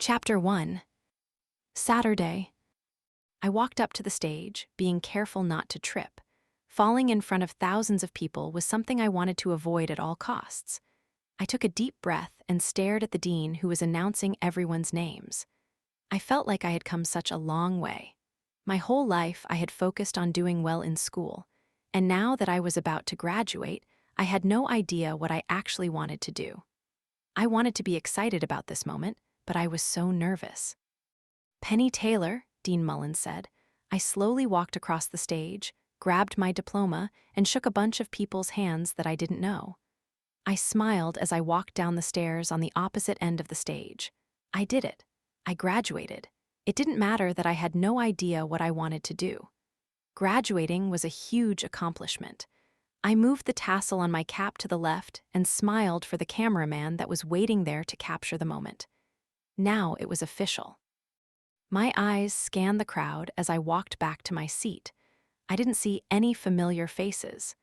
Chapter 1. Saturday. I walked up to the stage, being careful not to trip. Falling in front of thousands of people was something I wanted to avoid at all costs. I took a deep breath and stared at the dean who was announcing everyone's names. I felt like I had come such a long way. My whole life I had focused on doing well in school, and now that I was about to graduate, I had no idea what I actually wanted to do. I wanted to be excited about this moment, but I was so nervous. "Penny Taylor," Dean Mullins said. I slowly walked across the stage, grabbed my diploma, and shook a bunch of people's hands that I didn't know. I smiled as I walked down the stairs on the opposite end of the stage. I did it. I graduated. It didn't matter that I had no idea what I wanted to do. Graduating was a huge accomplishment. I moved the tassel on my cap to the left and smiled for the cameraman that was waiting there to capture the moment. Now it was official. My eyes scanned the crowd as I walked back to my seat. I didn't see any familiar faces.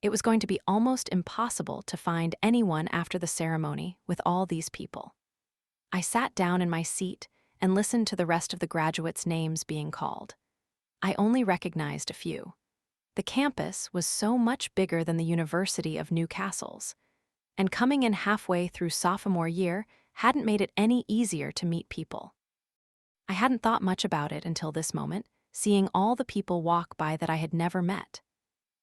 It was going to be almost impossible to find anyone after the ceremony with all these people. I sat down in my seat and listened to the rest of the graduates' names being called. I only recognized a few. The campus was so much bigger than the University of Newcastle's, and coming in halfway through sophomore year hadn't made it any easier to meet people. I hadn't thought much about it until this moment, seeing all the people walk by that I had never met.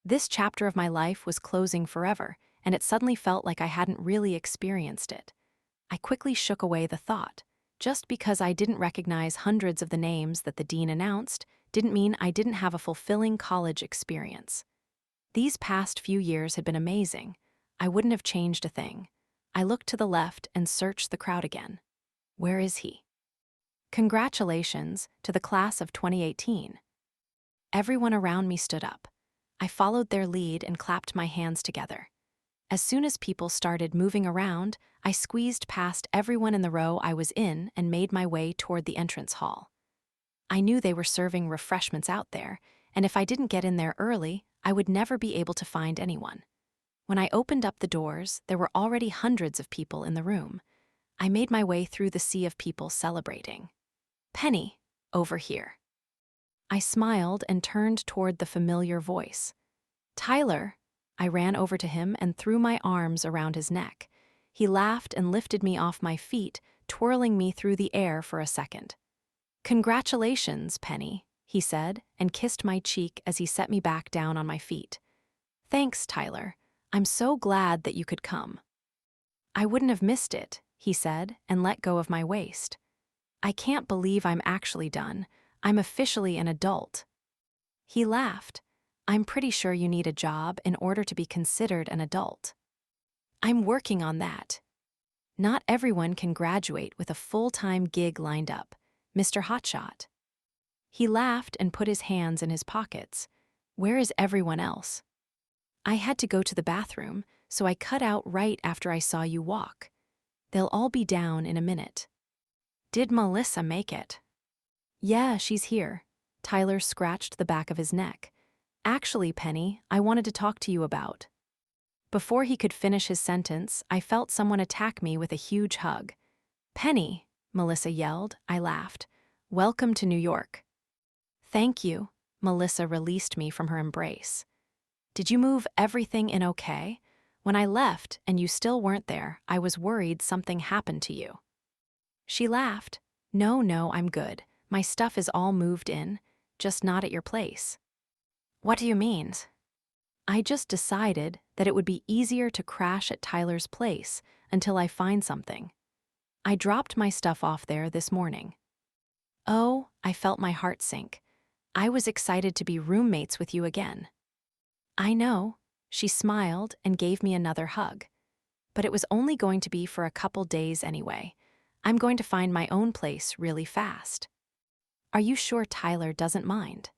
This chapter of my life was closing forever, and it suddenly felt like I hadn't really experienced it. I quickly shook away the thought. Just because I didn't recognize hundreds of the names that the dean announced didn't mean I didn't have a fulfilling college experience. These past few years had been amazing. I wouldn't have changed a thing. I looked to the left and searched the crowd again. Where is he? Congratulations to the class of 2018. Everyone around me stood up. I followed their lead and clapped my hands together. As soon as people started moving around, I squeezed past everyone in the row I was in and made my way toward the entrance hall. I knew they were serving refreshments out there, and if I didn't get in there early, I would never be able to find anyone. When I opened up the doors, there were already hundreds of people in the room. I made my way through the sea of people celebrating. "Penny, over here." I smiled and turned toward the familiar voice. "Tyler." I ran over to him and threw my arms around his neck. He laughed and lifted me off my feet, twirling me through the air for a second. "Congratulations, Penny," he said, and kissed my cheek as he set me back down on my feet. "Thanks, Tyler. I'm so glad that you could come." "I wouldn't have missed it," he said, and let go of my waist. "I can't believe I'm actually done. I'm officially an adult." He laughed. "I'm pretty sure you need a job in order to be considered an adult." "I'm working on that." "Not everyone can graduate with a full-time gig lined up, Mr. Hotshot." He laughed and put his hands in his pockets. "Where is everyone else?" "I had to go to the bathroom, so I cut out right after I saw you walk. They'll all be down in a minute." "Did Melissa make it?" "Yeah, she's here." Tyler scratched the back of his neck. "Actually, Penny, I wanted to talk to you about." Before he could finish his sentence, I felt someone attack me with a huge hug. "Penny," Melissa yelled. I laughed. "Welcome to New York." "Thank you." Melissa released me from her embrace. "Did you move everything in okay? When I left and you still weren't there, I was worried something happened to you." She laughed. No, I'm good. My stuff is all moved in, just not at your place." "What do you mean?" "I just decided that it would be easier to crash at Tyler's place until I find something. I dropped my stuff off there this morning." "Oh," I felt my heart sink. "I was excited to be roommates with you again." "I know." She smiled and gave me another hug. "But it was only going to be for a couple days anyway. I'm going to find my own place really fast." "Are you sure Tyler doesn't mind?"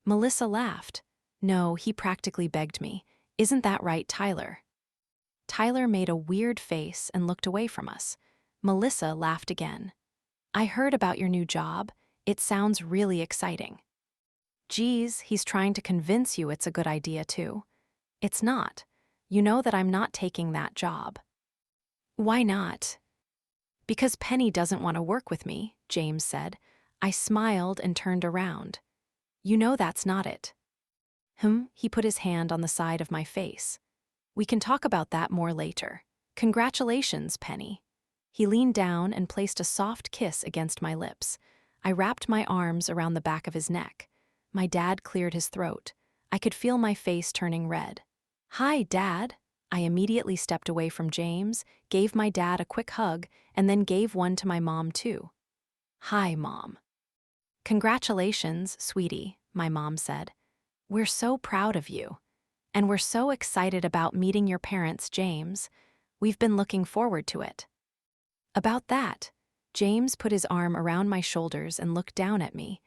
Melissa laughed. "No, he practically begged me. Isn't that right, Tyler?" Tyler made a weird face and looked away from us. Melissa laughed again. "I heard about your new job. It sounds really exciting." "Geez, he's trying to convince you it's a good idea too." "It's not. You know that I'm not taking that job." "Why not?" Because Penny doesn't want to work with me, James said. I smiled and turned around. You know that's not it. He put his hand on the side of my face. We can talk about that more later. Congratulations, Penny. He leaned down and placed a soft kiss against my lips. I wrapped my arms around the back of his neck. My dad cleared his throat. I could feel my face turning red. Hi, Dad. I immediately stepped away from James, gave my dad a quick hug, and then gave one to my mom too. Hi, Mom. Congratulations, sweetie, my mom said. We're so proud of you. And we're so excited about meeting your parents, James. We've been looking forward to it. About that, James put his arm around my shoulders and looked down at me.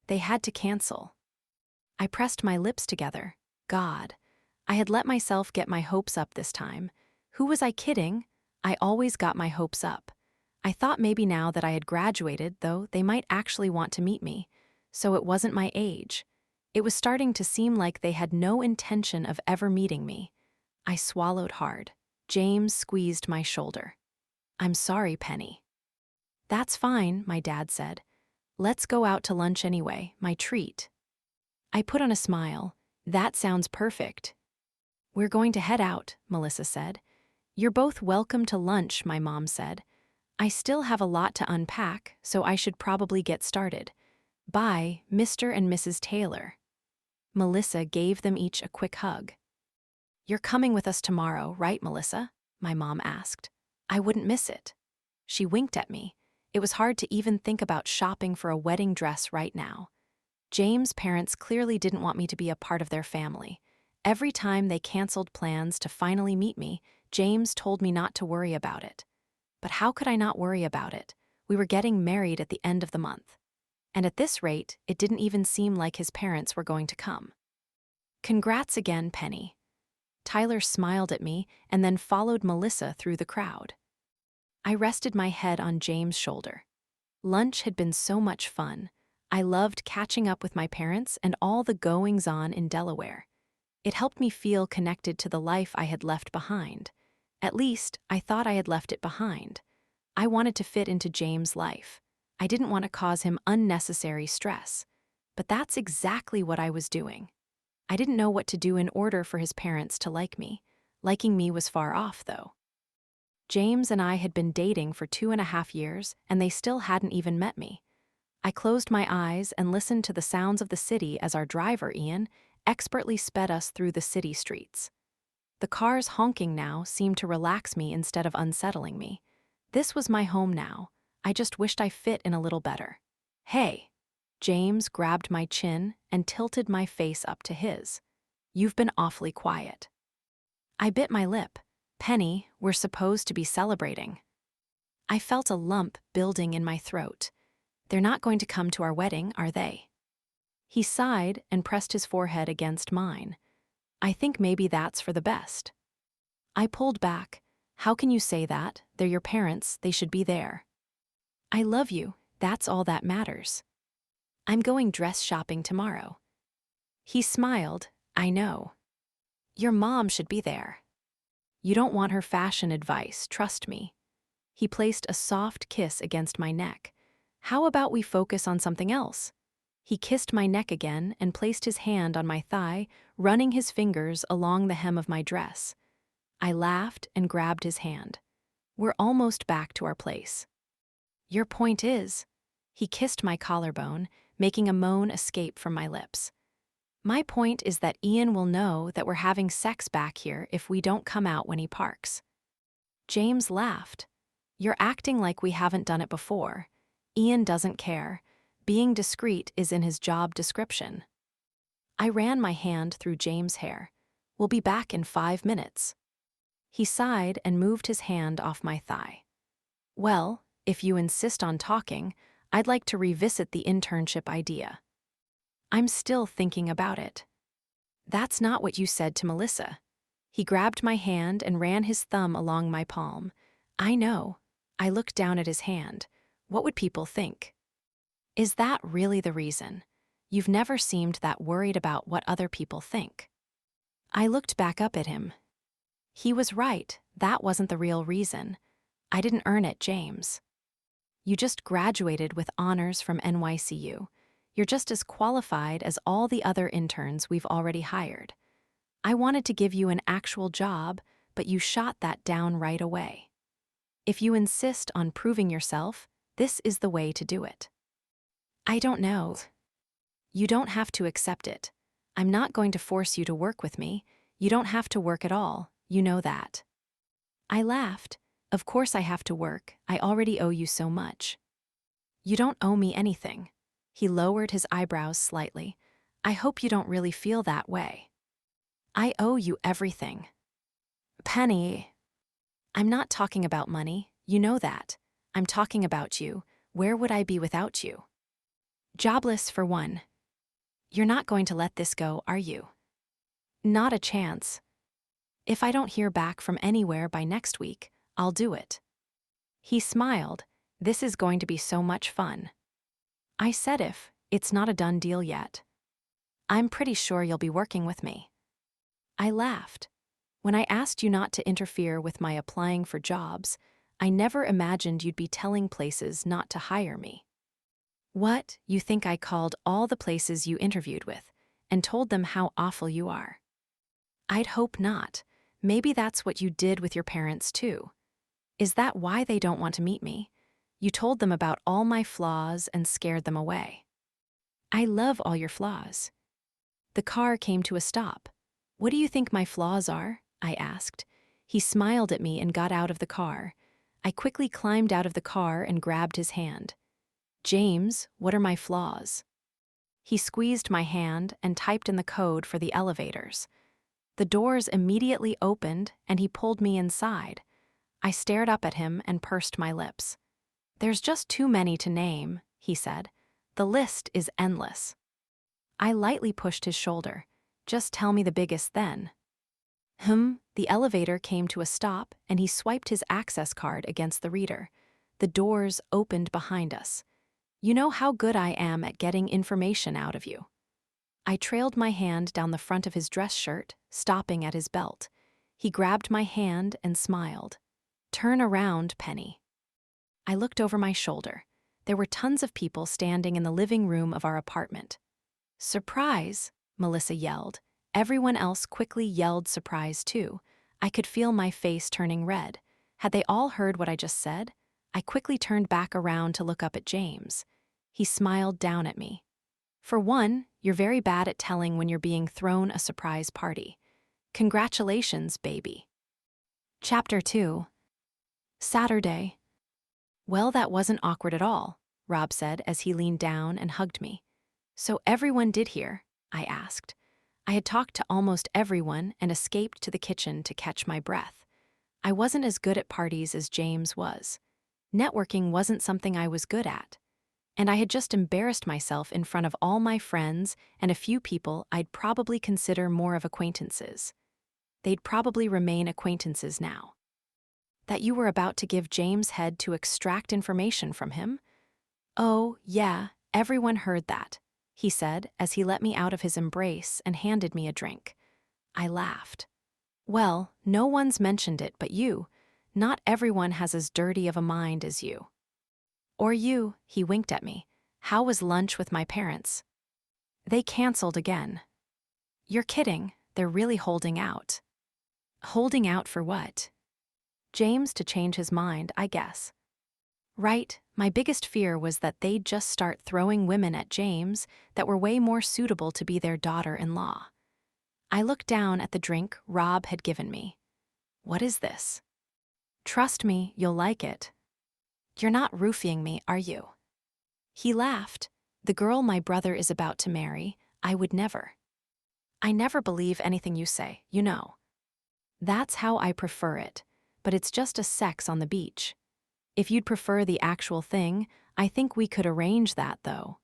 They had to cancel. I pressed my lips together. God, I had let myself get my hopes up this time. Who was I kidding? I always got my hopes up. I thought maybe now that I had graduated, though, they might actually want to meet me. So it wasn't my age. It was starting to seem like they had no intention of ever meeting me. I swallowed hard. James squeezed my shoulder. I'm sorry, Penny. That's fine, my dad said. Let's go out to lunch anyway, my treat. I put on a smile. That sounds perfect. We're going to head out, Melissa said. You're both welcome to lunch, my mom said. I still have a lot to unpack, so I should probably get started. Bye, Mr. and Mrs. Taylor. Melissa gave them each a quick hug. You're coming with us tomorrow, right, Melissa? My mom asked. I wouldn't miss it. She winked at me. It was hard to even think about shopping for a wedding dress right now. James' parents clearly didn't want me to be a part of their family. Every time they canceled plans to finally meet me, James told me not to worry about it. But how could I not worry about it? We were getting married at the end of the month. And at this rate, it didn't even seem like his parents were going to come. Congrats again, Penny. Tyler smiled at me and then followed Melissa through the crowd. I rested my head on James' shoulder. Lunch had been so much fun. I loved catching up with my parents and all the goings-on in Delaware. It helped me feel connected to the life I had left behind. At least, I thought I had left it behind. I wanted to fit into James' life. I didn't want to cause him unnecessary stress. But that's exactly what I was doing. I didn't know what to do in order for his parents to like me. Liking me was far off, though. James and I had been dating for 2.5 years, and they still hadn't even met me. I closed my eyes and listened to the sounds of the city as our driver, Ian, expertly sped us through the city streets. The cars honking now seemed to relax me instead of unsettling me. This was my home now. I just wished I fit in a little better. Hey! James grabbed my chin and tilted my face up to his. You've been awfully quiet. I bit my lip. Penny, we're supposed to be celebrating. I felt a lump building in my throat. They're not going to come to our wedding, are they? He sighed and pressed his forehead against mine. I think maybe that's for the best. I pulled back. How can you say that? They're your parents, they should be there. I love you, that's all that matters. I'm going dress shopping tomorrow. He smiled. I know. Your mom should be there. You don't want her fashion advice, trust me. He placed a soft kiss against my neck. How about we focus on something else? He kissed my neck again and placed his hand on my thigh, running his fingers along the hem of my dress. I laughed and grabbed his hand. We're almost back to our place. Your point is... He kissed my collarbone, making a moan escape from my lips. My point is that Ian will know that we're having sex back here if we don't come out when he parks. James laughed. You're acting like we haven't done it before. Ian doesn't care. Being discreet is in his job description. I ran my hand through James' hair. We'll be back in 5 minutes. He sighed and moved his hand off my thigh. Well, if you insist on talking, I'd like to revisit the internship idea. I'm still thinking about it. That's not what you said to Melissa. He grabbed my hand and ran his thumb along my palm. I know. I looked down at his hand. What would people think? Is that really the reason? You've never seemed that worried about what other people think. I looked back up at him. He was right. That wasn't the real reason. I didn't earn it, James. You just graduated with honors from NYCU. You're just as qualified as all the other interns we've already hired. I wanted to give you an actual job, but you shot that down right away. If you insist on proving yourself, this is the way to do it. I don't know. You don't have to accept it. I'm not going to force you to work with me. You don't have to work at all, you know that. I laughed. Of course I have to work. I already owe you so much. You don't owe me anything. He lowered his eyebrows slightly. I hope you don't really feel that way. I owe you everything. Penny. I'm not talking about money, you know that. I'm talking about you. Where would I be without you? Jobless for one. You're not going to let this go, are you? Not a chance. If I don't hear back from anywhere by next week, I'll do it. He smiled. This is going to be so much fun. I said it's not a done deal yet. I'm pretty sure you'll be working with me. I laughed. When I asked you not to interfere with my applying for jobs, I never imagined you'd be telling places not to hire me. What, you think I called all the places you interviewed with and told them how awful you are? I'd hope not. Maybe that's what you did with your parents too. Is that why they don't want to meet me? You told them about all my flaws and scared them away. I love all your flaws. The car came to a stop. What do you think my flaws are? I asked. He smiled at me and got out of the car. I quickly climbed out of the car and grabbed his hand. James, what are my flaws? He squeezed my hand and typed in the code for the elevators. The doors immediately opened and he pulled me inside. I stared up at him and pursed my lips. There's just too many to name, he said. The list is endless. I lightly pushed his shoulder. Just tell me the biggest then. The elevator came to a stop and he swiped his access card against the reader. The doors opened behind us. You know how good I am at getting information out of you. I trailed my hand down the front of his dress shirt, stopping at his belt. He grabbed my hand and smiled. Turn around, Penny. I looked over my shoulder. There were tons of people standing in the living room of our apartment. Surprise, Melissa yelled. Everyone else quickly yelled surprise too. I could feel my face turning red. Had they all heard what I just said? I quickly turned back around to look up at James. He smiled down at me. For one, you're very bad at telling when you're being thrown a surprise party. Congratulations, baby. Chapter 2. Saturday. Well, that wasn't awkward at all, Rob said as he leaned down and hugged me. So everyone did hear? I asked. I had talked to almost everyone and escaped to the kitchen to catch my breath. I wasn't as good at parties as James was. Networking wasn't something I was good at. And I had just embarrassed myself in front of all my friends and a few people I'd probably consider more of acquaintances. They'd probably remain acquaintances now. That you were about to give James' head to extract information from him? Oh, yeah, everyone heard that, he said as he let me out of his embrace and handed me a drink. I laughed. Well, no one's mentioned it but you. Not everyone has as dirty of a mind as you. Or you, he winked at me. How was lunch with my parents? They canceled again. You're kidding, they're really holding out. Holding out for what? James to change his mind, I guess. Right, my biggest fear was that they'd just start throwing women at James that were way more suitable to be their daughter-in-law. I looked down at the drink Rob had given me. What is this? Trust me, you'll like it. You're not roofing me, are you? He laughed. The girl my brother is about to marry, I would never. I never believe anything you say, you know. That's how I prefer it, but it's just a sex on the beach. If you'd prefer the actual thing, I think we could arrange that, though.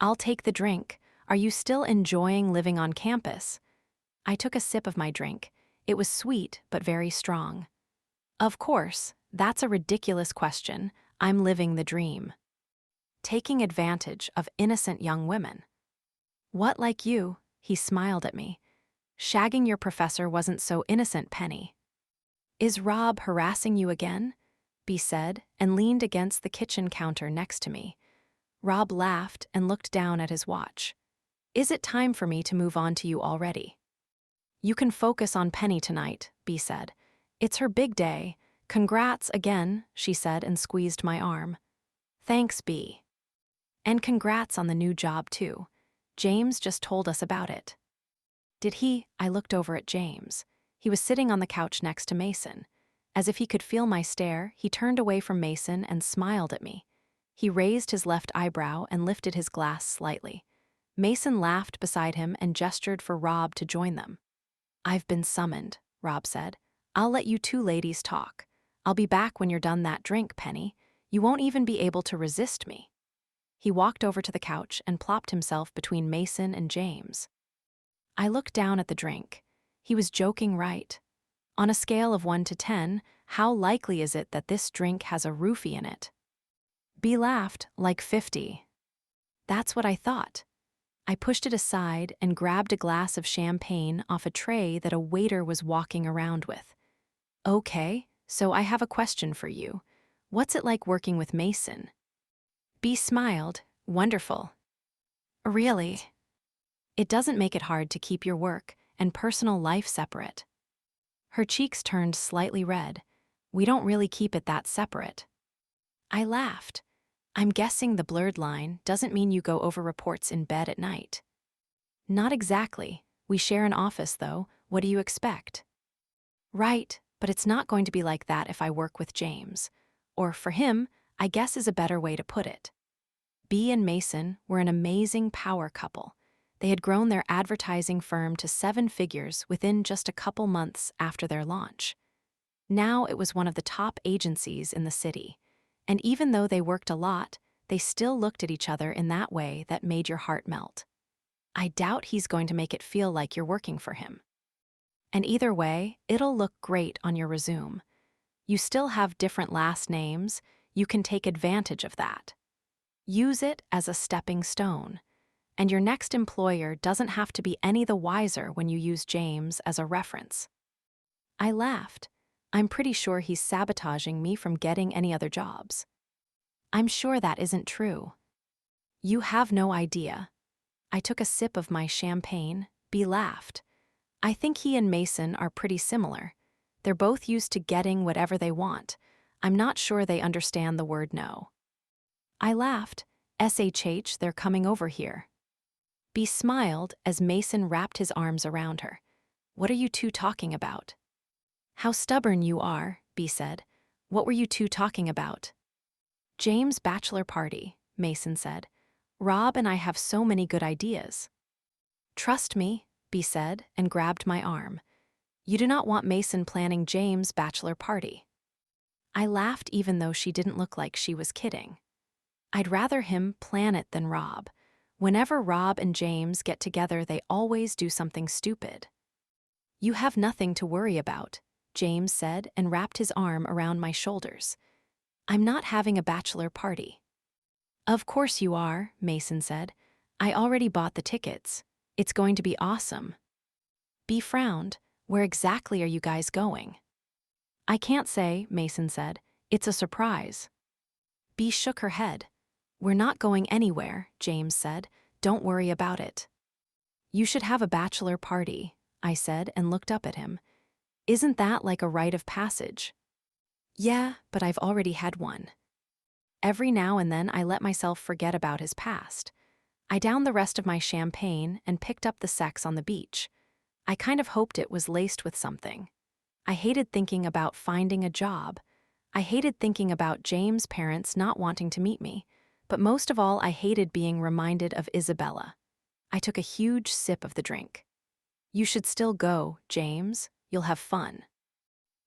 I'll take the drink. Are you still enjoying living on campus? I took a sip of my drink. It was sweet, but very strong. Of course, that's a ridiculous question. I'm living the dream. Taking advantage of innocent young women. What like you? He smiled at me. Shagging your professor wasn't so innocent, Penny. Is Rob harassing you again? B said, and leaned against the kitchen counter next to me. Rob laughed and looked down at his watch. Is it time for me to move on to you already? You can focus on Penny tonight, B said. It's her big day. Congrats again, she said and squeezed my arm. Thanks, B. And congrats on the new job, too. James just told us about it. Did he? I looked over at James. He was sitting on the couch next to Mason. As if he could feel my stare, he turned away from Mason and smiled at me. He raised his left eyebrow and lifted his glass slightly. Mason laughed beside him and gestured for Rob to join them. I've been summoned, Rob said. I'll let you two ladies talk. I'll be back when you're done that drink, Penny. You won't even be able to resist me. He walked over to the couch and plopped himself between Mason and James. I looked down at the drink. He was joking, right? On a scale of 1 to 10, how likely is it that this drink has a roofie in it? B laughed, like 50. That's what I thought. I pushed it aside and grabbed a glass of champagne off a tray that a waiter was walking around with. Okay, so I have a question for you. What's it like working with Mason? B smiled. Wonderful. Really? It doesn't make it hard to keep your work and personal life separate. Her cheeks turned slightly red. We don't really keep it that separate. I laughed. I'm guessing the blurred line doesn't mean you go over reports in bed at night. Not exactly. We share an office, though. What do you expect? Right, but it's not going to be like that if I work with James. Or for him, I guess is a better way to put it. B and Mason were an amazing power couple. They had grown their advertising firm to 7 figures within just a couple months after their launch. Now it was one of the top agencies in the city. And even though they worked a lot, they still looked at each other in that way that made your heart melt. I doubt he's going to make it feel like you're working for him. And either way, it'll look great on your resume. You still have different last names. You can take advantage of that. Use it as a stepping stone. And your next employer doesn't have to be any the wiser when you use James as a reference. I laughed. I'm pretty sure he's sabotaging me from getting any other jobs. I'm sure that isn't true. You have no idea. I took a sip of my champagne. B laughed. I think he and Mason are pretty similar. They're both used to getting whatever they want. I'm not sure they understand the word no. I laughed. SHH, they're coming over here. B smiled as Mason wrapped his arms around her. What are you two talking about? How stubborn you are, B said. What were you two talking about? James' bachelor party, Mason said. Rob and I have so many good ideas. Trust me, B said and grabbed my arm. You do not want Mason planning James' bachelor party. I laughed even though she didn't look like she was kidding. I'd rather him plan it than Rob. Whenever Rob and James get together, they always do something stupid. You have nothing to worry about, James said and wrapped his arm around my shoulders. I'm not having a bachelor party. Of course you are, Mason said. I already bought the tickets. It's going to be awesome. B frowned. Where exactly are you guys going? I can't say, Mason said. It's a surprise. B shook her head. We're not going anywhere, James said. Don't worry about it. You should have a bachelor party, I said and looked up at him. Isn't that like a rite of passage? Yeah, but I've already had one. Every now and then I let myself forget about his past. I downed the rest of my champagne and picked up the sex on the beach. I kind of hoped it was laced with something. I hated thinking about finding a job. I hated thinking about James' parents not wanting to meet me. But most of all, I hated being reminded of Isabella. I took a huge sip of the drink. You should still go, James. You'll have fun.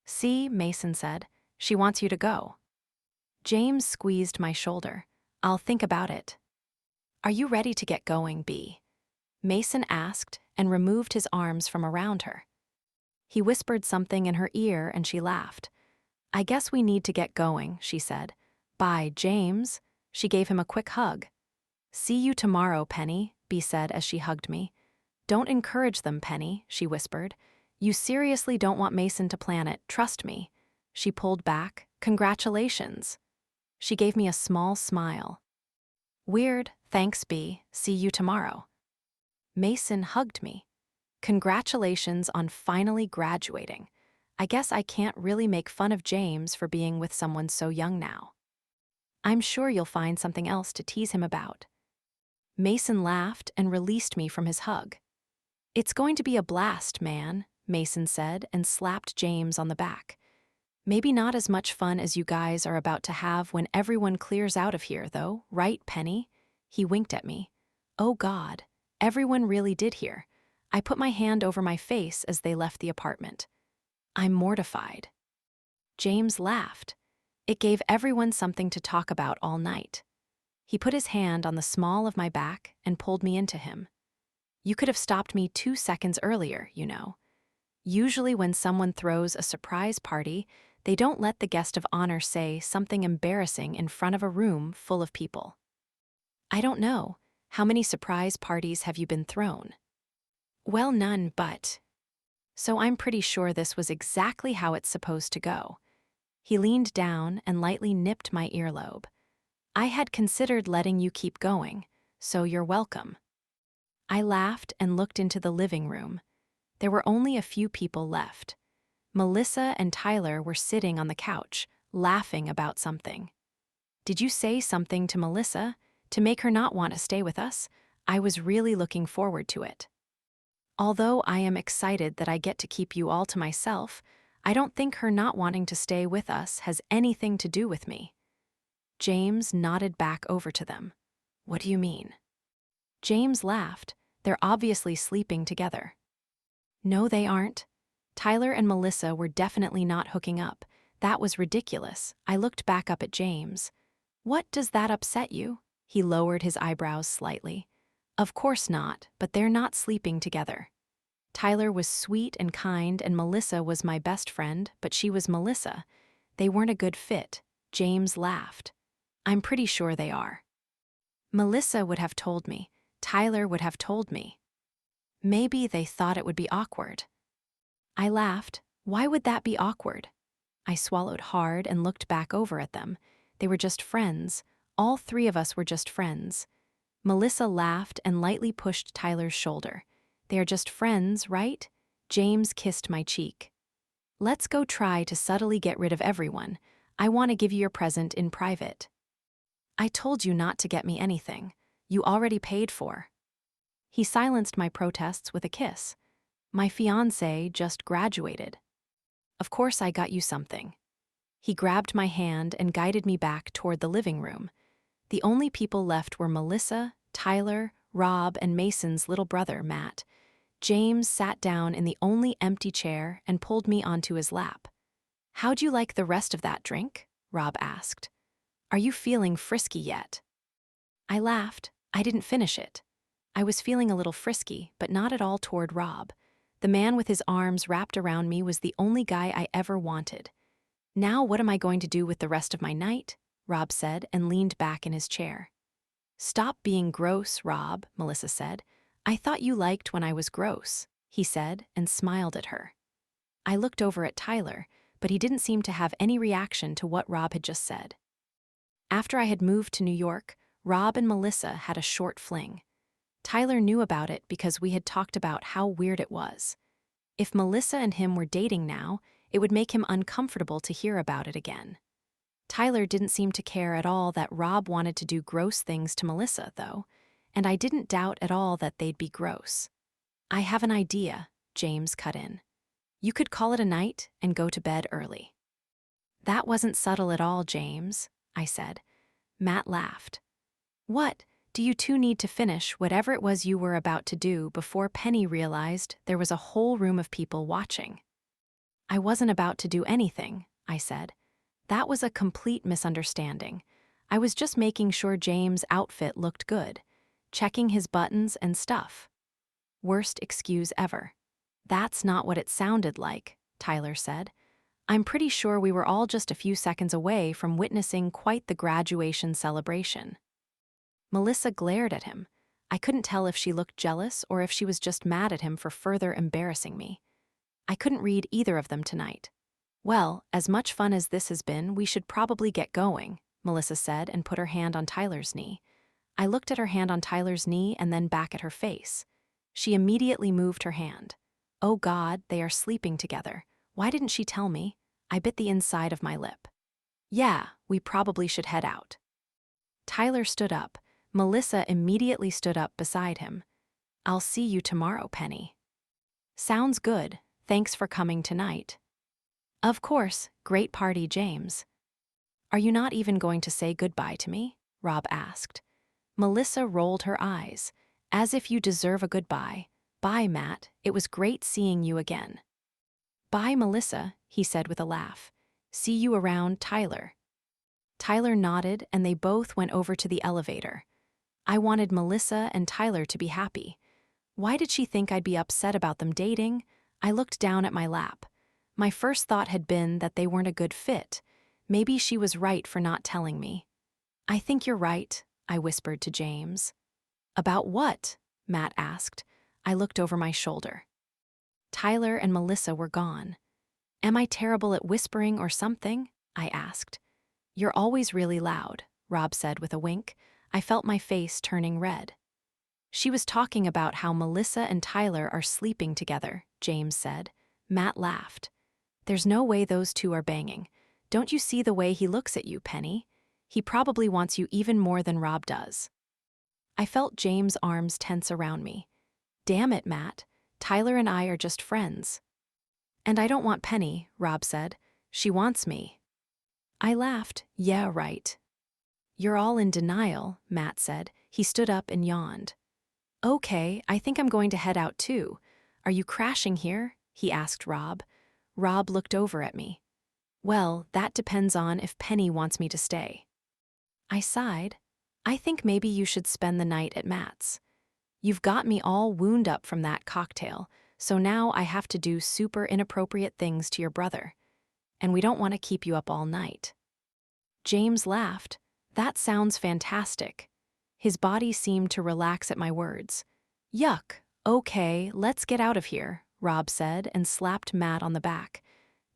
See, Mason said. She wants you to go. James squeezed my shoulder. I'll think about it. Are you ready to get going, B? Mason asked and removed his arms from around her. He whispered something in her ear and she laughed. I guess we need to get going, she said. Bye, James. She gave him a quick hug. See you tomorrow, Penny, B said as she hugged me. Don't encourage them, Penny, she whispered. You seriously don't want Mason to plan it, trust me. She pulled back. Congratulations. She gave me a small smile. Weird, thanks B, see you tomorrow. Mason hugged me. Congratulations on finally graduating. I guess I can't really make fun of James for being with someone so young now. I'm sure you'll find something else to tease him about. Mason laughed and released me from his hug. It's going to be a blast, man, Mason said and slapped James on the back. Maybe not as much fun as you guys are about to have when everyone clears out of here, though, right, Penny? He winked at me. Oh God, everyone really did here. I put my hand over my face as they left the apartment. I'm mortified. James laughed. It gave everyone something to talk about all night. He put his hand on the small of my back and pulled me into him. You could have stopped me 2 seconds earlier, you know. Usually when someone throws a surprise party, they don't let the guest of honor say something embarrassing in front of a room full of people. I don't know. How many surprise parties have you been thrown? Well, none, but... So I'm pretty sure this was exactly how it's supposed to go. He leaned down and lightly nipped my earlobe. I had considered letting you keep going, so you're welcome. I laughed and looked into the living room. There were only a few people left. Melissa and Tyler were sitting on the couch, laughing about something. Did you say something to Melissa to make her not want to stay with us? I was really looking forward to it. Although I am excited that I get to keep you all to myself, I don't think her not wanting to stay with us has anything to do with me. James nodded back over to them. What do you mean? James laughed. They're obviously sleeping together. No, they aren't. Tyler and Melissa were definitely not hooking up. That was ridiculous. I looked back up at James. What does that upset you? He lowered his eyebrows slightly. Of course not, but they're not sleeping together. Tyler was sweet and kind and Melissa was my best friend, but she was Melissa. They weren't a good fit. James laughed. I'm pretty sure they are. Melissa would have told me. Tyler would have told me. Maybe they thought it would be awkward. I laughed. Why would that be awkward? I swallowed hard and looked back over at them. They were just friends. All three of us were just friends. Melissa laughed and lightly pushed Tyler's shoulder. They are just friends, right? James kissed my cheek. Let's go try to subtly get rid of everyone. I want to give you your present in private. I told you not to get me anything. You already paid for. He silenced my protests with a kiss. My fiancé just graduated. Of course I got you something. He grabbed my hand and guided me back toward the living room. The only people left were Melissa, Tyler, Rob, and Mason's little brother, Matt. James sat down in the only empty chair and pulled me onto his lap. How'd you like the rest of that drink? Rob asked. Are you feeling frisky yet? I laughed. I didn't finish it. I was feeling a little frisky, but not at all toward Rob. The man with his arms wrapped around me was the only guy I ever wanted. Now what am I going to do with the rest of my night? Rob said and leaned back in his chair. Stop being gross, Rob, Melissa said. I thought you liked when I was gross, he said and smiled at her. I looked over at Tyler, but he didn't seem to have any reaction to what Rob had just said. After I had moved to New York, Rob and Melissa had a short fling. Tyler knew about it because we had talked about how weird it was. If Melissa and him were dating now, it would make him uncomfortable to hear about it again. Tyler didn't seem to care at all that Rob wanted to do gross things to Melissa, though, and I didn't doubt at all that they'd be gross. I have an idea, James cut in. You could call it a night and go to bed early. That wasn't subtle at all, James, I said. Matt laughed. What? Do you two need to finish whatever it was you were about to do before Penny realized there was a whole room of people watching? I wasn't about to do anything, I said. That was a complete misunderstanding. I was just making sure James' outfit looked good, checking his buttons and stuff. Worst excuse ever. That's not what it sounded like, Tyler said. I'm pretty sure we were all just a few seconds away from witnessing quite the graduation celebration. Melissa glared at him. I couldn't tell if she looked jealous or if she was just mad at him for further embarrassing me. I couldn't read either of them tonight. Well, as much fun as this has been, we should probably get going, Melissa said and put her hand on Tyler's knee. I looked at her hand on Tyler's knee and then back at her face. She immediately moved her hand. Oh God, they are sleeping together. Why didn't she tell me? I bit the inside of my lip. Yeah, we probably should head out. Tyler stood up. Melissa immediately stood up beside him. I'll see you tomorrow, Penny. Sounds good. Thanks for coming tonight. Of course, great party, James. Are you not even going to say goodbye to me? Rob asked. Melissa rolled her eyes. As if you deserve a goodbye. Bye, Matt. It was great seeing you again. Bye, Melissa, he said with a laugh. See you around, Tyler. Tyler nodded and they both went over to the elevator. I wanted Melissa and Tyler to be happy. Why did she think I'd be upset about them dating? I looked down at my lap. My first thought had been that they weren't a good fit. Maybe she was right for not telling me. I think you're right, I whispered to James. About what? Matt asked. I looked over my shoulder. Tyler and Melissa were gone. Am I terrible at whispering or something? I asked. You're always really loud, Rob said with a wink. I felt my face turning red. She was talking about how Melissa and Tyler are sleeping together, James said. Matt laughed. There's no way those two are banging. Don't you see the way he looks at you, Penny? He probably wants you even more than Rob does. I felt James' arms tense around me. Damn it, Matt. Tyler and I are just friends. And I don't want Penny, Rob said. She wants me. I laughed. Yeah, right. You're all in denial, Matt said. He stood up and yawned. Okay, I think I'm going to head out too. Are you crashing here? He asked Rob. Rob looked over at me. Well, that depends on if Penny wants me to stay. I sighed. I think maybe you should spend the night at Matt's. You've got me all wound up from that cocktail, so now I have to do super inappropriate things to your brother. And we don't want to keep you up all night. James laughed. That sounds fantastic. His body seemed to relax at my words. Yuck. Okay, let's get out of here, Rob said and slapped Matt on the back.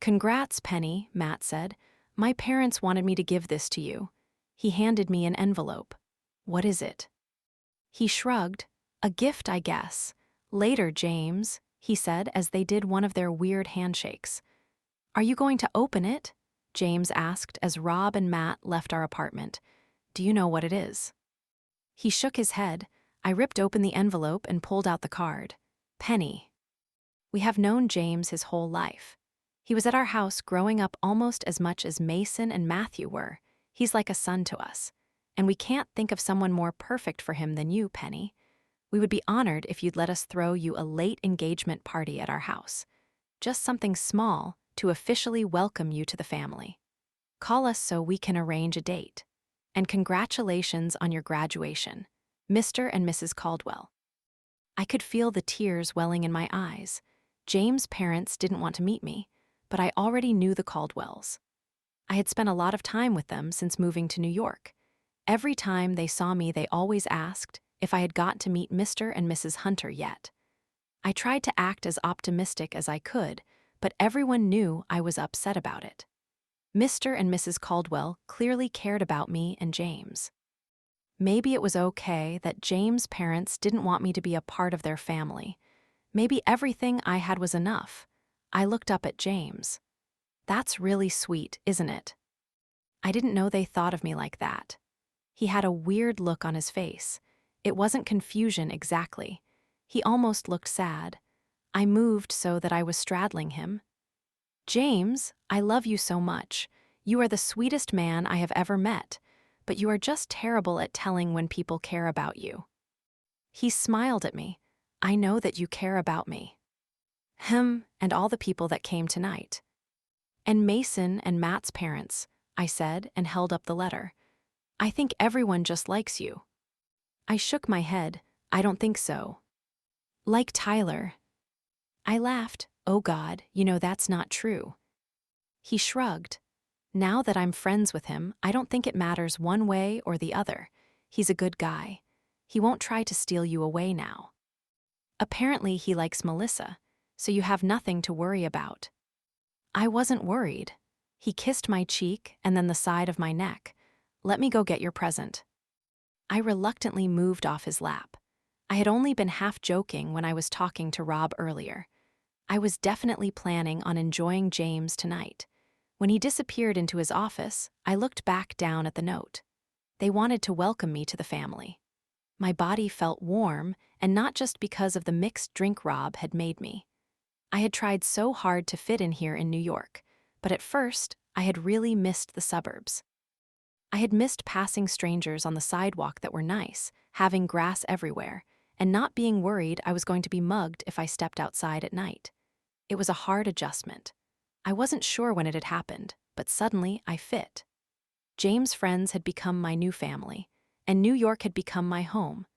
Congrats, Penny, Matt said. My parents wanted me to give this to you. He handed me an envelope. What is it? He shrugged. A gift, I guess. Later, James, he said as they did one of their weird handshakes. Are you going to open it? James asked as Rob and Matt left our apartment. Do you know what it is? He shook his head. I ripped open the envelope and pulled out the card. Penny. We have known James his whole life. He was at our house growing up almost as much as Mason and Matthew were. He's like a son to us. And we can't think of someone more perfect for him than you, Penny. We would be honored if you'd let us throw you a late engagement party at our house. Just something small to officially welcome you to the family. Call us so we can arrange a date. And congratulations on your graduation, Mr. and Mrs. Caldwell. I could feel the tears welling in my eyes. James' parents didn't want to meet me, but I already knew the Caldwells. I had spent a lot of time with them since moving to New York. Every time they saw me, they always asked if I had got to meet Mr. and Mrs. Hunter yet. I tried to act as optimistic as I could, but everyone knew I was upset about it. Mr. and Mrs. Caldwell clearly cared about me and James. Maybe it was okay that James' parents didn't want me to be a part of their family. Maybe everything I had was enough. I looked up at James. That's really sweet, isn't it? I didn't know they thought of me like that. He had a weird look on his face. It wasn't confusion exactly. He almost looked sad. I moved so that I was straddling him. James, I love you so much. You are the sweetest man I have ever met, but you are just terrible at telling when people care about you. He smiled at me. I know that you care about me. Him and all the people that came tonight. And Mason and Matt's parents, I said and held up the letter. I think everyone just likes you. I shook my head. I don't think so. Like Tyler. I laughed. Oh God, you know that's not true. He shrugged. Now that I'm friends with him, I don't think it matters one way or the other. He's a good guy. He won't try to steal you away now. Apparently he likes Melissa, so you have nothing to worry about. I wasn't worried. He kissed my cheek and then the side of my neck. "Let me go get your present." I reluctantly moved off his lap. I had only been half joking when I was talking to Rob earlier. I was definitely planning on enjoying James tonight. When he disappeared into his office, I looked back down at the note. They wanted to welcome me to the family. My body felt warm, and not just because of the mixed drink Rob had made me. I had tried so hard to fit in here in New York, but at first, I had really missed the suburbs. I had missed passing strangers on the sidewalk that were nice, having grass everywhere, and not being worried I was going to be mugged if I stepped outside at night. It was a hard adjustment. I wasn't sure when it had happened, but suddenly I fit. James' friends had become my new family, and New York had become my home.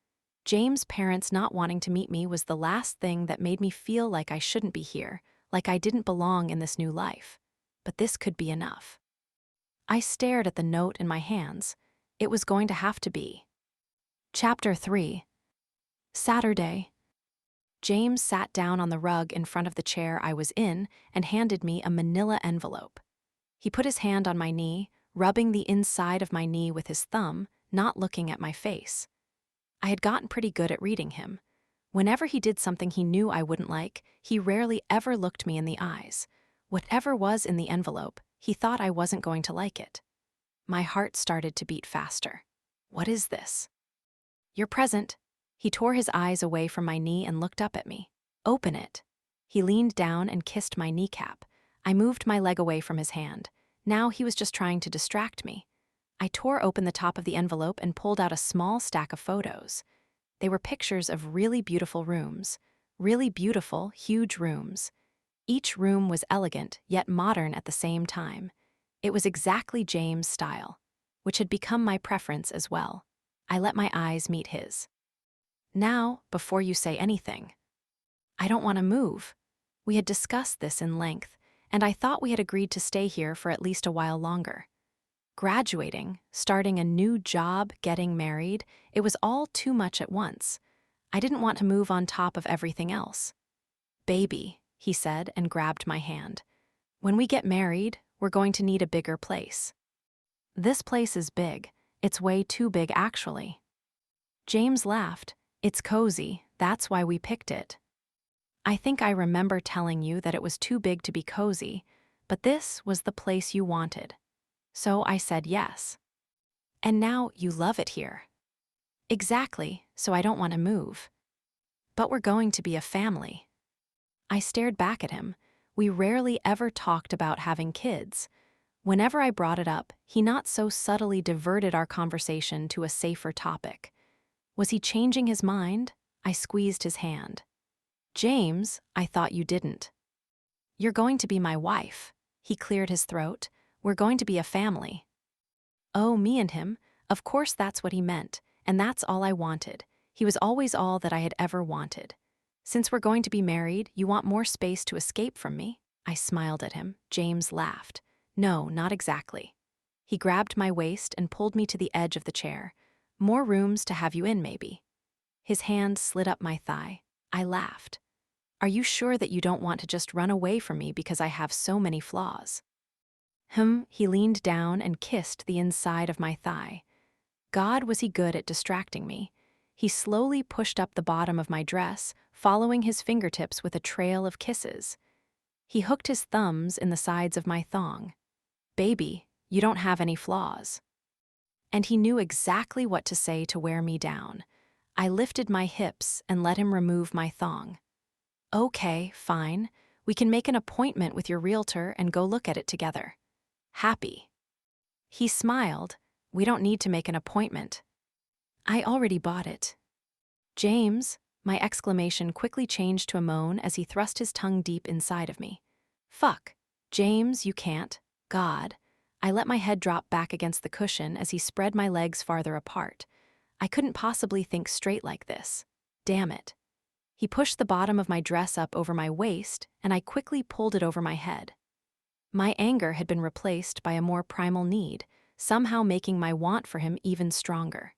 James' parents not wanting to meet me was the last thing that made me feel like I shouldn't be here, like I didn't belong in this new life. But this could be enough. I stared at the note in my hands. It was going to have to be. Chapter 3. Saturday. James sat down on the rug in front of the chair I was in and handed me a manila envelope. He put his hand on my knee, rubbing the inside of my knee with his thumb, not looking at my face. I had gotten pretty good at reading him. Whenever he did something he knew I wouldn't like, he rarely ever looked me in the eyes. Whatever was in the envelope, he thought I wasn't going to like it. My heart started to beat faster. What is this? Your present. He tore his eyes away from my knee and looked up at me. Open it. He leaned down and kissed my kneecap. I moved my leg away from his hand. Now he was just trying to distract me. I tore open the top of the envelope and pulled out a small stack of photos. They were pictures of really beautiful rooms. Really beautiful, huge rooms. Each room was elegant, yet modern at the same time. It was exactly James' style, which had become my preference as well. I let my eyes meet his. Now, before you say anything. I don't want to move. We had discussed this in length, and I thought we had agreed to stay here for at least a while longer. Graduating, starting a new job, getting married, it was all too much at once. I didn't want to move on top of everything else. Baby, he said and grabbed my hand. When we get married, we're going to need a bigger place. This place is big. It's way too big, actually. James laughed. It's cozy, that's why we picked it. I think I remember telling you that it was too big to be cozy, but this was the place you wanted. So I said yes. And now you love it here. Exactly, so I don't want to move. But we're going to be a family. I stared back at him. We rarely ever talked about having kids. Whenever I brought it up, he not so subtly diverted our conversation to a safer topic. Was he changing his mind? I squeezed his hand. James, I thought you didn't. You're going to be my wife. He cleared his throat. We're going to be a family. Oh, me and him? Of course that's what he meant, and that's all I wanted. He was always all that I had ever wanted. Since we're going to be married, you want more space to escape from me? I smiled at him. James laughed. No, not exactly. He grabbed my waist and pulled me to the edge of the chair. More rooms to have you in, maybe. His hand slid up my thigh. I laughed. Are you sure that you don't want to just run away from me because I have so many flaws? He leaned down and kissed the inside of my thigh. God, was he good at distracting me. He slowly pushed up the bottom of my dress, following his fingertips with a trail of kisses. He hooked his thumbs in the sides of my thong. Baby, you don't have any flaws. And he knew exactly what to say to wear me down. I lifted my hips and let him remove my thong. Okay, fine. We can make an appointment with your realtor and go look at it together. Happy. He smiled. We don't need to make an appointment. I already bought it. James, my exclamation quickly changed to a moan as he thrust his tongue deep inside of me. Fuck. James, you can't. God. I let my head drop back against the cushion as he spread my legs farther apart. I couldn't possibly think straight like this. Damn it. He pushed the bottom of my dress up over my waist, and I quickly pulled it over my head. My anger had been replaced by a more primal need, somehow making my want for him even stronger.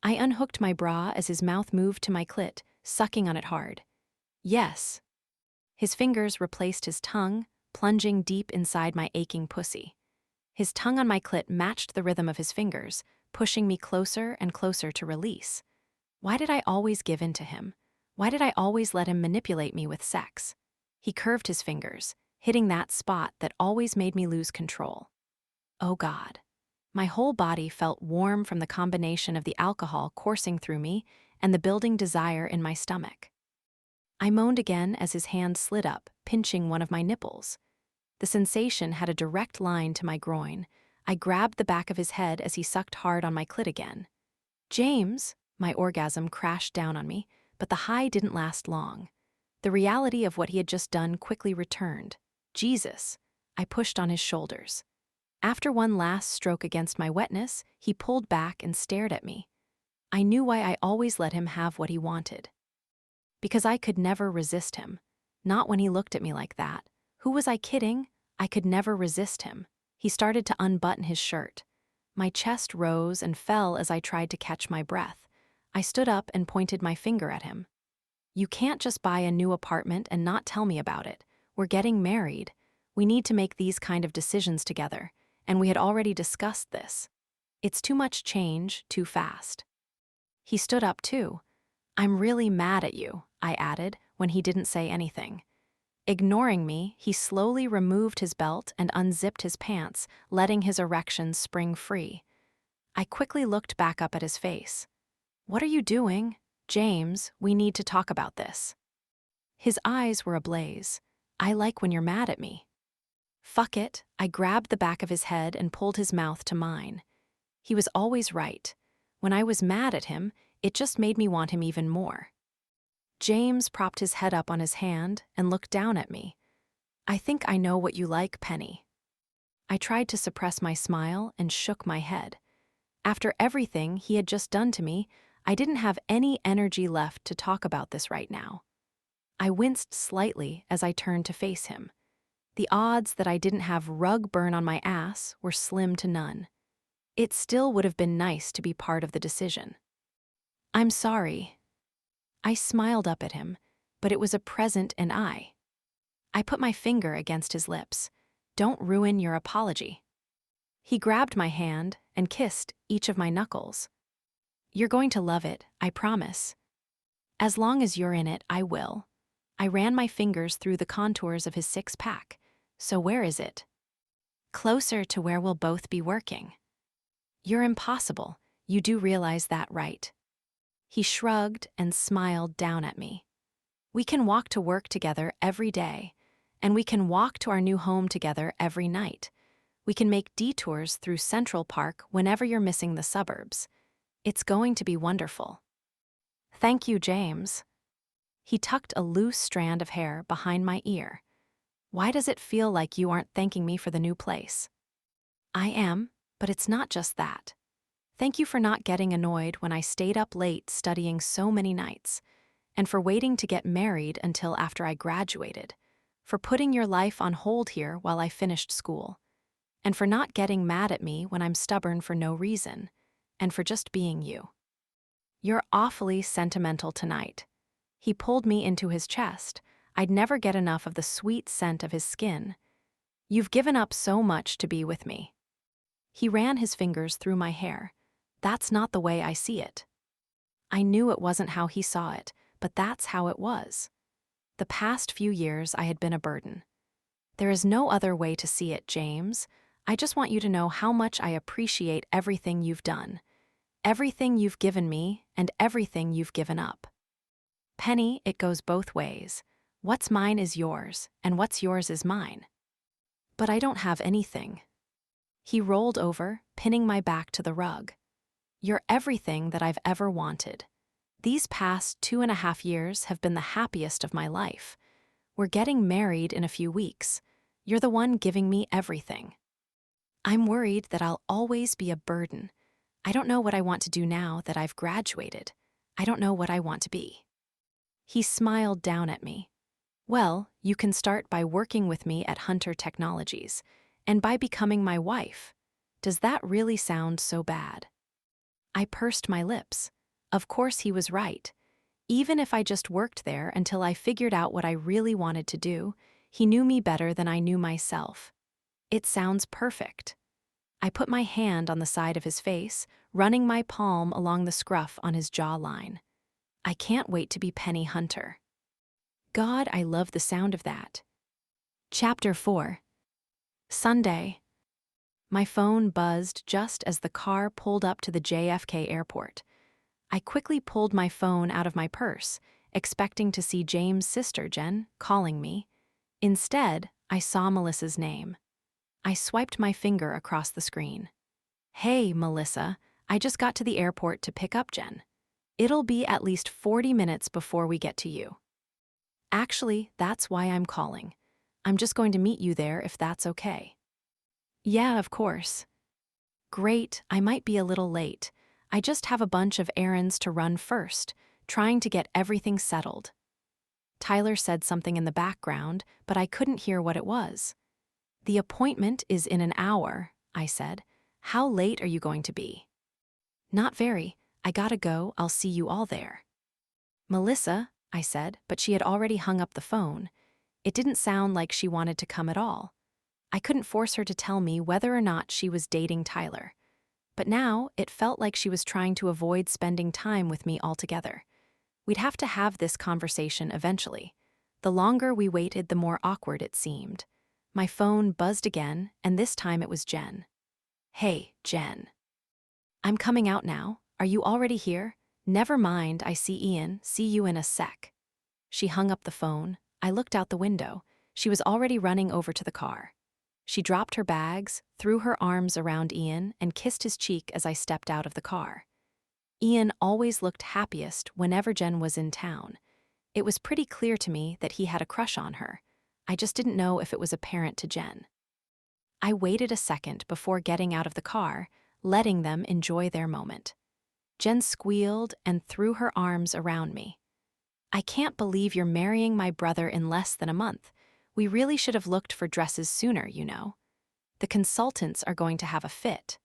I unhooked my bra as his mouth moved to my clit, sucking on it hard. Yes. His fingers replaced his tongue, plunging deep inside my aching pussy. His tongue on my clit matched the rhythm of his fingers, pushing me closer and closer to release. Why did I always give in to him? Why did I always let him manipulate me with sex? He curved his fingers, hitting that spot that always made me lose control. Oh God. My whole body felt warm from the combination of the alcohol coursing through me and the building desire in my stomach. I moaned again as his hand slid up, pinching one of my nipples. The sensation had a direct line to my groin. I grabbed the back of his head as he sucked hard on my clit again. James, my orgasm crashed down on me, but the high didn't last long. The reality of what he had just done quickly returned. Jesus, I pushed on his shoulders. After one last stroke against my wetness, he pulled back and stared at me. I knew why I always let him have what he wanted. Because I could never resist him. Not when he looked at me like that. Who was I kidding? I could never resist him. He started to unbutton his shirt. My chest rose and fell as I tried to catch my breath. I stood up and pointed my finger at him. You can't just buy a new apartment and not tell me about it. We're getting married. We need to make these kind of decisions together, and we had already discussed this. It's too much change, too fast. He stood up too. I'm really mad at you, I added, when he didn't say anything. Ignoring me, he slowly removed his belt and unzipped his pants, letting his erection spring free. I quickly looked back up at his face. What are you doing? James, we need to talk about this. His eyes were ablaze. I like when you're mad at me. Fuck it, I grabbed the back of his head and pulled his mouth to mine. He was always right. When I was mad at him, it just made me want him even more. James propped his head up on his hand and looked down at me. I think I know what you like, Penny. I tried to suppress my smile and shook my head. After everything he had just done to me, I didn't have any energy left to talk about this right now. I winced slightly as I turned to face him. The odds that I didn't have rug burn on my ass were slim to none. It still would have been nice to be part of the decision. I'm sorry. I smiled up at him, but it was a present and I put my finger against his lips. Don't ruin your apology. He grabbed my hand and kissed each of my knuckles. You're going to love it, I promise. As long as you're in it, I will. I ran my fingers through the contours of his six-pack. So where is it? Closer to where we'll both be working. You're impossible. You do realize that, right? He shrugged and smiled down at me. We can walk to work together every day, and we can walk to our new home together every night. We can make detours through Central Park whenever you're missing the suburbs. It's going to be wonderful. Thank you, James. He tucked a loose strand of hair behind my ear. Why does it feel like you aren't thanking me for the new place? I am, but it's not just that. Thank you for not getting annoyed when I stayed up late studying so many nights, and for waiting to get married until after I graduated, for putting your life on hold here while I finished school, and for not getting mad at me when I'm stubborn for no reason, and for just being you. You're awfully sentimental tonight. He pulled me into his chest. I'd never get enough of the sweet scent of his skin. You've given up so much to be with me. He ran his fingers through my hair. That's not the way I see it. I knew it wasn't how he saw it, but that's how it was. The past few years I had been a burden. There is no other way to see it, James. I just want you to know how much I appreciate everything you've done, everything you've given me, and everything you've given up. Penny, it goes both ways. What's mine is yours, and what's yours is mine. But I don't have anything. He rolled over, pinning my back to the rug. You're everything that I've ever wanted. These past 2.5 years have been the happiest of my life. We're getting married in a few weeks. You're the one giving me everything. I'm worried that I'll always be a burden. I don't know what I want to do now that I've graduated. I don't know what I want to be. He smiled down at me. Well, you can start by working with me at Hunter Technologies, and by becoming my wife. Does that really sound so bad? I pursed my lips. Of course he was right. Even if I just worked there until I figured out what I really wanted to do, He knew me better than I knew myself. It sounds perfect. I put my hand on the side of his face, running my palm along the scruff on his jawline. I can't wait to be Penny Hunter. God, I love the sound of that. Chapter 4. Sunday. My phone buzzed just as the car pulled up to the JFK airport. I quickly pulled my phone out of my purse, expecting to see James' sister, Jen, calling me. Instead, I saw Melissa's name. I swiped my finger across the screen. Hey, Melissa, I just got to the airport to pick up Jen. It'll be at least 40 minutes before we get to you. Actually, that's why I'm calling. I'm just going to meet you there if that's okay. Yeah, of course. Great, I might be a little late. I just have a bunch of errands to run first, trying to get everything settled. Tyler said something in the background, but I couldn't hear what it was. The appointment is in an hour, I said. How late are you going to be? Not very. I gotta go. I'll see you all there. Melissa, I said, but she had already hung up the phone. It didn't sound like she wanted to come at all. I couldn't force her to tell me whether or not she was dating Tyler. But now it felt like she was trying to avoid spending time with me altogether. We'd have to have this conversation eventually. The longer we waited, the more awkward it seemed. My phone buzzed again, and this time it was Jen. Hey, Jen. I'm coming out now. Are you already here? Never mind, I see Ian. See you in a sec. She hung up the phone. I looked out the window. She was already running over to the car. She dropped her bags, threw her arms around Ian, and kissed his cheek as I stepped out of the car. Ian always looked happiest whenever Jen was in town. It was pretty clear to me that he had a crush on her. I just didn't know if it was apparent to Jen. I waited a second before getting out of the car, letting them enjoy their moment. Jen squealed and threw her arms around me. I can't believe you're marrying my brother in less than a month. We really should have looked for dresses sooner, you know. The consultants are going to have a fit.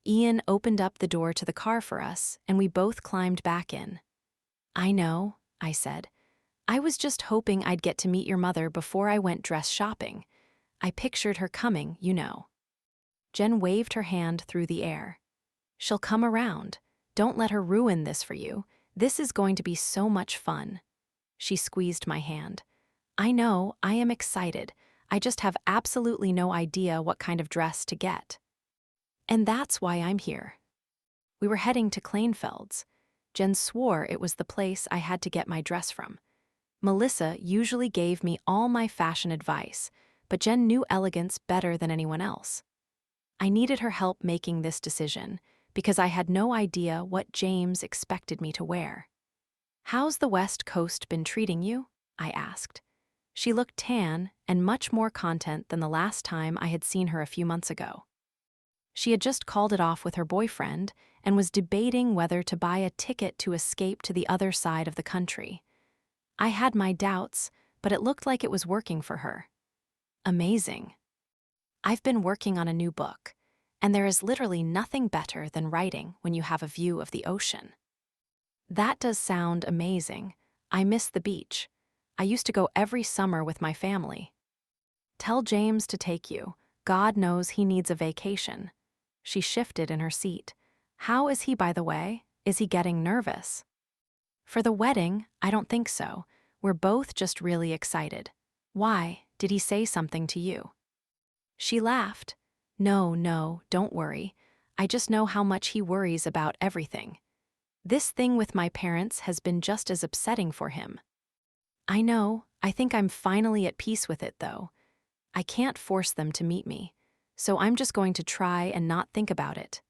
Ian opened up the door to the car for us, and we both climbed back in. I know, I said. I was just hoping I'd get to meet your mother before I went dress shopping. I pictured her coming, you know. Jen waved her hand through the air. She'll come around. Don't let her ruin this for you. This is going to be so much fun. She squeezed my hand. I know, I am excited. I just have absolutely no idea what kind of dress to get. And that's why I'm here. We were heading to Kleinfeld's. Jen swore it was the place I had to get my dress from. Melissa usually gave me all my fashion advice, but Jen knew elegance better than anyone else. I needed her help making this decision because I had no idea what James expected me to wear. How's the West Coast been treating you? I asked. She looked tan and much more content than the last time I had seen her a few months ago. She had just called it off with her boyfriend and was debating whether to buy a ticket to escape to the other side of the country. I had my doubts, but it looked like it was working for her. Amazing. I've been working on a new book, and there is literally nothing better than writing when you have a view of the ocean. That does sound amazing. I miss the beach. I used to go every summer with my family. Tell James to take you. God knows he needs a vacation. She shifted in her seat. How is he, by the way? Is he getting nervous? For the wedding, I don't think so. We're both just really excited. Why? Did he say something to you? She laughed. No, don't worry. I just know how much he worries about everything. This thing with my parents has been just as upsetting for him. I know. I think I'm finally at peace with it, though. I can't force them to meet me, so I'm just going to try and not think about it.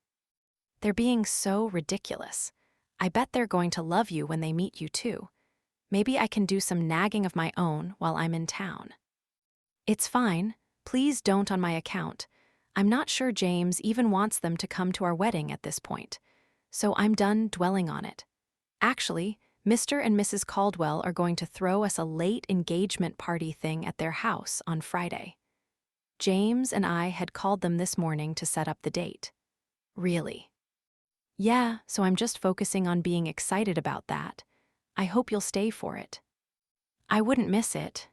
They're being so ridiculous. I bet they're going to love you when they meet you, too. Maybe I can do some nagging of my own while I'm in town. It's fine. Please don't on my account. I'm not sure James even wants them to come to our wedding at this point, so I'm done dwelling on it. Actually, Mr. and Mrs. Caldwell are going to throw us a late engagement party thing at their house on Friday. James and I had called them this morning to set up the date. Really? Yeah, so I'm just focusing on being excited about that. I hope you'll stay for it. I wouldn't miss it.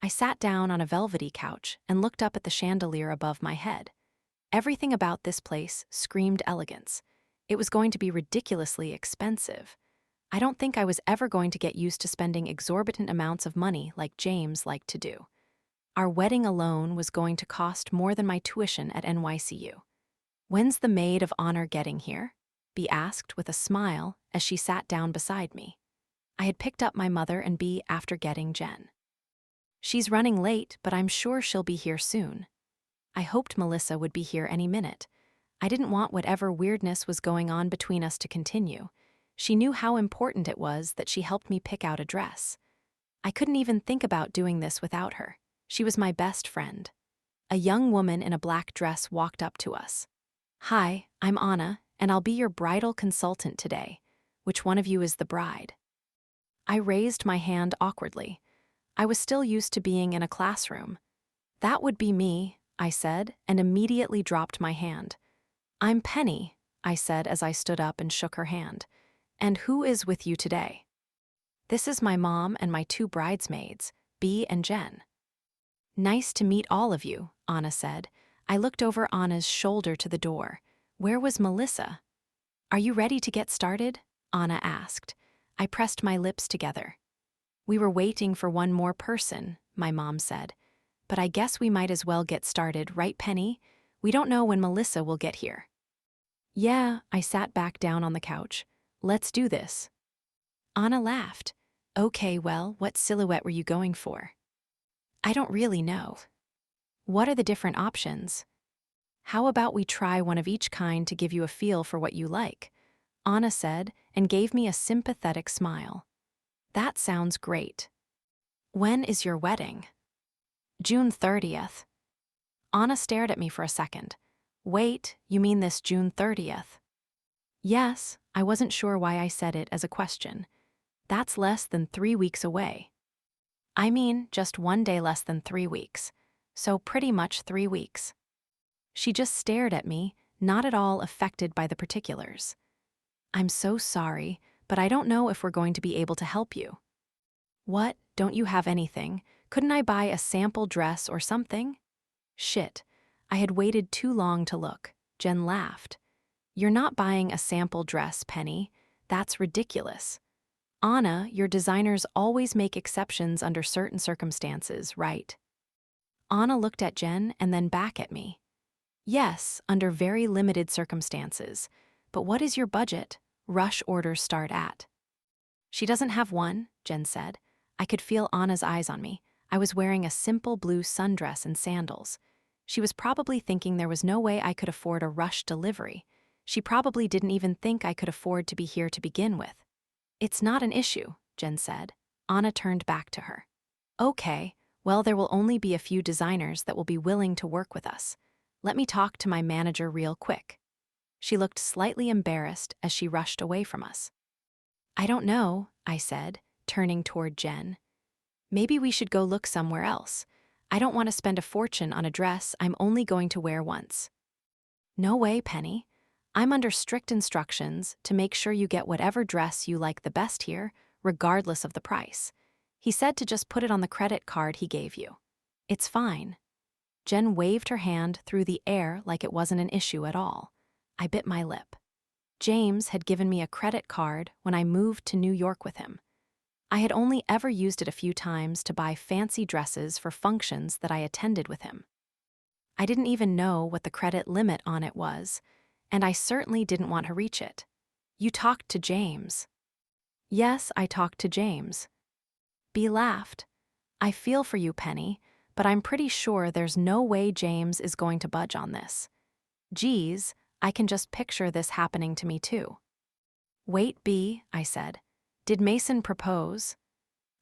I sat down on a velvety couch and looked up at the chandelier above my head. Everything about this place screamed elegance. It was going to be ridiculously expensive. I don't think I was ever going to get used to spending exorbitant amounts of money like James liked to do. Our wedding alone was going to cost more than my tuition at NYCU. "When's the maid of honor getting here?" Bea asked with a smile as she sat down beside me. I had picked up my mother and Bea after getting Jen. "She's running late, but I'm sure she'll be here soon." I hoped Melissa would be here any minute. I didn't want whatever weirdness was going on between us to continue. She knew how important it was that she helped me pick out a dress. I couldn't even think about doing this without her. She was my best friend. A young woman in a black dress walked up to us. "Hi, I'm Anna, and I'll be your bridal consultant today. Which one of you is the bride?" I raised my hand awkwardly. I was still used to being in a classroom. "That would be me," I said, and immediately dropped my hand. "I'm Penny," I said as I stood up and shook her hand. "And who is with you today?" "This is my mom and my 2 bridesmaids, Bea and Jen." "Nice to meet all of you," Anna said. I looked over Anna's shoulder to the door. Where was Melissa? "Are you ready to get started?" Anna asked. I pressed my lips together. "We were waiting for one more person," my mom said. "But I guess we might as well get started, right, Penny? We don't know when Melissa will get here." "Yeah," I sat back down on the couch. "Let's do this." Anna laughed. "Okay, well, what silhouette were you going for?" "I don't really know." "What are the different options?" "How about we try one of each kind to give you a feel for what you like?" Anna said and gave me a sympathetic smile. "That sounds great." "When is your wedding?" "June 30th. Anna stared at me for a second. "Wait, you mean this June 30th? "Yes," I wasn't sure why I said it as a question. "That's less than 3 weeks away." "I mean, just 1 day less than 3 weeks. So pretty much 3 weeks." She just stared at me, not at all affected by the particulars. "I'm so sorry, but I don't know if we're going to be able to help you." "What, don't you have anything? Couldn't I buy a sample dress or something?" Shit, I had waited too long to look. Jen laughed. "You're not buying a sample dress, Penny. That's ridiculous. Anna, your designers always make exceptions under certain circumstances, right?" Anna looked at Jen and then back at me. "Yes, under very limited circumstances. But what is your budget? Rush orders start at." "She doesn't have one," Jen said. I could feel Anna's eyes on me. I was wearing a simple blue sundress and sandals. She was probably thinking there was no way I could afford a rush delivery. She probably didn't even think I could afford to be here to begin with. "It's not an issue," Jen said. Anna turned back to her. "Okay, well, there will only be a few designers that will be willing to work with us. Let me talk to my manager real quick." She looked slightly embarrassed as she rushed away from us. "I don't know," I said, turning toward Jen. "Maybe we should go look somewhere else. I don't want to spend a fortune on a dress I'm only going to wear once." "No way, Penny. I'm under strict instructions to make sure you get whatever dress you like the best here, regardless of the price. He said to just put it on the credit card he gave you. It's fine." Jen waved her hand through the air like it wasn't an issue at all. I bit my lip. James had given me a credit card when I moved to New York with him. I had only ever used it a few times to buy fancy dresses for functions that I attended with him. I didn't even know what the credit limit on it was, and I certainly didn't want to reach it. "You talked to James." "Yes, I talked to James." Bea laughed. "I feel for you, Penny, but I'm pretty sure there's no way James is going to budge on this. Geez, I can just picture this happening to me too." "Wait, Bea," I said. "Did Mason propose?"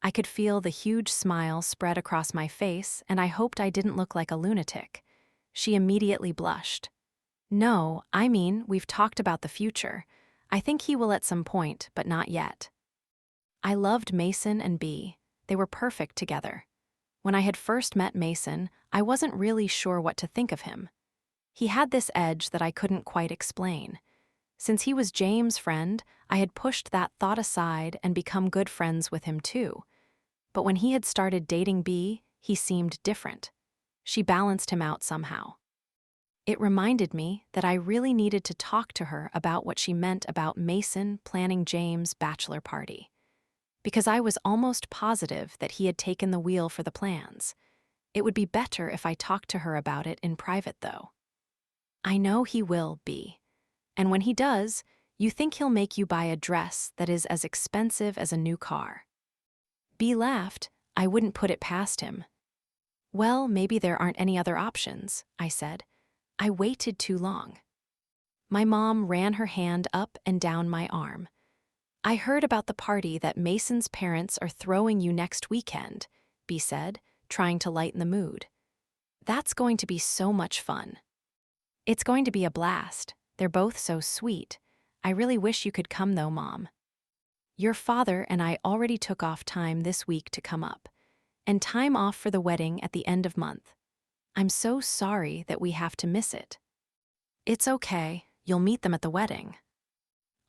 I could feel the huge smile spread across my face, and I hoped I didn't look like a lunatic. She immediately blushed. "No, I mean, we've talked about the future. I think he will at some point, but not yet." I loved Mason and Bea. They were perfect together. When I had first met Mason, I wasn't really sure what to think of him. He had this edge that I couldn't quite explain. Since he was James' friend, I had pushed that thought aside and become good friends with him too. But when he had started dating Bea, he seemed different. She balanced him out somehow. It reminded me that I really needed to talk to her about what she meant about Mason planning James' bachelor party. Because I was almost positive that he had taken the wheel for the plans. It would be better if I talked to her about it in private, though. I know he will, B. And when he does, you think he'll make you buy a dress that is as expensive as a new car. B laughed. I wouldn't put it past him. Well, maybe there aren't any other options, I said. I waited too long. My mom ran her hand up and down my arm. I heard about the party that Mason's parents are throwing you next weekend, B said, trying to lighten the mood. That's going to be so much fun. It's going to be a blast. They're both so sweet. I really wish you could come though, Mom. Your father and I already took off time this week to come up, and time off for the wedding at the end of month. I'm so sorry that we have to miss it. It's okay. You'll meet them at the wedding.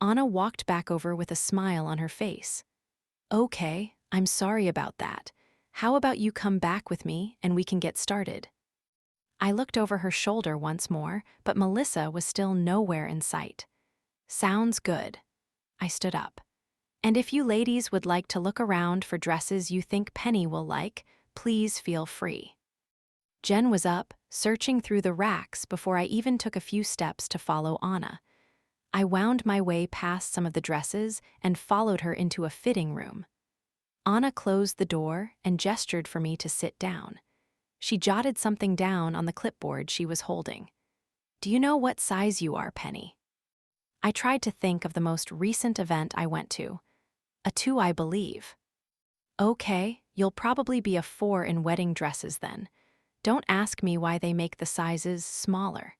Anna walked back over with a smile on her face. Okay, I'm sorry about that. How about you come back with me and we can get started? I looked over her shoulder once more, but Melissa was still nowhere in sight. Sounds good. I stood up. And if you ladies would like to look around for dresses you think Penny will like, please feel free. Jen was up, searching through the racks before I even took a few steps to follow Anna. I wound my way past some of the dresses and followed her into a fitting room. Anna closed the door and gestured for me to sit down. She jotted something down on the clipboard she was holding. Do you know what size you are, Penny? I tried to think of the most recent event I went to. A 2, I believe. Okay, you'll probably be a 4 in wedding dresses then. Don't ask me why they make the sizes smaller.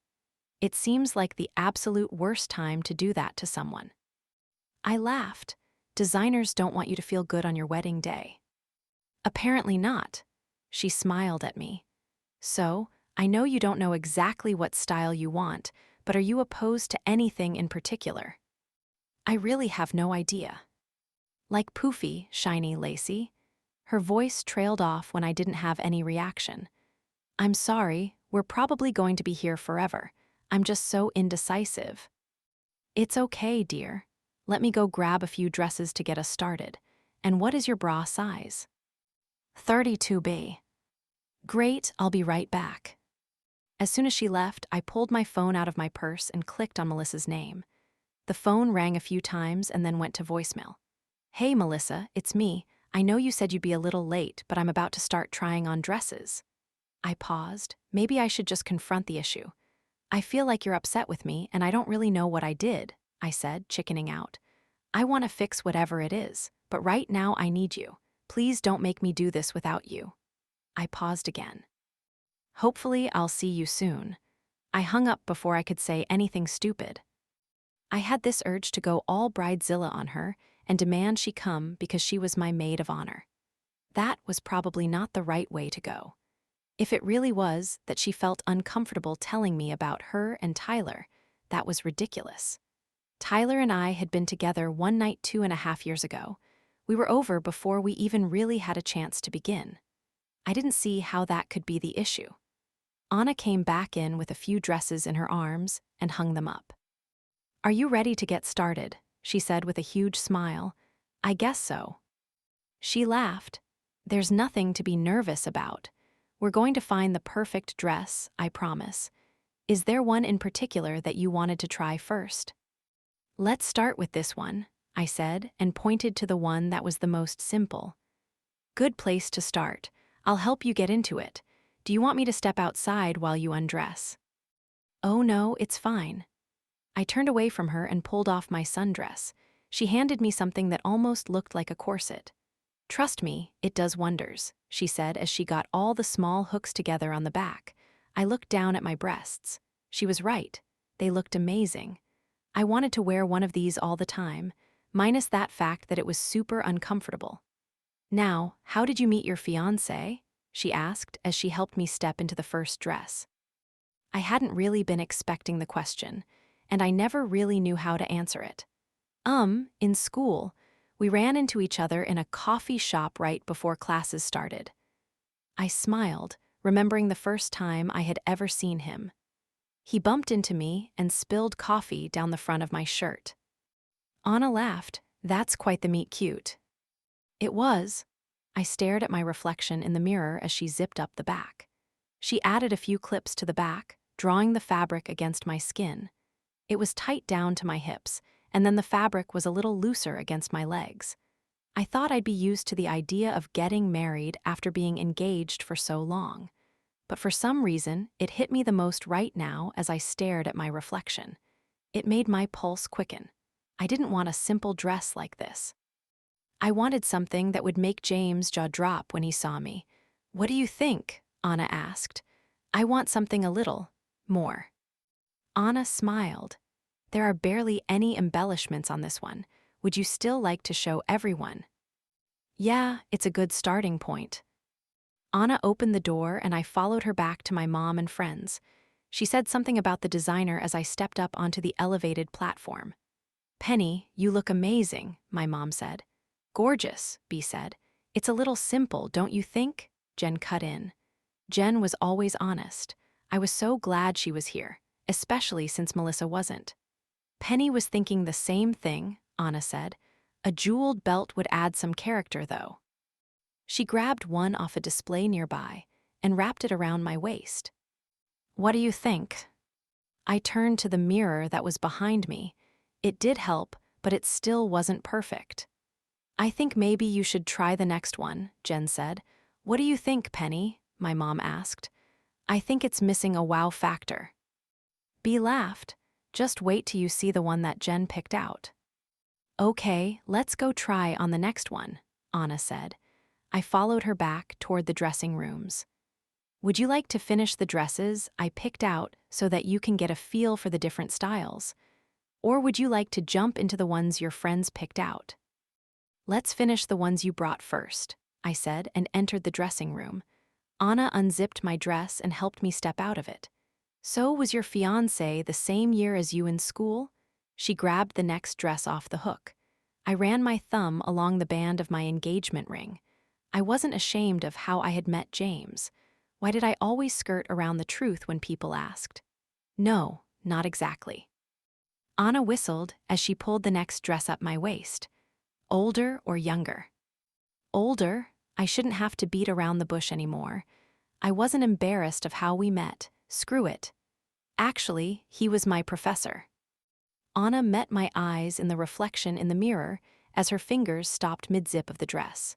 It seems like the absolute worst time to do that to someone. I laughed. Designers don't want you to feel good on your wedding day. Apparently not. She smiled at me. So, I know you don't know exactly what style you want, but are you opposed to anything in particular? I really have no idea. Like poofy, shiny, lacy? Her voice trailed off when I didn't have any reaction. I'm sorry, we're probably going to be here forever. I'm just so indecisive. It's okay, dear. Let me go grab a few dresses to get us started. And what is your bra size? 32B. Great, I'll be right back. As soon as she left, I pulled my phone out of my purse and clicked on Melissa's name. The phone rang a few times and then went to voicemail. Hey, Melissa, it's me. I know you said you'd be a little late, but I'm about to start trying on dresses. I paused. Maybe I should just confront the issue. I feel like you're upset with me, and I don't really know what I did, I said, chickening out. I want to fix whatever it is, but right now I need you. Please don't make me do this without you. I paused again. Hopefully I'll see you soon. I hung up before I could say anything stupid. I had this urge to go all bridezilla on her and demand she come because she was my maid of honor. That was probably not the right way to go. If it really was that she felt uncomfortable telling me about her and Tyler, that was ridiculous. Tyler and I had been together one night 2.5 years ago. We were over before we even really had a chance to begin. I didn't see how that could be the issue. Anna came back in with a few dresses in her arms and hung them up. Are you ready to get started? She said with a huge smile. I guess so. She laughed. There's nothing to be nervous about. We're going to find the perfect dress, I promise. Is there one in particular that you wanted to try first? Let's start with this one, I said, and pointed to the one that was the most simple. Good place to start. I'll help you get into it. Do you want me to step outside while you undress? Oh no, it's fine. I turned away from her and pulled off my sundress. She handed me something that almost looked like a corset. Trust me, it does wonders, she said as she got all the small hooks together on the back. I looked down at my breasts. She was right. They looked amazing. I wanted to wear one of these all the time, minus that fact that it was super uncomfortable. Now, how did you meet your fiancé? She asked as she helped me step into the first dress. I hadn't really been expecting the question, and I never really knew how to answer it. In school, we ran into each other in a coffee shop right before classes started. I smiled, remembering the first time I had ever seen him. He bumped into me and spilled coffee down the front of my shirt. Anna laughed. That's quite the meet cute. It was. I stared at my reflection in the mirror as she zipped up the back. She added a few clips to the back, drawing the fabric against my skin. It was tight down to my hips, and then the fabric was a little looser against my legs. I thought I'd be used to the idea of getting married after being engaged for so long. But for some reason, it hit me the most right now as I stared at my reflection. It made my pulse quicken. I didn't want a simple dress like this. I wanted something that would make James' jaw drop when he saw me. "What do you think?" Anna asked. "I want something a little more." Anna smiled. "There are barely any embellishments on this one. Would you still like to show everyone?" "Yeah, it's a good starting point." Anna opened the door and I followed her back to my mom and friends. She said something about the designer as I stepped up onto the elevated platform. "Penny, you look amazing," my mom said. "Gorgeous," Bea said. "It's a little simple, don't you think?" Jen cut in. Jen was always honest. I was so glad she was here, especially since Melissa wasn't. "Penny was thinking the same thing," Anna said. "A jeweled belt would add some character, though." She grabbed one off a display nearby and wrapped it around my waist. "What do you think?" I turned to the mirror that was behind me. It did help, but it still wasn't perfect. "I think maybe you should try the next one," Jen said. "What do you think, Penny?" my mom asked. "I think it's missing a wow factor." Bea laughed. "Just wait till you see the one that Jen picked out." "Okay, let's go try on the next one," Anna said. I followed her back toward the dressing rooms. "Would you like to finish the dresses I picked out so that you can get a feel for the different styles? Or would you like to jump into the ones your friends picked out?" "Let's finish the ones you brought first," I said and entered the dressing room. Anna unzipped my dress and helped me step out of it. "So was your fiancé the same year as you in school?" She grabbed the next dress off the hook. I ran my thumb along the band of my engagement ring. I wasn't ashamed of how I had met James. Why did I always skirt around the truth when people asked? "No, not exactly." Anna whistled as she pulled the next dress up my waist. "Older or younger?" "Older. I shouldn't have to beat around the bush anymore. I wasn't embarrassed of how we met. Screw it. Actually, he was my professor." Anna met my eyes in the reflection in the mirror as her fingers stopped mid-zip of the dress.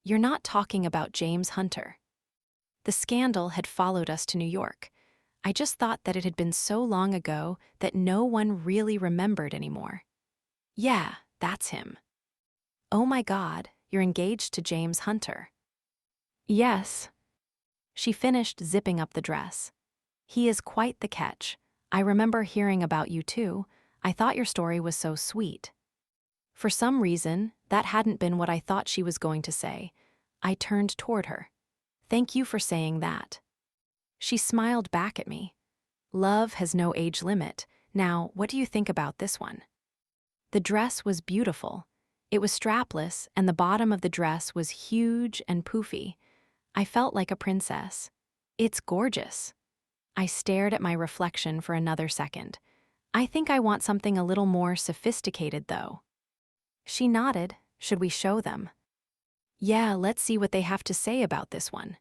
"You're not talking about James Hunter." The scandal had followed us to New York. I just thought that it had been so long ago that no one really remembered anymore. "Yeah, that's him." "Oh my God, you're engaged to James Hunter." "Yes." She finished zipping up the dress. "He is quite the catch. I remember hearing about you too. I thought your story was so sweet." For some reason, that hadn't been what I thought she was going to say. I turned toward her. "Thank you for saying that." She smiled back at me. "Love has no age limit. Now, what do you think about this one?" The dress was beautiful. It was strapless, and the bottom of the dress was huge and poofy. I felt like a princess. "It's gorgeous." I stared at my reflection for another second. "I think I want something a little more sophisticated, though." She nodded. "Should we show them?" "Yeah, let's see what they have to say about this one."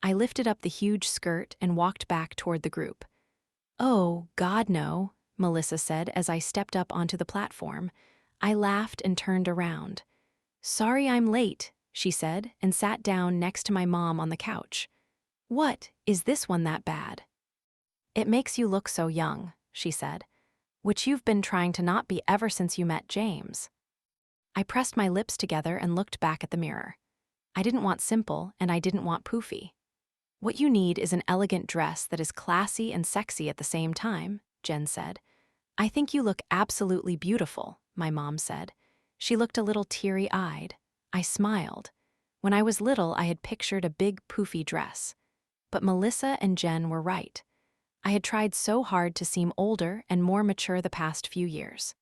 I lifted up the huge skirt and walked back toward the group. "Oh, God, no," Melissa said as I stepped up onto the platform. I laughed and turned around. "Sorry I'm late," she said, and sat down next to my mom on the couch. "What, is this one that bad?" "It makes you look so young," she said, "which you've been trying to not be ever since you met James." I pressed my lips together and looked back at the mirror. I didn't want simple, and I didn't want poofy. "What you need is an elegant dress that is classy and sexy at the same time," Jen said. "I think you look absolutely beautiful," my mom said. She looked a little teary-eyed. I smiled. When I was little, I had pictured a big poofy dress. But Melissa and Jen were right. I had tried so hard to seem older and more mature the past few years.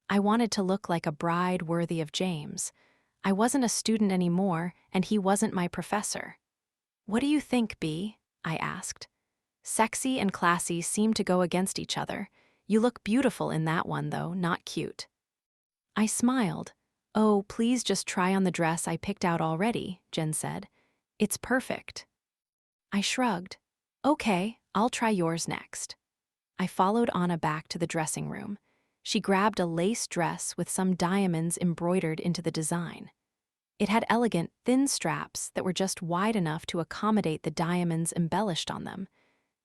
I wanted to look like a bride worthy of James. I wasn't a student anymore, and he wasn't my professor. What do you think, B? I asked. Sexy and classy seem to go against each other. You look beautiful in that one, though, not cute. I smiled. Oh, please just try on the dress I picked out already, Jen said. It's perfect. I shrugged. Okay, I'll try yours next. I followed Anna back to the dressing room. She grabbed a lace dress with some diamonds embroidered into the design. It had elegant, thin straps that were just wide enough to accommodate the diamonds embellished on them,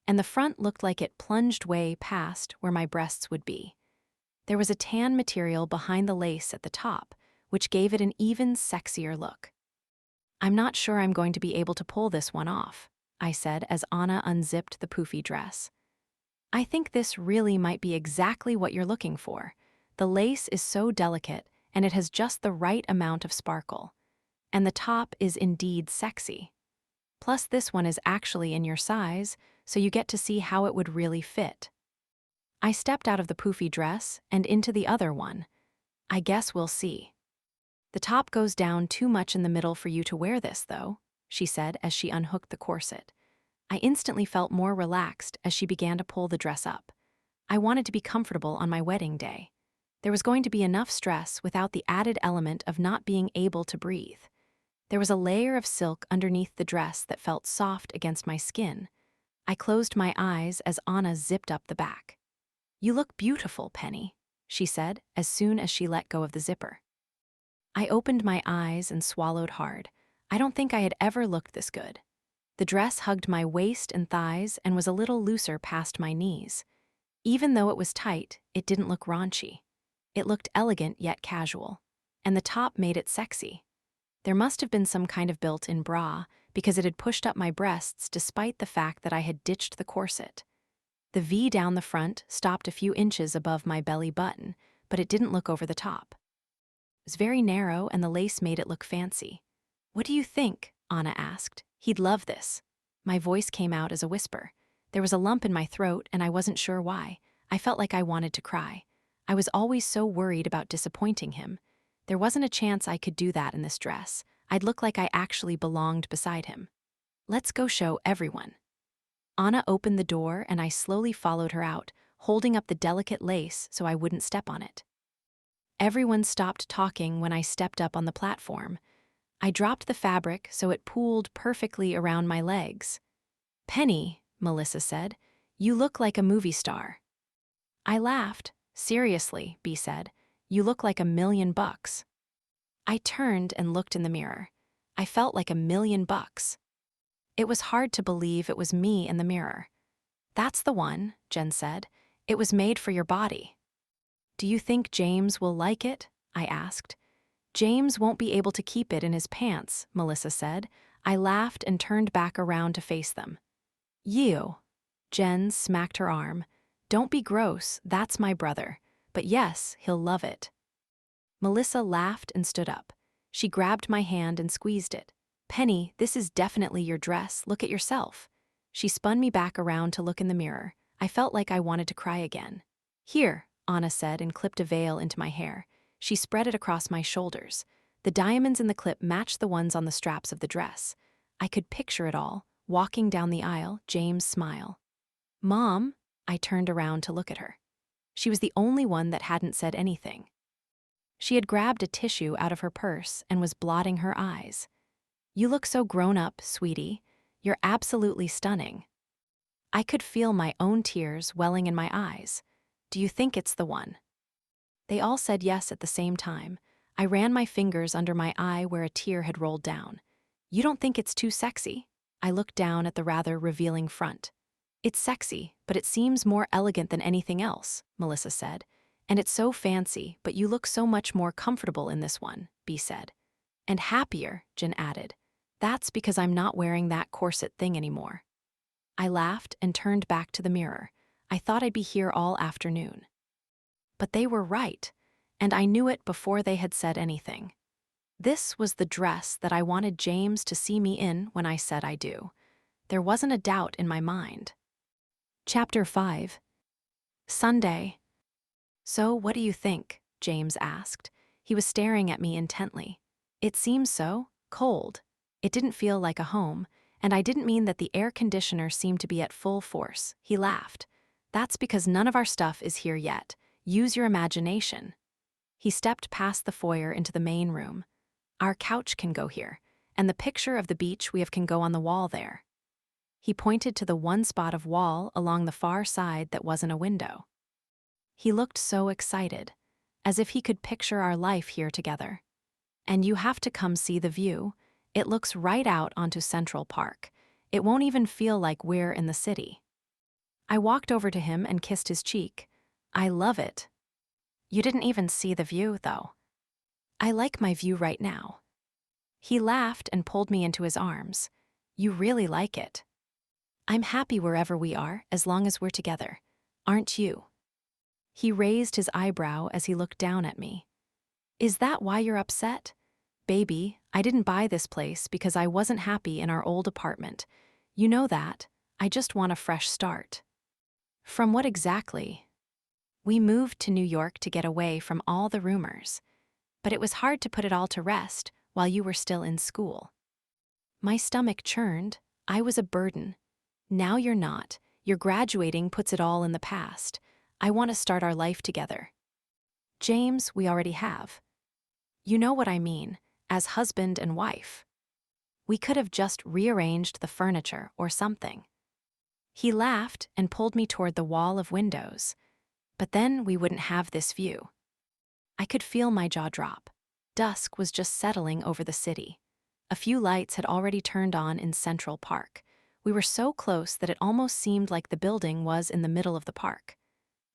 and the front looked like it plunged way past where my breasts would be. There was a tan material behind the lace at the top, which gave it an even sexier look. I'm not sure I'm going to be able to pull this one off, I said as Anna unzipped the poofy dress. I think this really might be exactly what you're looking for. The lace is so delicate, and it has just the right amount of sparkle. And the top is indeed sexy. Plus, this one is actually in your size, so you get to see how it would really fit. I stepped out of the poofy dress and into the other one. I guess we'll see. The top goes down too much in the middle for you to wear this, though, she said as she unhooked the corset. I instantly felt more relaxed as she began to pull the dress up. I wanted to be comfortable on my wedding day. There was going to be enough stress without the added element of not being able to breathe. There was a layer of silk underneath the dress that felt soft against my skin. I closed my eyes as Anna zipped up the back. You look beautiful, Penny, she said as soon as she let go of the zipper. I opened my eyes and swallowed hard. I don't think I had ever looked this good. The dress hugged my waist and thighs and was a little looser past my knees. Even though it was tight, it didn't look raunchy. It looked elegant yet casual, and the top made it sexy. There must have been some kind of built-in bra because it had pushed up my breasts despite the fact that I had ditched the corset. The V down the front stopped a few inches above my belly button, but it didn't look over the top. It was very narrow and the lace made it look fancy. What do you think? Anna asked. He'd love this. My voice came out as a whisper. There was a lump in my throat and I wasn't sure why. I felt like I wanted to cry. I was always so worried about disappointing him. There wasn't a chance I could do that in this dress. I'd look like I actually belonged beside him. Let's go show everyone. Anna opened the door and I slowly followed her out, holding up the delicate lace so I wouldn't step on it. Everyone stopped talking when I stepped up on the platform. I dropped the fabric so it pooled perfectly around my legs. Penny, Melissa said, you look like a movie star. I laughed. Seriously, B said, you look like $1,000,000. I turned and looked in the mirror. I felt like $1,000,000. It was hard to believe it was me in the mirror. That's the one, Jen said. It was made for your body. Do you think James will like it? I asked. James won't be able to keep it in his pants, Melissa said. I laughed and turned back around to face them. You. Jen smacked her arm. Don't be gross, that's my brother. But yes, he'll love it. Melissa laughed and stood up. She grabbed my hand and squeezed it. Penny, this is definitely your dress. Look at yourself. She spun me back around to look in the mirror. I felt like I wanted to cry again. Here, Anna said and clipped a veil into my hair. She spread it across my shoulders. The diamonds in the clip matched the ones on the straps of the dress. I could picture it all, walking down the aisle, James' smile. Mom, I turned around to look at her. She was the only one that hadn't said anything. She had grabbed a tissue out of her purse and was blotting her eyes. You look so grown up, sweetie. You're absolutely stunning. I could feel my own tears welling in my eyes. Do you think it's the one? They all said yes at the same time. I ran my fingers under my eye where a tear had rolled down. You don't think it's too sexy? I looked down at the rather revealing front. It's sexy, but it seems more elegant than anything else, Melissa said. And it's so fancy, but you look so much more comfortable in this one, B said. And happier, Jen added. That's because I'm not wearing that corset thing anymore. I laughed and turned back to the mirror. I thought I'd be here all afternoon. But they were right, and I knew it before they had said anything. This was the dress that I wanted James to see me in when I said I do. There wasn't a doubt in my mind. Chapter 5. Sunday. So, what do you think? James asked. He was staring at me intently. It seemed so cold. It didn't feel like a home, And I didn't mean that the air conditioner seemed to be at full force. He laughed. That's because none of our stuff is here yet. Use your imagination. He stepped past the foyer into the main room. Our couch can go here, and the picture of the beach we have can go on the wall there. He pointed to the one spot of wall along the far side that wasn't a window. He looked so excited, as if he could picture our life here together. And you have to come see the view. It looks right out onto Central Park. It won't even feel like we're in the city. I walked over to him and kissed his cheek. I love it. You didn't even see the view, though. I like my view right now. He laughed and pulled me into his arms. You really like it. I'm happy wherever we are, as long as we're together. Aren't you? He raised his eyebrow as he looked down at me. Is that why you're upset? Baby, I didn't buy this place because I wasn't happy in our old apartment. You know that. I just want a fresh start. From what exactly? We moved to New York to get away from all the rumors. But it was hard to put it all to rest while you were still in school. My stomach churned. I was a burden. Now you're not. Your graduating puts it all in the past. I want to start our life together. James, we already have. You know what I mean, as husband and wife. We could have just rearranged the furniture or something. He laughed and pulled me toward the wall of windows. But then we wouldn't have this view. I could feel my jaw drop. Dusk was just settling over the city. A few lights had already turned on in Central Park. We were so close that it almost seemed like the building was in the middle of the park.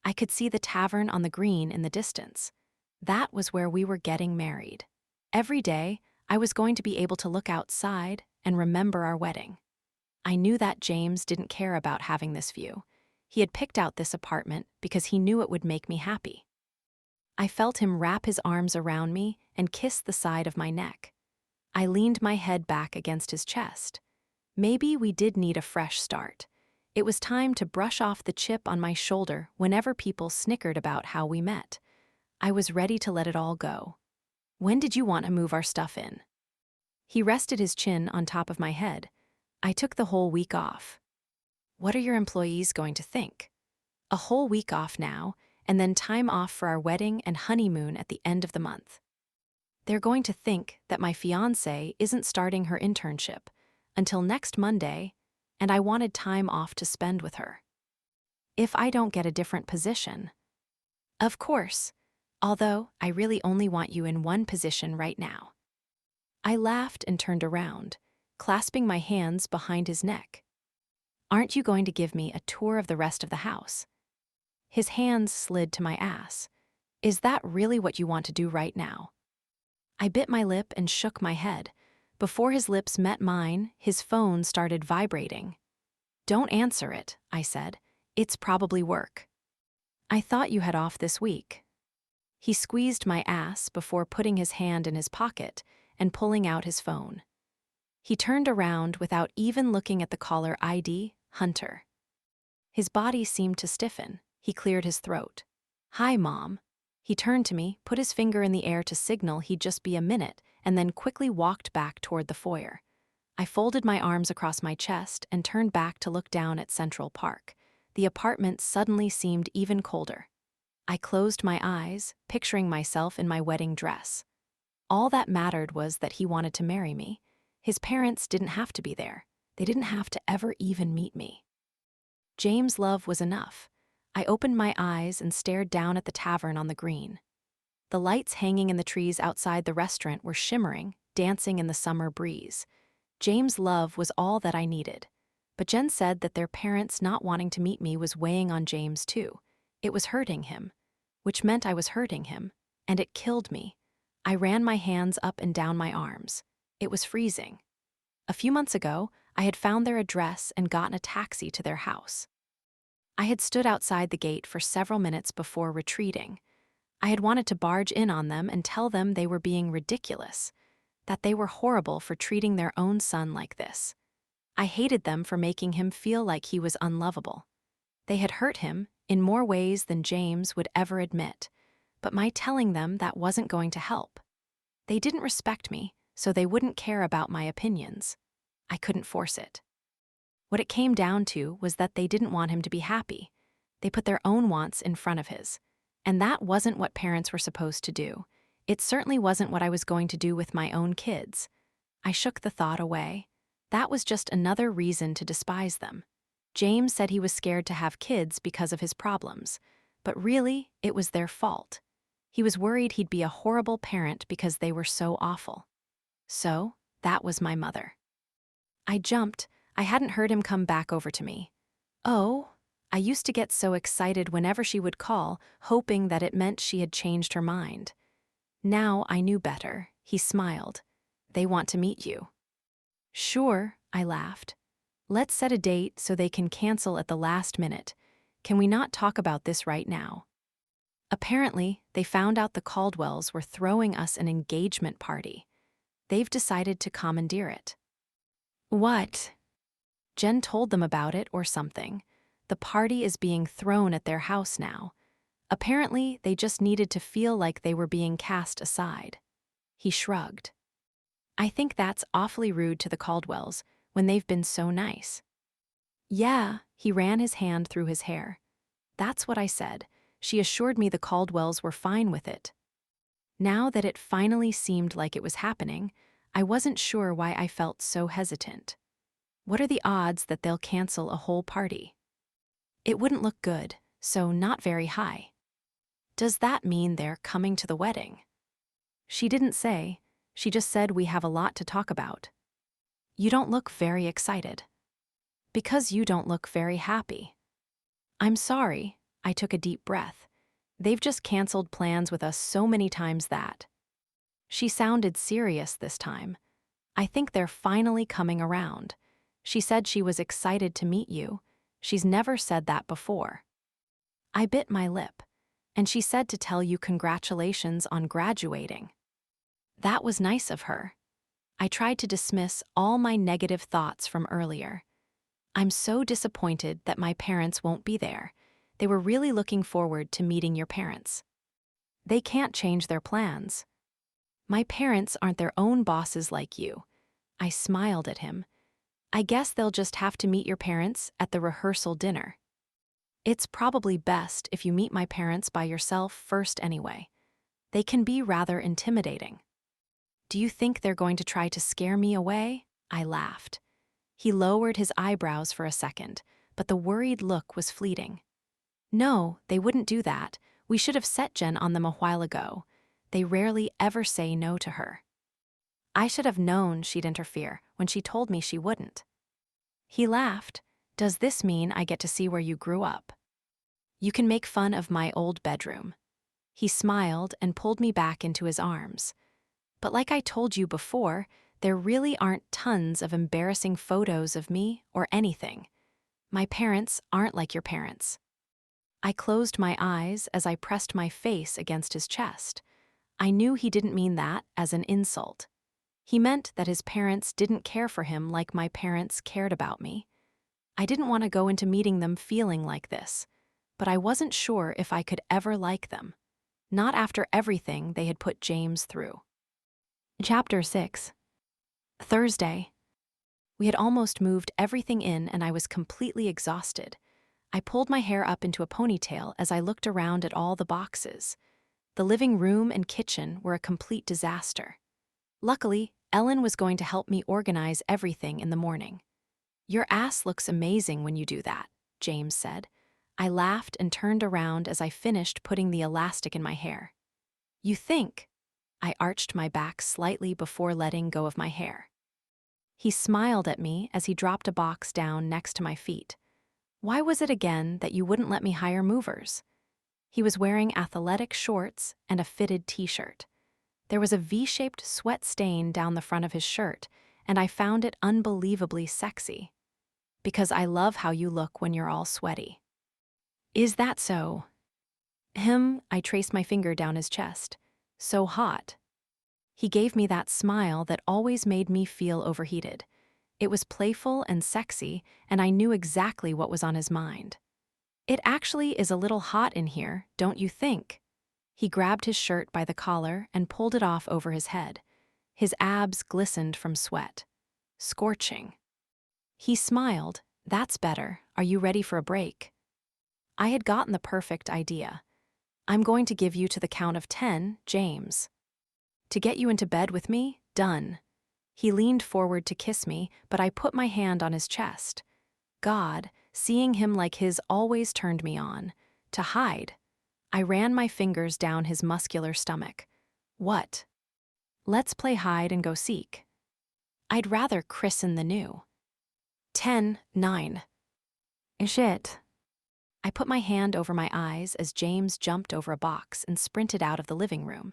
I could see the tavern on the green in the distance. That was where we were getting married. Every day, I was going to be able to look outside and remember our wedding. I knew that James didn't care about having this view. He had picked out this apartment because he knew it would make me happy. I felt him wrap his arms around me and kiss the side of my neck. I leaned my head back against his chest. Maybe we did need a fresh start. It was time to brush off the chip on my shoulder whenever people snickered about how we met. I was ready to let it all go. When did you want to move our stuff in? He rested his chin on top of my head. I took the whole week off. What are your employees going to think? A whole week off now, and then time off for our wedding and honeymoon at the end of the month. They're going to think that my fiancée isn't starting her internship until next Monday, and I wanted time off to spend with her. If I don't get a different position. Of course, although I really only want you in one position right now. I laughed and turned around, clasping my hands behind his neck. Aren't you going to give me a tour of the rest of the house? His hands slid to my ass. Is that really what you want to do right now? I bit my lip and shook my head. Before his lips met mine, his phone started vibrating. Don't answer it, I said. It's probably work. I thought you had off this week. He squeezed my ass before putting his hand in his pocket and pulling out his phone. He turned around without even looking at the caller ID, Hunter. His body seemed to stiffen. He cleared his throat. Hi, Mom. He turned to me, put his finger in the air to signal he'd just be a minute, and then quickly walked back toward the foyer. I folded my arms across my chest and turned back to look down at Central Park. The apartment suddenly seemed even colder. I closed my eyes, picturing myself in my wedding dress. All that mattered was that he wanted to marry me. His parents didn't have to be there. They didn't have to ever even meet me. James' love was enough. I opened my eyes and stared down at the tavern on the green. The lights hanging in the trees outside the restaurant were shimmering, dancing in the summer breeze. James' love was all that I needed. But Jen said that their parents not wanting to meet me was weighing on James too. It was hurting him, which meant I was hurting him, and it killed me. I ran my hands up and down my arms. It was freezing. A few months ago, I had found their address and gotten a taxi to their house. I had stood outside the gate for several minutes before retreating. I had wanted to barge in on them and tell them they were being ridiculous, that they were horrible for treating their own son like this. I hated them for making him feel like he was unlovable. They had hurt him in more ways than James would ever admit, but my telling them that wasn't going to help. They didn't respect me, so they wouldn't care about my opinions. I couldn't force it. What it came down to was that they didn't want him to be happy. They put their own wants in front of his. And that wasn't what parents were supposed to do. It certainly wasn't what I was going to do with my own kids. I shook the thought away. That was just another reason to despise them. James said he was scared to have kids because of his problems, but really, it was their fault. He was worried he'd be a horrible parent because they were so awful. So, that was my mother. I jumped. I hadn't heard him come back over to me. Oh, I used to get so excited whenever she would call, hoping that it meant she had changed her mind. Now I knew better. He smiled. They want to meet you. Sure, I laughed. Let's set a date so they can cancel at the last minute. Can we not talk about this right now? Apparently, they found out the Caldwells were throwing us an engagement party. They've decided to commandeer it. What? Jen told them about it or something. The party is being thrown at their house now. Apparently, they just needed to feel like they were being cast aside. He shrugged. I think that's awfully rude to the Caldwells when they've been so nice. Yeah, he ran his hand through his hair. That's what I said. She assured me the Caldwells were fine with it. Now that it finally seemed like it was happening, I wasn't sure why I felt so hesitant. What are the odds that they'll cancel a whole party? It wouldn't look good, so not very high. Does that mean they're coming to the wedding? She didn't say. She just said we have a lot to talk about. You don't look very excited. Because you don't look very happy. I'm sorry. I took a deep breath. They've just canceled plans with us so many times that. She sounded serious this time. I think they're finally coming around. She said she was excited to meet you. She's never said that before. I bit my lip, and she said to tell you congratulations on graduating. That was nice of her. I tried to dismiss all my negative thoughts from earlier. I'm so disappointed that my parents won't be there. They were really looking forward to meeting your parents. They can't change their plans. My parents aren't their own bosses like you. I smiled at him. I guess they'll just have to meet your parents at the rehearsal dinner. It's probably best if you meet my parents by yourself first anyway. They can be rather intimidating. Do you think they're going to try to scare me away? I laughed. He lowered his eyebrows for a second, but the worried look was fleeting. No, they wouldn't do that. We should have set Jen on them a while ago. They rarely ever say no to her. I should have known she'd interfere when she told me she wouldn't. He laughed. Does this mean I get to see where you grew up? You can make fun of my old bedroom. He smiled and pulled me back into his arms. But like I told you before, there really aren't tons of embarrassing photos of me or anything. My parents aren't like your parents. I closed my eyes as I pressed my face against his chest. I knew he didn't mean that as an insult. He meant that his parents didn't care for him like my parents cared about me. I didn't want to go into meeting them feeling like this, but I wasn't sure if I could ever like them. Not after everything they had put James through. Chapter 6. Thursday. We had almost moved everything in and I was completely exhausted. I pulled my hair up into a ponytail as I looked around at all the boxes. The living room and kitchen were a complete disaster. Luckily, Ellen was going to help me organize everything in the morning. Your ass looks amazing when you do that, James said. I laughed and turned around as I finished putting the elastic in my hair. You think? I arched my back slightly before letting go of my hair. He smiled at me as he dropped a box down next to my feet. Why was it again that you wouldn't let me hire movers? He was wearing athletic shorts and a fitted t-shirt. There was a V-shaped sweat stain down the front of his shirt, and I found it unbelievably sexy. Because I love how you look when you're all sweaty. Is that so? I traced my finger down his chest. So hot. He gave me that smile that always made me feel overheated. It was playful and sexy, and I knew exactly what was on his mind. It actually is a little hot in here, don't you think? He grabbed his shirt by the collar and pulled it off over his head. His abs glistened from sweat. Scorching. He smiled. That's better. Are you ready for a break? I had gotten the perfect idea. I'm going to give you to the count of 10, James. To get you into bed with me? Done. He leaned forward to kiss me, but I put my hand on his chest. God, seeing him like his always turned me on. To hide. I ran my fingers down his muscular stomach. What? Let's play hide and go seek. I'd rather christen the new. 10, 9. Shit. I put my hand over my eyes as James jumped over a box and sprinted out of the living room.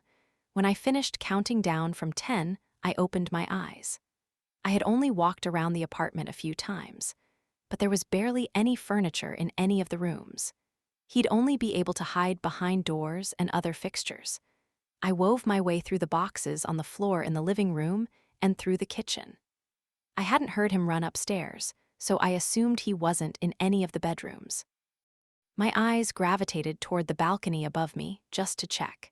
When I finished counting down from 10, I opened my eyes. I had only walked around the apartment a few times, but there was barely any furniture in any of the rooms. He'd only be able to hide behind doors and other fixtures. I wove my way through the boxes on the floor in the living room and through the kitchen. I hadn't heard him run upstairs, so I assumed he wasn't in any of the bedrooms. My eyes gravitated toward the balcony above me just to check.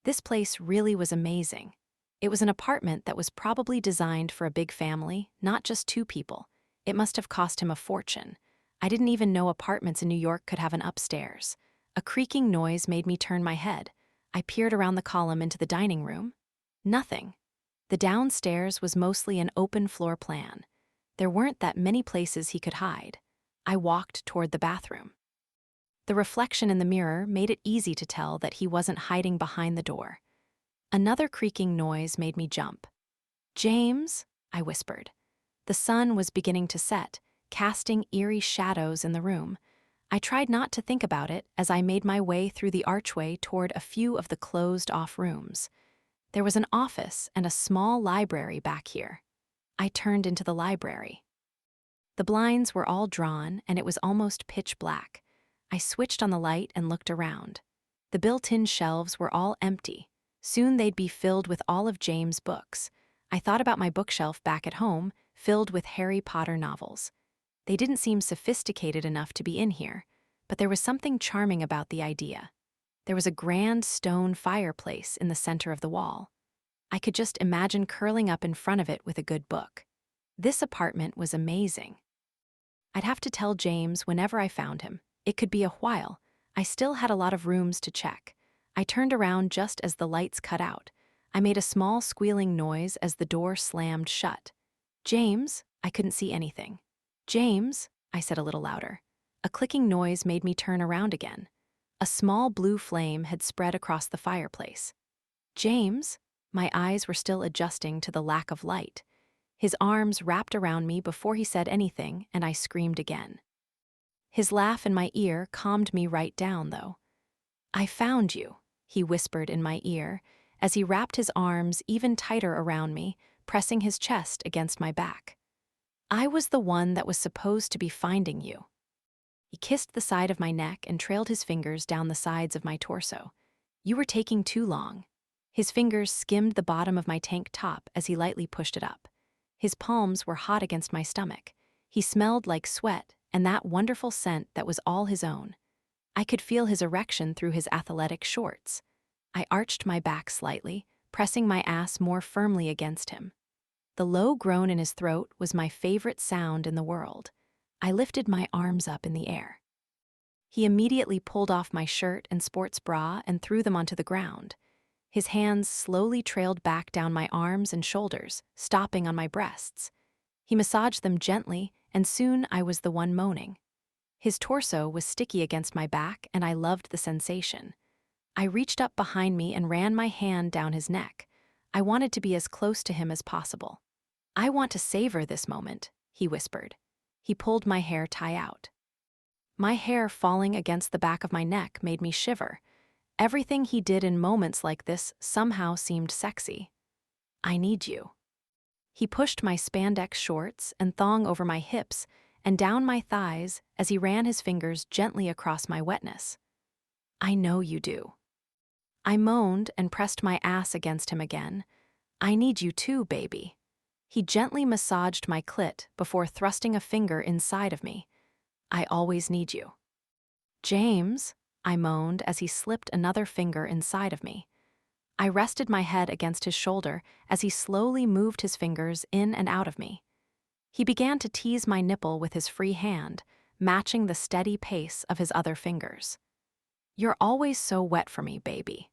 This place really was amazing. It was an apartment that was probably designed for a big family, not just 2 people. It must have cost him a fortune. I didn't even know apartments in New York could have an upstairs. A creaking noise made me turn my head. I peered around the column into the dining room. Nothing. The downstairs was mostly an open floor plan. There weren't that many places he could hide. I walked toward the bathroom. The reflection in the mirror made it easy to tell that he wasn't hiding behind the door. Another creaking noise made me jump. James, I whispered. The sun was beginning to set, casting eerie shadows in the room. I tried not to think about it as I made my way through the archway toward a few of the closed-off rooms. There was an office and a small library back here. I turned into the library. The blinds were all drawn, and it was almost pitch black. I switched on the light and looked around. The built-in shelves were all empty. Soon they'd be filled with all of James' books. I thought about my bookshelf back at home, filled with Harry Potter novels. They didn't seem sophisticated enough to be in here, but there was something charming about the idea. There was a grand stone fireplace in the center of the wall. I could just imagine curling up in front of it with a good book. This apartment was amazing. I'd have to tell James whenever I found him. It could be a while. I still had a lot of rooms to check. I turned around just as the lights cut out. I made a small squealing noise as the door slammed shut. James, I couldn't see anything. James, I said a little louder. A clicking noise made me turn around again. A small blue flame had spread across the fireplace. James, my eyes were still adjusting to the lack of light. His arms wrapped around me before he said anything, and I screamed again. His laugh in my ear calmed me right down, though. I found you, he whispered in my ear, as he wrapped his arms even tighter around me, pressing his chest against my back. I was the one that was supposed to be finding you. He kissed the side of my neck and trailed his fingers down the sides of my torso. You were taking too long. His fingers skimmed the bottom of my tank top as he lightly pushed it up. His palms were hot against my stomach. He smelled like sweat and that wonderful scent that was all his own. I could feel his erection through his athletic shorts. I arched my back slightly, pressing my ass more firmly against him. The low groan in his throat was my favorite sound in the world. I lifted my arms up in the air. He immediately pulled off my shirt and sports bra and threw them onto the ground. His hands slowly trailed back down my arms and shoulders, stopping on my breasts. He massaged them gently, and soon I was the one moaning. His torso was sticky against my back, and I loved the sensation. I reached up behind me and ran my hand down his neck. I wanted to be as close to him as possible. I want to savor this moment, he whispered. He pulled my hair tie out. My hair falling against the back of my neck made me shiver. Everything he did in moments like this somehow seemed sexy. I need you. He pushed my spandex shorts and thong over my hips and down my thighs as he ran his fingers gently across my wetness. I know you do. I moaned and pressed my ass against him again. I need you too, baby. He gently massaged my clit before thrusting a finger inside of me. I always need you. James, I moaned as he slipped another finger inside of me. I rested my head against his shoulder as he slowly moved his fingers in and out of me. He began to tease my nipple with his free hand, matching the steady pace of his other fingers. "You're always so wet for me, baby."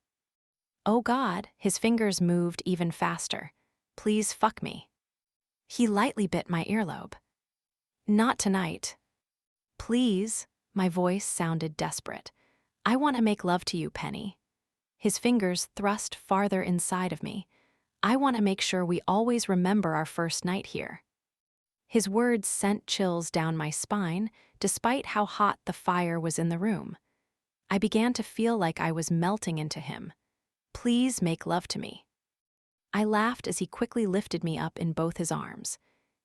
Oh God, his fingers moved even faster. "Please fuck me." He lightly bit my earlobe. "Not tonight." "Please," my voice sounded desperate. "I want to make love to you, Penny." His fingers thrust farther inside of me. "I want to make sure we always remember our first night here." His words sent chills down my spine, despite how hot the fire was in the room. I began to feel like I was melting into him. "Please make love to me." I laughed as he quickly lifted me up in both his arms.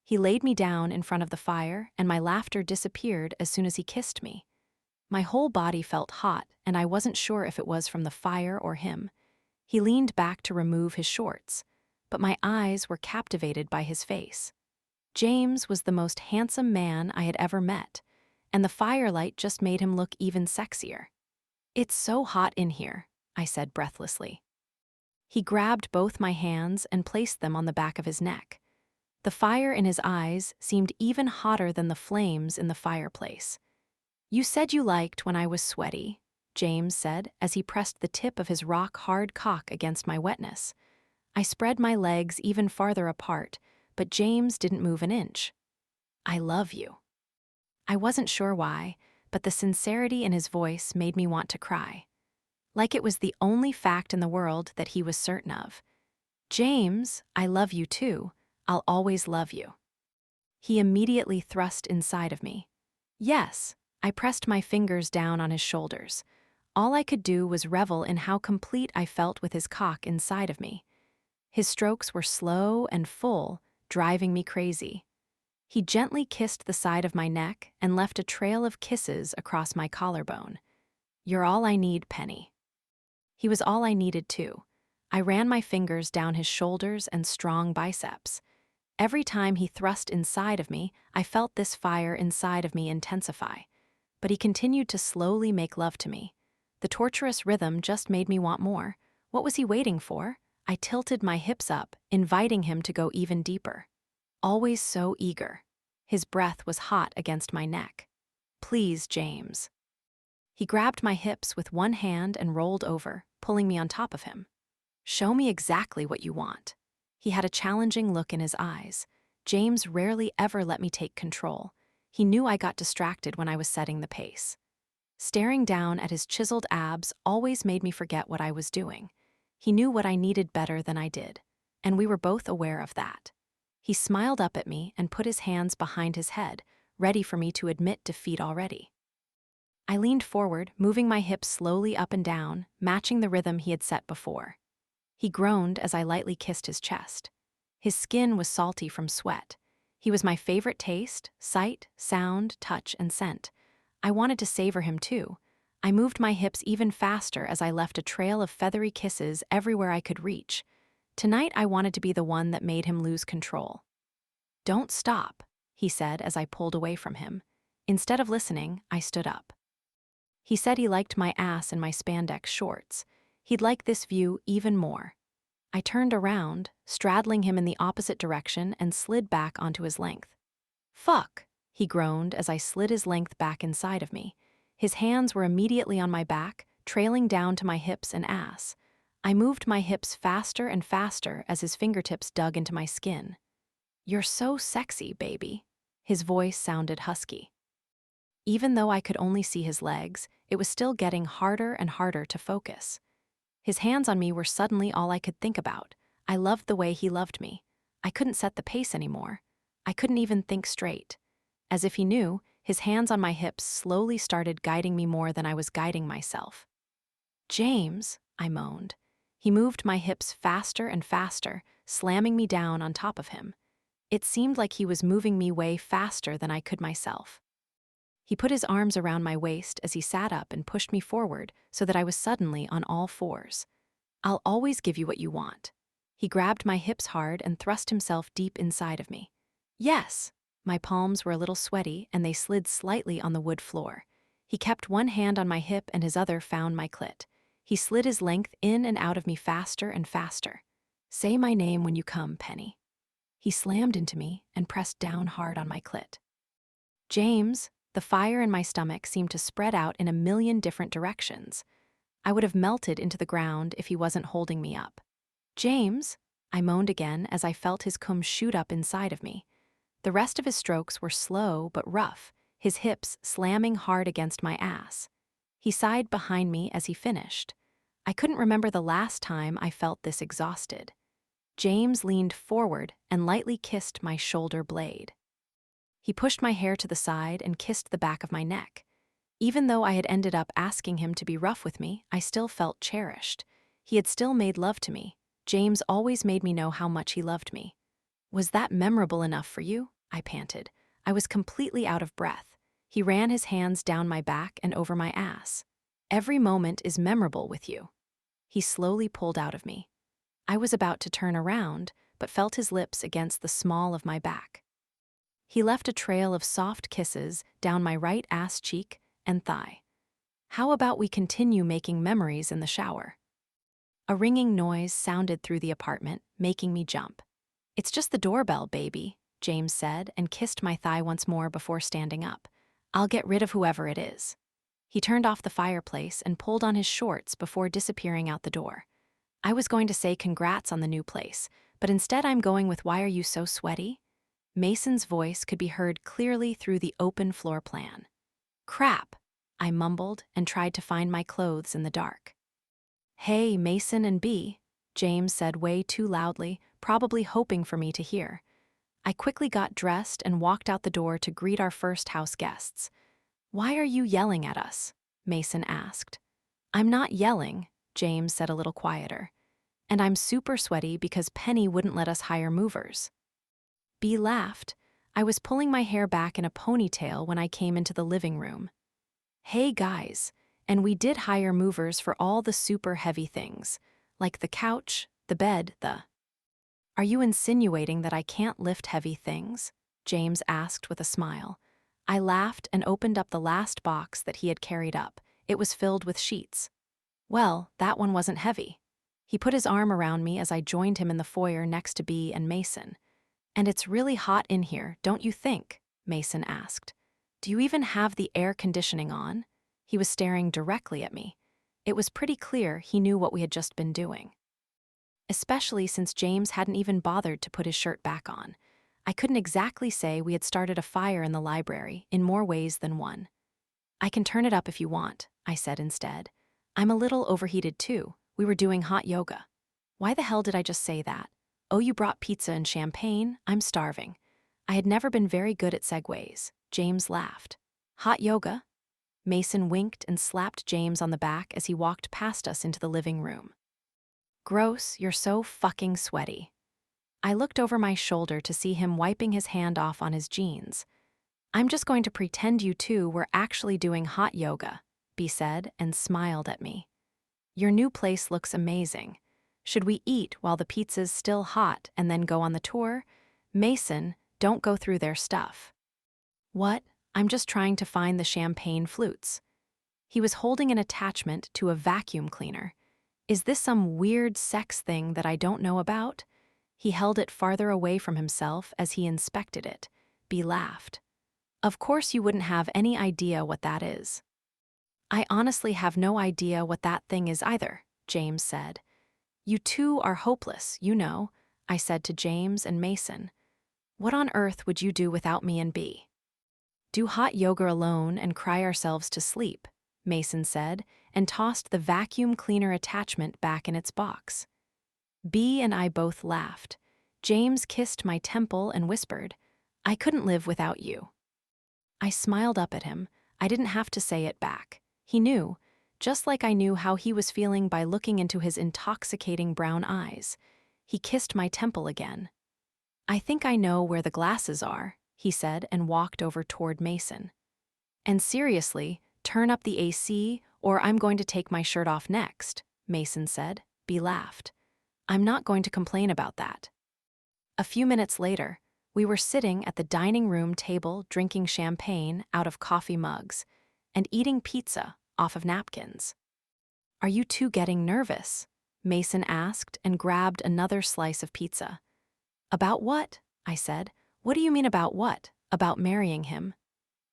He laid me down in front of the fire, and my laughter disappeared as soon as he kissed me. My whole body felt hot, and I wasn't sure if it was from the fire or him. He leaned back to remove his shorts, but my eyes were captivated by his face. James was the most handsome man I had ever met, and the firelight just made him look even sexier. "It's so hot in here," I said breathlessly. He grabbed both my hands and placed them on the back of his neck. The fire in his eyes seemed even hotter than the flames in the fireplace. "You said you liked when I was sweaty," James said as he pressed the tip of his rock-hard cock against my wetness. I spread my legs even farther apart, but James didn't move an inch. "I love you." I wasn't sure why, but the sincerity in his voice made me want to cry. Like it was the only fact in the world that he was certain of. "James, I love you too. I'll always love you." He immediately thrust inside of me. "Yes." I pressed my fingers down on his shoulders. All I could do was revel in how complete I felt with his cock inside of me. His strokes were slow and full, driving me crazy. He gently kissed the side of my neck and left a trail of kisses across my collarbone. "You're all I need, Penny." He was all I needed too. I ran my fingers down his shoulders and strong biceps. Every time he thrust inside of me, I felt this fire inside of me intensify. But he continued to slowly make love to me. The torturous rhythm just made me want more. What was he waiting for? I tilted my hips up, inviting him to go even deeper. Always so eager. His breath was hot against my neck. "Please, James." He grabbed my hips with one hand and rolled over, pulling me on top of him. "Show me exactly what you want." He had a challenging look in his eyes. James rarely ever let me take control. He knew I got distracted when I was setting the pace. Staring down at his chiseled abs always made me forget what I was doing. He knew what I needed better than I did, and we were both aware of that. He smiled up at me and put his hands behind his head, ready for me to admit defeat already. I leaned forward, moving my hips slowly up and down, matching the rhythm he had set before. He groaned as I lightly kissed his chest. His skin was salty from sweat. He was my favorite taste, sight, sound, touch, and scent. I wanted to savor him too. I moved my hips even faster as I left a trail of feathery kisses everywhere I could reach. Tonight I wanted to be the one that made him lose control. "Don't stop," he said as I pulled away from him. Instead of listening, I stood up. He said he liked my ass and my spandex shorts. He'd like this view even more. I turned around, straddling him in the opposite direction, and slid back onto his length. "Fuck," he groaned as I slid his length back inside of me. His hands were immediately on my back, trailing down to my hips and ass. I moved my hips faster and faster as his fingertips dug into my skin. "You're so sexy, baby." His voice sounded husky. Even though I could only see his legs, it was still getting harder and harder to focus. His hands on me were suddenly all I could think about. I loved the way he loved me. I couldn't set the pace anymore. I couldn't even think straight. As if he knew, his hands on my hips slowly started guiding me more than I was guiding myself. "James," I moaned. He moved my hips faster and faster, slamming me down on top of him. It seemed like he was moving me way faster than I could myself. He put his arms around my waist as he sat up and pushed me forward so that I was suddenly on all fours. "I'll always give you what you want." He grabbed my hips hard and thrust himself deep inside of me. "Yes." My palms were a little sweaty and they slid slightly on the wood floor. He kept one hand on my hip and his other found my clit. He slid his length in and out of me faster and faster. "Say my name when you come, Penny." He slammed into me and pressed down hard on my clit. James, the fire in my stomach seemed to spread out in a million different directions. I would have melted into the ground if he wasn't holding me up. James, I moaned again as I felt his cum shoot up inside of me. The rest of his strokes were slow but rough, his hips slamming hard against my ass. He sighed behind me as he finished. I couldn't remember the last time I felt this exhausted. James leaned forward and lightly kissed my shoulder blade. He pushed my hair to the side and kissed the back of my neck. Even though I had ended up asking him to be rough with me, I still felt cherished. He had still made love to me. James always made me know how much he loved me. "Was that memorable enough for you?" I panted. I was completely out of breath. He ran his hands down my back and over my ass. "Every moment is memorable with you." He slowly pulled out of me. I was about to turn around, but felt his lips against the small of my back. He left a trail of soft kisses down my right ass cheek and thigh. "How about we continue making memories in the shower?" A ringing noise sounded through the apartment, making me jump. "It's just the doorbell, baby," James said and kissed my thigh once more before standing up. "I'll get rid of whoever it is." He turned off the fireplace and pulled on his shorts before disappearing out the door. I was going to say congrats on the new place, but instead I'm going with "Why are you so sweaty?" Mason's voice could be heard clearly through the open floor plan. "Crap," I mumbled and tried to find my clothes in the dark. "Hey, Mason and B," James said way too loudly, probably hoping for me to hear. I quickly got dressed and walked out the door to greet our first house guests. "Why are you yelling at us?" Mason asked. "I'm not yelling," James said a little quieter. "And I'm super sweaty because Penny wouldn't let us hire movers." B laughed. I was pulling my hair back in a ponytail when I came into the living room. "Hey guys, and we did hire movers for all the super heavy things, like the couch, the bed, the—" "Are you insinuating that I can't lift heavy things?" James asked with a smile. I laughed and opened up the last box that he had carried up. It was filled with sheets. "Well, that one wasn't heavy." He put his arm around me as I joined him in the foyer next to B and Mason. "And it's really hot in here, don't you think?" Mason asked. "Do you even have the air conditioning on?" He was staring directly at me. It was pretty clear he knew what we had just been doing. Especially since James hadn't even bothered to put his shirt back on. I couldn't exactly say we had started a fire in the library in more ways than one. "I can turn it up if you want," I said instead. "I'm a little overheated too. We were doing hot yoga." Why the hell did I just say that? "Oh, you brought pizza and champagne? I'm starving." I had never been very good at segues. James laughed. "Hot yoga?" Mason winked and slapped James on the back as he walked past us into the living room. "Gross, you're so fucking sweaty." I looked over my shoulder to see him wiping his hand off on his jeans. "I'm just going to pretend you two were actually doing hot yoga," B said and smiled at me. "Your new place looks amazing. Should we eat while the pizza's still hot and then go on the tour? Mason, don't go through their stuff." "What? I'm just trying to find the champagne flutes." He was holding an attachment to a vacuum cleaner. "Is this some weird sex thing that I don't know about?" He held it farther away from himself as he inspected it. B laughed. "Of course you wouldn't have any idea what that is." "I honestly have no idea what that thing is either," James said. "You two are hopeless, you know," I said to James and Mason. "What on earth would you do without me and B?" "Do hot yoga alone and cry ourselves to sleep," Mason said, and tossed the vacuum cleaner attachment back in its box. B and I both laughed. James kissed my temple and whispered, "I couldn't live without you." I smiled up at him. I didn't have to say it back. He knew, just like I knew how he was feeling by looking into his intoxicating brown eyes. He kissed my temple again. "I think I know where the glasses are," he said and walked over toward Mason. "And seriously, turn up the AC or I'm going to take my shirt off next," Mason said. B laughed. "I'm not going to complain about that." A few minutes later, we were sitting at the dining room table drinking champagne out of coffee mugs and eating pizza off of napkins. "Are you two getting nervous?" Mason asked and grabbed another slice of pizza. "About what?" I said. What do you mean about what? About marrying him?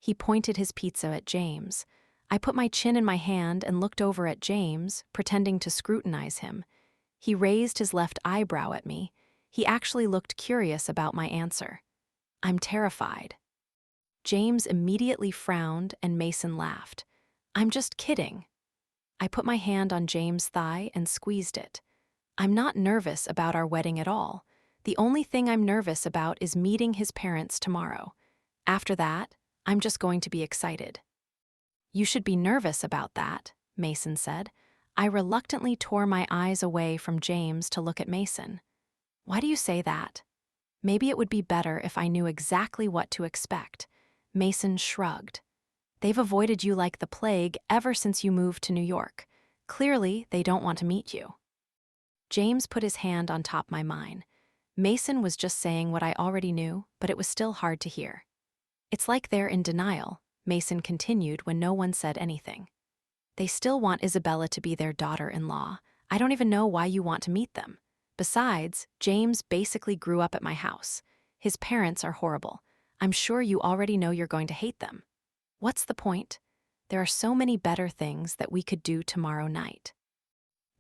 He pointed his pizza at James. I put my chin in my hand and looked over at James, pretending to scrutinize him. He raised his left eyebrow at me. He actually looked curious about my answer. I'm terrified. James immediately frowned and Mason laughed. I'm just kidding. I put my hand on James' thigh and squeezed it. I'm not nervous about our wedding at all. The only thing I'm nervous about is meeting his parents tomorrow. After that, I'm just going to be excited. You should be nervous about that, Mason said. I reluctantly tore my eyes away from James to look at Mason. Why do you say that? Maybe it would be better if I knew exactly what to expect. Mason shrugged. They've avoided you like the plague ever since you moved to New York. Clearly, they don't want to meet you. James put his hand on top my mine. Mason was just saying what I already knew, but it was still hard to hear. It's like they're in denial, Mason continued when no one said anything. They still want Isabella to be their daughter-in-law. I don't even know why you want to meet them. Besides, James basically grew up at my house. His parents are horrible. I'm sure you already know you're going to hate them. What's the point? There are so many better things that we could do tomorrow night.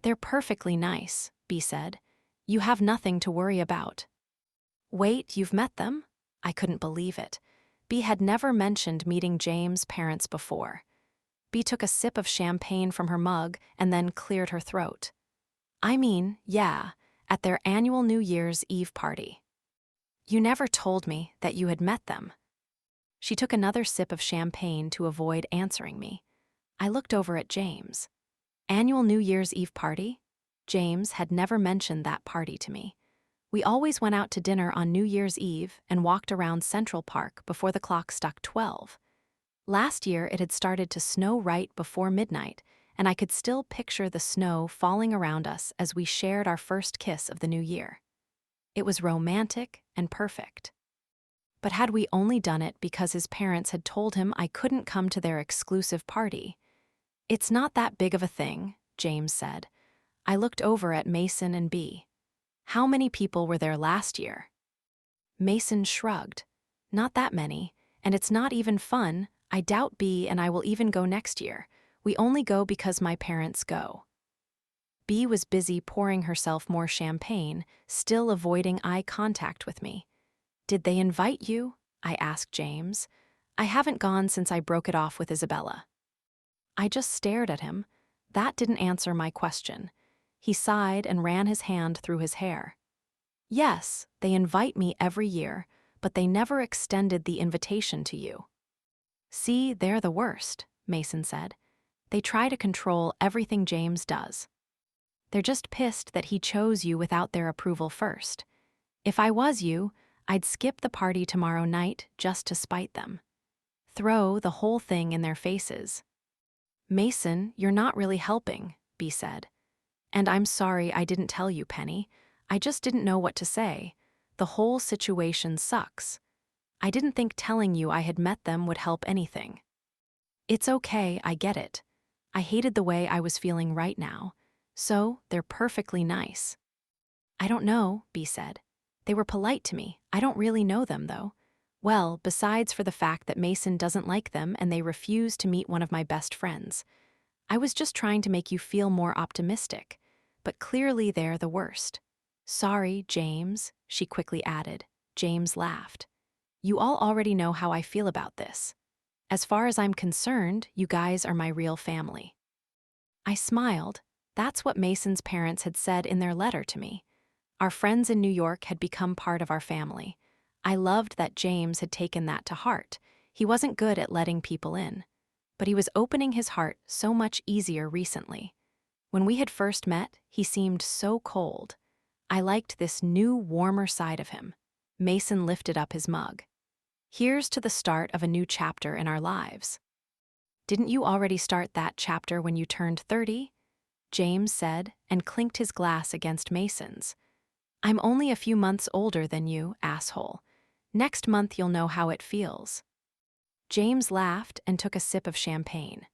They're perfectly nice, B said. You have nothing to worry about. Wait, you've met them? I couldn't believe it. B had never mentioned meeting James' parents before. B took a sip of champagne from her mug and then cleared her throat. I mean, yeah, at their annual New Year's Eve party. You never told me that you had met them. She took another sip of champagne to avoid answering me. I looked over at James. Annual New Year's Eve party? James had never mentioned that party to me. We always went out to dinner on New Year's Eve and walked around Central Park before the clock struck 12. Last year it had started to snow right before midnight, and I could still picture the snow falling around us as we shared our first kiss of the new year. It was romantic and perfect. But had we only done it because his parents had told him I couldn't come to their exclusive party? It's not that big of a thing, James said. I looked over at Mason and B. How many people were there last year? Mason shrugged. Not that many, and it's not even fun. I doubt B and I will even go next year. We only go because my parents go. B was busy pouring herself more champagne, still avoiding eye contact with me. Did they invite you? I asked James. I haven't gone since I broke it off with Isabella. I just stared at him. That didn't answer my question. He sighed and ran his hand through his hair. Yes, they invite me every year, but they never extended the invitation to you. See, they're the worst, Mason said. They try to control everything James does. They're just pissed that he chose you without their approval first. If I was you, I'd skip the party tomorrow night just to spite them. Throw the whole thing in their faces. Mason, you're not really helping, B said. And I'm sorry I didn't tell you, Penny. I just didn't know what to say. The whole situation sucks. I didn't think telling you I had met them would help anything. It's okay, I get it. I hated the way I was feeling right now. So, they're perfectly nice. I don't know, B said. They were polite to me. I don't really know them, though. Well, besides for the fact that Mason doesn't like them and they refuse to meet one of my best friends. I was just trying to make you feel more optimistic, but clearly they're the worst. Sorry, James, she quickly added. James laughed. You all already know how I feel about this. As far as I'm concerned, you guys are my real family. I smiled. That's what Mason's parents had said in their letter to me. Our friends in New York had become part of our family. I loved that James had taken that to heart. He wasn't good at letting people in. But he was opening his heart so much easier recently. When we had first met, he seemed so cold. I liked this new, warmer side of him. Mason lifted up his mug. Here's to the start of a new chapter in our lives. Didn't you already start that chapter when you turned 30? James said, and clinked his glass against Mason's. I'm only a few months older than you, asshole. Next month you'll know how it feels. James laughed and took a sip of champagne.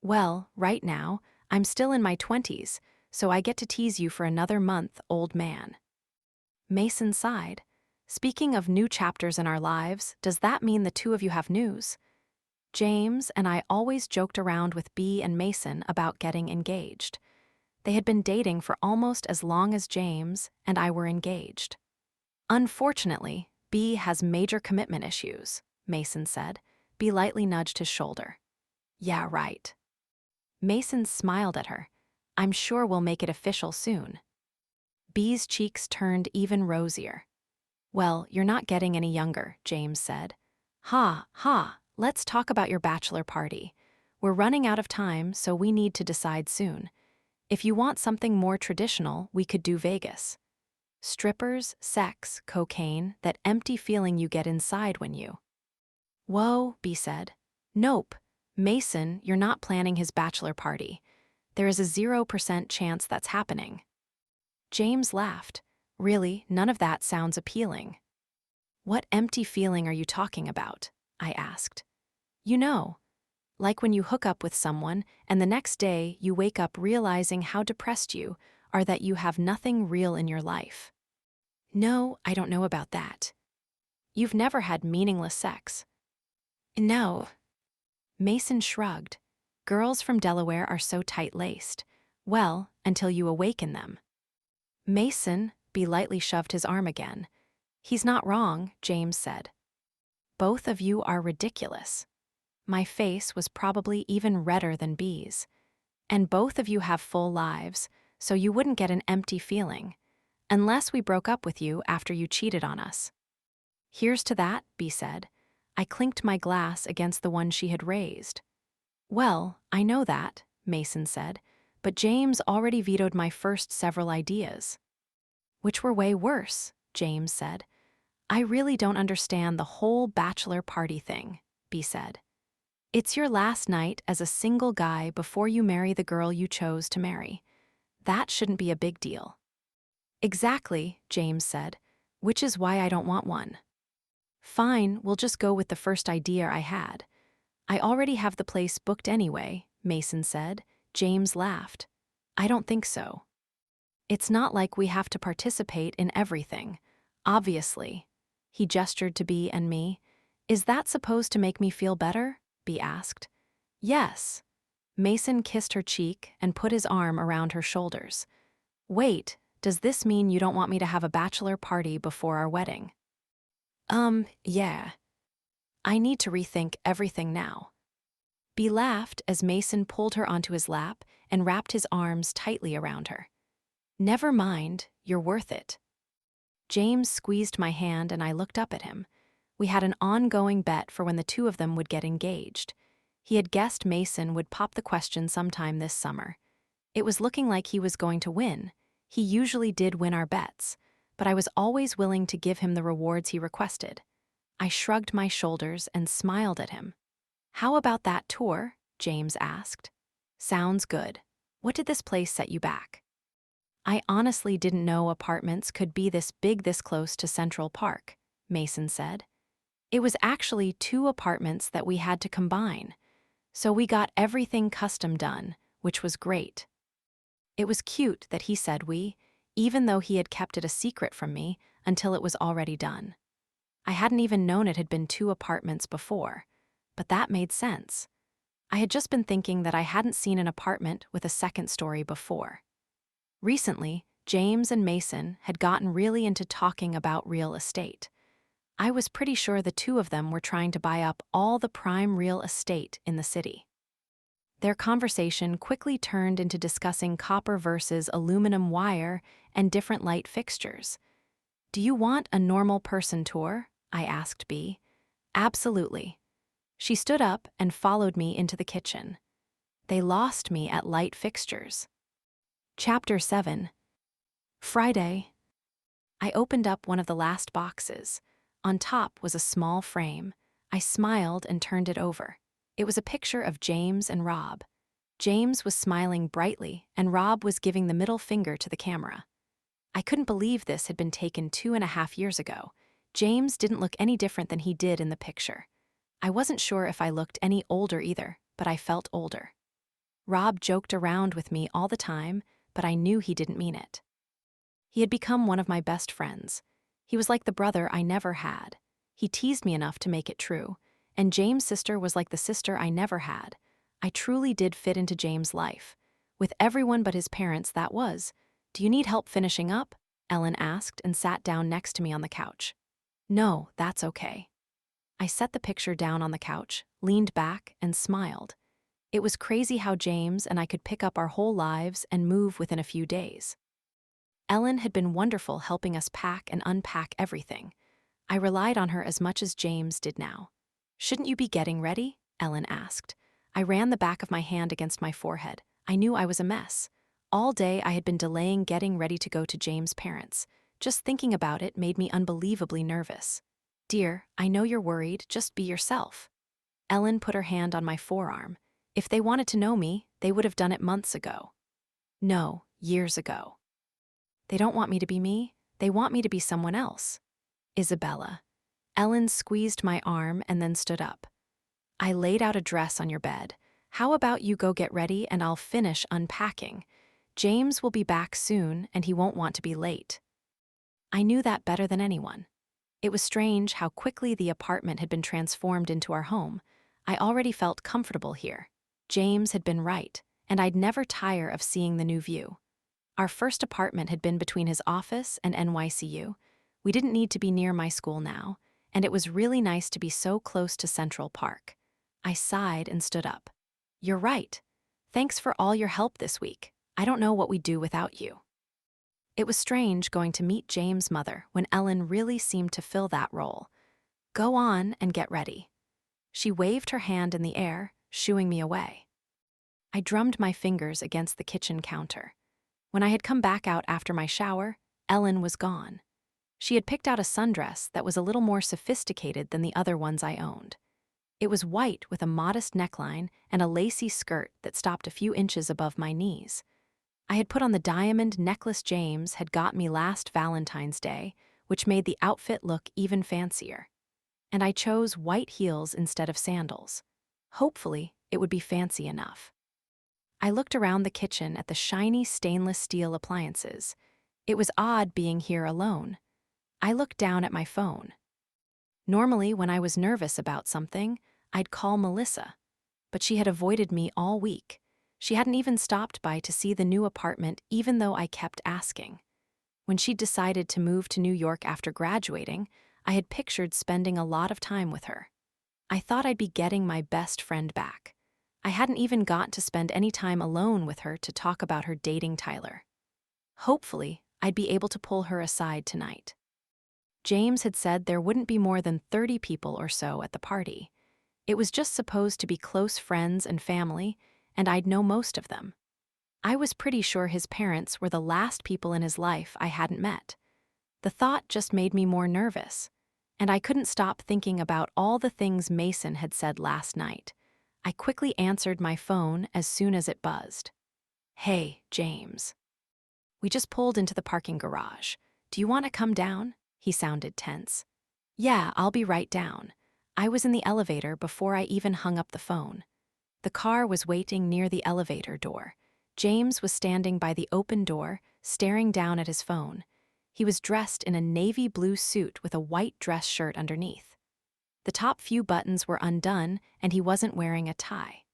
Well, right now, I'm still in my 20s, so I get to tease you for another month, old man. Mason sighed. Speaking of new chapters in our lives, does that mean the two of you have news? James and I always joked around with Bea and Mason about getting engaged. They had been dating for almost as long as James and I were engaged. Unfortunately, Bea has major commitment issues, Mason said. Bea lightly nudged his shoulder. Yeah, right. Mason smiled at her. I'm sure we'll make it official soon. Bea's cheeks turned even rosier. Well, you're not getting any younger, James said. Ha, ha, let's talk about your bachelor party. We're running out of time, so we need to decide soon. If you want something more traditional, we could do Vegas. Strippers, sex, cocaine, that empty feeling you get inside when you... Whoa, Bea said. Nope. Mason, you're not planning his bachelor party. There is a 0% chance that's happening. James laughed. Really, none of that sounds appealing. What empty feeling are you talking about? I asked. You know, like when you hook up with someone and the next day you wake up realizing how depressed you are, that you have nothing real in your life. No, I don't know about that. You've never had meaningless sex. No. Mason shrugged. Girls from Delaware are so tight-laced. Well, until you awaken them. Mason, Bea lightly shoved his arm again. He's not wrong, James said. Both of you are ridiculous. My face was probably even redder than Bea's. And both of you have full lives, so you wouldn't get an empty feeling. Unless we broke up with you after you cheated on us. Here's to that, Bea said. I clinked my glass against the one she had raised. Well, I know that, Mason said, but James already vetoed my first several ideas. Which were way worse, James said. I really don't understand the whole bachelor party thing, Bea said. It's your last night as a single guy before you marry the girl you chose to marry. That shouldn't be a big deal. Exactly, James said, which is why I don't want one. Fine, we'll just go with the first idea I had. I already have the place booked anyway, Mason said. James laughed. I don't think so. It's not like we have to participate in everything. Obviously. He gestured to Bea and me. Is that supposed to make me feel better? Bea asked. Yes. Mason kissed her cheek and put his arm around her shoulders. Wait, does this mean you don't want me to have a bachelor party before our wedding? Yeah. I need to rethink everything now. Bea laughed as Mason pulled her onto his lap and wrapped his arms tightly around her. Never mind, you're worth it. James squeezed my hand and I looked up at him. We had an ongoing bet for when the two of them would get engaged. He had guessed Mason would pop the question sometime this summer. It was looking like he was going to win. He usually did win our bets, but I was always willing to give him the rewards he requested. I shrugged my shoulders and smiled at him. How about that tour? James asked. Sounds good. What did this place set you back? I honestly didn't know apartments could be this big this close to Central Park, Mason said. It was actually 2 apartments that we had to combine, so we got everything custom done, which was great. It was cute that he said we, even though he had kept it a secret from me until it was already done. I hadn't even known it had been 2 apartments before, but that made sense. I had just been thinking that I hadn't seen an apartment with a second story before. Recently, James and Mason had gotten really into talking about real estate. I was pretty sure the 2 of them were trying to buy up all the prime real estate in the city. Their conversation quickly turned into discussing copper versus aluminum wire and different light fixtures. Do you want a normal person tour? I asked Bea. Absolutely. She stood up and followed me into the kitchen. They lost me at light fixtures. Chapter 7. Friday. I opened up one of the last boxes. On top was a small frame. I smiled and turned it over. It was a picture of James and Rob. James was smiling brightly, and Rob was giving the middle finger to the camera. I couldn't believe this had been taken 2.5 years ago. James didn't look any different than he did in the picture. I wasn't sure if I looked any older either, but I felt older. Rob joked around with me all the time, but I knew he didn't mean it. He had become one of my best friends. He was like the brother I never had. He teased me enough to make it true. And James' sister was like the sister I never had. I truly did fit into James' life. With everyone but his parents, that was. "Do you need help finishing up?" Ellen asked and sat down next to me on the couch. "No, that's okay." I set the picture down on the couch, leaned back, and smiled. It was crazy how James and I could pick up our whole lives and move within a few days. Ellen had been wonderful helping us pack and unpack everything. I relied on her as much as James did now. "Shouldn't you be getting ready?" Ellen asked. I ran the back of my hand against my forehead. I knew I was a mess. All day I had been delaying getting ready to go to James' parents. Just thinking about it made me unbelievably nervous. "Dear, I know you're worried, just be yourself." Ellen put her hand on my forearm. "If they wanted to know me, they would have done it months ago." "No, years ago." "They don't want me to be me, they want me to be someone else." "Isabella." Ellen squeezed my arm and then stood up. "I laid out a dress on your bed. How about you go get ready and I'll finish unpacking? James will be back soon and he won't want to be late." I knew that better than anyone. It was strange how quickly the apartment had been transformed into our home. I already felt comfortable here. James had been right, and I'd never tire of seeing the new view. Our first apartment had been between his office and NYCU. We didn't need to be near my school now, and it was really nice to be so close to Central Park. I sighed and stood up. "You're right. Thanks for all your help this week. I don't know what we'd do without you." It was strange going to meet James' mother when Ellen really seemed to fill that role. "Go on and get ready." She waved her hand in the air, shooing me away. I drummed my fingers against the kitchen counter. When I had come back out after my shower, Ellen was gone. She had picked out a sundress that was a little more sophisticated than the other ones I owned. It was white with a modest neckline and a lacy skirt that stopped a few inches above my knees. I had put on the diamond necklace James had got me last Valentine's Day, which made the outfit look even fancier. And I chose white heels instead of sandals. Hopefully, it would be fancy enough. I looked around the kitchen at the shiny stainless steel appliances. It was odd being here alone. I looked down at my phone. Normally, when I was nervous about something, I'd call Melissa. But she had avoided me all week. She hadn't even stopped by to see the new apartment, even though I kept asking. When she decided to move to New York after graduating, I had pictured spending a lot of time with her. I thought I'd be getting my best friend back. I hadn't even got to spend any time alone with her to talk about her dating Tyler. Hopefully, I'd be able to pull her aside tonight. James had said there wouldn't be more than 30 people or so at the party. It was just supposed to be close friends and family, and I'd know most of them. I was pretty sure his parents were the last people in his life I hadn't met. The thought just made me more nervous, and I couldn't stop thinking about all the things Mason had said last night. I quickly answered my phone as soon as it buzzed. "Hey, James." "We just pulled into the parking garage. Do you want to come down?" He sounded tense. "Yeah, I'll be right down." I was in the elevator before I even hung up the phone. The car was waiting near the elevator door. James was standing by the open door, staring down at his phone. He was dressed in a navy blue suit with a white dress shirt underneath. The top few buttons were undone, and he wasn't wearing a tie.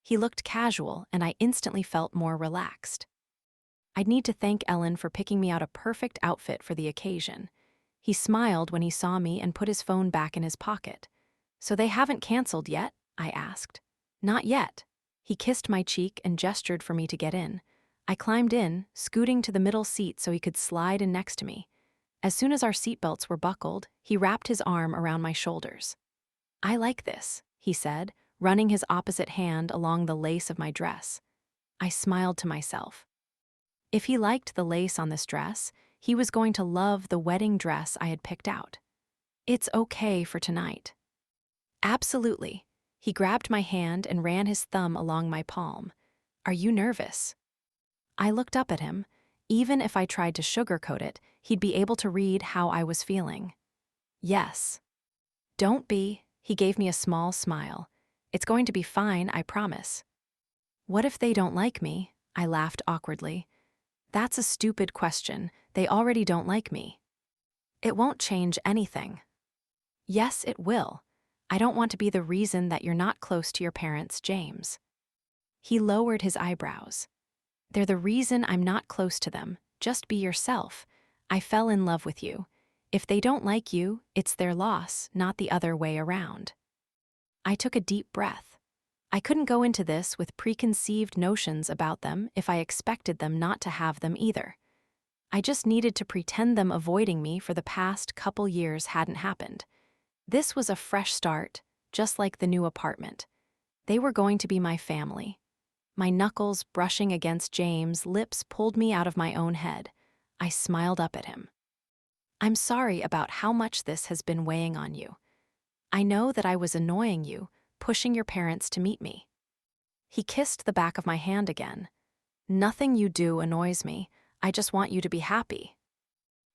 He looked casual, and I instantly felt more relaxed. I'd need to thank Ellen for picking me out a perfect outfit for the occasion. He smiled when he saw me and put his phone back in his pocket. "So they haven't canceled yet?" I asked. "Not yet." He kissed my cheek and gestured for me to get in. I climbed in, scooting to the middle seat so he could slide in next to me. As soon as our seatbelts were buckled, he wrapped his arm around my shoulders. "I like this," he said, running his opposite hand along the lace of my dress. I smiled to myself. If he liked the lace on this dress, he was going to love the wedding dress I had picked out. "It's okay for tonight." "Absolutely." He grabbed my hand and ran his thumb along my palm. "Are you nervous?" I looked up at him. Even if I tried to sugarcoat it, he'd be able to read how I was feeling. "Yes." "Don't be." He gave me a small smile. "It's going to be fine, I promise." "What if they don't like me?" I laughed awkwardly. "That's a stupid question. They already don't like me." It won't change anything. Yes, it will. I don't want to be the reason that you're not close to your parents, James. He lowered his eyebrows. They're the reason I'm not close to them. Just be yourself. I fell in love with you. If they don't like you, it's their loss, not the other way around. I took a deep breath. I couldn't go into this with preconceived notions about them if I expected them not to have them either. I just needed to pretend them avoiding me for the past couple years hadn't happened. This was a fresh start, just like the new apartment. They were going to be my family. My knuckles brushing against James' lips pulled me out of my own head. I smiled up at him. I'm sorry about how much this has been weighing on you. I know that I was annoying you, pushing your parents to meet me. He kissed the back of my hand again. Nothing you do annoys me. I just want you to be happy.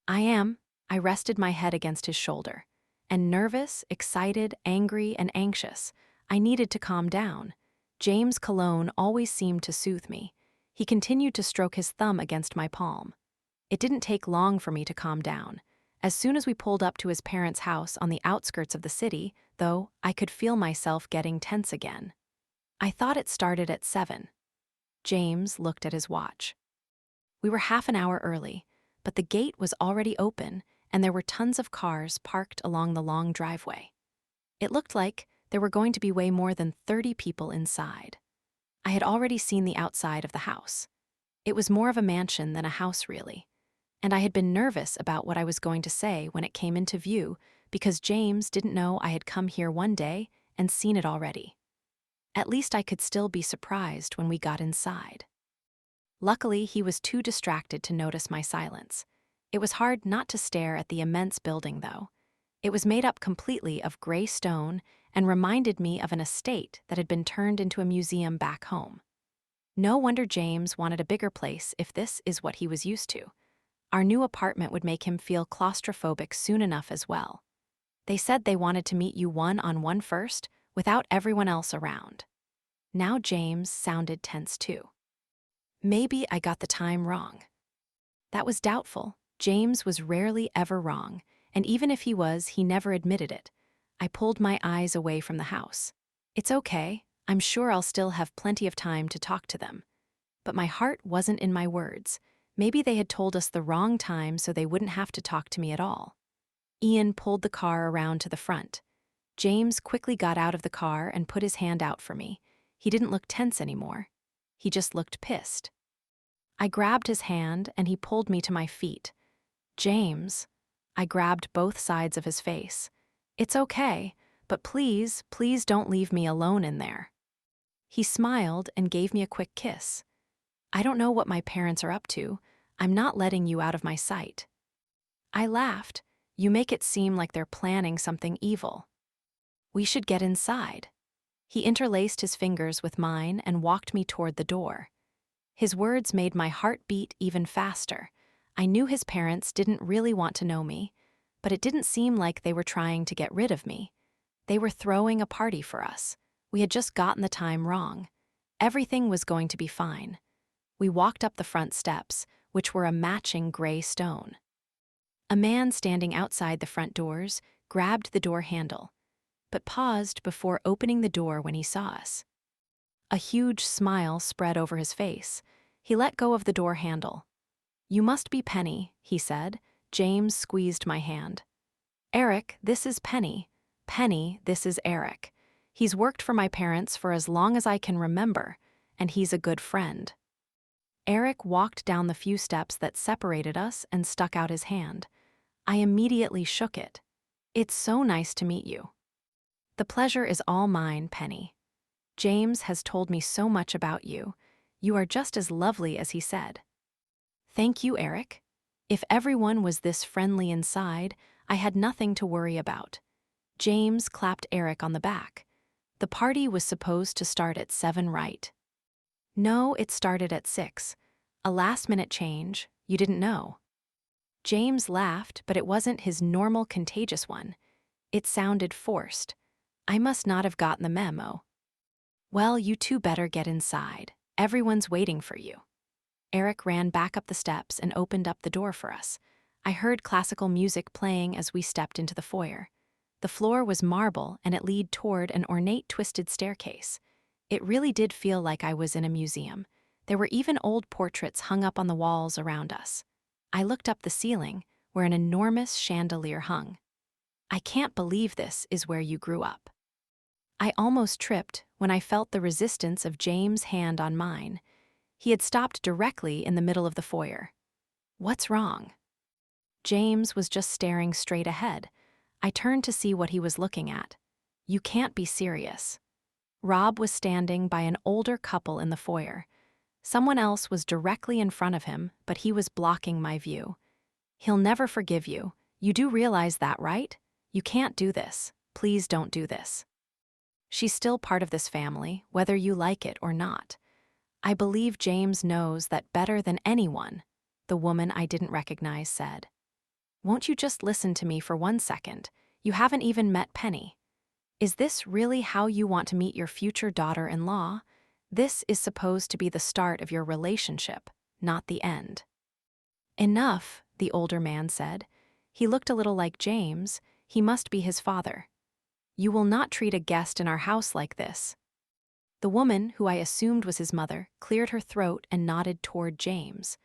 I am. I rested my head against his shoulder. And nervous, excited, angry, and anxious, I needed to calm down. James' cologne always seemed to soothe me. He continued to stroke his thumb against my palm. It didn't take long for me to calm down. As soon as we pulled up to his parents' house on the outskirts of the city, though, I could feel myself getting tense again. I thought it started at 7. James looked at his watch. We were half an hour early, but the gate was already open and there were tons of cars parked along the long driveway. It looked like there were going to be way more than 30 people inside. I had already seen the outside of the house. It was more of a mansion than a house, really. And I had been nervous about what I was going to say when it came into view because James didn't know I had come here one day and seen it already. At least I could still be surprised when we got inside. Luckily, he was too distracted to notice my silence. It was hard not to stare at the immense building, though. It was made up completely of gray stone and reminded me of an estate that had been turned into a museum back home. No wonder James wanted a bigger place if this is what he was used to. Our new apartment would make him feel claustrophobic soon enough as well. They said they wanted to meet you one-on-one first, without everyone else around. Now James sounded tense too. Maybe I got the time wrong. That was doubtful. James was rarely ever wrong, and even if he was, he never admitted it. I pulled my eyes away from the house. It's okay. I'm sure I'll still have plenty of time to talk to them. But my heart wasn't in my words. Maybe they had told us the wrong time so they wouldn't have to talk to me at all. Ian pulled the car around to the front. James quickly got out of the car and put his hand out for me. He didn't look tense anymore. He just looked pissed. I grabbed his hand and he pulled me to my feet. James. I grabbed both sides of his face. It's okay, but please, please don't leave me alone in there. He smiled and gave me a quick kiss. I don't know what my parents are up to. I'm not letting you out of my sight. I laughed. You make it seem like they're planning something evil. We should get inside. He interlaced his fingers with mine and walked me toward the door. His words made my heart beat even faster. I knew his parents didn't really want to know me, but it didn't seem like they were trying to get rid of me. They were throwing a party for us. We had just gotten the time wrong. Everything was going to be fine. We walked up the front steps, which were a matching gray stone. A man standing outside the front doors grabbed the door handle, but paused before opening the door when he saw us. A huge smile spread over his face. He let go of the door handle. You must be Penny, he said. James squeezed my hand. Eric, this is Penny. Penny, this is Eric. He's worked for my parents for as long as I can remember, and he's a good friend. Eric walked down the few steps that separated us and stuck out his hand. I immediately shook it. It's so nice to meet you. The pleasure is all mine, Penny. James has told me so much about you. You are just as lovely as he said. Thank you, Eric. If everyone was this friendly inside, I had nothing to worry about. James clapped Eric on the back. The party was supposed to start at 7, right? No, it started at 6. A last-minute change. You didn't know. James laughed, but it wasn't his normal contagious one. It sounded forced. I must not have gotten the memo. Well, you two better get inside. Everyone's waiting for you. Eric ran back up the steps and opened up the door for us. I heard classical music playing as we stepped into the foyer. The floor was marble and it led toward an ornate twisted staircase. It really did feel like I was in a museum. There were even old portraits hung up on the walls around us. I looked up the ceiling, where an enormous chandelier hung. I can't believe this is where you grew up. I almost tripped when I felt the resistance of James' hand on mine. He had stopped directly in the middle of the foyer. What's wrong? James was just staring straight ahead. I turned to see what he was looking at. You can't be serious. Rob was standing by an older couple in the foyer. Someone else was directly in front of him, but he was blocking my view. He'll never forgive you. You do realize that, right? You can't do this. Please don't do this. She's still part of this family, whether you like it or not. I believe James knows that better than anyone, the woman I didn't recognize said. Won't you just listen to me for 1 second? You haven't even met Penny. Is this really how you want to meet your future daughter-in-law? This is supposed to be the start of your relationship, not the end. Enough, the older man said. He looked a little like James. He must be his father. You will not treat a guest in our house like this. The woman, who I assumed was his mother, cleared her throat and nodded toward James.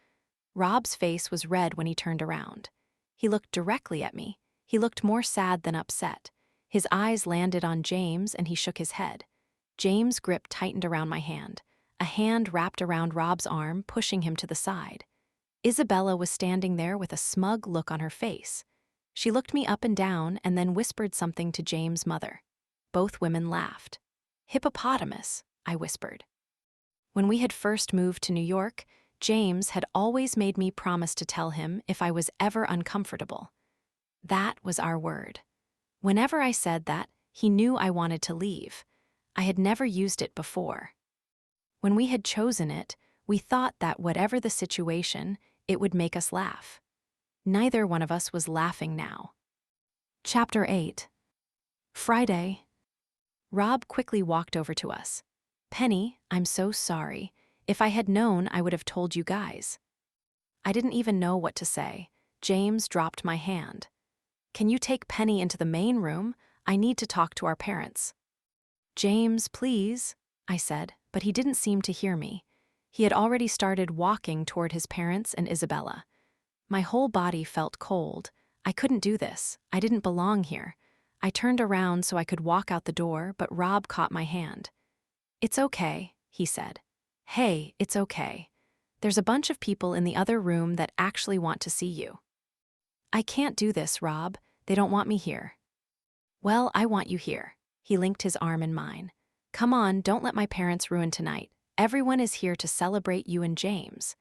Rob's face was red when he turned around. He looked directly at me. He looked more sad than upset. His eyes landed on James and he shook his head. James' grip tightened around my hand. A hand wrapped around Rob's arm, pushing him to the side. Isabella was standing there with a smug look on her face. She looked me up and down and then whispered something to James' mother. Both women laughed. Hippopotamus, I whispered. When we had first moved to New York, James had always made me promise to tell him if I was ever uncomfortable. That was our word. Whenever I said that, he knew I wanted to leave. I had never used it before. When we had chosen it, we thought that whatever the situation, it would make us laugh. Neither one of us was laughing now. Chapter 8. Friday. Rob quickly walked over to us. Penny, I'm so sorry. If I had known, I would have told you guys. I didn't even know what to say. James dropped my hand. Can you take Penny into the main room? I need to talk to our parents. James, please, I said, but he didn't seem to hear me. He had already started walking toward his parents and Isabella. My whole body felt cold. I couldn't do this. I didn't belong here. I turned around so I could walk out the door, but Rob caught my hand. It's okay, he said. Hey, it's okay. There's a bunch of people in the other room that actually want to see you. I can't do this, Rob. They don't want me here. Well, I want you here. He linked his arm in mine. Come on, don't let my parents ruin tonight. Everyone is here to celebrate you and James.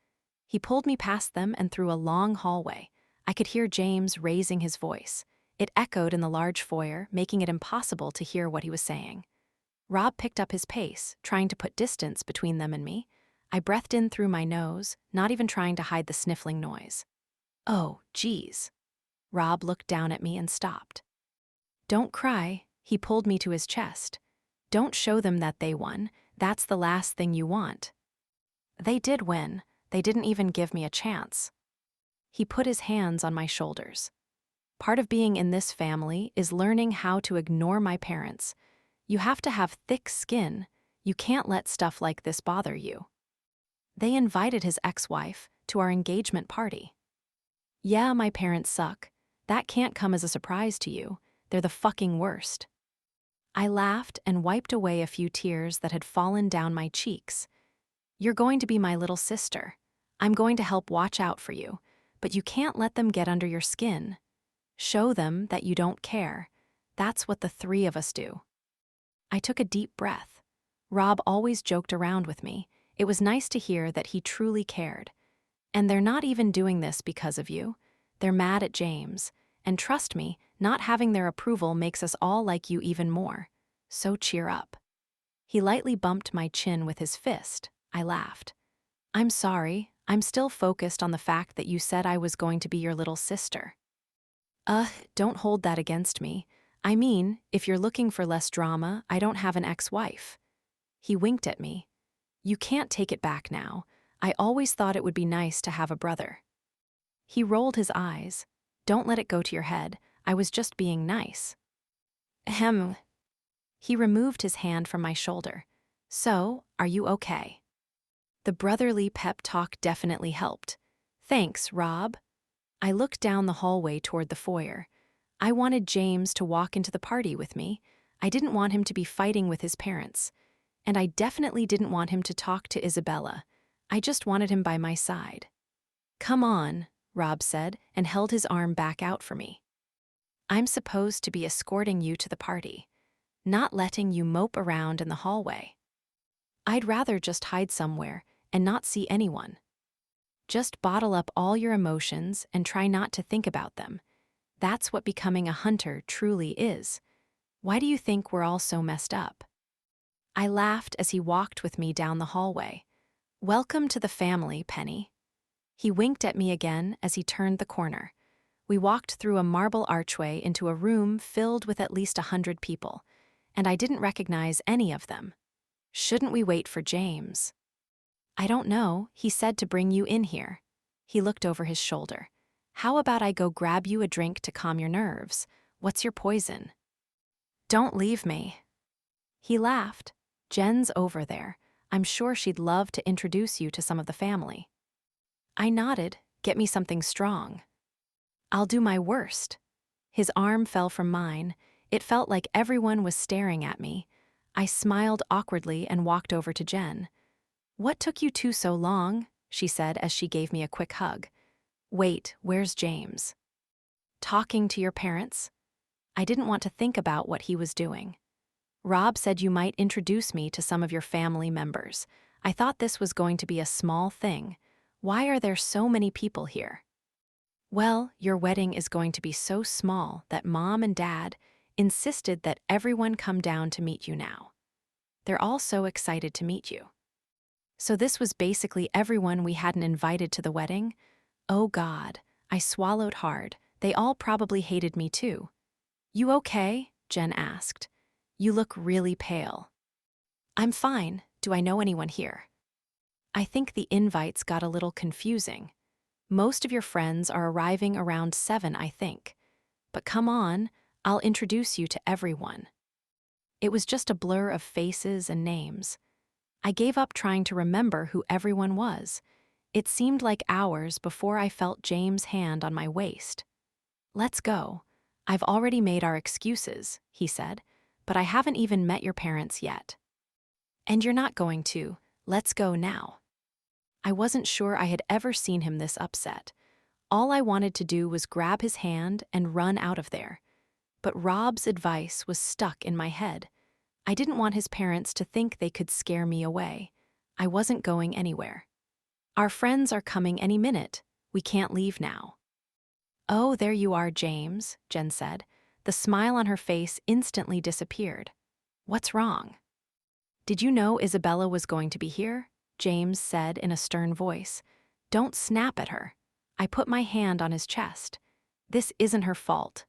He pulled me past them and through a long hallway. I could hear James raising his voice. It echoed in the large foyer, making it impossible to hear what he was saying. Rob picked up his pace, trying to put distance between them and me. I breathed in through my nose, not even trying to hide the sniffling noise. Oh, geez. Rob looked down at me and stopped. Don't cry, he pulled me to his chest. Don't show them that they won. That's the last thing you want. They did win. They didn't even give me a chance. He put his hands on my shoulders. Part of being in this family is learning how to ignore my parents. You have to have thick skin. You can't let stuff like this bother you. They invited his ex-wife to our engagement party. Yeah, my parents suck. That can't come as a surprise to you. They're the fucking worst. I laughed and wiped away a few tears that had fallen down my cheeks. You're going to be my little sister. I'm going to help watch out for you, but you can't let them get under your skin. Show them that you don't care. That's what the three of us do. I took a deep breath. Rob always joked around with me. It was nice to hear that he truly cared. And they're not even doing this because of you. They're mad at James. And trust me, not having their approval makes us all like you even more. So cheer up. He lightly bumped my chin with his fist. I laughed. I'm sorry. I'm still focused on the fact that you said I was going to be your little sister. Don't hold that against me. I mean, if you're looking for less drama, I don't have an ex-wife. He winked at me. You can't take it back now. I always thought it would be nice to have a brother. He rolled his eyes. Don't let it go to your head. I was just being nice. Ahem. He removed his hand from my shoulder. So, are you okay? The brotherly pep talk definitely helped. Thanks, Rob. I looked down the hallway toward the foyer. I wanted James to walk into the party with me. I didn't want him to be fighting with his parents. And I definitely didn't want him to talk to Isabella. I just wanted him by my side. Come on, Rob said, and held his arm back out for me. I'm supposed to be escorting you to the party, not letting you mope around in the hallway. I'd rather just hide somewhere and not see anyone. Just bottle up all your emotions and try not to think about them. That's what becoming a hunter truly is. Why do you think we're all so messed up? I laughed as he walked with me down the hallway. Welcome to the family, Penny. He winked at me again as he turned the corner. We walked through a marble archway into a room filled with at least 100 people, and I didn't recognize any of them. Shouldn't we wait for James? I don't know, he said to bring you in here. He looked over his shoulder. How about I go grab you a drink to calm your nerves? What's your poison? Don't leave me. He laughed. Jen's over there. I'm sure she'd love to introduce you to some of the family. I nodded. Get me something strong. I'll do my worst. His arm fell from mine. It felt like everyone was staring at me. I smiled awkwardly and walked over to Jen. What took you two so long? She said as she gave me a quick hug. Wait, where's James? Talking to your parents? I didn't want to think about what he was doing. Rob said you might introduce me to some of your family members. I thought this was going to be a small thing. Why are there so many people here? Well, your wedding is going to be so small that Mom and Dad insisted that everyone come down to meet you now. They're all so excited to meet you. So this was basically everyone we hadn't invited to the wedding? Oh God, I swallowed hard. They all probably hated me too. You okay? Jen asked. You look really pale. I'm fine. Do I know anyone here? I think the invites got a little confusing. Most of your friends are arriving around 7, I think. But come on, I'll introduce you to everyone. It was just a blur of faces and names. I gave up trying to remember who everyone was. It seemed like hours before I felt James' hand on my waist. Let's go. I've already made our excuses, he said, but I haven't even met your parents yet. And you're not going to. Let's go now. I wasn't sure I had ever seen him this upset. All I wanted to do was grab his hand and run out of there. But Rob's advice was stuck in my head. I didn't want his parents to think they could scare me away. I wasn't going anywhere. Our friends are coming any minute. We can't leave now. Oh, there you are, James, Jen said. The smile on her face instantly disappeared. What's wrong? Did you know Isabella was going to be here? James said in a stern voice. Don't snap at her. I put my hand on his chest. This isn't her fault.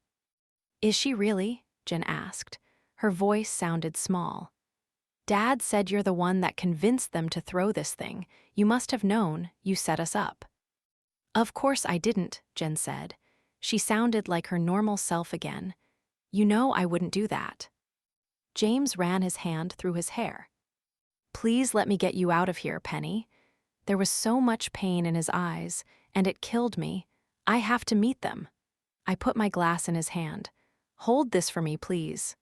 Is she really? Jen asked. Her voice sounded small. Dad said you're the one that convinced them to throw this thing. You must have known. You set us up. Of course I didn't, Jen said. She sounded like her normal self again. You know I wouldn't do that. James ran his hand through his hair. Please let me get you out of here, Penny. There was so much pain in his eyes, and it killed me. I have to meet them. I put my glass in his hand. Hold this for me, please.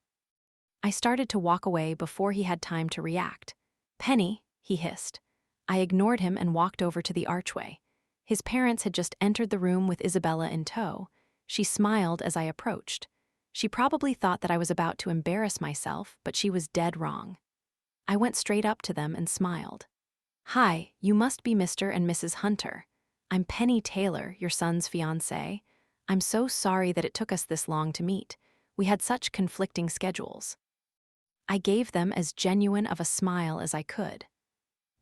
I started to walk away before he had time to react. Penny, he hissed. I ignored him and walked over to the archway. His parents had just entered the room with Isabella in tow. She smiled as I approached. She probably thought that I was about to embarrass myself, but she was dead wrong. I went straight up to them and smiled. Hi, you must be Mr. and Mrs. Hunter. I'm Penny Taylor, your son's fiancée. I'm so sorry that it took us this long to meet. We had such conflicting schedules. I gave them as genuine of a smile as I could.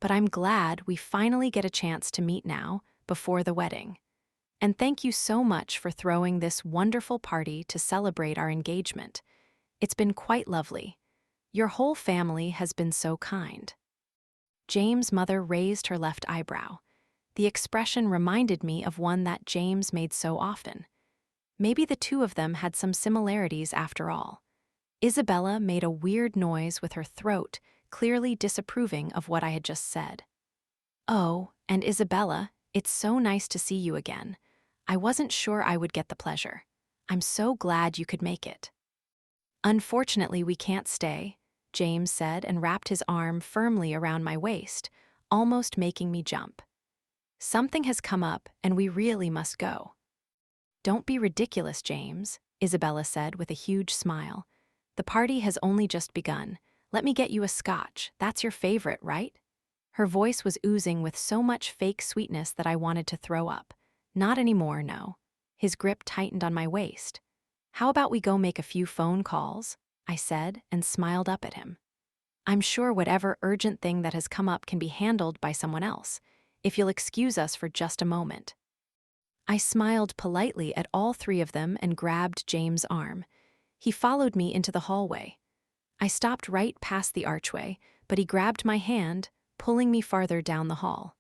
But I'm glad we finally get a chance to meet now, before the wedding. And thank you so much for throwing this wonderful party to celebrate our engagement. It's been quite lovely. Your whole family has been so kind. James' mother raised her left eyebrow. The expression reminded me of one that James made so often. Maybe the two of them had some similarities after all. Isabella made a weird noise with her throat, clearly disapproving of what I had just said. "Oh, and Isabella, it's so nice to see you again. I wasn't sure I would get the pleasure. I'm so glad you could make it." "Unfortunately, we can't stay," James said and wrapped his arm firmly around my waist, almost making me jump. "Something has come up and we really must go." "Don't be ridiculous, James," Isabella said with a huge smile. "The party has only just begun. Let me get you a scotch. That's your favorite, right?" Her voice was oozing with so much fake sweetness that I wanted to throw up. "Not anymore, no." His grip tightened on my waist. "How about we go make a few phone calls?" I said and smiled up at him. "I'm sure whatever urgent thing that has come up can be handled by someone else, if you'll excuse us for just a moment." I smiled politely at all three of them and grabbed James' arm. He followed me into the hallway. I stopped right past the archway, but he grabbed my hand, pulling me farther down the hall.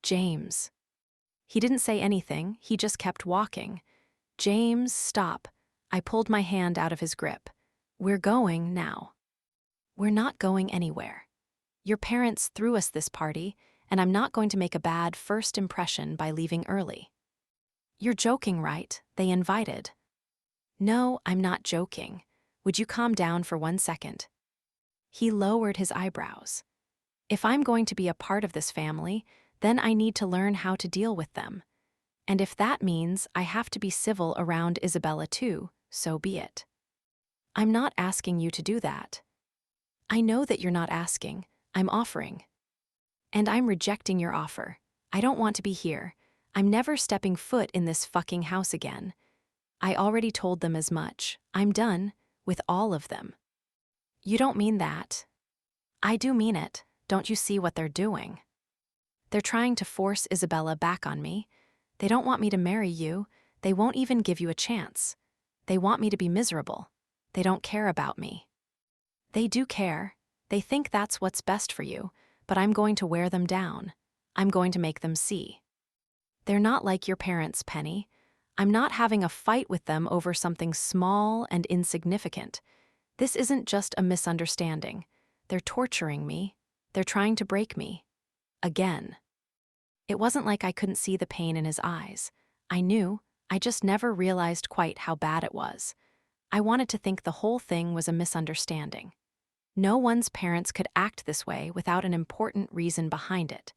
"James." He didn't say anything, he just kept walking. "James, stop." I pulled my hand out of his grip. "We're going now." "We're not going anywhere. Your parents threw us this party, and I'm not going to make a bad first impression by leaving early." "You're joking, right? They invited." "No, I'm not joking. Would you calm down for 1 second?" He lowered his eyebrows. "If I'm going to be a part of this family, then I need to learn how to deal with them. And if that means I have to be civil around Isabella too, so be it." "I'm not asking you to do that." "I know that you're not asking. I'm offering." "And I'm rejecting your offer. I don't want to be here. I'm never stepping foot in this fucking house again. I already told them as much. I'm done with all of them." "You don't mean that." "I do mean it. Don't you see what they're doing? They're trying to force Isabella back on me. They don't want me to marry you. They won't even give you a chance. They want me to be miserable. They don't care about me." "They do care. They think that's what's best for you, but I'm going to wear them down. I'm going to make them see. They're not like your parents, Penny. I'm not having a fight with them over something small and insignificant. This isn't just a misunderstanding. They're torturing me. They're trying to break me. Again." It wasn't like I couldn't see the pain in his eyes. I knew, I just never realized quite how bad it was. I wanted to think the whole thing was a misunderstanding. No one's parents could act this way without an important reason behind it.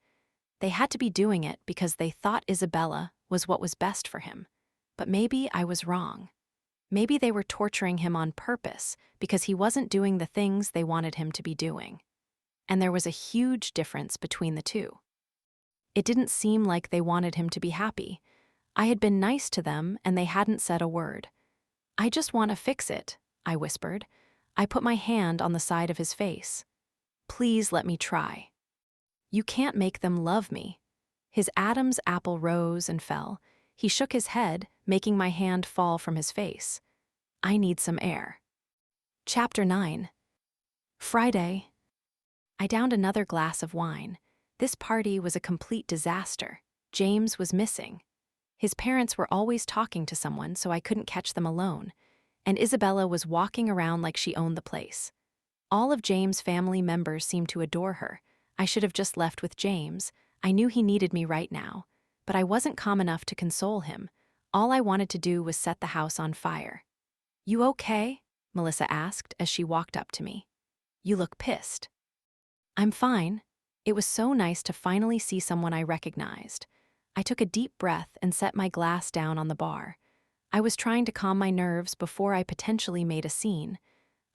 They had to be doing it because they thought Isabella was what was best for him. But maybe I was wrong. Maybe they were torturing him on purpose because he wasn't doing the things they wanted him to be doing. And there was a huge difference between the two. It didn't seem like they wanted him to be happy. I had been nice to them and they hadn't said a word. "I just want to fix it," I whispered. I put my hand on the side of his face. "Please let me try." "You can't make them love me." His Adam's apple rose and fell. He shook his head, making my hand fall from his face. "I need some air." Chapter 9. Friday. I downed another glass of wine. This party was a complete disaster. James was missing. His parents were always talking to someone, so I couldn't catch them alone. And Isabella was walking around like she owned the place. All of James' family members seemed to adore her. I should have just left with James. I knew he needed me right now. But I wasn't calm enough to console him. All I wanted to do was set the house on fire. "You okay?" Melissa asked as she walked up to me. "You look pissed." "I'm fine." It was so nice to finally see someone I recognized. I took a deep breath and set my glass down on the bar. I was trying to calm my nerves before I potentially made a scene.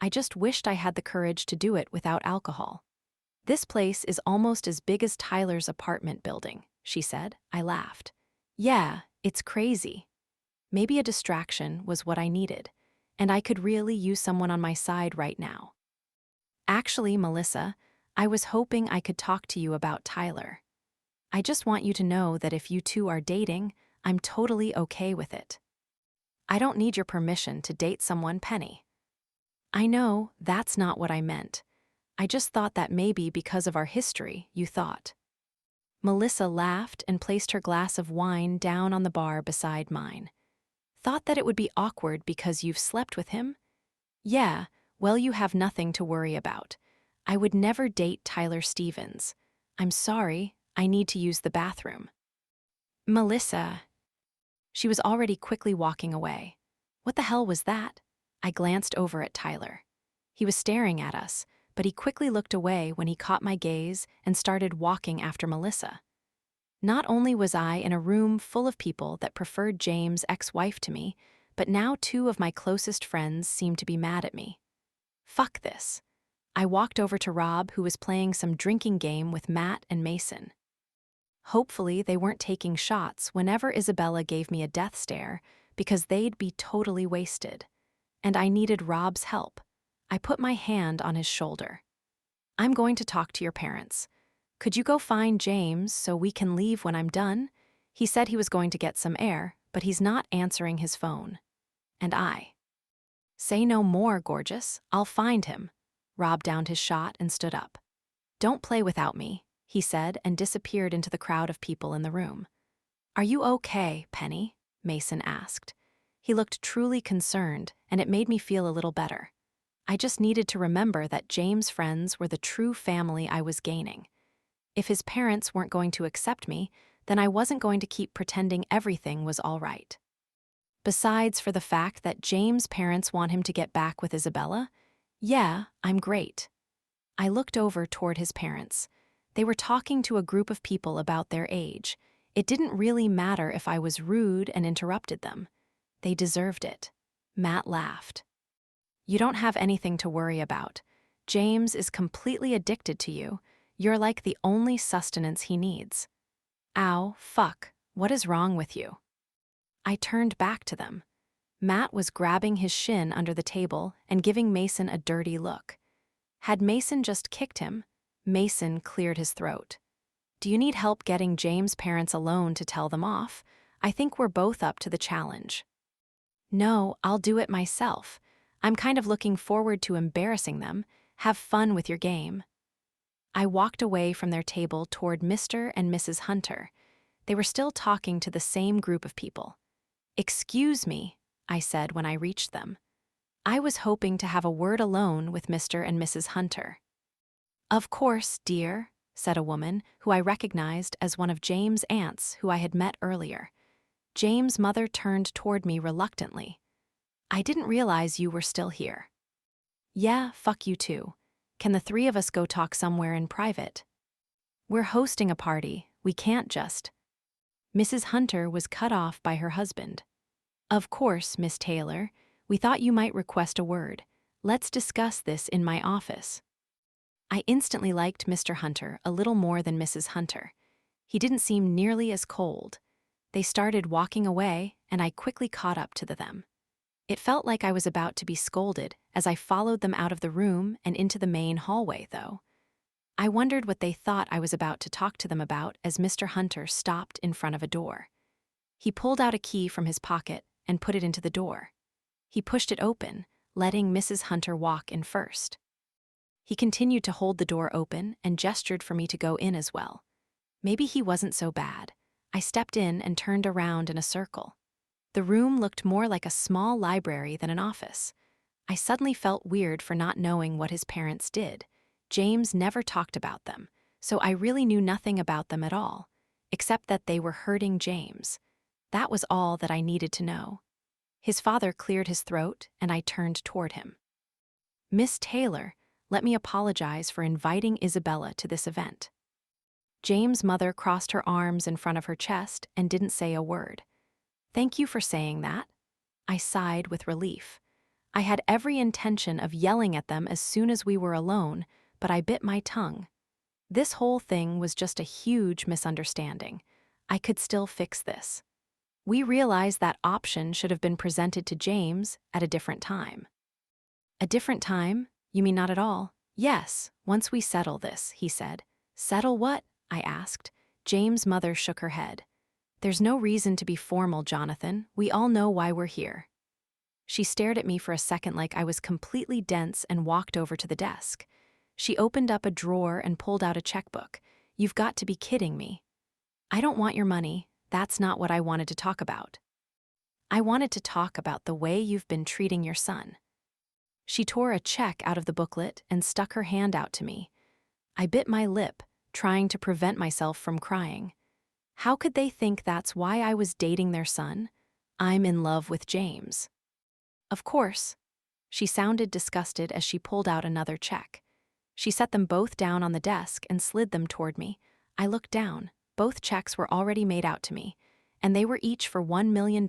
I just wished I had the courage to do it without alcohol. "This place is almost as big as Tyler's apartment building," she said. I laughed. "Yeah, it's crazy." Maybe a distraction was what I needed, and I could really use someone on my side right now. "Actually, Melissa, I was hoping I could talk to you about Tyler. I just want you to know that if you two are dating, I'm totally okay with it." "I don't need your permission to date someone, Penny." "I know, that's not what I meant. I just thought that maybe because of our history, you thought." Melissa laughed and placed her glass of wine down on the bar beside mine. Thought that it would be awkward because you've slept with him? Yeah, well, you have nothing to worry about. I would never date Tyler Stevens. I'm sorry, I need to use the bathroom. Melissa. She was already quickly walking away. What the hell was that? I glanced over at Tyler. He was staring at us, but he quickly looked away when he caught my gaze and started walking after Melissa. Not only was I in a room full of people that preferred James' ex-wife to me, but now 2 of my closest friends seemed to be mad at me. Fuck this. I walked over to Rob, who was playing some drinking game with Matt and Mason. Hopefully they weren't taking shots whenever Isabella gave me a death stare, because they'd be totally wasted. And I needed Rob's help. I put my hand on his shoulder. I'm going to talk to your parents. Could you go find James so we can leave when I'm done? He said he was going to get some air, but he's not answering his phone. And I. Say no more, gorgeous. I'll find him. Rob downed his shot and stood up. Don't play without me, he said, and disappeared into the crowd of people in the room. Are you okay, Penny? Mason asked. He looked truly concerned, and it made me feel a little better. I just needed to remember that James' friends were the true family I was gaining. If his parents weren't going to accept me, then I wasn't going to keep pretending everything was all right. Besides for the fact that James' parents want him to get back with Isabella, yeah, I'm great. I looked over toward his parents. They were talking to a group of people about their age. It didn't really matter if I was rude and interrupted them. They deserved it. Matt laughed. You don't have anything to worry about. James is completely addicted to you. You're like the only sustenance he needs. Ow, fuck, what is wrong with you? I turned back to them. Matt was grabbing his shin under the table and giving Mason a dirty look. Had Mason just kicked him? Mason cleared his throat. Do you need help getting James' parents alone to tell them off? I think we're both up to the challenge. No, I'll do it myself. I'm kind of looking forward to embarrassing them. Have fun with your game. I walked away from their table toward Mr. and Mrs. Hunter. They were still talking to the same group of people. Excuse me, I said when I reached them. I was hoping to have a word alone with Mr. and Mrs. Hunter. Of course, dear, said a woman who I recognized as one of James' aunts who I had met earlier. James' mother turned toward me reluctantly. I didn't realize you were still here. Yeah, fuck you too. Can the 3 of us go talk somewhere in private? We're hosting a party, we can't just. Mrs. Hunter was cut off by her husband. Of course, Miss Taylor, we thought you might request a word. Let's discuss this in my office. I instantly liked Mr. Hunter a little more than Mrs. Hunter. He didn't seem nearly as cold. They started walking away, and I quickly caught up to them. It felt like I was about to be scolded as I followed them out of the room and into the main hallway, though. I wondered what they thought I was about to talk to them about as Mr. Hunter stopped in front of a door. He pulled out a key from his pocket and put it into the door. He pushed it open, letting Mrs. Hunter walk in first. He continued to hold the door open and gestured for me to go in as well. Maybe he wasn't so bad. I stepped in and turned around in a circle. The room looked more like a small library than an office. I suddenly felt weird for not knowing what his parents did. James never talked about them, so I really knew nothing about them at all, except that they were hurting James. That was all that I needed to know. His father cleared his throat, and I turned toward him. Miss Taylor, let me apologize for inviting Isabella to this event. James' mother crossed her arms in front of her chest and didn't say a word. Thank you for saying that. I sighed with relief. I had every intention of yelling at them as soon as we were alone, but I bit my tongue. This whole thing was just a huge misunderstanding. I could still fix this. We realized that option should have been presented to James at a different time. A different time? You mean not at all? Yes, once we settle this, he said. Settle what? I asked. James' mother shook her head. There's no reason to be formal, Jonathan. We all know why we're here. She stared at me for a second like I was completely dense and walked over to the desk. She opened up a drawer and pulled out a checkbook. You've got to be kidding me. I don't want your money. That's not what I wanted to talk about. I wanted to talk about the way you've been treating your son. She tore a check out of the booklet and stuck her hand out to me. I bit my lip, trying to prevent myself from crying. How could they think that's why I was dating their son? I'm in love with James. Of course. She sounded disgusted as she pulled out another check. She set them both down on the desk and slid them toward me. I looked down. Both checks were already made out to me, and they were each for $1 million.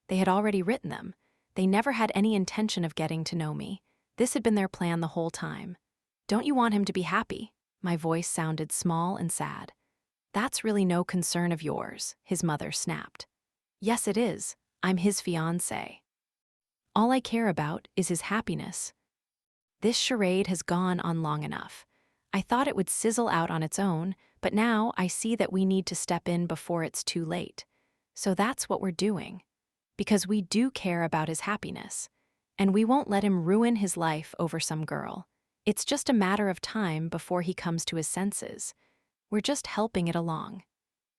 They had already written them. They never had any intention of getting to know me. This had been their plan the whole time. Don't you want him to be happy? My voice sounded small and sad. That's really no concern of yours, his mother snapped. Yes, it is. I'm his fiancé. All I care about is his happiness. This charade has gone on long enough. I thought it would sizzle out on its own, but now I see that we need to step in before it's too late. So that's what we're doing. Because we do care about his happiness. And we won't let him ruin his life over some girl. It's just a matter of time before he comes to his senses. We're just helping it along.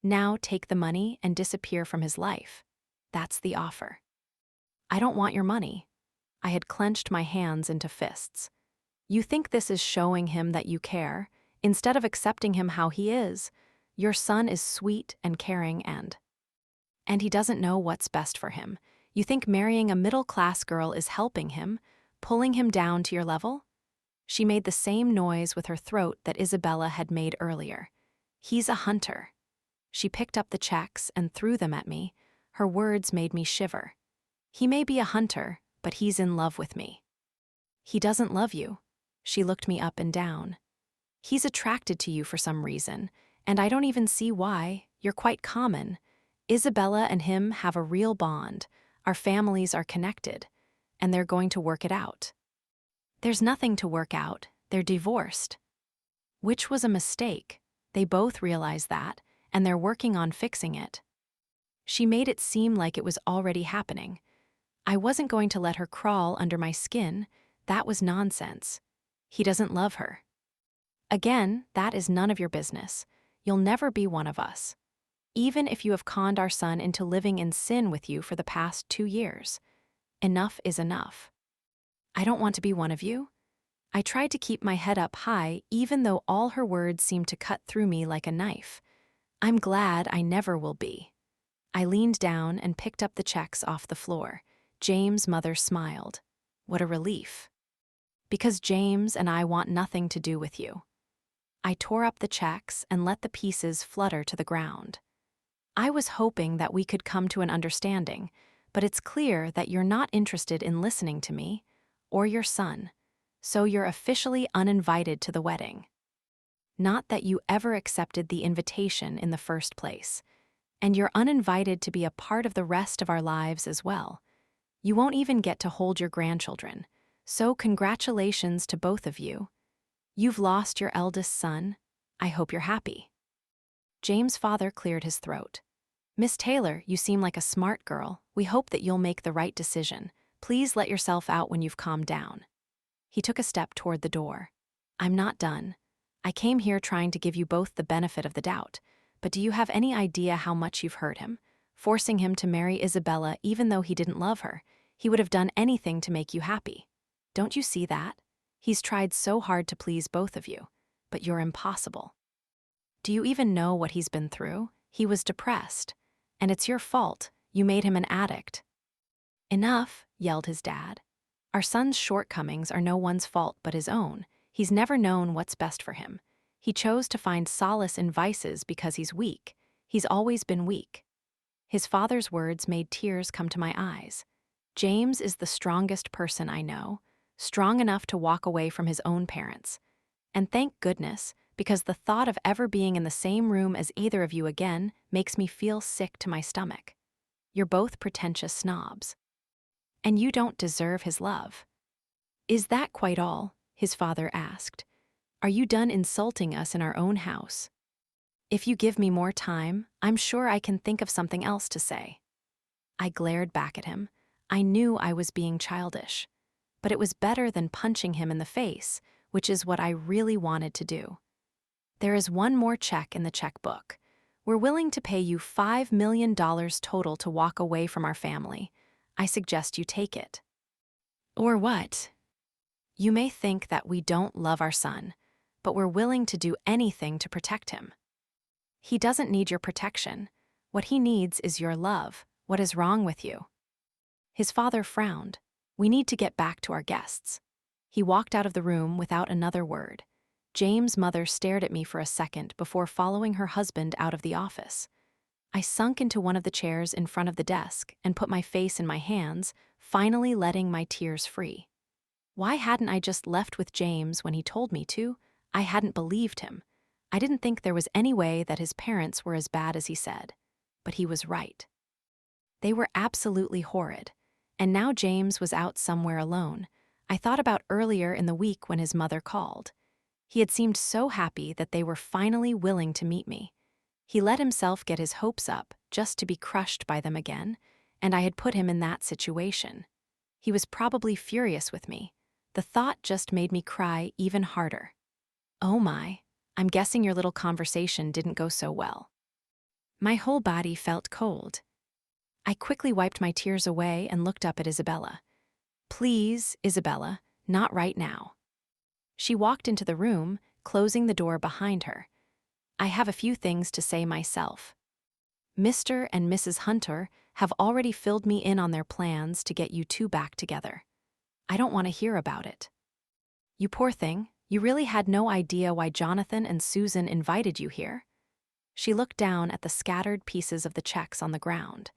Now take the money and disappear from his life. That's the offer. I don't want your money. I had clenched my hands into fists. You think this is showing him that you care, instead of accepting him how he is. Your son is sweet and caring and he doesn't know what's best for him. You think marrying a middle-class girl is helping him, pulling him down to your level? She made the same noise with her throat that Isabella had made earlier. He's a hunter. She picked up the checks and threw them at me. Her words made me shiver. He may be a hunter, but he's in love with me. He doesn't love you. She looked me up and down. He's attracted to you for some reason, and I don't even see why. You're quite common. Isabella and him have a real bond. Our families are connected, and they're going to work it out. There's nothing to work out. They're divorced. Which was a mistake. They both realize that, and they're working on fixing it. She made it seem like it was already happening. I wasn't going to let her crawl under my skin. That was nonsense. He doesn't love her. Again, that is none of your business. You'll never be one of us. Even if you have conned our son into living in sin with you for the past 2 years. Enough is enough. I don't want to be one of you. I tried to keep my head up high, even though all her words seemed to cut through me like a knife. I'm glad I never will be. I leaned down and picked up the checks off the floor. James' mother smiled. What a relief. Because James and I want nothing to do with you. I tore up the checks and let the pieces flutter to the ground. I was hoping that we could come to an understanding, but it's clear that you're not interested in listening to me or your son, so you're officially uninvited to the wedding. Not that you ever accepted the invitation in the first place, and you're uninvited to be a part of the rest of our lives as well. You won't even get to hold your grandchildren, so congratulations to both of you. You've lost your eldest son. I hope you're happy. James' father cleared his throat. Miss Taylor, you seem like a smart girl. We hope that you'll make the right decision. Please let yourself out when you've calmed down. He took a step toward the door. I'm not done. I came here trying to give you both the benefit of the doubt, but do you have any idea how much you've hurt him? Forcing him to marry Isabella even though he didn't love her. He would have done anything to make you happy. Don't you see that? He's tried so hard to please both of you, but you're impossible. Do you even know what he's been through? He was depressed, and it's your fault. You made him an addict. Enough, yelled his dad. Our son's shortcomings are no one's fault but his own. He's never known what's best for him. He chose to find solace in vices because he's weak. He's always been weak. His father's words made tears come to my eyes. James is the strongest person I know, strong enough to walk away from his own parents. And thank goodness, because the thought of ever being in the same room as either of you again makes me feel sick to my stomach. You're both pretentious snobs. And you don't deserve his love. Is that quite all? His father asked. Are you done insulting us in our own house? If you give me more time, I'm sure I can think of something else to say. I glared back at him. I knew I was being childish. But it was better than punching him in the face, which is what I really wanted to do. There is one more check in the checkbook. We're willing to pay you $5 million total to walk away from our family. I suggest you take it. Or what? You may think that we don't love our son, but we're willing to do anything to protect him. He doesn't need your protection. What he needs is your love. What is wrong with you? His father frowned. We need to get back to our guests. He walked out of the room without another word. James' mother stared at me for a second before following her husband out of the office. I sunk into one of the chairs in front of the desk and put my face in my hands, finally letting my tears free. Why hadn't I just left with James when he told me to? I hadn't believed him. I didn't think there was any way that his parents were as bad as he said. But he was right. They were absolutely horrid. And now James was out somewhere alone. I thought about earlier in the week when his mother called. He had seemed so happy that they were finally willing to meet me. He let himself get his hopes up just to be crushed by them again, and I had put him in that situation. He was probably furious with me. The thought just made me cry even harder. Oh my, I'm guessing your little conversation didn't go so well. My whole body felt cold. I quickly wiped my tears away and looked up at Isabella. Please, Isabella, not right now. She walked into the room, closing the door behind her. I have a few things to say myself. Mr. and Mrs. Hunter have already filled me in on their plans to get you two back together. I don't want to hear about it. You poor thing, you really had no idea why Jonathan and Susan invited you here? She looked down at the scattered pieces of the checks on the ground.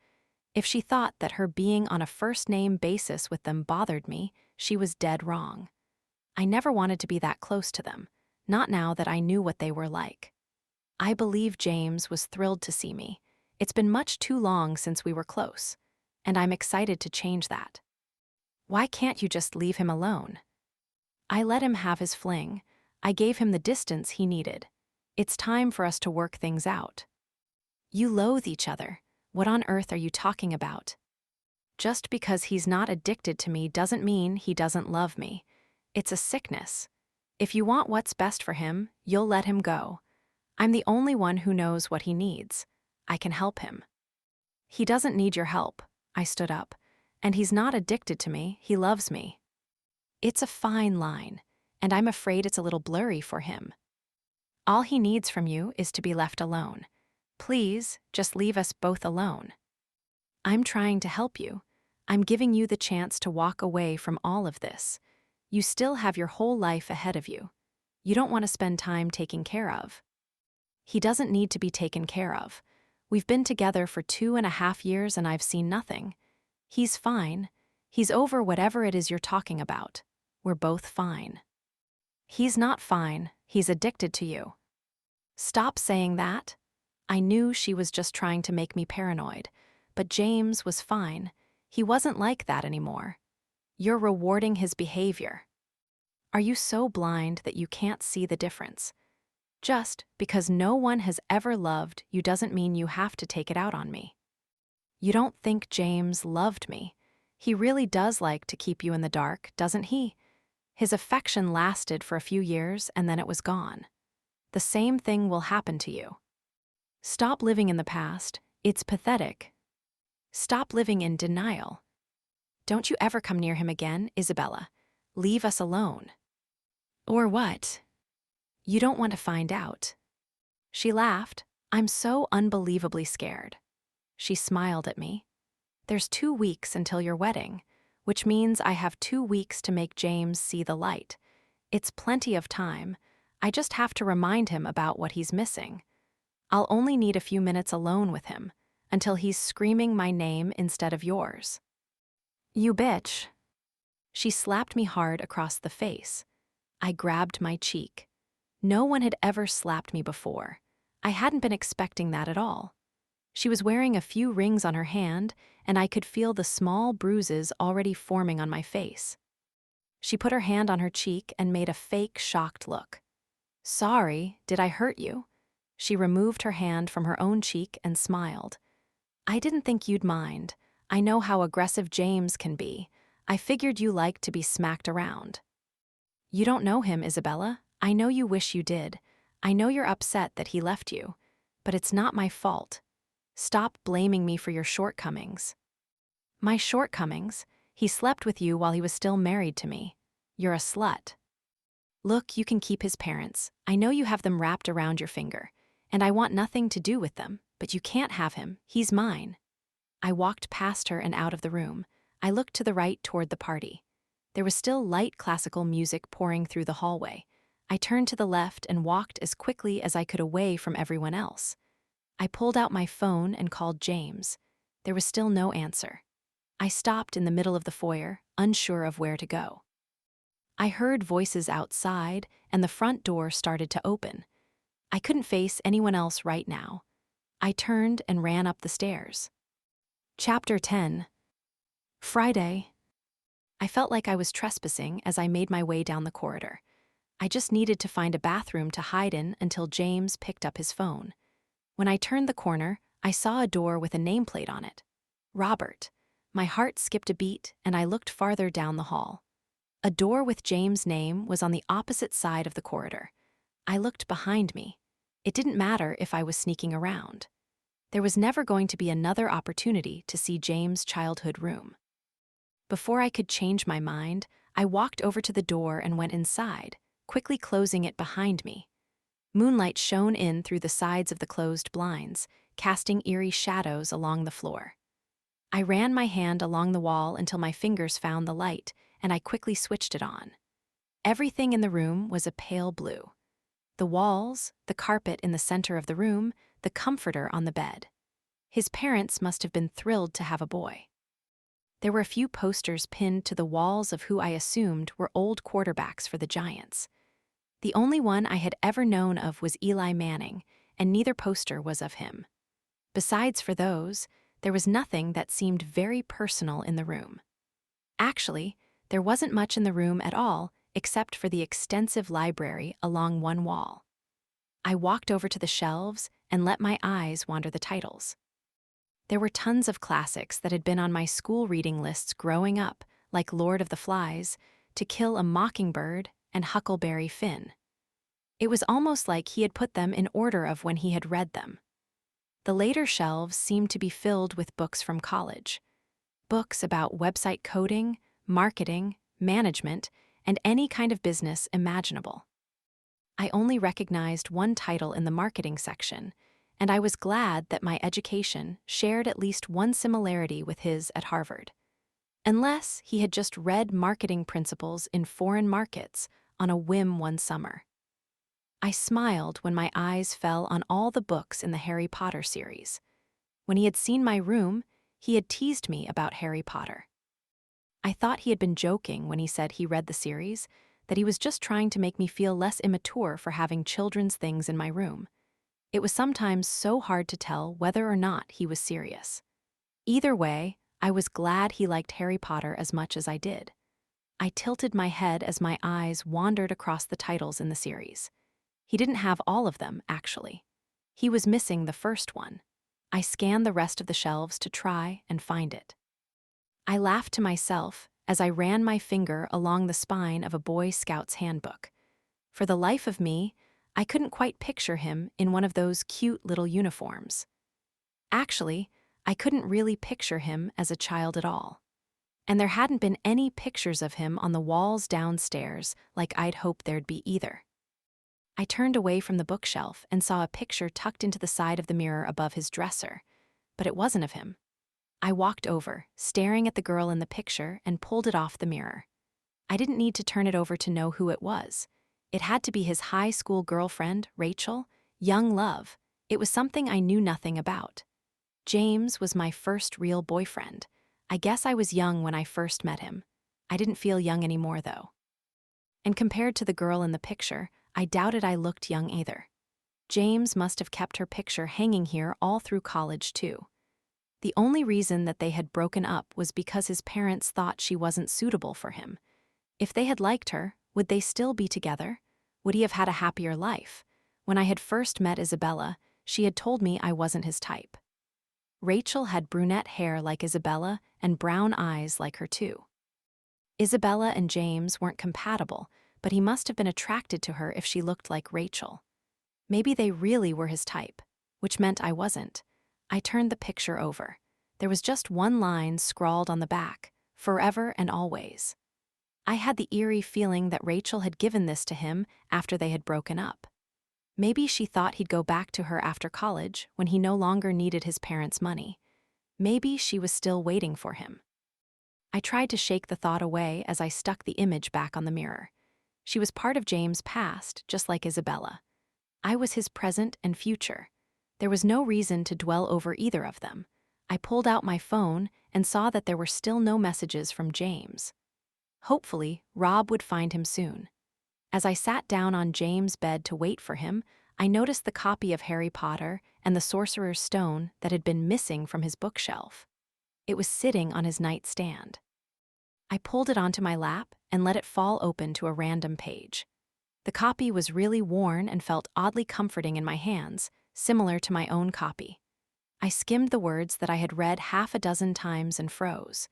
If she thought that her being on a first-name basis with them bothered me, she was dead wrong. I never wanted to be that close to them, not now that I knew what they were like. I believe James was thrilled to see me. It's been much too long since we were close, and I'm excited to change that. Why can't you just leave him alone? I let him have his fling. I gave him the distance he needed. It's time for us to work things out. You loathe each other. What on earth are you talking about? Just because he's not addicted to me doesn't mean he doesn't love me. It's a sickness. If you want what's best for him, you'll let him go. I'm the only one who knows what he needs. I can help him. He doesn't need your help. I stood up. And he's not addicted to me. He loves me. It's a fine line, and I'm afraid it's a little blurry for him. All he needs from you is to be left alone. Please, just leave us both alone. I'm trying to help you. I'm giving you the chance to walk away from all of this. You still have your whole life ahead of you. You don't want to spend time taking care of. He doesn't need to be taken care of. We've been together for 2.5 years and I've seen nothing. He's fine. He's over whatever it is you're talking about. We're both fine. He's not fine. He's addicted to you. Stop saying that. I knew she was just trying to make me paranoid, but James was fine. He wasn't like that anymore. You're rewarding his behavior. Are you so blind that you can't see the difference? Just because no one has ever loved you doesn't mean you have to take it out on me. You don't think James loved me. He really does like to keep you in the dark, doesn't he? His affection lasted for a few years and then it was gone. The same thing will happen to you. Stop living in the past. It's pathetic. Stop living in denial. Don't you ever come near him again, Isabella. Leave us alone. Or what? You don't want to find out. She laughed. I'm so unbelievably scared. She smiled at me. There's 2 weeks until your wedding, which means I have 2 weeks to make James see the light. It's plenty of time. I just have to remind him about what he's missing. I'll only need a few minutes alone with him, until he's screaming my name instead of yours. You bitch. She slapped me hard across the face. I grabbed my cheek. No one had ever slapped me before. I hadn't been expecting that at all. She was wearing a few rings on her hand, and I could feel the small bruises already forming on my face. She put her hand on her cheek and made a fake, shocked look. Sorry, did I hurt you? She removed her hand from her own cheek and smiled. I didn't think you'd mind. I know how aggressive James can be. I figured you liked to be smacked around. You don't know him, Isabella. I know you wish you did. I know you're upset that he left you. But it's not my fault. Stop blaming me for your shortcomings. My shortcomings? He slept with you while he was still married to me. You're a slut. Look, you can keep his parents. I know you have them wrapped around your finger, and I want nothing to do with them, but you can't have him. He's mine. I walked past her and out of the room. I looked to the right toward the party. There was still light classical music pouring through the hallway. I turned to the left and walked as quickly as I could away from everyone else. I pulled out my phone and called James. There was still no answer. I stopped in the middle of the foyer, unsure of where to go. I heard voices outside, and the front door started to open. I couldn't face anyone else right now. I turned and ran up the stairs. Chapter 10. Friday. I felt like I was trespassing as I made my way down the corridor. I just needed to find a bathroom to hide in until James picked up his phone. When I turned the corner, I saw a door with a nameplate on it. Robert. My heart skipped a beat, and I looked farther down the hall. A door with James' name was on the opposite side of the corridor. I looked behind me. It didn't matter if I was sneaking around. There was never going to be another opportunity to see James' childhood room. Before I could change my mind, I walked over to the door and went inside, quickly closing it behind me. Moonlight shone in through the sides of the closed blinds, casting eerie shadows along the floor. I ran my hand along the wall until my fingers found the light, and I quickly switched it on. Everything in the room was a pale blue. The walls, the carpet in the center of the room, the comforter on the bed. His parents must have been thrilled to have a boy. There were a few posters pinned to the walls of who I assumed were old quarterbacks for the Giants. The only one I had ever known of was Eli Manning, and neither poster was of him. Besides for those, there was nothing that seemed very personal in the room. Actually, there wasn't much in the room at all except for the extensive library along one wall. I walked over to the shelves and let my eyes wander the titles. There were tons of classics that had been on my school reading lists growing up, like Lord of the Flies, To Kill a Mockingbird, and Huckleberry Finn. It was almost like he had put them in order of when he had read them. The later shelves seemed to be filled with books from college. Books about website coding, marketing, management, and any kind of business imaginable. I only recognized one title in the marketing section, and I was glad that my education shared at least one similarity with his at Harvard. Unless he had just read marketing principles in foreign markets on a whim one summer. I smiled when my eyes fell on all the books in the Harry Potter series. When he had seen my room, he had teased me about Harry Potter. I thought he had been joking when he said he read the series, that he was just trying to make me feel less immature for having children's things in my room. It was sometimes so hard to tell whether or not he was serious. Either way, I was glad he liked Harry Potter as much as I did. I tilted my head as my eyes wandered across the titles in the series. He didn't have all of them, actually. He was missing the first one. I scanned the rest of the shelves to try and find it. I laughed to myself as I ran my finger along the spine of a Boy Scout's handbook. For the life of me, I couldn't quite picture him in one of those cute little uniforms. Actually, I couldn't really picture him as a child at all. And there hadn't been any pictures of him on the walls downstairs like I'd hoped there'd be either. I turned away from the bookshelf and saw a picture tucked into the side of the mirror above his dresser, but it wasn't of him. I walked over, staring at the girl in the picture, and pulled it off the mirror. I didn't need to turn it over to know who it was. It had to be his high school girlfriend, Rachel, young love. It was something I knew nothing about. James was my first real boyfriend. I guess I was young when I first met him. I didn't feel young anymore, though. And compared to the girl in the picture, I doubted I looked young either. James must have kept her picture hanging here all through college, too. The only reason that they had broken up was because his parents thought she wasn't suitable for him. If they had liked her, would they still be together? Would he have had a happier life? When I had first met Isabella, she had told me I wasn't his type. Rachel had brunette hair like Isabella and brown eyes like her too. Isabella and James weren't compatible, but he must have been attracted to her if she looked like Rachel. Maybe they really were his type. which meant I wasn't. I turned the picture over. There was just one line scrawled on the back, "Forever and always." I had the eerie feeling that Rachel had given this to him after they had broken up. Maybe she thought he'd go back to her after college when he no longer needed his parents' money. Maybe she was still waiting for him. I tried to shake the thought away as I stuck the image back on the mirror. She was part of James' past, just like Isabella. I was his present and future. There was no reason to dwell over either of them. I pulled out my phone and saw that there were still no messages from James. Hopefully, Rob would find him soon. As I sat down on James' bed to wait for him, I noticed the copy of Harry Potter and the Sorcerer's Stone that had been missing from his bookshelf. It was sitting on his nightstand. I pulled it onto my lap and let it fall open to a random page. The copy was really worn and felt oddly comforting in my hands, similar to my own copy. I skimmed the words that I had read half a dozen times and froze.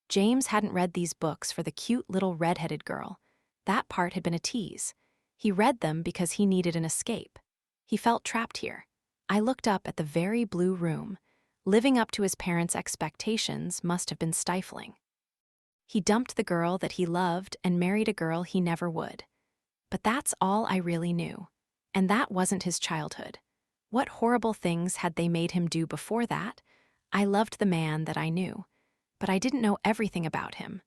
James hadn't read these books for the cute little red-headed girl. That part had been a tease. He read them because he needed an escape. He felt trapped here. I looked up at the very blue room. Living up to his parents' expectations must have been stifling. He dumped the girl that he loved and married a girl he never would. But that's all I really knew. And that wasn't his childhood. What horrible things had they made him do before that? I loved the man that I knew. But I didn't know everything about him.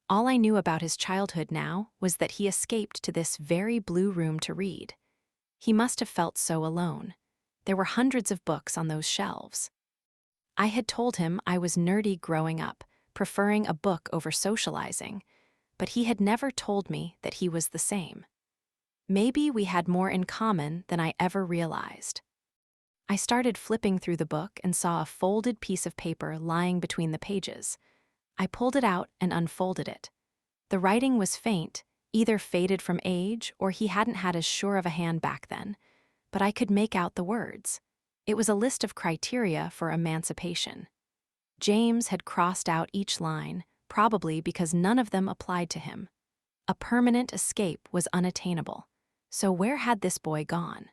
All I knew about his childhood now was that he escaped to this very blue room to read. He must have felt so alone. There were hundreds of books on those shelves. I had told him I was nerdy growing up, preferring a book over socializing, but he had never told me that he was the same. Maybe we had more in common than I ever realized. I started flipping through the book and saw a folded piece of paper lying between the pages. I pulled it out and unfolded it. The writing was faint, either faded from age or he hadn't had as sure of a hand back then, but I could make out the words. It was a list of criteria for emancipation. James had crossed out each line, probably because none of them applied to him. A permanent escape was unattainable. So where had this boy gone?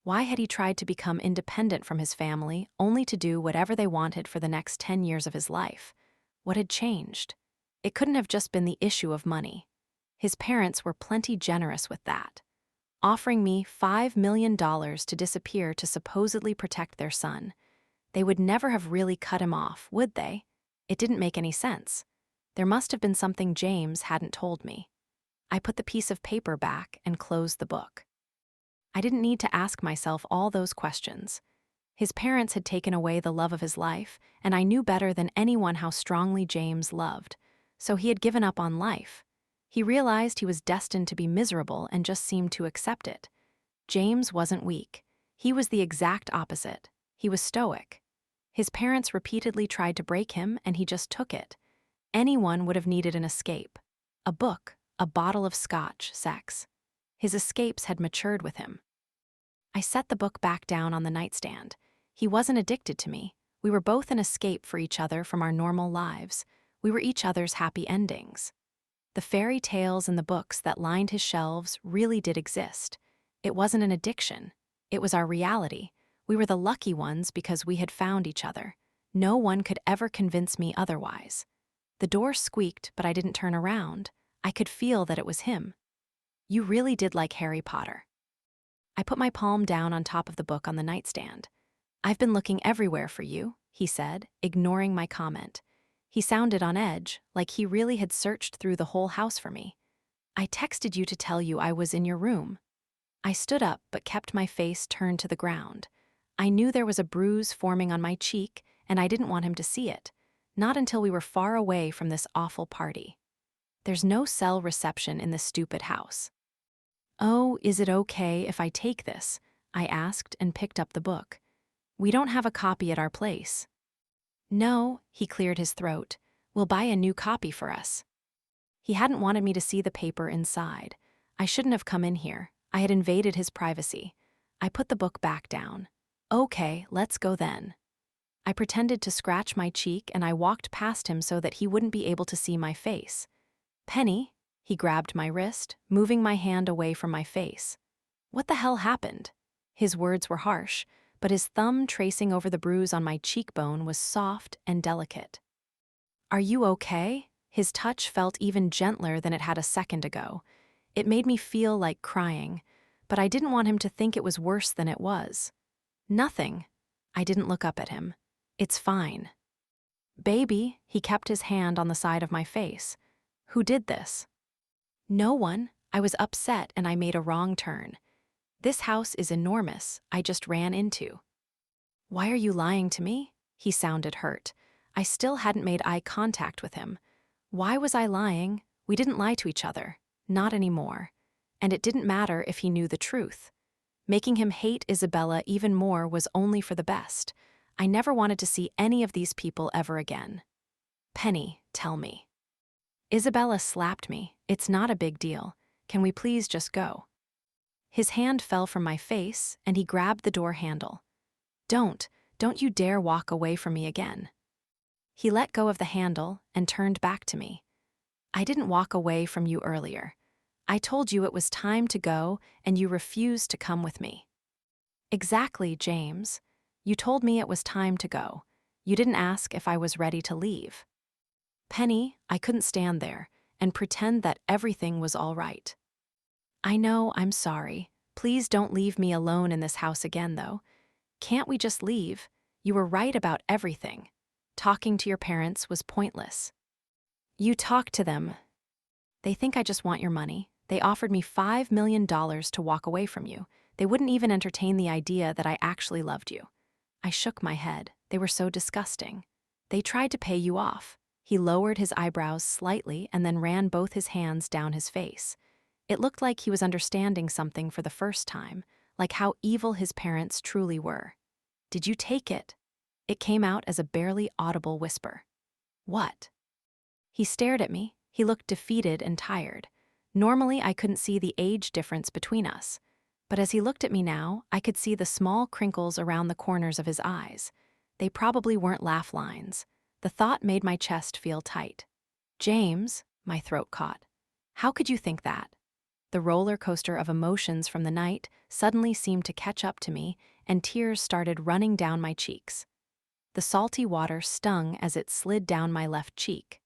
Why had he tried to become independent from his family, only to do whatever they wanted for the next 10 years of his life? What had changed? It couldn't have just been the issue of money. His parents were plenty generous with that, offering me $5 million to disappear to supposedly protect their son. They would never have really cut him off, would they? It didn't make any sense. There must have been something James hadn't told me. I put the piece of paper back and closed the book. I didn't need to ask myself all those questions. His parents had taken away the love of his life, and I knew better than anyone how strongly James loved, so he had given up on life. He realized he was destined to be miserable and just seemed to accept it. James wasn't weak. He was the exact opposite. He was stoic. His parents repeatedly tried to break him, and he just took it. Anyone would have needed an escape. A book, a bottle of scotch, sex. His escapes had matured with him. I set the book back down on the nightstand. He wasn't addicted to me. We were both an escape for each other from our normal lives. We were each other's happy endings. The fairy tales and the books that lined his shelves really did exist. It wasn't an addiction. It was our reality. We were the lucky ones because we had found each other. No one could ever convince me otherwise. The door squeaked, but I didn't turn around. I could feel that it was him. "You really did like Harry Potter." I put my palm down on top of the book on the nightstand. "I've been looking everywhere for you," he said, ignoring my comment. He sounded on edge, like he really had searched through the whole house for me. "I texted you to tell you I was in your room." I stood up but kept my face turned to the ground. I knew there was a bruise forming on my cheek, and I didn't want him to see it. Not until we were far away from this awful party. There's no cell reception in this stupid house. "Oh, is it okay if I take this?" I asked and picked up the book. "We don't have a copy at our place." "No," he cleared his throat. "We'll buy a new copy for us." He hadn't wanted me to see the paper inside. I shouldn't have come in here. I had invaded his privacy. I put the book back down. "Okay, let's go then." I pretended to scratch my cheek and I walked past him so that he wouldn't be able to see my face. "Penny," he grabbed my wrist, moving my hand away from my face. What the hell happened? His words were harsh, but his thumb tracing over the bruise on my cheekbone was soft and delicate. "Are you okay?" His touch felt even gentler than it had a second ago. It made me feel like crying, but I didn't want him to think it was worse than it was. "Nothing." I didn't look up at him. "It's fine." "Baby," he kept his hand on the side of my face. "Who did this?" "No one. I was upset and I made a wrong turn. This house is enormous. I just ran into." "Why are you lying to me?" He sounded hurt. I still hadn't made eye contact with him. Why was I lying? We didn't lie to each other. Not anymore. And it didn't matter if he knew the truth. Making him hate Isabella even more was only for the best. I never wanted to see any of these people ever again. "Penny, tell me." Isabella slapped me. "It's not a big deal. Can we please just go?" His hand fell from my face, and he grabbed the door handle. Don't you dare walk away from me again." He let go of the handle and turned back to me. "I didn't walk away from you earlier. I told you it was time to go, and you refused to come with me." "Exactly, James. You told me it was time to go. You didn't ask if I was ready to leave." "Penny, I couldn't stand there and pretend that everything was all right." "I know, I'm sorry. Please don't leave me alone in this house again, though. Can't we just leave? You were right about everything. Talking to your parents was pointless." "You talk to them. They think I just want your money. They offered me $5 million to walk away from you. They wouldn't even entertain the idea that I actually loved you." I shook my head. "They were so disgusting. They tried to pay you off." He lowered his eyebrows slightly and then ran both his hands down his face. It looked like he was understanding something for the first time, like how evil his parents truly were. "Did you take it?" It came out as a barely audible whisper. "What?" He stared at me. He looked defeated and tired. Normally, I couldn't see the age difference between us. But as he looked at me now, I could see the small crinkles around the corners of his eyes. They probably weren't laugh lines. The thought made my chest feel tight. "James," my throat caught. "How could you think that?" The roller coaster of emotions from the night suddenly seemed to catch up to me, and tears started running down my cheeks. The salty water stung as it slid down my left cheek.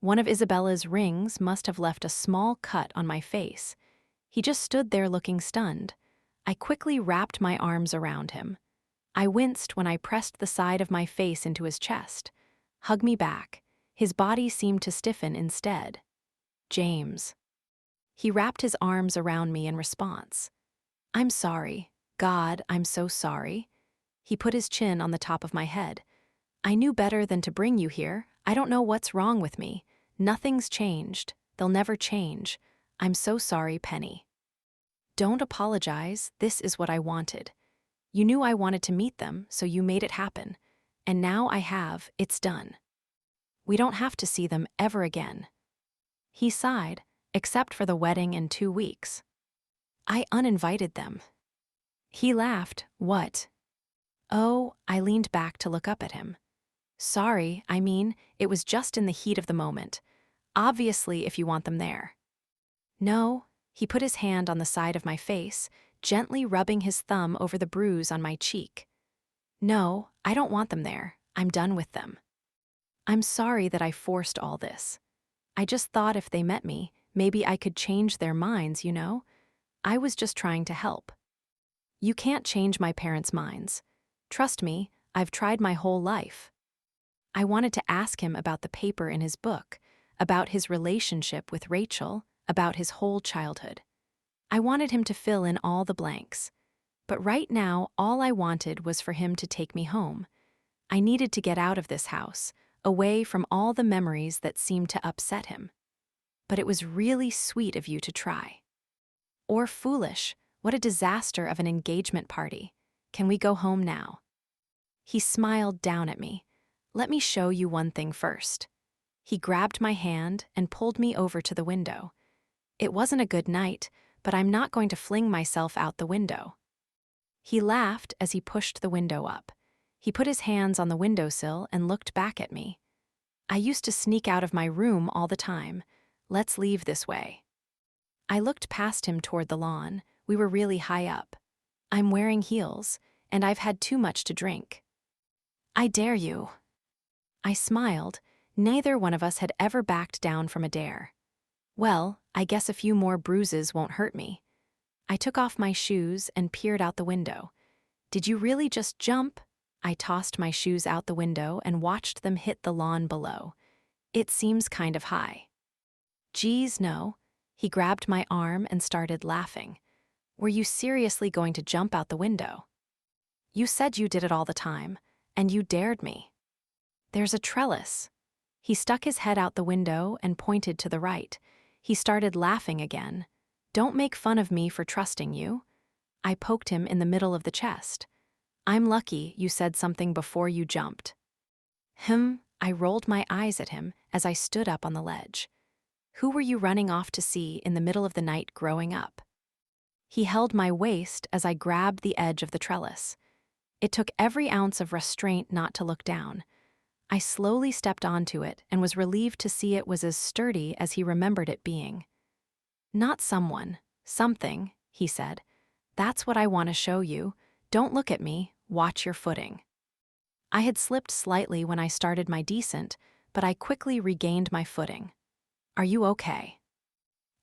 One of Isabella's rings must have left a small cut on my face. He just stood there looking stunned. I quickly wrapped my arms around him. I winced when I pressed the side of my face into his chest. "Hug me back." His body seemed to stiffen instead. "James." He wrapped his arms around me in response. "I'm sorry. God, I'm so sorry." He put his chin on the top of my head. "I knew better than to bring you here. I don't know what's wrong with me. Nothing's changed. They'll never change. I'm so sorry, Penny." "Don't apologize. This is what I wanted. You knew I wanted to meet them, so you made it happen. And now I have. It's done. We don't have to see them ever again." He sighed, "Except for the wedding in 2 weeks. I uninvited them." He laughed. "What?" "Oh," I leaned back to look up at him. "Sorry, it was just in the heat of the moment. Obviously, if you want them there." "No." He put his hand on the side of my face, gently rubbing his thumb over the bruise on my cheek. "No, I don't want them there. I'm done with them. I'm sorry that I forced all this. I just thought if they met me, maybe I could change their minds, you know? I was just trying to help." "You can't change my parents' minds. Trust me, I've tried my whole life." I wanted to ask him about the paper in his book, about his relationship with Rachel, about his whole childhood. I wanted him to fill in all the blanks. But right now, all I wanted was for him to take me home. I needed to get out of this house, away from all the memories that seemed to upset him. "But it was really sweet of you to try." "Or foolish. What a disaster of an engagement party. Can we go home now?" He smiled down at me. "Let me show you one thing first." He grabbed my hand and pulled me over to the window. "It wasn't a good night, but I'm not going to fling myself out the window." He laughed as he pushed the window up. He put his hands on the windowsill and looked back at me. "I used to sneak out of my room all the time. Let's leave this way." I looked past him toward the lawn. We were really high up. "I'm wearing heels. and I've had too much to drink. I dare you. I smiled. Neither one of us had ever backed down from a dare. Well, I guess a few more bruises won't hurt me. I took off my shoes and peered out the window. Did you really just jump? I tossed my shoes out the window and watched them hit the lawn below. It seems kind of high. Geez, no. He grabbed my arm and started laughing. Were you seriously going to jump out the window? You said you did it all the time, and you dared me. There's a trellis. He stuck his head out the window and pointed to the right. He started laughing again. Don't make fun of me for trusting you. I poked him in the middle of the chest. I'm lucky you said something before you jumped. I rolled my eyes at him as I stood up on the ledge. Who were you running off to see in the middle of the night growing up? He held my waist as I grabbed the edge of the trellis. It took every ounce of restraint not to look down. I slowly stepped onto it and was relieved to see it was as sturdy as he remembered it being. Not someone, something, he said. That's what I want to show you. Don't look at me, watch your footing. I had slipped slightly when I started my descent, but I quickly regained my footing. Are you okay?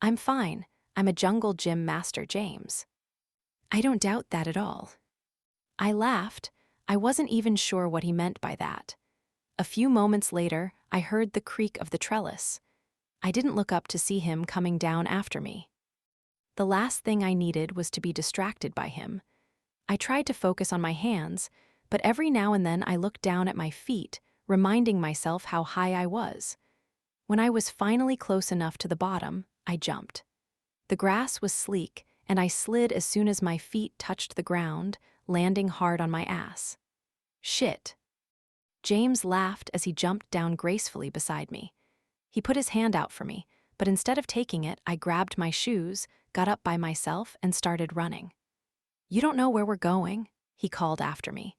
I'm fine. I'm a jungle gym master, James. I don't doubt that at all. I laughed. I wasn't even sure what he meant by that. A few moments later, I heard the creak of the trellis. I didn't look up to see him coming down after me. The last thing I needed was to be distracted by him. I tried to focus on my hands, but every now and then I looked down at my feet, reminding myself how high I was. When I was finally close enough to the bottom, I jumped. The grass was sleek, and I slid as soon as my feet touched the ground, landing hard on my ass. Shit. James laughed as he jumped down gracefully beside me. He put his hand out for me, but instead of taking it, I grabbed my shoes, got up by myself, and started running. You don't know where we're going, he called after me.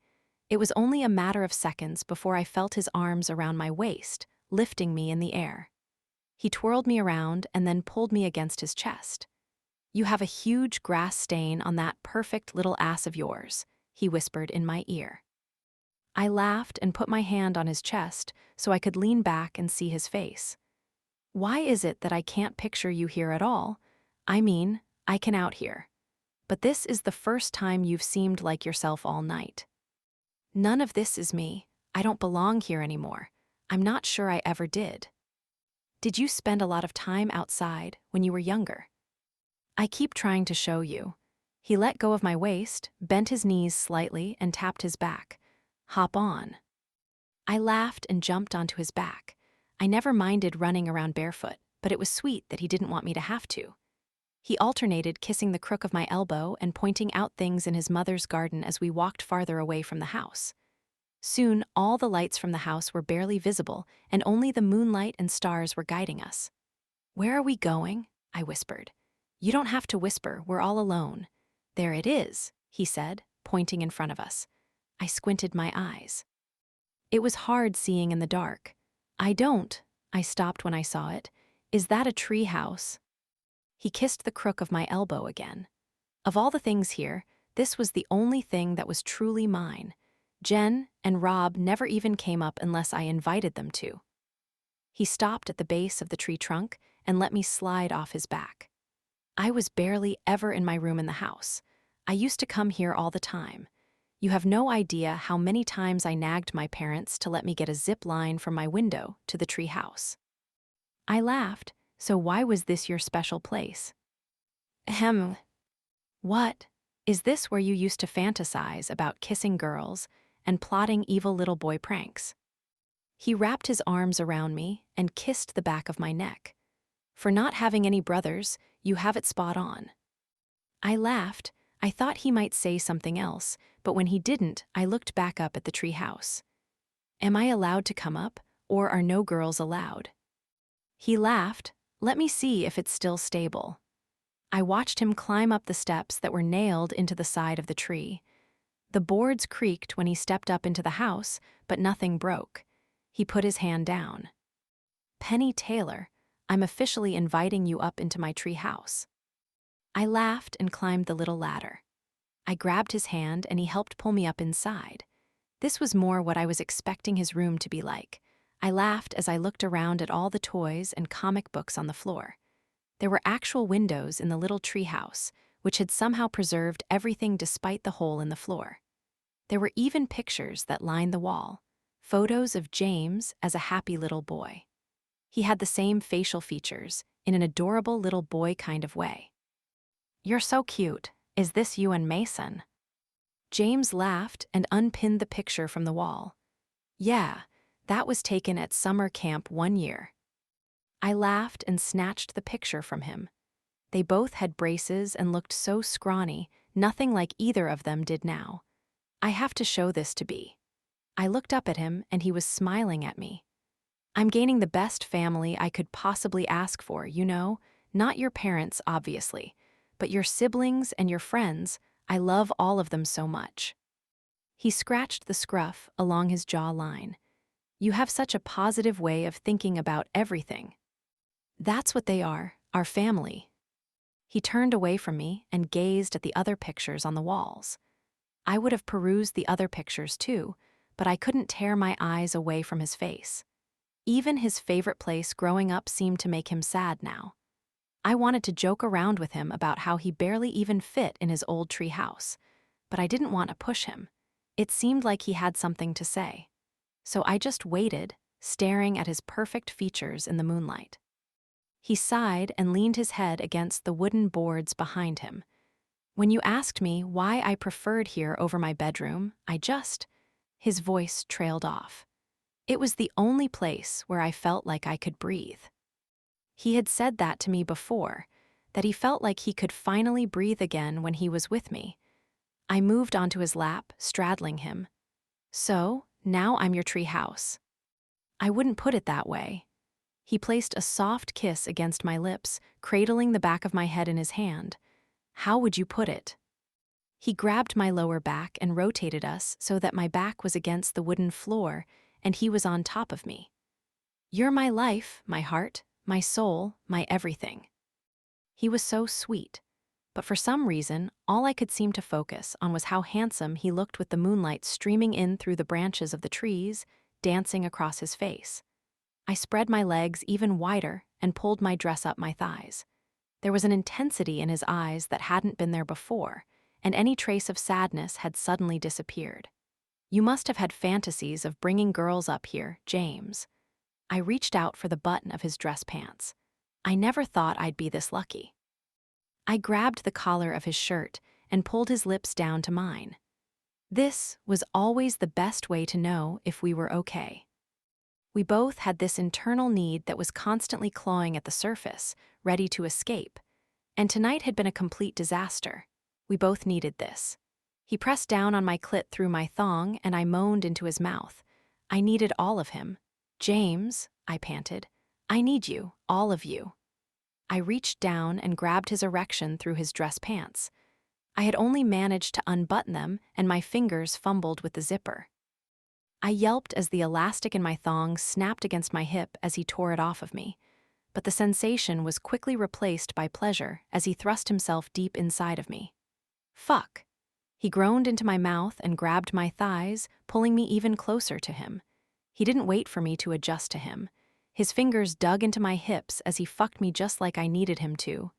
It was only a matter of seconds before I felt his arms around my waist, lifting me in the air. He twirled me around and then pulled me against his chest. You have a huge grass stain on that perfect little ass of yours, he whispered in my ear. I laughed and put my hand on his chest so I could lean back and see his face. Why is it that I can't picture you here at all? I mean, I can out here. But this is the first time you've seemed like yourself all night. None of this is me. I don't belong here anymore. I'm not sure I ever did. Did you spend a lot of time outside when you were younger? I keep trying to show you. He let go of my waist, bent his knees slightly, and tapped his back. Hop on. I laughed and jumped onto his back. I never minded running around barefoot, but it was sweet that he didn't want me to have to. He alternated kissing the crook of my elbow and pointing out things in his mother's garden as we walked farther away from the house. Soon, all the lights from the house were barely visible, and only the moonlight and stars were guiding us. Where are we going? I whispered. You don't have to whisper, we're all alone. There it is, he said, pointing in front of us. I squinted my eyes. It was hard seeing in the dark. I stopped when I saw it. Is that a tree house? He kissed the crook of my elbow again. Of all the things here, this was the only thing that was truly mine. Jen and Rob never even came up unless I invited them to. He stopped at the base of the tree trunk and let me slide off his back. I was barely ever in my room in the house. I used to come here all the time. You have no idea how many times I nagged my parents to let me get a zip line from my window to the tree house. I laughed. So why was this your special place? What? Is this where you used to fantasize about kissing girls and plotting evil little boy pranks? He wrapped his arms around me and kissed the back of my neck. For not having any brothers, you have it spot on. I laughed. I thought he might say something else, but when he didn't, I looked back up at the tree house. Am I allowed to come up, or are no girls allowed? He laughed. Let me see if it's still stable. I watched him climb up the steps that were nailed into the side of the tree. The boards creaked when he stepped up into the house, but nothing broke. He put his hand down. Penny Taylor, I'm officially inviting you up into my tree house. I laughed and climbed the little ladder. I grabbed his hand and he helped pull me up inside. This was more what I was expecting his room to be like. I laughed as I looked around at all the toys and comic books on the floor. There were actual windows in the little treehouse, which had somehow preserved everything despite the hole in the floor. There were even pictures that lined the wall, photos of James as a happy little boy. He had the same facial features, in an adorable little boy kind of way. "You're so cute. Is this you and Mason?" James laughed and unpinned the picture from the wall. "Yeah, that was taken at summer camp 1 year." I laughed and snatched the picture from him. They both had braces and looked so scrawny, nothing like either of them did now. "I have to show this to B." I looked up at him and he was smiling at me. "I'm gaining the best family I could possibly ask for, you know? Not your parents, obviously, but your siblings and your friends. I love all of them so much." He scratched the scruff along his jawline. "You have such a positive way of thinking about everything." "That's what they are, our family." He turned away from me and gazed at the other pictures on the walls. I would have perused the other pictures too, but I couldn't tear my eyes away from his face. Even his favorite place growing up seemed to make him sad now. I wanted to joke around with him about how he barely even fit in his old tree house, but I didn't want to push him. It seemed like he had something to say. So I just waited, staring at his perfect features in the moonlight. He sighed and leaned his head against the wooden boards behind him. "When you asked me why I preferred here over my bedroom, His voice trailed off. "It was the only place where I felt like I could breathe." He had said that to me before, that he felt like he could finally breathe again when he was with me. I moved onto his lap, straddling him. "So, now I'm your tree house." "I wouldn't put it that way." He placed a soft kiss against my lips, cradling the back of my head in his hand. "How would you put it?" He grabbed my lower back and rotated us so that my back was against the wooden floor and he was on top of me. "You're my life, my heart, my soul, my everything." He was so sweet, but for some reason, all I could seem to focus on was how handsome he looked with the moonlight streaming in through the branches of the trees, dancing across his face. I spread my legs even wider and pulled my dress up my thighs. There was an intensity in his eyes that hadn't been there before, and any trace of sadness had suddenly disappeared. "You must have had fantasies of bringing girls up here, James." I reached out for the button of his dress pants. I never thought I'd be this lucky. I grabbed the collar of his shirt and pulled his lips down to mine. This was always the best way to know if we were okay. We both had this internal need that was constantly clawing at the surface, ready to escape, and tonight had been a complete disaster. We both needed this. He pressed down on my clit through my thong, and I moaned into his mouth. I needed all of him. "James," I panted, "I need you, all of you." I reached down and grabbed his erection through his dress pants. I had only managed to unbutton them, and my fingers fumbled with the zipper. I yelped as the elastic in my thong snapped against my hip as he tore it off of me, but the sensation was quickly replaced by pleasure as he thrust himself deep inside of me. "Fuck." He groaned into my mouth and grabbed my thighs, pulling me even closer to him. He didn't wait for me to adjust to him. His fingers dug into my hips as he fucked me just like I needed him to.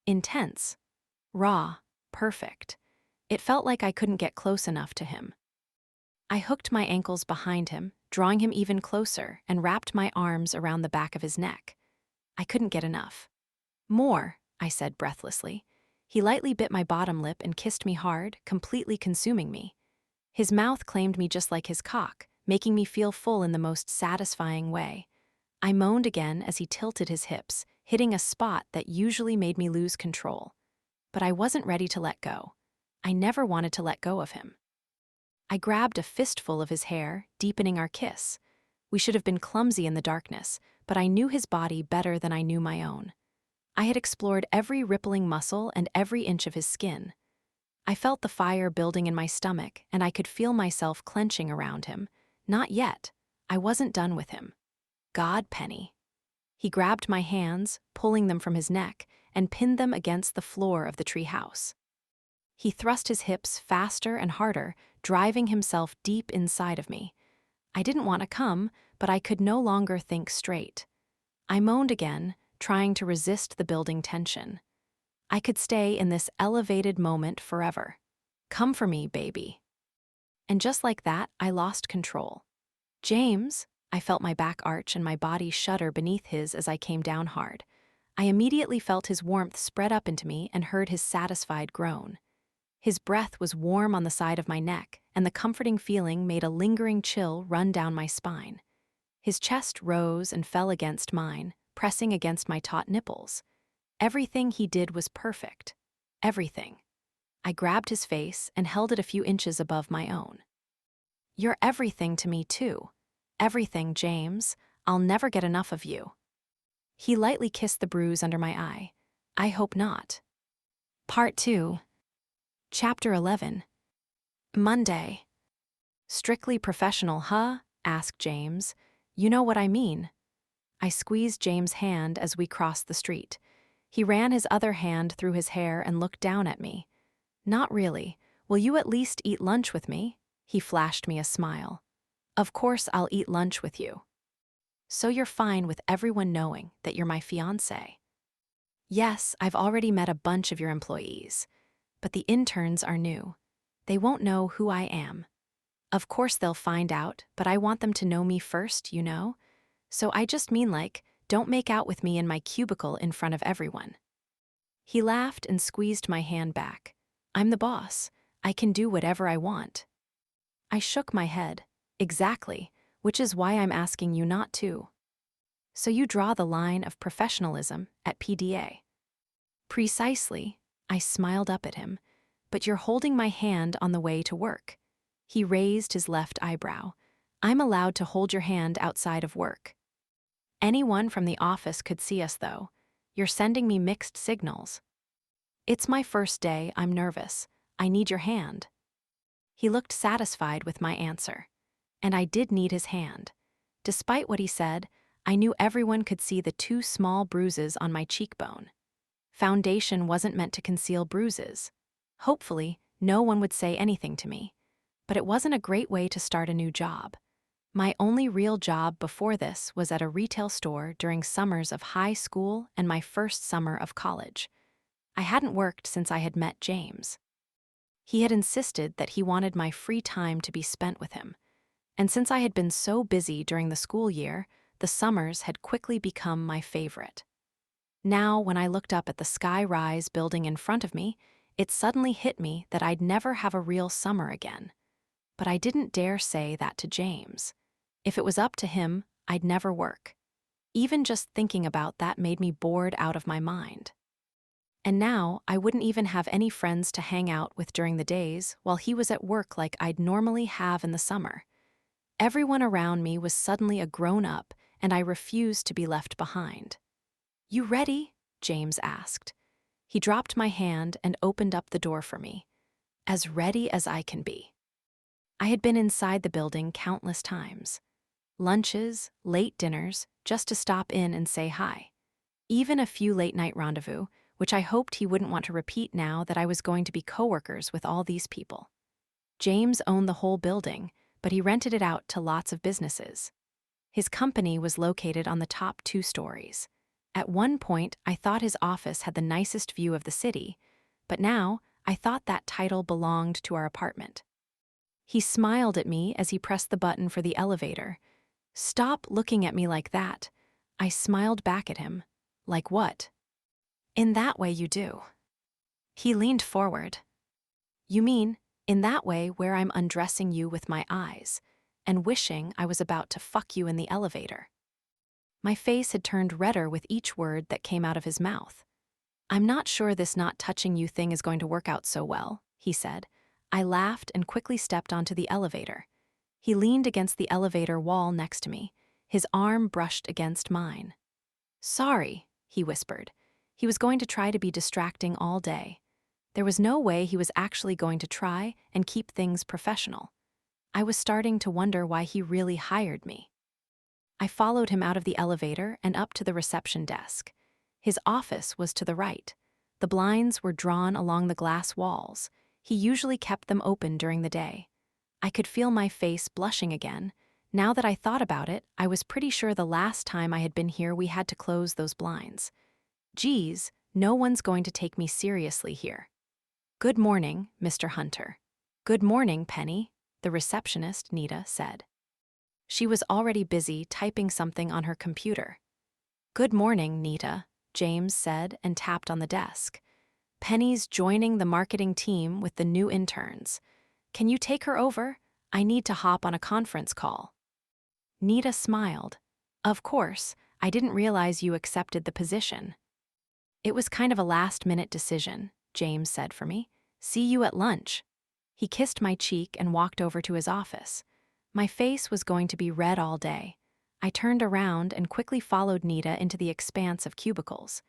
Intense. Raw. Perfect. It felt like I couldn't get close enough to him. I hooked my ankles behind him, drawing him even closer, and wrapped my arms around the back of his neck. I couldn't get enough. "More," I said breathlessly. He lightly bit my bottom lip and kissed me hard, completely consuming me. His mouth claimed me just like his cock, making me feel full in the most satisfying way. I moaned again as he tilted his hips, hitting a spot that usually made me lose control. But I wasn't ready to let go. I never wanted to let go of him. I grabbed a fistful of his hair, deepening our kiss. We should have been clumsy in the darkness, but I knew his body better than I knew my own. I had explored every rippling muscle and every inch of his skin. I felt the fire building in my stomach, and I could feel myself clenching around him. Not yet. I wasn't done with him. "God, Penny." He grabbed my hands, pulling them from his neck, and pinned them against the floor of the tree house. He thrust his hips faster and harder, driving himself deep inside of me. I didn't want to come, but I could no longer think straight. I moaned again, trying to resist the building tension. I could stay in this elevated moment forever. Come for me, baby. And just like that, I lost control. James, I felt my back arch and my body shudder beneath his as I came down hard. I immediately felt his warmth spread up into me and heard his satisfied groan. His breath was warm on the side of my neck, and the comforting feeling made a lingering chill run down my spine. His chest rose and fell against mine, pressing against my taut nipples. Everything he did was perfect. Everything. I grabbed his face and held it a few inches above my own. You're everything to me, too. Everything, James. I'll never get enough of you. He lightly kissed the bruise under my eye. I hope not. Part 2. Chapter 11. Monday. Strictly professional, huh? Asked James. You know what I mean. I squeezed James' hand as we crossed the street. He ran his other hand through his hair and looked down at me. Not really. Will you at least eat lunch with me? He flashed me a smile. Of course I'll eat lunch with you. So you're fine with everyone knowing that you're my fiancé? Yes, I've already met a bunch of your employees. But the interns are new. They won't know who I am. Of course they'll find out, but I want them to know me first, you know? So I just mean don't make out with me in my cubicle in front of everyone. He laughed and squeezed my hand back. I'm the boss. I can do whatever I want. I shook my head. Exactly, which is why I'm asking you not to. So you draw the line of professionalism at PDA. Precisely. I smiled up at him. But you're holding my hand on the way to work. He raised his left eyebrow. I'm allowed to hold your hand outside of work. Anyone from the office could see us, though. You're sending me mixed signals. It's my first day, I'm nervous. I need your hand. He looked satisfied with my answer. And I did need his hand. Despite what he said, I knew everyone could see the 2 small bruises on my cheekbone. Foundation wasn't meant to conceal bruises. Hopefully, no one would say anything to me. But it wasn't a great way to start a new job. My only real job before this was at a retail store during summers of high school and my first summer of college. I hadn't worked since I had met James. He had insisted that he wanted my free time to be spent with him. And since I had been so busy during the school year, the summers had quickly become my favorite. Now, when I looked up at the sky-rise building in front of me, it suddenly hit me that I'd never have a real summer again. But I didn't dare say that to James. If it was up to him, I'd never work. Even just thinking about that made me bored out of my mind. And now, I wouldn't even have any friends to hang out with during the days while he was at work like I'd normally have in the summer. Everyone around me was suddenly a grown-up, and I refused to be left behind. You ready? James asked. He dropped my hand and opened up the door for me. As ready as I can be. I had been inside the building countless times. Lunches, late dinners, just to stop in and say hi. Even a few late-night rendezvous, which I hoped he wouldn't want to repeat now that I was going to be coworkers with all these people. James owned the whole building, but he rented it out to lots of businesses. His company was located on the top 2 stories. At one point, I thought his office had the nicest view of the city, but now I thought that title belonged to our apartment. He smiled at me as he pressed the button for the elevator. Stop looking at me like that. I smiled back at him. Like what? In that way you do. He leaned forward. You mean, in that way where I'm undressing you with my eyes, and wishing I was about to fuck you in the elevator. My face had turned redder with each word that came out of his mouth. I'm not sure this not touching you thing is going to work out so well, he said. I laughed and quickly stepped onto the elevator. He leaned against the elevator wall next to me. His arm brushed against mine. Sorry, he whispered. He was going to try to be distracting all day. There was no way he was actually going to try and keep things professional. I was starting to wonder why he really hired me. I followed him out of the elevator and up to the reception desk. His office was to the right. The blinds were drawn along the glass walls. He usually kept them open during the day. I could feel my face blushing again. Now that I thought about it, I was pretty sure the last time I had been here we had to close those blinds. Geez, no one's going to take me seriously here. Good morning, Mr. Hunter. Good morning, Penny, the receptionist, Nita, said. She was already busy typing something on her computer. Good morning, Nita, James said and tapped on the desk. Penny's joining the marketing team with the new interns. Can you take her over? I need to hop on a conference call. Nita smiled. Of course, I didn't realize you accepted the position. It was kind of a last-minute decision, James said for me. See you at lunch. He kissed my cheek and walked over to his office. My face was going to be red all day. I turned around and quickly followed Nita into the expanse of cubicles.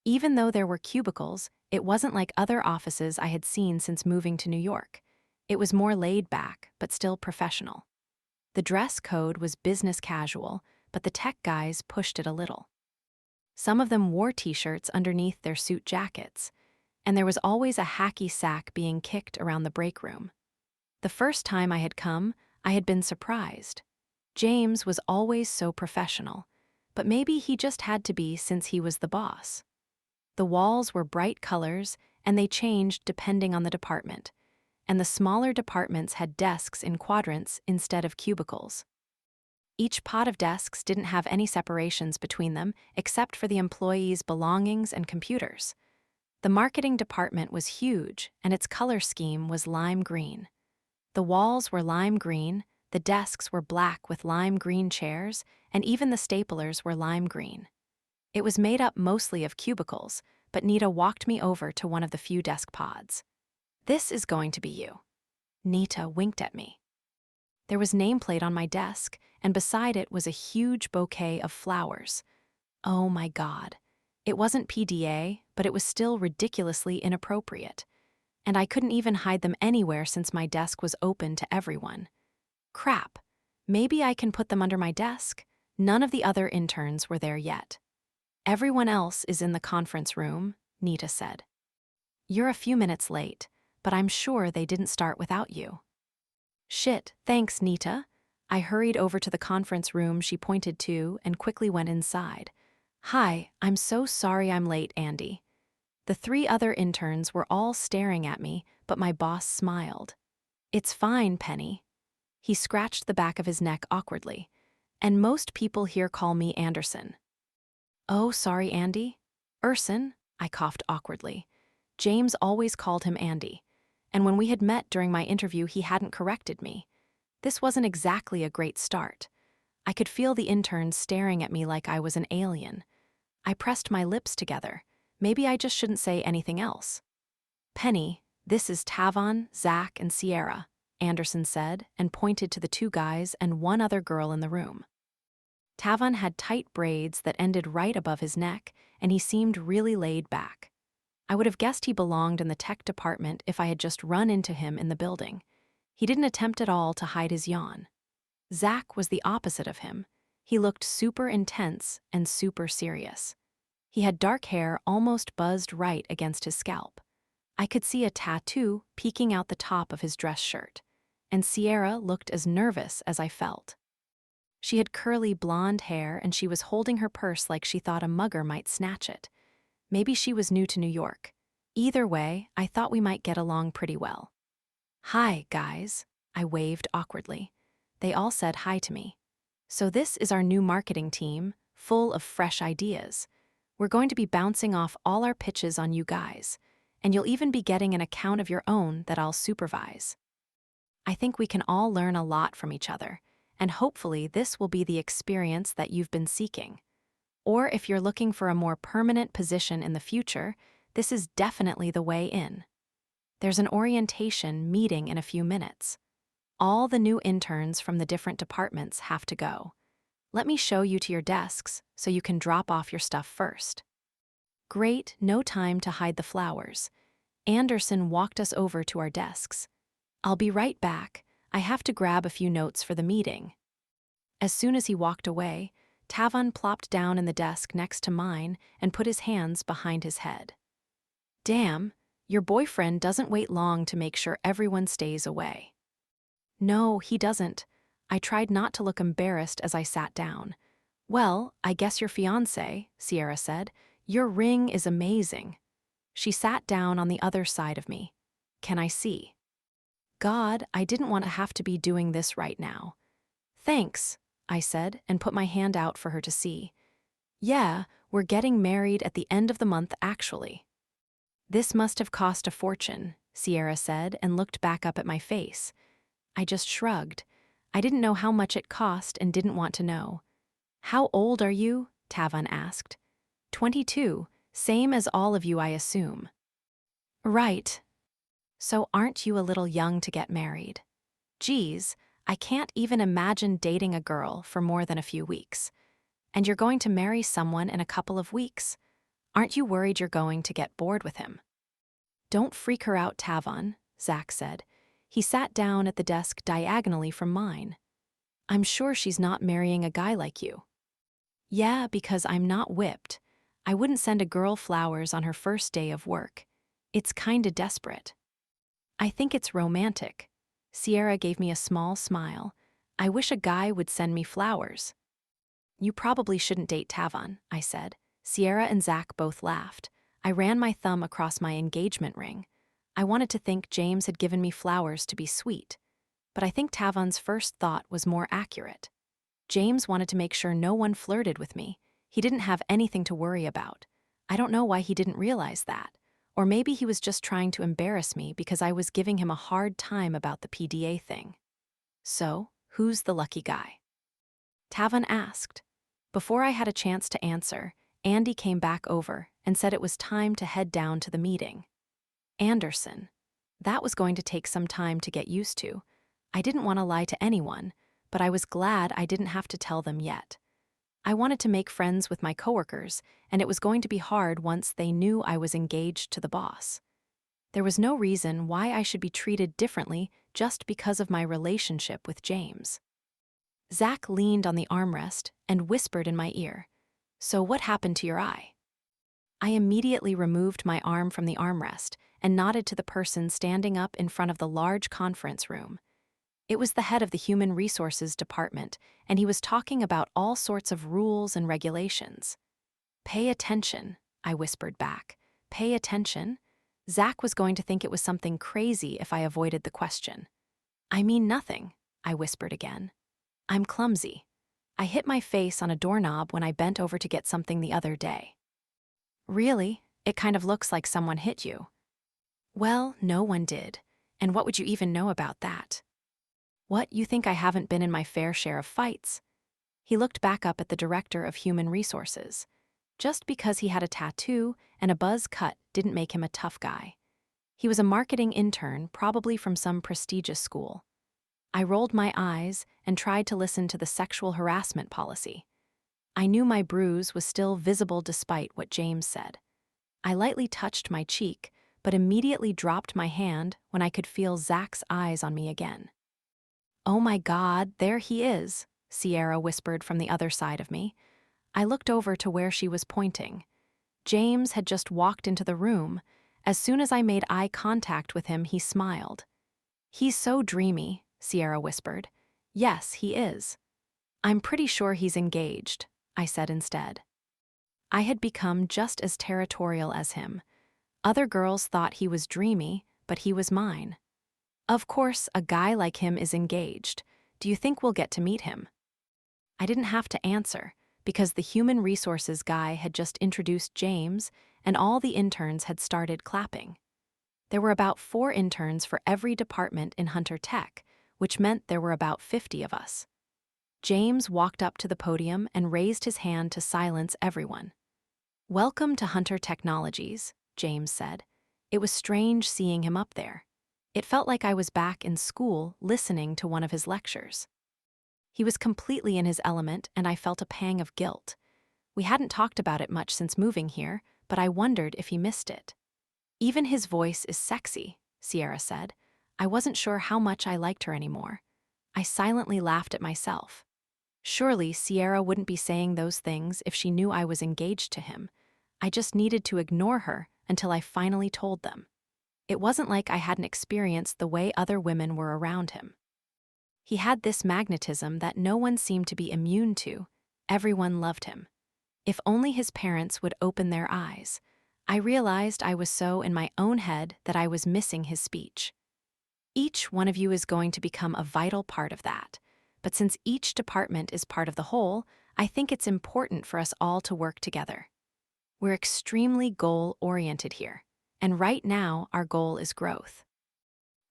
Even though there were cubicles, it wasn't like other offices I had seen since moving to New York. It was more laid back, but still professional. The dress code was business casual, but the tech guys pushed it a little. Some of them wore t-shirts underneath their suit jackets, and there was always a hacky sack being kicked around the break room. The first time I had come, I had been surprised. James was always so professional, but maybe he just had to be since he was the boss. The walls were bright colors, and they changed depending on the department, and the smaller departments had desks in quadrants instead of cubicles. Each pod of desks didn't have any separations between them except for the employees' belongings and computers. The marketing department was huge, and its color scheme was lime green. The walls were lime green, the desks were black with lime green chairs, and even the staplers were lime green. It was made up mostly of cubicles, but Nita walked me over to one of the few desk pods. This is going to be you. Nita winked at me. There was nameplate on my desk, and beside it was a huge bouquet of flowers. Oh my God. It wasn't PDA, but it was still ridiculously inappropriate. And I couldn't even hide them anywhere since my desk was open to everyone. Crap. Maybe I can put them under my desk? None of the other interns were there yet. Everyone else is in the conference room, Nita said. You're a few minutes late, but I'm sure they didn't start without you. Shit, thanks, Nita. I hurried over to the conference room she pointed to and quickly went inside. Hi, I'm so sorry I'm late, Andy. The three other interns were all staring at me, but my boss smiled. It's fine, Penny. He scratched the back of his neck awkwardly. And most people here call me Anderson. Oh, sorry, Andy? Urson? I coughed awkwardly. James always called him Andy. And when we had met during my interview, he hadn't corrected me. This wasn't exactly a great start. I could feel the interns staring at me like I was an alien. I pressed my lips together. Maybe I just shouldn't say anything else. Penny, this is Tavon, Zach, and Sierra, Anderson said, and pointed to the two guys and one other girl in the room. Tavon had tight braids that ended right above his neck, and he seemed really laid back. I would have guessed he belonged in the tech department if I had just run into him in the building. He didn't attempt at all to hide his yawn. Zach was the opposite of him. He looked super intense and super serious. He had dark hair almost buzzed right against his scalp. I could see a tattoo peeking out the top of his dress shirt, and Sierra looked as nervous as I felt. She had curly blonde hair, and she was holding her purse like she thought a mugger might snatch it. Maybe she was new to New York. Either way, I thought we might get along pretty well. Hi, guys, I waved awkwardly. They all said hi to me. So this is our new marketing team, full of fresh ideas. We're going to be bouncing off all our pitches on you guys, and you'll even be getting an account of your own that I'll supervise. I think we can all learn a lot from each other, and hopefully this will be the experience that you've been seeking. Or if you're looking for a more permanent position in the future, this is definitely the way in. There's an orientation meeting in a few minutes. All the new interns from the different departments have to go. Let me show you to your desks so you can drop off your stuff first. Great, no time to hide the flowers. Anderson walked us over to our desks. I'll be right back. I have to grab a few notes for the meeting. As soon as he walked away, Tavon plopped down in the desk next to mine and put his hands behind his head. Damn, Your boyfriend doesn't wait long to make sure everyone stays away. No, he doesn't. I tried not to look embarrassed as I sat down. Well, I guess your fiancé, Sierra said. Your ring is amazing. She sat down on the other side of me. Can I see? God, I didn't want to have to be doing this right now. Thanks, I said, and put my hand out for her to see. Yeah, we're getting married at the end of the month, actually. This must have cost a fortune, Sierra said, and looked back up at my face. I just shrugged. I didn't know how much it cost and didn't want to know. How old are you? Tavan asked. 22, same as all of you, I assume. Right. So aren't you a little young to get married? Geez, I can't even imagine dating a girl for more than a few weeks. And you're going to marry someone in a couple of weeks. Aren't you worried you're going to get bored with him? Don't freak her out, Tavan, Zach said. He sat down at the desk diagonally from mine. I'm sure she's not marrying a guy like you. Yeah, because I'm not whipped. I wouldn't send a girl flowers on her first day of work. It's kinda desperate. I think it's romantic. Sierra gave me a small smile. I wish a guy would send me flowers. You probably shouldn't date Tavan, I said. Sierra and Zach both laughed. I ran my thumb across my engagement ring. I wanted to think James had given me flowers to be sweet, but I think Tavan's first thought was more accurate. James wanted to make sure no one flirted with me. He didn't have anything to worry about. I don't know why he didn't realize that. Or maybe he was just trying to embarrass me because I was giving him a hard time about the PDA thing. So, who's the lucky guy? Tavan asked. Before I had a chance to answer, Andy came back over and said it was time to head down to the meeting. Anderson. That was going to take some time to get used to. I didn't want to lie to anyone, but I was glad I didn't have to tell them yet. I wanted to make friends with my coworkers, and it was going to be hard once they knew I was engaged to the boss. There was no reason why I should be treated differently just because of my relationship with James. Zach leaned on the armrest and whispered in my ear, "So what happened to your eye?" I immediately removed my arm from the armrest and nodded to the person standing up in front of the large conference room. It was the head of the Human Resources Department, and he was talking about all sorts of rules and regulations. Pay attention, I whispered back. Pay attention? Zach was going to think it was something crazy if I avoided the question. I mean nothing, I whispered again. I'm clumsy. I hit my face on a doorknob when I bent over to get something the other day. Really? It kind of looks like someone hit you. Well, no one did. And what would you even know about that? What, you think I haven't been in my fair share of fights? He looked back up at the director of Human Resources. Just because he had a tattoo and a buzz cut didn't make him a tough guy. He was a marketing intern, probably from some prestigious school. I rolled my eyes and tried to listen to the sexual harassment policy. I knew my bruise was still visible despite what James said. I lightly touched my cheek, but immediately dropped my hand when I could feel Zach's eyes on me again. Oh my God, there he is, Sierra whispered from the other side of me. I looked over to where she was pointing. James had just walked into the room. As soon as I made eye contact with him, he smiled. He's so dreamy, Sierra whispered. Yes, he is. I'm pretty sure he's engaged, I said instead. I had become just as territorial as him. Other girls thought he was dreamy, but he was mine. Of course, a guy like him is engaged. Do you think we'll get to meet him? I didn't have to answer, because the human resources guy had just introduced James, and all the interns had started clapping. There were about 4 interns for every department in Hunter Tech, which meant there were about 50 of us. James walked up to the podium and raised his hand to silence everyone. Welcome to Hunter Technologies, James said. It was strange seeing him up there. It felt like I was back in school listening to one of his lectures. He was completely in his element, and I felt a pang of guilt. We hadn't talked about it much since moving here, but I wondered if he missed it. Even his voice is sexy, Sierra said. I wasn't sure how much I liked her anymore. I silently laughed at myself. Surely Sierra wouldn't be saying those things if she knew I was engaged to him. I just needed to ignore her until I finally told them. It wasn't like I hadn't experienced the way other women were around him. He had this magnetism that no one seemed to be immune to. Everyone loved him. If only his parents would open their eyes. I realized I was so in my own head that I was missing his speech. Each one of you is going to become a vital part of that. But since each department is part of the whole, I think it's important for us all to work together. We're extremely goal-oriented here, and right now our goal is growth.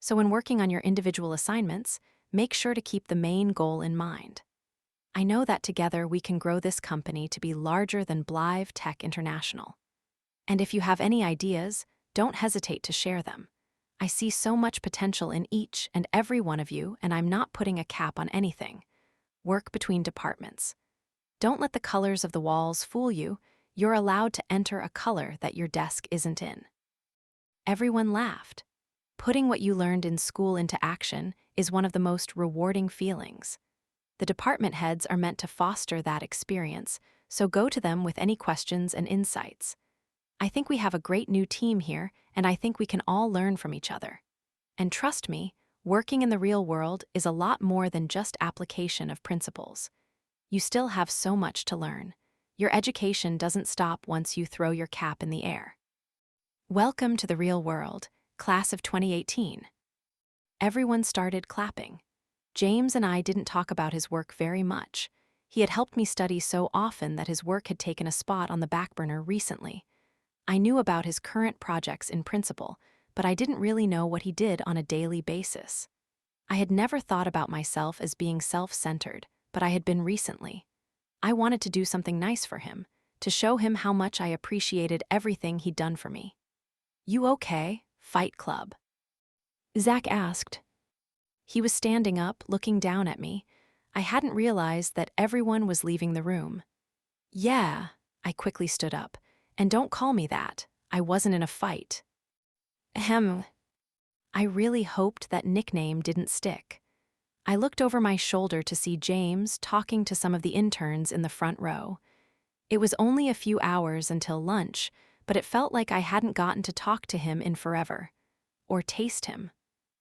So when working on your individual assignments, make sure to keep the main goal in mind. I know that together we can grow this company to be larger than Blythe Tech International. And if you have any ideas, don't hesitate to share them. I see so much potential in each and every one of you, and I'm not putting a cap on anything. Work between departments. Don't let the colors of the walls fool you. You're allowed to enter a color that your desk isn't in. Everyone laughed. Putting what you learned in school into action is one of the most rewarding feelings. The department heads are meant to foster that experience, so go to them with any questions and insights. I think we have a great new team here, and I think we can all learn from each other. And trust me, working in the real world is a lot more than just application of principles. You still have so much to learn. Your education doesn't stop once you throw your cap in the air. Welcome to the real world, class of 2018. Everyone started clapping. James and I didn't talk about his work very much. He had helped me study so often that his work had taken a spot on the back burner recently. I knew about his current projects in principle, but I didn't really know what he did on a daily basis. I had never thought about myself as being self-centered, but I had been recently. I wanted to do something nice for him, to show him how much I appreciated everything he'd done for me. "You okay, Fight Club?" Zach asked. He was standing up, looking down at me. I hadn't realized that everyone was leaving the room. "Yeah," I quickly stood up. "And don't call me that. I wasn't in a fight." Ahem. I really hoped that nickname didn't stick. I looked over my shoulder to see James talking to some of the interns in the front row. It was only a few hours until lunch, but it felt like I hadn't gotten to talk to him in forever. Or taste him.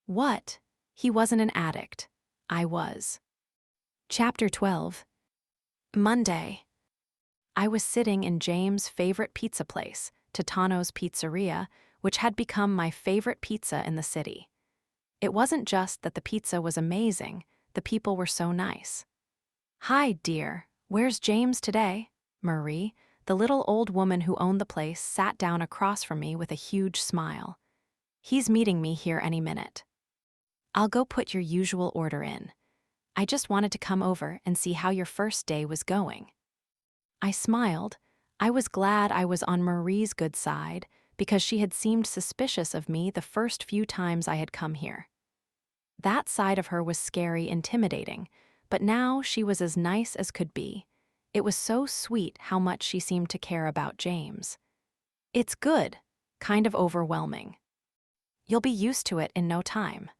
What? He wasn't an addict. I was. Chapter 12. Monday. I was sitting in James' favorite pizza place, Totano's Pizzeria, which had become my favorite pizza in the city. It wasn't just that the pizza was amazing, the people were so nice. "Hi, dear. Where's James today?" Marie, the little old woman who owned the place, sat down across from me with a huge smile. "He's meeting me here any minute." "I'll go put your usual order in. I just wanted to come over and see how your first day was going." I smiled. I was glad I was on Marie's good side because she had seemed suspicious of me the first few times I had come here. That side of her was scary, intimidating, but now she was as nice as could be. It was so sweet how much she seemed to care about James. It's good, kind of overwhelming. You'll be used to it in no time.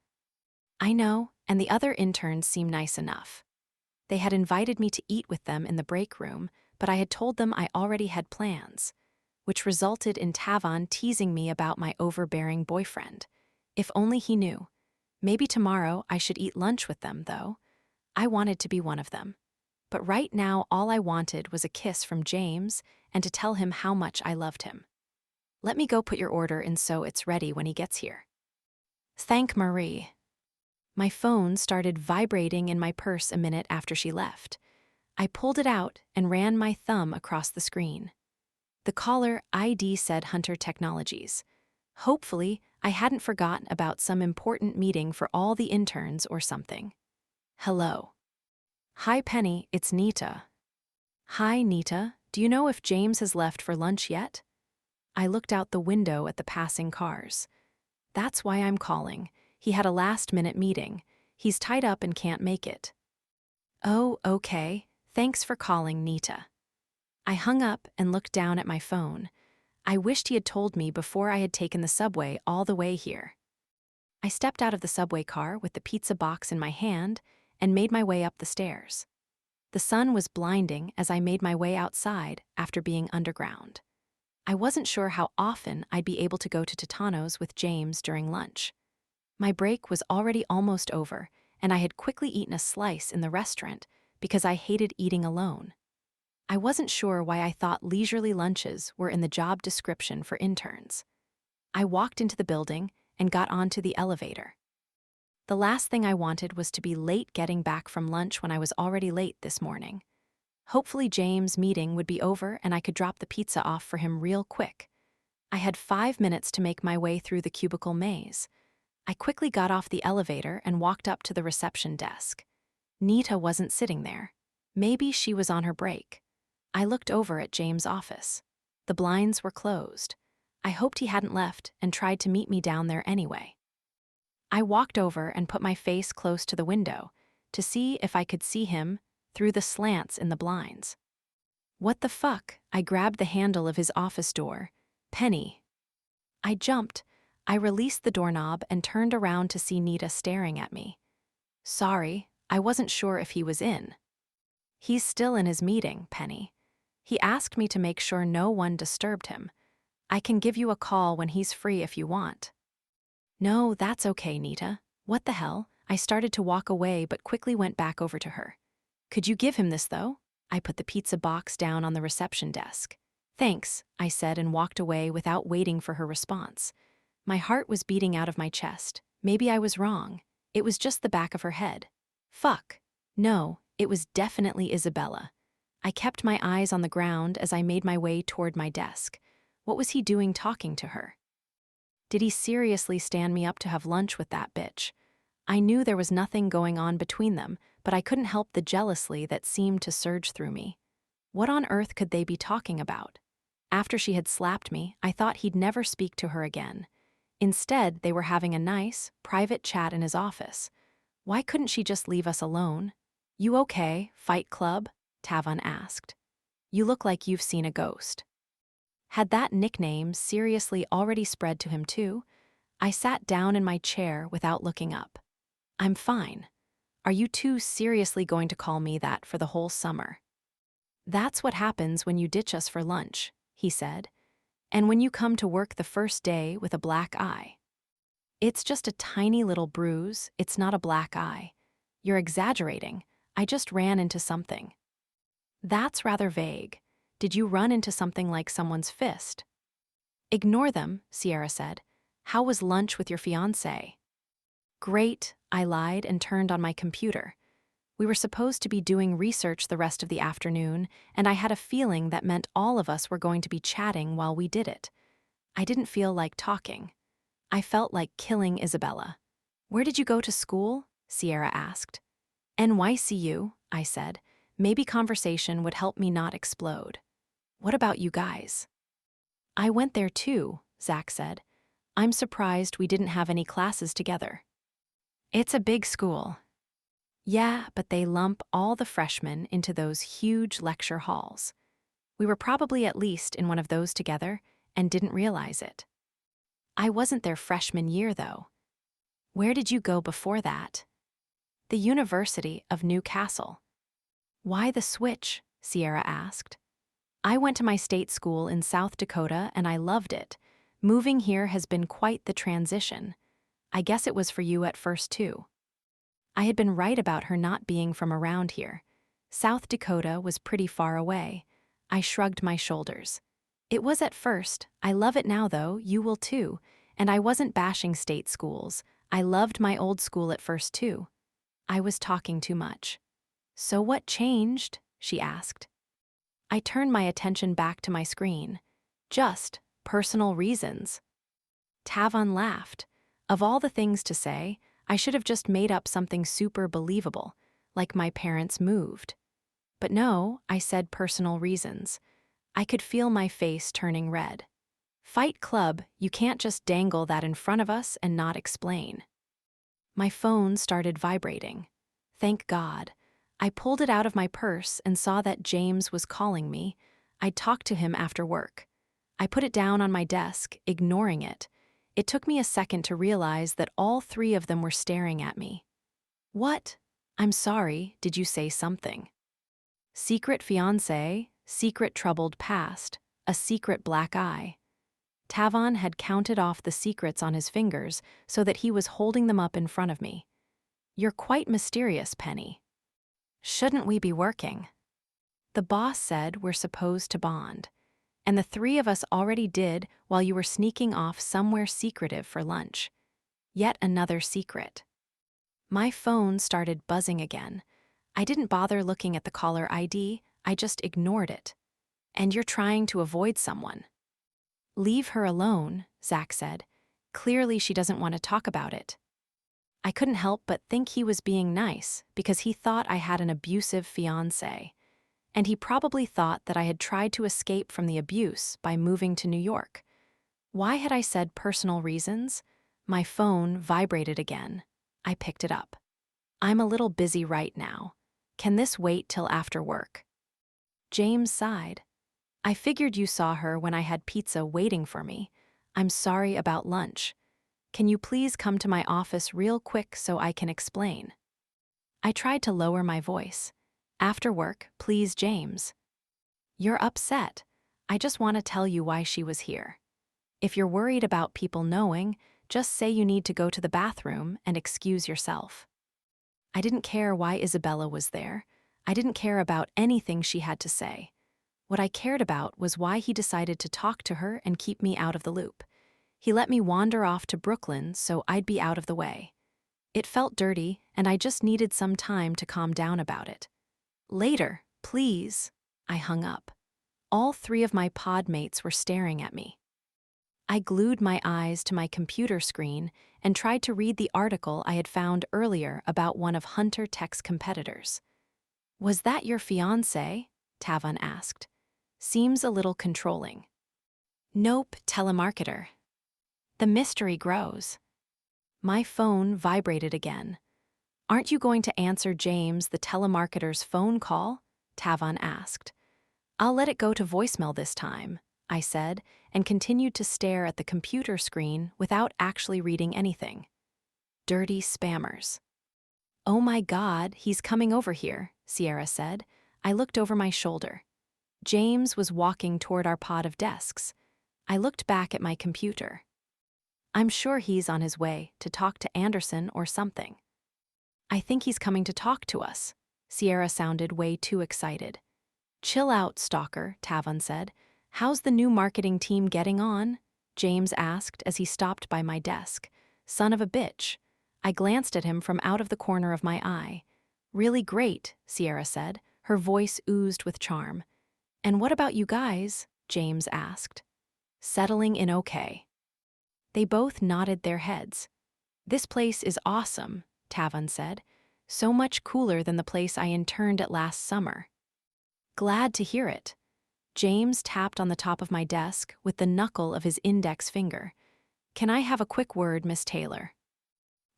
I know, and the other interns seem nice enough. They had invited me to eat with them in the break room, but I had told them I already had plans, which resulted in Tavan teasing me about my overbearing boyfriend. If only he knew. Maybe tomorrow I should eat lunch with them, though. I wanted to be one of them. But right now all I wanted was a kiss from James and to tell him how much I loved him. "Let me go put your order in so it's ready when he gets here." Thank Marie. My phone started vibrating in my purse a minute after she left. I pulled it out and ran my thumb across the screen. The caller ID said Hunter Technologies. Hopefully, I hadn't forgotten about some important meeting for all the interns or something. Hello. "Hi, Penny, it's Nita." "Hi, Nita. Do you know if James has left for lunch yet?" I looked out the window at the passing cars. "That's why I'm calling. He had a last-minute meeting. He's tied up and can't make it." "Oh, okay. Thanks for calling, Nita." I hung up and looked down at my phone. I wished he had told me before I had taken the subway all the way here. I stepped out of the subway car with the pizza box in my hand and made my way up the stairs. The sun was blinding as I made my way outside after being underground. I wasn't sure how often I'd be able to go to Titano's with James during lunch. My break was already almost over, and I had quickly eaten a slice in the restaurant because I hated eating alone. I wasn't sure why I thought leisurely lunches were in the job description for interns. I walked into the building and got onto the elevator. The last thing I wanted was to be late getting back from lunch when I was already late this morning. Hopefully James' meeting would be over and I could drop the pizza off for him real quick. I had 5 minutes to make my way through the cubicle maze. I quickly got off the elevator and walked up to the reception desk. Nita wasn't sitting there. Maybe she was on her break. I looked over at James' office. The blinds were closed. I hoped he hadn't left and tried to meet me down there anyway. I walked over and put my face close to the window to see if I could see him through the slants in the blinds. What the fuck? I grabbed the handle of his office door. Penny. I jumped. I released the doorknob and turned around to see Nita staring at me. Sorry, I wasn't sure if he was in. He's still in his meeting, Penny. He asked me to make sure no one disturbed him. I can give you a call when he's free if you want. No, that's okay, Nita. What the hell? I started to walk away but quickly went back over to her. Could you give him this, though? I put the pizza box down on the reception desk. Thanks, I said and walked away without waiting for her response. My heart was beating out of my chest. Maybe I was wrong. It was just the back of her head. Fuck. No, it was definitely Isabella. I kept my eyes on the ground as I made my way toward my desk. What was he doing talking to her? Did he seriously stand me up to have lunch with that bitch? I knew there was nothing going on between them, but I couldn't help the jealousy that seemed to surge through me. What on earth could they be talking about? After she had slapped me, I thought he'd never speak to her again. Instead, they were having a nice, private chat in his office. Why couldn't she just leave us alone? You okay, Fight Club? Tavan asked. You look like you've seen a ghost. Had that nickname seriously already spread to him too? I sat down in my chair without looking up. I'm fine. Are you two seriously going to call me that for the whole summer? That's what happens when you ditch us for lunch, he said. And when you come to work the first day with a black eye. It's just a tiny little bruise, it's not a black eye. You're exaggerating. I just ran into something. That's rather vague. Did you run into something like someone's fist? Ignore them, Sierra said. How was lunch with your fiancé? Great, I lied and turned on my computer. We were supposed to be doing research the rest of the afternoon, and I had a feeling that meant all of us were going to be chatting while we did it. I didn't feel like talking. I felt like killing Isabella. Where did you go to school? Sierra asked. NYCU, I said. Maybe conversation would help me not explode. What about you guys? I went there too, Zach said. I'm surprised we didn't have any classes together. It's a big school. Yeah, but they lump all the freshmen into those huge lecture halls. We were probably at least in one of those together and didn't realize it. I wasn't there freshman year, though. Where did you go before that? The University of Newcastle. Why the switch? Sierra asked. I went to my state school in South Dakota and I loved it. Moving here has been quite the transition. I guess it was for you at first, too. I had been right about her not being from around here. South Dakota was pretty far away. I shrugged my shoulders. It was at first. I love it now, though. You will too. And I wasn't bashing state schools. I loved my old school at first, too. I was talking too much. So what changed? She asked. I turned my attention back to my screen. Just personal reasons. Tavan laughed. Of all the things to say, I should have just made up something super believable, like my parents moved. But no, I said personal reasons. I could feel my face turning red. Fight Club, you can't just dangle that in front of us and not explain. My phone started vibrating. Thank God. I pulled it out of my purse and saw that James was calling me. I'd talk to him after work. I put it down on my desk, ignoring it. It took me a second to realize that all three of them were staring at me. What? I'm sorry, did you say something? Secret fiancé, secret troubled past, a secret black eye. Tavon had counted off the secrets on his fingers so that he was holding them up in front of me. "You're quite mysterious, Penny. Shouldn't we be working? The boss said we're supposed to bond, and the three of us already did while you were sneaking off somewhere secretive for lunch. Yet another secret." My phone started buzzing again. I didn't bother looking at the caller ID, I just ignored it. "And you're trying to avoid someone." "Leave her alone," Zach said. "Clearly she doesn't want to talk about it." I couldn't help but think he was being nice because he thought I had an abusive fiancé. And he probably thought that I had tried to escape from the abuse by moving to New York. Why had I said personal reasons? My phone vibrated again. I picked it up. "I'm a little busy right now. Can this wait till after work?" James sighed. "I figured you saw her when I had pizza waiting for me. I'm sorry about lunch. Can you please come to my office real quick so I can explain?" I tried to lower my voice. "After work, please, James." "You're upset. I just want to tell you why she was here. If you're worried about people knowing, just say you need to go to the bathroom and excuse yourself." I didn't care why Isabella was there. I didn't care about anything she had to say. What I cared about was why he decided to talk to her and keep me out of the loop. He let me wander off to Brooklyn so I'd be out of the way. It felt dirty, and I just needed some time to calm down about it. "Later, please." I hung up. All three of my pod mates were staring at me. I glued my eyes to my computer screen and tried to read the article I had found earlier about one of Hunter Tech's competitors. "Was that your fiancé?" Tavon asked. "Seems a little controlling." "Nope, telemarketer." The mystery grows. My phone vibrated again. "Aren't you going to answer James, the telemarketer's phone call?" Tavon asked. "I'll let it go to voicemail this time," I said, and continued to stare at the computer screen without actually reading anything. Dirty spammers. "Oh my God, he's coming over here," Sierra said. I looked over my shoulder. James was walking toward our pod of desks. I looked back at my computer. "I'm sure he's on his way to talk to Anderson or something." "I think he's coming to talk to us." Sierra sounded way too excited. "Chill out, stalker," Tavon said. "How's the new marketing team getting on?" James asked as he stopped by my desk. "Son of a bitch." I glanced at him from out of the corner of my eye. "Really great," Sierra said. Her voice oozed with charm. "And what about you guys?" James asked. "Settling in okay." They both nodded their heads. "This place is awesome," Tavon said. "So much cooler than the place I interned at last summer." "Glad to hear it." James tapped on the top of my desk with the knuckle of his index finger. "Can I have a quick word, Miss Taylor?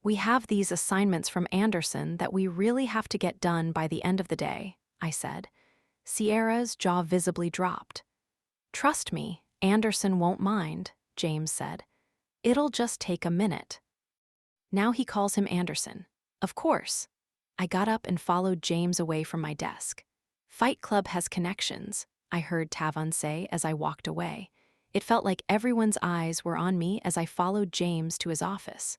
We have these assignments from Anderson that we really have to get done by the end of the day," I said. Sierra's jaw visibly dropped. "Trust me, Anderson won't mind," James said. "It'll just take a minute." Now he calls him Anderson. Of course. I got up and followed James away from my desk. "Fight Club has connections," I heard Tavon say as I walked away. It felt like everyone's eyes were on me as I followed James to his office.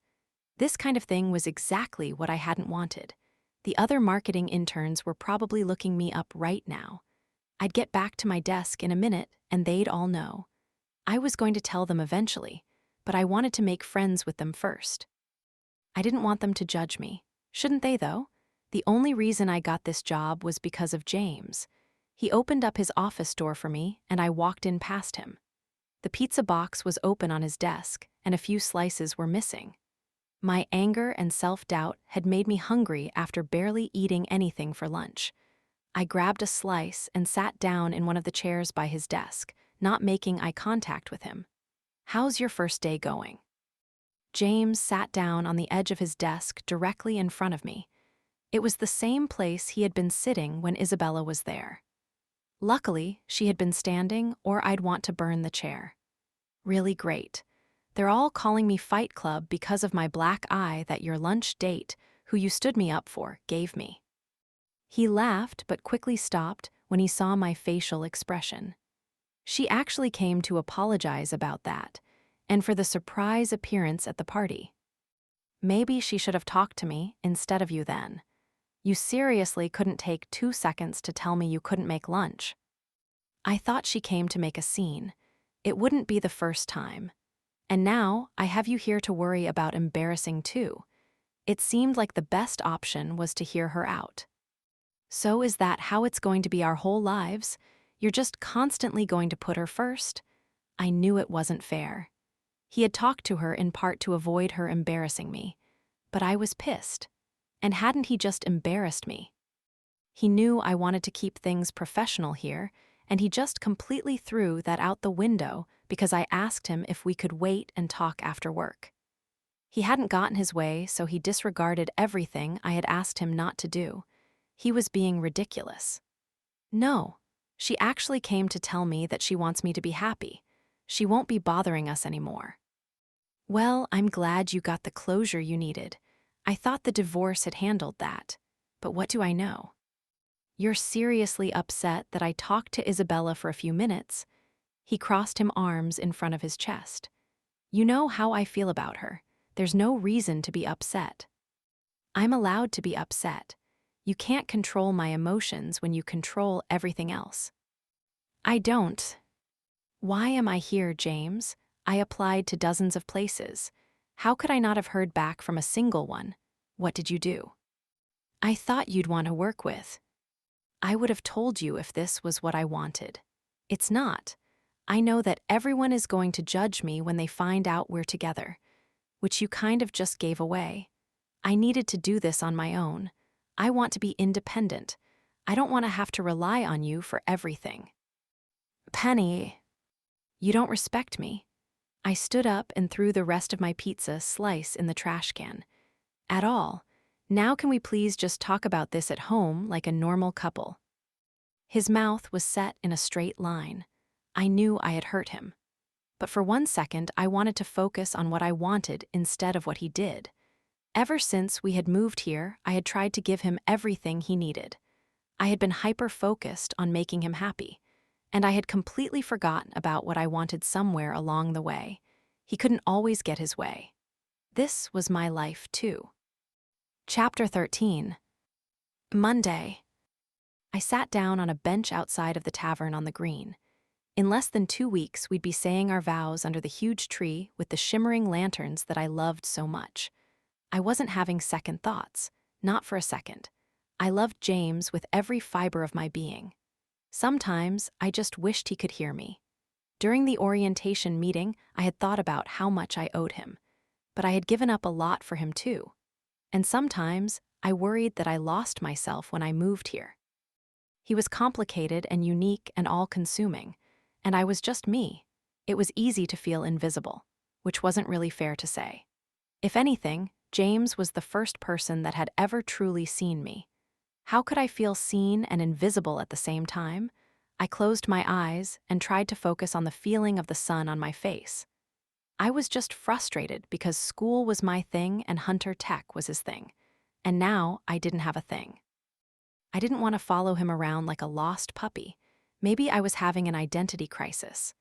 This kind of thing was exactly what I hadn't wanted. The other marketing interns were probably looking me up right now. I'd get back to my desk in a minute and they'd all know. I was going to tell them eventually, but I wanted to make friends with them first. I didn't want them to judge me. Shouldn't they, though? The only reason I got this job was because of James. He opened up his office door for me, and I walked in past him. The pizza box was open on his desk, and a few slices were missing. My anger and self-doubt had made me hungry after barely eating anything for lunch. I grabbed a slice and sat down in one of the chairs by his desk, not making eye contact with him. "How's your first day going?" James sat down on the edge of his desk directly in front of me. It was the same place he had been sitting when Isabella was there. Luckily, she had been standing, or I'd want to burn the chair. "Really great. They're all calling me Fight Club because of my black eye that your lunch date, who you stood me up for, gave me." He laughed but quickly stopped when he saw my facial expression. She actually came to apologize about that, and for the surprise appearance at the party. Maybe she should have talked to me instead of you then. You seriously couldn't take 2 seconds to tell me you couldn't make lunch. I thought she came to make a scene. It wouldn't be the first time. And now I have you here to worry about embarrassing too. It seemed like the best option was to hear her out. So is that how it's going to be our whole lives? You're just constantly going to put her first? I knew it wasn't fair. He had talked to her in part to avoid her embarrassing me. But I was pissed. And hadn't he just embarrassed me? He knew I wanted to keep things professional here, and he just completely threw that out the window because I asked him if we could wait and talk after work. He hadn't gotten his way, so he disregarded everything I had asked him not to do. He was being ridiculous. No, she actually came to tell me that she wants me to be happy. She won't be bothering us anymore. Well, I'm glad you got the closure you needed. I thought the divorce had handled that. But what do I know? You're seriously upset that I talked to Isabella for a few minutes. He crossed his arms in front of his chest. You know how I feel about her. There's no reason to be upset. I'm allowed to be upset. You can't control my emotions when you control everything else. I don't. Why am I here, James? I applied to dozens of places. How could I not have heard back from a single one? What did you do? I thought you'd want to work with. I would have told you if this was what I wanted. It's not. I know that everyone is going to judge me when they find out we're together, which you kind of just gave away. I needed to do this on my own. I want to be independent. I don't want to have to rely on you for everything. Penny, you don't respect me. I stood up and threw the rest of my pizza slice in the trash can. At all. Now can we please just talk about this at home like a normal couple? His mouth was set in a straight line. I knew I had hurt him. But for 1 second, I wanted to focus on what I wanted instead of what he did. Ever since we had moved here, I had tried to give him everything he needed. I had been hyper-focused on making him happy, and I had completely forgotten about what I wanted somewhere along the way. He couldn't always get his way. This was my life, too. Chapter 13. Monday. I sat down on a bench outside of the tavern on the green. In less than 2 weeks, we'd be saying our vows under the huge tree with the shimmering lanterns that I loved so much. I wasn't having second thoughts, not for a second. I loved James with every fiber of my being. Sometimes I just wished he could hear me. During the orientation meeting, I had thought about how much I owed him, but I had given up a lot for him too. And sometimes I worried that I lost myself when I moved here. He was complicated and unique and all-consuming, and I was just me. It was easy to feel invisible, which wasn't really fair to say. If anything, James was the first person that had ever truly seen me. How could I feel seen and invisible at the same time? I closed my eyes and tried to focus on the feeling of the sun on my face. I was just frustrated because school was my thing and Hunter Tech was his thing, and now I didn't have a thing. I didn't want to follow him around like a lost puppy. Maybe I was having an identity crisis.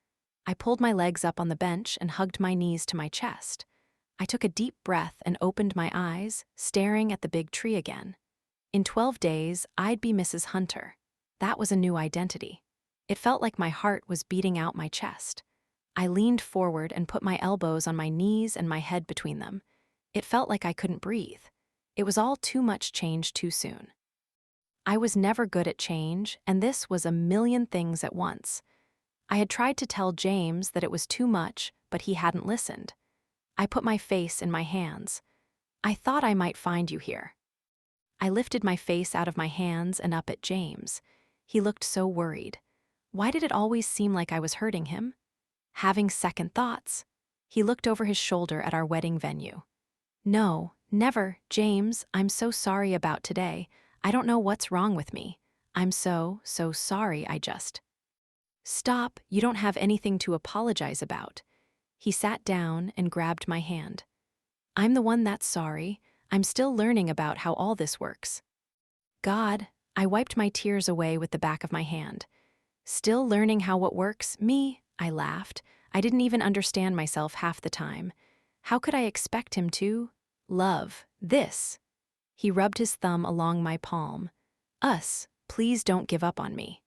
I pulled my legs up on the bench and hugged my knees to my chest. I took a deep breath and opened my eyes, staring at the big tree again. In 12 days, I'd be Mrs. Hunter. That was a new identity. It felt like my heart was beating out my chest. I leaned forward and put my elbows on my knees and my head between them. It felt like I couldn't breathe. It was all too much change too soon. I was never good at change, and this was a million things at once. I had tried to tell James that it was too much, but he hadn't listened. I put my face in my hands. I thought I might find you here. I lifted my face out of my hands and up at James. He looked so worried. Why did it always seem like I was hurting him? Having second thoughts. He looked over his shoulder at our wedding venue. No, never, James, I'm so sorry about today. I don't know what's wrong with me. I'm so sorry, I just... Stop, you don't have anything to apologize about. He sat down and grabbed my hand. I'm the one that's sorry. I'm still learning about how all this works. God, I wiped my tears away with the back of my hand. Still learning how what works? Me? I laughed. I didn't even understand myself half the time. How could I expect him to? Love. This. He rubbed his thumb along my palm. Us. Please don't give up on me.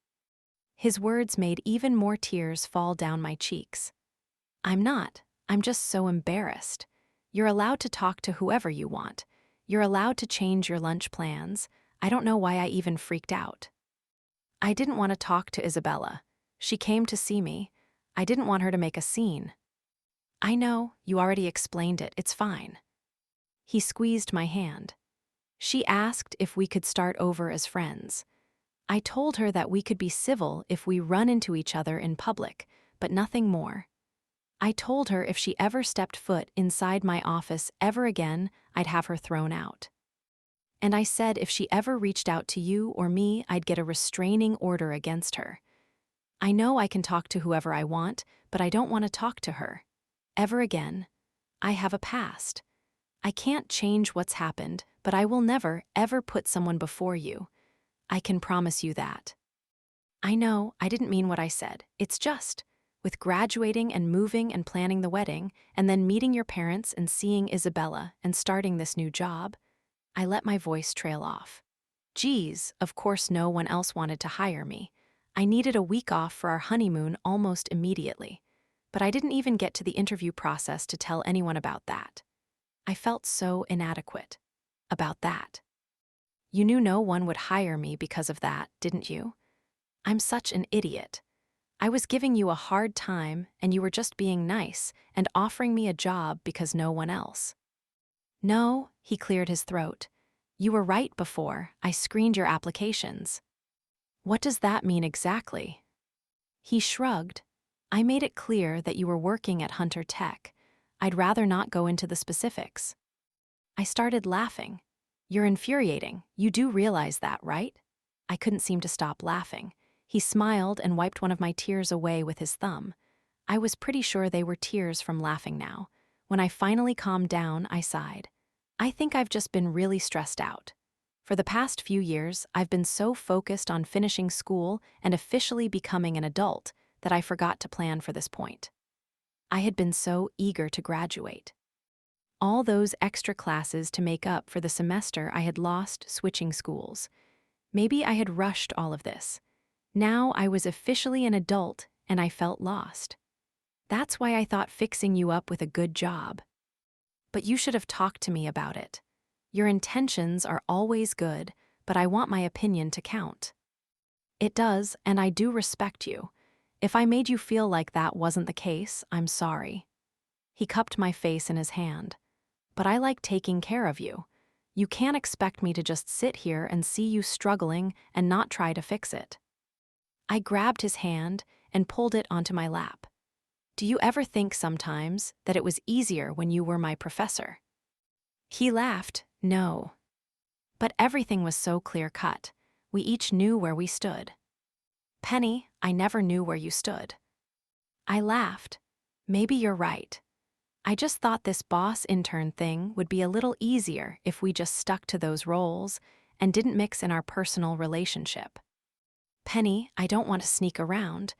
His words made even more tears fall down my cheeks. I'm not. I'm just so embarrassed. You're allowed to talk to whoever you want. You're allowed to change your lunch plans. I don't know why I even freaked out. I didn't want to talk to Isabella. She came to see me. I didn't want her to make a scene. I know, you already explained it. It's fine. He squeezed my hand. She asked if we could start over as friends. I told her that we could be civil if we run into each other in public, but nothing more. I told her if she ever stepped foot inside my office ever again, I'd have her thrown out. And I said if she ever reached out to you or me, I'd get a restraining order against her. I know I can talk to whoever I want, but I don't want to talk to her. Ever again. I have a past. I can't change what's happened, but I will never, ever put someone before you. I can promise you that. I know, I didn't mean what I said. It's just, with graduating and moving and planning the wedding, and then meeting your parents and seeing Isabella and starting this new job, I let my voice trail off. Geez, of course no one else wanted to hire me. I needed a week off for our honeymoon almost immediately, but I didn't even get to the interview process to tell anyone about that. I felt so inadequate about that. You knew no one would hire me because of that, didn't you? I'm such an idiot. I was giving you a hard time and you were just being nice and offering me a job because no one else. No, he cleared his throat. You were right before. I screened your applications. What does that mean exactly? He shrugged. I made it clear that you were working at Hunter Tech. I'd rather not go into the specifics. I started laughing. You're infuriating. You do realize that, right? I couldn't seem to stop laughing. He smiled and wiped one of my tears away with his thumb. I was pretty sure they were tears from laughing now. When I finally calmed down, I sighed. I think I've just been really stressed out. For the past few years, I've been so focused on finishing school and officially becoming an adult that I forgot to plan for this point. I had been so eager to graduate. All those extra classes to make up for the semester I had lost switching schools. Maybe I had rushed all of this. Now I was officially an adult and I felt lost. That's why I thought fixing you up with a good job. But you should have talked to me about it. Your intentions are always good, but I want my opinion to count. It does, and I do respect you. If I made you feel like that wasn't the case, I'm sorry. He cupped my face in his hand. But I like taking care of you. You can't expect me to just sit here and see you struggling and not try to fix it. I grabbed his hand and pulled it onto my lap. Do you ever think sometimes that it was easier when you were my professor? He laughed. No. But everything was so clear-cut. We each knew where we stood. Penny, I never knew where you stood. I laughed. Maybe you're right. I just thought this boss-intern thing would be a little easier if we just stuck to those roles and didn't mix in our personal relationship. Penny, I don't want to sneak around.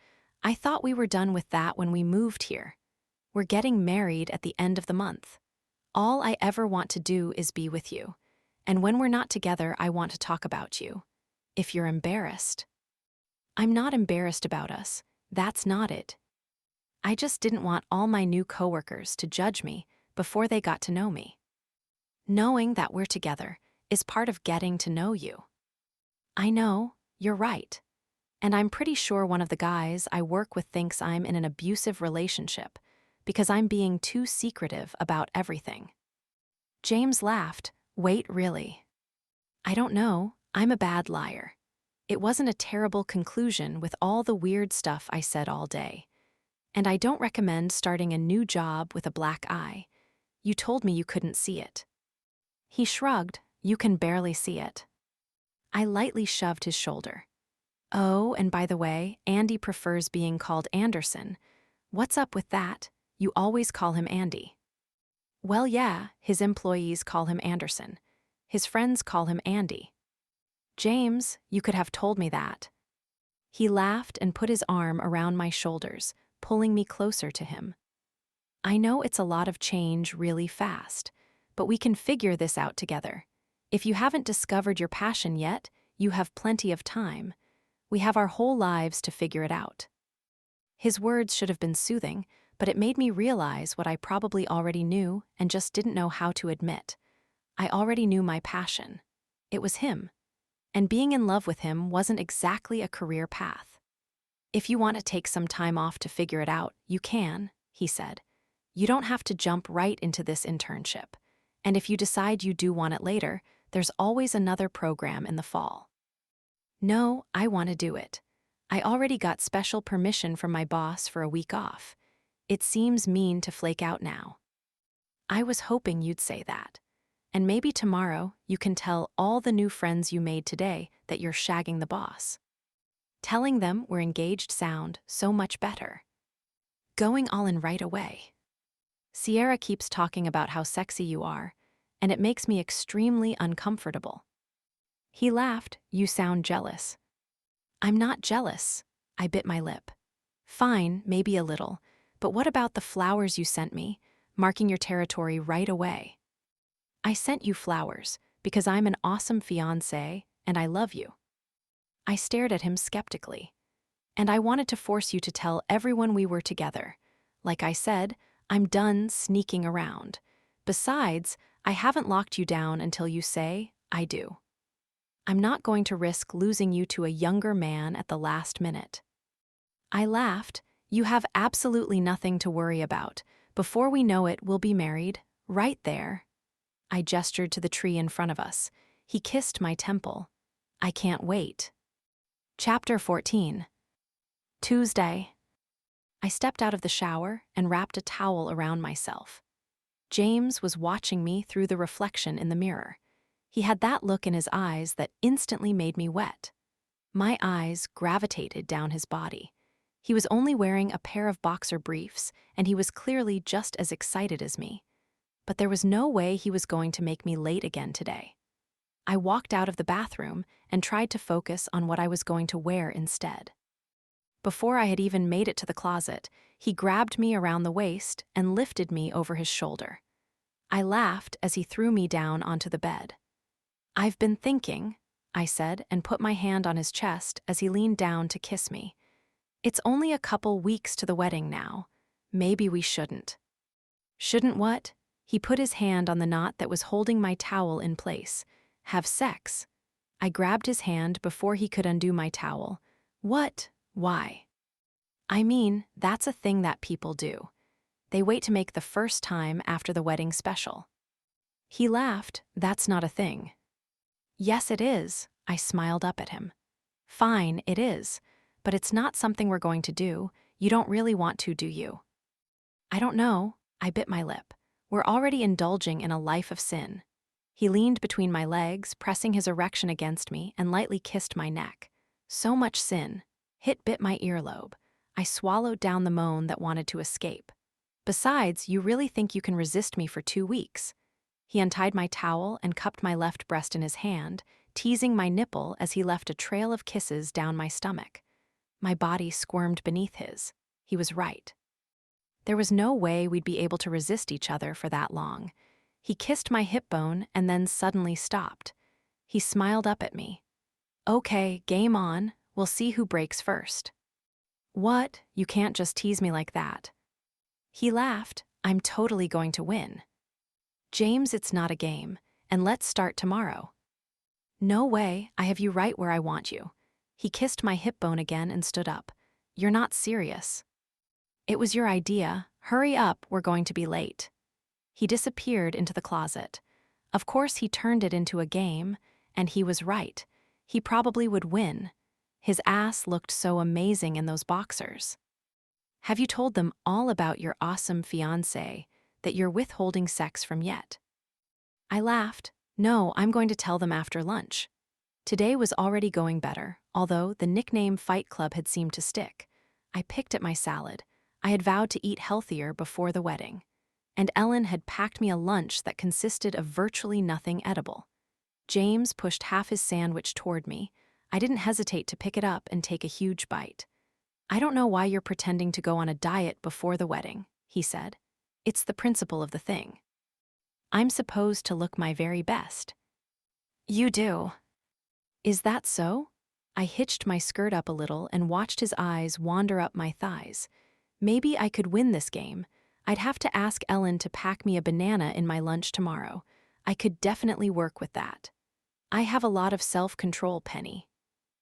I thought we were done with that when we moved here. We're getting married at the end of the month. All I ever want to do is be with you. And when we're not together, I want to talk about you. If you're embarrassed. I'm not embarrassed about us. That's not it. I just didn't want all my new coworkers to judge me before they got to know me. Knowing that we're together is part of getting to know you. I know, you're right. And I'm pretty sure one of the guys I work with thinks I'm in an abusive relationship because I'm being too secretive about everything. James laughed. Wait, really? I don't know. I'm a bad liar. It wasn't a terrible conclusion with all the weird stuff I said all day. And I don't recommend starting a new job with a black eye. You told me you couldn't see it. He shrugged. You can barely see it. I lightly shoved his shoulder. Oh, and by the way, Andy prefers being called Anderson. What's up with that? You always call him Andy. Well, yeah, his employees call him Anderson. His friends call him Andy. James, you could have told me that. He laughed and put his arm around my shoulders, pulling me closer to him. I know it's a lot of change really fast, but we can figure this out together. If you haven't discovered your passion yet, you have plenty of time. We have our whole lives to figure it out. His words should have been soothing, but it made me realize what I probably already knew and just didn't know how to admit. I already knew my passion. It was him. And being in love with him wasn't exactly a career path. If you want to take some time off to figure it out, you can, he said. You don't have to jump right into this internship. And if you decide you do want it later, there's always another program in the fall. No, I want to do it. I already got special permission from my boss for a week off. It seems mean to flake out now. I was hoping you'd say that. And maybe tomorrow you can tell all the new friends you made today that you're shagging the boss. Telling them we're engaged sound so much better. Going all in right away. Sierra keeps talking about how sexy you are, and it makes me extremely uncomfortable. He laughed. You sound jealous. I'm not jealous. I bit my lip. Fine, maybe a little, but what about the flowers you sent me, marking your territory right away? I sent you flowers because I'm an awesome fiancé and I love you. I stared at him skeptically. And I wanted to force you to tell everyone we were together. Like I said, I'm done sneaking around. Besides, I haven't locked you down until you say, I do. I'm not going to risk losing you to a younger man at the last minute. I laughed. You have absolutely nothing to worry about. Before we know it, we'll be married, right there. I gestured to the tree in front of us. He kissed my temple. I can't wait. Chapter 14. Tuesday. I stepped out of the shower and wrapped a towel around myself. James was watching me through the reflection in the mirror. He had that look in his eyes that instantly made me wet. My eyes gravitated down his body. He was only wearing a pair of boxer briefs, and he was clearly just as excited as me. But there was no way he was going to make me late again today. I walked out of the bathroom and tried to focus on what I was going to wear instead. Before I had even made it to the closet, he grabbed me around the waist and lifted me over his shoulder. I laughed as he threw me down onto the bed. I've been thinking, I said, and put my hand on his chest as he leaned down to kiss me. It's only a couple weeks to the wedding now. Maybe we shouldn't. Shouldn't what? He put his hand on the knot that was holding my towel in place. Have sex. I grabbed his hand before he could undo my towel. What? Why? I mean, that's a thing that people do. They wait to make the first time after the wedding special. He laughed. That's not a thing. Yes, it is. I smiled up at him. Fine, it is. But it's not something we're going to do. You don't really want to, do you? I don't know. I bit my lip. We're already indulging in a life of sin. He leaned between my legs, pressing his erection against me, and lightly kissed my neck. So much sin. It bit my earlobe. I swallowed down the moan that wanted to escape. Besides, you really think you can resist me for 2 weeks? He untied my towel and cupped my left breast in his hand, teasing my nipple as he left a trail of kisses down my stomach. My body squirmed beneath his. He was right. There was no way we'd be able to resist each other for that long. He kissed my hip bone and then suddenly stopped. He smiled up at me. Okay, game on. We'll see who breaks first. What? You can't just tease me like that. He laughed. I'm totally going to win. James, it's not a game, and let's start tomorrow. No way, I have you right where I want you. He kissed my hip bone again and stood up. You're not serious. It was your idea. Hurry up, we're going to be late. He disappeared into the closet. Of course, he turned it into a game, and he was right. He probably would win. His ass looked so amazing in those boxers. Have you told them all about your awesome fiancé that you're withholding sex from yet? I laughed. No, I'm going to tell them after lunch. Today was already going better, although the nickname Fight Club had seemed to stick. I picked at my salad. I had vowed to eat healthier before the wedding. And Ellen had packed me a lunch that consisted of virtually nothing edible. James pushed half his sandwich toward me. I didn't hesitate to pick it up and take a huge bite. I don't know why you're pretending to go on a diet before the wedding, he said. It's the principle of the thing. I'm supposed to look my very best. You do. Is that so? I hitched my skirt up a little and watched his eyes wander up my thighs. Maybe I could win this game. I'd have to ask Ellen to pack me a banana in my lunch tomorrow. I could definitely work with that. I have a lot of self-control, Penny.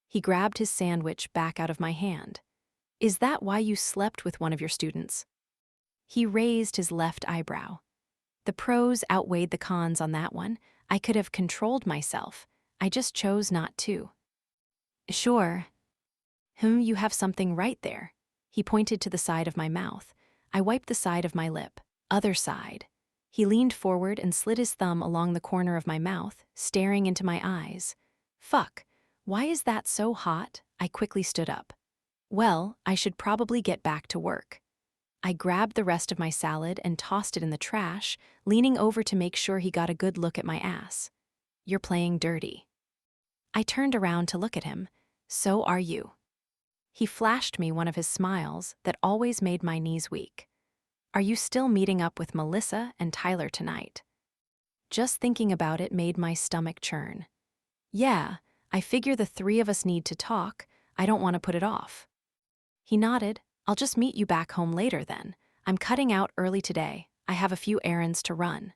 He grabbed his sandwich back out of my hand. Is that why you slept with one of your students? He raised his left eyebrow. The pros outweighed the cons on that one. I could have controlled myself. I just chose not to. Sure. You have something right there. He pointed to the side of my mouth. I wiped the side of my lip. Other side. He leaned forward and slid his thumb along the corner of my mouth, staring into my eyes. Fuck. Why is that so hot? I quickly stood up. Well, I should probably get back to work. I grabbed the rest of my salad and tossed it in the trash, leaning over to make sure he got a good look at my ass. You're playing dirty. I turned around to look at him. So are you. He flashed me one of his smiles that always made my knees weak. Are you still meeting up with Melissa and Tyler tonight? Just thinking about it made my stomach churn. Yeah, I figure the three of us need to talk. I don't want to put it off. He nodded. I'll just meet you back home later then. I'm cutting out early today. I have a few errands to run.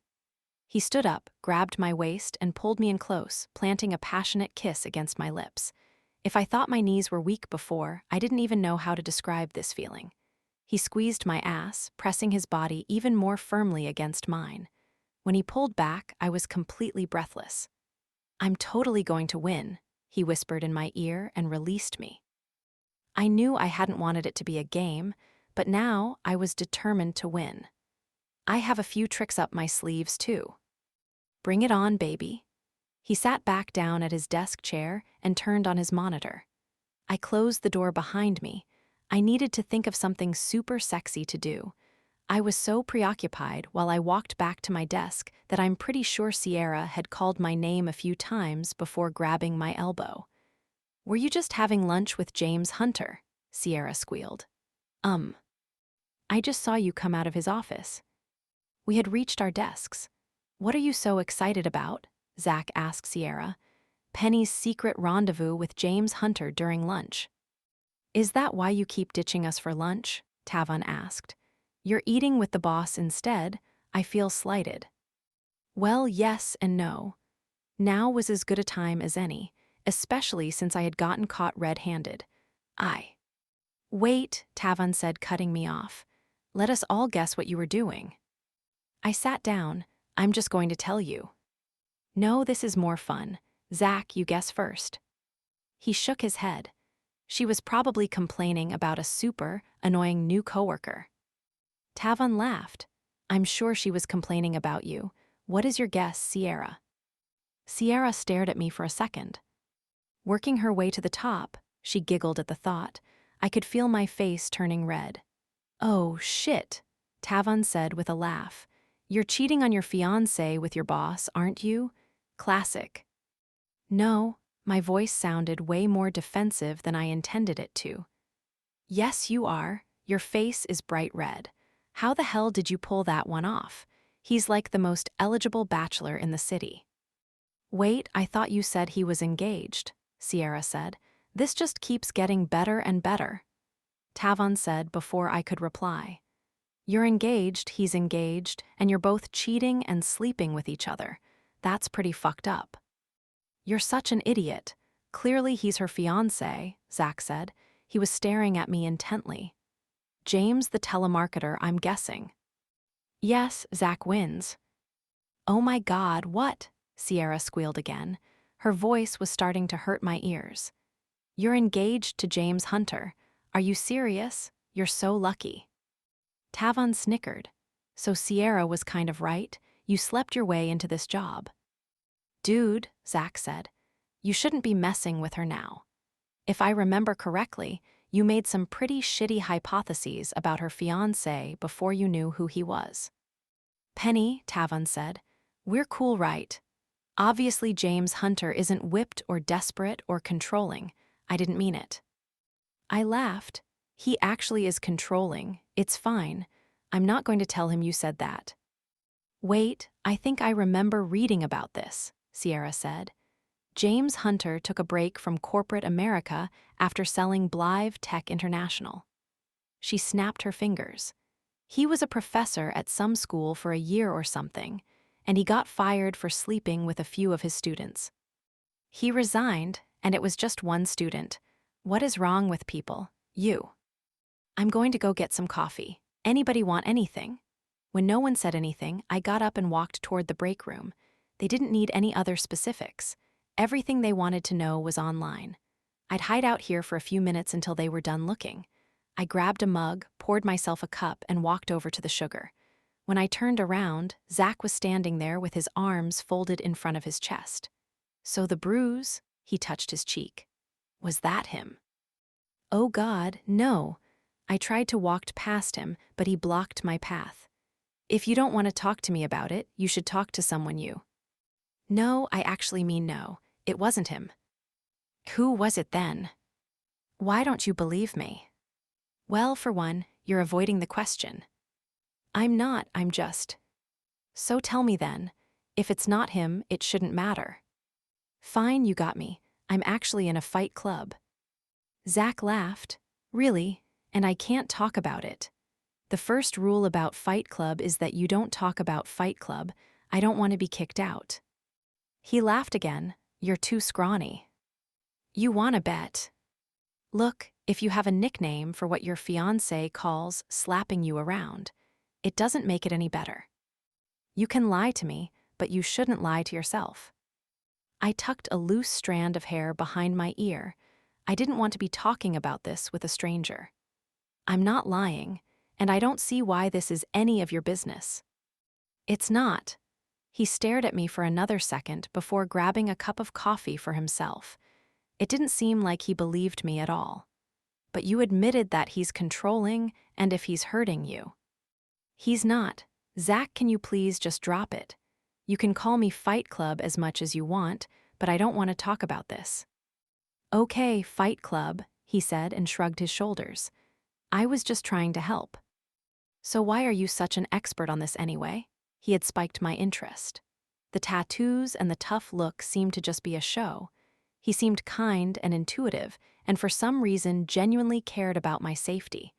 He stood up, grabbed my waist, and pulled me in close, planting a passionate kiss against my lips. If I thought my knees were weak before, I didn't even know how to describe this feeling. He squeezed my ass, pressing his body even more firmly against mine. When he pulled back, I was completely breathless. I'm totally going to win, he whispered in my ear and released me. I knew I hadn't wanted it to be a game, but now I was determined to win. I have a few tricks up my sleeves, too. Bring it on, baby. He sat back down at his desk chair and turned on his monitor. I closed the door behind me. I needed to think of something super sexy to do. I was so preoccupied while I walked back to my desk that I'm pretty sure Sierra had called my name a few times before grabbing my elbow. Were you just having lunch with James Hunter? Sierra squealed. I just saw you come out of his office. We had reached our desks. What are you so excited about? Zach asked Sierra. Penny's secret rendezvous with James Hunter during lunch. Is that why you keep ditching us for lunch? Tavon asked. You're eating with the boss instead. I feel slighted. Well, yes and no. Now was as good a time as any, especially since I had gotten caught red-handed. Wait, Tavon said, cutting me off. Let us all guess what you were doing. I sat down. I'm just going to tell you. No, this is more fun. Zach, you guess first. He shook his head. She was probably complaining about a super annoying new coworker. Tavon laughed. I'm sure she was complaining about you. What is your guess, Sierra? Sierra stared at me for a second. Working her way to the top, she giggled at the thought. I could feel my face turning red. Oh, shit, Tavon said with a laugh. You're cheating on your fiancé with your boss, aren't you? Classic. No, my voice sounded way more defensive than I intended it to. Yes, you are. Your face is bright red. How the hell did you pull that one off? He's like the most eligible bachelor in the city. Wait, I thought you said he was engaged, Sierra said. This just keeps getting better and better. Tavon said before I could reply. You're engaged, he's engaged, and you're both cheating and sleeping with each other. That's pretty fucked up. You're such an idiot. Clearly he's her fiancé, Zach said. He was staring at me intently. James the telemarketer, I'm guessing. Yes, Zach wins. Oh my God, what? Sierra squealed again. Her voice was starting to hurt my ears. You're engaged to James Hunter. Are you serious? You're so lucky. Tavon snickered. So Sierra was kind of right. You slept your way into this job. Dude, Zach said, you shouldn't be messing with her now. If I remember correctly, you made some pretty shitty hypotheses about her fiancé before you knew who he was. Penny, Tavon said, we're cool, right? Obviously, James Hunter isn't whipped or desperate or controlling. I didn't mean it. I laughed. He actually is controlling. It's fine. I'm not going to tell him you said that. Wait, I think I remember reading about this, Sierra said. James Hunter took a break from corporate America after selling Blythe Tech International. She snapped her fingers. He was a professor at some school for a year or something, and he got fired for sleeping with a few of his students. He resigned, and it was just one student. What is wrong with people? You. I'm going to go get some coffee. Anybody want anything? When no one said anything, I got up and walked toward the break room. They didn't need any other specifics. Everything they wanted to know was online. I'd hide out here for a few minutes until they were done looking. I grabbed a mug, poured myself a cup, and walked over to the sugar. When I turned around, Zach was standing there with his arms folded in front of his chest. So the bruise, he touched his cheek. Was that him? Oh God, no. I tried to walk past him, but he blocked my path. If you don't want to talk to me about it, you should talk to someone you. No, I actually mean no. It wasn't him. Who was it then? Why don't you believe me? Well, for one, you're avoiding the question. I'm not, I'm just. So tell me then. If it's not him, it shouldn't matter. Fine, you got me. I'm actually in a fight club. Zach laughed. Really? And I can't talk about it. The first rule about Fight Club is that you don't talk about Fight Club. I don't want to be kicked out. He laughed again. You're too scrawny. You want to bet. Look, if you have a nickname for what your fiancé calls slapping you around, it doesn't make it any better. You can lie to me, but you shouldn't lie to yourself. I tucked a loose strand of hair behind my ear. I didn't want to be talking about this with a stranger. I'm not lying, and I don't see why this is any of your business. It's not. He stared at me for another second before grabbing a cup of coffee for himself. It didn't seem like he believed me at all. But you admitted that he's controlling, and if he's hurting you. He's not. Zach, can you please just drop it? You can call me Fight Club as much as you want, but I don't want to talk about this. Okay, Fight Club, he said and shrugged his shoulders. I was just trying to help. So why are you such an expert on this anyway? He had spiked my interest. The tattoos and the tough look seemed to just be a show. He seemed kind and intuitive, and for some reason genuinely cared about my safety.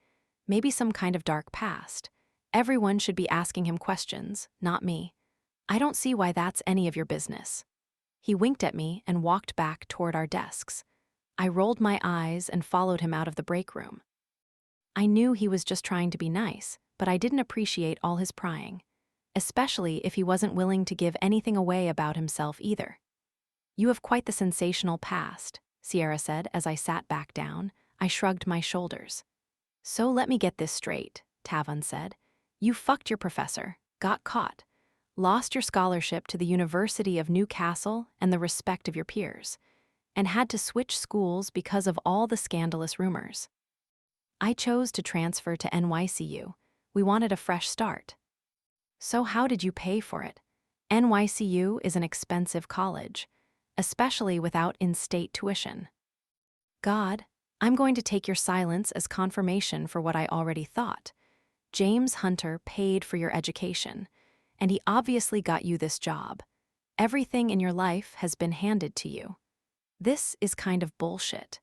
Maybe some kind of dark past. Everyone should be asking him questions, not me. I don't see why that's any of your business. He winked at me and walked back toward our desks. I rolled my eyes and followed him out of the break room. I knew he was just trying to be nice, but I didn't appreciate all his prying, especially if he wasn't willing to give anything away about himself either. You have quite the sensational past, Sierra said as I sat back down. I shrugged my shoulders. So let me get this straight, Tavon said. You fucked your professor, got caught, lost your scholarship to the University of Newcastle and the respect of your peers, and had to switch schools because of all the scandalous rumors. I chose to transfer to NYCU. We wanted a fresh start. So how did you pay for it? NYCU is an expensive college, especially without in-state tuition. God, I'm going to take your silence as confirmation for what I already thought. James Hunter paid for your education, and he obviously got you this job. Everything in your life has been handed to you. This is kind of bullshit.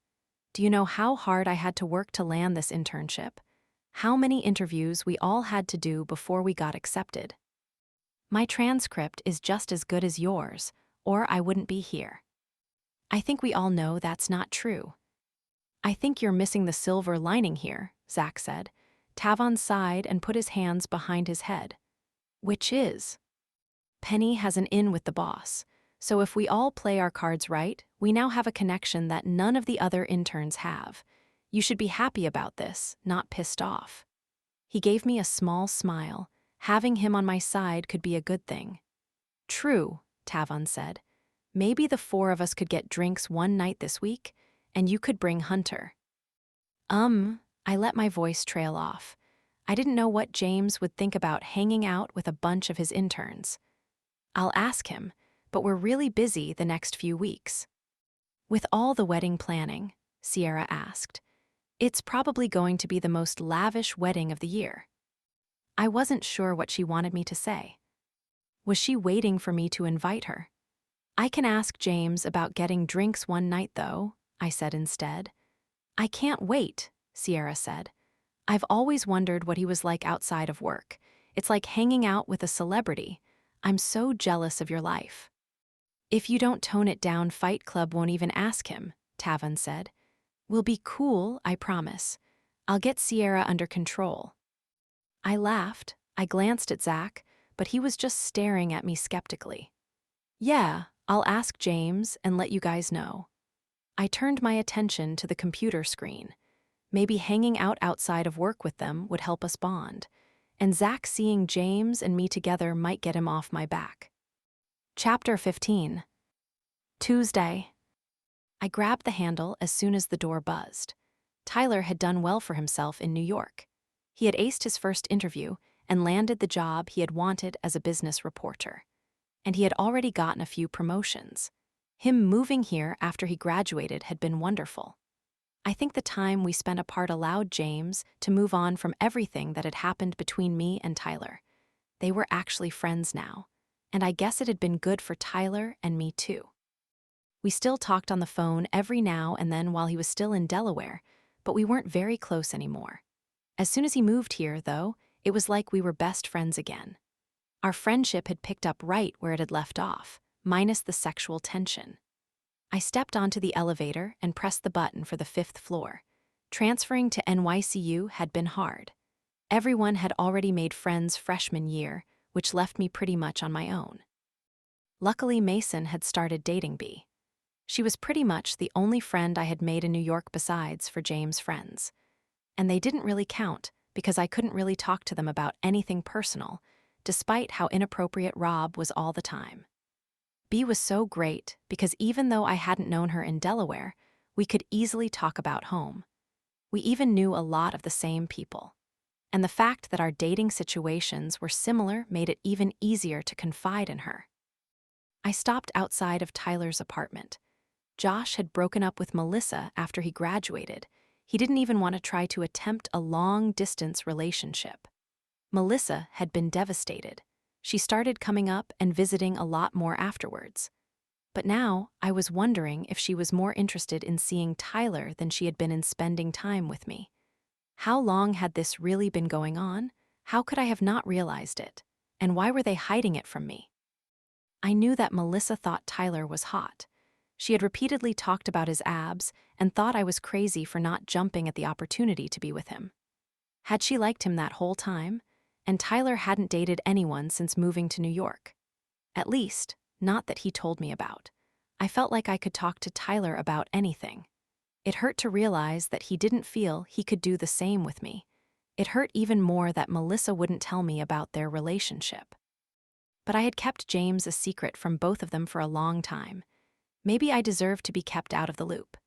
Do you know how hard I had to work to land this internship? How many interviews we all had to do before we got accepted? My transcript is just as good as yours, or I wouldn't be here. I think we all know that's not true. I think you're missing the silver lining here, Zach said. Tavon sighed and put his hands behind his head. Which is? Penny has an in with the boss, so if we all play our cards right, we now have a connection that none of the other interns have. You should be happy about this, not pissed off. He gave me a small smile. Having him on my side could be a good thing. True, Tavon said. Maybe the four of us could get drinks one night this week, and you could bring Hunter. I let my voice trail off. I didn't know what James would think about hanging out with a bunch of his interns. I'll ask him, but we're really busy the next few weeks. With all the wedding planning, Sierra asked, it's probably going to be the most lavish wedding of the year. I wasn't sure what she wanted me to say. Was she waiting for me to invite her? I can ask James about getting drinks one night, though, I said instead. I can't wait, Sierra said. I've always wondered what he was like outside of work. It's like hanging out with a celebrity. I'm so jealous of your life. If you don't tone it down, Fight Club won't even ask him, Tavon said. We'll be cool, I promise. I'll get Sierra under control. I laughed. I glanced at Zach, but he was just staring at me skeptically. Yeah, I'll ask James and let you guys know. I turned my attention to the computer screen. Maybe hanging out outside of work with them would help us bond, and Zach seeing James and me together might get him off my back. Chapter 15. Tuesday. I grabbed the handle as soon as the door buzzed. Tyler had done well for himself in New York. He had aced his first interview and landed the job he had wanted as a business reporter. And he had already gotten a few promotions. Him moving here after he graduated had been wonderful. I think the time we spent apart allowed James to move on from everything that had happened between me and Tyler. They were actually friends now, and I guess it had been good for Tyler and me too. We still talked on the phone every now and then while he was still in Delaware, but we weren't very close anymore. As soon as he moved here, though, it was like we were best friends again. Our friendship had picked up right where it had left off, minus the sexual tension. I stepped onto the elevator and pressed the button for the 5th floor. Transferring to NYCU had been hard. Everyone had already made friends freshman year, which left me pretty much on my own. Luckily, Mason had started dating B. She was pretty much the only friend I had made in New York besides for James' friends. And they didn't really count because I couldn't really talk to them about anything personal, despite how inappropriate Rob was all the time. B was so great because even though I hadn't known her in Delaware, we could easily talk about home. We even knew a lot of the same people. And the fact that our dating situations were similar made it even easier to confide in her. I stopped outside of Tyler's apartment. Josh had broken up with Melissa after he graduated. He didn't even want to try to attempt a long-distance relationship. Melissa had been devastated. She started coming up and visiting a lot more afterwards. But now, I was wondering if she was more interested in seeing Tyler than she had been in spending time with me. How long had this really been going on? How could I have not realized it? And why were they hiding it from me? I knew that Melissa thought Tyler was hot. She had repeatedly talked about his abs and thought I was crazy for not jumping at the opportunity to be with him. Had she liked him that whole time? And Tyler hadn't dated anyone since moving to New York. At least, not that he told me about. I felt like I could talk to Tyler about anything. It hurt to realize that he didn't feel he could do the same with me. It hurt even more that Melissa wouldn't tell me about their relationship. But I had kept James a secret from both of them for a long time. Maybe I deserved to be kept out of the loop.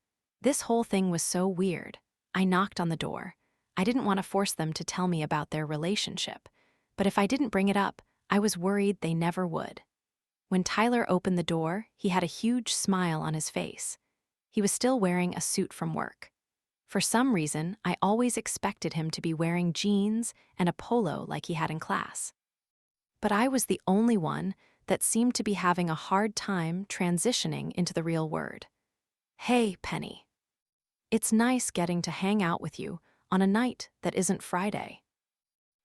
This whole thing was so weird. I knocked on the door. I didn't want to force them to tell me about their relationship, but if I didn't bring it up, I was worried they never would. When Tyler opened the door, he had a huge smile on his face. He was still wearing a suit from work. For some reason, I always expected him to be wearing jeans and a polo like he had in class. But I was the only one that seemed to be having a hard time transitioning into the real word. Hey, Penny. It's nice getting to hang out with you on a night that isn't Friday.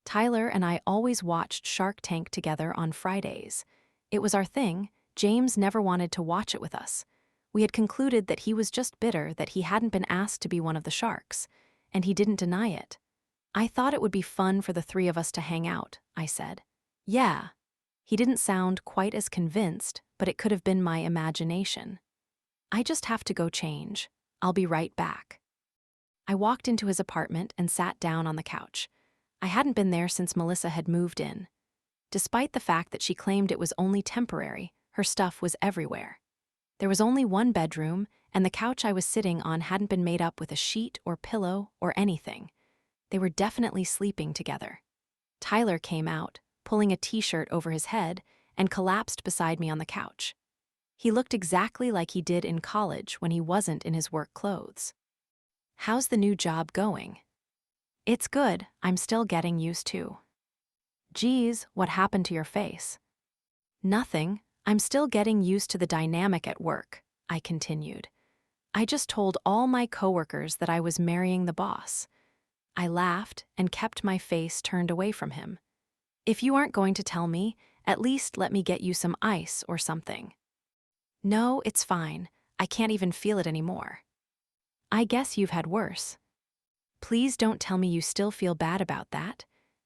Tyler and I always watched Shark Tank together on Fridays. It was our thing. James never wanted to watch it with us. We had concluded that he was just bitter that he hadn't been asked to be one of the sharks, and he didn't deny it. I thought it would be fun for the 3 of us to hang out, I said. Yeah. He didn't sound quite as convinced, but it could have been my imagination. I just have to go change. I'll be right back. I walked into his apartment and sat down on the couch. I hadn't been there since Melissa had moved in. Despite the fact that she claimed it was only temporary, her stuff was everywhere. There was only one bedroom, and the couch I was sitting on hadn't been made up with a sheet or pillow or anything. They were definitely sleeping together. Tyler came out, pulling a t-shirt over his head, and collapsed beside me on the couch. He looked exactly like he did in college when he wasn't in his work clothes. "How's the new job going?" "It's good, I'm still getting used to." "Geez, what happened to your face?" "Nothing, I'm still getting used to the dynamic at work," I continued. "I just told all my coworkers that I was marrying the boss." I laughed and kept my face turned away from him. "If you aren't going to tell me, at least let me get you some ice or something." "No, it's fine. I can't even feel it anymore." "I guess you've had worse." "Please don't tell me you still feel bad about that.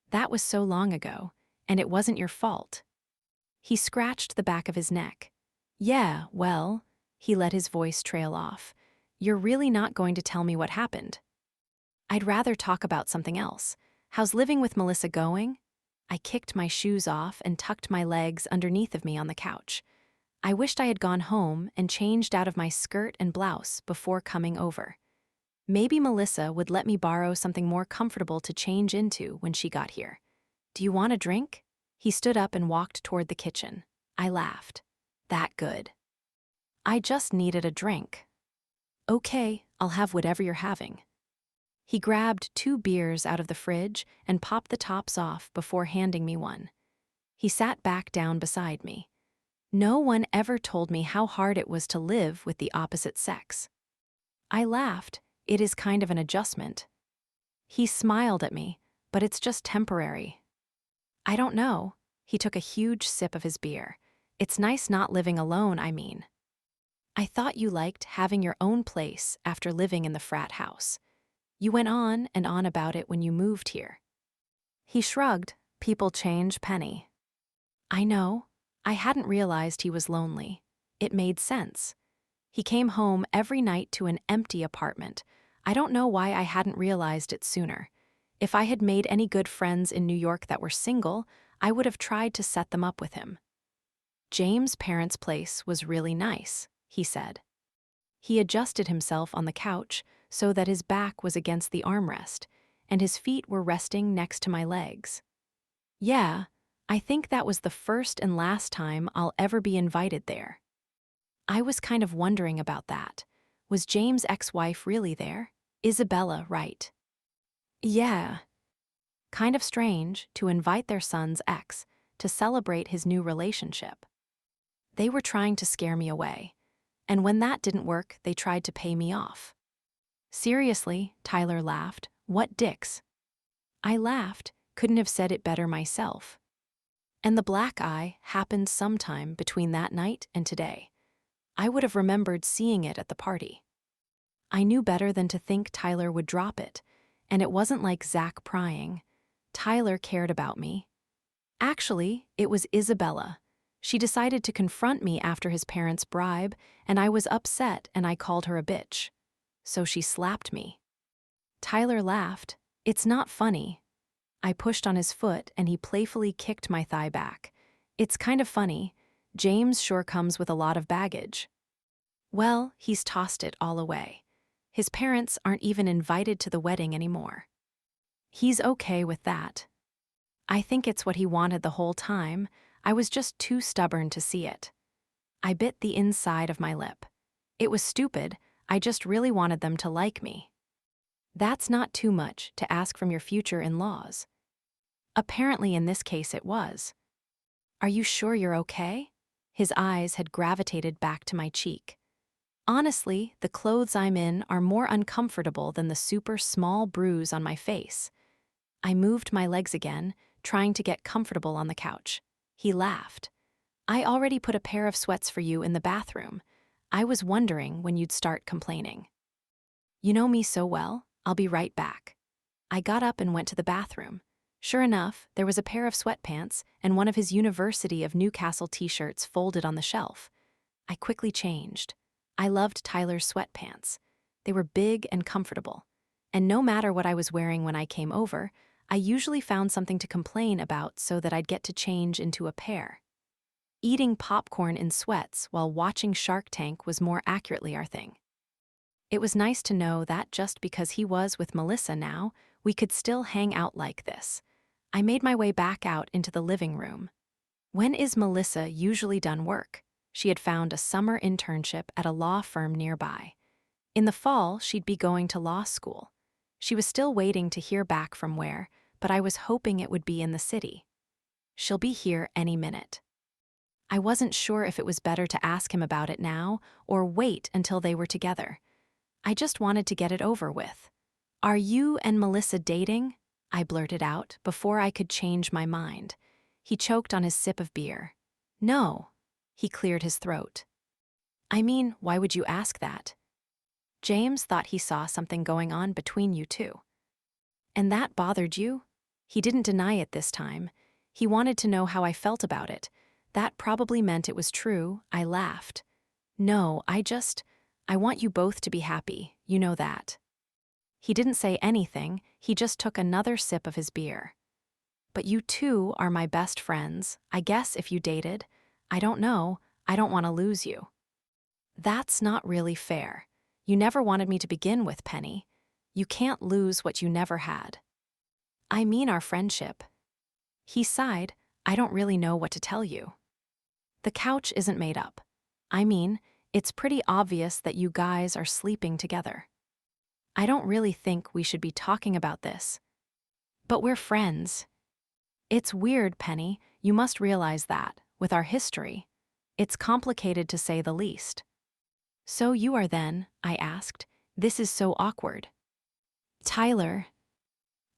That was so long ago, and it wasn't your fault." He scratched the back of his neck. "Yeah, well," he let his voice trail off. "You're really not going to tell me what happened?" "I'd rather talk about something else. How's living with Melissa going?" I kicked my shoes off and tucked my legs underneath of me on the couch. I wished I had gone home and changed out of my skirt and blouse before coming over. Maybe Melissa would let me borrow something more comfortable to change into when she got here. "Do you want a drink?" He stood up and walked toward the kitchen. I laughed. "That good?" "I just needed a drink." "Okay, I'll have whatever you're having." He grabbed 2 beers out of the fridge and popped the tops off before handing me one. He sat back down beside me. "No one ever told me how hard it was to live with the opposite sex." I laughed. "It is kind of an adjustment." He smiled at me, "But it's just temporary." "I don't know." He took a huge sip of his beer. "It's nice not living alone, I mean." "I thought you liked having your own place after living in the frat house. You went on and on about it when you moved here." He shrugged. "People change, Penny." "I know." I hadn't realized he was lonely. It made sense. He came home every night to an empty apartment. I don't know why I hadn't realized it sooner. If I had made any good friends in New York that were single, I would have tried to set them up with him. "James' parents' place was really nice," he said. He adjusted himself on the couch so that his back was against the armrest, and his feet were resting next to my legs. "Yeah, I think that was the first and last time I'll ever be invited there." I was kind of wondering about that. Was James' ex-wife really there? Isabella, right? "Yeah." Kind of strange to invite their son's ex to celebrate his new relationship. They were trying to scare me away, and when that didn't work, they tried to pay me off. "Seriously," Tyler laughed. "What dicks?" I laughed, couldn't have said it better myself. And the black eye happened sometime between that night and today. I would have remembered seeing it at the party. I knew better than to think Tyler would drop it, and it wasn't like Zach prying. Tyler cared about me. Actually, it was Isabella. She decided to confront me after his parents' bribe, and I was upset and I called her a bitch. So she slapped me. Tyler laughed. "It's not funny." I pushed on his foot and he playfully kicked my thigh back. "It's kind of funny. James sure comes with a lot of baggage." Well, he's tossed it all away. His parents aren't even invited to the wedding anymore. He's okay with that. I think it's what he wanted the whole time. I was just too stubborn to see it. I bit the inside of my lip. It was stupid. I just really wanted them to like me. That's not too much to ask from your future in-laws. Apparently in this case it was. "Are you sure you're okay?" His eyes had gravitated back to my cheek. "Honestly, the clothes I'm in are more uncomfortable than the super small bruise on my face." I moved my legs again, trying to get comfortable on the couch. He laughed. "I already put a pair of sweats for you in the bathroom. I was wondering when you'd start complaining." "You know me so well, I'll be right back." I got up and went to the bathroom. Sure enough, there was a pair of sweatpants and one of his University of Newcastle t-shirts folded on the shelf. I quickly changed. I loved Tyler's sweatpants. They were big and comfortable. And no matter what I was wearing when I came over, I usually found something to complain about so that I'd get to change into a pair. Eating popcorn in sweats while watching Shark Tank was more accurately our thing. It was nice to know that just because he was with Melissa now, we could still hang out like this. I made my way back out into the living room. "When is Melissa usually done work?" She had found a summer internship at a law firm nearby. In the fall, she'd be going to law school. She was still waiting to hear back from where, but I was hoping it would be in the city. She'll be here any minute. I wasn't sure if it was better to ask him about it now or wait until they were together. I just wanted to get it over with. "Are you and Melissa dating?" I blurted out before I could change my mind. He choked on his sip of beer. "No." He cleared his throat. "I mean, why would you ask that?" "James thought he saw something going on between you two." "And that bothered you?" He didn't deny it this time. He wanted to know how I felt about it. That probably meant it was true. I laughed. "No, I want you both to be happy, you know that." He didn't say anything, he just took another sip of his beer. "But you two are my best friends. I guess if you dated, I don't know, I don't want to lose you." "That's not really fair. You never wanted me to begin with, Penny. You can't lose what you never had." "I mean our friendship." He sighed. "I don't really know what to tell you. The couch isn't made up. I mean, it's pretty obvious that you guys are sleeping together. I don't really think we should be talking about this. But we're friends." "It's weird, Penny. You must realize that, with our history. It's complicated to say the least." "So you are then?" I asked. "This is so awkward." "Tyler,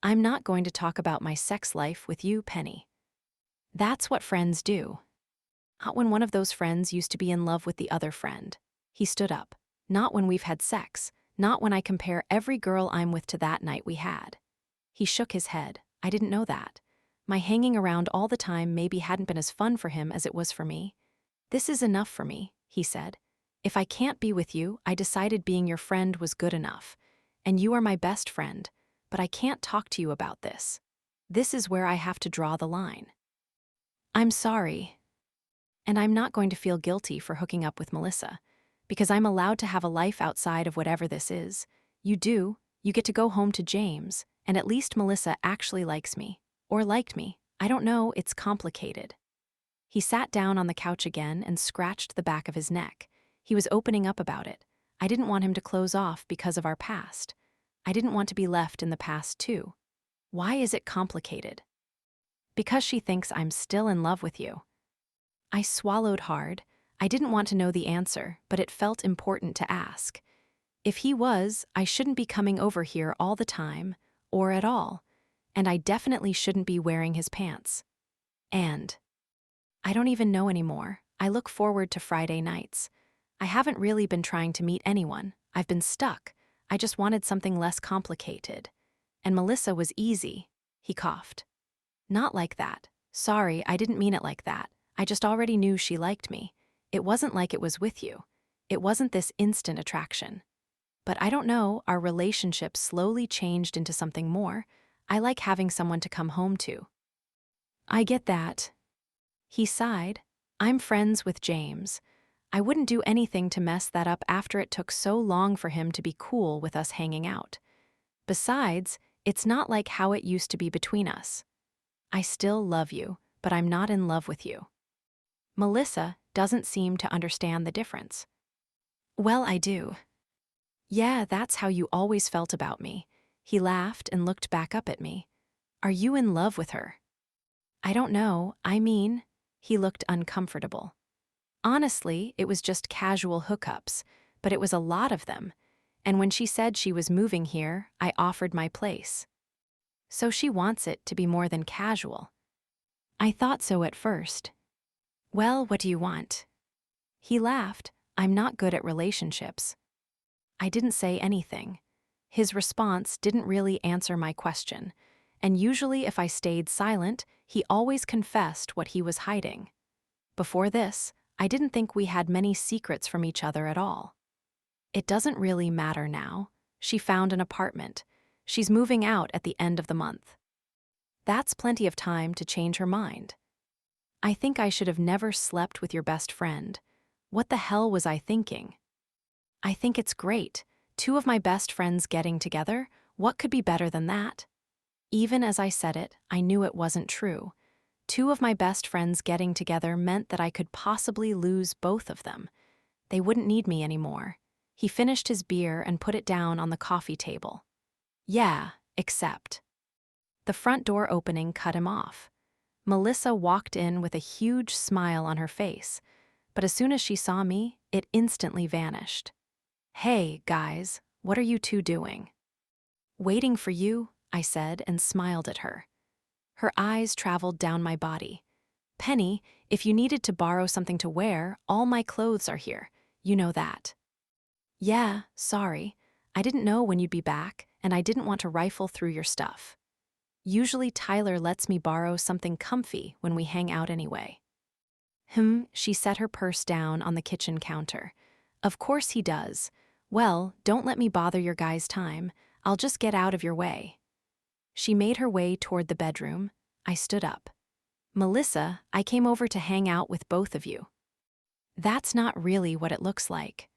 I'm not going to talk about my sex life with you, Penny. That's what friends do. Not when one of those friends used to be in love with the other friend." He stood up. "Not when we've had sex. Not when I compare every girl I'm with to that night we had." He shook his head. "I didn't know that. My hanging around all the time maybe hadn't been as fun for him as it was for me. This is enough for me," he said. "If I can't be with you, I decided being your friend was good enough. And you are my best friend, but I can't talk to you about this. This is where I have to draw the line. I'm sorry. And I'm not going to feel guilty for hooking up with Melissa, because I'm allowed to have a life outside of whatever this is. You do, you get to go home to James, and at least Melissa actually likes me. Or liked me. I don't know, it's complicated." He sat down on the couch again and scratched the back of his neck. He was opening up about it. I didn't want him to close off because of our past. I didn't want to be left in the past too. "Why is it complicated?" "Because she thinks I'm still in love with you." I swallowed hard. I didn't want to know the answer, but it felt important to ask. If he was, I shouldn't be coming over here all the time, or at all, and I definitely shouldn't be wearing his pants. And I don't even know anymore. I look forward to Friday nights. I haven't really been trying to meet anyone. I've been stuck. I just wanted something less complicated. And Melissa was easy. He coughed. "Not like that. Sorry, I didn't mean it like that. I just already knew she liked me. It wasn't like it was with you. It wasn't this instant attraction. But I don't know, our relationship slowly changed into something more. I like having someone to come home to." "I get that." He sighed. "I'm friends with James. I wouldn't do anything to mess that up after it took so long for him to be cool with us hanging out. Besides, it's not like how it used to be between us. I still love you, but I'm not in love with you. Melissa doesn't seem to understand the difference." "Well, I do." "Yeah, that's how you always felt about me." He laughed and looked back up at me. "Are you in love with her?" "I don't know, I mean," he looked uncomfortable. "Honestly, it was just casual hookups, but it was a lot of them. And when she said she was moving here, I offered my place." "So she wants it to be more than casual." "I thought so at first." "Well, what do you want?" He laughed. "I'm not good at relationships." I didn't say anything. His response didn't really answer my question, and usually if I stayed silent, he always confessed what he was hiding. Before this, I didn't think we had many secrets from each other at all. "It doesn't really matter now. She found an apartment. She's moving out at the end of the month. That's plenty of time to change her mind." "I think I should have never slept with your best friend. What the hell was I thinking?" "I think it's great. Two of my best friends getting together. What could be better than that?" Even as I said it, I knew it wasn't true. Two of my best friends getting together meant that I could possibly lose both of them. They wouldn't need me anymore. He finished his beer and put it down on the coffee table. Yeah, except. The front door opening cut him off. Melissa walked in with a huge smile on her face, but as soon as she saw me, it instantly vanished. Hey, guys, what are you two doing? Waiting for you, I said and smiled at her. Her eyes traveled down my body. Penny, if you needed to borrow something to wear, all my clothes are here. You know that. Yeah, sorry. I didn't know when you'd be back, and I didn't want to rifle through your stuff. Usually Tyler lets me borrow something comfy when we hang out anyway. She set her purse down on the kitchen counter. Of course he does. Well, don't let me bother your guys' time. I'll just get out of your way. She made her way toward the bedroom. I stood up. Melissa, I came over to hang out with both of you. That's not really what it looks like.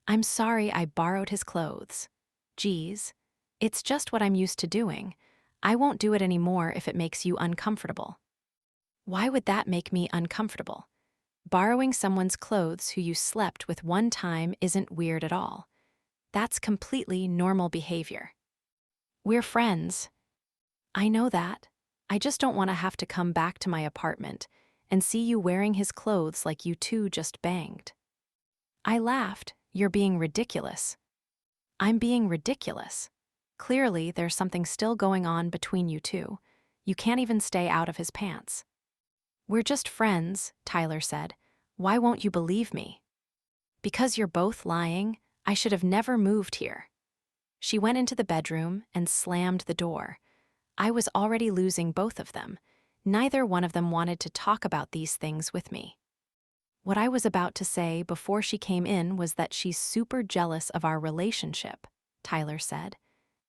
I'm sorry I borrowed his clothes. Geez, it's just what I'm used to doing. I won't do it anymore if it makes you uncomfortable. Why would that make me uncomfortable? Borrowing someone's clothes who you slept with one time isn't weird at all. That's completely normal behavior. We're friends. I know that. I just don't want to have to come back to my apartment and see you wearing his clothes like you two just banged. I laughed. You're being ridiculous. I'm being ridiculous. Clearly, there's something still going on between you two. You can't even stay out of his pants. We're just friends, Tyler said. Why won't you believe me? Because you're both lying. I should have never moved here. She went into the bedroom and slammed the door. I was already losing both of them. Neither one of them wanted to talk about these things with me. What I was about to say before she came in was that she's super jealous of our relationship, Tyler said.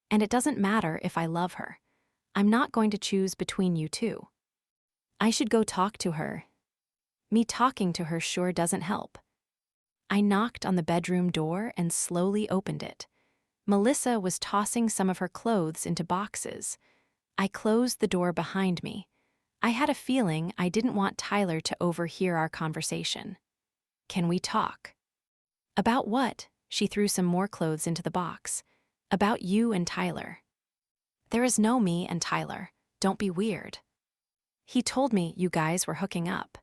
And it doesn't matter if I love her. I'm not going to choose between you two. I should go talk to her. Me talking to her sure doesn't help. I knocked on the bedroom door and slowly opened it. Melissa was tossing some of her clothes into boxes. I closed the door behind me. I had a feeling I didn't want Tyler to overhear our conversation. Can we talk? About what? She threw some more clothes into the box. About you and Tyler. There is no me and Tyler. Don't be weird. He told me you guys were hooking up.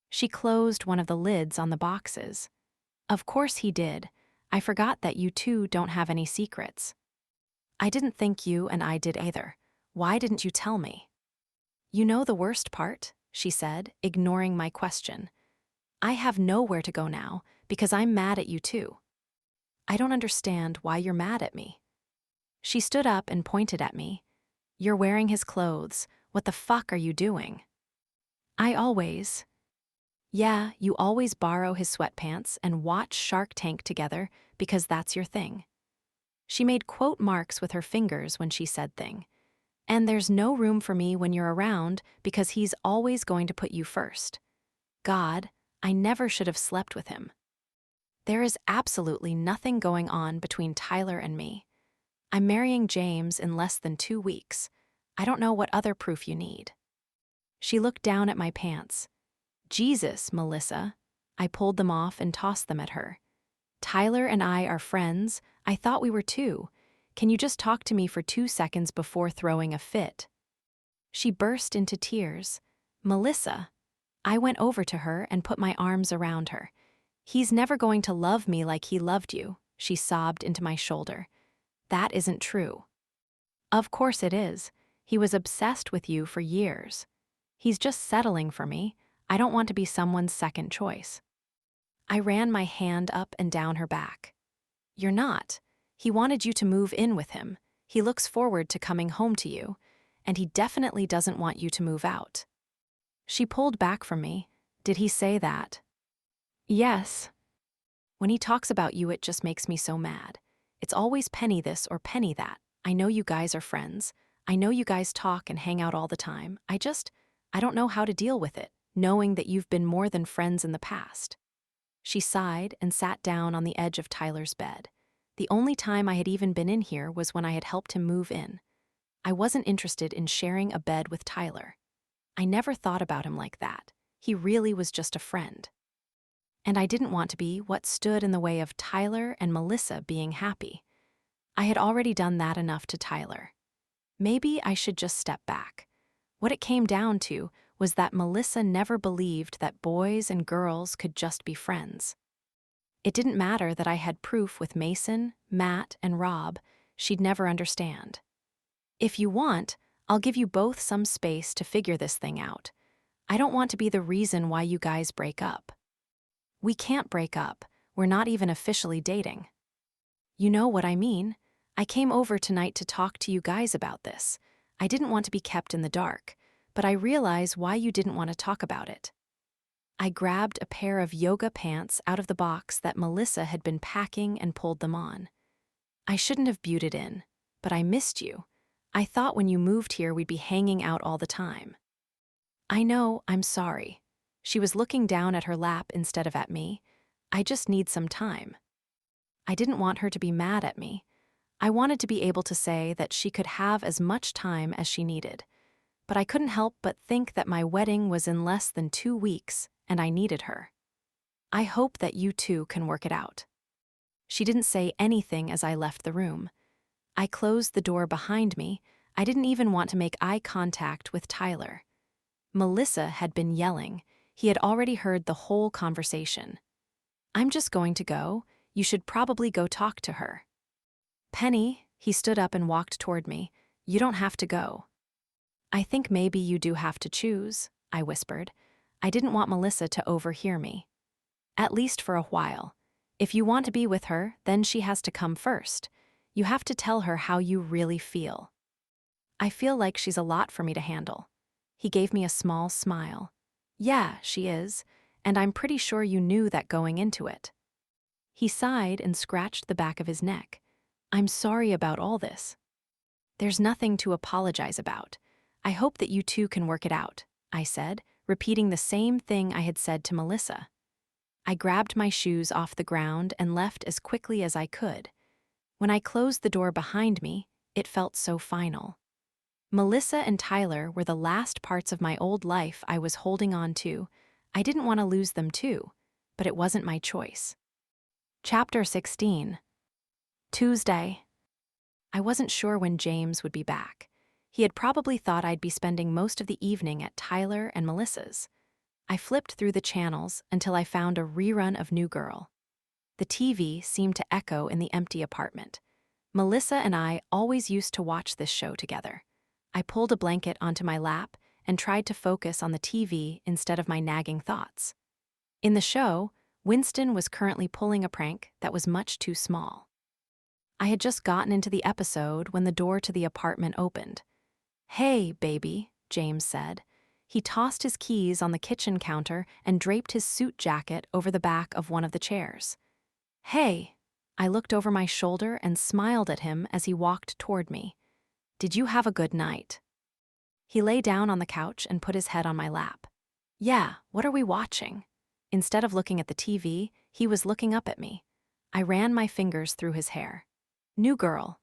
She closed one of the lids on the boxes. Of course he did. I forgot that you two don't have any secrets. I didn't think you and I did either. Why didn't you tell me? You know the worst part, she said, ignoring my question. I have nowhere to go now because I'm mad at you too. I don't understand why you're mad at me. She stood up and pointed at me. You're wearing his clothes. What the fuck are you doing? I always. Yeah, you always borrow his sweatpants and watch Shark Tank together because that's your thing. She made quote marks with her fingers when she said thing. And there's no room for me when you're around because he's always going to put you first. God, I never should have slept with him. There is absolutely nothing going on between Tyler and me. I'm marrying James in less than 2 weeks. I don't know what other proof you need. She looked down at my pants. Jesus, Melissa. I pulled them off and tossed them at her. Tyler and I are friends. I thought we were too. Can you just talk to me for 2 seconds before throwing a fit? She burst into tears. Melissa. I went over to her and put my arms around her. He's never going to love me like he loved you, she sobbed into my shoulder. That isn't true. Of course it is. He was obsessed with you for years. He's just settling for me. I don't want to be someone's second choice. I ran my hand up and down her back. You're not. He wanted you to move in with him. He looks forward to coming home to you, and he definitely doesn't want you to move out. She pulled back from me. Did he say that? Yes. When he talks about you, it just makes me so mad. It's always Penny this or Penny that. I know you guys are friends. I know you guys talk and hang out all the time. I don't know how to deal with it, knowing that you've been more than friends in the past. She sighed and sat down on the edge of Tyler's bed. The only time I had even been in here was when I had helped him move in. I wasn't interested in sharing a bed with Tyler. I never thought about him like that. He really was just a friend. And I didn't want to be what stood in the way of Tyler and Melissa being happy. I had already done that enough to Tyler. Maybe I should just step back. What it came down to was that Melissa never believed that boys and girls could just be friends. It didn't matter that I had proof with Mason, Matt, and Rob. She'd never understand. If you want, I'll give you both some space to figure this thing out. I don't want to be the reason why you guys break up. We can't break up. We're not even officially dating. You know what I mean? I came over tonight to talk to you guys about this. I didn't want to be kept in the dark, but I realize why you didn't want to talk about it. I grabbed a pair of yoga pants out of the box that Melissa had been packing and pulled them on. I shouldn't have butted in, but I missed you. I thought when you moved here we'd be hanging out all the time. I know, I'm sorry. She was looking down at her lap instead of at me. I just need some time. I didn't want her to be mad at me. I wanted to be able to say that she could have as much time as she needed. But I couldn't help but think that my wedding was in less than 2 weeks, and I needed her. I hope that you two can work it out. She didn't say anything as I left the room. I closed the door behind me. I didn't even want to make eye contact with Tyler. Melissa had been yelling. He had already heard the whole conversation. I'm just going to go. You should probably go talk to her. Penny, he stood up and walked toward me. You don't have to go. I think maybe you do have to choose, I whispered. I didn't want Melissa to overhear me. At least for a while. If you want to be with her, then she has to come first. You have to tell her how you really feel. I feel like she's a lot for me to handle. He gave me a small smile. Yeah, she is, and I'm pretty sure you knew that going into it. He sighed and scratched the back of his neck. I'm sorry about all this. There's nothing to apologize about. I hope that you two can work it out, I said, repeating the same thing I had said to Melissa. I grabbed my shoes off the ground and left as quickly as I could. When I closed the door behind me, it felt so final. Melissa and Tyler were the last parts of my old life I was holding on to. I didn't want to lose them too, but it wasn't my choice. Chapter 16. Tuesday. I wasn't sure when James would be back. He had probably thought I'd be spending most of the evening at Tyler and Melissa's. I flipped through the channels until I found a rerun of New Girl. The TV seemed to echo in the empty apartment. Melissa and I always used to watch this show together. I pulled a blanket onto my lap and tried to focus on the TV instead of my nagging thoughts. In the show, Winston was currently pulling a prank that was much too small. I had just gotten into the episode when the door to the apartment opened. Hey, baby, James said. He tossed his keys on the kitchen counter and draped his suit jacket over the back of one of the chairs. Hey, I looked over my shoulder and smiled at him as he walked toward me. Did you have a good night? He lay down on the couch and put his head on my lap. Yeah, what are we watching? Instead of looking at the TV, he was looking up at me. I ran my fingers through his hair. New Girl.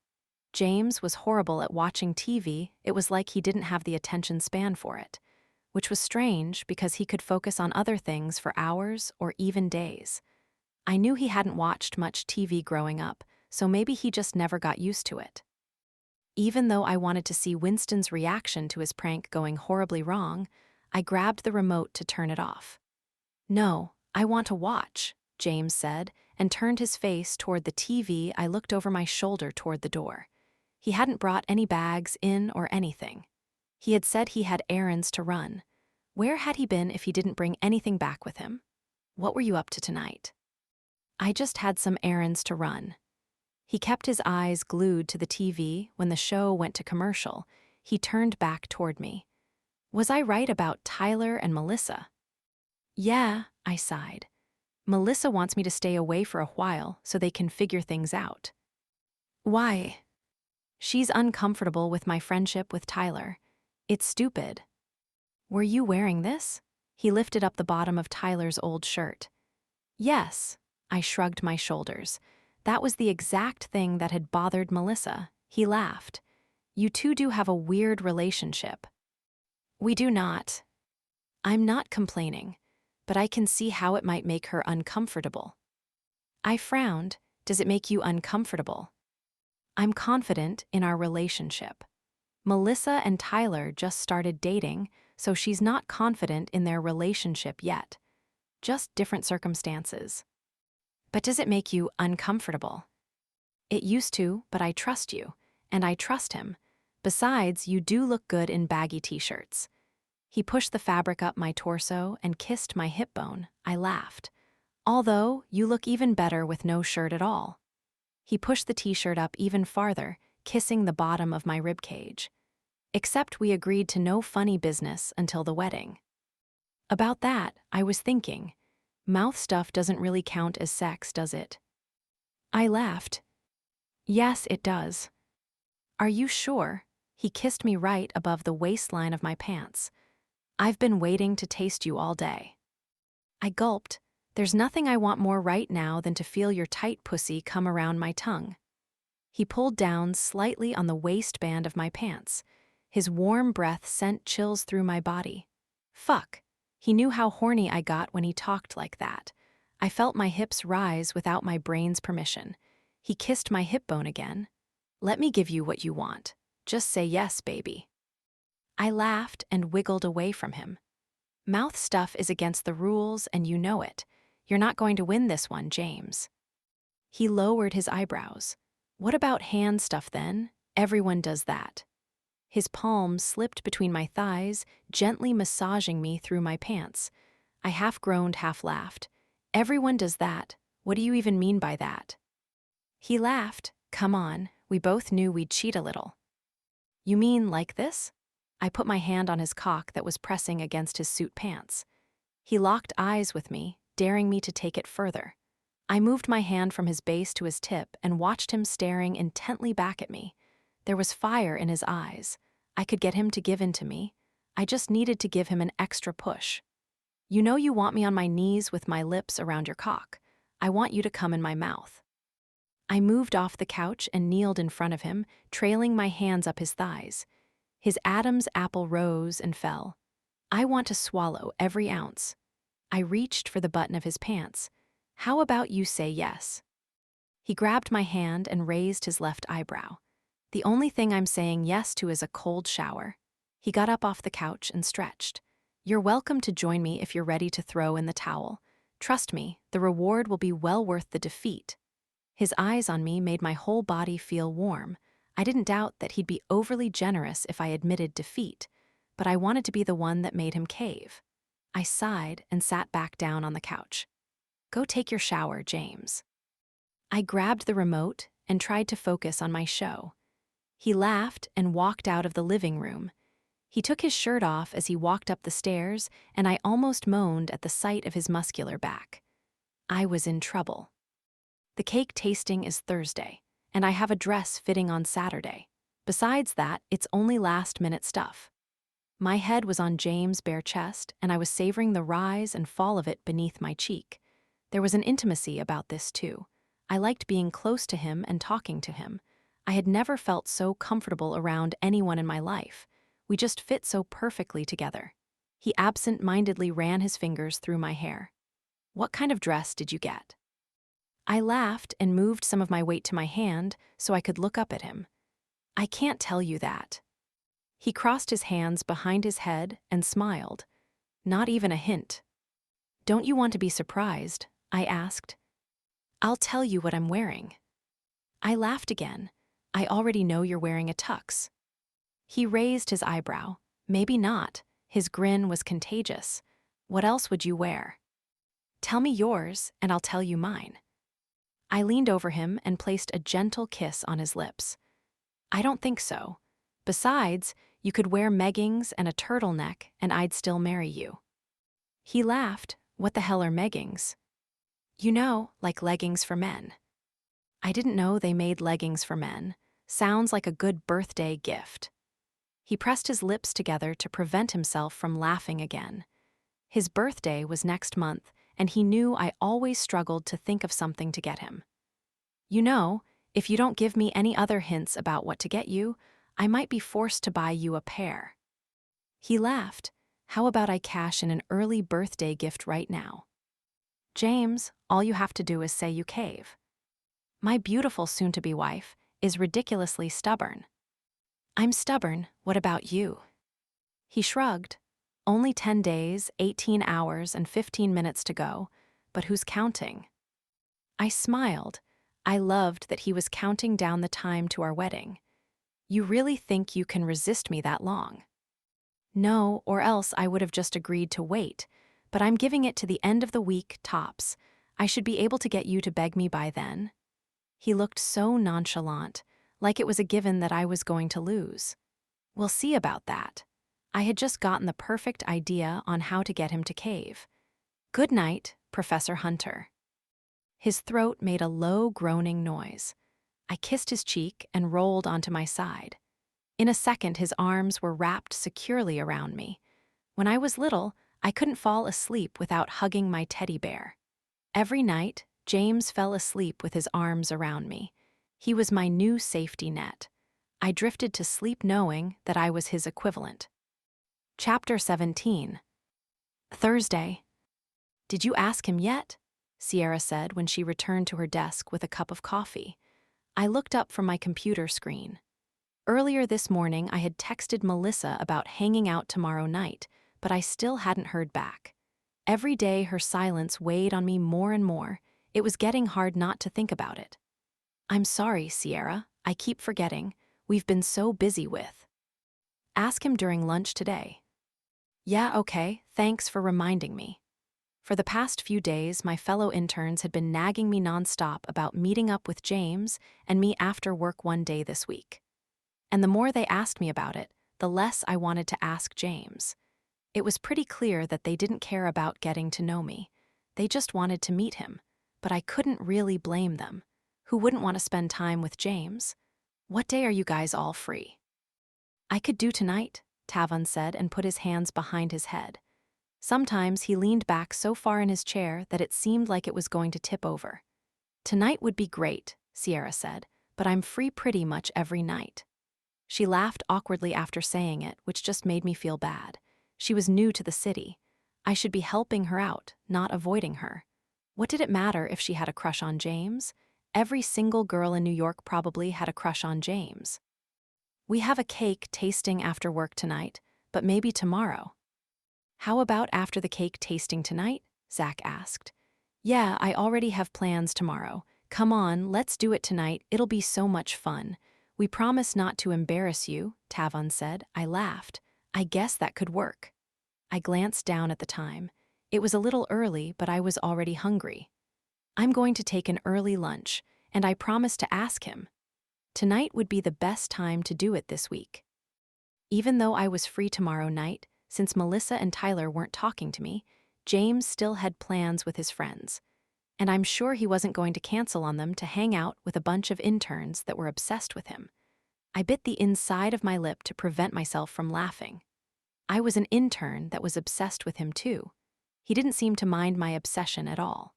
James was horrible at watching TV. It was like he didn't have the attention span for it, which was strange because he could focus on other things for hours or even days. I knew he hadn't watched much TV growing up, so maybe he just never got used to it. Even though I wanted to see Winston's reaction to his prank going horribly wrong, I grabbed the remote to turn it off. No, I want to watch, James said, and turned his face toward the TV. I looked over my shoulder toward the door. He hadn't brought any bags in or anything. He had said he had errands to run. Where had he been if he didn't bring anything back with him? What were you up to tonight? I just had some errands to run. He kept his eyes glued to the TV when the show went to commercial. He turned back toward me. Was I right about Tyler and Melissa? Yeah, I sighed. Melissa wants me to stay away for a while so they can figure things out. Why? She's uncomfortable with my friendship with Tyler. It's stupid. Were you wearing this? He lifted up the bottom of Tyler's old shirt. Yes, I shrugged my shoulders. That was the exact thing that had bothered Melissa. He laughed. You two do have a weird relationship. We do not. I'm not complaining, but I can see how it might make her uncomfortable. I frowned. Does it make you uncomfortable? I'm confident in our relationship. Melissa and Tyler just started dating, so she's not confident in their relationship yet. Just different circumstances. But does it make you uncomfortable? It used to, but I trust you, and I trust him. Besides, you do look good in baggy t-shirts. He pushed the fabric up my torso and kissed my hip bone. I laughed. Although, you look even better with no shirt at all. He pushed the t-shirt up even farther, kissing the bottom of my ribcage. Except we agreed to no funny business until the wedding. About that, I was thinking, mouth stuff doesn't really count as sex, does it? I laughed. Yes, it does. Are you sure? He kissed me right above the waistline of my pants. I've been waiting to taste you all day. I gulped. There's nothing I want more right now than to feel your tight pussy come around my tongue. He pulled down slightly on the waistband of my pants. His warm breath sent chills through my body. Fuck. He knew how horny I got when he talked like that. I felt my hips rise without my brain's permission. He kissed my hip bone again. Let me give you what you want. Just say yes, baby. I laughed and wiggled away from him. Mouth stuff is against the rules and you know it. You're not going to win this one, James. He lowered his eyebrows. What about hand stuff then? Everyone does that. His palm slipped between my thighs, gently massaging me through my pants. I half groaned, half laughed. Everyone does that. What do you even mean by that? He laughed. Come on, we both knew we'd cheat a little. You mean like this? I put my hand on his cock that was pressing against his suit pants. He locked eyes with me, daring me to take it further. I moved my hand from his base to his tip and watched him staring intently back at me. There was fire in his eyes. I could get him to give in to me. I just needed to give him an extra push. You know you want me on my knees with my lips around your cock. I want you to come in my mouth. I moved off the couch and kneeled in front of him, trailing my hands up his thighs. His Adam's apple rose and fell. I want to swallow every ounce. I reached for the button of his pants. How about you say yes? He grabbed my hand and raised his left eyebrow. The only thing I'm saying yes to is a cold shower. He got up off the couch and stretched. You're welcome to join me if you're ready to throw in the towel. Trust me, the reward will be well worth the defeat. His eyes on me made my whole body feel warm. I didn't doubt that he'd be overly generous if I admitted defeat, but I wanted to be the one that made him cave. I sighed and sat back down on the couch. Go take your shower, James. I grabbed the remote and tried to focus on my show. He laughed and walked out of the living room. He took his shirt off as he walked up the stairs, and I almost moaned at the sight of his muscular back. I was in trouble. The cake tasting is Thursday, and I have a dress fitting on Saturday. Besides that, it's only last-minute stuff. My head was on James' bare chest, and I was savoring the rise and fall of it beneath my cheek. There was an intimacy about this, too. I liked being close to him and talking to him. I had never felt so comfortable around anyone in my life. We just fit so perfectly together. He absent-mindedly ran his fingers through my hair. What kind of dress did you get? I laughed and moved some of my weight to my hand so I could look up at him. I can't tell you that. He crossed his hands behind his head and smiled. Not even a hint. Don't you want to be surprised? I asked. I'll tell you what I'm wearing. I laughed again. I already know you're wearing a tux. He raised his eyebrow. Maybe not. His grin was contagious. What else would you wear? Tell me yours, and I'll tell you mine. I leaned over him and placed a gentle kiss on his lips. I don't think so. Besides, you could wear meggings and a turtleneck, and I'd still marry you. He laughed. What the hell are meggings? You know, like leggings for men. I didn't know they made leggings for men. Sounds like a good birthday gift. He pressed his lips together to prevent himself from laughing again. His birthday was next month, and he knew I always struggled to think of something to get him. You know, if you don't give me any other hints about what to get you, I might be forced to buy you a pair. He laughed. How about I cash in an early birthday gift right now? James, all you have to do is say you cave. My beautiful soon-to-be wife is ridiculously stubborn. I'm stubborn, what about you? He shrugged. Only 10 days, 18 hours, and 15 minutes to go, but who's counting? I smiled. I loved that he was counting down the time to our wedding. You really think you can resist me that long? No, or else I would have just agreed to wait, but I'm giving it to the end of the week, tops. I should be able to get you to beg me by then. He looked so nonchalant, like it was a given that I was going to lose. We'll see about that. I had just gotten the perfect idea on how to get him to cave. Good night, Professor Hunter. His throat made a low groaning noise. I kissed his cheek and rolled onto my side. In a second, his arms were wrapped securely around me. When I was little, I couldn't fall asleep without hugging my teddy bear. Every night, James fell asleep with his arms around me. He was my new safety net. I drifted to sleep knowing that I was his equivalent. Chapter 17. Thursday. Did you ask him yet? Sierra said when she returned to her desk with a cup of coffee. I looked up from my computer screen. Earlier this morning, I had texted Melissa about hanging out tomorrow night, but I still hadn't heard back. Every day, her silence weighed on me more and more. It was getting hard not to think about it. I'm sorry, Sierra. I keep forgetting. We've been so busy with. Ask him during lunch today. Yeah, okay. Thanks for reminding me. For the past few days, my fellow interns had been nagging me nonstop about meeting up with James and me after work one day this week. And the more they asked me about it, the less I wanted to ask James. It was pretty clear that they didn't care about getting to know me. They just wanted to meet him, but I couldn't really blame them. Who wouldn't want to spend time with James? What day are you guys all free? I could do tonight, Tavon said and put his hands behind his head. Sometimes he leaned back so far in his chair that it seemed like it was going to tip over. Tonight would be great, Sierra said, but I'm free pretty much every night. She laughed awkwardly after saying it, which just made me feel bad. She was new to the city. I should be helping her out, not avoiding her. What did it matter if she had a crush on James? Every single girl in New York probably had a crush on James. We have a cake tasting after work tonight, but maybe tomorrow. How about after the cake tasting tonight? Zach asked. Yeah, I already have plans tomorrow. Come on, let's do it tonight. It'll be so much fun. We promise not to embarrass you, Tavon said. I laughed. I guess that could work. I glanced down at the time. It was a little early, but I was already hungry. I'm going to take an early lunch, and I promised to ask him. Tonight would be the best time to do it this week. Even though I was free tomorrow night, since Melissa and Tyler weren't talking to me, James still had plans with his friends. And I'm sure he wasn't going to cancel on them to hang out with a bunch of interns that were obsessed with him. I bit the inside of my lip to prevent myself from laughing. I was an intern that was obsessed with him too. He didn't seem to mind my obsession at all.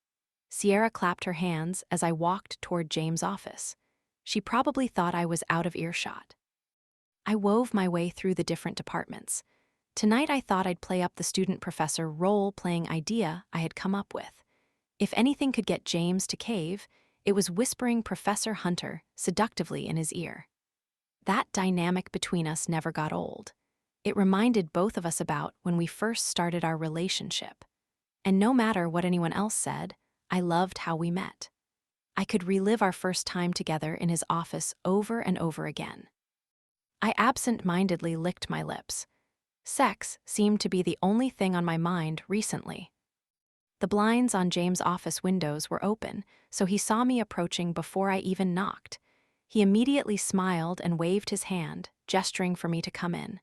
Sierra clapped her hands as I walked toward James' office. She probably thought I was out of earshot. I wove my way through the different departments. Tonight I thought I'd play up the student-professor role-playing idea I had come up with. If anything could get James to cave, it was whispering Professor Hunter seductively in his ear. That dynamic between us never got old. It reminded both of us about when we first started our relationship. And no matter what anyone else said, I loved how we met. I could relive our first time together in his office over and over again. I absent-mindedly licked my lips. Sex seemed to be the only thing on my mind recently. The blinds on James' office windows were open, so he saw me approaching before I even knocked. He immediately smiled and waved his hand, gesturing for me to come in.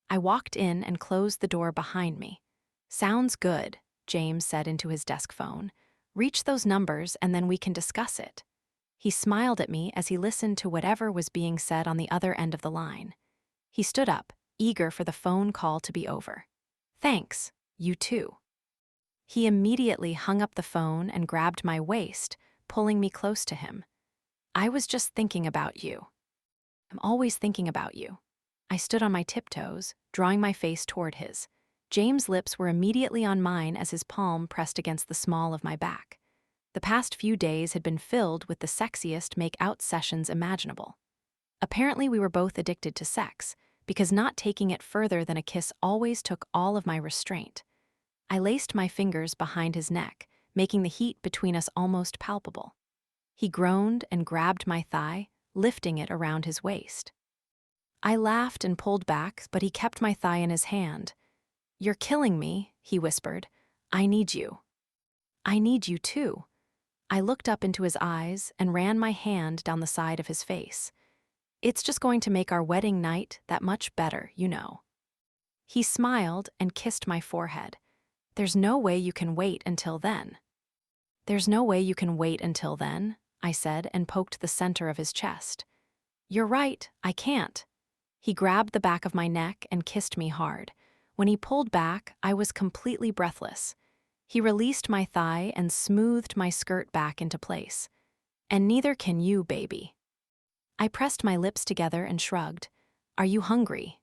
I walked in and closed the door behind me. Sounds good, James said into his desk phone. Reach those numbers and then we can discuss it. He smiled at me as he listened to whatever was being said on the other end of the line. He stood up, eager for the phone call to be over. Thanks, you too. He immediately hung up the phone and grabbed my waist, pulling me close to him. I was just thinking about you. I'm always thinking about you. I stood on my tiptoes, drawing my face toward his. James' lips were immediately on mine as his palm pressed against the small of my back. The past few days had been filled with the sexiest make-out sessions imaginable. Apparently, we were both addicted to sex, because not taking it further than a kiss always took all of my restraint. I laced my fingers behind his neck, making the heat between us almost palpable. He groaned and grabbed my thigh, lifting it around his waist. I laughed and pulled back, but he kept my thigh in his hand. "You're killing me," he whispered. "I need you." "I need you too." I looked up into his eyes and ran my hand down the side of his face. "It's just going to make our wedding night that much better, you know." He smiled and kissed my forehead. "There's no way you can wait until then." "There's no way you can wait until then," I said and poked the center of his chest. "You're right, I can't." He grabbed the back of my neck and kissed me hard. When he pulled back, I was completely breathless. He released my thigh and smoothed my skirt back into place. "And neither can you, baby." I pressed my lips together and shrugged. "Are you hungry?"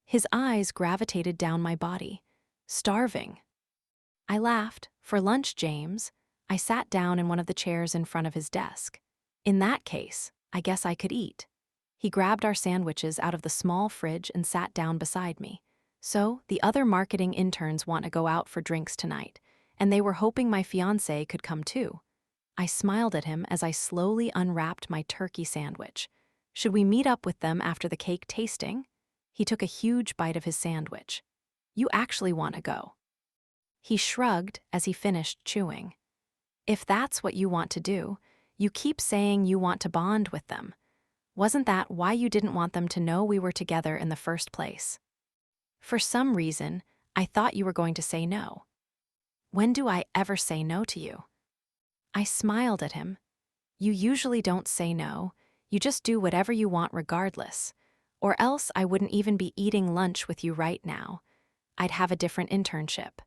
His eyes gravitated down my body. "Starving." I laughed. "For lunch, James." I sat down in one of the chairs in front of his desk. "In that case, I guess I could eat." He grabbed our sandwiches out of the small fridge and sat down beside me. "So, the other marketing interns want to go out for drinks tonight, and they were hoping my fiancé could come too." I smiled at him as I slowly unwrapped my turkey sandwich. "Should we meet up with them after the cake tasting?" He took a huge bite of his sandwich. "You actually want to go?" He shrugged as he finished chewing. "If that's what you want to do, you keep saying you want to bond with them. Wasn't that why you didn't want them to know we were together in the first place?" "For some reason, I thought you were going to say no." "When do I ever say no to you?" I smiled at him. "You usually don't say no. You just do whatever you want regardless. Or else I wouldn't even be eating lunch with you right now. I'd have a different internship."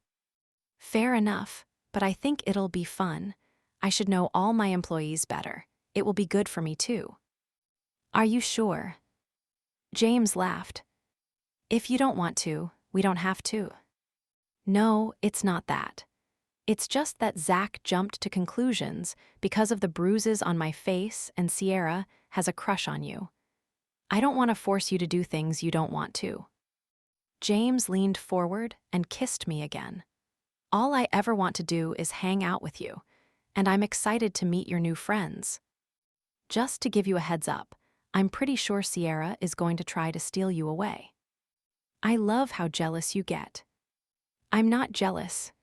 "Fair enough, but I think it'll be fun. I should know all my employees better. It will be good for me too." "Are you sure?" James laughed. "If you don't want to, we don't have to." "No, it's not that. It's just that Zach jumped to conclusions because of the bruises on my face and Sierra has a crush on you. I don't want to force you to do things you don't want to." James leaned forward and kissed me again. "All I ever want to do is hang out with you, and I'm excited to meet your new friends. Just to give you a heads up, I'm pretty sure Sierra is going to try to steal you away." "I love how jealous you get." "I'm not jealous."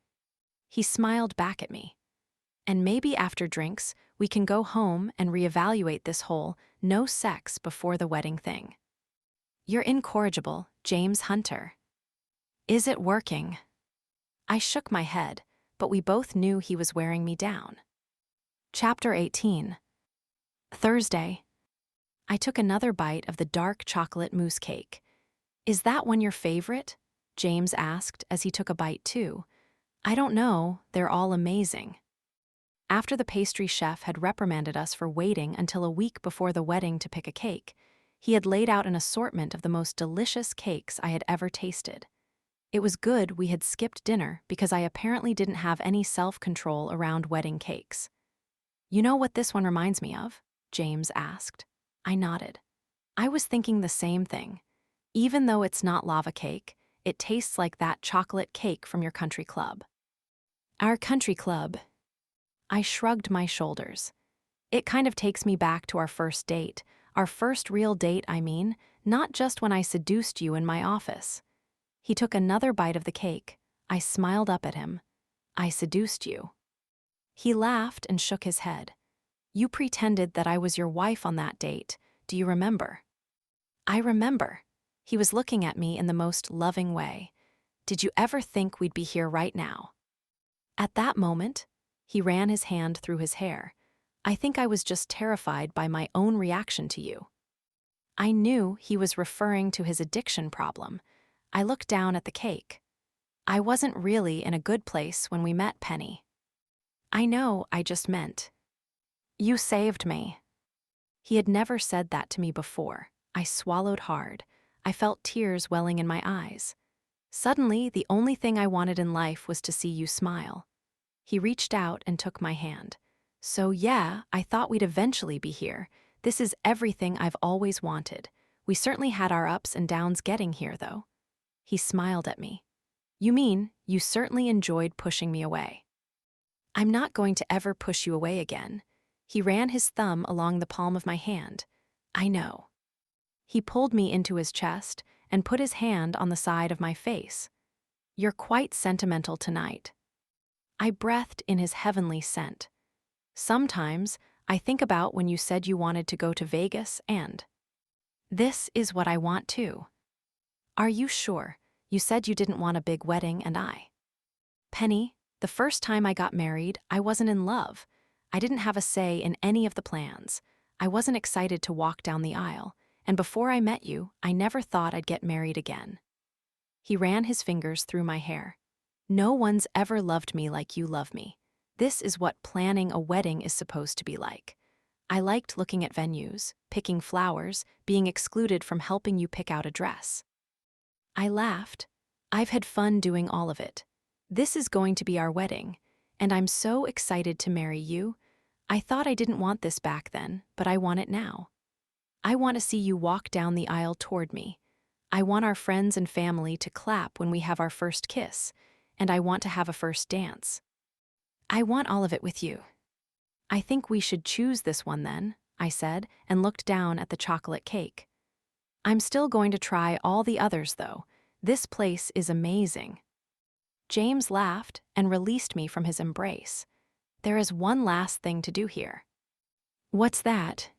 He smiled back at me. "And maybe after drinks, we can go home and reevaluate this whole no sex before the wedding thing." "You're incorrigible, James Hunter." "Is it working?" I shook my head, but we both knew he was wearing me down. Chapter 18. Thursday. I took another bite of the dark chocolate mousse cake. "Is that one your favorite?" James asked as he took a bite too. "I don't know, they're all amazing." After the pastry chef had reprimanded us for waiting until a week before the wedding to pick a cake, he had laid out an assortment of the most delicious cakes I had ever tasted. It was good we had skipped dinner because I apparently didn't have any self-control around wedding cakes. "You know what this one reminds me of?" James asked. I nodded. I was thinking the same thing. Even though it's not lava cake, it tastes like that chocolate cake from your country club. "Our country club." I shrugged my shoulders. "It kind of takes me back to our first date. Our first real date, I mean, not just when I seduced you in my office." He took another bite of the cake. I smiled up at him. "I seduced you." He laughed and shook his head. "You pretended that I was your wife on that date. Do you remember?" I remember. He was looking at me in the most loving way. "Did you ever think we'd be here right now?" At that moment, he ran his hand through his hair. "I think I was just terrified by my own reaction to you." I knew he was referring to his addiction problem. I looked down at the cake. "I wasn't really in a good place when we met, Penny." "I know, I just meant. You saved me." He had never said that to me before. I swallowed hard. I felt tears welling in my eyes. Suddenly, the only thing I wanted in life was to see you smile. He reached out and took my hand. So yeah, I thought we'd eventually be here. This is everything I've always wanted. We certainly had our ups and downs getting here, though. He smiled at me. You mean, you certainly enjoyed pushing me away. I'm not going to ever push you away again. He ran his thumb along the palm of my hand. I know. He pulled me into his chest and put his hand on the side of my face. You're quite sentimental tonight. I breathed in his heavenly scent. Sometimes, I think about when you said you wanted to go to Vegas and… This is what I want too. Are you sure? You said you didn't want a big wedding and I… Penny, the first time I got married, I wasn't in love. I didn't have a say in any of the plans. I wasn't excited to walk down the aisle, and before I met you, I never thought I'd get married again. He ran his fingers through my hair. No one's ever loved me like you love me. This is what planning a wedding is supposed to be like. I liked looking at venues, picking flowers, being excluded from helping you pick out a dress. I laughed. I've had fun doing all of it. This is going to be our wedding, and I'm so excited to marry you. I thought I didn't want this back then, but I want it now. I want to see you walk down the aisle toward me. I want our friends and family to clap when we have our first kiss, and I want to have a first dance. I want all of it with you. I think we should choose this one then, I said, and looked down at the chocolate cake. I'm still going to try all the others, though. This place is amazing. James laughed and released me from his embrace. There is one last thing to do here. What's that?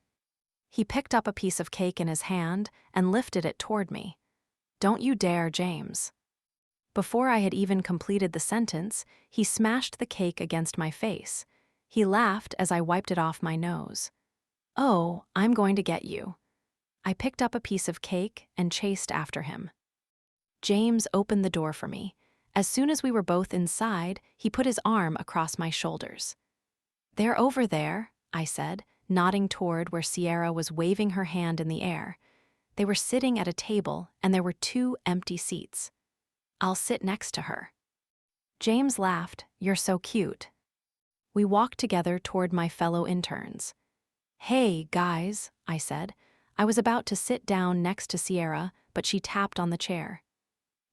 He picked up a piece of cake in his hand and lifted it toward me. Don't you dare, James. Before I had even completed the sentence, he smashed the cake against my face. He laughed as I wiped it off my nose. Oh, I'm going to get you. I picked up a piece of cake and chased after him. James opened the door for me. As soon as we were both inside, he put his arm across my shoulders. They're over there, I said, nodding toward where Sierra was waving her hand in the air. They were sitting at a table, and there were 2 empty seats. I'll sit next to her. James laughed. You're so cute. We walked together toward my fellow interns. Hey, guys, I said. I was about to sit down next to Sierra, but she tapped on the chair.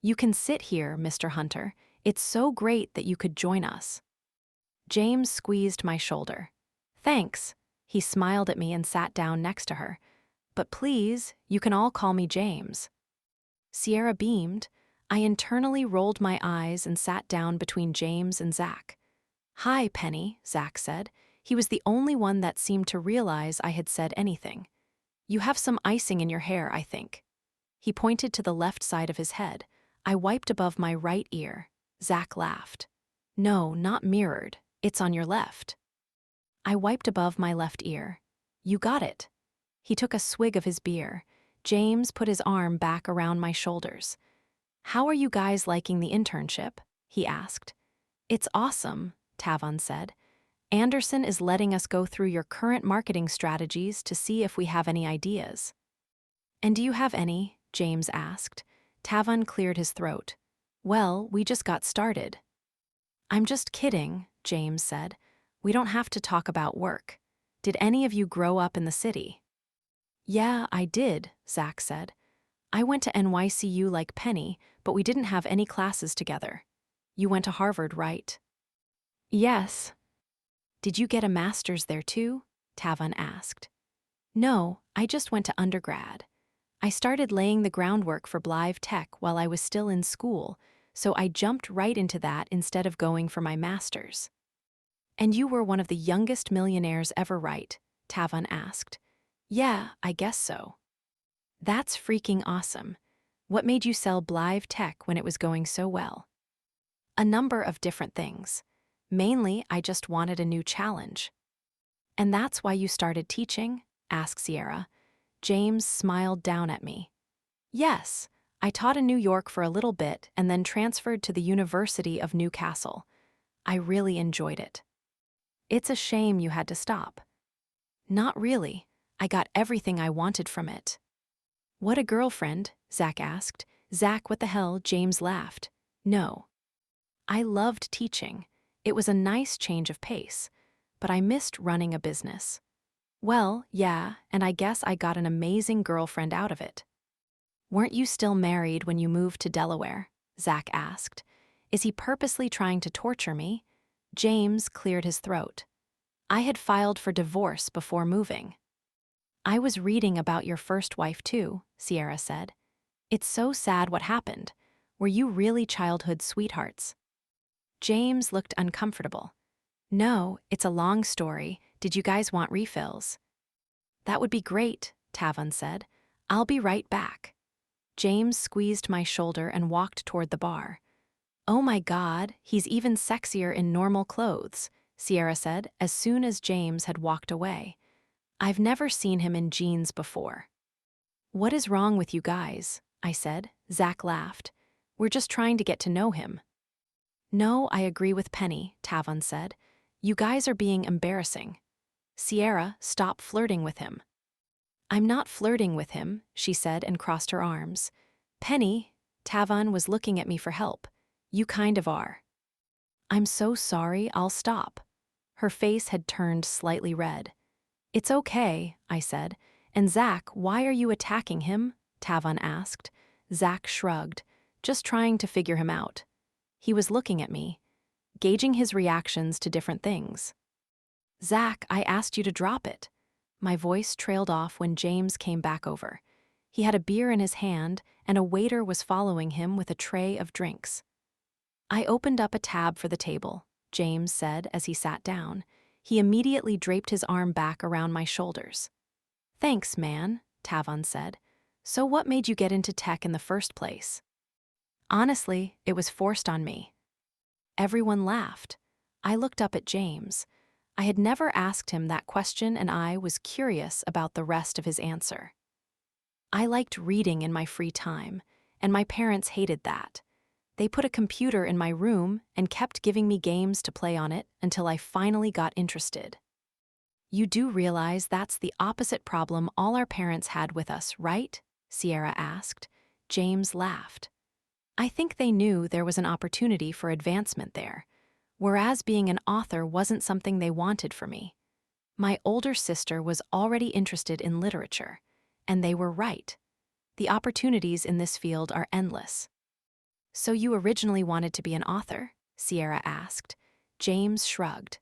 You can sit here, Mr. Hunter. It's so great that you could join us. James squeezed my shoulder. Thanks. He smiled at me and sat down next to her. But please, you can all call me James. Sierra beamed. I internally rolled my eyes and sat down between James and Zach. Hi, Penny, Zach said. He was the only one that seemed to realize I had said anything. You have some icing in your hair, I think. He pointed to the left side of his head. I wiped above my right ear. Zach laughed. No, not mirrored. It's on your left. I wiped above my left ear. You got it. He took a swig of his beer. James put his arm back around my shoulders. How are you guys liking the internship? He asked. It's awesome, Tavon said. Anderson is letting us go through your current marketing strategies to see if we have any ideas. And do you have any? James asked. Tavon cleared his throat. Well, we just got started. I'm just kidding, James said. We don't have to talk about work. Did any of you grow up in the city? Yeah, I did, Zach said. I went to NYCU like Penny, but we didn't have any classes together. You went to Harvard, right? Yes. Did you get a master's there too? Tavon asked. No, I just went to undergrad. I started laying the groundwork for Blythe Tech while I was still in school, so I jumped right into that instead of going for my master's. And you were one of the youngest millionaires ever, right? Tavon asked. Yeah, I guess so. That's freaking awesome. What made you sell Blythe Tech when it was going so well? A number of different things. Mainly, I just wanted a new challenge. And that's why you started teaching? Asked Sierra. James smiled down at me. Yes, I taught in New York for a little bit and then transferred to the University of Newcastle. I really enjoyed it. It's a shame you had to stop. Not really. I got everything I wanted from it. What a girlfriend? Zach asked. Zach, what the hell? James laughed. No. I loved teaching. It was a nice change of pace. But I missed running a business. Well, yeah, and I guess I got an amazing girlfriend out of it. Weren't you still married when you moved to Delaware? Zach asked. Is he purposely trying to torture me? James cleared his throat. I had filed for divorce before moving. I was reading about your first wife too, Sierra said. It's so sad what happened. Were you really childhood sweethearts? James looked uncomfortable. No, it's a long story. Did you guys want refills? That would be great, Tavon said. I'll be right back. James squeezed my shoulder and walked toward the bar. Oh my God, he's even sexier in normal clothes, Sierra said as soon as James had walked away. I've never seen him in jeans before. What is wrong with you guys? I said. Zach laughed. We're just trying to get to know him. No, I agree with Penny, Tavon said. You guys are being embarrassing. Sierra, stop flirting with him. I'm not flirting with him, she said and crossed her arms. Penny, Tavon was looking at me for help. You kind of are. I'm so sorry, I'll stop. Her face had turned slightly red. It's okay, I said. And Zach, why are you attacking him? Tavon asked. Zach shrugged, just trying to figure him out. He was looking at me, gauging his reactions to different things. Zach, I asked you to drop it. My voice trailed off when James came back over. He had a beer in his hand, and a waiter was following him with a tray of drinks. I opened up a tab for the table, James said as he sat down. He immediately draped his arm back around my shoulders. Thanks, man, Tavon said. So what made you get into tech in the first place? Honestly, it was forced on me. Everyone laughed. I looked up at James. I had never asked him that question, and I was curious about the rest of his answer. I liked reading in my free time, and my parents hated that. They put a computer in my room and kept giving me games to play on it until I finally got interested. You do realize that's the opposite problem all our parents had with us, right? Sierra asked. James laughed. I think they knew there was an opportunity for advancement there, whereas being an author wasn't something they wanted for me. My older sister was already interested in literature, and they were right. The opportunities in this field are endless. So you originally wanted to be an author? Sierra asked. James shrugged.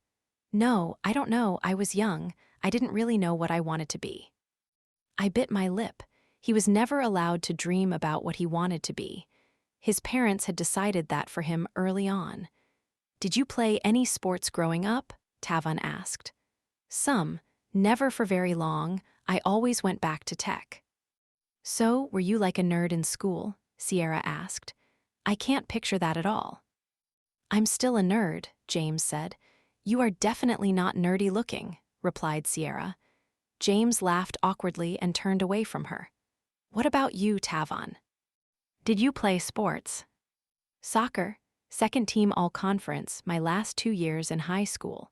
No, I don't know. I was young. I didn't really know what I wanted to be. I bit my lip. He was never allowed to dream about what he wanted to be. His parents had decided that for him early on. Did you play any sports growing up? Tavon asked. Some, never for very long. I always went back to tech. So, were you like a nerd in school? Sierra asked. I can't picture that at all. I'm still a nerd, James said. You are definitely not nerdy looking, replied Sierra. James laughed awkwardly and turned away from her. What about you, Tavon? Did you play sports? Soccer, second team all-conference, my last 2 years in high school.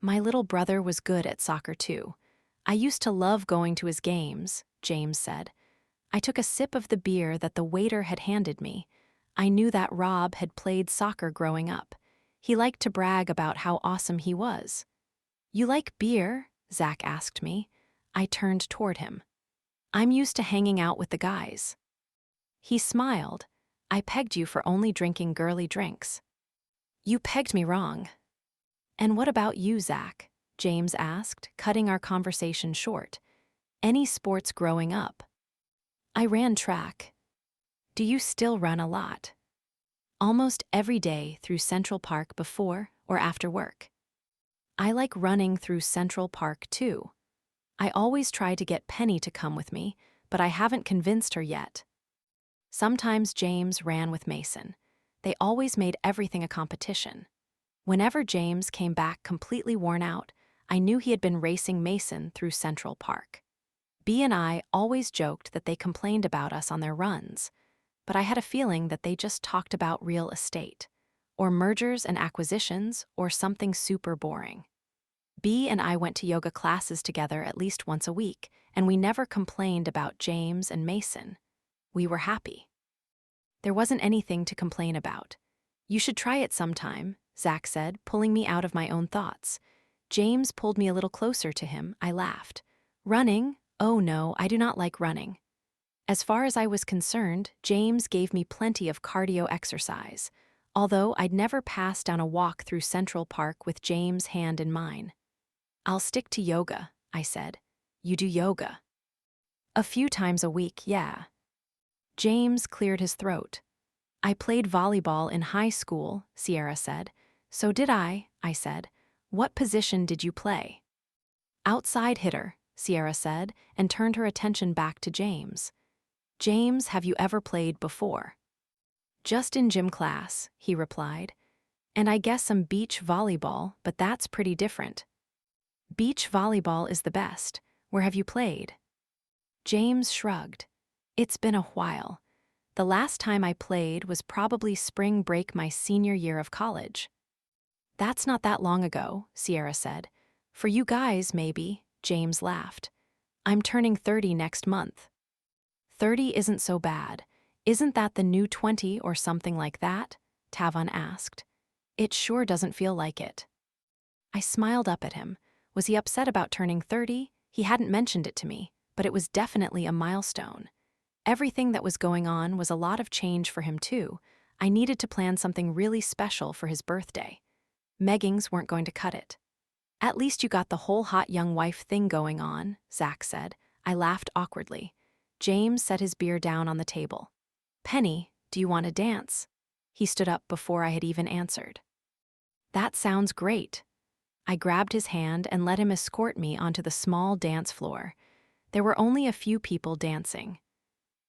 My little brother was good at soccer too. I used to love going to his games, James said. I took a sip of the beer that the waiter had handed me. I knew that Rob had played soccer growing up. He liked to brag about how awesome he was. You like beer? Zach asked me. I turned toward him. I'm used to hanging out with the guys. He smiled. I pegged you for only drinking girly drinks. You pegged me wrong. And what about you, Zach? James asked, cutting our conversation short. Any sports growing up? I ran track. Do you still run a lot? Almost every day through Central Park before or after work. I like running through Central Park too. I always try to get Penny to come with me, but I haven't convinced her yet. Sometimes James ran with Mason. They always made everything a competition. Whenever James came back completely worn out, I knew he had been racing Mason through Central Park. B and I always joked that they complained about us on their runs, but I had a feeling that they just talked about real estate, or mergers and acquisitions, or something super boring. B and I went to yoga classes together at least once a week, and we never complained about James and Mason. We were happy. There wasn't anything to complain about. You should try it sometime, Zach said, pulling me out of my own thoughts. James pulled me a little closer to him. I laughed. Running? Oh no, I do not like running. As far as I was concerned, James gave me plenty of cardio exercise, although I'd never pass down a walk through Central Park with James' hand in mine. I'll stick to yoga, I said. You do yoga? A few times a week, yeah. James cleared his throat. I played volleyball in high school, Sierra said. So did I said. What position did you play? Outside hitter, Sierra said, and turned her attention back to James. James, have you ever played before? Just in gym class, he replied. And I guess some beach volleyball, but that's pretty different. Beach volleyball is the best. Where have you played? James shrugged. It's been a while. The last time I played was probably spring break my senior year of college. That's not that long ago, Sierra said. For you guys, maybe, James laughed. I'm turning 30 next month. 30 isn't so bad. Isn't that the new 20 or something like that? Tavon asked. It sure doesn't feel like it. I smiled up at him. Was he upset about turning 30? He hadn't mentioned it to me, but it was definitely a milestone. Everything that was going on was a lot of change for him too. I needed to plan something really special for his birthday. Meggings weren't going to cut it. At least you got the whole hot young wife thing going on, Zach said. I laughed awkwardly. James set his beer down on the table. Penny, do you want to dance? He stood up before I had even answered. That sounds great. I grabbed his hand and let him escort me onto the small dance floor. There were only a few people dancing.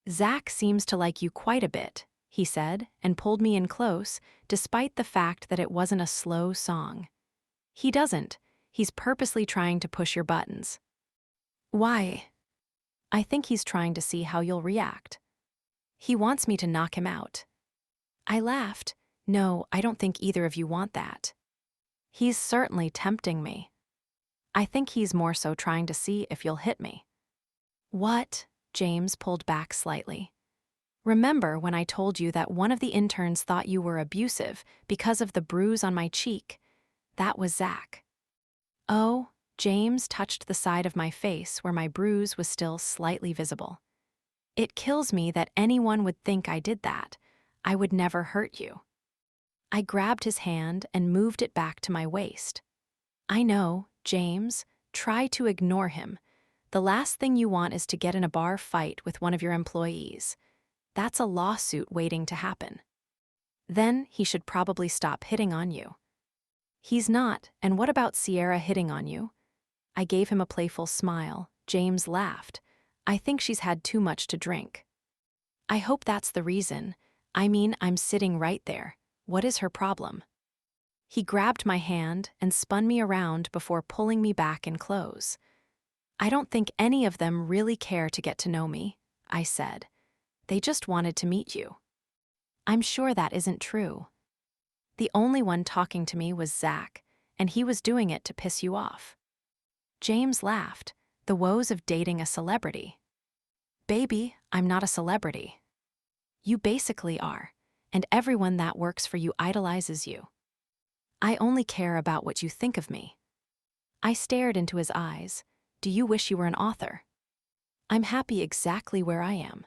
Zach seems to like you quite a bit, he said, and pulled me in close, despite the fact that it wasn't a slow song. He doesn't. He's purposely trying to push your buttons. Why? I think he's trying to see how you'll react. He wants me to knock him out. I laughed. No, I don't think either of you want that. He's certainly tempting me. I think he's more so trying to see if you'll hit me. What? James pulled back slightly. Remember when I told you that one of the interns thought you were abusive because of the bruise on my cheek? That was Zach. Oh, James touched the side of my face where my bruise was still slightly visible. It kills me that anyone would think I did that. I would never hurt you. I grabbed his hand and moved it back to my waist. I know, James, try to ignore him. The last thing you want is to get in a bar fight with one of your employees. That's a lawsuit waiting to happen. Then he should probably stop hitting on you. He's not, and what about Sierra hitting on you? I gave him a playful smile. James laughed. I think she's had too much to drink. I hope that's the reason. I mean, I'm sitting right there. What is her problem? He grabbed my hand and spun me around before pulling me back in close. I don't think any of them really care to get to know me, I said. They just wanted to meet you. I'm sure that isn't true. The only one talking to me was Zach, and he was doing it to piss you off. James laughed. The woes of dating a celebrity. Baby, I'm not a celebrity. You basically are, and everyone that works for you idolizes you. I only care about what you think of me. I stared into his eyes. Do you wish you were an author? I'm happy exactly where I am.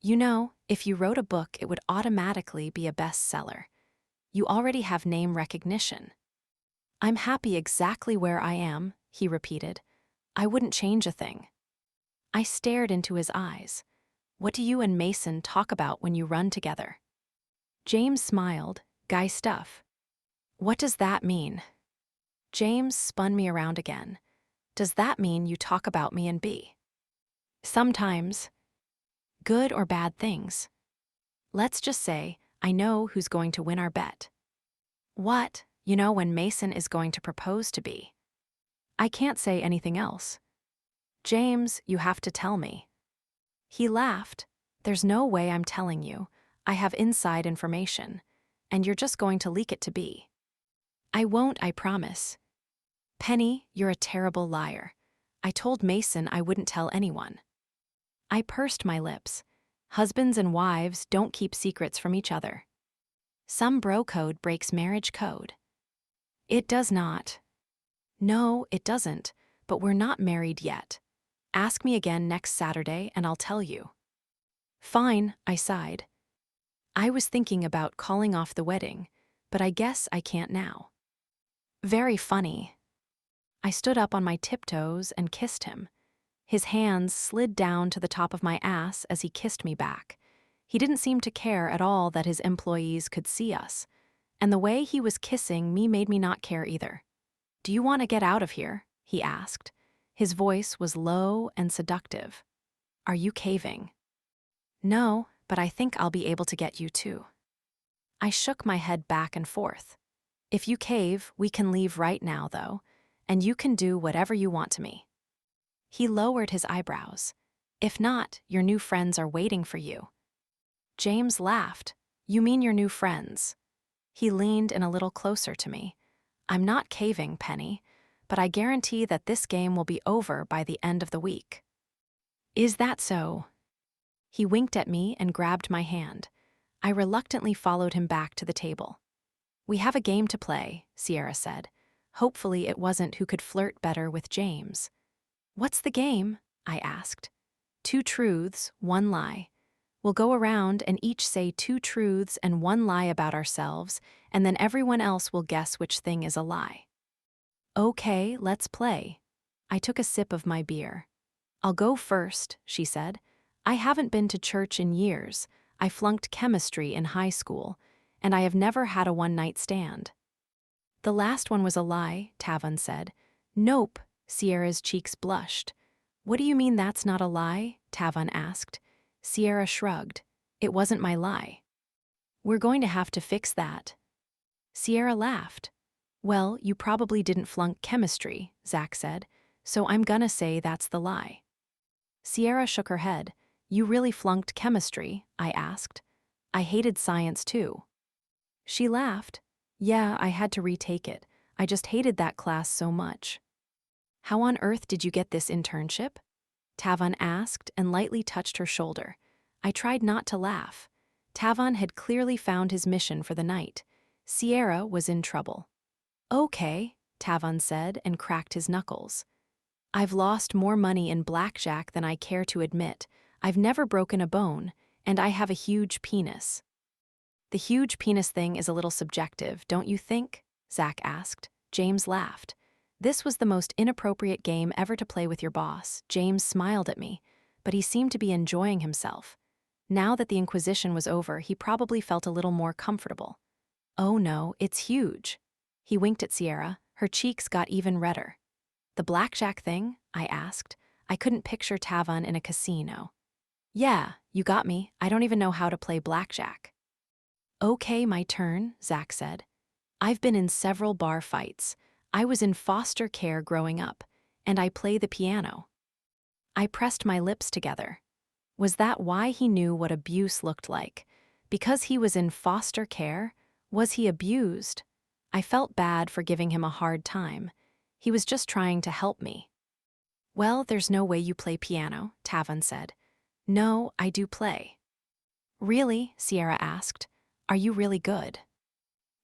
You know, if you wrote a book, it would automatically be a bestseller. You already have name recognition. I'm happy exactly where I am, he repeated. I wouldn't change a thing. I stared into his eyes. What do you and Mason talk about when you run together? James smiled. Guy stuff. What does that mean? James spun me around again. Does that mean you talk about me and B? Sometimes. Good or bad things? Let's just say, I know who's going to win our bet. What? You know when Mason is going to propose to B? I can't say anything else. James, you have to tell me. He laughed. There's no way I'm telling you. I have inside information, and you're just going to leak it to B. I won't, I promise. Penny, you're a terrible liar. I told Mason I wouldn't tell anyone. I pursed my lips. Husbands and wives don't keep secrets from each other. Some bro code breaks marriage code. It does not. No, it doesn't, but we're not married yet. Ask me again next Saturday and I'll tell you. Fine, I sighed. I was thinking about calling off the wedding, but I guess I can't now. Very funny. I stood up on my tiptoes and kissed him. His hands slid down to the top of my ass as he kissed me back. He didn't seem to care at all that his employees could see us, and the way he was kissing me made me not care either. "Do you want to get out of here?" he asked. His voice was low and seductive. "Are you caving?" "No, but I think I'll be able to get you too." I shook my head back and forth. "If you cave, we can leave right now, though, and you can do whatever you want to me." He lowered his eyebrows. "If not, your new friends are waiting for you." James laughed. "You mean your new friends?" He leaned in a little closer to me. "I'm not caving, Penny, but I guarantee that this game will be over by the end of the week." "Is that so?" He winked at me and grabbed my hand. I reluctantly followed him back to the table. "We have a game to play," Sierra said. Hopefully it wasn't who could flirt better with James. "What's the game?" I asked. "Two truths, one lie. We'll go around and each say two truths and one lie about ourselves, and then everyone else will guess which thing is a lie." "Okay, let's play." I took a sip of my beer. "I'll go first," she said. "I haven't been to church in years. I flunked chemistry in high school, and I have never had a one-night stand." "The last one was a lie," Tavan said. "Nope," Sierra's cheeks blushed. "What do you mean that's not a lie?" Tavan asked. Sierra shrugged. "It wasn't my lie." "We're going to have to fix that." Sierra laughed. "Well, you probably didn't flunk chemistry," Zach said, "so I'm gonna say that's the lie." Sierra shook her head. "You really flunked chemistry?" I asked. "I hated science too." She laughed. "Yeah, I had to retake it. I just hated that class so much." "How on earth did you get this internship?" Tavan asked and lightly touched her shoulder. I tried not to laugh. Tavan had clearly found his mission for the night. Sierra was in trouble. "Okay," Tavan said and cracked his knuckles. "I've lost more money in blackjack than I care to admit. I've never broken a bone, and I have a huge penis." "The huge penis thing is a little subjective, don't you think?" Zach asked. James laughed. "This was the most inappropriate game ever to play with your boss." James smiled at me, but he seemed to be enjoying himself. Now that the Inquisition was over, he probably felt a little more comfortable. "Oh no, it's huge." He winked at Sierra. Her cheeks got even redder. "The blackjack thing?" I asked. I couldn't picture Tavan in a casino. "Yeah, you got me. I don't even know how to play blackjack." "Okay, my turn," Zach said. "I've been in several bar fights. I was in foster care growing up, and I play the piano." I pressed my lips together. Was that why he knew what abuse looked like? Because he was in foster care? Was he abused? I felt bad for giving him a hard time. He was just trying to help me. "Well, there's no way you play piano," Tavan said. "No, I do play." "Really?" Sierra asked. "Are you really good?"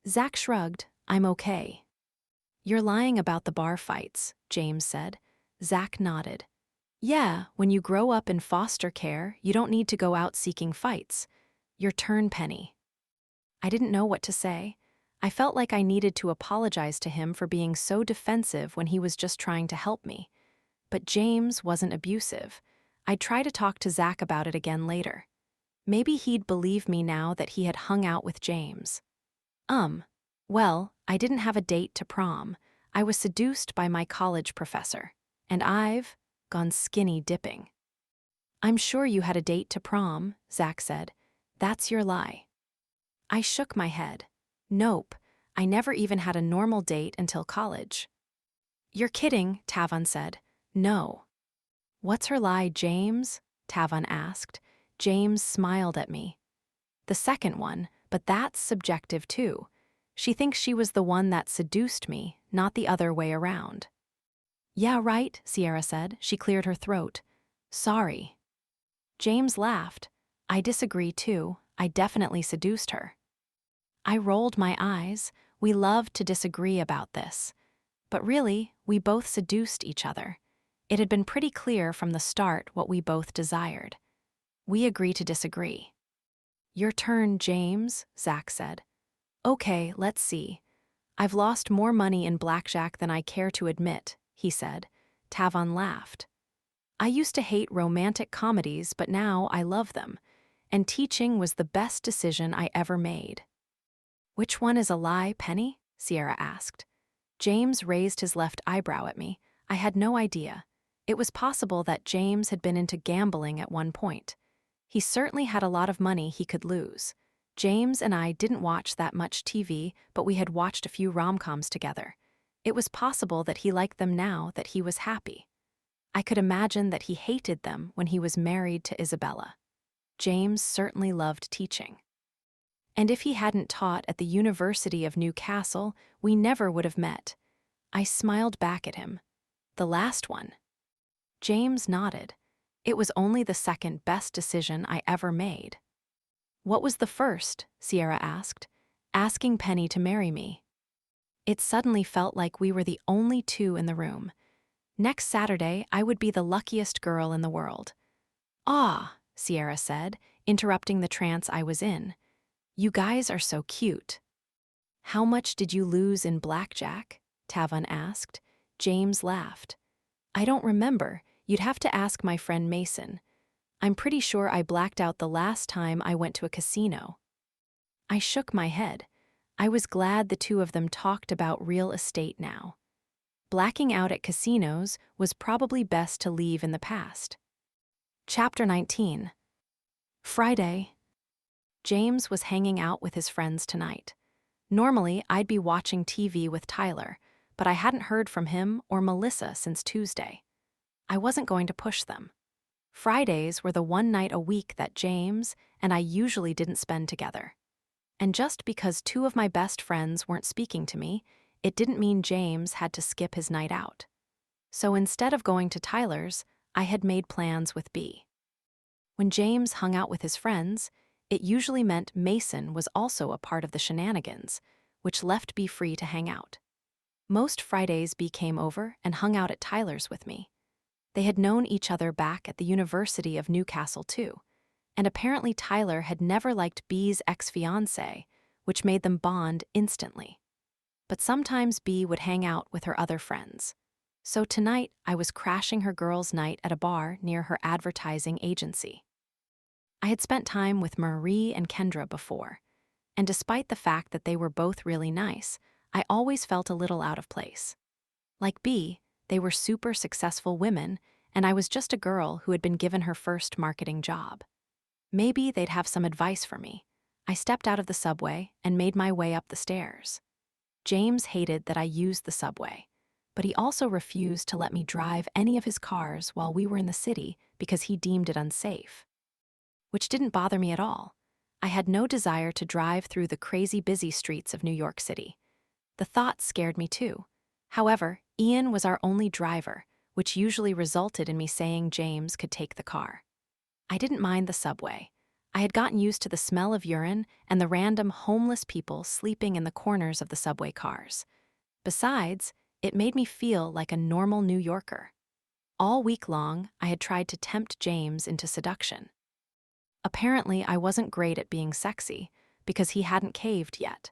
Zach shrugged. "I'm okay." "You're lying about the bar fights," James said. Zach nodded. "Yeah, when you grow up in foster care, you don't need to go out seeking fights. Your turn, Penny." I didn't know what to say. I felt like I needed to apologize to him for being so defensive when he was just trying to help me. But James wasn't abusive. I'd try to talk to Zach about it again later. Maybe he'd believe me now that he had hung out with James. Well, I didn't have a date to prom. I was seduced by my college professor. And I've gone skinny dipping. "I'm sure you had a date to prom," Zach said. "That's your lie." I shook my head. "Nope, I never even had a normal date until college." "You're kidding," Tavan said. "No." "What's her lie, James?" Tavan asked. James smiled at me. "The second one, but that's subjective too. She thinks she was the one that seduced me, not the other way around." "Yeah, right," Sierra said. She cleared her throat. "Sorry." James laughed. I disagree too. I definitely seduced her. I rolled my eyes. We loved to disagree about this. But really, we both seduced each other. It had been pretty clear from the start what we both desired. We agree to disagree. Your turn, James, Zach said. Okay, let's see. I've lost more money in blackjack than I care to admit, he said. Tavon laughed. I used to hate romantic comedies, but now I love them. And teaching was the best decision I ever made. Which one is a lie, Penny? Sierra asked. James raised his left eyebrow at me. I had no idea. It was possible that James had been into gambling at one point. He certainly had a lot of money he could lose. James and I didn't watch that much TV, but we had watched a few rom-coms together. It was possible that he liked them now that he was happy. I could imagine that he hated them when he was married to Isabella. James certainly loved teaching. And if he hadn't taught at the University of Newcastle, we never would have met. I smiled back at him. The last one. James nodded. It was only the second best decision I ever made. What was the first? Sierra asked. Asking Penny to marry me. It suddenly felt like we were the only two in the room. Next Saturday, I would be the luckiest girl in the world. Ah, Sierra said, interrupting the trance I was in. You guys are so cute. How much did you lose in blackjack? Tavon asked. James laughed. I don't remember. You'd have to ask my friend Mason. I'm pretty sure I blacked out the last time I went to a casino. I shook my head. I was glad the two of them talked about real estate now. Blacking out at casinos was probably best to leave in the past. Chapter 19. Friday. James was hanging out with his friends tonight. Normally, I'd be watching TV with Tyler, but I hadn't heard from him or Melissa since Tuesday. I wasn't going to push them. Fridays were the one night a week that James and I usually didn't spend together. And just because two of my best friends weren't speaking to me, it didn't mean James had to skip his night out. So instead of going to Tyler's, I had made plans with B. When James hung out with his friends, it usually meant Mason was also a part of the shenanigans, which left B free to hang out. Most Fridays B came over and hung out at Tyler's with me. They had known each other back at the University of Newcastle too, and apparently Tyler had never liked B's ex-fiancé, which made them bond instantly. But sometimes B would hang out with her other friends. So tonight, I was crashing her girls' night at a bar near her advertising agency. I had spent time with Marie and Kendra before, and despite the fact that they were both really nice, I always felt a little out of place. Like B, they were super successful women, and I was just a girl who had been given her first marketing job. Maybe they'd have some advice for me. I stepped out of the subway and made my way up the stairs. James hated that I used the subway, but he also refused to let me drive any of his cars while we were in the city because he deemed it unsafe. Which didn't bother me at all. I had no desire to drive through the crazy busy streets of New York City. The thought scared me too. However, Ian was our only driver, which usually resulted in me saying James could take the car. I didn't mind the subway. I had gotten used to the smell of urine and the random homeless people sleeping in the corners of the subway cars. Besides, it made me feel like a normal New Yorker. All week long, I had tried to tempt James into seduction. Apparently, I wasn't great at being sexy because he hadn't caved yet.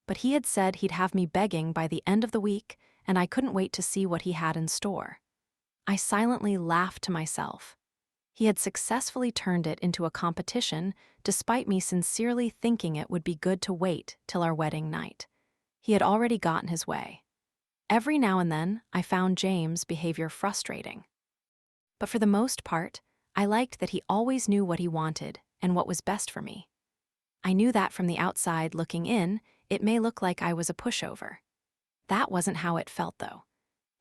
But he had said he'd have me begging by the end of the week, and I couldn't wait to see what he had in store. I silently laughed to myself. He had successfully turned it into a competition, despite me sincerely thinking it would be good to wait till our wedding night. He had already gotten his way. Every now and then, I found James' behavior frustrating. But for the most part, I liked that he always knew what he wanted and what was best for me. I knew that from the outside looking in, it may look like I was a pushover. That wasn't how it felt, though.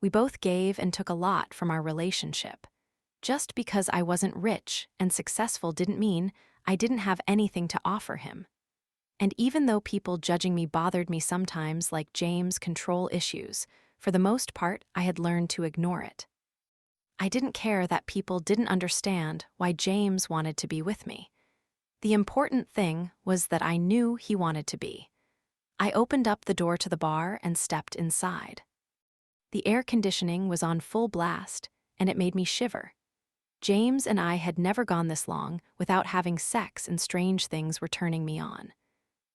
We both gave and took a lot from our relationship. Just because I wasn't rich and successful didn't mean I didn't have anything to offer him. And even though people judging me bothered me sometimes, like James' control issues, for the most part, I had learned to ignore it. I didn't care that people didn't understand why James wanted to be with me. The important thing was that I knew he wanted to be. I opened up the door to the bar and stepped inside. The air conditioning was on full blast, and it made me shiver. James and I had never gone this long without having sex, and strange things were turning me on.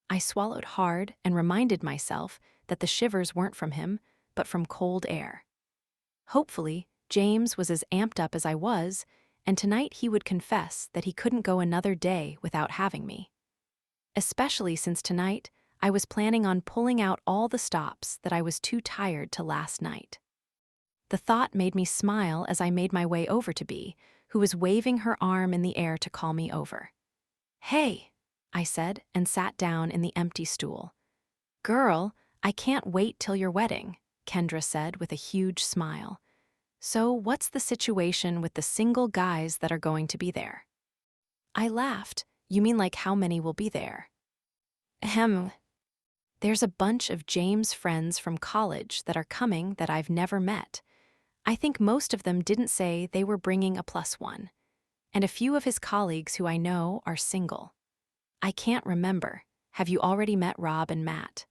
I swallowed hard and reminded myself that the shivers weren't from him, but from cold air. Hopefully, James was as amped up as I was, and tonight he would confess that he couldn't go another day without having me. Especially since tonight, I was planning on pulling out all the stops that I was too tired to last night. The thought made me smile as I made my way over to Bea, who was waving her arm in the air to call me over. "Hey," I said, and sat down in the empty stool. "Girl, I can't wait till your wedding," Kendra said with a huge smile. "So what's the situation with the single guys that are going to be there?" I laughed. "You mean like how many will be there?" "Ahem. There's a bunch of James' friends from college that are coming that I've never met. I think most of them didn't say they were bringing a +1. And a few of his colleagues who I know are single. I can't remember. Have you already met Rob and Matt?"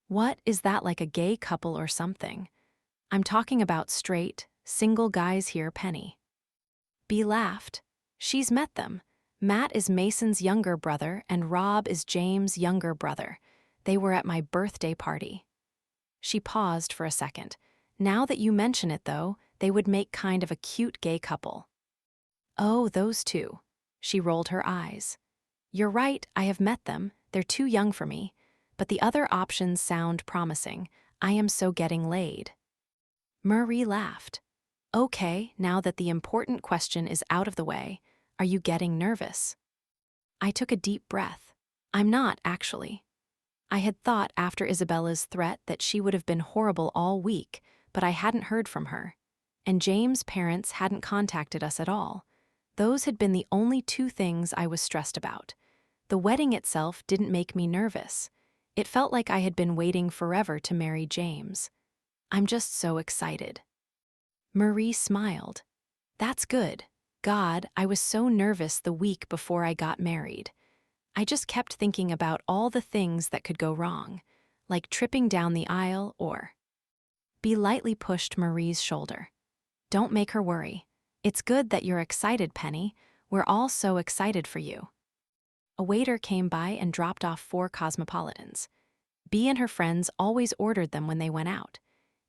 "What, is that like a gay couple or something?" "I'm talking about straight, single guys here, Penny." Bea laughed. "She's met them. Matt is Mason's younger brother and Rob is James' younger brother. They were at my birthday party." She paused for a second. "Now that you mention it, though, they would make kind of a cute gay couple." "Oh, those two." She rolled her eyes. "You're right, I have met them. They're too young for me. But the other options sound promising. I am so getting laid." Marie laughed. "Okay, now that the important question is out of the way, are you getting nervous?" I took a deep breath. "I'm not, actually." I had thought after Isabella's threat that she would have been horrible all week, but I hadn't heard from her. And James' parents hadn't contacted us at all. Those had been the only two things I was stressed about. The wedding itself didn't make me nervous. It felt like I had been waiting forever to marry James. I'm just so excited. Marie smiled. "That's good. God, I was so nervous the week before I got married. I just kept thinking about all the things that could go wrong, like tripping down the aisle or..." Bea lightly pushed Marie's shoulder. "Don't make her worry. It's good that you're excited, Penny. We're all so excited for you." A waiter came by and dropped off 4 Cosmopolitans. Bea and her friends always ordered them when they went out.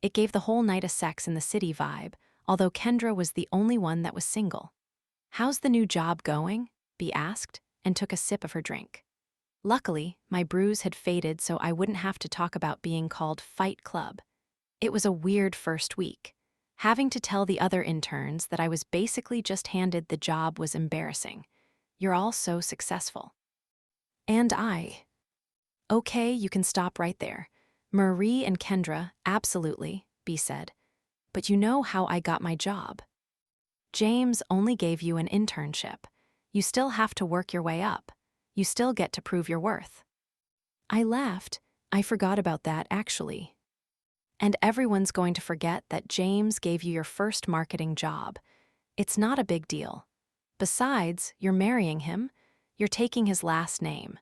It gave the whole night a Sex in the City vibe, although Kendra was the only one that was single. "How's the new job going?" Bea asked, and took a sip of her drink. Luckily, my bruise had faded so I wouldn't have to talk about being called Fight Club. It was a weird first week. Having to tell the other interns that I was basically just handed the job was embarrassing. "You're all so successful." "And I." "Okay, you can stop right there. Marie and Kendra, absolutely," Bea said. "But you know how I got my job. James only gave you an internship. You still have to work your way up. You still get to prove your worth." I laughed. "I forgot about that, actually." "And everyone's going to forget that James gave you your first marketing job. It's not a big deal. Besides, you're marrying him. You're taking his last name.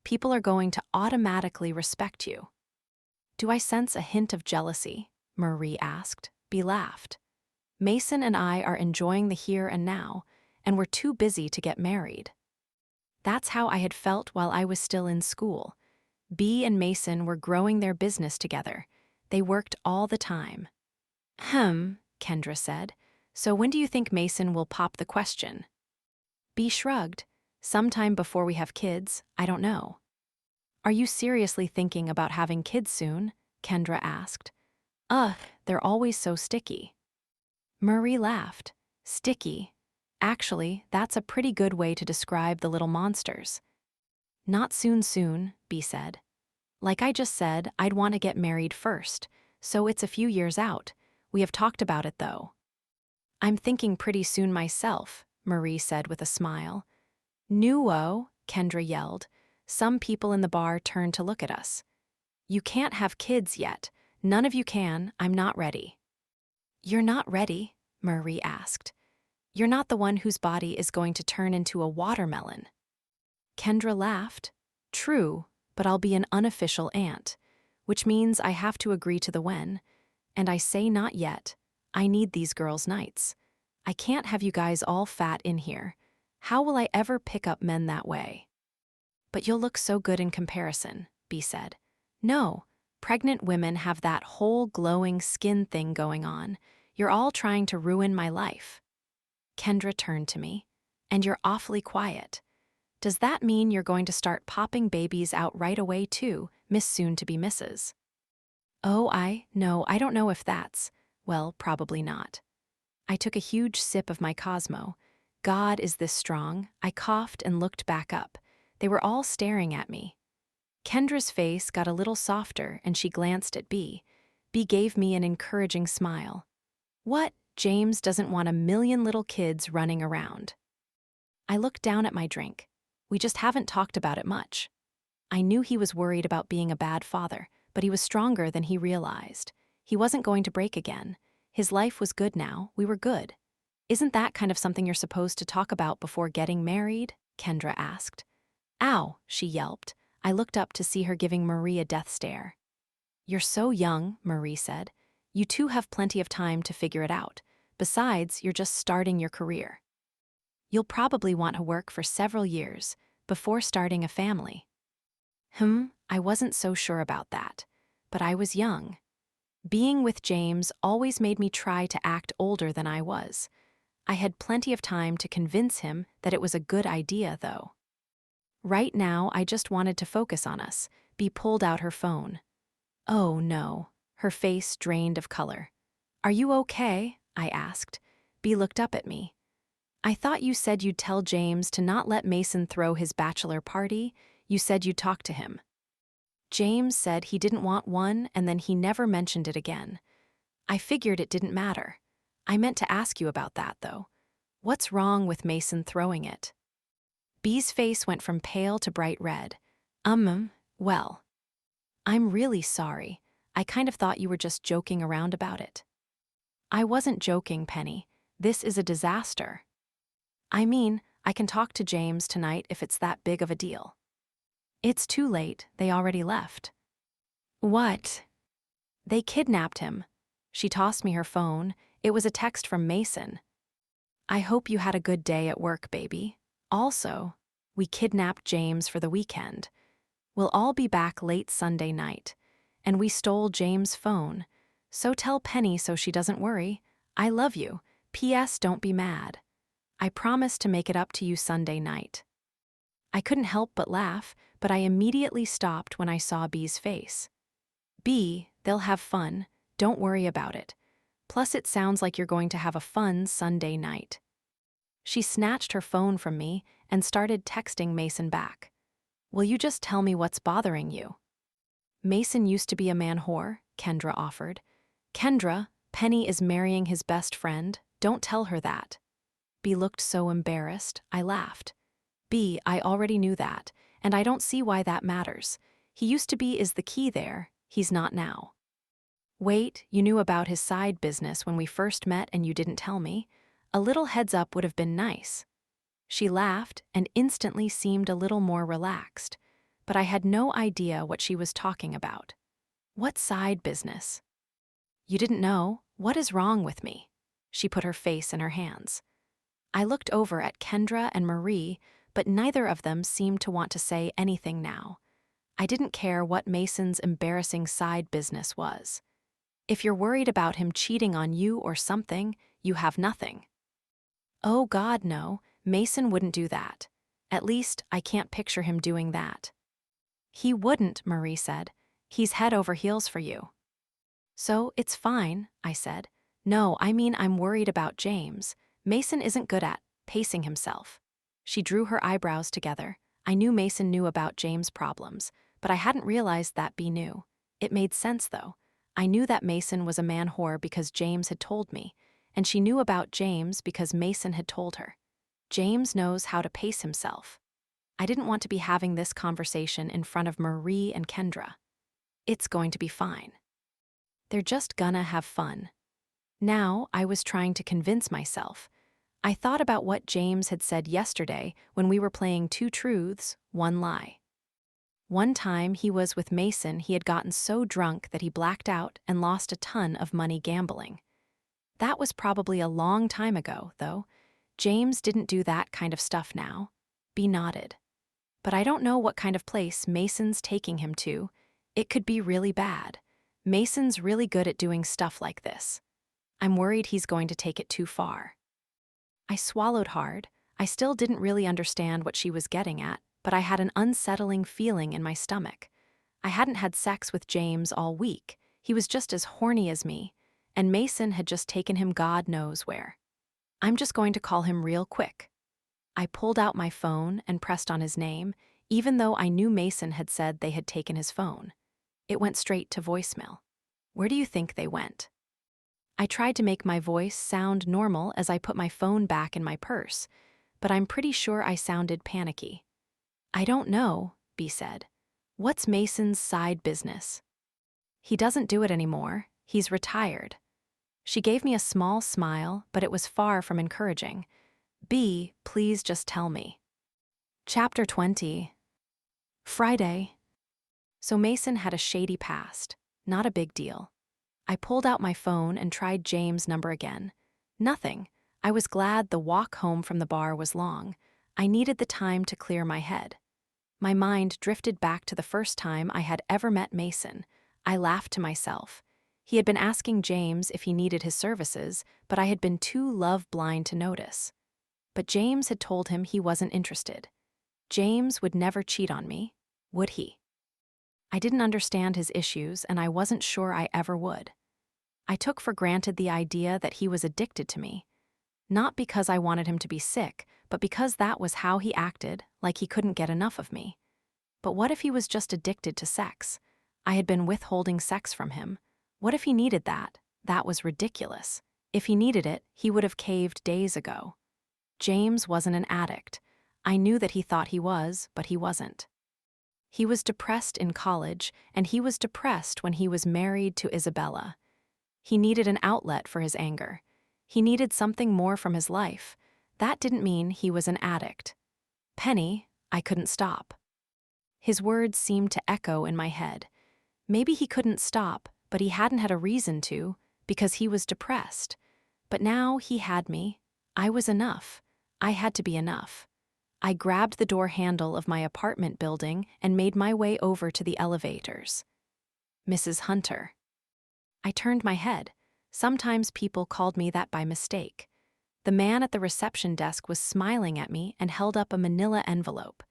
People are going to automatically respect you." "Do I sense a hint of jealousy?" Marie asked. Bea laughed. "Mason and I are enjoying the here and now, and we're too busy to get married." That's how I had felt while I was still in school. Bea and Mason were growing their business together. They worked all the time. Kendra said. "So when do you think Mason will pop the question?" Bea shrugged. "Sometime before we have kids, I don't know." "Are you seriously thinking about having kids soon?" Kendra asked. "Ugh, they're always so sticky." Marie laughed. "Sticky? Actually, that's a pretty good way to describe the little monsters." "Not soon, Bea said. "Like I just said, I'd want to get married first, so it's a few years out. We have talked about it, though." "I'm thinking pretty soon myself," Marie said with a smile. "Nuo," Kendra yelled. Some people in the bar turned to look at us. "You can't have kids yet. None of you can. I'm not ready." "You're not ready?" Marie asked. "You're not the one whose body is going to turn into a watermelon." Kendra laughed. True, but I'll be an unofficial aunt, which means I have to agree to the when. And I say not yet. I need these girls' nights. I can't have you guys all fat in here. How will I ever pick up men that way? But you'll look so good in comparison, B said. No, pregnant women have that whole glowing skin thing going on. You're all trying to ruin my life. Kendra turned to me. And you're awfully quiet. Does that mean you're going to start popping babies out right away too, Miss Soon-to-be Mrs.? Oh, no, I don't know if that's, well, probably not. I took a huge sip of my Cosmo. God, is this strong? I coughed and looked back up. They were all staring at me. Kendra's face got a little softer and she glanced at B. B gave me an encouraging smile. What? James doesn't want a million little kids running around. I looked down at my drink. We just haven't talked about it much. I knew he was worried about being a bad father, but he was stronger than he realized. He wasn't going to break again. His life was good now. We were good. Isn't that kind of something you're supposed to talk about before getting married? Kendra asked. Ow, she yelped. I looked up to see her giving Marie a death stare. You're so young, Marie said. You two have plenty of time to figure it out. Besides, you're just starting your career. You'll probably want to work for several years before starting a family. I wasn't so sure about that. But I was young. Being with James always made me try to act older than I was. I had plenty of time to convince him that it was a good idea, though. Right now, I just wanted to focus on us. B pulled out her phone. Oh, no. Her face drained of color. Are you okay? I asked. B looked up at me. I thought you said you'd tell James to not let Mason throw his bachelor party. You said you'd talk to him. James said he didn't want one, and then he never mentioned it again. I figured it didn't matter. I meant to ask you about that, though. What's wrong with Mason throwing it? B's face went from pale to bright red. Well. I'm really sorry. I kind of thought you were just joking around about it. I wasn't joking, Penny. This is a disaster. I mean, I can talk to James tonight if it's that big of a deal. It's too late, they already left. What? They kidnapped him. She tossed me her phone. It was a text from Mason. I hope you had a good day at work, baby. Also, we kidnapped James for the weekend. We'll all be back late Sunday night. And we stole James' phone. So tell Penny so she doesn't worry. I love you. P.S. Don't be mad. I promise to make it up to you Sunday night. I couldn't help but laugh, but I immediately stopped when I saw B's face. B, they'll have fun. Don't worry about it. Plus, it sounds like you're going to have a fun Sunday night. She snatched her phone from me and started texting Mason back. Will you just tell me what's bothering you? Mason used to be a man whore, Kendra offered. Kendra, Penny is marrying his best friend. Don't tell her that. B looked so embarrassed, I laughed. B, I already knew that, and I don't see why that matters. He used to be is the key there, he's not now. Wait, you knew about his side business when we first met and you didn't tell me? A little heads up would have been nice. She laughed and instantly seemed a little more relaxed, but I had no idea what she was talking about. What side business? You didn't know? What is wrong with me? She put her face in her hands. I looked over at Kendra and Marie, but neither of them seemed to want to say anything now. I didn't care what Mason's embarrassing side business was. If you're worried about him cheating on you or something, you have nothing. Oh God, no, Mason wouldn't do that. At least, I can't picture him doing that. He wouldn't, Marie said. He's head over heels for you. So, it's fine, I said. No, I mean I'm worried about James. Mason isn't good at pacing himself. She drew her eyebrows together. I knew Mason knew about James' problems, but I hadn't realized that B knew. It made sense, though. I knew that Mason was a man whore because James had told me, and she knew about James because Mason had told her. James knows how to pace himself. I didn't want to be having this conversation in front of Marie and Kendra. It's going to be fine. They're just gonna have fun. Now, I was trying to convince myself. I thought about what James had said yesterday when we were playing Two Truths, One Lie. One time he was with Mason, he had gotten so drunk that he blacked out and lost a ton of money gambling. That was probably a long time ago, though. James didn't do that kind of stuff now. B nodded. But I don't know what kind of place Mason's taking him to. It could be really bad. Mason's really good at doing stuff like this. I'm worried he's going to take it too far. I swallowed hard. I still didn't really understand what she was getting at, but I had an unsettling feeling in my stomach. I hadn't had sex with James all week. He was just as horny as me, and Mason had just taken him God knows where. I'm just going to call him real quick. I pulled out my phone and pressed on his name, even though I knew Mason had said they had taken his phone. It went straight to voicemail. Where do you think they went? I tried to make my voice sound normal as I put my phone back in my purse, but I'm pretty sure I sounded panicky. I don't know, B said. What's Mason's side business? He doesn't do it anymore. He's retired. She gave me a small smile, but it was far from encouraging. B, please just tell me. Chapter 20. Friday. So Mason had a shady past. Not a big deal. I pulled out my phone and tried James' number again. Nothing. I was glad the walk home from the bar was long. I needed the time to clear my head. My mind drifted back to the first time I had ever met Mason. I laughed to myself. He had been asking James if he needed his services, but I had been too love-blind to notice. But James had told him he wasn't interested. James would never cheat on me, would he? I didn't understand his issues, and I wasn't sure I ever would. I took for granted the idea that he was addicted to me. Not because I wanted him to be sick, but because that was how he acted, like he couldn't get enough of me. But what if he was just addicted to sex? I had been withholding sex from him. What if he needed that? That was ridiculous. If he needed it, he would have caved days ago. James wasn't an addict. I knew that he thought he was, but he wasn't. He was depressed in college, and he was depressed when he was married to Isabella. He needed an outlet for his anger. He needed something more from his life. That didn't mean he was an addict. Penny, I couldn't stop. His words seemed to echo in my head. Maybe he couldn't stop, but he hadn't had a reason to, because he was depressed. But now he had me. I was enough. I had to be enough. I grabbed the door handle of my apartment building and made my way over to the elevators. Mrs. Hunter. I turned my head. Sometimes people called me that by mistake. The man at the reception desk was smiling at me and held up a manila envelope.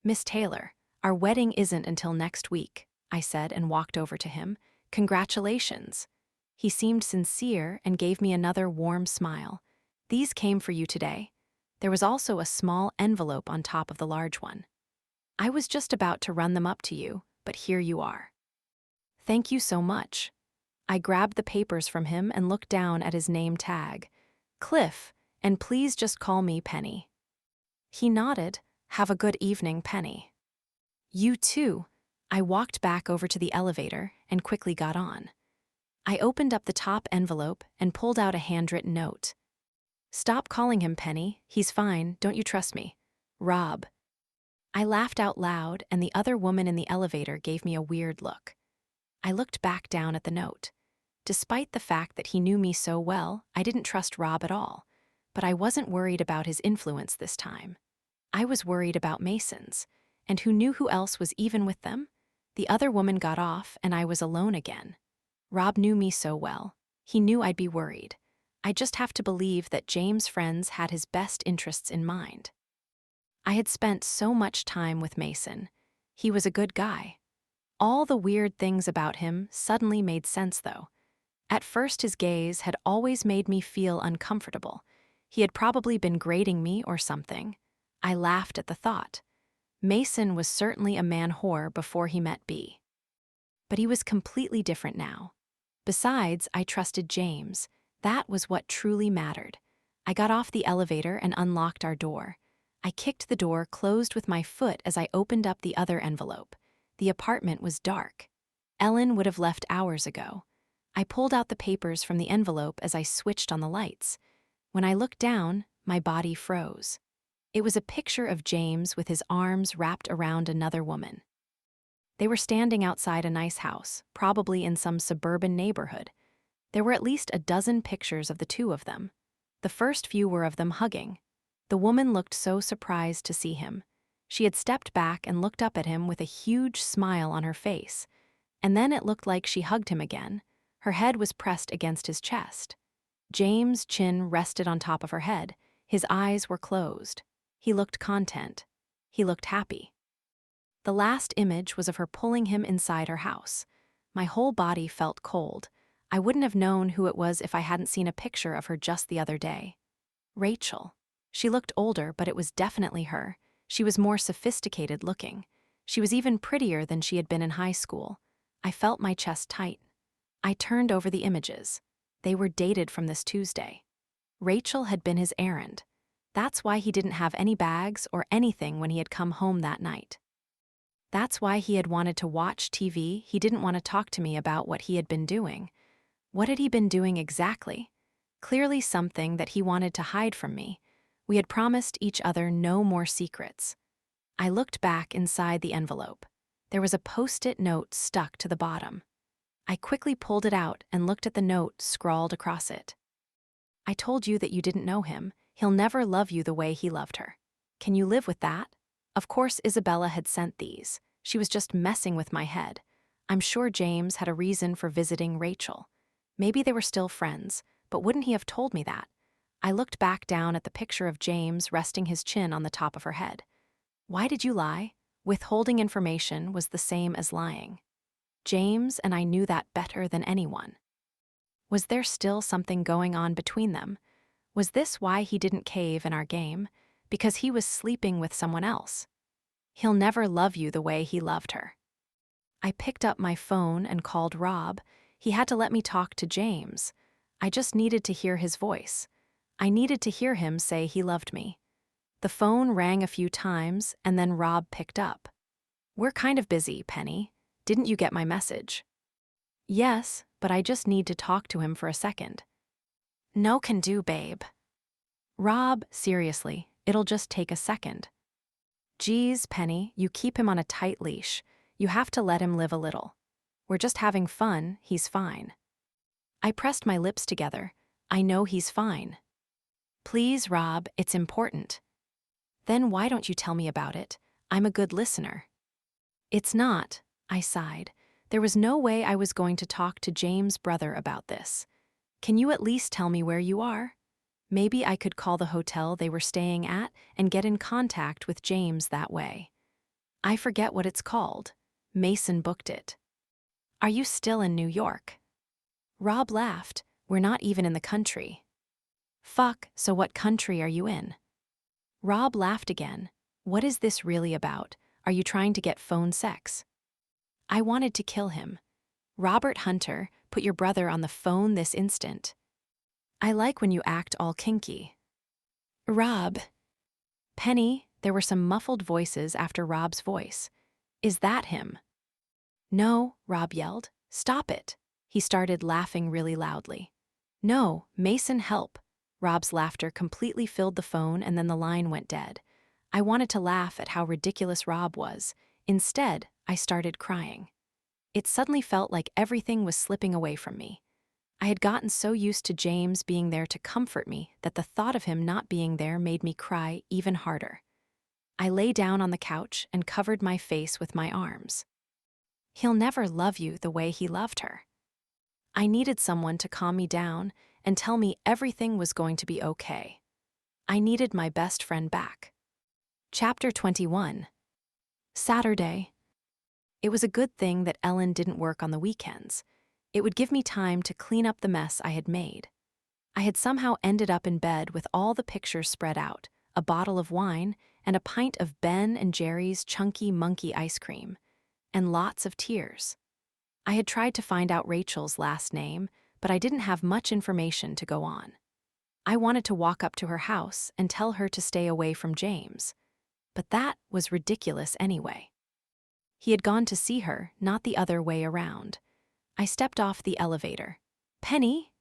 Miss Taylor, our wedding isn't until next week, I said and walked over to him. Congratulations. He seemed sincere and gave me another warm smile. These came for you today. There was also a small envelope on top of the large one. I was just about to run them up to you, but here you are. Thank you so much. I grabbed the papers from him and looked down at his name tag. Cliff, and please just call me Penny. He nodded. Have a good evening, Penny. You too. I walked back over to the elevator and quickly got on. I opened up the top envelope and pulled out a handwritten note. Stop calling him Penny. He's fine. Don't you trust me? Rob. I laughed out loud, and the other woman in the elevator gave me a weird look. I looked back down at the note. Despite the fact that he knew me so well, I didn't trust Rob at all. But I wasn't worried about his influence this time. I was worried about Mason's. And who knew who else was even with them? The other woman got off, and I was alone again. Rob knew me so well. He knew I'd be worried. I just have to believe that James' friends had his best interests in mind. I had spent so much time with Mason. He was a good guy. All the weird things about him suddenly made sense, though. At first, his gaze had always made me feel uncomfortable. He had probably been grading me or something. I laughed at the thought. Mason was certainly a man-whore before he met B. But he was completely different now. Besides, I trusted James. That was what truly mattered. I got off the elevator and unlocked our door. I kicked the door closed with my foot as I opened up the other envelope. The apartment was dark. Ellen would have left hours ago. I pulled out the papers from the envelope as I switched on the lights. When I looked down, My body froze. It was a picture of James with his arms wrapped around another woman. They were standing outside a nice house, probably in some suburban neighborhood. There were at least a dozen pictures of the two of them. The first few were of them hugging. The woman looked so surprised to see him. She had stepped back and looked up at him with a huge smile on her face, and then it looked like she hugged him again. Her head was pressed against his chest. James' chin rested on top of her head. His eyes were closed. He looked content. He looked happy. The last image was of her pulling him inside her house. My whole body felt cold. I wouldn't have known who it was if I hadn't seen a picture of her just the other day. Rachel. She looked older, but it was definitely her. She was more sophisticated looking. She was even prettier than she had been in high school. I felt my chest tight. I turned over the images. They were dated from this Tuesday. Rachel had been his errand. That's why he didn't have any bags or anything when he had come home that night. That's why he had wanted to watch TV. He didn't want to talk to me about what he had been doing. What had he been doing exactly? Clearly something that he wanted to hide from me. We had promised each other no more secrets. I looked back inside the envelope. There was a post-it note stuck to the bottom. I quickly pulled it out and looked at the note scrawled across it. I told you that you didn't know him. He'll never love you the way he loved her. Can you live with that? Of course, Isabella had sent these. She was just messing with my head. I'm sure James had a reason for visiting Rachel. Maybe they were still friends, but wouldn't he have told me that? I looked back down at the picture of James resting his chin on the top of her head. Why did you lie? Withholding information was the same as lying. James and I knew that better than anyone. Was there still something going on between them? Was this why he didn't cave in our game? Because he was sleeping with someone else? He'll never love you the way he loved her. I picked up my phone and called Rob. He had to let me talk to James. I just needed to hear his voice. I needed to hear him say he loved me. The phone rang a few times, and then Rob picked up. We're kind of busy, Penny. Didn't you get my message? Yes, but I just need to talk to him for a second. No can do, babe. Rob, seriously, it'll just take a second. Geez, Penny, you keep him on a tight leash. You have to let him live a little. We're just having fun, he's fine. I pressed my lips together. I know he's fine. Please, Rob, it's important. Then why don't you tell me about it? I'm a good listener. It's not, I sighed. There was no way I was going to talk to James' brother about this. Can you at least tell me where you are? Maybe I could call the hotel they were staying at and get in contact with James that way. I forget what it's called. Mason booked it. Are you still in New York? Rob laughed. We're not even in the country. Fuck, so what country are you in? Rob laughed again. What is this really about? Are you trying to get phone sex? I wanted to kill him. Robert Hunter, put your brother on the phone this instant. I like when you act all kinky. Rob. Penny, there were some muffled voices after Rob's voice. Is that him? No, Rob yelled. Stop it. He started laughing really loudly. No, Mason, help. Rob's laughter completely filled the phone and then the line went dead. I wanted to laugh at how ridiculous Rob was. Instead, I started crying. It suddenly felt like everything was slipping away from me. I had gotten so used to James being there to comfort me that the thought of him not being there made me cry even harder. I lay down on the couch and covered my face with my arms. He'll never love you the way he loved her. I needed someone to calm me down and tell me everything was going to be okay. I needed my best friend back. Chapter 21. Saturday. It was a good thing that Ellen didn't work on the weekends. It would give me time to clean up the mess I had made. I had somehow ended up in bed with all the pictures spread out, a bottle of wine, and a pint of Ben and Jerry's chunky monkey ice cream, and lots of tears. I had tried to find out Rachel's last name, but I didn't have much information to go on. I wanted to walk up to her house and tell her to stay away from James, but that was ridiculous anyway. He had gone to see her, not the other way around. I stepped off the elevator. Penny?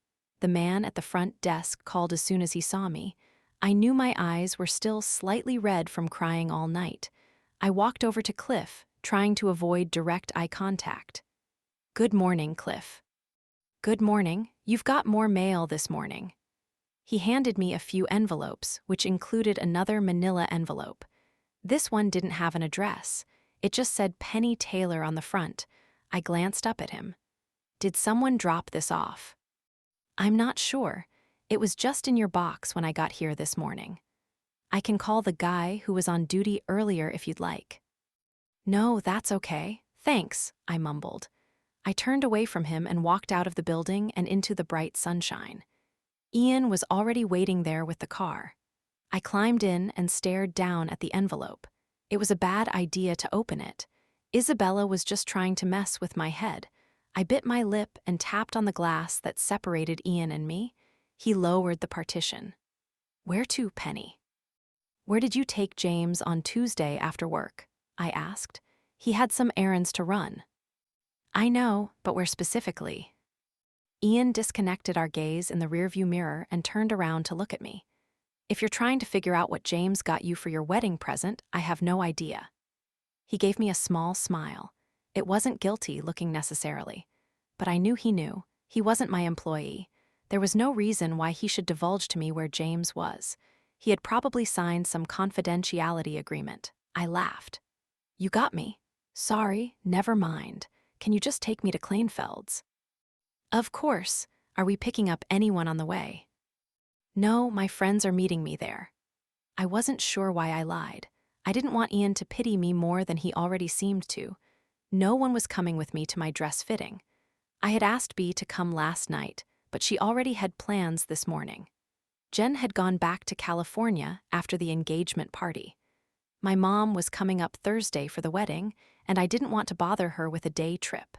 The man at the front desk called as soon as he saw me. I knew my eyes were still slightly red from crying all night. I walked over to Cliff, trying to avoid direct eye contact. "Good morning, Cliff." "Good morning. You've got more mail this morning." He handed me a few envelopes, which included another manila envelope. This one didn't have an address. It just said Penny Taylor on the front. I glanced up at him. "Did someone drop this off?" "I'm not sure. It was just in your box when I got here this morning. I can call the guy who was on duty earlier if you'd like." "No, that's okay. Thanks," I mumbled. I turned away from him and walked out of the building and into the bright sunshine. Ian was already waiting there with the car. I climbed in and stared down at the envelope. It was a bad idea to open it. Isabella was just trying to mess with my head. I bit my lip and tapped on the glass that separated Ian and me. He lowered the partition. "Where to, Penny?" "Where did you take James on Tuesday after work?" I asked. "He had some errands to run." "I know, but where specifically?" Ian disconnected our gaze in the rearview mirror and turned around to look at me. "If you're trying to figure out what James got you for your wedding present, I have no idea." He gave me a small smile. It wasn't guilty looking necessarily. But I knew he knew. He wasn't my employee. There was no reason why he should divulge to me where James was. He had probably signed some confidentiality agreement. I laughed. "You got me. Sorry, never mind. Can you just take me to Kleinfeld's?" "Of course. Are we picking up anyone on the way?" "No, my friends are meeting me there." I wasn't sure why I lied. I didn't want Ian to pity me more than he already seemed to. No one was coming with me to my dress fitting. I had asked Bea to come last night, but she already had plans this morning. Jen had gone back to California after the engagement party. My mom was coming up Thursday for the wedding, and I didn't want to bother her with a day trip.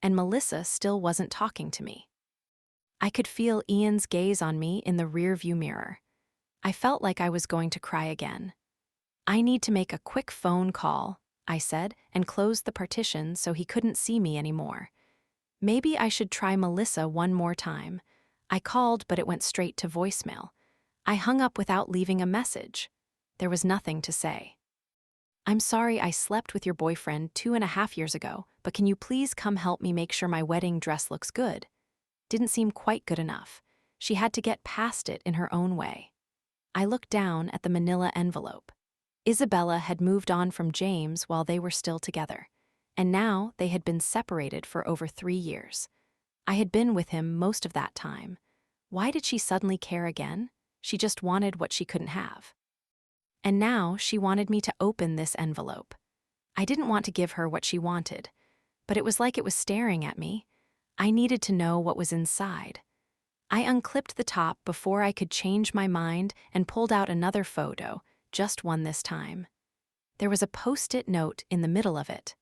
And Melissa still wasn't talking to me. I could feel Ian's gaze on me in the rearview mirror. I felt like I was going to cry again. "I need to make a quick phone call," I said, and closed the partition so he couldn't see me anymore. Maybe I should try Melissa one more time. I called, but it went straight to voicemail. I hung up without leaving a message. There was nothing to say. "I'm sorry I slept with your boyfriend 2.5 years ago, but can you please come help me make sure my wedding dress looks good?" Didn't seem quite good enough. She had to get past it in her own way. I looked down at the manila envelope. Isabella had moved on from James while they were still together, and now they had been separated for over 3 years. I had been with him most of that time. Why did she suddenly care again? She just wanted what she couldn't have. And now she wanted me to open this envelope. I didn't want to give her what she wanted, but it was like it was staring at me. I needed to know what was inside. I unclipped the top before I could change my mind and pulled out another photo, just one this time. There was a post-it note in the middle of it.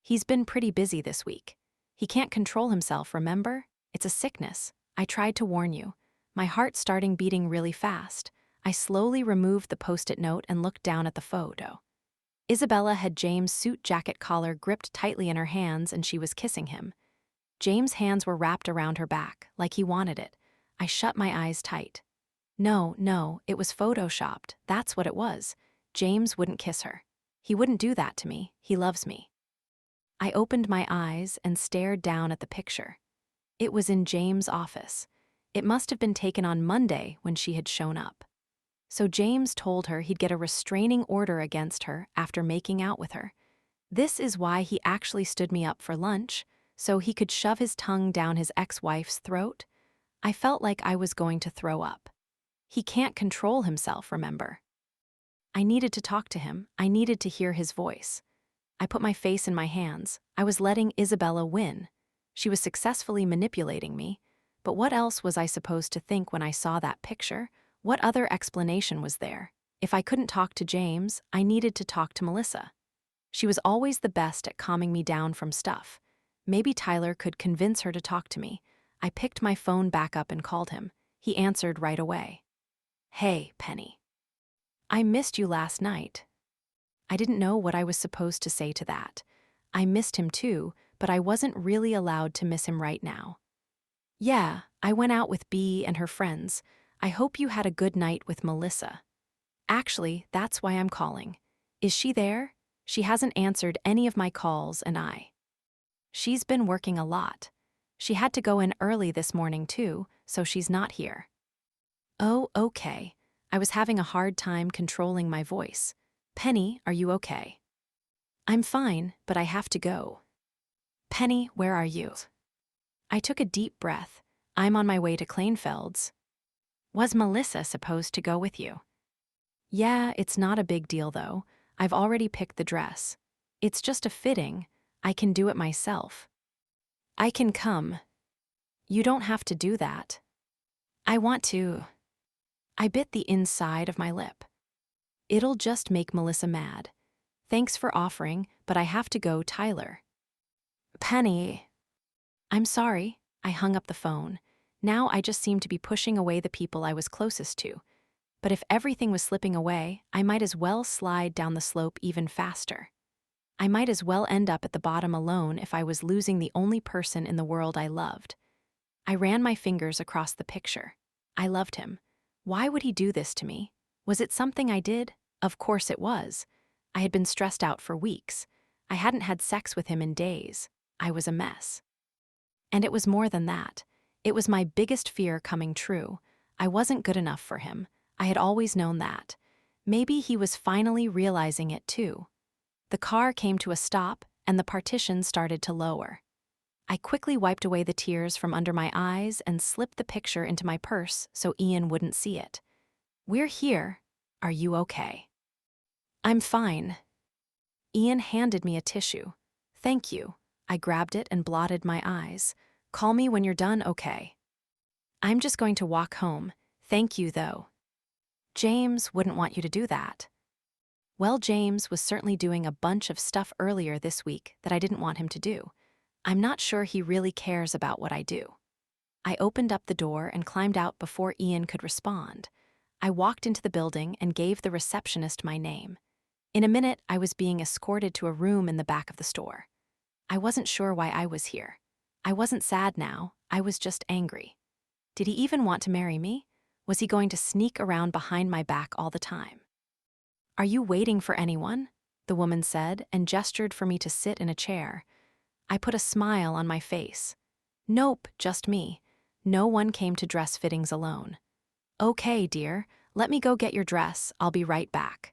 "He's been pretty busy this week. He can't control himself, remember? It's a sickness. I tried to warn you." My heart starting beating really fast. I slowly removed the post-it note and looked down at the photo. Isabella had James' suit jacket collar gripped tightly in her hands and she was kissing him. James' hands were wrapped around her back, like he wanted it. I shut my eyes tight. No, it was photoshopped. That's what it was. James wouldn't kiss her. He wouldn't do that to me. He loves me. I opened my eyes and stared down at the picture. It was in James' office. It must have been taken on Monday when she had shown up. So James told her he'd get a restraining order against her after making out with her. This is why he actually stood me up for lunch, so he could shove his tongue down his ex-wife's throat. I felt like I was going to throw up. He can't control himself, remember? I needed to talk to him. I needed to hear his voice. I put my face in my hands. I was letting Isabella win. She was successfully manipulating me. But what else was I supposed to think when I saw that picture? What other explanation was there? If I couldn't talk to James, I needed to talk to Melissa. She was always the best at calming me down from stuff. Maybe Tyler could convince her to talk to me. I picked my phone back up and called him. He answered right away. "Hey, Penny. I missed you last night." I didn't know what I was supposed to say to that. I missed him too, but I wasn't really allowed to miss him right now. "Yeah, I went out with Bea and her friends. I hope you had a good night with Melissa. Actually, that's why I'm calling. Is she there? She hasn't answered any of my calls She's been working a lot. She had to go in early this morning too, so she's not here. Oh, okay. I was having a hard time controlling my voice. Penny, are you okay? I'm fine, but I have to go. Penny, where are you? I took a deep breath. I'm on my way to Kleinfeld's. Was Melissa supposed to go with you? Yeah, it's not a big deal though. I've already picked the dress. It's just a fitting. I can do it myself. I can come. You don't have to do that. I want to. I bit the inside of my lip. It'll just make Melissa mad. Thanks for offering, but I have to go, Tyler. Penny. I'm sorry. I hung up the phone. Now I just seem to be pushing away the people I was closest to. But if everything was slipping away, I might as well slide down the slope even faster. I might as well end up at the bottom alone if I was losing the only person in the world I loved. I ran my fingers across the picture. I loved him. Why would he do this to me? Was it something I did? Of course it was. I had been stressed out for weeks. I hadn't had sex with him in days. I was a mess. And it was more than that. It was my biggest fear coming true. I wasn't good enough for him. I had always known that. Maybe he was finally realizing it too. The car came to a stop, and the partition started to lower. I quickly wiped away the tears from under my eyes and slipped the picture into my purse so Ian wouldn't see it. We're here. Are you okay? I'm fine. Ian handed me a tissue. Thank you. I grabbed it and blotted my eyes. Call me when you're done, okay? I'm just going to walk home. Thank you, though. James wouldn't want you to do that. Well, James was certainly doing a bunch of stuff earlier this week that I didn't want him to do. I'm not sure he really cares about what I do. I opened up the door and climbed out before Ian could respond. I walked into the building and gave the receptionist my name. In a minute, I was being escorted to a room in the back of the store. I wasn't sure why I was here. I wasn't sad now, I was just angry. Did he even want to marry me? Was he going to sneak around behind my back all the time? Are you waiting for anyone? The woman said and gestured for me to sit in a chair. I put a smile on my face. Nope, just me. No one came to dress fittings alone. Okay, dear, let me go get your dress. I'll be right back.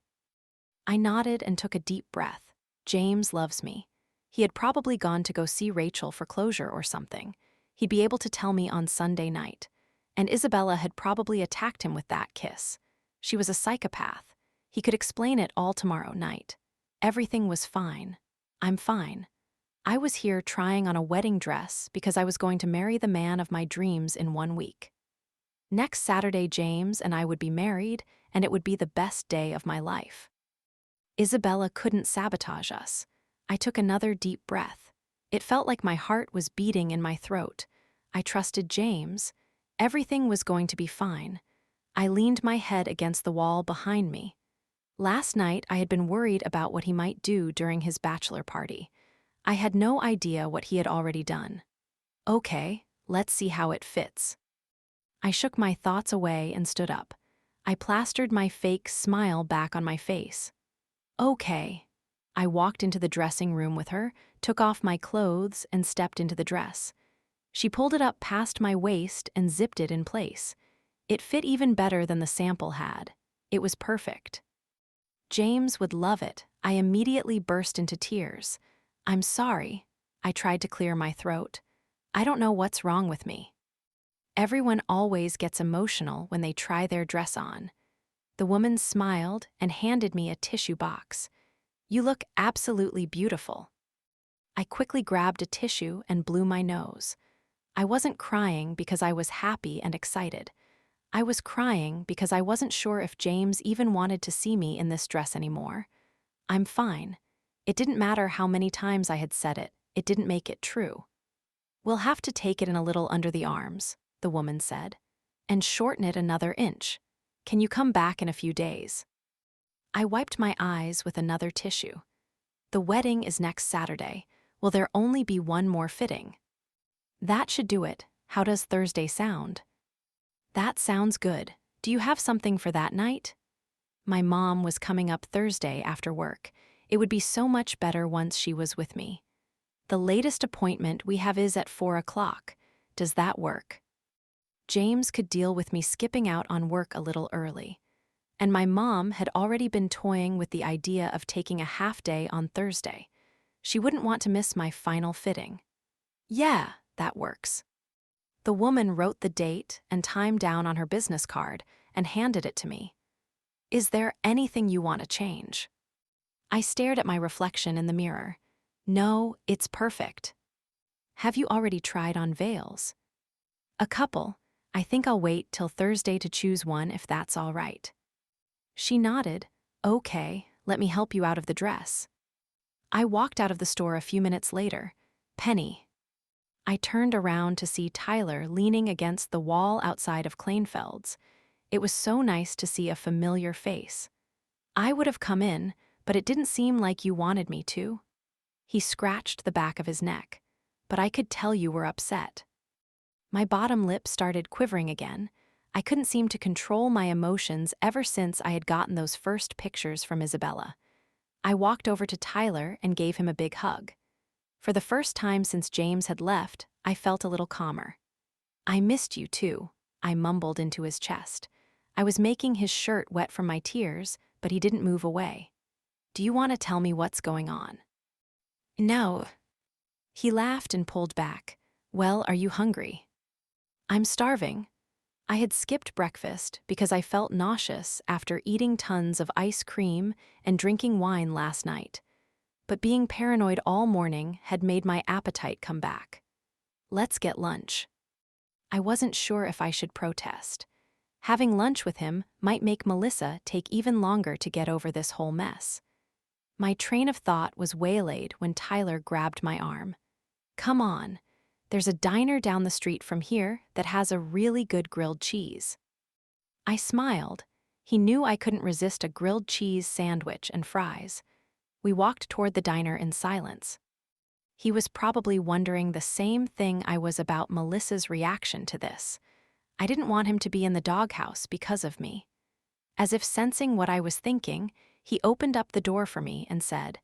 I nodded and took a deep breath. James loves me. He had probably gone to go see Rachel for closure or something. He'd be able to tell me on Sunday night. And Isabella had probably attacked him with that kiss. She was a psychopath. He could explain it all tomorrow night. Everything was fine. I'm fine. I was here trying on a wedding dress because I was going to marry the man of my dreams in 1 week. Next Saturday, James and I would be married, and it would be the best day of my life. Isabella couldn't sabotage us. I took another deep breath. It felt like my heart was beating in my throat. I trusted James. Everything was going to be fine. I leaned my head against the wall behind me. Last night, I had been worried about what he might do during his bachelor party. I had no idea what he had already done. Okay, let's see how it fits. I shook my thoughts away and stood up. I plastered my fake smile back on my face. Okay. I walked into the dressing room with her, took off my clothes, and stepped into the dress. She pulled it up past my waist and zipped it in place. It fit even better than the sample had. It was perfect. James would love it. I immediately burst into tears. I'm sorry. I tried to clear my throat. I don't know what's wrong with me. Everyone always gets emotional when they try their dress on. The woman smiled and handed me a tissue box. You look absolutely beautiful. I quickly grabbed a tissue and blew my nose. I wasn't crying because I was happy and excited. I was crying because I wasn't sure if James even wanted to see me in this dress anymore. I'm fine. It didn't matter how many times I had said it. It didn't make it true. We'll have to take it in a little under the arms, the woman said, and shorten it another inch. Can you come back in a few days? I wiped my eyes with another tissue. The wedding is next Saturday. Will there only be one more fitting? That should do it. How does Thursday sound? That sounds good. Do you have something for that night? My mom was coming up Thursday after work. It would be so much better once she was with me. The latest appointment we have is at 4 o'clock. Does that work? James could deal with me skipping out on work a little early. And my mom had already been toying with the idea of taking a half day on Thursday. She wouldn't want to miss my final fitting. Yeah, that works. The woman wrote the date and time down on her business card and handed it to me. Is there anything you want to change? I stared at my reflection in the mirror. No, it's perfect. Have you already tried on veils? A couple. I think I'll wait till Thursday to choose one if that's all right. She nodded. Okay, let me help you out of the dress. I walked out of the store a few minutes later. Penny. I turned around to see Tyler leaning against the wall outside of Kleinfeld's. It was so nice to see a familiar face. I would have come in, but it didn't seem like you wanted me to. He scratched the back of his neck, but I could tell you were upset. My bottom lip started quivering again. I couldn't seem to control my emotions ever since I had gotten those first pictures from Isabella. I walked over to Tyler and gave him a big hug. For the first time since James had left, I felt a little calmer. I missed you too, I mumbled into his chest. I was making his shirt wet from my tears, but he didn't move away. Do you want to tell me what's going on? No. He laughed and pulled back. Well, are you hungry? I'm starving. I had skipped breakfast because I felt nauseous after eating tons of ice cream and drinking wine last night. But being paranoid all morning had made my appetite come back. Let's get lunch. I wasn't sure if I should protest. Having lunch with him might make Melissa take even longer to get over this whole mess. My train of thought was waylaid when Tyler grabbed my arm. Come on, there's a diner down the street from here that has a really good grilled cheese. I smiled. He knew I couldn't resist a grilled cheese sandwich and fries. We walked toward the diner in silence. He was probably wondering the same thing I was about Melissa's reaction to this. I didn't want him to be in the doghouse because of me. As if sensing what I was thinking, he opened up the door for me and said,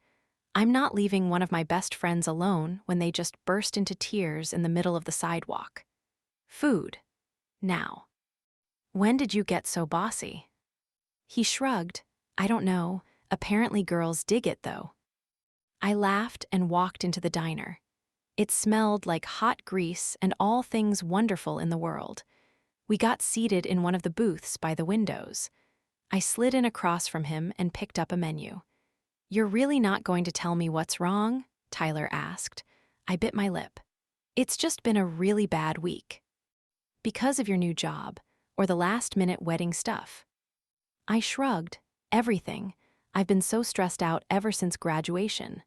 I'm not leaving one of my best friends alone when they just burst into tears in the middle of the sidewalk. Food. Now. When did you get so bossy? He shrugged. I don't know. Apparently girls dig it, though. I laughed and walked into the diner. It smelled like hot grease and all things wonderful in the world. We got seated in one of the booths by the windows. I slid in across from him and picked up a menu. You're really not going to tell me what's wrong? Tyler asked. I bit my lip. It's just been a really bad week. Because of your new job, or the last-minute wedding stuff. I shrugged. Everything. I've been so stressed out ever since graduation.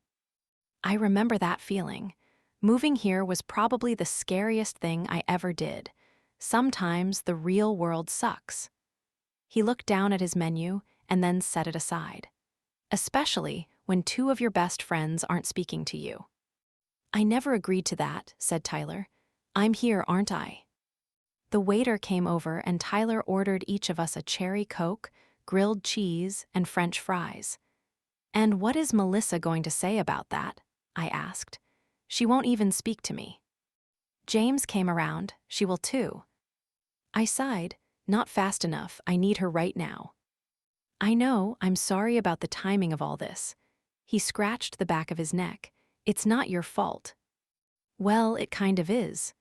I remember that feeling. Moving here was probably the scariest thing I ever did. Sometimes the real world sucks. He looked down at his menu and then set it aside. Especially when two of your best friends aren't speaking to you. I never agreed to that, said Tyler. I'm here, aren't I? The waiter came over and Tyler ordered each of us a cherry Coke, grilled cheese, and French fries. And what is Melissa going to say about that? I asked. She won't even speak to me. James came around. She will too. I sighed. Not fast enough. I need her right now. I know. I'm sorry about the timing of all this. He scratched the back of his neck. It's not your fault. Well, it kind of is.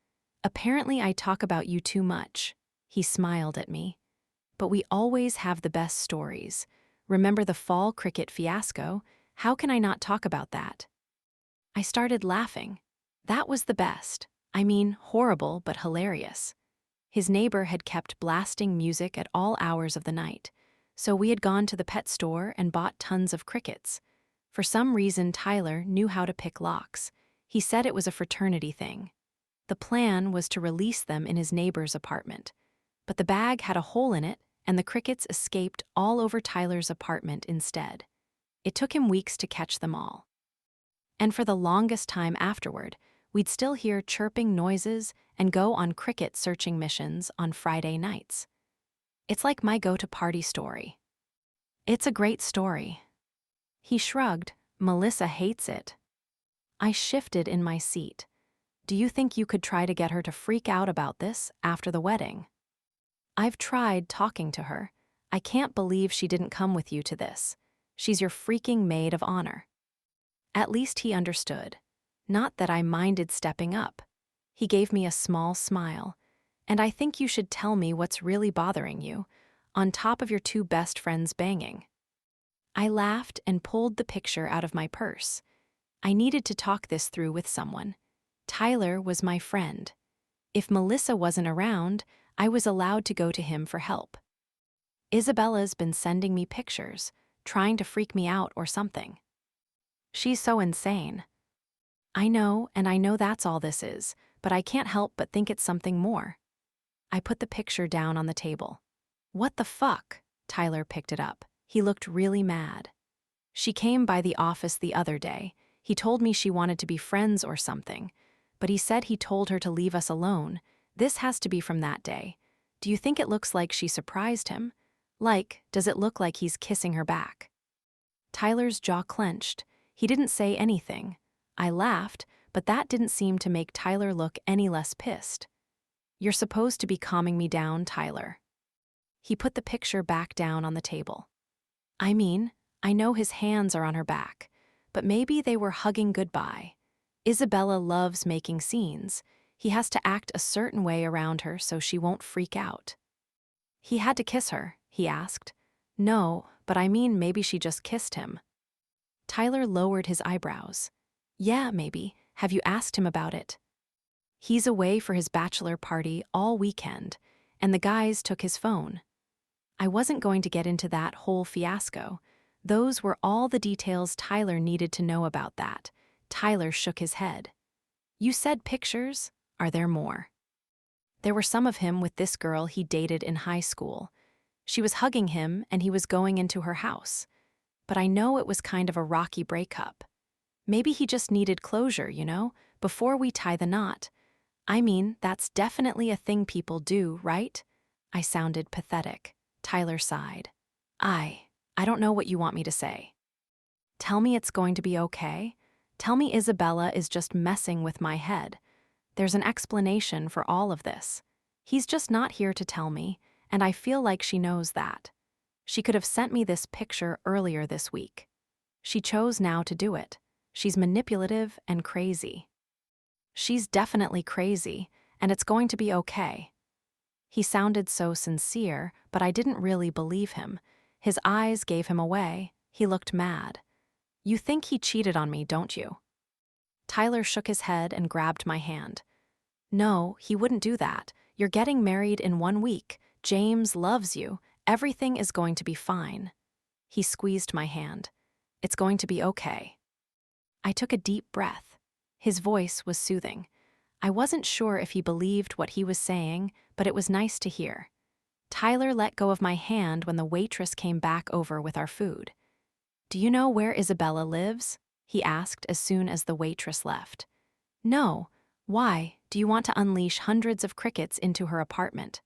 Apparently I talk about you too much. He smiled at me. But we always have the best stories. Remember the fall cricket fiasco? How can I not talk about that? I started laughing. That was the best. I mean, horrible but hilarious. His neighbor had kept blasting music at all hours of the night, so we had gone to the pet store and bought tons of crickets. For some reason, Tyler knew how to pick locks. He said it was a fraternity thing. The plan was to release them in his neighbor's apartment, but the bag had a hole in it, and the crickets escaped all over Tyler's apartment instead. It took him weeks to catch them all. And for the longest time afterward, we'd still hear chirping noises and go on cricket searching missions on Friday nights. It's like my go-to party story. It's a great story. He shrugged. Melissa hates it. I shifted in my seat. Do you think you could try to get her to freak out about this after the wedding? I've tried talking to her. I can't believe she didn't come with you to this. She's your freaking maid of honor. At least he understood. Not that I minded stepping up. He gave me a small smile. And I think you should tell me what's really bothering you, on top of your two best friends banging. I laughed and pulled the picture out of my purse. I needed to talk this through with someone. Tyler was my friend. If Melissa wasn't around, I was allowed to go to him for help. Isabella's been sending me pictures, trying to freak me out or something. She's so insane. I know, and I know that's all this is, but I can't help but think it's something more. I put the picture down on the table. What the fuck? Tyler picked it up. He looked really mad. She came by the office the other day. He told me she wanted to be friends or something, but he said he told her to leave us alone. This has to be from that day. Do you think it looks like she surprised him? Like, does it look like he's kissing her back? Tyler's jaw clenched. He didn't say anything. I laughed, but that didn't seem to make Tyler look any less pissed. You're supposed to be calming me down, Tyler. He put the picture back down on the table. I mean, I know his hands are on her back, but maybe they were hugging goodbye. Isabella loves making scenes. He has to act a certain way around her so she won't freak out. He had to kiss her, he asked. No, but I mean maybe she just kissed him. Tyler lowered his eyebrows. Yeah, maybe. Have you asked him about it? He's away for his bachelor party all weekend, and the guys took his phone. I wasn't going to get into that whole fiasco. Those were all the details Tyler needed to know about that. Tyler shook his head. You said pictures? Are there more? There were some of him with this girl he dated in high school. She was hugging him and he was going into her house. But I know it was kind of a rocky breakup. Maybe he just needed closure, before we tie the knot. I mean, that's definitely a thing people do, right? I sounded pathetic. Tyler sighed. I don't know what you want me to say. Tell me it's going to be okay. Tell me Isabella is just messing with my head. There's an explanation for all of this. He's just not here to tell me, and I feel like she knows that. She could have sent me this picture earlier this week. She chose now to do it. She's manipulative and crazy. She's definitely crazy, and it's going to be okay. He sounded so sincere, but I didn't really believe him. His eyes gave him away. He looked mad. You think he cheated on me, don't you? Tyler shook his head and grabbed my hand. No, he wouldn't do that. You're getting married in 1 week. James loves you. Everything is going to be fine. He squeezed my hand. It's going to be okay. I took a deep breath. His voice was soothing. I wasn't sure if he believed what he was saying, but it was nice to hear. Tyler let go of my hand when the waitress came back over with our food. Do you know where Isabella lives? He asked as soon as the waitress left. No. Why? Do you want to unleash hundreds of crickets into her apartment?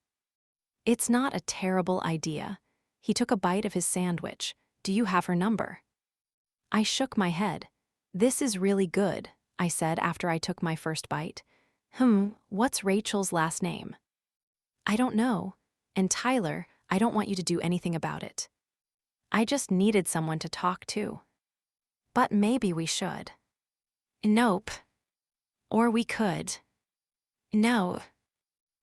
It's not a terrible idea. He took a bite of his sandwich. Do you have her number? I shook my head. This is really good, I said after I took my first bite. What's Rachel's last name? I don't know. And Tyler, I don't want you to do anything about it. I just needed someone to talk to. But maybe we should. Nope. Or we could. No.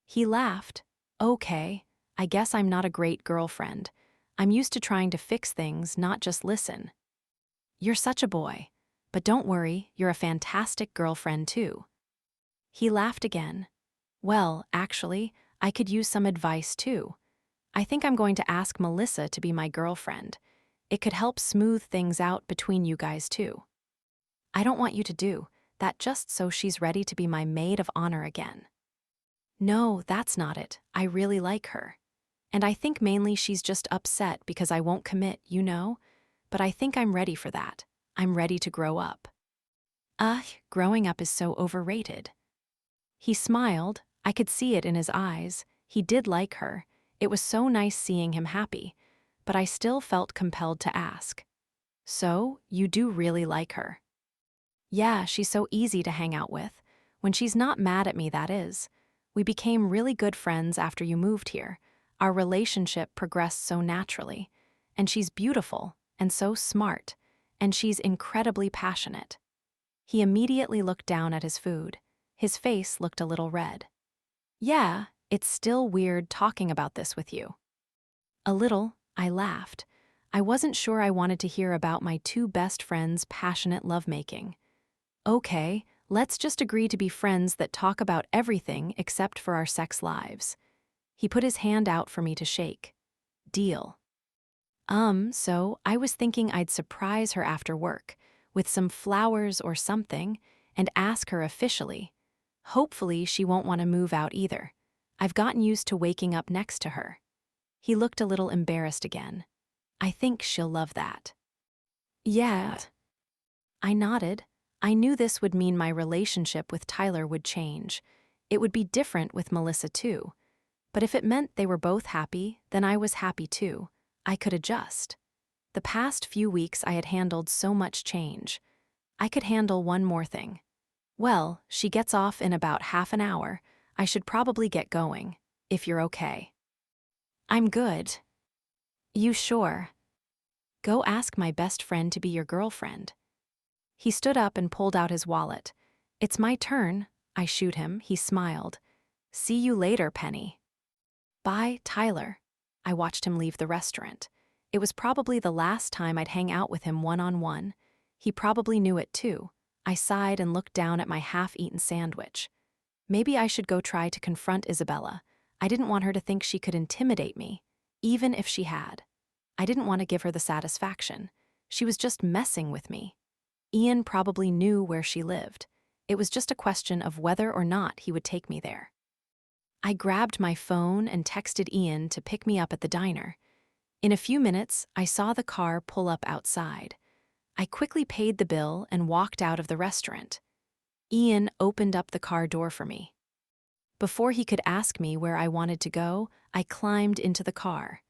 He laughed. Okay, I guess I'm not a great girlfriend. I'm used to trying to fix things, not just listen. You're such a boy. But don't worry, you're a fantastic girlfriend too. He laughed again. Well, actually, I could use some advice too. I think I'm going to ask Melissa to be my girlfriend. It could help smooth things out between you guys too. I don't want you to do that just so she's ready to be my maid of honor again. No, that's not it. I really like her. And I think mainly she's just upset because I won't commit, But I think I'm ready for that. I'm ready to grow up. Growing up is so overrated. He smiled. I could see it in his eyes. He did like her. It was so nice seeing him happy, but I still felt compelled to ask. So, you do really like her? Yeah, she's so easy to hang out with. When she's not mad at me, that is. We became really good friends after you moved here. Our relationship progressed so naturally. And she's beautiful and so smart, and she's incredibly passionate. He immediately looked down at his food. His face looked a little red. Yeah, it's still weird talking about this with you. A little, I laughed. I wasn't sure I wanted to hear about my two best friends' passionate lovemaking. Okay, let's just agree to be friends that talk about everything except for our sex lives. He put his hand out for me to shake. Deal. So I was thinking I'd surprise her after work, with some flowers or something, and ask her officially. Hopefully she won't want to move out either. I've gotten used to waking up next to her. He looked a little embarrassed again. I think she'll love that. Yeah. I nodded. I knew this would mean my relationship with Tyler would change. It would be different with Melissa too. But if it meant they were both happy, then I was happy too. I could adjust. The past few weeks I had handled so much change. I could handle one more thing. Well, she gets off in about half an hour. I should probably get going, if you're okay. I'm good. You sure? Go ask my best friend to be your girlfriend. He stood up and pulled out his wallet. It's my turn, I shoot him. He smiled. See you later, Penny. Bye, Tyler. I watched him leave the restaurant. It was probably the last time I'd hang out with him one-on-one. He probably knew it too. I sighed and looked down at my half-eaten sandwich. Maybe I should go try to confront Isabella. I didn't want her to think she could intimidate me, even if she had. I didn't want to give her the satisfaction. She was just messing with me. Ian probably knew where she lived. It was just a question of whether or not he would take me there. I grabbed my phone and texted Ian to pick me up at the diner. In a few minutes, I saw the car pull up outside. I quickly paid the bill and walked out of the restaurant. Ian opened up the car door for me. Before he could ask me where I wanted to go, I climbed into the car.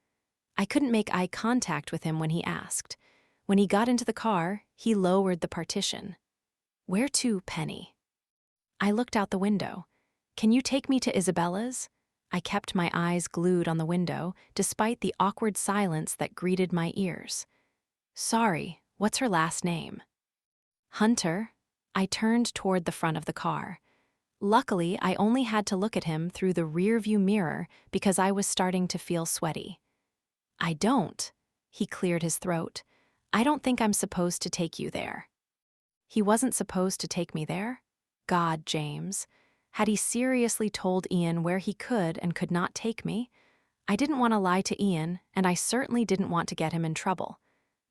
I couldn't make eye contact with him when he asked. When he got into the car, he lowered the partition. Where to, Penny? I looked out the window. Can you take me to Isabella's? I kept my eyes glued on the window, despite the awkward silence that greeted my ears. Sorry, what's her last name? Hunter. I turned toward the front of the car. Luckily, I only had to look at him through the rearview mirror because I was starting to feel sweaty. I don't. He cleared his throat. I don't think I'm supposed to take you there. He wasn't supposed to take me there? God, James. Had he seriously told Ian where he could and could not take me? I didn't want to lie to Ian, and I certainly didn't want to get him in trouble.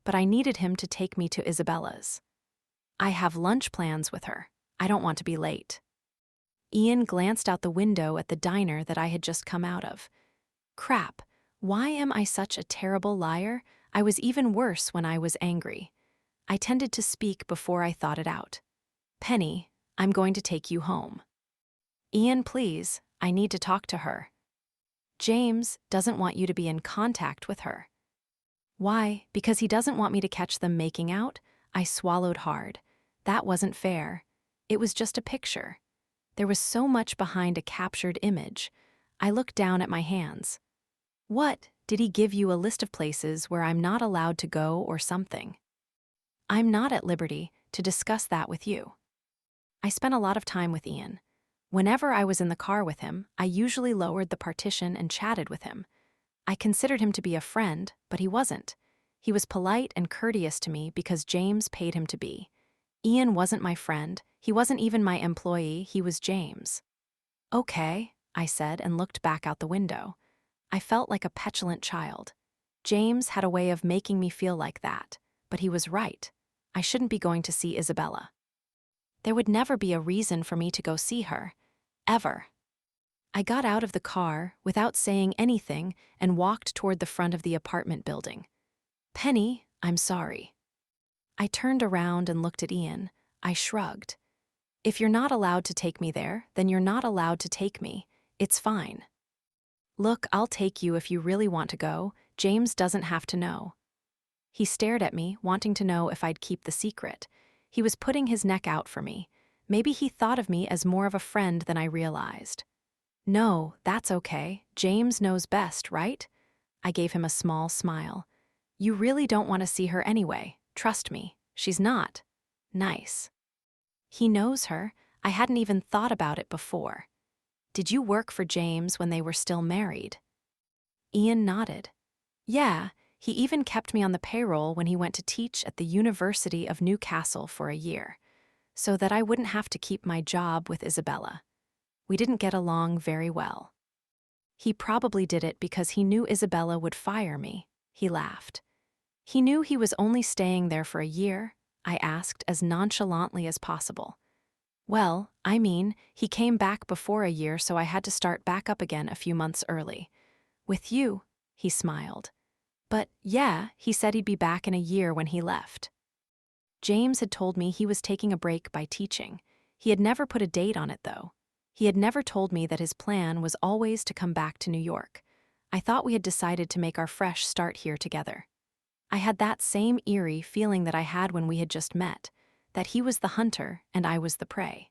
But I needed him to take me to Isabella's. I have lunch plans with her. I don't want to be late. Ian glanced out the window at the diner that I had just come out of. Crap, why am I such a terrible liar? I was even worse when I was angry. I tended to speak before I thought it out. Penny, I'm going to take you home. Ian, please, I need to talk to her. James doesn't want you to be in contact with her. Why? Because he doesn't want me to catch them making out? I swallowed hard. That wasn't fair. It was just a picture. There was so much behind a captured image. I looked down at my hands. What? Did he give you a list of places where I'm not allowed to go or something? I'm not at liberty to discuss that with you. I spent a lot of time with Ian. Whenever I was in the car with him, I usually lowered the partition and chatted with him. I considered him to be a friend, but he wasn't. He was polite and courteous to me because James paid him to be. Ian wasn't my friend. He wasn't even my employee. He was James. Okay, I said and looked back out the window. I felt like a petulant child. James had a way of making me feel like that, but he was right. I shouldn't be going to see Isabella. There would never be a reason for me to go see her. Ever. I got out of the car without saying anything and walked toward the front of the apartment building. Penny, I'm sorry. I turned around and looked at Ian. I shrugged. If you're not allowed to take me there, then you're not allowed to take me. It's fine. Look, I'll take you if you really want to go. James doesn't have to know. He stared at me, wanting to know if I'd keep the secret. He was putting his neck out for me. Maybe he thought of me as more of a friend than I realized. No, that's okay. James knows best, right? I gave him a small smile. You really don't want to see her anyway. Trust me, she's not nice. He knows her. I hadn't even thought about it before. Did you work for James when they were still married? Ian nodded. Yeah, he even kept me on the payroll when he went to teach at the University of Newcastle for a year, so that I wouldn't have to keep my job with Isabella. We didn't get along very well. He probably did it because he knew Isabella would fire me. He laughed. He knew he was only staying there for a year, I asked as nonchalantly as possible. Well, I mean, he came back before a year, so I had to start back up again a few months early. With you, he smiled. But yeah, he said he'd be back in a year when he left. James had told me he was taking a break by teaching. He had never put a date on it, though. He had never told me that his plan was always to come back to New York. I thought we had decided to make our fresh start here together. I had that same eerie feeling that I had when we had just met, that he was the hunter and I was the prey.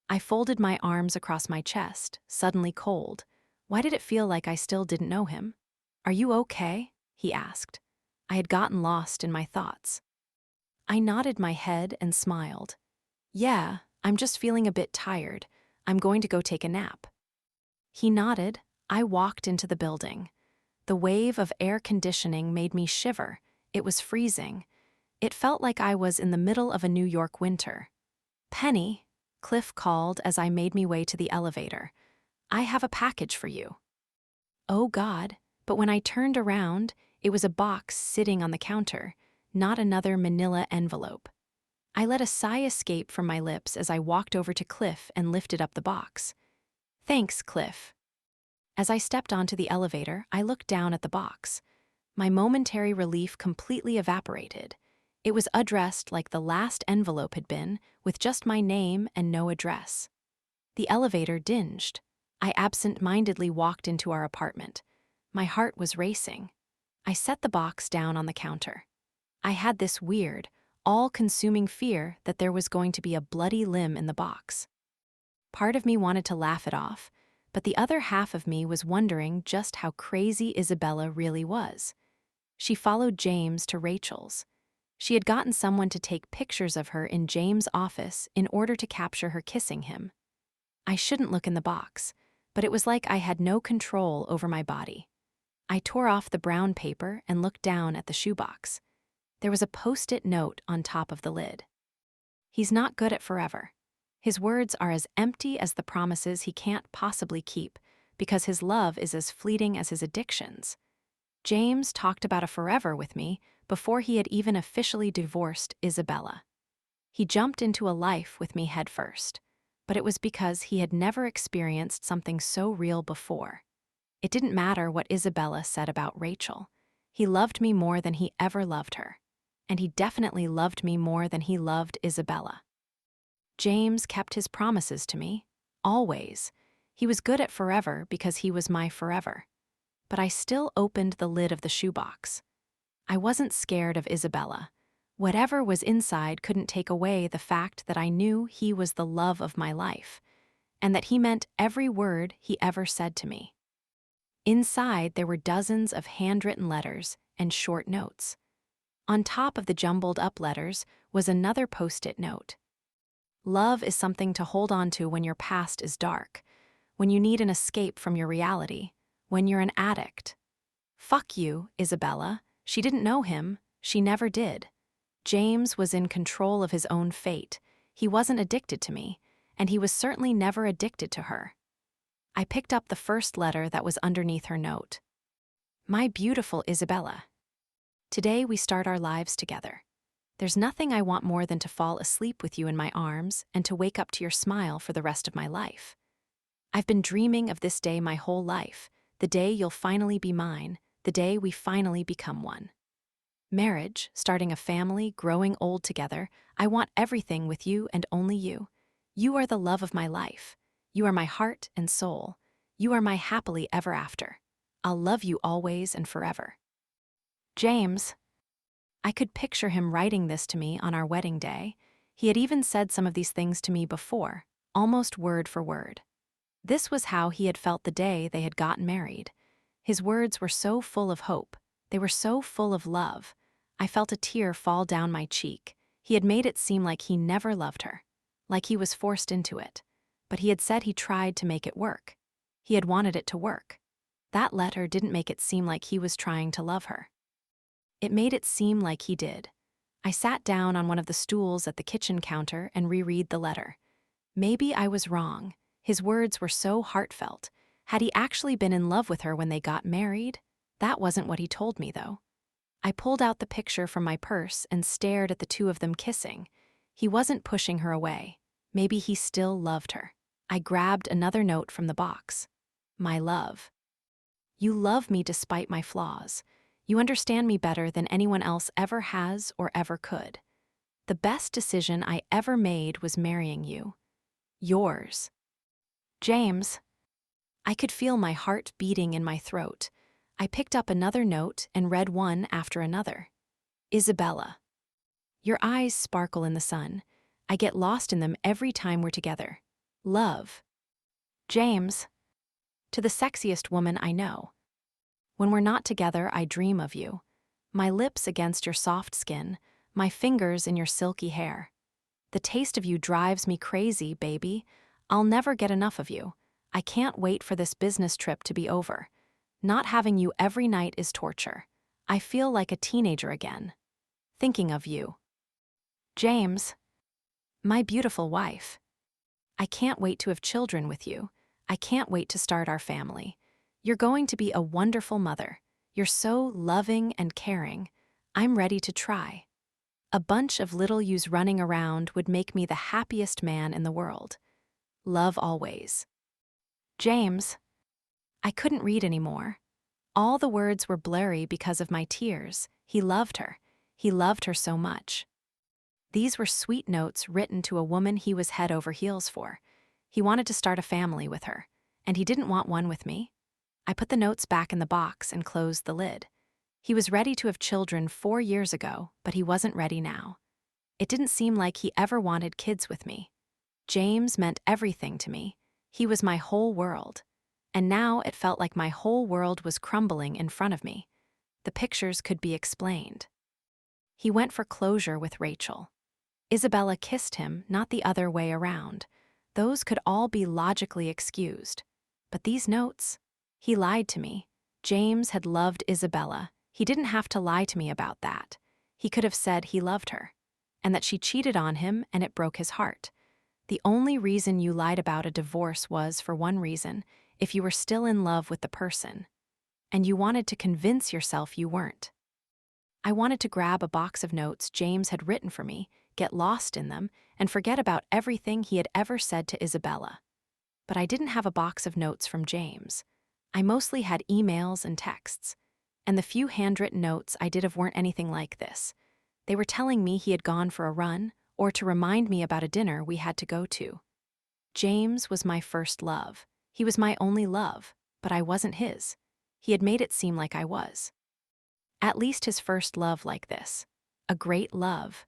I folded my arms across my chest, suddenly cold. Why did it feel like I still didn't know him? Are you okay? He asked. I had gotten lost in my thoughts. I nodded my head and smiled. Yeah, I'm just feeling a bit tired. I'm going to go take a nap. He nodded. I walked into the building. The wave of air conditioning made me shiver. It was freezing. It felt like I was in the middle of a New York winter. Penny, Cliff called as I made me way to the elevator. I have a package for you. Oh God, but when I turned around, it was a box sitting on the counter, not another manila envelope. I let a sigh escape from my lips as I walked over to Cliff and lifted up the box. Thanks, Cliff. As I stepped onto the elevator, I looked down at the box. My momentary relief completely evaporated. It was addressed like the last envelope had been, with just my name and no address. The elevator dinged. I absent-mindedly walked into our apartment. My heart was racing. I set the box down on the counter. I had this weird, all-consuming fear that there was going to be a bloody limb in the box. Part of me wanted to laugh it off, but the other half of me was wondering just how crazy Isabella really was. She followed James to Rachel's. She had gotten someone to take pictures of her in James' office in order to capture her kissing him. I shouldn't look in the box, but it was like I had no control over my body. I tore off the brown paper and looked down at the shoebox. There was a post-it note on top of the lid. He's not good at forever. His words are as empty as the promises he can't possibly keep, because his love is as fleeting as his addictions. James talked about a forever with me before he had even officially divorced Isabella. He jumped into a life with me head first, but it was because he had never experienced something so real before. It didn't matter what Isabella said about Rachel. He loved me more than he ever loved her, and he definitely loved me more than he loved Isabella. James kept his promises to me, always. He was good at forever because he was my forever. But I still opened the lid of the shoebox. I wasn't scared of Isabella. Whatever was inside couldn't take away the fact that I knew he was the love of my life, and that he meant every word he ever said to me. Inside, there were dozens of handwritten letters and short notes. On top of the jumbled-up letters was another post-it note. Love is something to hold on to when your past is dark, when you need an escape from your reality, when you're an addict. Fuck you, Isabella. She didn't know him. She never did. James was in control of his own fate. He wasn't addicted to me, and he was certainly never addicted to her. I picked up the first letter that was underneath her note. My beautiful Isabella. Today we start our lives together. There's nothing I want more than to fall asleep with you in my arms and to wake up to your smile for the rest of my life. I've been dreaming of this day my whole life, the day you'll finally be mine, the day we finally become one. Marriage, starting a family, growing old together, I want everything with you and only you. You are the love of my life. You are my heart and soul. You are my happily ever after. I'll love you always and forever. James. I could picture him writing this to me on our wedding day. He had even said some of these things to me before, almost word for word. This was how he had felt the day they had gotten married. His words were so full of hope. They were so full of love. I felt a tear fall down my cheek. He had made it seem like he never loved her, like he was forced into it. But he had said he tried to make it work. He had wanted it to work. That letter didn't make it seem like he was trying to love her. It made it seem like he did. I sat down on one of the stools at the kitchen counter and reread the letter. Maybe I was wrong. His words were so heartfelt. Had he actually been in love with her when they got married? That wasn't what he told me, though. I pulled out the picture from my purse and stared at the two of them kissing. He wasn't pushing her away. Maybe he still loved her. I grabbed another note from the box. My love. You love me despite my flaws. You understand me better than anyone else ever has or ever could. The best decision I ever made was marrying you. Yours. James. I could feel my heart beating in my throat. I picked up another note and read one after another. Isabella. Your eyes sparkle in the sun. I get lost in them every time we're together. Love. James. To the sexiest woman I know. When we're not together, I dream of you. My lips against your soft skin, my fingers in your silky hair. The taste of you drives me crazy, baby. I'll never get enough of you. I can't wait for this business trip to be over. Not having you every night is torture. I feel like a teenager again. Thinking of you. James. My beautiful wife. I can't wait to have children with you. I can't wait to start our family. You're going to be a wonderful mother. You're so loving and caring. I'm ready to try. A bunch of little yous running around would make me the happiest man in the world. Love always. James. I couldn't read anymore. All the words were blurry because of my tears. He loved her. He loved her so much. These were sweet notes written to a woman he was head over heels for. He wanted to start a family with her, and he didn't want one with me. I put the notes back in the box and closed the lid. He was ready to have children 4 years ago, but he wasn't ready now. It didn't seem like he ever wanted kids with me. James meant everything to me. He was my whole world. And now it felt like my whole world was crumbling in front of me. The pictures could be explained. He went for closure with Rachel. Isabella kissed him, not the other way around. Those could all be logically excused. But these notes? He lied to me. James had loved Isabella. He didn't have to lie to me about that. He could have said he loved her, and that she cheated on him and it broke his heart. The only reason you lied about a divorce was, for one reason, if you were still in love with the person. And you wanted to convince yourself you weren't. I wanted to grab a box of notes James had written for me, get lost in them, and forget about everything he had ever said to Isabella. But I didn't have a box of notes from James. I mostly had emails and texts, and the few handwritten notes I did have weren't anything like this. They were telling me he had gone for a run, or to remind me about a dinner we had to go to. James was my first love. He was my only love, but I wasn't his. He had made it seem like I was. At least his first love like this. A great love.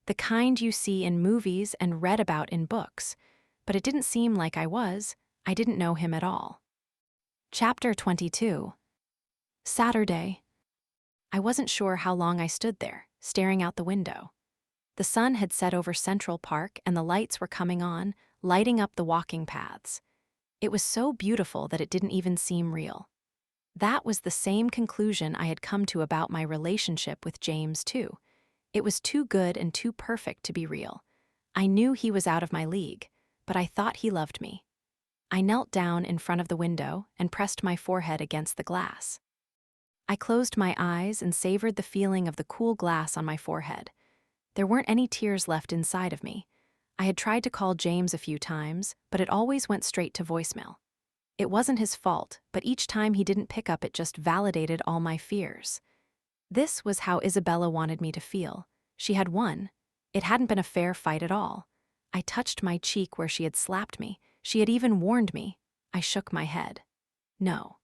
The kind you see in movies and read about in books. But it didn't seem like I was. I didn't know him at all. Chapter 22. Saturday. I wasn't sure how long I stood there, staring out the window. The sun had set over Central Park and the lights were coming on, lighting up the walking paths. It was so beautiful that it didn't even seem real. That was the same conclusion I had come to about my relationship with James, too. It was too good and too perfect to be real. I knew he was out of my league, but I thought he loved me. I knelt down in front of the window and pressed my forehead against the glass. I closed my eyes and savored the feeling of the cool glass on my forehead. There weren't any tears left inside of me. I had tried to call James a few times, but it always went straight to voicemail. It wasn't his fault, but each time he didn't pick up, it just validated all my fears. This was how Isabella wanted me to feel. She had won. It hadn't been a fair fight at all. I touched my cheek where she had slapped me. She had even warned me. I shook my head. No.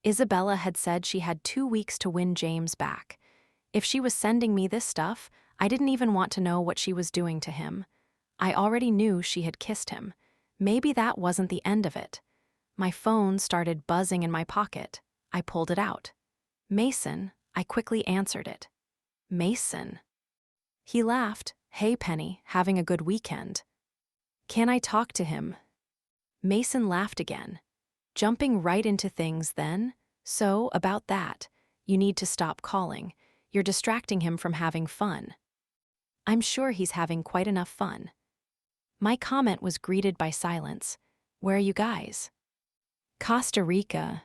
Isabella had said she had 2 weeks to win James back. If she was sending me this stuff, I didn't even want to know what she was doing to him. I already knew she had kissed him. Maybe that wasn't the end of it. My phone started buzzing in my pocket. I pulled it out. Mason, I quickly answered it. Mason. He laughed. Hey, Penny, having a good weekend? Can I talk to him? Mason laughed again. Jumping right into things then? So, about that. You need to stop calling. You're distracting him from having fun. I'm sure he's having quite enough fun. My comment was greeted by silence. Where are you guys? Costa Rica.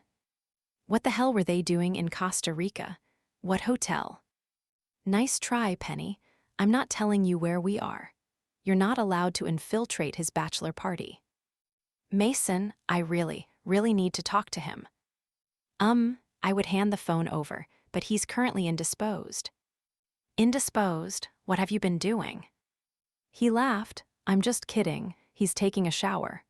What the hell were they doing in Costa Rica? What hotel? Nice try, Penny. I'm not telling you where we are. You're not allowed to infiltrate his bachelor party. Mason, I really need to talk to him. I would hand the phone over, but he's currently indisposed. Indisposed? What have you been doing? He laughed. I'm just kidding. He's taking a shower.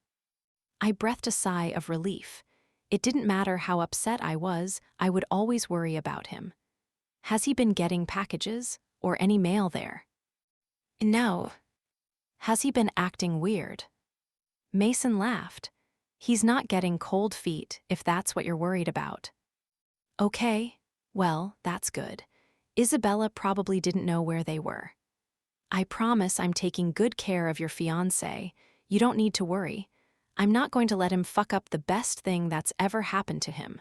I breathed a sigh of relief. It didn't matter how upset I was, I would always worry about him. Has he been getting packages or any mail there? No. Has he been acting weird? Mason laughed. He's not getting cold feet, if that's what you're worried about. Okay, well, that's good. Isabella probably didn't know where they were. I promise I'm taking good care of your fiancé. You don't need to worry. I'm not going to let him fuck up the best thing that's ever happened to him.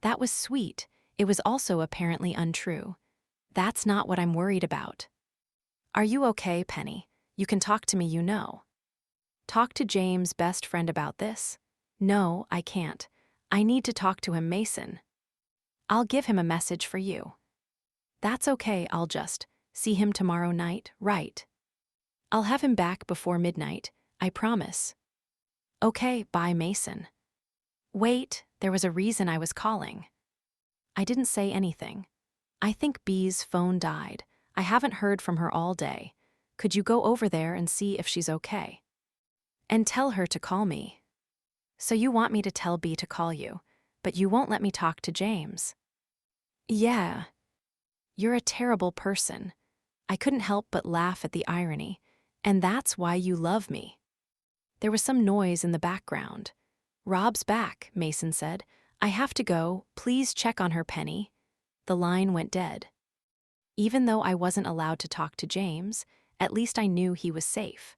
That was sweet. It was also apparently untrue. That's not what I'm worried about. Are you okay, Penny? You can talk to me, you know. Talk to James' best friend about this? No, I can't. I need to talk to him, Mason. I'll give him a message for you. That's okay, I'll just see him tomorrow night, right? I'll have him back before midnight, I promise. Okay, bye, Mason. Wait, there was a reason I was calling. I didn't say anything. I think Bee's phone died. I haven't heard from her all day. Could you go over there and see if she's okay? And tell her to call me. So you want me to tell Bee to call you, but you won't let me talk to James. Yeah. You're a terrible person. I couldn't help but laugh at the irony, and that's why you love me. There was some noise in the background. Rob's back, Mason said. I have to go. Please check on her, Penny. The line went dead. Even though I wasn't allowed to talk to James, at least I knew he was safe.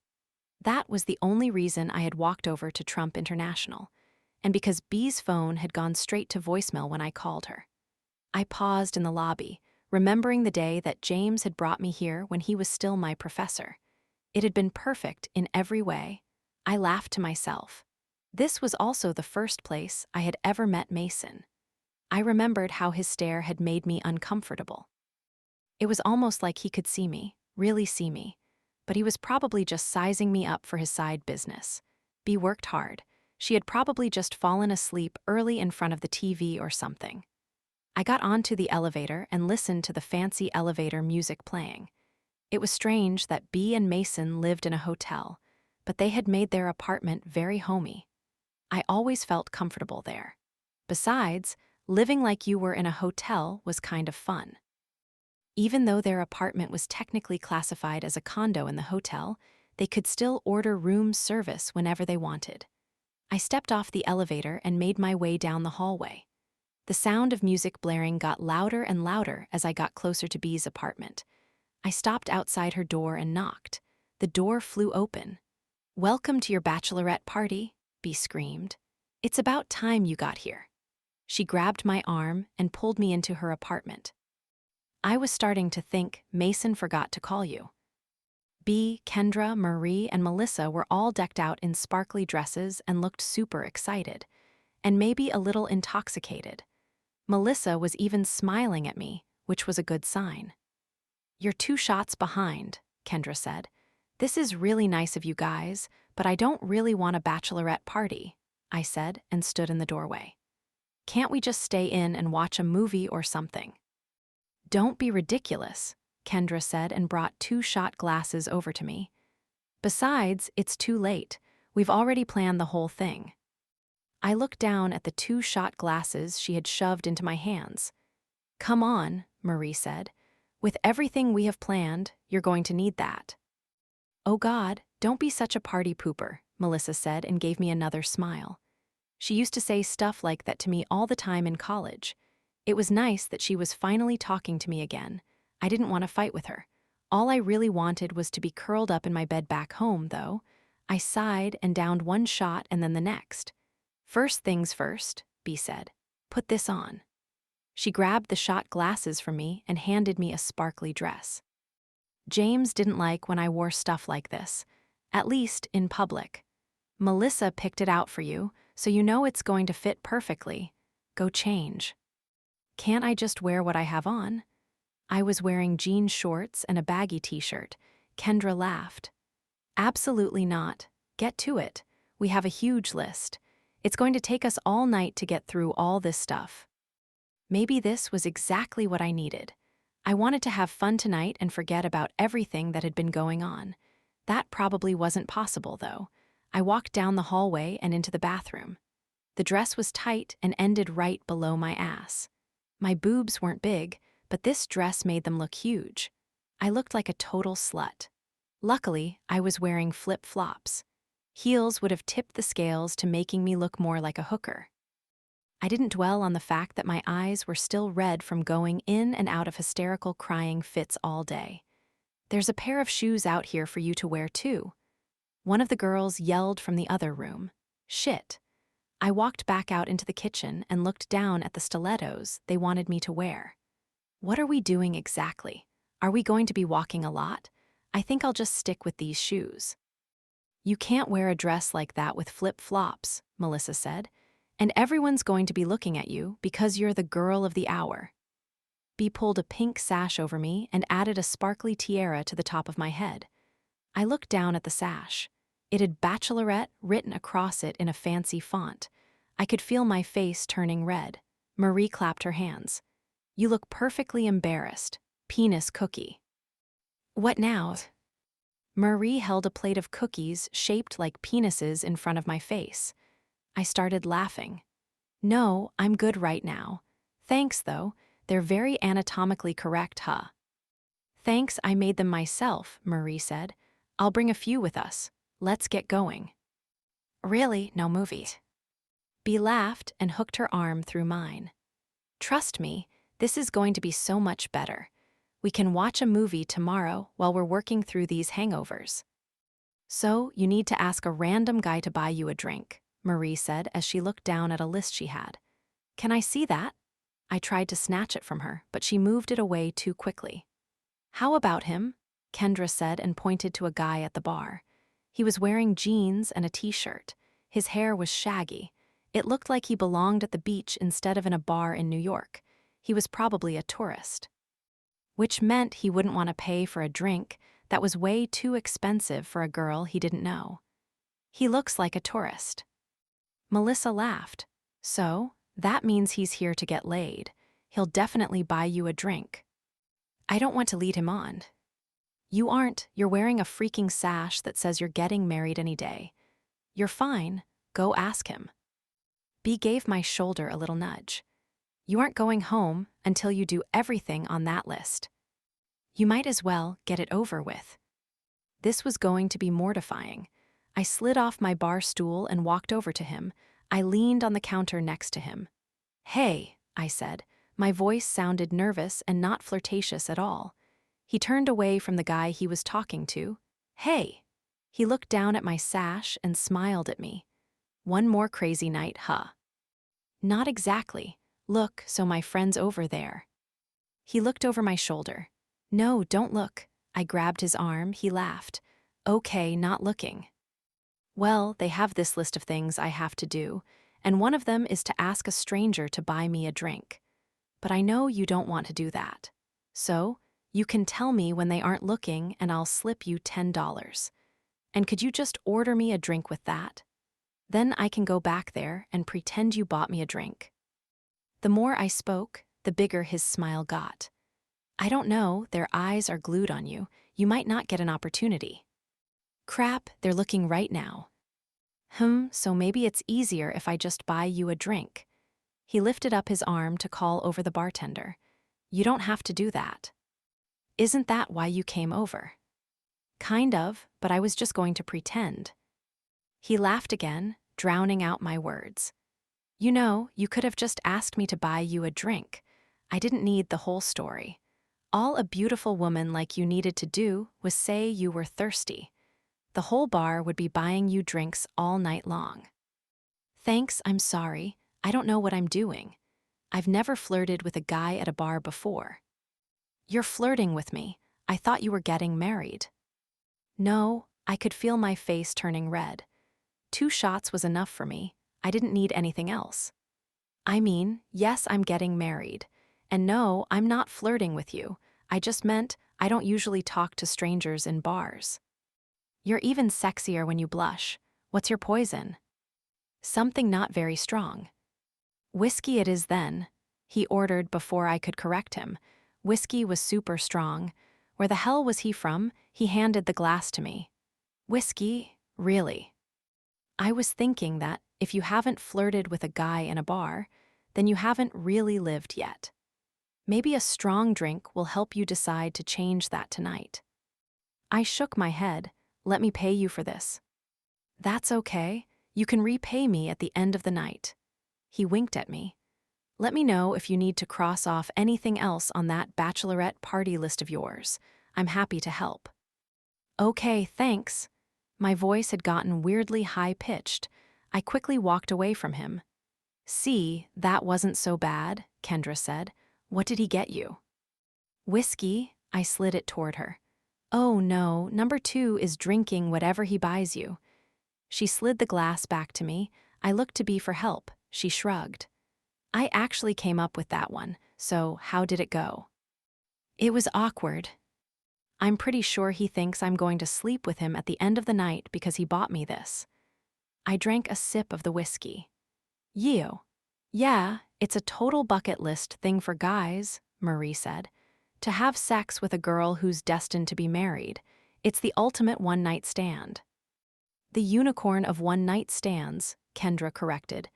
That was the only reason I had walked over to Trump International, and because Bee's phone had gone straight to voicemail when I called her. I paused in the lobby, remembering the day that James had brought me here when he was still my professor. It had been perfect in every way. I laughed to myself. This was also the first place I had ever met Mason. I remembered how his stare had made me uncomfortable. It was almost like he could see me, really see me, but he was probably just sizing me up for his side business. Bee worked hard. She had probably just fallen asleep early in front of the TV or something. I got onto the elevator and listened to the fancy elevator music playing. It was strange that Bee and Mason lived in a hotel, but they had made their apartment very homey. I always felt comfortable there. Besides, living like you were in a hotel was kind of fun. Even though their apartment was technically classified as a condo in the hotel, they could still order room service whenever they wanted. I stepped off the elevator and made my way down the hallway. The sound of music blaring got louder and louder as I got closer to Bee's apartment. I stopped outside her door and knocked. The door flew open. "Welcome to your bachelorette party," Bee screamed. "It's about time you got here." She grabbed my arm and pulled me into her apartment. I was starting to think Mason forgot to call you. Bee, Kendra, Marie, and Melissa were all decked out in sparkly dresses and looked super excited, and maybe a little intoxicated. Melissa was even smiling at me, which was a good sign. "You're 2 shots behind," Kendra said. "This is really nice of you guys, but I don't really want a bachelorette party," I said and stood in the doorway. "Can't we just stay in and watch a movie or something?" "Don't be ridiculous," Kendra said and brought 2 shot glasses over to me. "Besides, it's too late. We've already planned the whole thing." I looked down at the 2 shot glasses she had shoved into my hands. "Come on," Marie said. "With everything we have planned, you're going to need that." "Oh God, don't be such a party pooper," Melissa said and gave me another smile. She used to say stuff like that to me all the time in college. It was nice that she was finally talking to me again. I didn't want to fight with her. All I really wanted was to be curled up in my bed back home, though. I sighed and downed 1 shot and then the next. "First things first," B said. "Put this on." She grabbed the shot glasses from me and handed me a sparkly dress. James didn't like when I wore stuff like this, at least in public. "Melissa picked it out for you, so you know it's going to fit perfectly. Go change." "Can't I just wear what I have on?" I was wearing jean shorts and a baggy t-shirt. Kendra laughed. "Absolutely not. Get to it. We have a huge list. It's going to take us all night to get through all this stuff." Maybe this was exactly what I needed. I wanted to have fun tonight and forget about everything that had been going on. That probably wasn't possible, though. I walked down the hallway and into the bathroom. The dress was tight and ended right below my ass. My boobs weren't big, but this dress made them look huge. I looked like a total slut. Luckily, I was wearing flip-flops. Heels would have tipped the scales to making me look more like a hooker. I didn't dwell on the fact that my eyes were still red from going in and out of hysterical crying fits all day. "There's a pair of shoes out here for you to wear too." One of the girls yelled from the other room. "Shit." I walked back out into the kitchen and looked down at the stilettos they wanted me to wear. What are we doing exactly? Are we going to be walking a lot? I think I'll just stick with these shoes. "You can't wear a dress like that with flip-flops," Melissa said. "And everyone's going to be looking at you because you're the girl of the hour." B pulled a pink sash over me and added a sparkly tiara to the top of my head. I looked down at the sash. It had Bachelorette written across it in a fancy font. I could feel my face turning red. Marie clapped her hands. "You look perfectly embarrassed. Penis cookie." "What now?" Marie held a plate of cookies shaped like penises in front of my face. I started laughing. "No, I'm good right now. Thanks, though. They're very anatomically correct, huh?" "Thanks, I made them myself," Marie said. "I'll bring a few with us. Let's get going." "Really, no movies?" B laughed and hooked her arm through mine. "Trust me, this is going to be so much better. We can watch a movie tomorrow while we're working through these hangovers." "So, you need to ask a random guy to buy you a drink," Marie said as she looked down at a list she had. "Can I see that?" I tried to snatch it from her, but she moved it away too quickly. "How about him?" Kendra said and pointed to a guy at the bar. He was wearing jeans and a t-shirt. His hair was shaggy. It looked like he belonged at the beach instead of in a bar in New York. He was probably a tourist. Which meant he wouldn't want to pay for a drink that was way too expensive for a girl he didn't know. "He looks like a tourist." Melissa laughed. "So, that means he's here to get laid. He'll definitely buy you a drink." "I don't want to lead him on." "You aren't. You're wearing a freaking sash that says you're getting married any day. You're fine. Go ask him." B gave my shoulder a little nudge. "You aren't going home until you do everything on that list. You might as well get it over with." This was going to be mortifying. I slid off my bar stool and walked over to him. I leaned on the counter next to him. "Hey," I said. My voice sounded nervous and not flirtatious at all. He turned away from the guy he was talking to. "Hey." He looked down at my sash and smiled at me. "One more crazy night, huh?" "Not exactly. Look, so my friend's over there." He looked over my shoulder. "No, don't look." I grabbed his arm. He laughed. "Okay, not looking." "Well, they have this list of things I have to do, and one of them is to ask a stranger to buy me a drink. But I know you don't want to do that. So, you can tell me when they aren't looking and I'll slip you $10. And could you just order me a drink with that? Then I can go back there and pretend you bought me a drink." The more I spoke, the bigger his smile got. "I don't know, their eyes are glued on you. You might not get an opportunity." "Crap, they're looking right now." So maybe it's easier if I just buy you a drink. He lifted up his arm to call over the bartender. You don't have to do that. Isn't that why you came over? Kind of, but I was just going to pretend. He laughed again, drowning out my words. You know, you could have just asked me to buy you a drink. I didn't need the whole story. All a beautiful woman like you needed to do was say you were thirsty. The whole bar would be buying you drinks all night long. Thanks, I'm sorry. I don't know what I'm doing. I've never flirted with a guy at a bar before. You're flirting with me. I thought you were getting married. No, I could feel my face turning red. 2 shots was enough for me. I didn't need anything else. I mean, yes, I'm getting married. And no, I'm not flirting with you. I just meant I don't usually talk to strangers in bars. You're even sexier when you blush. What's your poison? Something not very strong. Whiskey it is then, he ordered before I could correct him. Whiskey was super strong. Where the hell was he from? He handed the glass to me. Whiskey? Really? I was thinking that if you haven't flirted with a guy in a bar, then you haven't really lived yet. Maybe a strong drink will help you decide to change that tonight. I shook my head. Let me pay you for this. That's okay. You can repay me at the end of the night. He winked at me. Let me know if you need to cross off anything else on that bachelorette party list of yours. I'm happy to help. Okay, thanks. My voice had gotten weirdly high-pitched. I quickly walked away from him. See, that wasn't so bad, Kendra said. What did he get you? Whiskey, I slid it toward her. Oh no, number 2 is drinking whatever he buys you. She slid the glass back to me. I looked to be for help. She shrugged. I actually came up with that one, so how did it go? It was awkward. I'm pretty sure he thinks I'm going to sleep with him at the end of the night because he bought me this. I drank a sip of the whiskey. You. Yeah, it's a total bucket list thing for guys, Marie said. To have sex with a girl who's destined to be married. It's the ultimate one-night stand. The unicorn of one-night stands, Kendra corrected.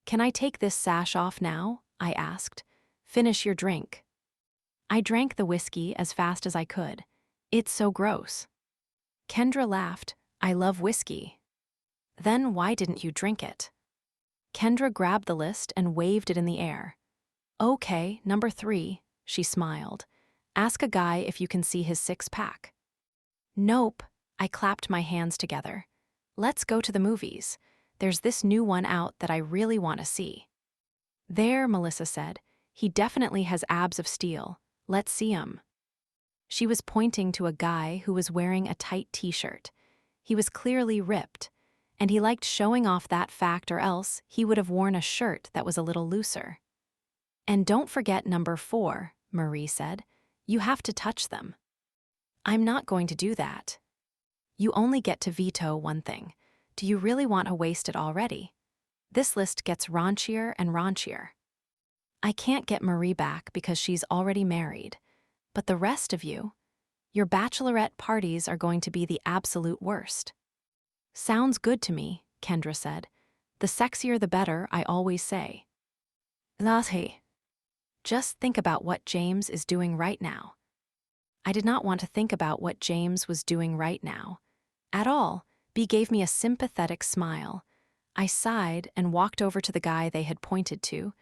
Can I take this sash off now? I asked. Finish your drink. I drank the whiskey as fast as I could. It's so gross. Kendra laughed. I love whiskey. Then why didn't you drink it? Kendra grabbed the list and waved it in the air. Okay, number 3, she smiled. Ask a guy if you can see his 6-pack. Nope, I clapped my hands together. Let's go to the movies. There's this new one out that I really want to see. There, Melissa said. He definitely has abs of steel. Let's see him. She was pointing to a guy who was wearing a tight t-shirt. He was clearly ripped, and he liked showing off that fact, or else he would have worn a shirt that was a little looser. And don't forget number 4, Marie said. You have to touch them. I'm not going to do that. You only get to veto one thing. Do you really want to waste it already? This list gets raunchier and raunchier. I can't get Marie back because she's already married. But the rest of you, your bachelorette parties are going to be the absolute worst. Sounds good to me, Kendra said. The sexier the better, I always say. Latte. Just think about what James is doing right now. I did not want to think about what James was doing right now. At all, B gave me a sympathetic smile. I sighed and walked over to the guy they had pointed to.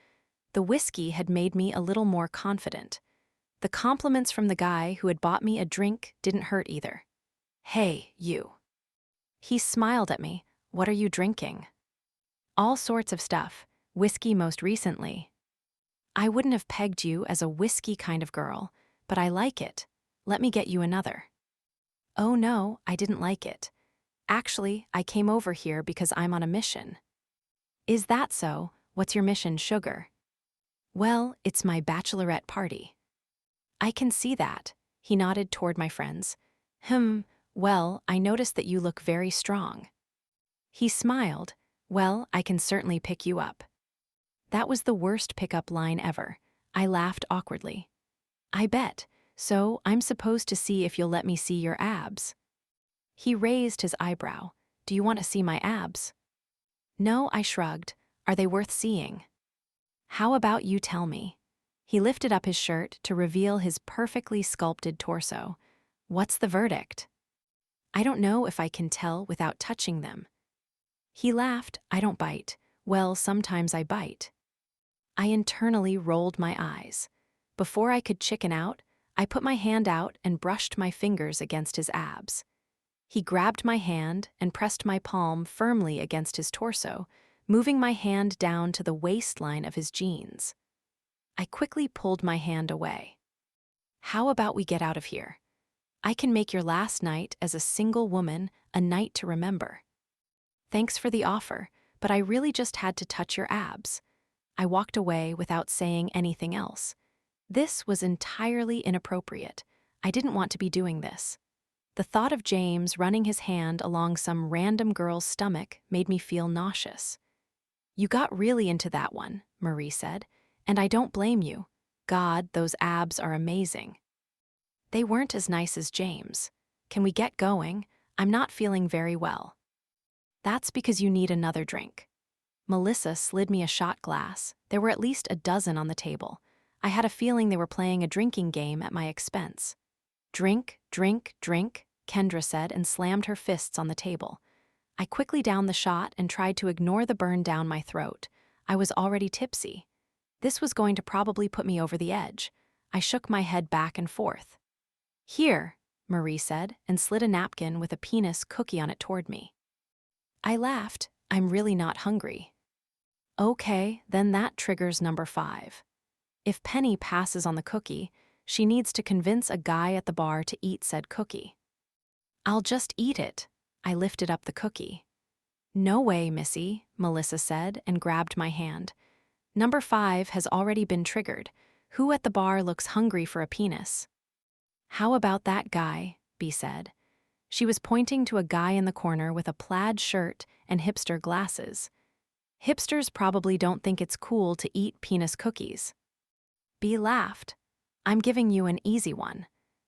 The whiskey had made me a little more confident. The compliments from the guy who had bought me a drink didn't hurt either. Hey, you. He smiled at me. What are you drinking? All sorts of stuff, whiskey most recently. I wouldn't have pegged you as a whiskey kind of girl, but I like it. Let me get you another. Oh no, I didn't like it. Actually, I came over here because I'm on a mission. Is that so? What's your mission, sugar? Well, it's my bachelorette party. I can see that. He nodded toward my friends. Well, I noticed that you look very strong. He smiled. Well, I can certainly pick you up. That was the worst pickup line ever. I laughed awkwardly. I bet. So I'm supposed to see if you'll let me see your abs. He raised his eyebrow. Do you want to see my abs? No, I shrugged. Are they worth seeing? How about you tell me? He lifted up his shirt to reveal his perfectly sculpted torso. What's the verdict? I don't know if I can tell without touching them. He laughed. I don't bite. Well, sometimes I bite. I internally rolled my eyes. Before I could chicken out, I put my hand out and brushed my fingers against his abs. He grabbed my hand and pressed my palm firmly against his torso, moving my hand down to the waistline of his jeans. I quickly pulled my hand away. How about we get out of here? I can make your last night as a single woman a night to remember. Thanks for the offer, but I really just had to touch your abs. I walked away without saying anything else. This was entirely inappropriate. I didn't want to be doing this. The thought of James running his hand along some random girl's stomach made me feel nauseous. You got really into that one, Marie said, and I don't blame you. God, those abs are amazing. They weren't as nice as James. Can we get going? I'm not feeling very well. That's because you need another drink. Melissa slid me a shot glass. There were at least a dozen on the table. I had a feeling they were playing a drinking game at my expense. Drink, drink, drink, Kendra said and slammed her fists on the table. I quickly downed the shot and tried to ignore the burn down my throat. I was already tipsy. This was going to probably put me over the edge. I shook my head back and forth. Here, Marie said, and slid a napkin with a penis cookie on it toward me. I laughed. I'm really not hungry. Okay, then that triggers number 5. If Penny passes on the cookie, she needs to convince a guy at the bar to eat said cookie. I'll just eat it. I lifted up the cookie. No way, Missy, Melissa said and grabbed my hand. Number 5 has already been triggered. Who at the bar looks hungry for a penis? How about that guy, B said. She was pointing to a guy in the corner with a plaid shirt and hipster glasses. Hipsters probably don't think it's cool to eat penis cookies. B laughed. I'm giving you an easy one.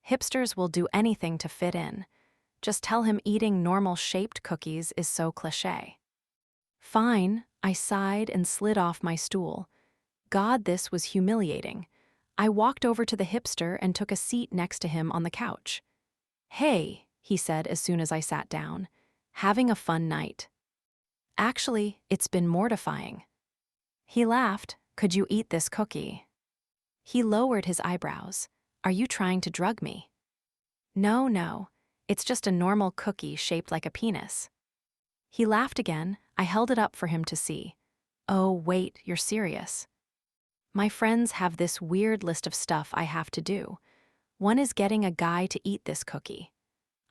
Hipsters will do anything to fit in. Just tell him eating normal-shaped cookies is so cliché. Fine, I sighed and slid off my stool. God, this was humiliating. I walked over to the hipster and took a seat next to him on the couch. Hey, he said as soon as I sat down. Having a fun night. Actually, it's been mortifying. He laughed. Could you eat this cookie? He lowered his eyebrows. Are you trying to drug me? No. It's just a normal cookie shaped like a penis. He laughed again. I held it up for him to see. Oh, wait, you're serious. My friends have this weird list of stuff I have to do. One is getting a guy to eat this cookie.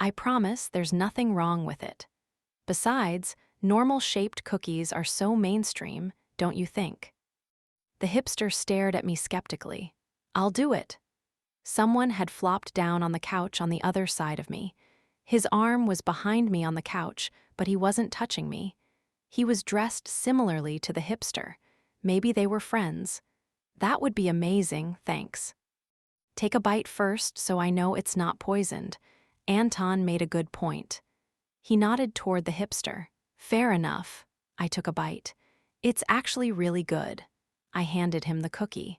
I promise there's nothing wrong with it. Besides, normal-shaped cookies are so mainstream, don't you think? The hipster stared at me skeptically. I'll do it. Someone had flopped down on the couch on the other side of me. His arm was behind me on the couch, but he wasn't touching me. He was dressed similarly to the hipster. Maybe they were friends. That would be amazing, thanks. Take a bite first so I know it's not poisoned. Anton made a good point. He nodded toward the hipster. Fair enough. I took a bite. It's actually really good. I handed him the cookie.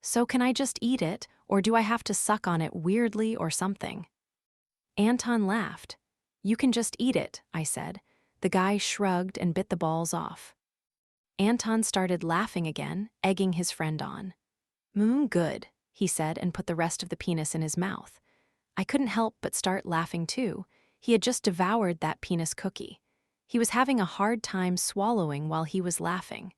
So can I just eat it, or do I have to suck on it weirdly or something? Anton laughed. You can just eat it, I said. The guy shrugged and bit the balls off. Anton started laughing again, egging his friend on. Good, he said and put the rest of the penis in his mouth. I couldn't help but start laughing too. He had just devoured that penis cookie. He was having a hard time swallowing while he was laughing.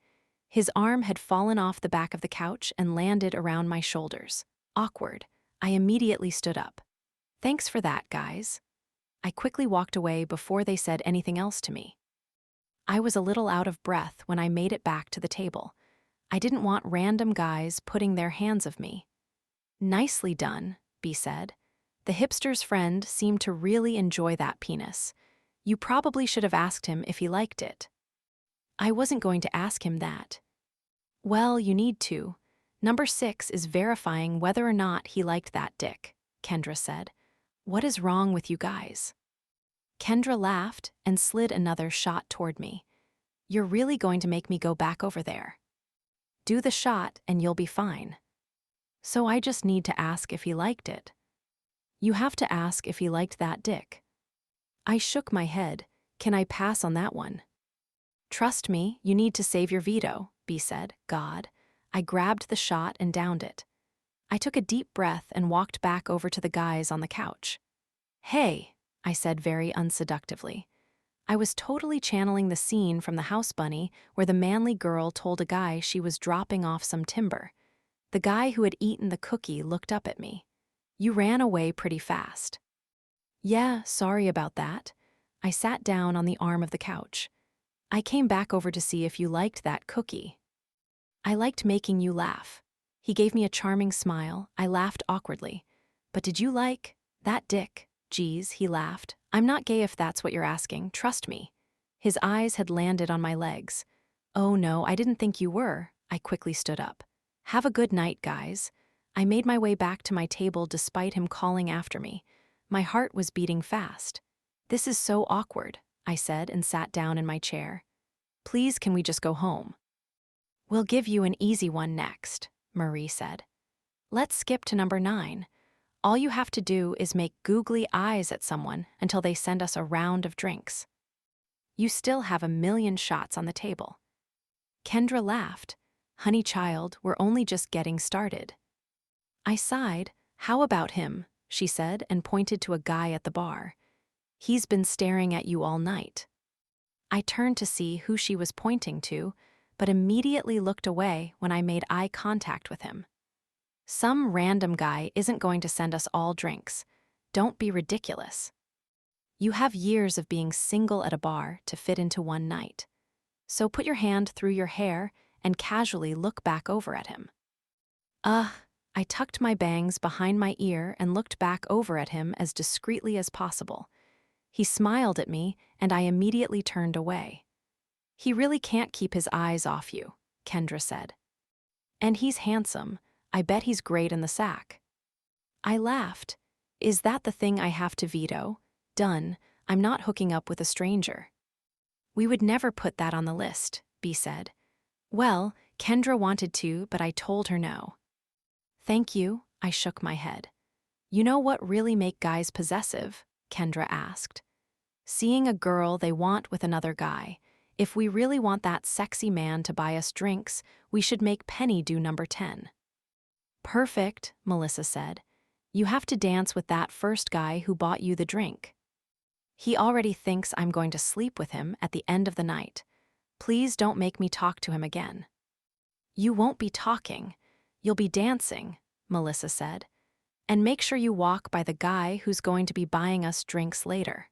His arm had fallen off the back of the couch and landed around my shoulders. Awkward. I immediately stood up. Thanks for that, guys. I quickly walked away before they said anything else to me. I was a little out of breath when I made it back to the table. I didn't want random guys putting their hands of me. Nicely done, B said. The hipster's friend seemed to really enjoy that penis. You probably should have asked him if he liked it. I wasn't going to ask him that. Well, you need to. Number 6 is verifying whether or not he liked that dick, Kendra said. What is wrong with you guys? Kendra laughed and slid another shot toward me. You're really going to make me go back over there. Do the shot and you'll be fine. So I just need to ask if he liked it. You have to ask if he liked that dick. I shook my head. Can I pass on that one? Trust me, you need to save your veto, B said. God. I grabbed the shot and downed it. I took a deep breath and walked back over to the guys on the couch. Hey, I said very unseductively. I was totally channeling the scene from The House Bunny where the manly girl told a guy she was dropping off some timber. The guy who had eaten the cookie looked up at me. You ran away pretty fast. Yeah, sorry about that. I sat down on the arm of the couch. I came back over to see if you liked that cookie. I liked making you laugh. He gave me a charming smile. I laughed awkwardly. But did you like that dick? Geez, he laughed. I'm not gay if that's what you're asking, trust me. His eyes had landed on my legs. Oh no, I didn't think you were. I quickly stood up. Have a good night, guys. I made my way back to my table despite him calling after me. My heart was beating fast. This is so awkward, I said and sat down in my chair. Please, can we just go home? We'll give you an easy one next, Marie said. Let's skip to number 9. All you have to do is make googly eyes at someone until they send us a round of drinks. You still have 1,000,000 shots on the table. Kendra laughed. Honey child, we're only just getting started. I sighed. How about him? She said and pointed to a guy at the bar. He's been staring at you all night. I turned to see who she was pointing to, but immediately looked away when I made eye contact with him. Some random guy isn't going to send us all drinks. Don't be ridiculous. You have years of being single at a bar to fit into one night. So put your hand through your hair and casually look back over at him. I tucked my bangs behind my ear and looked back over at him as discreetly as possible. He smiled at me, and I immediately turned away. He really can't keep his eyes off you, Kendra said. And he's handsome. I bet he's great in the sack. I laughed. Is that the thing I have to veto? Done. I'm not hooking up with a stranger. We would never put that on the list, B said. Well, Kendra wanted to, but I told her no. Thank you, I shook my head. You know what really make guys possessive? Kendra asked. Seeing a girl they want with another guy. If we really want that sexy man to buy us drinks, we should make Penny do number 10. Perfect, Melissa said. You have to dance with that first guy who bought you the drink. He already thinks I'm going to sleep with him at the end of the night. Please don't make me talk to him again. You won't be talking. You'll be dancing, Melissa said. And make sure you walk by the guy who's going to be buying us drinks later.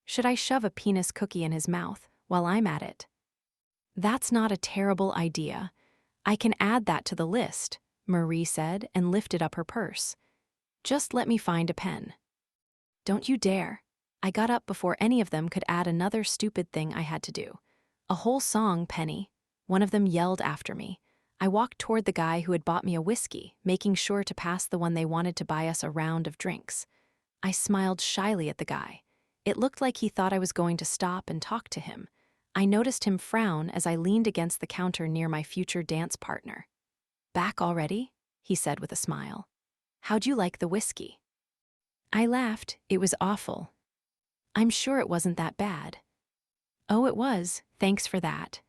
Should I shove a penis cookie in his mouth while I'm at it? That's not a terrible idea. I can add that to the list, Marie said and lifted up her purse. Just let me find a pen. Don't you dare. I got up before any of them could add another stupid thing I had to do. A whole song, Penny. One of them yelled after me. I walked toward the guy who had bought me a whiskey, making sure to pass the one they wanted to buy us a round of drinks. I smiled shyly at the guy. It looked like he thought I was going to stop and talk to him. I noticed him frown as I leaned against the counter near my future dance partner. Back already? He said with a smile. How'd you like the whiskey? I laughed. It was awful. I'm sure it wasn't that bad. Oh, it was. Thanks for that.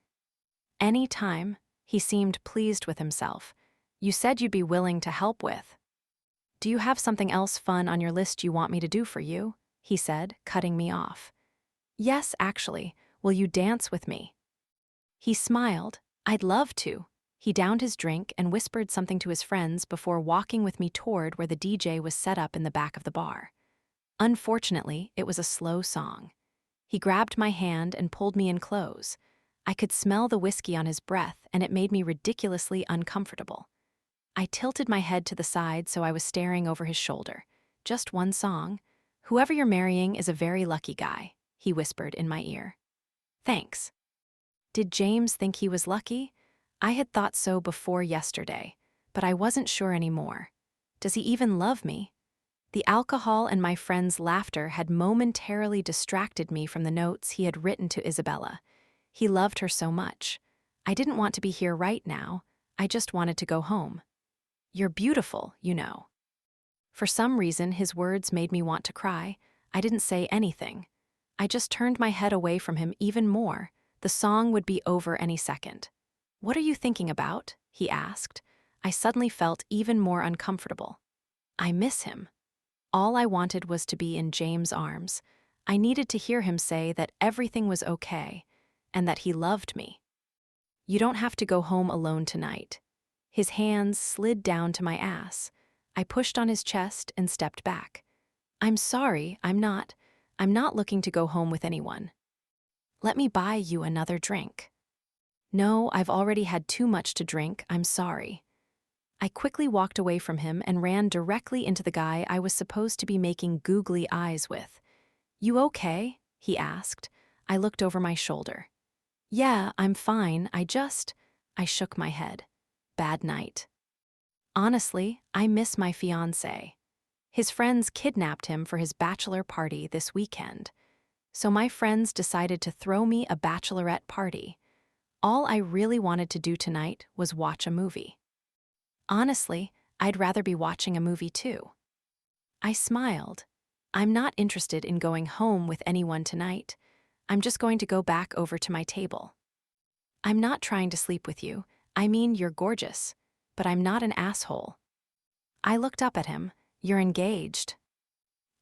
Any time. He seemed pleased with himself. You said you'd be willing to help with. Do you have something else fun on your list you want me to do for you? He said, cutting me off. Yes, actually. Will you dance with me? He smiled. I'd love to. He downed his drink and whispered something to his friends before walking with me toward where the DJ was set up in the back of the bar. Unfortunately, it was a slow song. He grabbed my hand and pulled me in close. I could smell the whiskey on his breath, and it made me ridiculously uncomfortable. I tilted my head to the side so I was staring over his shoulder. Just one song. Whoever you're marrying is a very lucky guy, he whispered in my ear. Thanks. Did James think he was lucky? I had thought so before yesterday, but I wasn't sure anymore. Does he even love me? The alcohol and my friend's laughter had momentarily distracted me from the notes he had written to Isabella. He loved her so much. I didn't want to be here right now. I just wanted to go home. You're beautiful, you know. For some reason, his words made me want to cry. I didn't say anything. I just turned my head away from him even more. The song would be over any second. What are you thinking about? He asked. I suddenly felt even more uncomfortable. I miss him. All I wanted was to be in James' arms. I needed to hear him say that everything was okay and that he loved me. You don't have to go home alone tonight. His hands slid down to my ass. I pushed on his chest and stepped back. I'm sorry, I'm not looking to go home with anyone. Let me buy you another drink. No, I've already had too much to drink, I'm sorry. I quickly walked away from him and ran directly into the guy I was supposed to be making googly eyes with. You okay? He asked. I looked over my shoulder. Yeah, I'm fine, I shook my head. Bad night. Honestly, I miss my fiancé. His friends kidnapped him for his bachelor party this weekend. So my friends decided to throw me a bachelorette party. All I really wanted to do tonight was watch a movie. Honestly, I'd rather be watching a movie too. I smiled. I'm not interested in going home with anyone tonight. I'm just going to go back over to my table. I'm not trying to sleep with you. I mean, you're gorgeous. But I'm not an asshole. I looked up at him. You're engaged.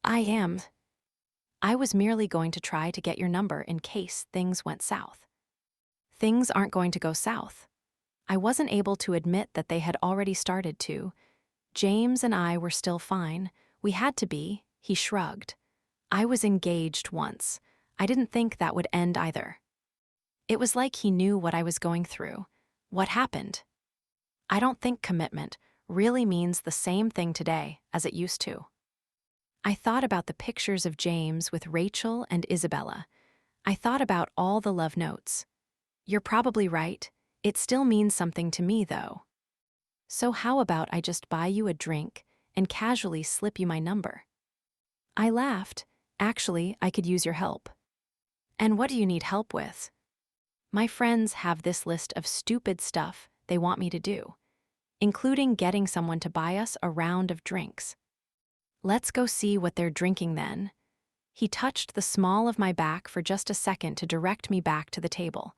I am. I was merely going to try to get your number in case things went south. Things aren't going to go south. I wasn't able to admit that they had already started to. James and I were still fine. We had to be, he shrugged. I was engaged once. I didn't think that would end either. It was like he knew what I was going through. What happened? I don't think commitment really means the same thing today as it used to. I thought about the pictures of James with Rachel and Isabella. I thought about all the love notes. You're probably right. It still means something to me, though. So how about I just buy you a drink and casually slip you my number? I laughed. Actually, I could use your help. And what do you need help with? My friends have this list of stupid stuff they want me to do, including getting someone to buy us a round of drinks. Let's go see what they're drinking then. He touched the small of my back for just a second to direct me back to the table.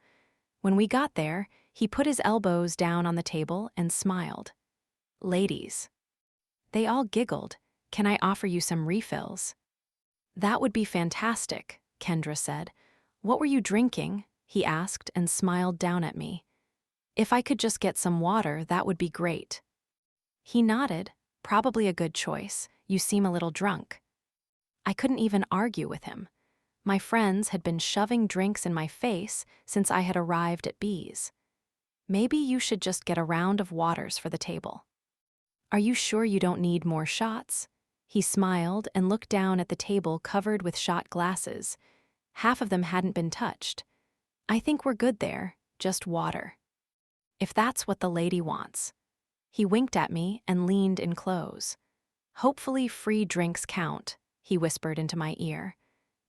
When we got there, he put his elbows down on the table and smiled. Ladies. They all giggled. Can I offer you some refills? That would be fantastic, Kendra said. What were you drinking? He asked and smiled down at me. If I could just get some water, that would be great. He nodded. Probably a good choice. You seem a little drunk. I couldn't even argue with him. My friends had been shoving drinks in my face since I had arrived at B's. Maybe you should just get a round of waters for the table. Are you sure you don't need more shots? He smiled and looked down at the table covered with shot glasses. Half of them hadn't been touched. I think we're good there, just water. If that's what the lady wants. He winked at me and leaned in close. Hopefully free drinks count, he whispered into my ear.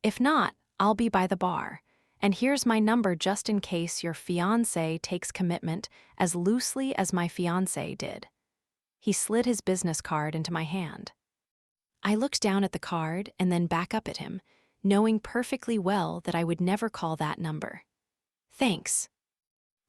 If not, I'll be by the bar. And here's my number just in case your fiancé takes commitment as loosely as my fiancé did. He slid his business card into my hand. I looked down at the card and then back up at him, knowing perfectly well that I would never call that number. Thanks.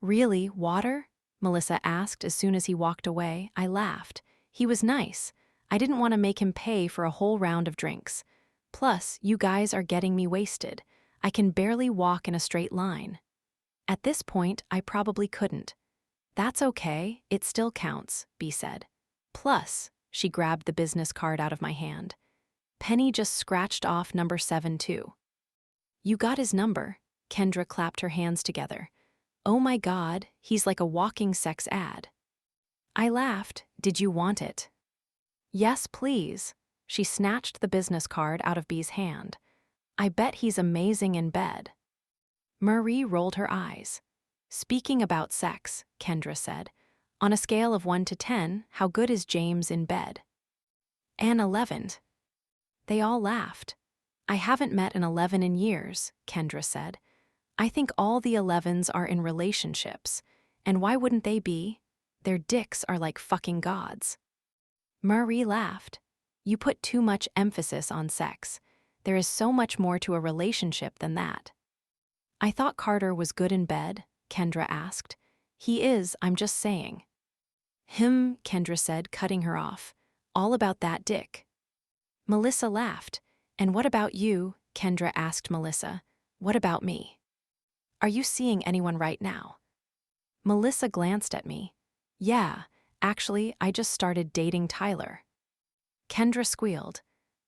Really, water? Melissa asked as soon as he walked away. I laughed. He was nice. I didn't want to make him pay for a whole round of drinks. Plus, you guys are getting me wasted. I can barely walk in a straight line. At this point, I probably couldn't. That's okay, it still counts, B said. Plus, she grabbed the business card out of my hand. Penny just scratched off number 7 too. You got his number. Kendra clapped her hands together. Oh my God, he's like a walking sex ad. I laughed. Did you want it? Yes, please. She snatched the business card out of B's hand. I bet he's amazing in bed. Marie rolled her eyes. Speaking about sex, Kendra said, on a scale of 1 to 10, how good is James in bed? An 11. They all laughed. I haven't met an 11 in years, Kendra said. I think all the 11s are in relationships. And why wouldn't they be? Their dicks are like fucking gods. Marie laughed. You put too much emphasis on sex. There is so much more to a relationship than that. I thought Carter was good in bed, Kendra asked. He is, I'm just saying. Kendra said, cutting her off. All about that dick. Melissa laughed. And what about you? Kendra asked Melissa. What about me? Are you seeing anyone right now? Melissa glanced at me. Yeah, actually, I just started dating Tyler. Kendra squealed.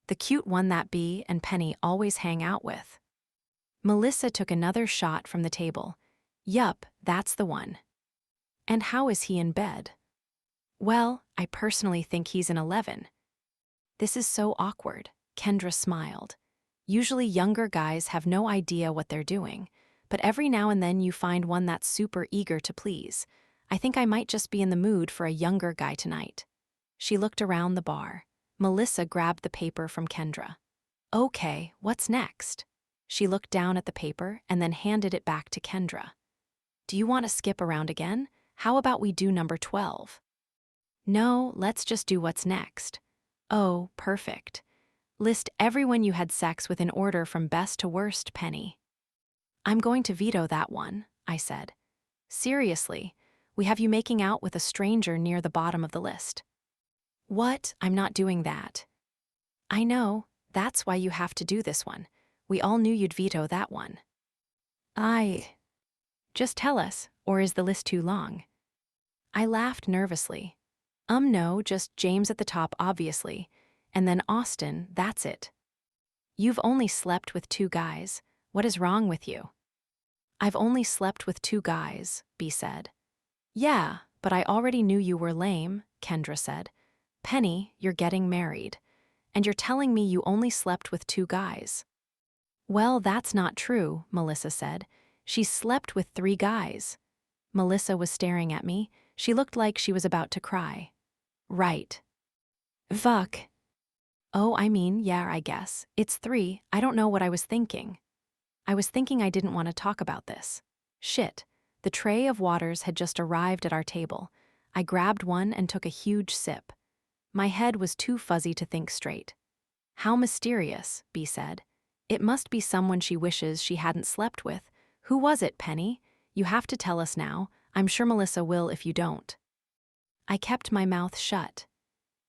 The cute one that Bea and Penny always hang out with. Melissa took another shot from the table. Yup, that's the one. And how is he in bed? Well, I personally think he's an 11. This is so awkward, Kendra smiled. Usually younger guys have no idea what they're doing, but every now and then you find one that's super eager to please. I think I might just be in the mood for a younger guy tonight. She looked around the bar. Melissa grabbed the paper from Kendra. Okay, what's next? She looked down at the paper and then handed it back to Kendra. Do you want to skip around again? How about we do number 12? No, let's just do what's next. Oh, perfect. List everyone you had sex with in order from best to worst, Penny. I'm going to veto that one, I said. Seriously, we have you making out with a stranger near the bottom of the list. What? I'm not doing that. I know, that's why you have to do this one. We all knew you'd veto that one. Just tell us, or is the list too long? I laughed nervously. No, just James at the top, obviously. And then Austin, that's it. You've only slept with 2 guys. What is wrong with you? I've only slept with 2 guys, Bea said. Yeah, but I already knew you were lame, Kendra said. Penny, you're getting married. And you're telling me you only slept with 2 guys. Well, that's not true, Melissa said. She slept with 3 guys. Melissa was staring at me. She looked like she was about to cry. Right. Fuck. Oh, yeah, I guess. It's 3. I don't know what I was thinking. I was thinking I didn't want to talk about this. Shit. The tray of waters had just arrived at our table. I grabbed one and took a huge sip. My head was too fuzzy to think straight. How mysterious, Bea said. It must be someone she wishes she hadn't slept with. Who was it, Penny? You have to tell us now. I'm sure Melissa will if you don't. I kept my mouth shut.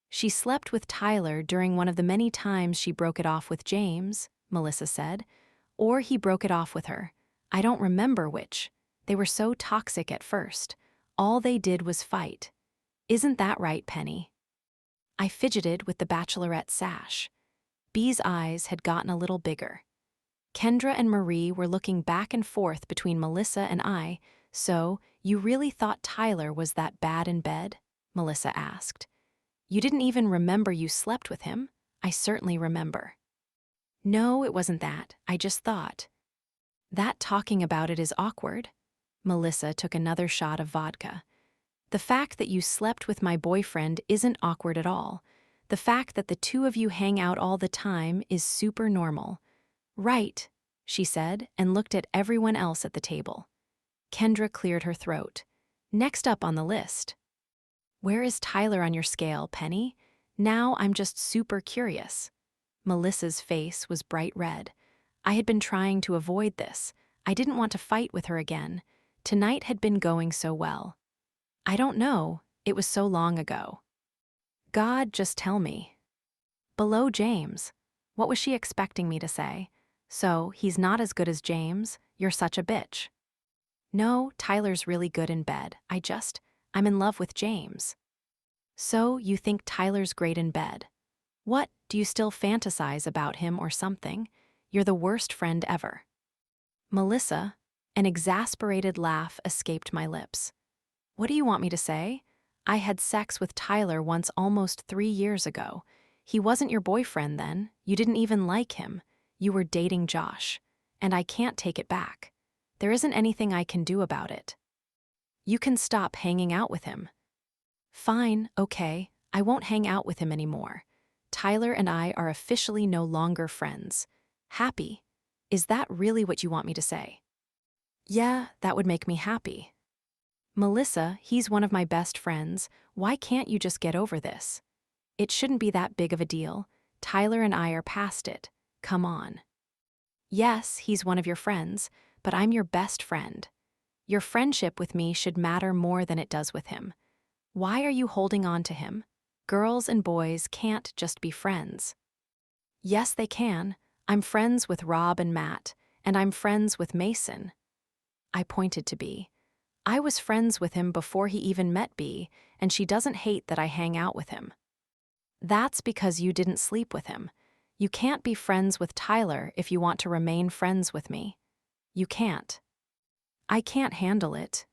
She slept with Tyler during one of the many times she broke it off with James, Melissa said. Or he broke it off with her. I don't remember which. They were so toxic at first. All they did was fight. Isn't that right, Penny? I fidgeted with the bachelorette sash. Bea's eyes had gotten a little bigger. Kendra and Marie were looking back and forth between Melissa and I. So, you really thought Tyler was that bad in bed? Melissa asked. You didn't even remember you slept with him? I certainly remember. No, it wasn't that. I just thought. That talking about it is awkward. Melissa took another shot of vodka. The fact that you slept with my boyfriend isn't awkward at all. The fact that the 2 of you hang out all the time is super normal. Right, she said, and looked at everyone else at the table. Kendra cleared her throat. Next up on the list. Where is Tyler on your scale, Penny? Now I'm just super curious. Melissa's face was bright red. I had been trying to avoid this. I didn't want to fight with her again. Tonight had been going so well. I don't know. It was so long ago. God, just tell me. Below James. What was she expecting me to say? So, he's not as good as James? You're such a bitch. No, Tyler's really good in bed. I'm in love with James. So, you think Tyler's great in bed? What, do you still fantasize about him or something? You're the worst friend ever. Melissa, an exasperated laugh escaped my lips. What do you want me to say? I had sex with Tyler once almost 3 years ago. He wasn't your boyfriend then. You didn't even like him. You were dating Josh. And I can't take it back. There isn't anything I can do about it. You can stop hanging out with him. Fine, okay, I won't hang out with him anymore. Tyler and I are officially no longer friends. Happy? Is that really what you want me to say? Yeah, that would make me happy. Melissa, he's one of my best friends. Why can't you just get over this? It shouldn't be that big of a deal. Tyler and I are past it. Come on. Yes, he's one of your friends, but I'm your best friend. Your friendship with me should matter more than it does with him. Why are you holding on to him? Girls and boys can't just be friends. Yes, they can. I'm friends with Rob and Matt, and I'm friends with Mason. I pointed to B. I was friends with him before he even met B, and she doesn't hate that I hang out with him. That's because you didn't sleep with him. You can't be friends with Tyler if you want to remain friends with me. You can't. I can't handle it.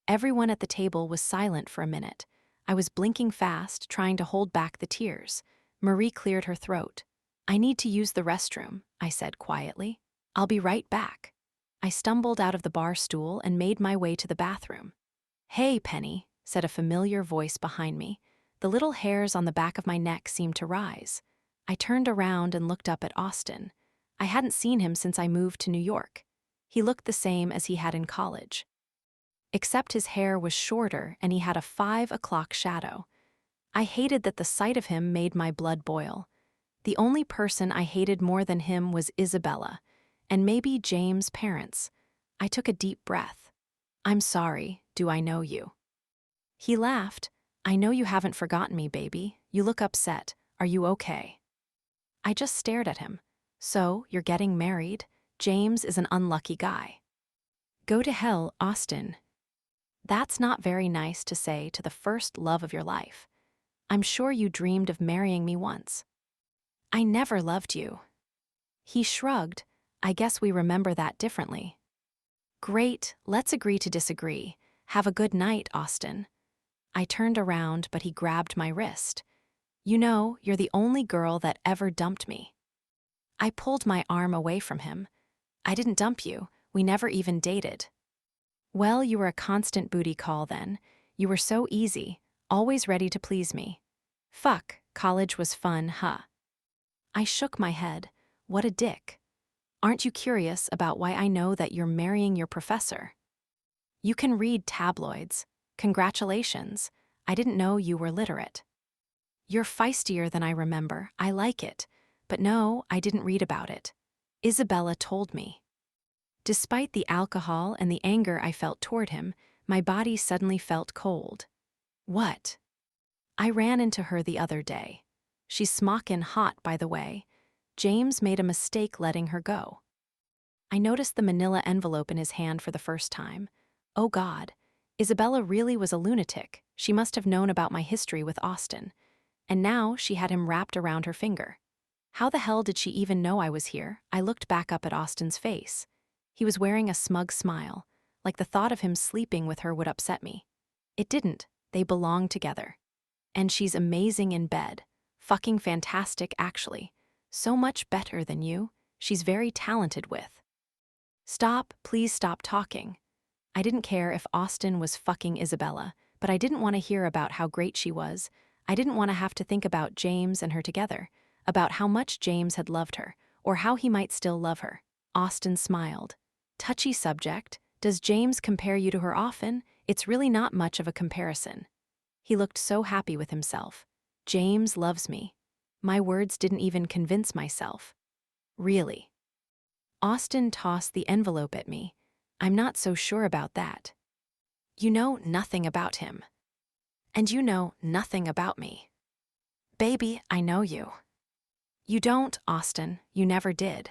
Everyone at the table was silent for a minute. I was blinking fast, trying to hold back the tears. Marie cleared her throat. I need to use the restroom, I said quietly. I'll be right back. I stumbled out of the bar stool and made my way to the bathroom. Hey, Penny, said a familiar voice behind me. The little hairs on the back of my neck seemed to rise. I turned around and looked up at Austin. I hadn't seen him since I moved to New York. He looked the same as he had in college. Except his hair was shorter and he had a 5 o'clock shadow. I hated that the sight of him made my blood boil. The only person I hated more than him was Isabella, and maybe James' parents. I took a deep breath. I'm sorry, do I know you? He laughed. I know you haven't forgotten me, baby. You look upset. Are you okay? I just stared at him. So, you're getting married? James is an unlucky guy. Go to hell, Austin. That's not very nice to say to the first love of your life. I'm sure you dreamed of marrying me once. I never loved you. He shrugged. I guess we remember that differently. Great, let's agree to disagree. Have a good night, Austin. I turned around, but he grabbed my wrist. You know, you're the only girl that ever dumped me. I pulled my arm away from him. I didn't dump you. We never even dated. Well, you were a constant booty call then. You were so easy, always ready to please me. Fuck, college was fun, huh? I shook my head. What a dick. Aren't you curious about why I know that you're marrying your professor? You can read tabloids. Congratulations. I didn't know you were literate. You're feistier than I remember. I like it. But no, I didn't read about it. Isabella told me. Despite the alcohol and the anger I felt toward him, my body suddenly felt cold. What? I ran into her the other day. She's smockin' hot, by the way. James made a mistake letting her go. I noticed the manila envelope in his hand for the first time. Oh God, Isabella really was a lunatic. She must have known about my history with Austin. And now she had him wrapped around her finger. How the hell did she even know I was here? I looked back up at Austin's face. He was wearing a smug smile, like the thought of him sleeping with her would upset me. It didn't. They belonged together. And she's amazing in bed. Fucking fantastic, actually. So much better than you. She's very talented with. Stop, please stop talking. I didn't care if Austin was fucking Isabella, but I didn't want to hear about how great she was. I didn't want to have to think about James and her together, about how much James had loved her, or how he might still love her. Austin smiled. Touchy subject. Does James compare you to her often? It's really not much of a comparison. He looked so happy with himself. James loves me. My words didn't even convince myself. Really. Austin tossed the envelope at me. I'm not so sure about that. You know nothing about him. And you know nothing about me. Baby, I know you. You don't, Austin. You never did.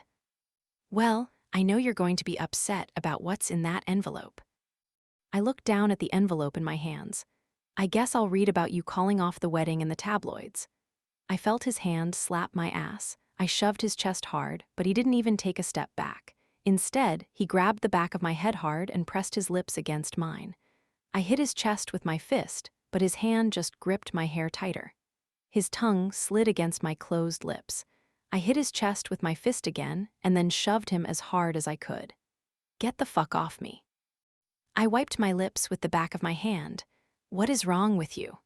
Well, I know you're going to be upset about what's in that envelope. I looked down at the envelope in my hands. I guess I'll read about you calling off the wedding in the tabloids. I felt his hand slap my ass. I shoved his chest hard, but he didn't even take a step back. Instead, he grabbed the back of my head hard and pressed his lips against mine. I hit his chest with my fist, but his hand just gripped my hair tighter. His tongue slid against my closed lips. I hit his chest with my fist again and then shoved him as hard as I could. Get the fuck off me. I wiped my lips with the back of my hand. What is wrong with you?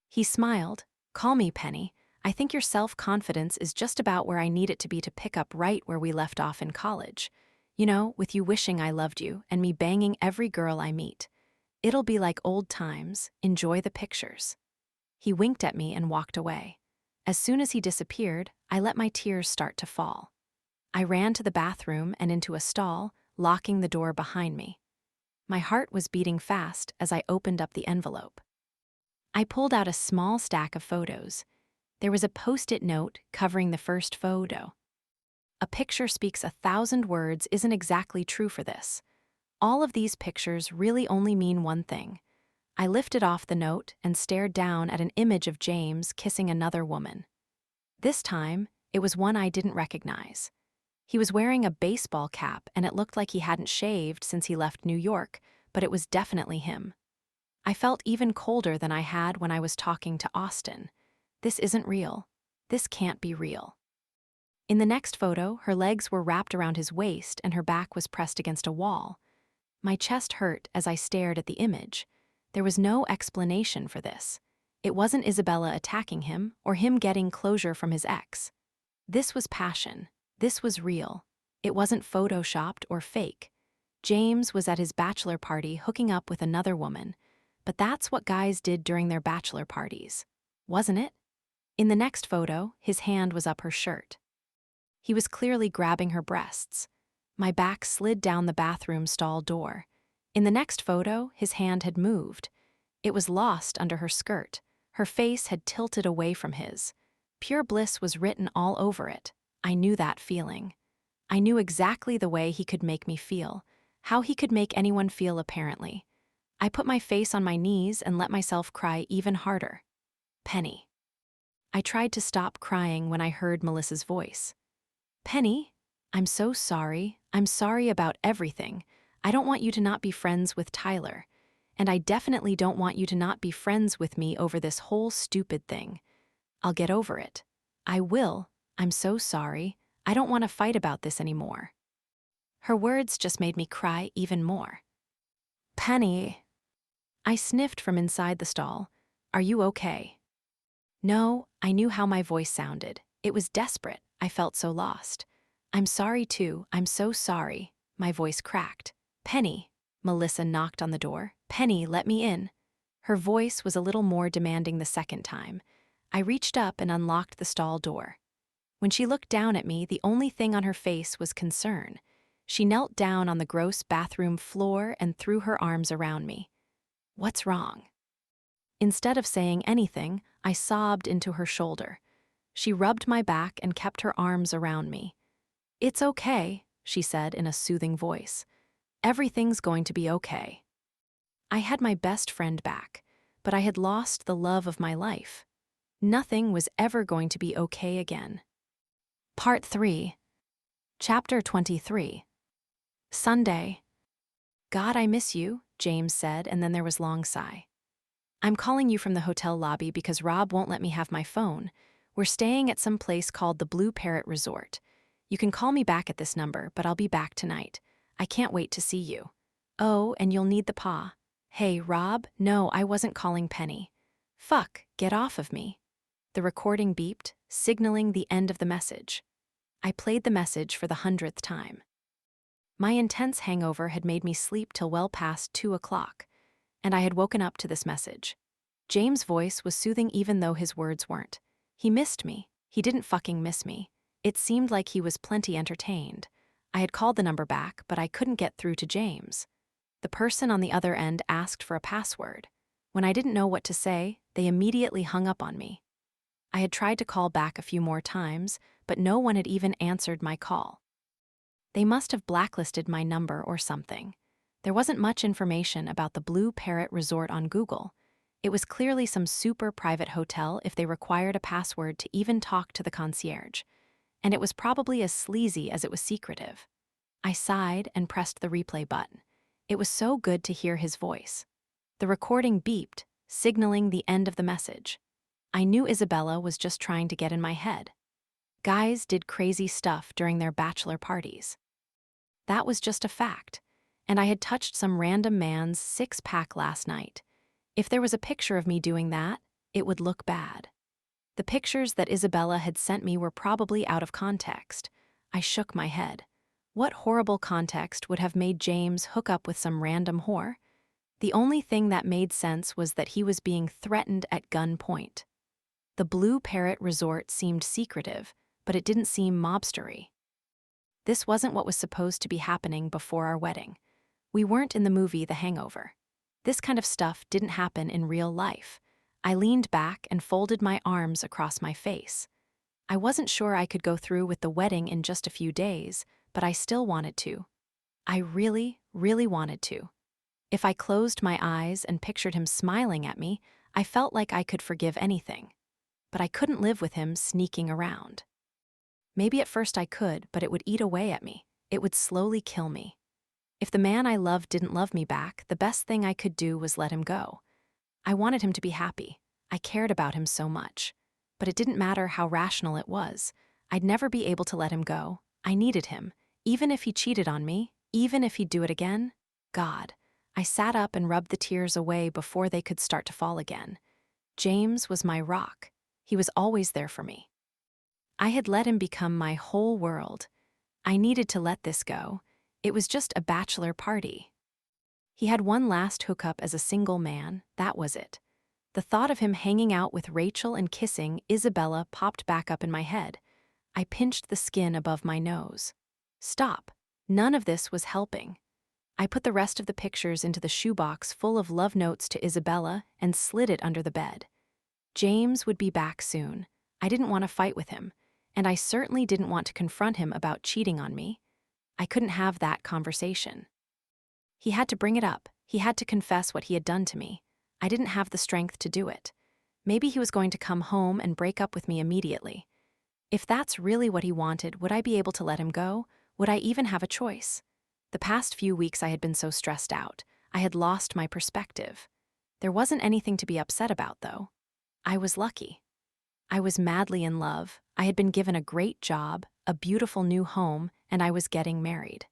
He smiled. Call me Penny. I think your self-confidence is just about where I need it to be to pick up right where we left off in college. You know, with you wishing I loved you and me banging every girl I meet. It'll be like old times, enjoy the pictures." He winked at me and walked away. As soon as he disappeared, I let my tears start to fall. I ran to the bathroom and into a stall, locking the door behind me. My heart was beating fast as I opened up the envelope. I pulled out a small stack of photos. There was a post-it note covering the first photo. "A picture speaks 1,000 words" isn't exactly true for this. All of these pictures really only mean one thing. I lifted off the note and stared down at an image of James kissing another woman. This time, it was one I didn't recognize. He was wearing a baseball cap and it looked like he hadn't shaved since he left New York, but it was definitely him. I felt even colder than I had when I was talking to Austin. This isn't real. This can't be real. In the next photo, her legs were wrapped around his waist and her back was pressed against a wall. My chest hurt as I stared at the image. There was no explanation for this. It wasn't Isabella attacking him or him getting closure from his ex. This was passion. This was real. It wasn't photoshopped or fake. James was at his bachelor party hooking up with another woman. But that's what guys did during their bachelor parties, wasn't it? In the next photo, his hand was up her shirt. He was clearly grabbing her breasts. My back slid down the bathroom stall door. In the next photo, his hand had moved. It was lost under her skirt. Her face had tilted away from his. Pure bliss was written all over it. I knew that feeling. I knew exactly the way he could make me feel, how he could make anyone feel apparently. I put my face on my knees and let myself cry even harder. "Penny." I tried to stop crying when I heard Melissa's voice. "Penny, I'm so sorry. I'm sorry about everything. I don't want you to not be friends with Tyler. And I definitely don't want you to not be friends with me over this whole stupid thing. I'll get over it. I will. I'm so sorry. I don't want to fight about this anymore." Her words just made me cry even more. "Penny." I sniffed from inside the stall. "Are you okay?" No, I knew how my voice sounded. It was desperate. I felt so lost. "I'm sorry too. I'm so sorry." My voice cracked. "Penny." Melissa knocked on the door. "Penny, let me in." Her voice was a little more demanding the second time. I reached up and unlocked the stall door. When she looked down at me, the only thing on her face was concern. She knelt down on the gross bathroom floor and threw her arms around me. "What's wrong?" Instead of saying anything, I sobbed into her shoulder. She rubbed my back and kept her arms around me. "It's okay," she said in a soothing voice. "Everything's going to be okay." I had my best friend back, but I had lost the love of my life. Nothing was ever going to be okay again. Part 3. Chapter 23. Sunday. "God, I miss you," James said, and then there was a long sigh. "I'm calling you from the hotel lobby because Rob won't let me have my phone. We're staying at some place called the Blue Parrot Resort. You can call me back at this number, but I'll be back tonight. I can't wait to see you. Oh, and you'll need the paw." "Hey, Rob? No, I wasn't calling Penny." "Fuck, get off of me." The recording beeped, signaling the end of the message. I played the message for the 100th time. My intense hangover had made me sleep till well past 2 o'clock, and I had woken up to this message. James' voice was soothing even though his words weren't. He missed me. He didn't fucking miss me. It seemed like he was plenty entertained. I had called the number back, but I couldn't get through to James. The person on the other end asked for a password. When I didn't know what to say, they immediately hung up on me. I had tried to call back a few more times, but no one had even answered my call. They must have blacklisted my number or something. There wasn't much information about the Blue Parrot Resort on Google. It was clearly some super private hotel if they required a password to even talk to the concierge. And it was probably as sleazy as it was secretive. I sighed and pressed the replay button. It was so good to hear his voice. The recording beeped, signaling the end of the message. I knew Isabella was just trying to get in my head. Guys did crazy stuff during their bachelor parties. That was just a fact, and I had touched some random man's six-pack last night. If there was a picture of me doing that, it would look bad. The pictures that Isabella had sent me were probably out of context. I shook my head. What horrible context would have made James hook up with some random whore? The only thing that made sense was that he was being threatened at gunpoint. The Blue Parrot Resort seemed secretive, but it didn't seem mobstery. This wasn't what was supposed to be happening before our wedding. We weren't in the movie The Hangover. This kind of stuff didn't happen in real life. I leaned back and folded my arms across my face. I wasn't sure I could go through with the wedding in just a few days, but I still wanted to. I really, really wanted to. If I closed my eyes and pictured him smiling at me, I felt like I could forgive anything. But I couldn't live with him sneaking around. Maybe at first I could, but it would eat away at me. It would slowly kill me. If the man I loved didn't love me back, the best thing I could do was let him go. I wanted him to be happy. I cared about him so much. But it didn't matter how rational it was. I'd never be able to let him go. I needed him. Even if he cheated on me, even if he'd do it again. God. I sat up and rubbed the tears away before they could start to fall again. James was my rock. He was always there for me. I had let him become my whole world. I needed to let this go. It was just a bachelor party. He had one last hookup as a single man, that was it. The thought of him hanging out with Rachel and kissing Isabella popped back up in my head. I pinched the skin above my nose. Stop. None of this was helping. I put the rest of the pictures into the shoebox full of love notes to Isabella and slid it under the bed. James would be back soon. I didn't want to fight with him, and I certainly didn't want to confront him about cheating on me. I couldn't have that conversation. He had to bring it up. He had to confess what he had done to me. I didn't have the strength to do it. Maybe he was going to come home and break up with me immediately. If that's really what he wanted, would I be able to let him go? Would I even have a choice? The past few weeks I had been so stressed out. I had lost my perspective. There wasn't anything to be upset about, though. I was lucky. I was madly in love. I had been given a great job, a beautiful new home, and I was getting married.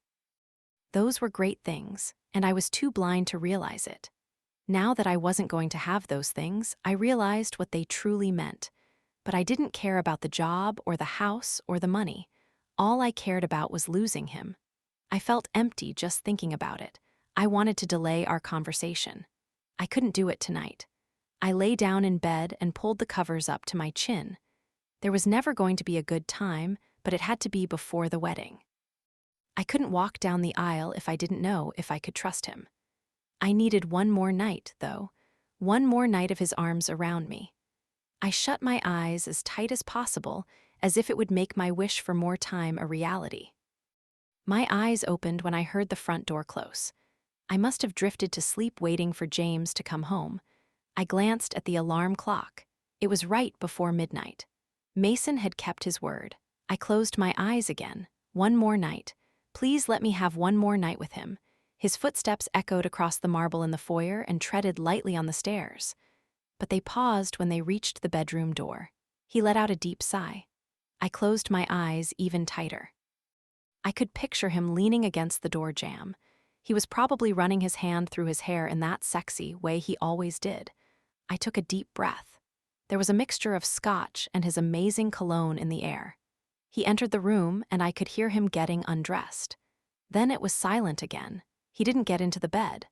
Those were great things, and I was too blind to realize it. Now that I wasn't going to have those things, I realized what they truly meant. But I didn't care about the job or the house or the money. All I cared about was losing him. I felt empty just thinking about it. I wanted to delay our conversation. I couldn't do it tonight. I lay down in bed and pulled the covers up to my chin. There was never going to be a good time, but it had to be before the wedding. I couldn't walk down the aisle if I didn't know if I could trust him. I needed one more night, though. One more night of his arms around me. I shut my eyes as tight as possible, as if it would make my wish for more time a reality. My eyes opened when I heard the front door close. I must have drifted to sleep waiting for James to come home. I glanced at the alarm clock. It was right before midnight. Mason had kept his word. I closed my eyes again. One more night. Please let me have one more night with him. His footsteps echoed across the marble in the foyer and treaded lightly on the stairs. But they paused when they reached the bedroom door. He let out a deep sigh. I closed my eyes even tighter. I could picture him leaning against the door jamb. He was probably running his hand through his hair in that sexy way he always did. I took a deep breath. There was a mixture of scotch and his amazing cologne in the air. He entered the room, and I could hear him getting undressed. Then it was silent again. He didn't get into the bed.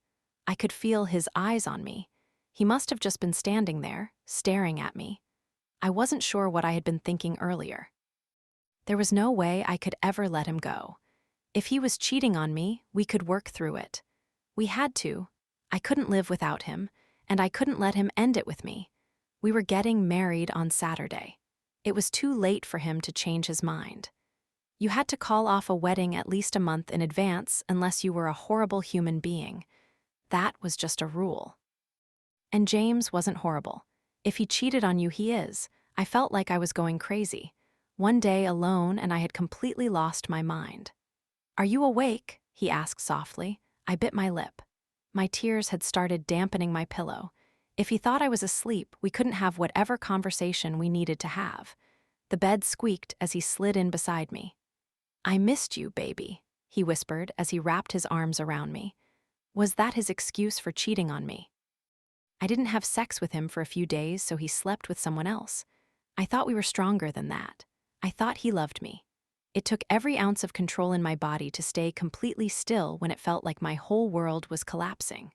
I could feel his eyes on me. He must have just been standing there, staring at me. I wasn't sure what I had been thinking earlier. There was no way I could ever let him go. If he was cheating on me, we could work through it. We had to. I couldn't live without him, and I couldn't let him end it with me. We were getting married on Saturday. It was too late for him to change his mind. You had to call off a wedding at least a month in advance unless you were a horrible human being. That was just a rule. And James wasn't horrible. If he cheated on you, he is. I felt like I was going crazy. One day alone, and I had completely lost my mind. "Are you awake?" he asked softly. I bit my lip. My tears had started dampening my pillow. If he thought I was asleep, we couldn't have whatever conversation we needed to have. The bed squeaked as he slid in beside me. "I missed you, baby," he whispered as he wrapped his arms around me. Was that his excuse for cheating on me? I didn't have sex with him for a few days, so he slept with someone else. I thought we were stronger than that. I thought he loved me. It took every ounce of control in my body to stay completely still when it felt like my whole world was collapsing.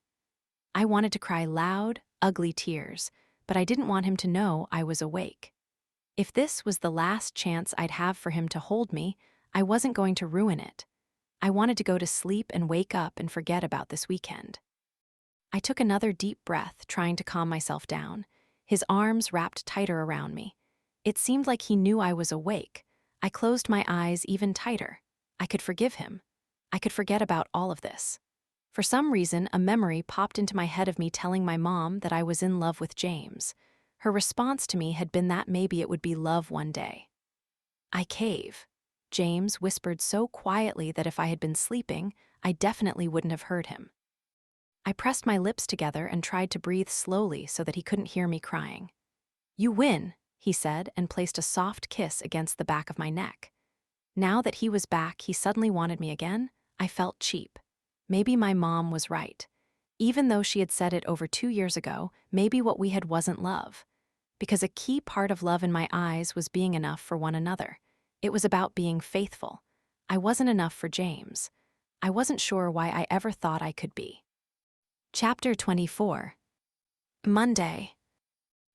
I wanted to cry loud, ugly tears, but I didn't want him to know I was awake. If this was the last chance I'd have for him to hold me, I wasn't going to ruin it. I wanted to go to sleep and wake up and forget about this weekend. I took another deep breath, trying to calm myself down. His arms wrapped tighter around me. It seemed like he knew I was awake. I closed my eyes even tighter. I could forgive him. I could forget about all of this. For some reason, a memory popped into my head of me telling my mom that I was in love with James. Her response to me had been that maybe it would be love one day. I cave. James whispered so quietly that if I had been sleeping, I definitely wouldn't have heard him. I pressed my lips together and tried to breathe slowly so that he couldn't hear me crying. "You win," he said, and placed a soft kiss against the back of my neck. Now that he was back, he suddenly wanted me again. I felt cheap. Maybe my mom was right. Even though she had said it over 2 years ago, maybe what we had wasn't love. Because a key part of love in my eyes was being enough for one another. It was about being faithful. I wasn't enough for James. I wasn't sure why I ever thought I could be. Chapter 24. Monday.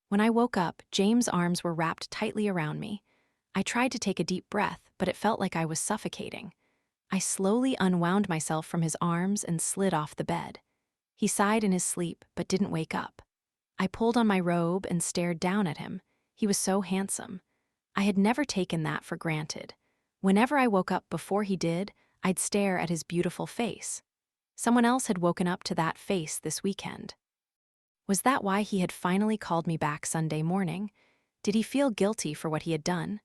When I woke up, James' arms were wrapped tightly around me. I tried to take a deep breath, but it felt like I was suffocating. I slowly unwound myself from his arms and slid off the bed. He sighed in his sleep, but didn't wake up. I pulled on my robe and stared down at him. He was so handsome. I had never taken that for granted. Whenever I woke up before he did, I'd stare at his beautiful face. Someone else had woken up to that face this weekend. Was that why he had finally called me back Sunday morning? Did he feel guilty for what he had done?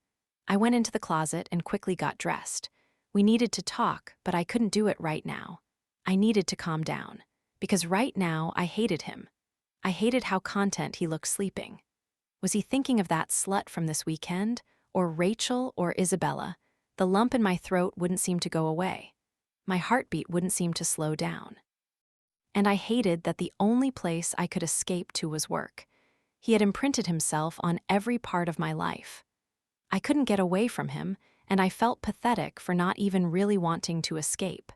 I went into the closet and quickly got dressed. We needed to talk, but I couldn't do it right now. I needed to calm down. Because right now, I hated him. I hated how content he looked sleeping. Was he thinking of that slut from this weekend? Or Rachel or Isabella? The lump in my throat wouldn't seem to go away. My heartbeat wouldn't seem to slow down. And I hated that the only place I could escape to was work. He had imprinted himself on every part of my life. I couldn't get away from him, and I felt pathetic for not even really wanting to escape.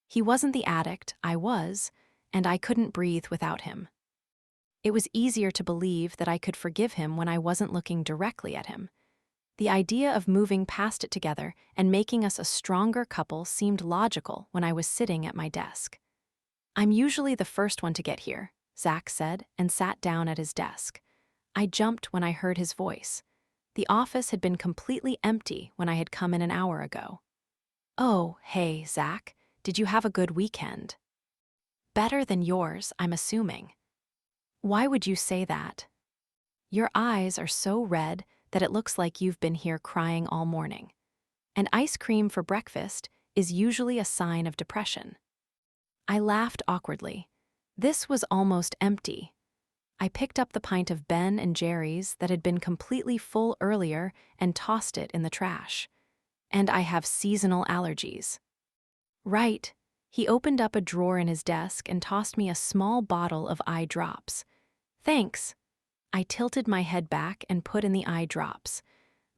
He wasn't the addict, I was, and I couldn't breathe without him. It was easier to believe that I could forgive him when I wasn't looking directly at him. The idea of moving past it together and making us a stronger couple seemed logical when I was sitting at my desk. "I'm usually the first one to get here," Zach said, and sat down at his desk. I jumped when I heard his voice. The office had been completely empty when I had come in an hour ago. "Oh, hey, Zach, did you have a good weekend?" "Better than yours, I'm assuming." "Why would you say that?" "Your eyes are so red that it looks like you've been here crying all morning. And ice cream for breakfast is usually a sign of depression." I laughed awkwardly. This was almost empty. I picked up the pint of Ben and Jerry's that had been completely full earlier and tossed it in the trash. "And I have seasonal allergies." "Right." He opened up a drawer in his desk and tossed me a small bottle of eye drops. "Thanks." I tilted my head back and put in the eye drops.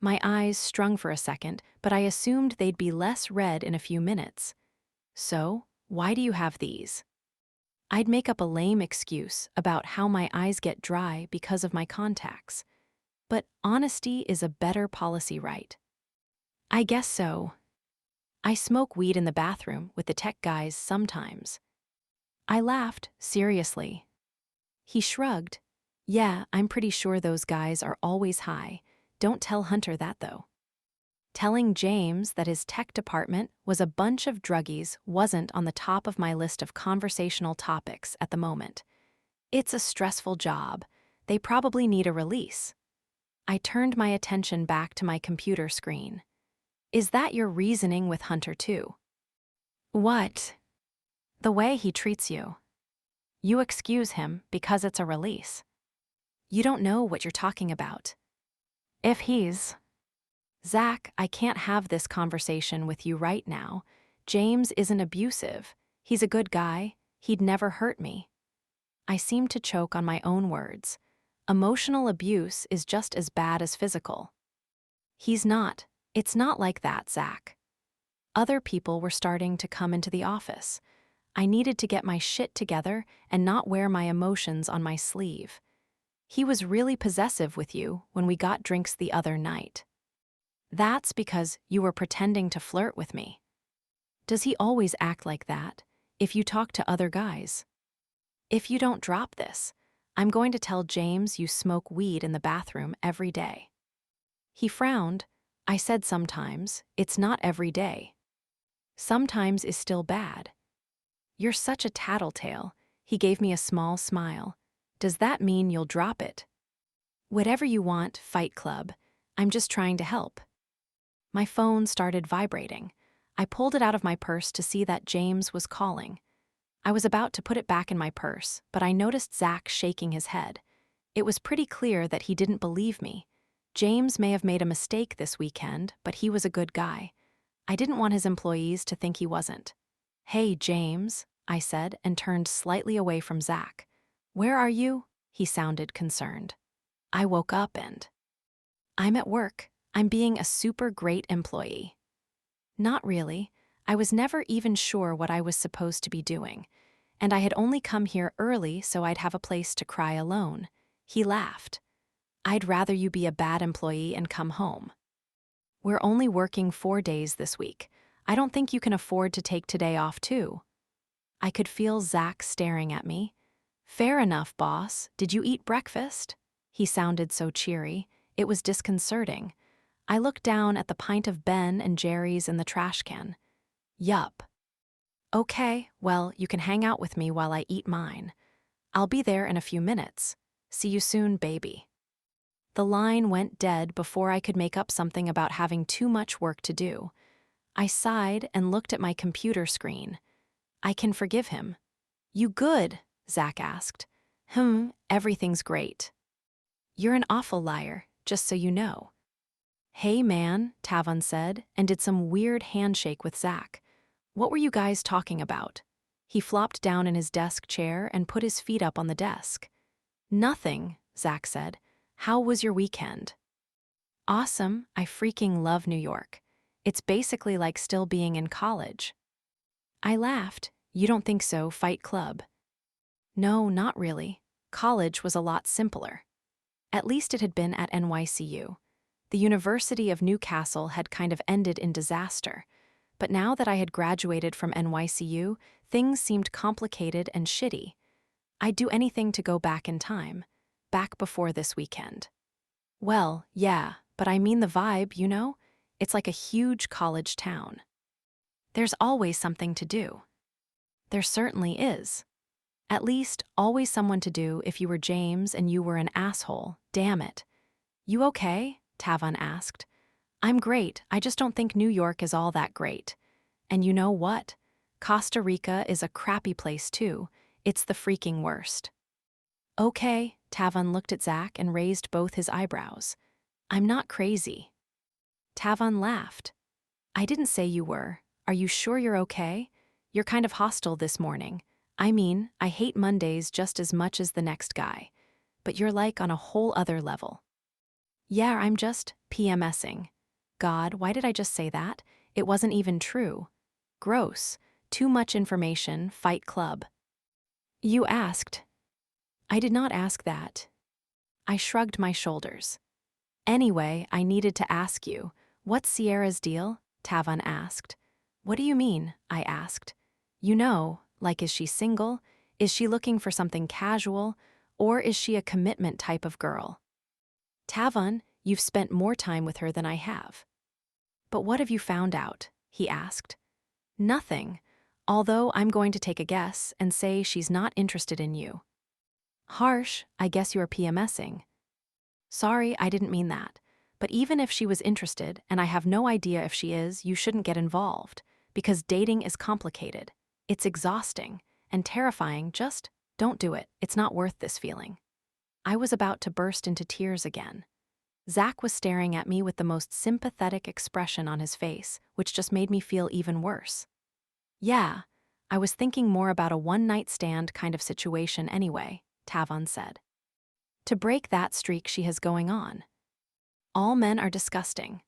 My eyes strung for a second, but I assumed they'd be less red in a few minutes. "So, why do you have these?" I'd make up a lame excuse about how my eyes get dry because of my contacts. But honesty is a better policy, right? "I guess so. I smoke weed in the bathroom with the tech guys sometimes." I laughed, seriously. He shrugged. "Yeah, I'm pretty sure those guys are always high. Don't tell Hunter that, though." Telling James that his tech department was a bunch of druggies wasn't on the top of my list of conversational topics at the moment. It's a stressful job. They probably need a release. I turned my attention back to my computer screen. "Is that your reasoning with Hunter too?" "What?" "The way he treats you. You excuse him because it's a release." "You don't know what you're talking about." "If he's..." "Zach, I can't have this conversation with you right now. James isn't abusive. He's a good guy. He'd never hurt me." I seemed to choke on my own words. Emotional abuse is just as bad as physical. "He's not. It's not like that, Zach. Other people were starting to come into the office. I needed to get my shit together and not wear my emotions on my sleeve. He was really possessive with you when we got drinks the other night. That's because you were pretending to flirt with me. Does he always act like that if you talk to other guys? If you don't drop this, I'm going to tell James you smoke weed in the bathroom every day. He frowned. I said sometimes, it's not every day. Sometimes is still bad. You're such a tattletale. He gave me a small smile. Does that mean you'll drop it? Whatever you want, Fight Club. I'm just trying to help. My phone started vibrating. I pulled it out of my purse to see that James was calling. I was about to put it back in my purse, but I noticed Zach shaking his head. It was pretty clear that he didn't believe me. James may have made a mistake this weekend, but he was a good guy. I didn't want his employees to think he wasn't. Hey, James, I said, and turned slightly away from Zach. Where are you? He sounded concerned. I woke up and... I'm at work. I'm being a super great employee. Not really. I was never even sure what I was supposed to be doing, and I had only come here early so I'd have a place to cry alone. He laughed. I'd rather you be a bad employee and come home. We're only working 4 days this week. I don't think you can afford to take today off too. I could feel Zach staring at me. Fair enough, boss. Did you eat breakfast? He sounded so cheery. It was disconcerting. I looked down at the pint of Ben and Jerry's in the trash can. Yup. Okay, well, you can hang out with me while I eat mine. I'll be there in a few minutes. See you soon, baby. The line went dead before I could make up something about having too much work to do. I sighed and looked at my computer screen. I can forgive him. You good? Zach asked. Everything's great. You're an awful liar, just so you know. Hey man, Tavon said, and did some weird handshake with Zach. What were you guys talking about? He flopped down in his desk chair and put his feet up on the desk. Nothing, Zach said. How was your weekend? Awesome, I freaking love New York. It's basically like still being in college. I laughed. You don't think so, Fight Club? No, not really. College was a lot simpler. At least it had been at NYCU. The University of Newcastle had kind of ended in disaster. But now that I had graduated from NYCU, things seemed complicated and shitty. I'd do anything to go back in time. Back before this weekend. Well, yeah, but I mean the vibe, you know? It's like a huge college town. There's always something to do. There certainly is. At least, always someone to do if you were James and you were an asshole, damn it. You okay? Tavon asked. I'm great, I just don't think New York is all that great. And you know what? Costa Rica is a crappy place too. It's the freaking worst. Okay, Tavon looked at Zach and raised both his eyebrows. I'm not crazy. Tavon laughed. I didn't say you were. Are you sure you're okay? You're kind of hostile this morning. I mean, I hate Mondays just as much as the next guy. But you're like on a whole other level. Yeah, I'm just PMSing. God, why did I just say that? It wasn't even true. Gross. Too much information, Fight Club. You asked. I did not ask that. I shrugged my shoulders. Anyway, I needed to ask you, what's Sierra's deal? Tavon asked. What do you mean? I asked. You know, like is she single? Is she looking for something casual? Or is she a commitment type of girl? Tavon, you've spent more time with her than I have. But what have you found out? He asked. Nothing, although I'm going to take a guess and say she's not interested in you. Harsh, I guess you're PMSing. Sorry, I didn't mean that. But even if she was interested, and I have no idea if she is, you shouldn't get involved. Because dating is complicated. It's exhausting and terrifying. Just don't do it. It's not worth this feeling. I was about to burst into tears again. Zach was staring at me with the most sympathetic expression on his face, which just made me feel even worse. Yeah, I was thinking more about a one-night stand kind of situation anyway, Tavon said. To break that streak she has going on. All men are disgusting.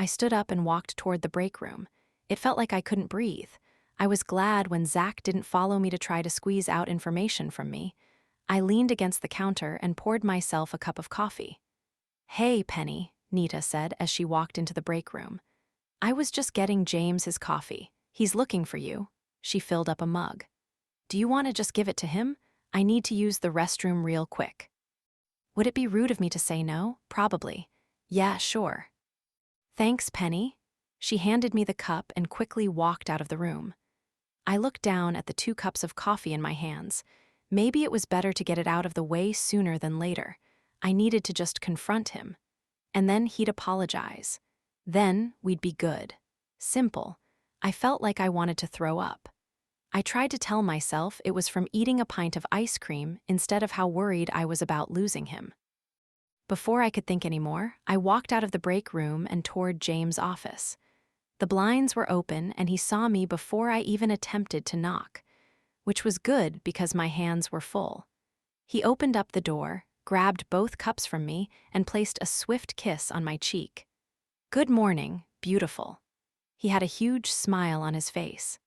I stood up and walked toward the break room. It felt like I couldn't breathe. I was glad when Zach didn't follow me to try to squeeze out information from me. I leaned against the counter and poured myself a cup of coffee. "Hey, Penny," Nita said as she walked into the break room. "I was just getting James his coffee. He's looking for you." She filled up a mug. "Do you want to just give it to him? I need to use the restroom real quick." Would it be rude of me to say no? Probably. "Yeah, sure." "Thanks, Penny." She handed me the cup and quickly walked out of the room. I looked down at the 2 cups of coffee in my hands. Maybe it was better to get it out of the way sooner than later. I needed to just confront him. And then he'd apologize. Then we'd be good. Simple. I felt like I wanted to throw up. I tried to tell myself it was from eating a pint of ice cream instead of how worried I was about losing him. Before I could think anymore, I walked out of the break room and toward James' office. The blinds were open and he saw me before I even attempted to knock, which was good because my hands were full. He opened up the door, grabbed both cups from me, and placed a swift kiss on my cheek. "Good morning, beautiful." He had a huge smile on his face.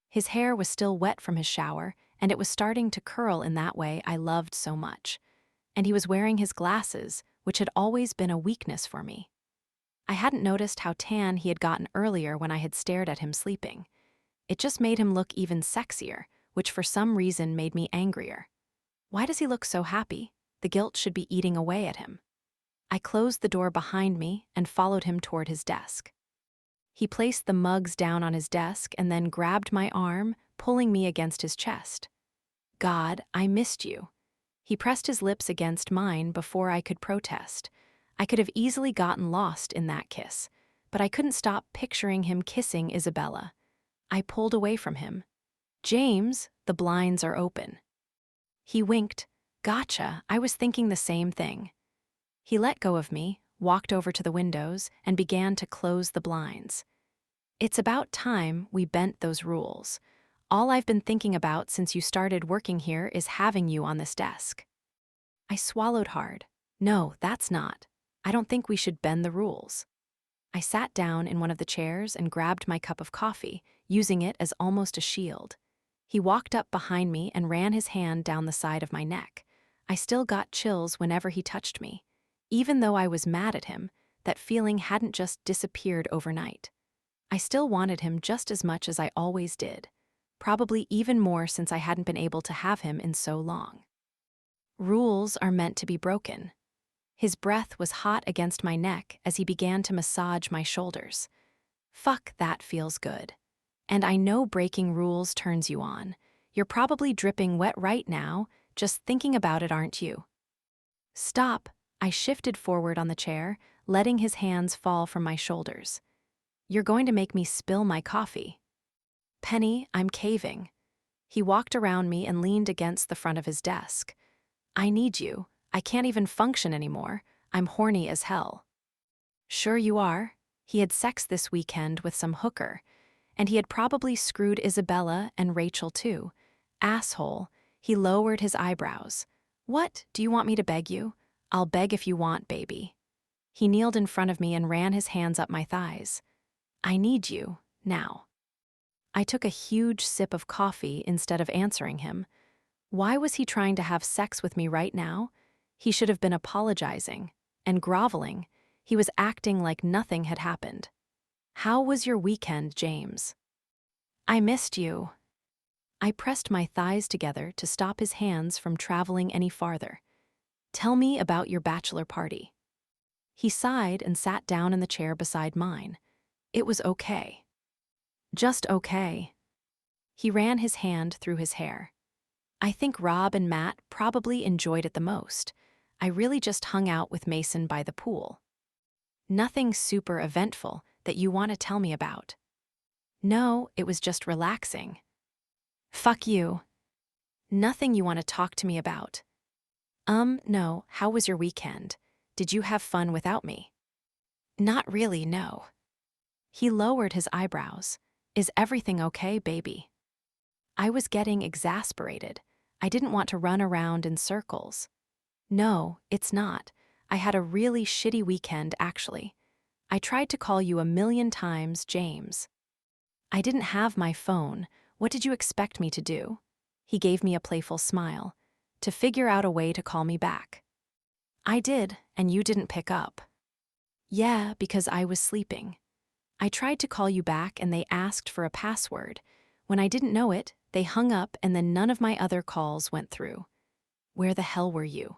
His hair was still wet from his shower, and it was starting to curl in that way I loved so much. And he was wearing his glasses, which had always been a weakness for me. I hadn't noticed how tan he had gotten earlier when I had stared at him sleeping. It just made him look even sexier, which for some reason made me angrier. Why does he look so happy? The guilt should be eating away at him. I closed the door behind me and followed him toward his desk. He placed the mugs down on his desk and then grabbed my arm, pulling me against his chest. "God, I missed you." He pressed his lips against mine before I could protest. I could have easily gotten lost in that kiss, but I couldn't stop picturing him kissing Isabella. I pulled away from him. "James, the blinds are open." He winked. "Gotcha, I was thinking the same thing." He let go of me, walked over to the windows, and began to close the blinds. "It's about time we bent those rules. All I've been thinking about since you started working here is having you on this desk." I swallowed hard. "No, that's not. I don't think we should bend the rules." I sat down in one of the chairs and grabbed my cup of coffee, using it as almost a shield. He walked up behind me and ran his hand down the side of my neck. I still got chills whenever he touched me. Even though I was mad at him, that feeling hadn't just disappeared overnight. I still wanted him just as much as I always did. Probably even more since I hadn't been able to have him in so long. Rules are meant to be broken. His breath was hot against my neck as he began to massage my shoulders. "Fuck, that feels good. And I know breaking rules turns you on. You're probably dripping wet right now, just thinking about it, aren't you?" "Stop." I shifted forward on the chair, letting his hands fall from my shoulders. "You're going to make me spill my coffee." "Penny, I'm caving." He walked around me and leaned against the front of his desk. "I need you. I can't even function anymore. I'm horny as hell." "Sure you are." He had sex this weekend with some hooker, and he had probably screwed Isabella and Rachel too. Asshole. He lowered his eyebrows. "What, do you want me to beg you? I'll beg if you want, baby." He kneeled in front of me and ran his hands up my thighs. "I need you, now." I took a huge sip of coffee instead of answering him. Why was he trying to have sex with me right now? He should have been apologizing and groveling. He was acting like nothing had happened. "How was your weekend, James?" "I missed you." I pressed my thighs together to stop his hands from traveling any farther. "Tell me about your bachelor party." He sighed and sat down in the chair beside mine. "It was okay." "Just okay." He ran his hand through his hair. "I think Rob and Matt probably enjoyed it the most. I really just hung out with Mason by the pool." "Nothing super eventful that you want to tell me about?" "No, it was just relaxing." "Fuck you." "Nothing you want to talk to me about?" No, how was your weekend? Did you have fun without me?" "Not really, no." He lowered his eyebrows. "Is everything okay, baby?" I was getting exasperated. I didn't want to run around in circles. "No, it's not. I had a really shitty weekend, actually. I tried to call you a million times, James. I didn't have my phone. What did you expect me to do? He gave me a playful smile. To figure out a way to call me back. I did, and you didn't pick up. Yeah, because I was sleeping. I tried to call you back and they asked for a password. When I didn't know it, they hung up and then none of my other calls went through. Where the hell were you?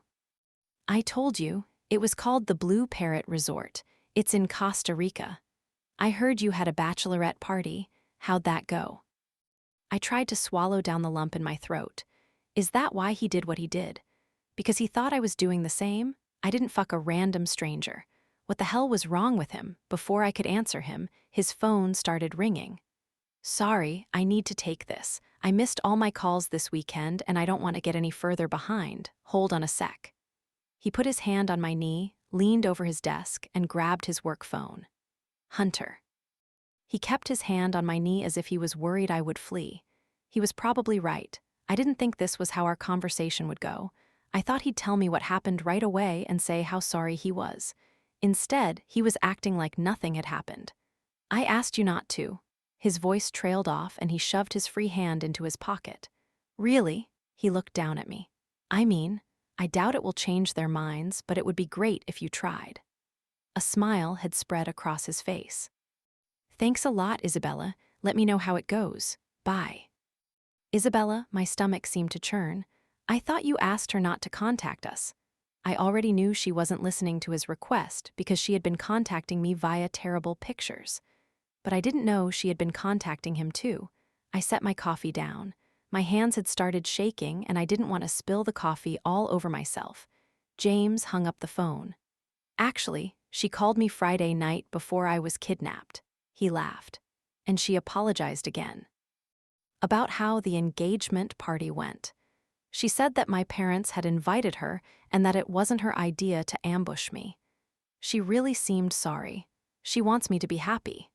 I told you, it was called the Blue Parrot Resort. It's in Costa Rica. I heard you had a bachelorette party. How'd that go? I tried to swallow down the lump in my throat. Is that why he did what he did? Because he thought I was doing the same? I didn't fuck a random stranger. What the hell was wrong with him? Before I could answer him, his phone started ringing. Sorry, I need to take this. I missed all my calls this weekend and I don't want to get any further behind. Hold on a sec. He put his hand on my knee, leaned over his desk, and grabbed his work phone. Hunter. He kept his hand on my knee as if he was worried I would flee. He was probably right. I didn't think this was how our conversation would go. I thought he'd tell me what happened right away and say how sorry he was. Instead, he was acting like nothing had happened. I asked you not to. His voice trailed off and he shoved his free hand into his pocket. Really? He looked down at me. I mean, I doubt it will change their minds, but it would be great if you tried. A smile had spread across his face. Thanks a lot, Isabella. Let me know how it goes. Bye. Isabella, my stomach seemed to churn. I thought you asked her not to contact us. I already knew she wasn't listening to his request because she had been contacting me via terrible pictures. But I didn't know she had been contacting him too. I set my coffee down. My hands had started shaking and I didn't want to spill the coffee all over myself. James hung up the phone. Actually, she called me Friday night before I was kidnapped. He laughed. And she apologized again. About how the engagement party went. She said that my parents had invited her and that it wasn't her idea to ambush me. She really seemed sorry. She wants me to be happy.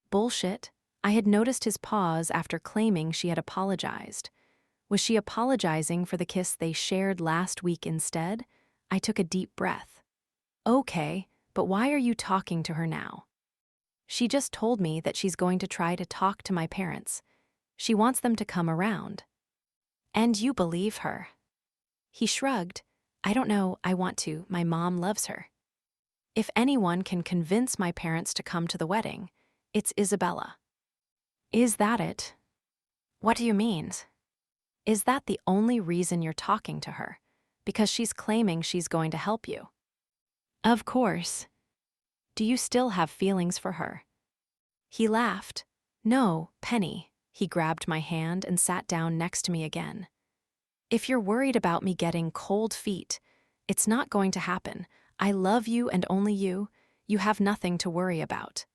Bullshit. I had noticed his pause after claiming she had apologized. Was she apologizing for the kiss they shared last week instead? I took a deep breath. Okay, but why are you talking to her now? She just told me that she's going to try to talk to my parents. She wants them to come around. And you believe her? He shrugged. I don't know, I want to. My mom loves her. If anyone can convince my parents to come to the wedding, it's Isabella. Is that it? What do you mean? Is that the only reason you're talking to her? Because she's claiming she's going to help you. Of course. Do you still have feelings for her? He laughed. No, Penny. He grabbed my hand and sat down next to me again. If you're worried about me getting cold feet, it's not going to happen. I love you and only you. You have nothing to worry about.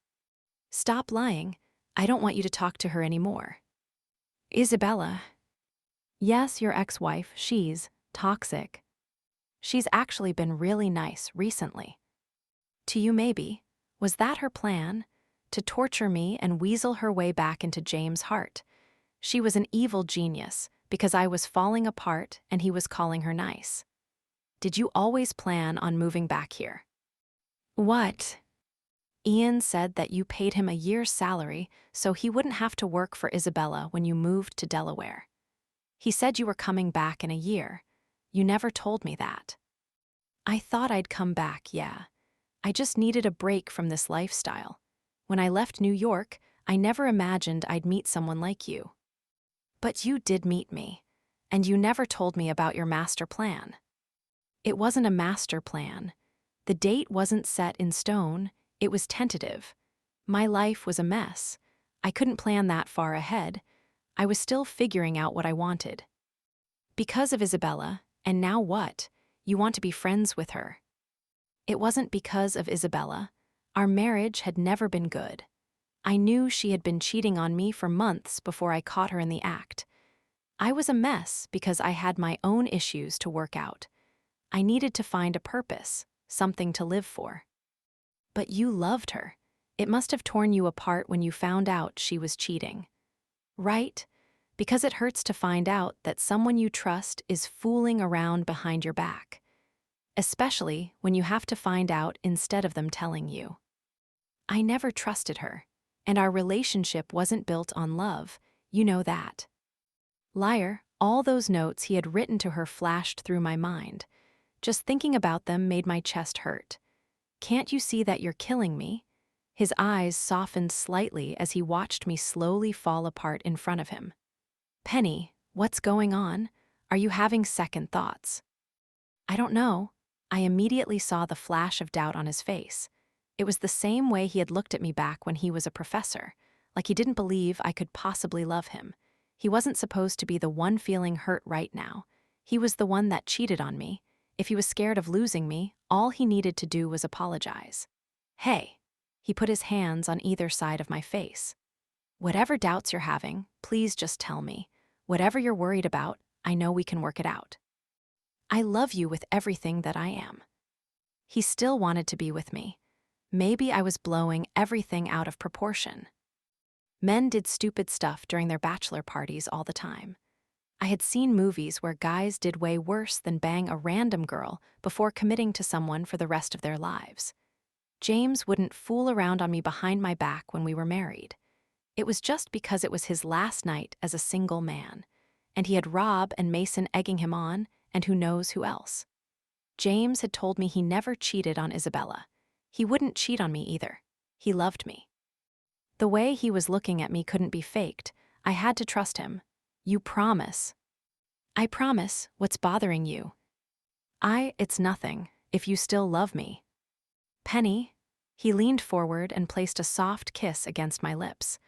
Stop lying. I don't want you to talk to her anymore. Isabella. Yes, your ex-wife, she's toxic. She's actually been really nice recently. To you maybe. Was that her plan? To torture me and weasel her way back into James' heart. She was an evil genius because I was falling apart and he was calling her nice. Did you always plan on moving back here? What? Ian said that you paid him a year's salary so he wouldn't have to work for Isabella when you moved to Delaware. He said you were coming back in a year. You never told me that. I thought I'd come back, yeah. I just needed a break from this lifestyle. When I left New York, I never imagined I'd meet someone like you. But you did meet me, and you never told me about your master plan. It wasn't a master plan. The date wasn't set in stone, it was tentative. My life was a mess. I couldn't plan that far ahead. I was still figuring out what I wanted. Because of Isabella, and now what? You want to be friends with her. It wasn't because of Isabella. Our marriage had never been good. I knew she had been cheating on me for months before I caught her in the act. I was a mess because I had my own issues to work out. I needed to find a purpose, something to live for. But you loved her. It must have torn you apart when you found out she was cheating. Right? Because it hurts to find out that someone you trust is fooling around behind your back. Especially when you have to find out instead of them telling you. I never trusted her, and our relationship wasn't built on love, you know that. Liar, all those notes he had written to her flashed through my mind. Just thinking about them made my chest hurt. Can't you see that you're killing me? His eyes softened slightly as he watched me slowly fall apart in front of him. Penny, what's going on? Are you having second thoughts? I don't know. I immediately saw the flash of doubt on his face. It was the same way he had looked at me back when he was a professor, like he didn't believe I could possibly love him. He wasn't supposed to be the one feeling hurt right now. He was the one that cheated on me. If he was scared of losing me, all he needed to do was apologize. Hey, he put his hands on either side of my face. Whatever doubts you're having, please just tell me. Whatever you're worried about, I know we can work it out. I love you with everything that I am. He still wanted to be with me. Maybe I was blowing everything out of proportion. Men did stupid stuff during their bachelor parties all the time. I had seen movies where guys did way worse than bang a random girl before committing to someone for the rest of their lives. James wouldn't fool around on me behind my back when we were married. It was just because it was his last night as a single man, and he had Rob and Mason egging him on, and who knows who else. James had told me he never cheated on Isabella. He wouldn't cheat on me either. He loved me. The way he was looking at me couldn't be faked. I had to trust him. You promise? I promise. What's bothering you? It's nothing, if you still love me. Penny, he leaned forward and placed a soft kiss against my lips.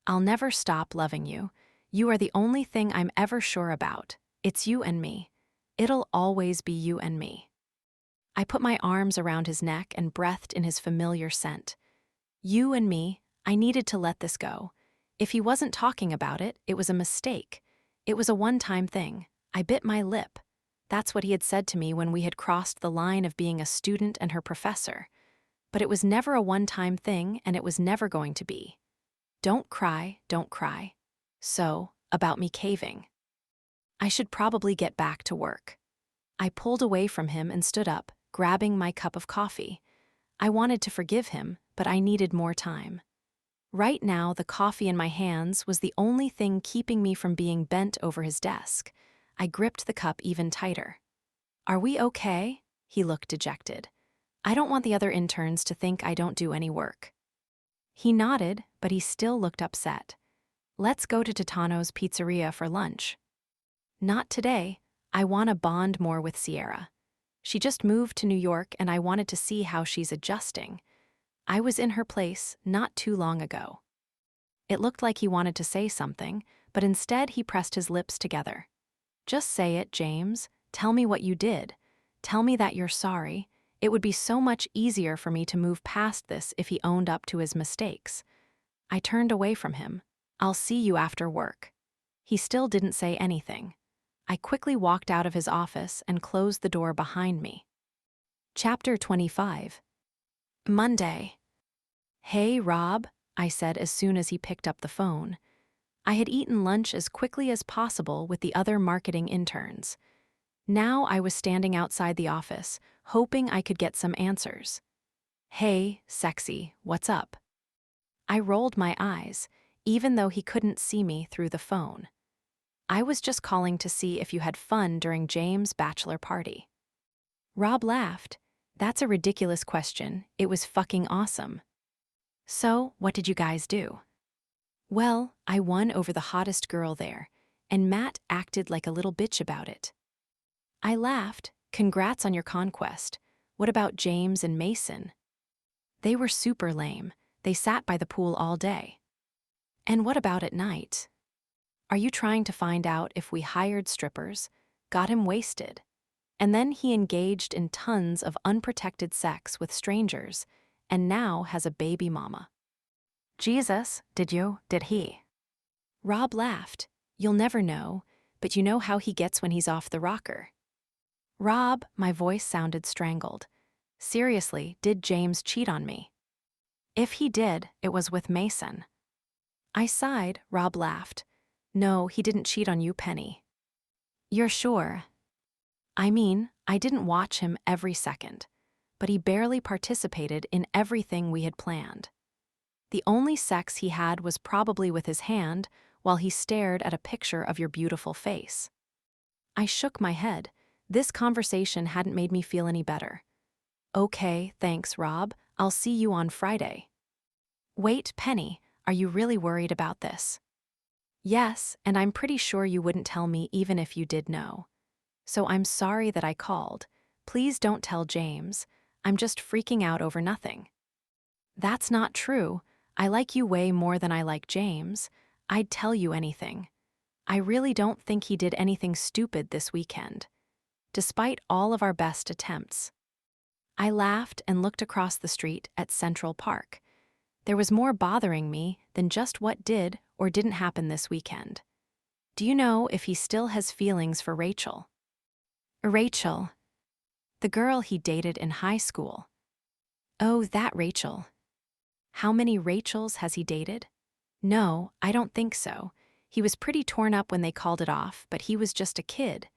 I'll never stop loving you. You are the only thing I'm ever sure about. It's you and me. It'll always be you and me. I put my arms around his neck and breathed in his familiar scent. You and me, I needed to let this go. If he wasn't talking about it, it was a mistake. It was a one-time thing. I bit my lip. That's what he had said to me when we had crossed the line of being a student and her professor. But it was never a one-time thing, and it was never going to be. Don't cry, don't cry. So, about me caving. I should probably get back to work. I pulled away from him and stood up, grabbing my cup of coffee. I wanted to forgive him, but I needed more time. Right now, the coffee in my hands was the only thing keeping me from being bent over his desk. I gripped the cup even tighter. Are we okay? He looked dejected. I don't want the other interns to think I don't do any work. He nodded, but he still looked upset. Let's go to Titano's pizzeria for lunch. Not today. I want to bond more with Sierra. She just moved to New York and I wanted to see how she's adjusting. I was in her place not too long ago. It looked like he wanted to say something, but instead he pressed his lips together. Just say it, James. Tell me what you did. Tell me that you're sorry. It would be so much easier for me to move past this if he owned up to his mistakes. I turned away from him. I'll see you after work. He still didn't say anything. I quickly walked out of his office and closed the door behind me. Chapter 25. Monday. Hey, Rob, I said as soon as he picked up the phone. I had eaten lunch as quickly as possible with the other marketing interns. Now I was standing outside the office, hoping I could get some answers. Hey, sexy, what's up? I rolled my eyes, even though he couldn't see me through the phone. I was just calling to see if you had fun during James' bachelor party. Rob laughed. That's a ridiculous question. It was fucking awesome. So, what did you guys do? Well, I won over the hottest girl there, and Matt acted like a little bitch about it. I laughed. Congrats on your conquest. What about James and Mason? They were super lame. They sat by the pool all day. And what about at night? Are you trying to find out if we hired strippers, got him wasted, and then he engaged in tons of unprotected sex with strangers, and now has a baby mama? Jesus, did he? Rob laughed. You'll never know, but you know how he gets when he's off the rocker. Rob, my voice sounded strangled. Seriously, did James cheat on me? If he did, it was with Mason. I sighed. Rob laughed. No, he didn't cheat on you, Penny. You're sure? I mean, I didn't watch him every second. but he barely participated in everything we had planned. The only sex he had was probably with his hand while he stared at a picture of your beautiful face. I shook my head. This conversation hadn't made me feel any better. Okay, thanks, Rob. I'll see you on Friday. Wait, Penny, are you really worried about this? Yes, and I'm pretty sure you wouldn't tell me even if you did know. So I'm sorry that I called. Please don't tell James. I'm just freaking out over nothing. That's not true. I like you way more than I like James. I'd tell you anything. I really don't think he did anything stupid this weekend, despite all of our best attempts. I laughed and looked across the street at Central Park. There was more bothering me than just what did or didn't happen this weekend. Do you know if he still has feelings for Rachel? Rachel. The girl he dated in high school. Oh, that Rachel. How many Rachels has he dated? No, I don't think so. He was pretty torn up when they called it off, but he was just a kid.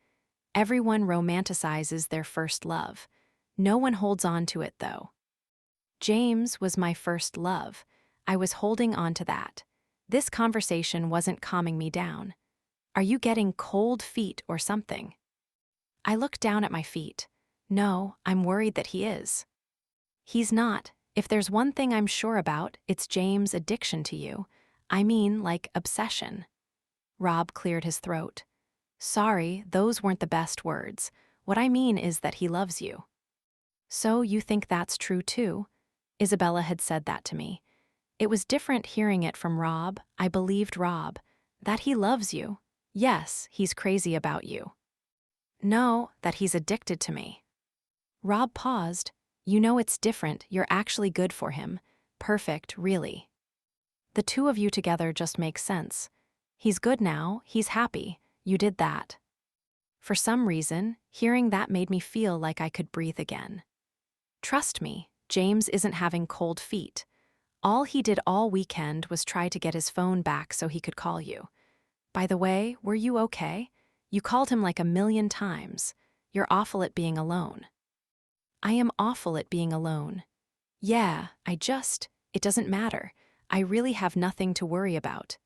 Everyone romanticizes their first love. No one holds on to it, though. James was my first love. I was holding on to that. This conversation wasn't calming me down. Are you getting cold feet or something? I looked down at my feet. No, I'm worried that he is. He's not. If there's one thing I'm sure about, it's James' addiction to you. I mean, like obsession. Rob cleared his throat. Sorry, those weren't the best words. What I mean is that he loves you. So you think that's true too? Isabella had said that to me. It was different hearing it from Rob. I believed Rob. That he loves you. Yes, he's crazy about you. No, that he's addicted to me. Rob paused. You know it's different. You're actually good for him. Perfect, really. The two of you together just makes sense. He's good now. He's happy. You did that. For some reason, hearing that made me feel like I could breathe again. Trust me, James isn't having cold feet. All he did all weekend was try to get his phone back so he could call you. By the way, were you okay? You called him like 1,000,000 times. You're awful at being alone. I am awful at being alone. Yeah, it doesn't matter. I really have nothing to worry about.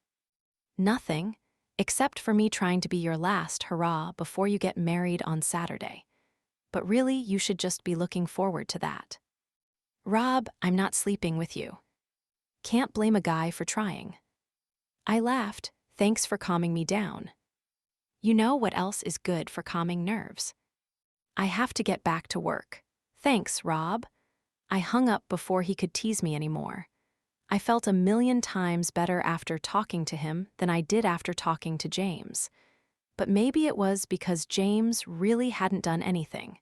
Nothing, except for me trying to be your last hurrah before you get married on Saturday. But really, you should just be looking forward to that. Rob, I'm not sleeping with you. Can't blame a guy for trying. I laughed. Thanks for calming me down. You know what else is good for calming nerves? I have to get back to work. Thanks, Rob. I hung up before he could tease me anymore. I felt 1,000,000 times better after talking to him than I did after talking to James. But maybe it was because James really hadn't done anything.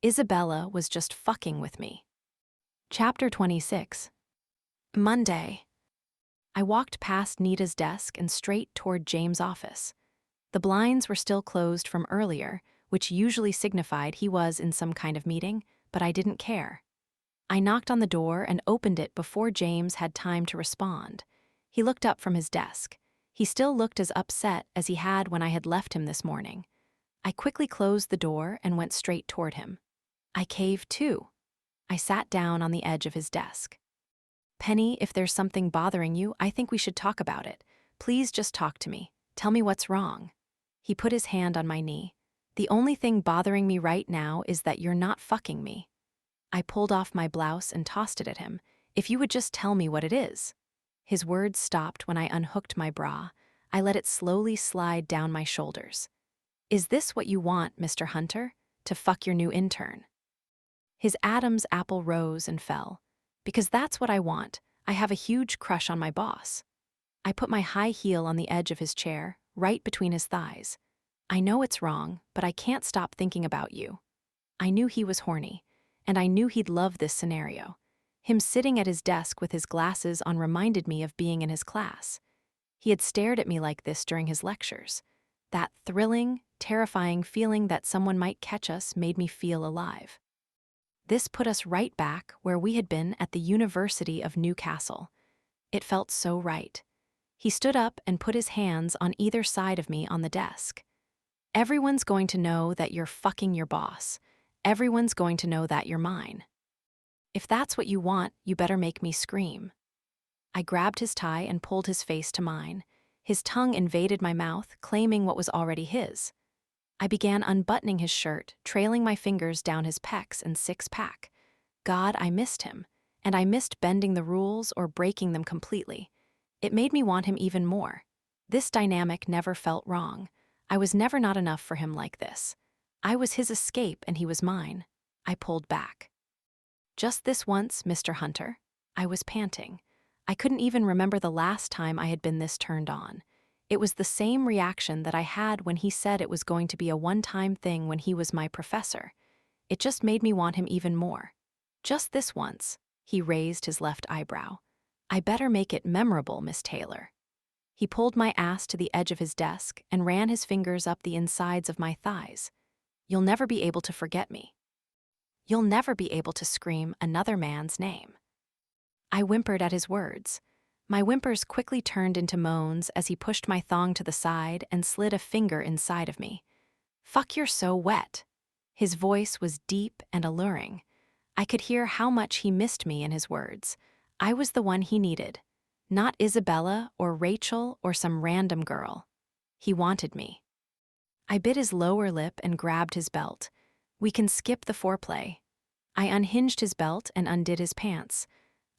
Isabella was just fucking with me. Chapter 26. Monday. I walked past Nita's desk and straight toward James' office. The blinds were still closed from earlier, which usually signified he was in some kind of meeting, but I didn't care. I knocked on the door and opened it before James had time to respond. He looked up from his desk. He still looked as upset as he had when I had left him this morning. I quickly closed the door and went straight toward him. I caved too. I sat down on the edge of his desk. Penny, if there's something bothering you, I think we should talk about it. Please just talk to me. Tell me what's wrong. He put his hand on my knee. The only thing bothering me right now is that you're not fucking me. I pulled off my blouse and tossed it at him. If you would just tell me what it is. His words stopped when I unhooked my bra. I let it slowly slide down my shoulders. Is this what you want, Mr. Hunter? To fuck your new intern? His Adam's apple rose and fell. Because that's what I want. I have a huge crush on my boss. I put my high heel on the edge of his chair, right between his thighs. I know it's wrong, but I can't stop thinking about you. I knew he was horny, and I knew he'd love this scenario. Him sitting at his desk with his glasses on reminded me of being in his class. He had stared at me like this during his lectures. That thrilling, terrifying feeling that someone might catch us made me feel alive. This put us right back where we had been at the University of Newcastle. It felt so right. He stood up and put his hands on either side of me on the desk. Everyone's going to know that you're fucking your boss. Everyone's going to know that you're mine. If that's what you want, you better make me scream. I grabbed his tie and pulled his face to mine. His tongue invaded my mouth, claiming what was already his. I began unbuttoning his shirt, trailing my fingers down his pecs and six-pack. God, I missed him, and I missed bending the rules or breaking them completely. It made me want him even more. This dynamic never felt wrong. I was never not enough for him like this. I was his escape and he was mine. I pulled back. Just this once, Mr. Hunter. I was panting. I couldn't even remember the last time I had been this turned on. It was the same reaction that I had when he said it was going to be a one-time thing when he was my professor. It just made me want him even more. Just this once. He raised his left eyebrow. I better make it memorable, Miss Taylor. He pulled my ass to the edge of his desk and ran his fingers up the insides of my thighs. You'll never be able to forget me. You'll never be able to scream another man's name. I whimpered at his words. My whimpers quickly turned into moans as he pushed my thong to the side and slid a finger inside of me. Fuck, you're so wet. His voice was deep and alluring. I could hear how much he missed me in his words. I was the one he needed. Not Isabella or Rachel or some random girl. He wanted me. I bit his lower lip and grabbed his belt. We can skip the foreplay. I unhinged his belt and undid his pants.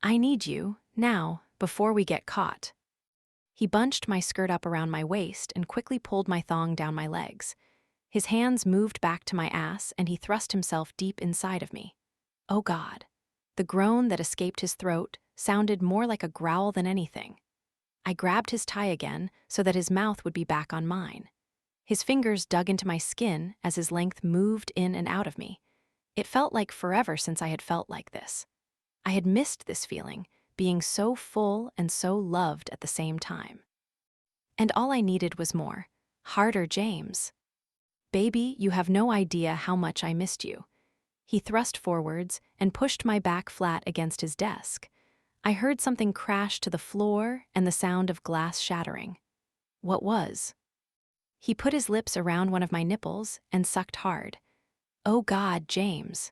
I need you, now, before we get caught. He bunched my skirt up around my waist and quickly pulled my thong down my legs. His hands moved back to my ass and he thrust himself deep inside of me. Oh God. The groan that escaped his throat sounded more like a growl than anything. I grabbed his tie again so that his mouth would be back on mine. His fingers dug into my skin as his length moved in and out of me. It felt like forever since I had felt like this. I had missed this feeling, being so full and so loved at the same time. And all I needed was more. Harder, James. Baby, you have no idea how much I missed you. He thrust forwards and pushed my back flat against his desk. I heard something crash to the floor and the sound of glass shattering. What was? He put his lips around one of my nipples and sucked hard. Oh God, James.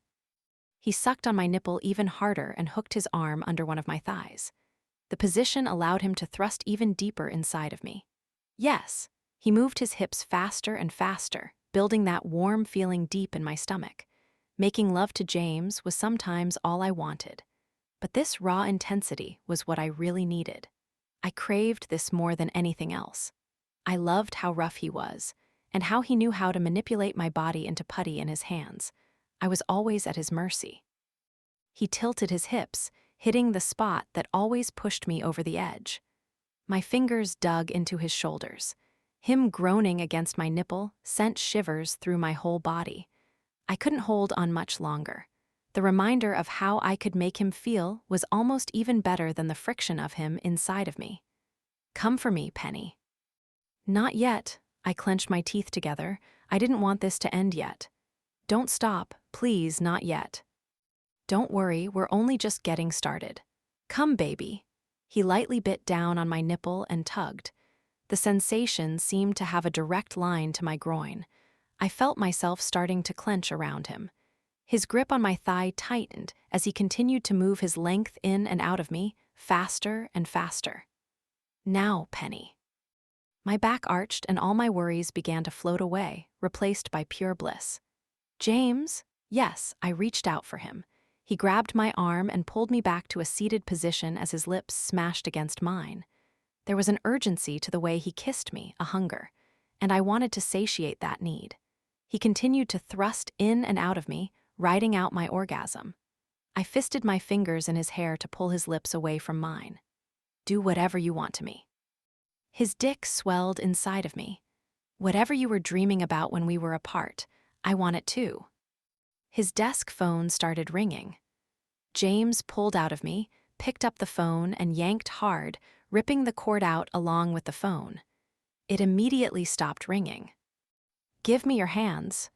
He sucked on my nipple even harder and hooked his arm under one of my thighs. The position allowed him to thrust even deeper inside of me. Yes, he moved his hips faster and faster, building that warm feeling deep in my stomach. Making love to James was sometimes all I wanted. But this raw intensity was what I really needed. I craved this more than anything else. I loved how rough he was, and how he knew how to manipulate my body into putty in his hands. I was always at his mercy. He tilted his hips, hitting the spot that always pushed me over the edge. My fingers dug into his shoulders. Him groaning against my nipple sent shivers through my whole body. I couldn't hold on much longer. The reminder of how I could make him feel was almost even better than the friction of him inside of me. Come for me, Penny. Not yet. I clenched my teeth together. I didn't want this to end yet. Don't stop, please, not yet. Don't worry, we're only just getting started. Come, baby. He lightly bit down on my nipple and tugged. The sensation seemed to have a direct line to my groin. I felt myself starting to clench around him. His grip on my thigh tightened as he continued to move his length in and out of me, faster and faster. Now, Penny. My back arched and all my worries began to float away, replaced by pure bliss. James? Yes, I reached out for him. He grabbed my arm and pulled me back to a seated position as his lips smashed against mine. There was an urgency to the way he kissed me, a hunger, and I wanted to satiate that need. He continued to thrust in and out of me, riding out my orgasm. I fisted my fingers in his hair to pull his lips away from mine. Do whatever you want to me. His dick swelled inside of me. Whatever you were dreaming about when we were apart, I want it too. His desk phone started ringing. James pulled out of me, picked up the phone, and yanked hard, ripping the cord out along with the phone. It immediately stopped ringing. Give me your hands.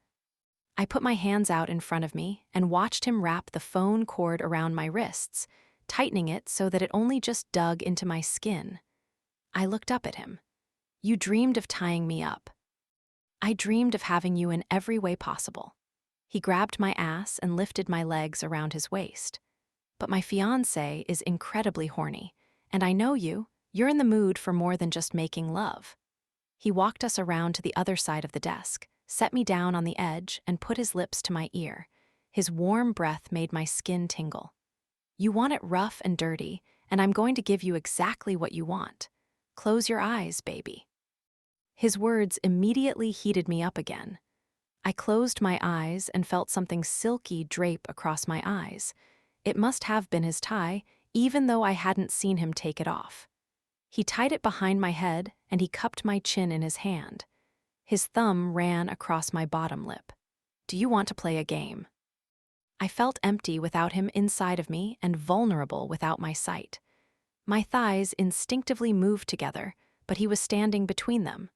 I put my hands out in front of me and watched him wrap the phone cord around my wrists, tightening it so that it only just dug into my skin. I looked up at him. You dreamed of tying me up. I dreamed of having you in every way possible. He grabbed my ass and lifted my legs around his waist. But my fiancé is incredibly horny, and I know you're in the mood for more than just making love. He walked us around to the other side of the desk, set me down on the edge, and put his lips to my ear. His warm breath made my skin tingle. You want it rough and dirty, and I'm going to give you exactly what you want. Close your eyes, baby. His words immediately heated me up again. I closed my eyes and felt something silky drape across my eyes. It must have been his tie, even though I hadn't seen him take it off. He tied it behind my head, and he cupped my chin in his hand. His thumb ran across my bottom lip. Do you want to play a game? I felt empty without him inside of me and vulnerable without my sight. My thighs instinctively moved together, but he was standing between them.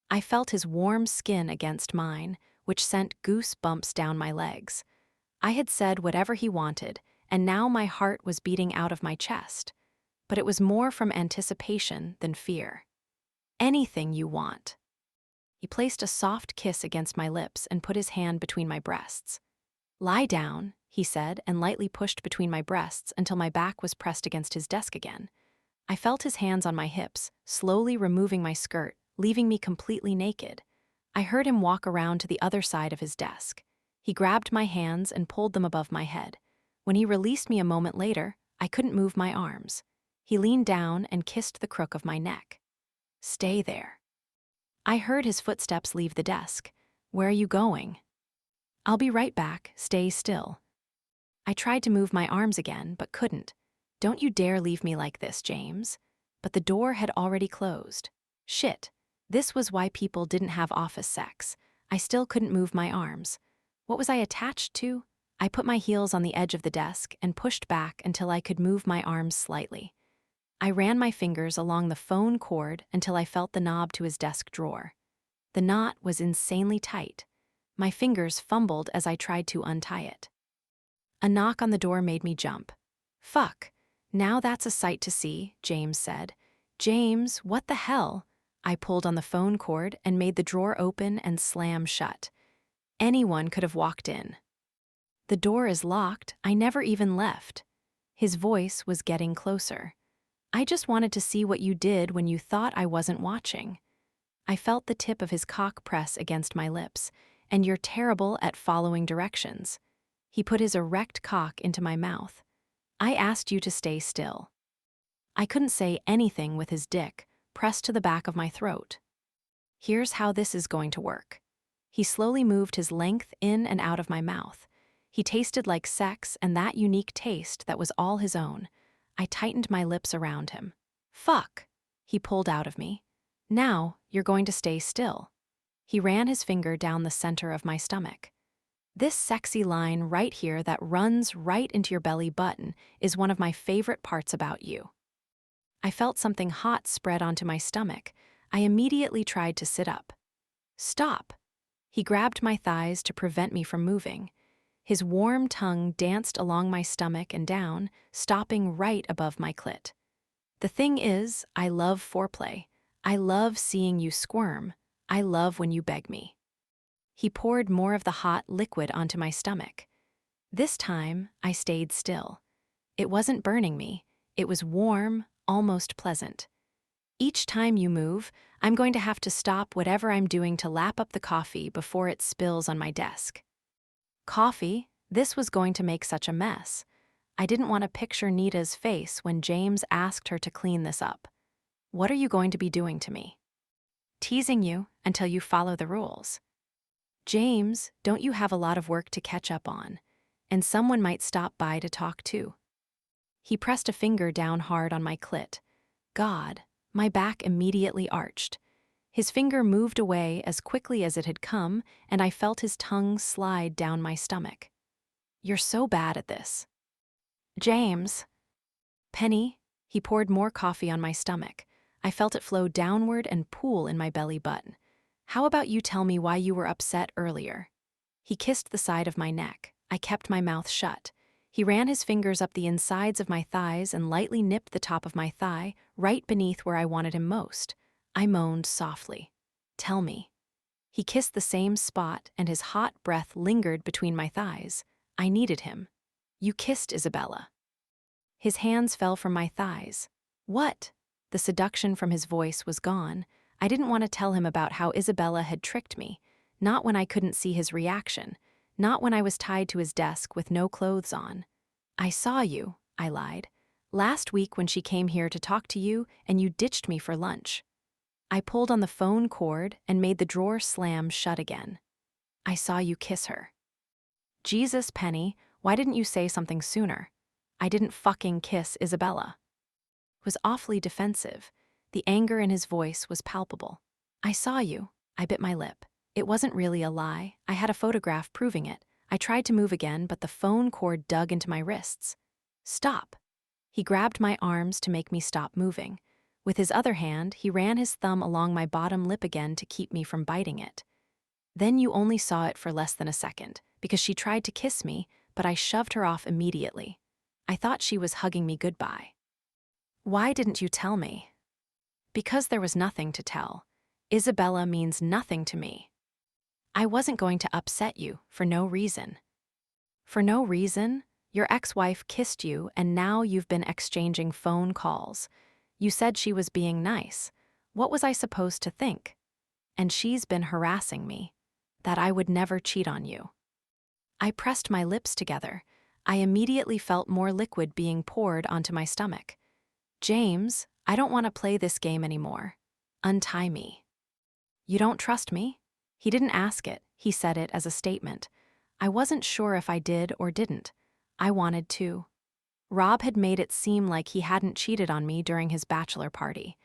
I felt his warm skin against mine, which sent goosebumps down my legs. I had said whatever he wanted, and now my heart was beating out of my chest. But it was more from anticipation than fear. Anything you want. He placed a soft kiss against my lips and put his hand between my breasts. Lie down, he said, and lightly pushed between my breasts until my back was pressed against his desk again. I felt his hands on my hips, slowly removing my skirt, leaving me completely naked. I heard him walk around to the other side of his desk. He grabbed my hands and pulled them above my head. When he released me a moment later, I couldn't move my arms. He leaned down and kissed the crook of my neck. Stay there. I heard his footsteps leave the desk. Where are you going? I'll be right back, stay still. I tried to move my arms again, but couldn't. Don't you dare leave me like this, James. But the door had already closed. Shit. This was why people didn't have office sex. I still couldn't move my arms. What was I attached to? I put my heels on the edge of the desk and pushed back until I could move my arms slightly. I ran my fingers along the phone cord until I felt the knob to his desk drawer. The knot was insanely tight. My fingers fumbled as I tried to untie it. A knock on the door made me jump. Fuck. Now that's a sight to see, James said. James, what the hell? I pulled on the phone cord and made the drawer open and slam shut. Anyone could have walked in. The door is locked. I never even left. His voice was getting closer. I just wanted to see what you did when you thought I wasn't watching. I felt the tip of his cock press against my lips, and you're terrible at following directions. He put his erect cock into my mouth. I asked you to stay still. I couldn't say anything with his dick pressed to the back of my throat. Here's how this is going to work. He slowly moved his length in and out of my mouth. He tasted like sex, and that unique taste that was all his own. I tightened my lips around him. Fuck, he pulled out of me. Now, you're going to stay still. He ran his finger down the center of my stomach. This sexy line right here that runs right into your belly button is one of my favorite parts about you. I felt something hot spread onto my stomach. I immediately tried to sit up. Stop. He grabbed my thighs to prevent me from moving. His warm tongue danced along my stomach and down, stopping right above my clit. The thing is, I love foreplay. I love seeing you squirm. I love when you beg me. He poured more of the hot liquid onto my stomach. This time, I stayed still. It wasn't burning me. It was warm, almost pleasant. Each time you move, I'm going to have to stop whatever I'm doing to lap up the coffee before it spills on my desk. Coffee? This was going to make such a mess. I didn't want to picture Nita's face when James asked her to clean this up. What are you going to be doing to me? Teasing you until you follow the rules. James, don't you have a lot of work to catch up on? And someone might stop by to talk too. He pressed a finger down hard on my clit. God, my back immediately arched. His finger moved away as quickly as it had come, and I felt his tongue slide down my stomach. You're so bad at this. James. Penny, he poured more coffee on my stomach. I felt it flow downward and pool in my belly button. How about you tell me why you were upset earlier? He kissed the side of my neck. I kept my mouth shut. He ran his fingers up the insides of my thighs and lightly nipped the top of my thigh, right beneath where I wanted him most. I moaned softly. Tell me. He kissed the same spot, and his hot breath lingered between my thighs. I needed him. You kissed Isabella. His hands fell from my thighs. What? The seduction from his voice was gone. I didn't want to tell him about how Isabella had tricked me, not when I couldn't see his reaction, not when I was tied to his desk with no clothes on. I saw you, I lied. Last week when she came here to talk to you and you ditched me for lunch. I pulled on the phone cord and made the drawer slam shut again. I saw you kiss her. Jesus, Penny, why didn't you say something sooner? I didn't fucking kiss Isabella. Was awfully defensive. The anger in his voice was palpable. I saw you. I bit my lip. It wasn't really a lie. I had a photograph proving it. I tried to move again, but the phone cord dug into my wrists. Stop. He grabbed my arms to make me stop moving. With his other hand, he ran his thumb along my bottom lip again to keep me from biting it. Then you only saw it for less than a second, because she tried to kiss me, but I shoved her off immediately. I thought she was hugging me goodbye. Why didn't you tell me? Because there was nothing to tell. Isabella means nothing to me. I wasn't going to upset you for no reason. For no reason? Your ex-wife kissed you and now you've been exchanging phone calls. You said she was being nice. What was I supposed to think? And she's been harassing me. That I would never cheat on you. I pressed my lips together. I immediately felt more liquid being poured onto my stomach. James, I don't want to play this game anymore. Untie me. You don't trust me? He didn't ask it, he said it as a statement. I wasn't sure if I did or didn't. I wanted to. Rob had made it seem like he hadn't cheated on me during his bachelor party.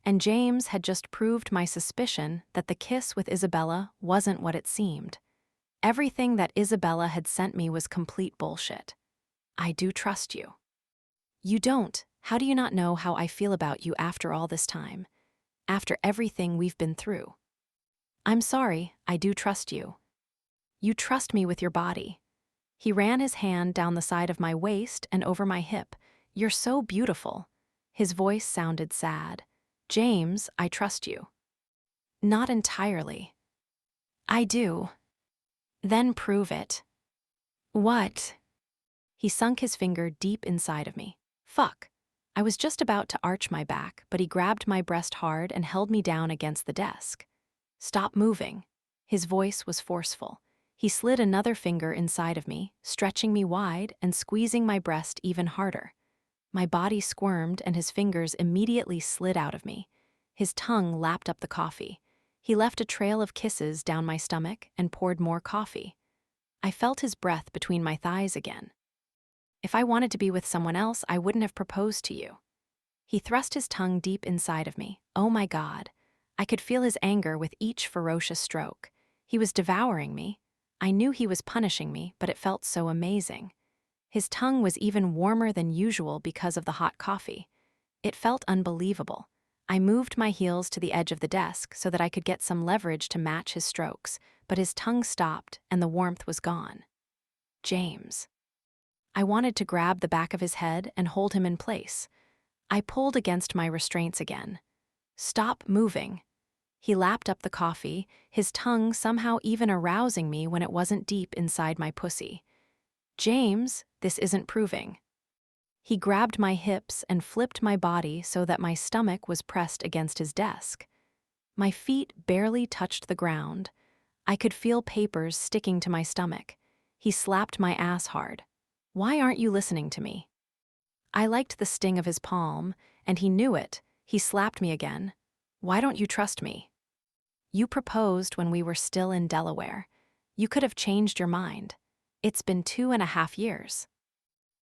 And James had just proved my suspicion that the kiss with Isabella wasn't what it seemed. Everything that Isabella had sent me was complete bullshit. I do trust you. You don't. How do you not know how I feel about you after all this time? After everything we've been through? I'm sorry, I do trust you. You trust me with your body. He ran his hand down the side of my waist and over my hip. You're so beautiful. His voice sounded sad. James, I trust you. Not entirely. I do. Then prove it. What? He sunk his finger deep inside of me. Fuck. I was just about to arch my back, but he grabbed my breast hard and held me down against the desk. Stop moving. His voice was forceful. He slid another finger inside of me, stretching me wide and squeezing my breast even harder. My body squirmed and his fingers immediately slid out of me. His tongue lapped up the coffee. He left a trail of kisses down my stomach and poured more coffee. I felt his breath between my thighs again. If I wanted to be with someone else, I wouldn't have proposed to you. He thrust his tongue deep inside of me. Oh my God. I could feel his anger with each ferocious stroke. He was devouring me. I knew he was punishing me, but it felt so amazing. His tongue was even warmer than usual because of the hot coffee. It felt unbelievable. I moved my heels to the edge of the desk so that I could get some leverage to match his strokes, but his tongue stopped and the warmth was gone. James. I wanted to grab the back of his head and hold him in place. I pulled against my restraints again. Stop moving. He lapped up the coffee, his tongue somehow even arousing me when it wasn't deep inside my pussy. James, this isn't proving. He grabbed my hips and flipped my body so that my stomach was pressed against his desk. My feet barely touched the ground. I could feel papers sticking to my stomach. He slapped my ass hard. Why aren't you listening to me? I liked the sting of his palm, and he knew it. He slapped me again. Why don't you trust me? You proposed when we were still in Delaware. You could have changed your mind. It's been 2.5 years.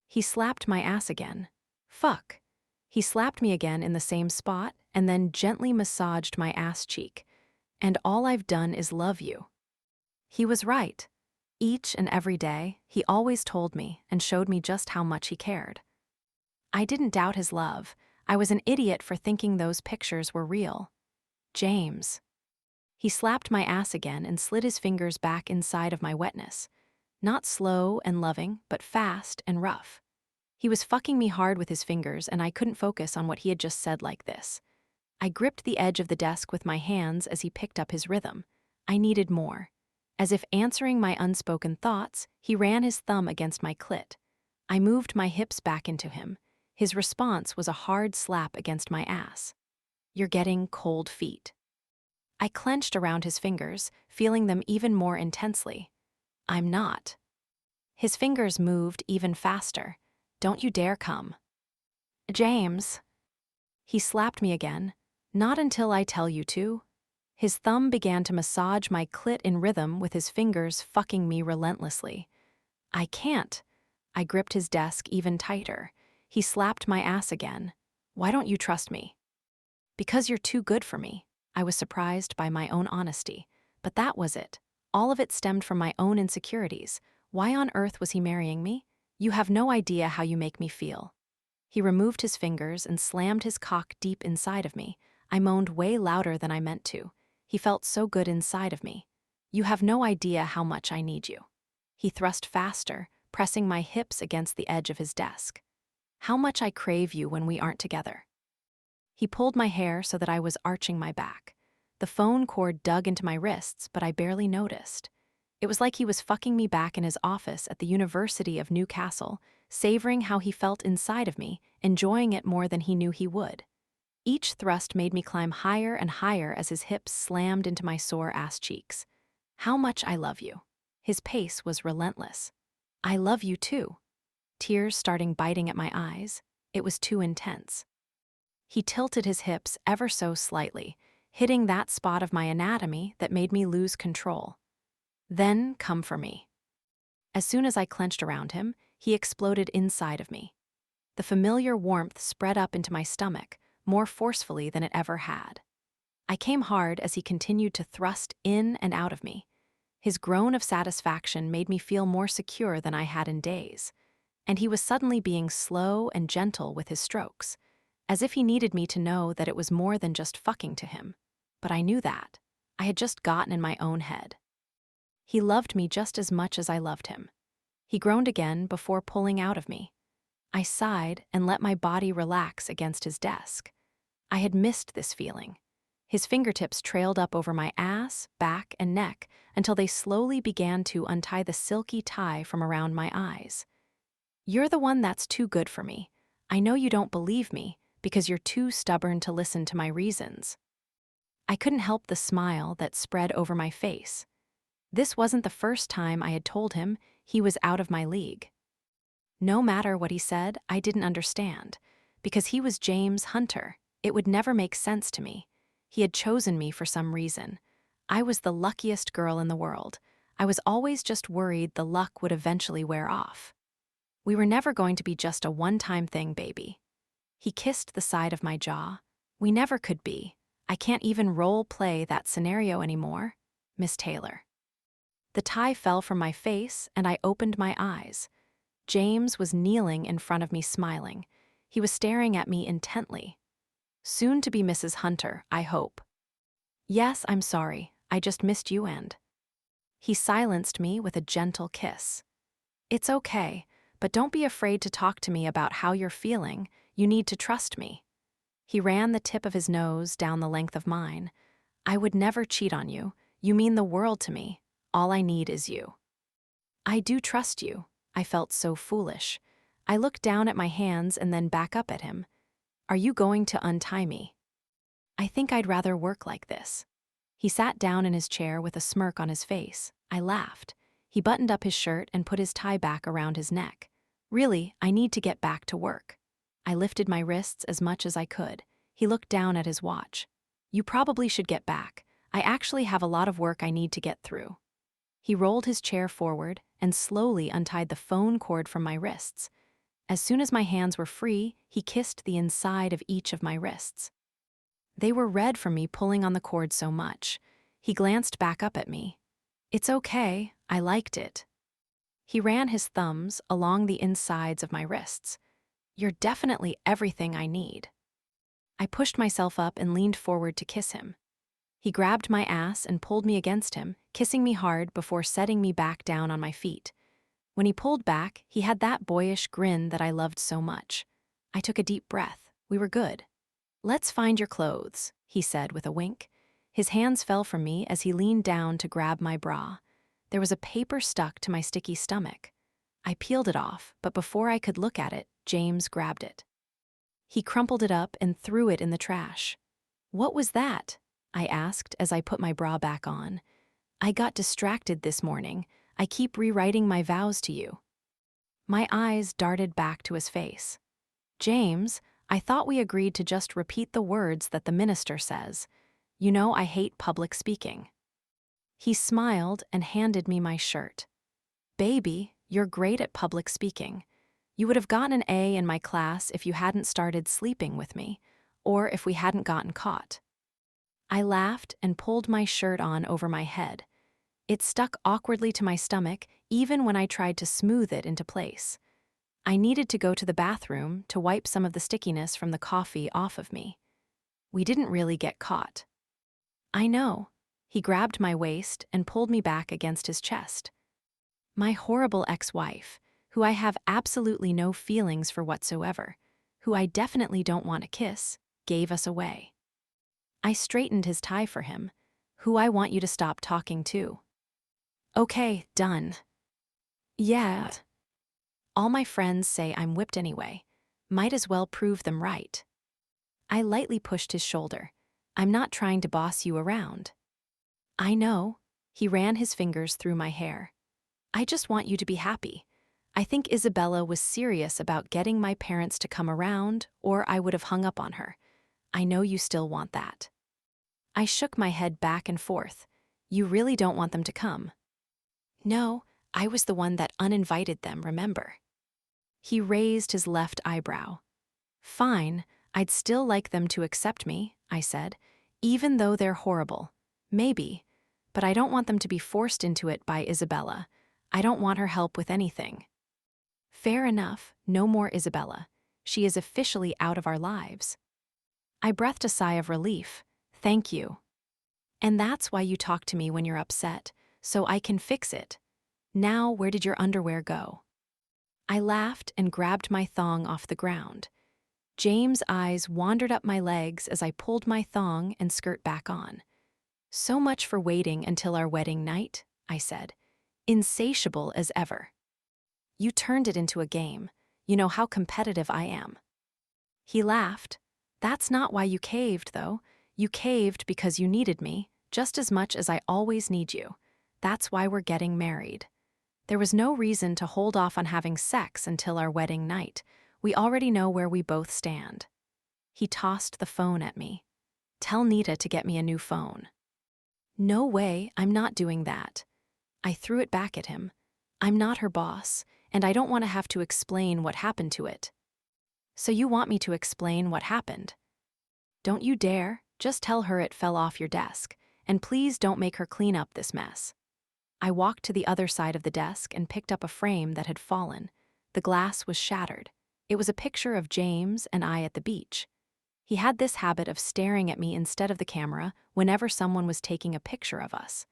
He slapped my ass again. Fuck. He slapped me again in the same spot and then gently massaged my ass cheek. And all I've done is love you. He was right. Each and every day, he always told me and showed me just how much he cared. I didn't doubt his love. I was an idiot for thinking those pictures were real. James. He slapped my ass again and slid his fingers back inside of my wetness. Not slow and loving, but fast and rough. He was fucking me hard with his fingers and I couldn't focus on what he had just said like this. I gripped the edge of the desk with my hands as he picked up his rhythm. I needed more. As if answering my unspoken thoughts, he ran his thumb against my clit. I moved my hips back into him. His response was a hard slap against my ass. "You're getting cold feet." I clenched around his fingers, feeling them even more intensely. "I'm not." His fingers moved even faster. "Don't you dare come." "James." He slapped me again. "Not until I tell you to." His thumb began to massage my clit in rhythm with his fingers fucking me relentlessly. "I can't." I gripped his desk even tighter. He slapped my ass again. "Why don't you trust me?" "Because you're too good for me." I was surprised by my own honesty. But that was it. All of it stemmed from my own insecurities. Why on earth was he marrying me? "You have no idea how you make me feel." He removed his fingers and slammed his cock deep inside of me. I moaned way louder than I meant to. He felt so good inside of me. "You have no idea how much I need you." He thrust faster, pressing my hips against the edge of his desk. "How much I crave you when we aren't together." He pulled my hair so that I was arching my back. The phone cord dug into my wrists, but I barely noticed. It was like he was fucking me back in his office at the University of Newcastle, savoring how he felt inside of me, enjoying it more than he knew he would. Each thrust made me climb higher and higher as his hips slammed into my sore ass cheeks. "How much I love you." His pace was relentless. "I love you too." Tears starting biting at my eyes. It was too intense. He tilted his hips ever so slightly, hitting that spot of my anatomy that made me lose control. "Then come for me." As soon as I clenched around him, he exploded inside of me. The familiar warmth spread up into my stomach, more forcefully than it ever had. I came hard as he continued to thrust in and out of me. His groan of satisfaction made me feel more secure than I had in days. And he was suddenly being slow and gentle with his strokes, as if he needed me to know that it was more than just fucking to him. But I knew that. I had just gotten in my own head. He loved me just as much as I loved him. He groaned again before pulling out of me. I sighed and let my body relax against his desk. I had missed this feeling. His fingertips trailed up over my ass, back, and neck until they slowly began to untie the silky tie from around my eyes. "You're the one that's too good for me. I know you don't believe me because you're too stubborn to listen to my reasons." I couldn't help the smile that spread over my face. This wasn't the first time I had told him he was out of my league. No matter what he said, I didn't understand. Because he was James Hunter, it would never make sense to me. He had chosen me for some reason. I was the luckiest girl in the world. I was always just worried the luck would eventually wear off. "We were never going to be just a one-time thing, baby." He kissed the side of my jaw. "We never could be. I can't even role-play that scenario anymore, Miss Taylor." The tie fell from my face, and I opened my eyes. James was kneeling in front of me smiling. He was staring at me intently. "Soon to be Mrs. Hunter, I hope." "Yes, I'm sorry. I just missed you and—" He silenced me with a gentle kiss. "It's okay, but don't be afraid to talk to me about how you're feeling. You need to trust me." He ran the tip of his nose down the length of mine. "I would never cheat on you. You mean the world to me. All I need is you." "I do trust you." I felt so foolish. I looked down at my hands and then back up at him. "Are you going to untie me?" "I think I'd rather work like this." He sat down in his chair with a smirk on his face. I laughed. He buttoned up his shirt and put his tie back around his neck. "Really, I need to get back to work." I lifted my wrists as much as I could. He looked down at his watch. "You probably should get back. I actually have a lot of work I need to get through." He rolled his chair forward and slowly untied the phone cord from my wrists. As soon as my hands were free, he kissed the inside of each of my wrists. They were red from me pulling on the cord so much. He glanced back up at me. "It's okay, I liked it." He ran his thumbs along the insides of my wrists. "You're definitely everything I need." I pushed myself up and leaned forward to kiss him. He grabbed my ass and pulled me against him, kissing me hard before setting me back down on my feet. When he pulled back, he had that boyish grin that I loved so much. I took a deep breath. We were good. "Let's find your clothes," he said with a wink. His hands fell from me as he leaned down to grab my bra. There was a paper stuck to my sticky stomach. I peeled it off, but before I could look at it, James grabbed it. He crumpled it up and threw it in the trash. "What was that?" I asked as I put my bra back on. "I got distracted this morning. I keep rewriting my vows to you." My eyes darted back to his face. "James, I thought we agreed to just repeat the words that the minister says. You know I hate public speaking." He smiled and handed me my shirt. "Baby, you're great at public speaking. You would have gotten an A in my class if you hadn't started sleeping with me, or if we hadn't gotten caught." I laughed and pulled my shirt on over my head. It stuck awkwardly to my stomach even when I tried to smooth it into place. I needed to go to the bathroom to wipe some of the stickiness from the coffee off of me. We didn't really get caught. "I know." He grabbed my waist and pulled me back against his chest. "My horrible ex-wife, who I have absolutely no feelings for whatsoever, who I definitely don't want to kiss, gave us away." I straightened his tie for him. "Who I want you to stop talking to." "Okay, done." "Yeah. All my friends say I'm whipped anyway. Might as well prove them right." I lightly pushed his shoulder. "I'm not trying to boss you around." "I know." He ran his fingers through my hair. "I just want you to be happy. I think Isabella was serious about getting my parents to come around, or I would have hung up on her. I know you still want that." I shook my head back and forth. "You really don't want them to come?" "No, I was the one that uninvited them, remember?" He raised his left eyebrow. "Fine, I'd still like them to accept me," I said, "even though they're horrible. Maybe. But I don't want them to be forced into it by Isabella. I don't want her help with anything." "Fair enough, no more Isabella. She is officially out of our lives." I breathed a sigh of relief. "Thank you. And that's why you talk to me when you're upset, so I can fix it. Now, where did your underwear go?" I laughed and grabbed my thong off the ground. James' eyes wandered up my legs as I pulled my thong and skirt back on. "So much for waiting until our wedding night," I said, insatiable as ever. "You turned it into a game. You know how competitive I am." He laughed. "That's not why you caved, though. You caved because you needed me, just as much as I always need you. That's why we're getting married. There was no reason to hold off on having sex until our wedding night. We already know where we both stand." He tossed the phone at me. "Tell Nita to get me a new phone." "No way, I'm not doing that." I threw it back at him. "I'm not her boss, and I don't want to have to explain what happened to it." "So you want me to explain what happened?" "Don't you dare. Just tell her it fell off your desk, and please don't make her clean up this mess." I walked to the other side of the desk and picked up a frame that had fallen. The glass was shattered. It was a picture of James and I at the beach. He had this habit of staring at me instead of the camera whenever someone was taking a picture of us.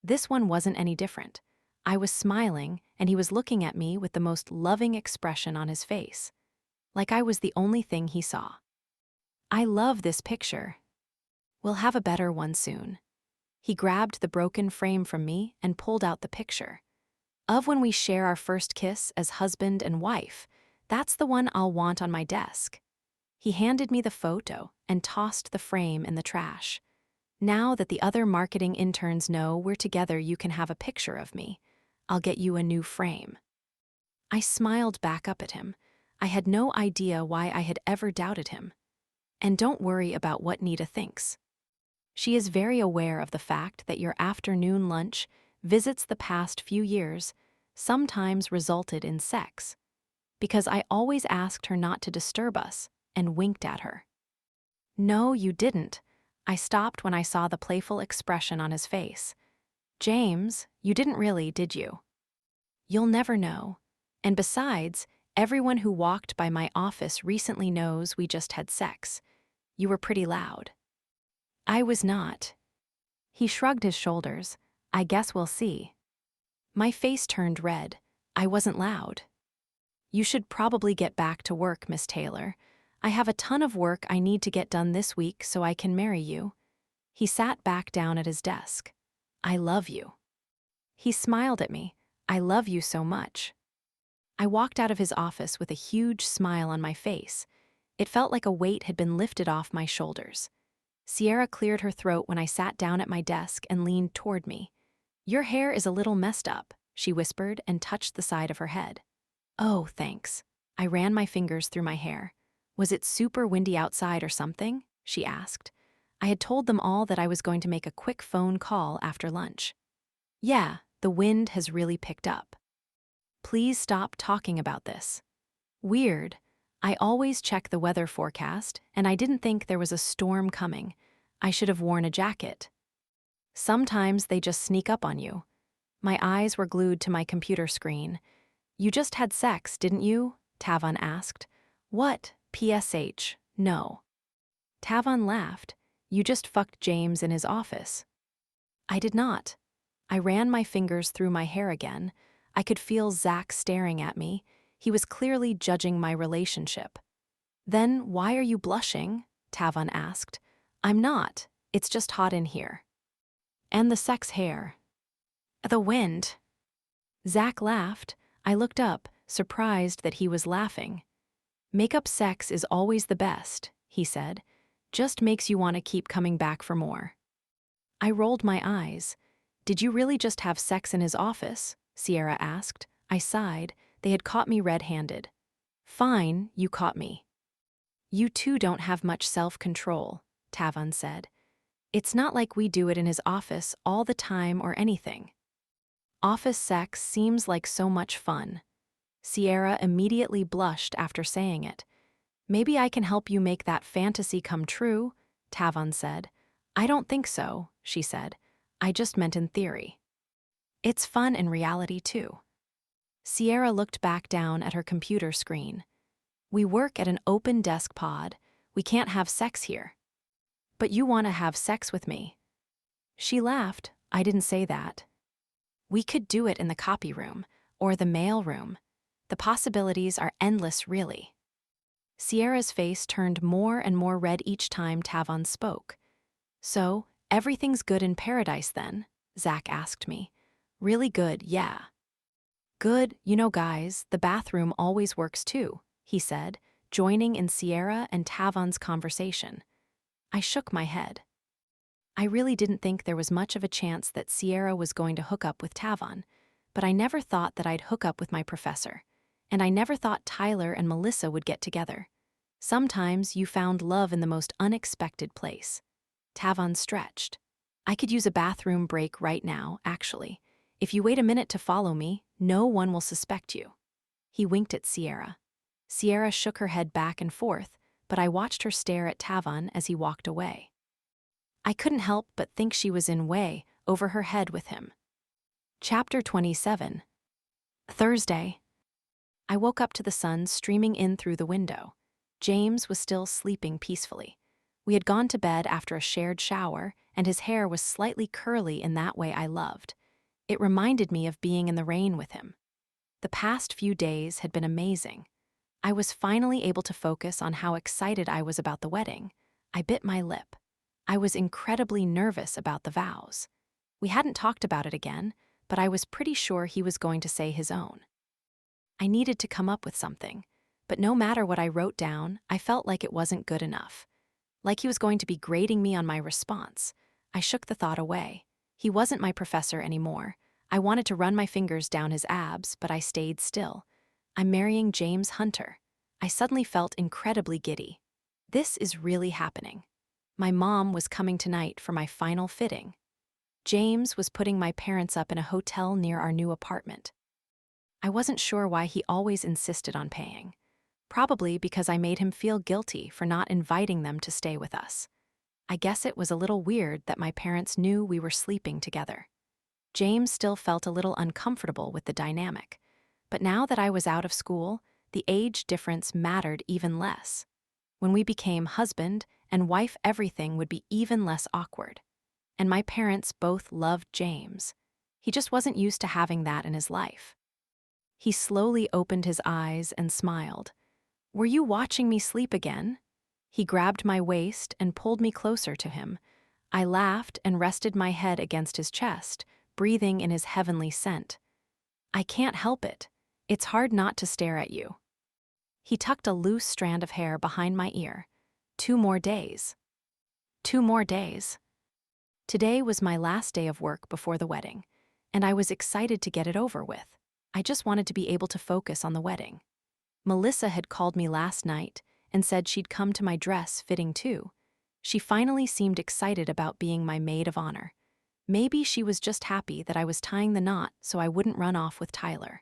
This one wasn't any different. I was smiling, and he was looking at me with the most loving expression on his face, like I was the only thing he saw. "I love this picture. We'll have a better one soon." He grabbed the broken frame from me and pulled out the picture. "Of when we share our first kiss as husband and wife. That's the one I'll want on my desk." He handed me the photo and tossed the frame in the trash. "Now that the other marketing interns know we're together, you can have a picture of me. I'll get you a new frame." I smiled back up at him. I had no idea why I had ever doubted him. "And don't worry about what Nita thinks. She is very aware of the fact that your afternoon lunch visits the past few years sometimes resulted in sex, because I always asked her not to disturb us and winked at her." "No, you didn't." I stopped when I saw the playful expression on his face. "James, you didn't really, did you?" "You'll never know. And besides, everyone who walked by my office recently knows we just had sex. You were pretty loud." "I was not." He shrugged his shoulders. "I guess we'll see." My face turned red. I wasn't loud. "You should probably get back to work, Miss Taylor. I have a ton of work I need to get done this week so I can marry you." He sat back down at his desk. "I love you." He smiled at me. "I love you so much." I walked out of his office with a huge smile on my face. It felt like a weight had been lifted off my shoulders. Sierra cleared her throat when I sat down at my desk and leaned toward me. "Your hair is a little messed up," she whispered and touched the side of her head. "Oh, thanks." I ran my fingers through my hair. "Was it super windy outside or something?" she asked. I had told them all that I was going to make a quick phone call after lunch. "Yeah, the wind has really picked up." "Please stop talking about this." "Weird. I always check the weather forecast, and I didn't think there was a storm coming. I should have worn a jacket." "Sometimes they just sneak up on you." My eyes were glued to my computer screen. "You just had sex, didn't you?" Tavon asked. "What? PSH, no." Tavon laughed. "You just fucked James in his office." "I did not." I ran my fingers through my hair again. I could feel Zach staring at me. He was clearly judging my relationship. "Then why are you blushing?" Tavon asked. "I'm not. It's just hot in here." "And the sex hair." "The wind." Zach laughed. I looked up, surprised that he was laughing. "Makeup sex is always the best," he said. "Just makes you want to keep coming back for more." I rolled my eyes. "Did you really just have sex in his office?" Sierra asked. I sighed. They had caught me red-handed. "Fine, you caught me." "You two don't have much self-control," Tavon said. "It's not like we do it in his office all the time or anything." "Office sex seems like so much fun." Sierra immediately blushed after saying it. "Maybe I can help you make that fantasy come true," Tavon said. "I don't think so," she said. "I just meant in theory." "It's fun in reality, too." Sierra looked back down at her computer screen. "We work at an open desk pod. We can't have sex here." "But you want to have sex with me." She laughed. "I didn't say that." "We could do it in the copy room, or the mail room. The possibilities are endless, really." Sierra's face turned more and more red each time Tavon spoke. "So, everything's good in paradise then?" Zach asked me. "Really good, yeah." "Good, guys, the bathroom always works too," he said, joining in Sierra and Tavon's conversation. I shook my head. I really didn't think there was much of a chance that Sierra was going to hook up with Tavon, but I never thought that I'd hook up with my professor. And I never thought Tyler and Melissa would get together. Sometimes you found love in the most unexpected place. Tavon stretched. "I could use a bathroom break right now, actually. If you wait a minute to follow me, no one will suspect you." He winked at Sierra. Sierra shook her head back and forth, but I watched her stare at Tavon as he walked away. I couldn't help but think she was in way, over her head with him. Chapter 27. Thursday. I woke up to the sun streaming in through the window. James was still sleeping peacefully. We had gone to bed after a shared shower, and his hair was slightly curly in that way I loved. It reminded me of being in the rain with him. The past few days had been amazing. I was finally able to focus on how excited I was about the wedding. I bit my lip. I was incredibly nervous about the vows. We hadn't talked about it again, but I was pretty sure he was going to say his own. I needed to come up with something, but no matter what I wrote down, I felt like it wasn't good enough. Like he was going to be grading me on my response. I shook the thought away. He wasn't my professor anymore. I wanted to run my fingers down his abs, but I stayed still. I'm marrying James Hunter. I suddenly felt incredibly giddy. This is really happening. My mom was coming tonight for my final fitting. James was putting my parents up in a hotel near our new apartment. I wasn't sure why he always insisted on paying. Probably because I made him feel guilty for not inviting them to stay with us. I guess it was a little weird that my parents knew we were sleeping together. James still felt a little uncomfortable with the dynamic, but now that I was out of school, the age difference mattered even less. When we became husband and wife, everything would be even less awkward. And my parents both loved James. He just wasn't used to having that in his life. He slowly opened his eyes and smiled. "Were you watching me sleep again?" He grabbed my waist and pulled me closer to him. I laughed and rested my head against his chest, breathing in his heavenly scent. "I can't help it. It's hard not to stare at you." He tucked a loose strand of hair behind my ear. 2 more days. 2 more days. Today was my last day of work before the wedding, and I was excited to get it over with. I just wanted to be able to focus on the wedding. Melissa had called me last night and said she'd come to my dress fitting too. She finally seemed excited about being my maid of honor. Maybe she was just happy that I was tying the knot so I wouldn't run off with Tyler.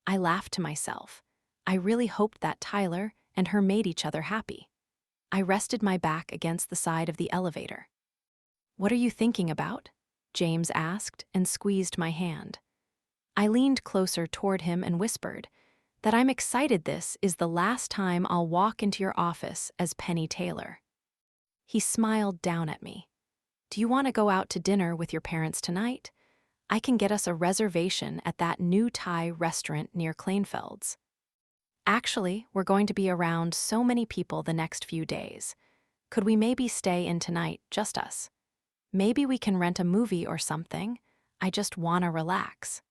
I laughed to myself. I really hoped that Tyler and her made each other happy. I rested my back against the side of the elevator. "What are you thinking about?" James asked and squeezed my hand. I leaned closer toward him and whispered that I'm excited this is the last time I'll walk into your office as Penny Taylor. He smiled down at me. "Do you want to go out to dinner with your parents tonight? I can get us a reservation at that new Thai restaurant near Kleinfeld's. Actually, we're going to be around so many people the next few days. Could we maybe stay in tonight, just us? Maybe we can rent a movie or something. I just wanna relax."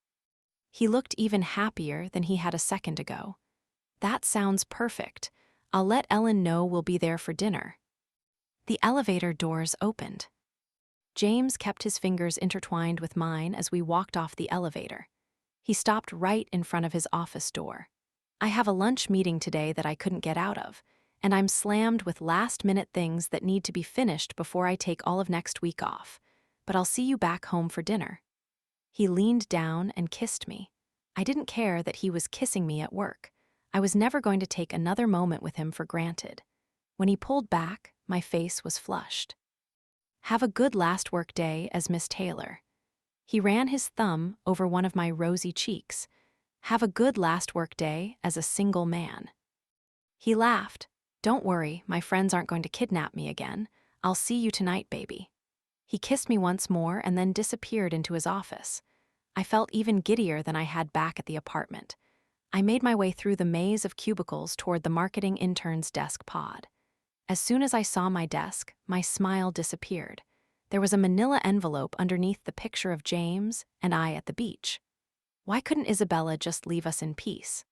He looked even happier than he had a second ago. "That sounds perfect. I'll let Ellen know we'll be there for dinner." The elevator doors opened. James kept his fingers intertwined with mine as we walked off the elevator. He stopped right in front of his office door. "I have a lunch meeting today that I couldn't get out of, and I'm slammed with last-minute things that need to be finished before I take all of next week off. But I'll see you back home for dinner." He leaned down and kissed me. I didn't care that he was kissing me at work. I was never going to take another moment with him for granted. When he pulled back, my face was flushed. "Have a good last work day as Miss Taylor." He ran his thumb over one of my rosy cheeks. "Have a good last work day as a single man." He laughed. "Don't worry, my friends aren't going to kidnap me again. I'll see you tonight, baby." He kissed me once more and then disappeared into his office. I felt even giddier than I had back at the apartment. I made my way through the maze of cubicles toward the marketing intern's desk pod. As soon as I saw my desk, my smile disappeared. There was a manila envelope underneath the picture of James and I at the beach. Why couldn't Isabella just leave us in peace?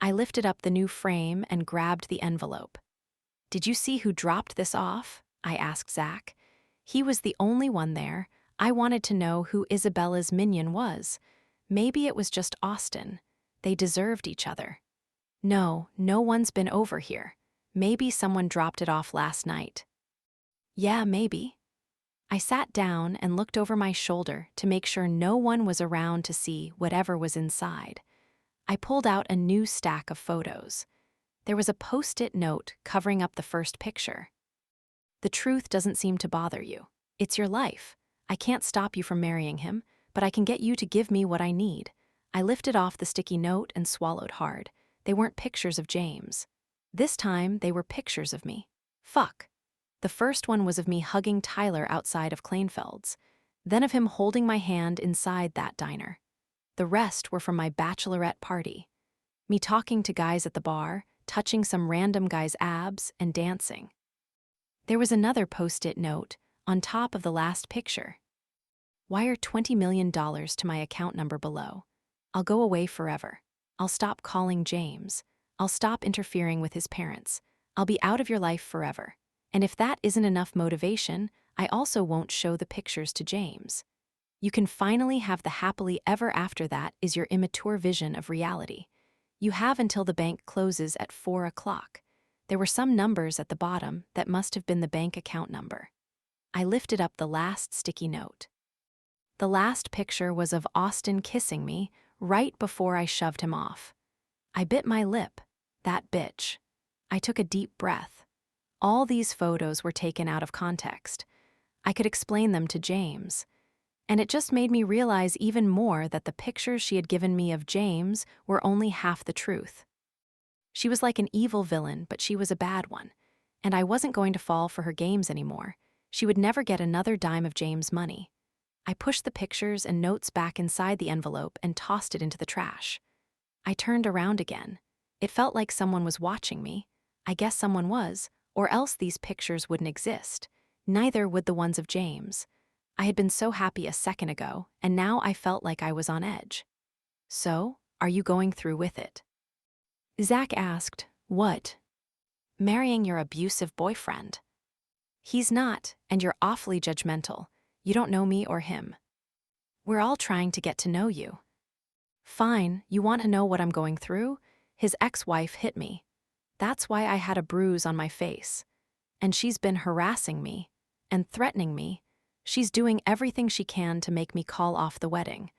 I lifted up the new frame and grabbed the envelope. "Did you see who dropped this off?" I asked Zach. He was the only one there. I wanted to know who Isabella's minion was. Maybe it was just Austin. They deserved each other. "No, no one's been over here. Maybe someone dropped it off last night." "Yeah, maybe." I sat down and looked over my shoulder to make sure no one was around to see whatever was inside. I pulled out a new stack of photos. There was a post-it note covering up the first picture. "The truth doesn't seem to bother you. It's your life. I can't stop you from marrying him, but I can get you to give me what I need." I lifted off the sticky note and swallowed hard. They weren't pictures of James. This time, they were pictures of me. Fuck. The first one was of me hugging Tyler outside of Kleinfeld's, then of him holding my hand inside that diner. The rest were from my bachelorette party. Me talking to guys at the bar, touching some random guy's abs, and dancing. There was another post-it note on top of the last picture. "Wire $20 million to my account number below. I'll go away forever. I'll stop calling James. I'll stop interfering with his parents. I'll be out of your life forever. And if that isn't enough motivation, I also won't show the pictures to James. You can finally have the happily ever after that is your immature vision of reality. You have until the bank closes at 4 o'clock. There were some numbers at the bottom that must have been the bank account number." I lifted up the last sticky note. The last picture was of Austin kissing me right before I shoved him off. I bit my lip. That bitch. I took a deep breath. All these photos were taken out of context. I could explain them to James. And it just made me realize even more that the pictures she had given me of James were only half the truth. She was like an evil villain, but she was a bad one. And I wasn't going to fall for her games anymore. She would never get another dime of James' money. I pushed the pictures and notes back inside the envelope and tossed it into the trash. I turned around again. It felt like someone was watching me. I guess someone was, or else these pictures wouldn't exist. Neither would the ones of James. I had been so happy a second ago, and now I felt like I was on edge. "So, are you going through with it?" Zach asked, What? Marrying your abusive boyfriend. He's not, and you're awfully judgmental. You don't know me or him. We're all trying to get to know you. Fine, you want to know what I'm going through? His ex-wife hit me. That's why I had a bruise on my face. And she's been harassing me and threatening me. She's doing everything she can to make me call off the wedding.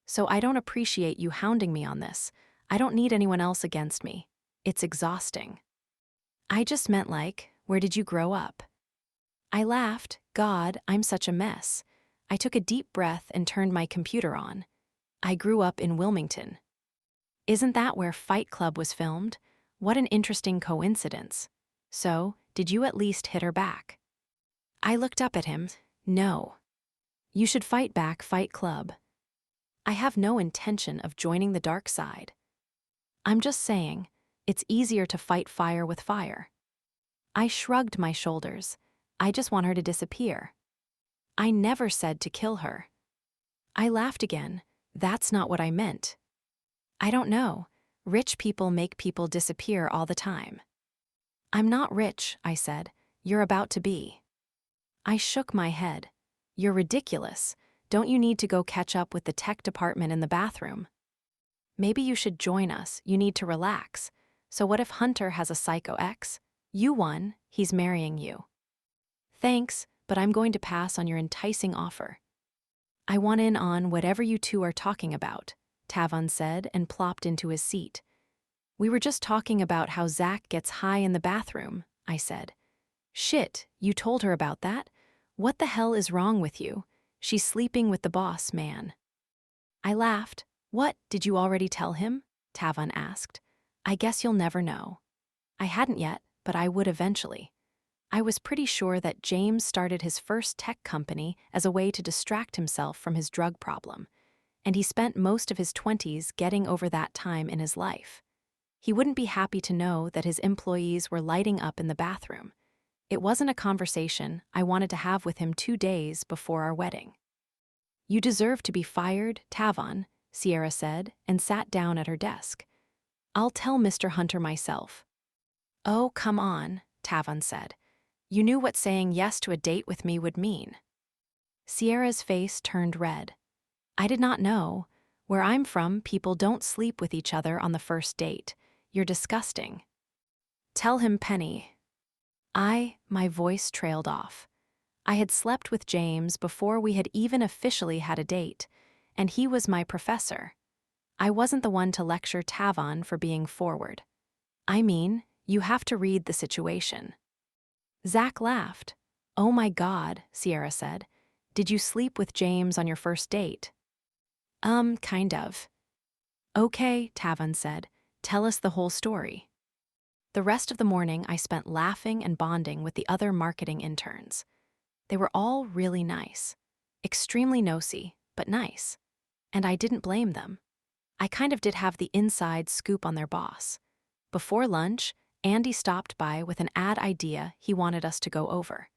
So I don't appreciate you hounding me on this. I don't need anyone else against me. It's exhausting. I just meant where did you grow up? I laughed. God, I'm such a mess. I took a deep breath and turned my computer on. I grew up in Wilmington. Isn't that where Fight Club was filmed? What an interesting coincidence. So, did you at least hit her back? I looked up at him. No. You should fight back, Fight Club. I have no intention of joining the dark side. I'm just saying, it's easier to fight fire with fire. I shrugged my shoulders. I just want her to disappear. I never said to kill her. I laughed again. That's not what I meant. I don't know. Rich people make people disappear all the time. I'm not rich, I said. You're about to be. I shook my head. You're ridiculous. Don't you need to go catch up with the tech department in the bathroom? Maybe you should join us. You need to relax. So what if Hunter has a psycho ex? You won. He's marrying you. Thanks, but I'm going to pass on your enticing offer. I want in on whatever you two are talking about, Tavon said and plopped into his seat. We were just talking about how Zach gets high in the bathroom, I said. Shit, you told her about that? What the hell is wrong with you? She's sleeping with the boss, man. I laughed. What, did you already tell him? Tavon asked. I guess you'll never know. I hadn't yet, but I would eventually. I was pretty sure that James started his first tech company as a way to distract himself from his drug problem, and he spent most of his 20s getting over that time in his life. He wouldn't be happy to know that his employees were lighting up in the bathroom. It wasn't a conversation I wanted to have with him 2 days before our wedding. You deserve to be fired, Tavon, Sierra said, and sat down at her desk. I'll tell Mr. Hunter myself. Oh, come on, Tavon said. You knew what saying yes to a date with me would mean. Sierra's face turned red. I did not know. Where I'm from, people don't sleep with each other on the first date. You're disgusting. Tell him, Penny. My voice trailed off. I had slept with James before we had even officially had a date, and he was my professor. I wasn't the one to lecture Tavon for being forward. I mean, you have to read the situation. Zach laughed. Oh my God, Sierra said. Did you sleep with James on your first date? Kind of. Okay, Tavon said. Tell us the whole story. The rest of the morning I spent laughing and bonding with the other marketing interns. They were all really nice. Extremely nosy, but nice. And I didn't blame them. I kind of did have the inside scoop on their boss. Before lunch, Andy stopped by with an ad idea he wanted us to go over.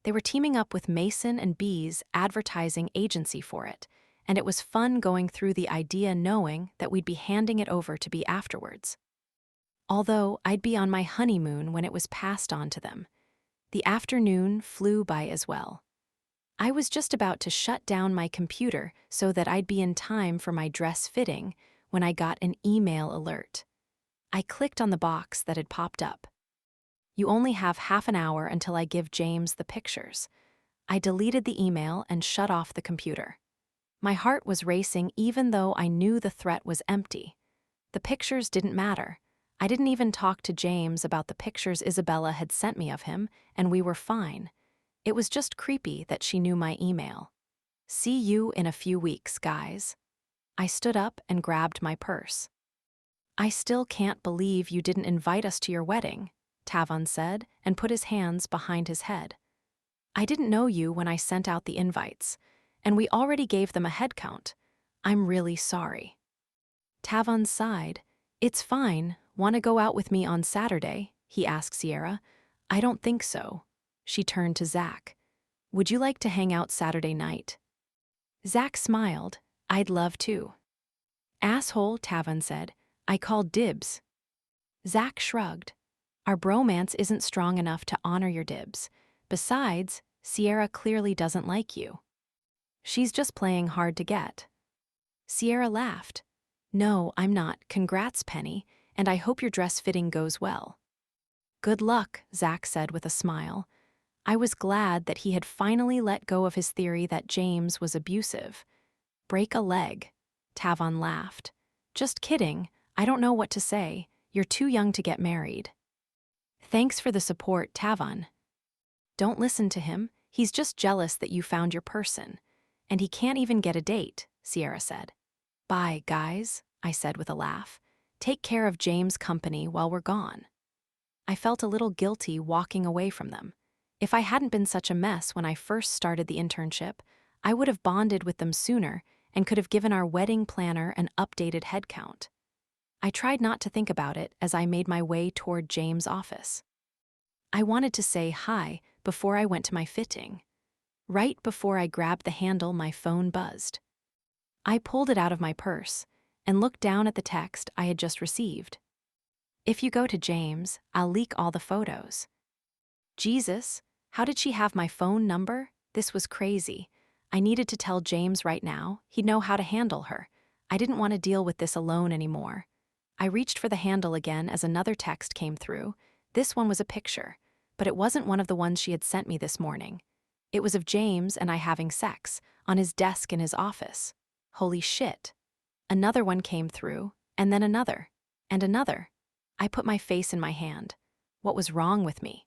They were teaming up with Mason and B's advertising agency for it, and it was fun going through the idea knowing that we'd be handing it over to B afterwards. Although I'd be on my honeymoon when it was passed on to them. The afternoon flew by as well. I was just about to shut down my computer so that I'd be in time for my dress fitting when I got an email alert. I clicked on the box that had popped up. You only have half an hour until I give James the pictures. I deleted the email and shut off the computer. My heart was racing even though I knew the threat was empty. The pictures didn't matter. I didn't even talk to James about the pictures Isabella had sent me of him, and we were fine. It was just creepy that she knew my email. See you in a few weeks, guys. I stood up and grabbed my purse. I still can't believe you didn't invite us to your wedding, Tavon said and put his hands behind his head. I didn't know you when I sent out the invites, and we already gave them a head count. I'm really sorry. Tavon sighed. It's fine. Want to go out with me on Saturday? He asked Sierra. I don't think so. She turned to Zach. Would you like to hang out Saturday night? Zach smiled. I'd love to. Asshole, Tavon said. I called dibs. Zach shrugged. Our bromance isn't strong enough to honor your dibs. Besides, Sierra clearly doesn't like you. She's just playing hard to get. Sierra laughed. No, I'm not. Congrats, Penny, and I hope your dress fitting goes well. Good luck, Zach said with a smile. I was glad that he had finally let go of his theory that James was abusive. Break a leg. Tavon laughed. Just kidding. I don't know what to say. You're too young to get married. Thanks for the support, Tavon. Don't listen to him. He's just jealous that you found your person. And he can't even get a date, Sierra said. Bye, guys, I said with a laugh. Take care of James' company while we're gone. I felt a little guilty walking away from them. If I hadn't been such a mess when I first started the internship, I would have bonded with them sooner and could have given our wedding planner an updated head count. I tried not to think about it as I made my way toward James' office. I wanted to say hi before I went to my fitting. Right before I grabbed the handle, my phone buzzed. I pulled it out of my purse and looked down at the text I had just received. If you go to James, I'll leak all the photos. Jesus, how did she have my phone number? This was crazy. I needed to tell James right now. He'd know how to handle her. I didn't want to deal with this alone anymore. I reached for the handle again as another text came through. This one was a picture, but it wasn't one of the ones she had sent me this morning. It was of James and I having sex, on his desk in his office. Holy shit. Another one came through, and then another, and another. I put my face in my hand. What was wrong with me?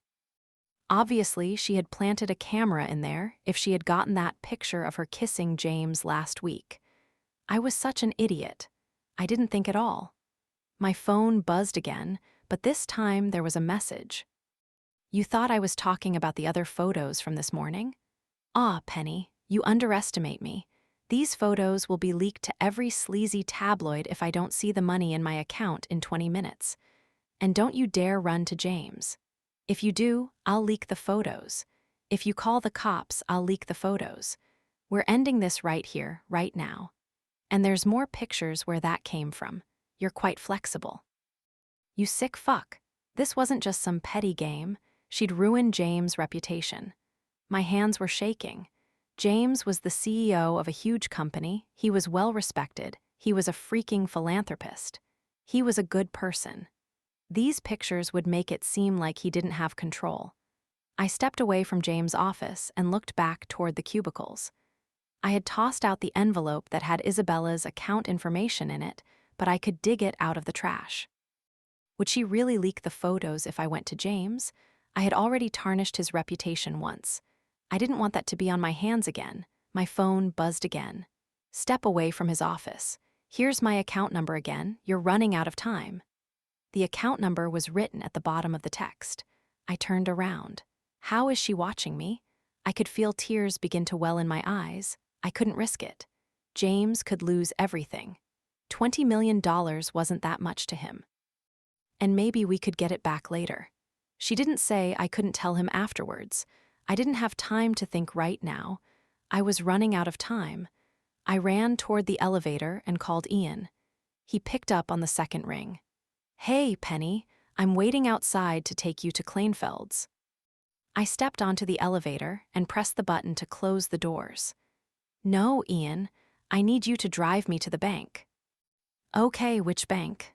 Obviously, she had planted a camera in there if she had gotten that picture of her kissing James last week. I was such an idiot. I didn't think at all. My phone buzzed again, but this time there was a message. You thought I was talking about the other photos from this morning? Ah, Penny, you underestimate me. These photos will be leaked to every sleazy tabloid if I don't see the money in my account in 20 minutes. And don't you dare run to James. If you do, I'll leak the photos. If you call the cops, I'll leak the photos. We're ending this right here, right now. And there's more pictures where that came from. You're quite flexible. You sick fuck. This wasn't just some petty game. She'd ruined James' reputation. My hands were shaking. James was the CEO of a huge company. He was well respected. He was a freaking philanthropist. He was a good person. These pictures would make it seem like he didn't have control. I stepped away from James' office and looked back toward the cubicles. I had tossed out the envelope that had Isabella's account information in it, but I could dig it out of the trash. Would she really leak the photos if I went to James? I had already tarnished his reputation once. I didn't want that to be on my hands again. My phone buzzed again. Step away from his office. Here's my account number again. You're running out of time. The account number was written at the bottom of the text. I turned around. How is she watching me? I could feel tears begin to well in my eyes. I couldn't risk it. James could lose everything. $20 million wasn't that much to him. And maybe we could get it back later. She didn't say I couldn't tell him afterwards. I didn't have time to think right now. I was running out of time. I ran toward the elevator and called Ian. He picked up on the second ring. Hey, Penny, I'm waiting outside to take you to Kleinfeld's. I stepped onto the elevator and pressed the button to close the doors. No, Ian, I need you to drive me to the bank. Okay, which bank?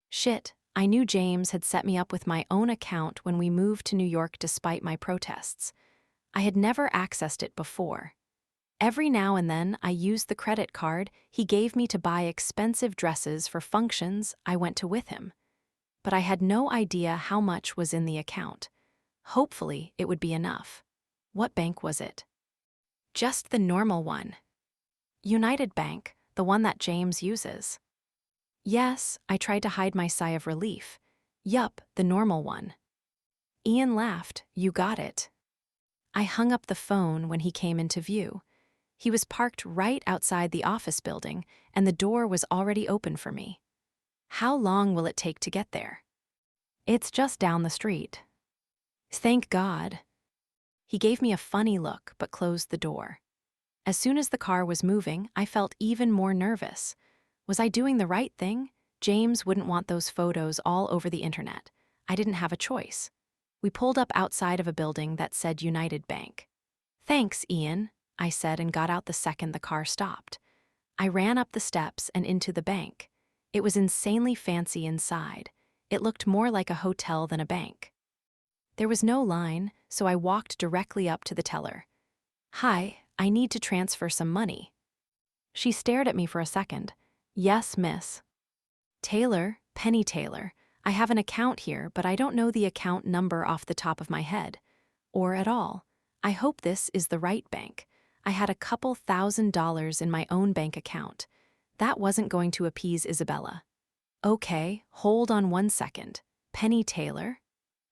Shit, I knew James had set me up with my own account when we moved to New York despite my protests. I had never accessed it before. Every now and then I used the credit card he gave me to buy expensive dresses for functions I went to with him. But I had no idea how much was in the account. Hopefully, it would be enough. What bank was it? Just the normal one. United Bank, the one that James uses. Yes, I tried to hide my sigh of relief. Yup, the normal one. Ian laughed. You got it. I hung up the phone when he came into view. He was parked right outside the office building, and the door was already open for me. How long will it take to get there? It's just down the street. Thank God. He gave me a funny look, but closed the door. As soon as the car was moving, I felt even more nervous. Was I doing the right thing? James wouldn't want those photos all over the internet. I didn't have a choice. We pulled up outside of a building that said United Bank. "Thanks, Ian," I said and got out the second the car stopped. I ran up the steps and into the bank. It was insanely fancy inside. It looked more like a hotel than a bank. There was no line, so I walked directly up to the teller. "Hi, I need to transfer some money." She stared at me for a second. "Yes, miss." "Taylor, Penny Taylor. I have an account here, but I don't know the account number off the top of my head. Or at all. I hope this is the right bank. I had a couple $1,000s in my own bank account. That wasn't going to appease Isabella. "Okay, hold on 1 second. Penny Taylor?"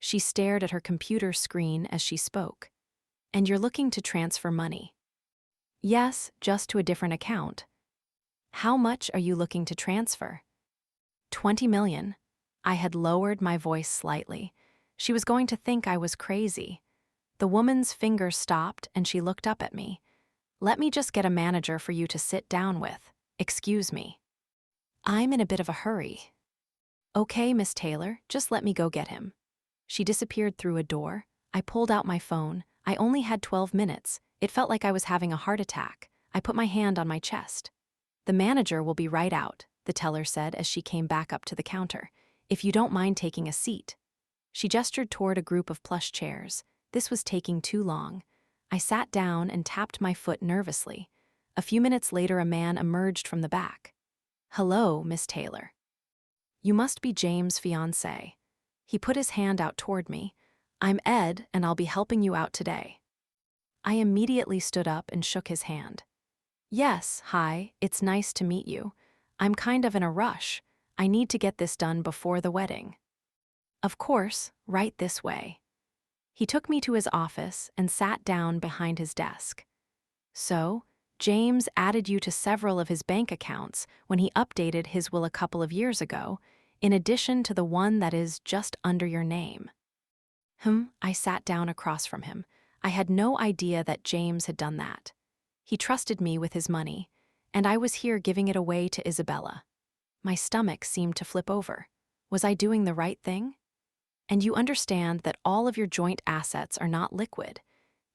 She stared at her computer screen as she spoke. "And you're looking to transfer money?" "Yes, just to a different account." "How much are you looking to transfer?" 20 million. I had lowered my voice slightly. She was going to think I was crazy. The woman's finger stopped and she looked up at me. "Let me just get a manager for you to sit down with. Excuse me." "I'm in a bit of a hurry." "Okay, Miss Taylor, just let me go get him." She disappeared through a door. I pulled out my phone. I only had 12 minutes. It felt like I was having a heart attack. I put my hand on my chest. "The manager will be right out," the teller said as she came back up to the counter. "If you don't mind taking a seat." She gestured toward a group of plush chairs. This was taking too long. I sat down and tapped my foot nervously. A few minutes later, a man emerged from the back. "Hello, Miss Taylor." "You must be James' fiancé." He put his hand out toward me. "I'm Ed, and I'll be helping you out today." I immediately stood up and shook his hand. "Yes, hi, it's nice to meet you. I'm kind of in a rush. I need to get this done before the wedding." "Of course, right this way." He took me to his office and sat down behind his desk. "So, James added you to several of his bank accounts when he updated his will a couple of years ago, in addition to the one that is just under your name." I sat down across from him. I had no idea that James had done that. He trusted me with his money, and I was here giving it away to Isabella. My stomach seemed to flip over. Was I doing the right thing? "And you understand that all of your joint assets are not liquid.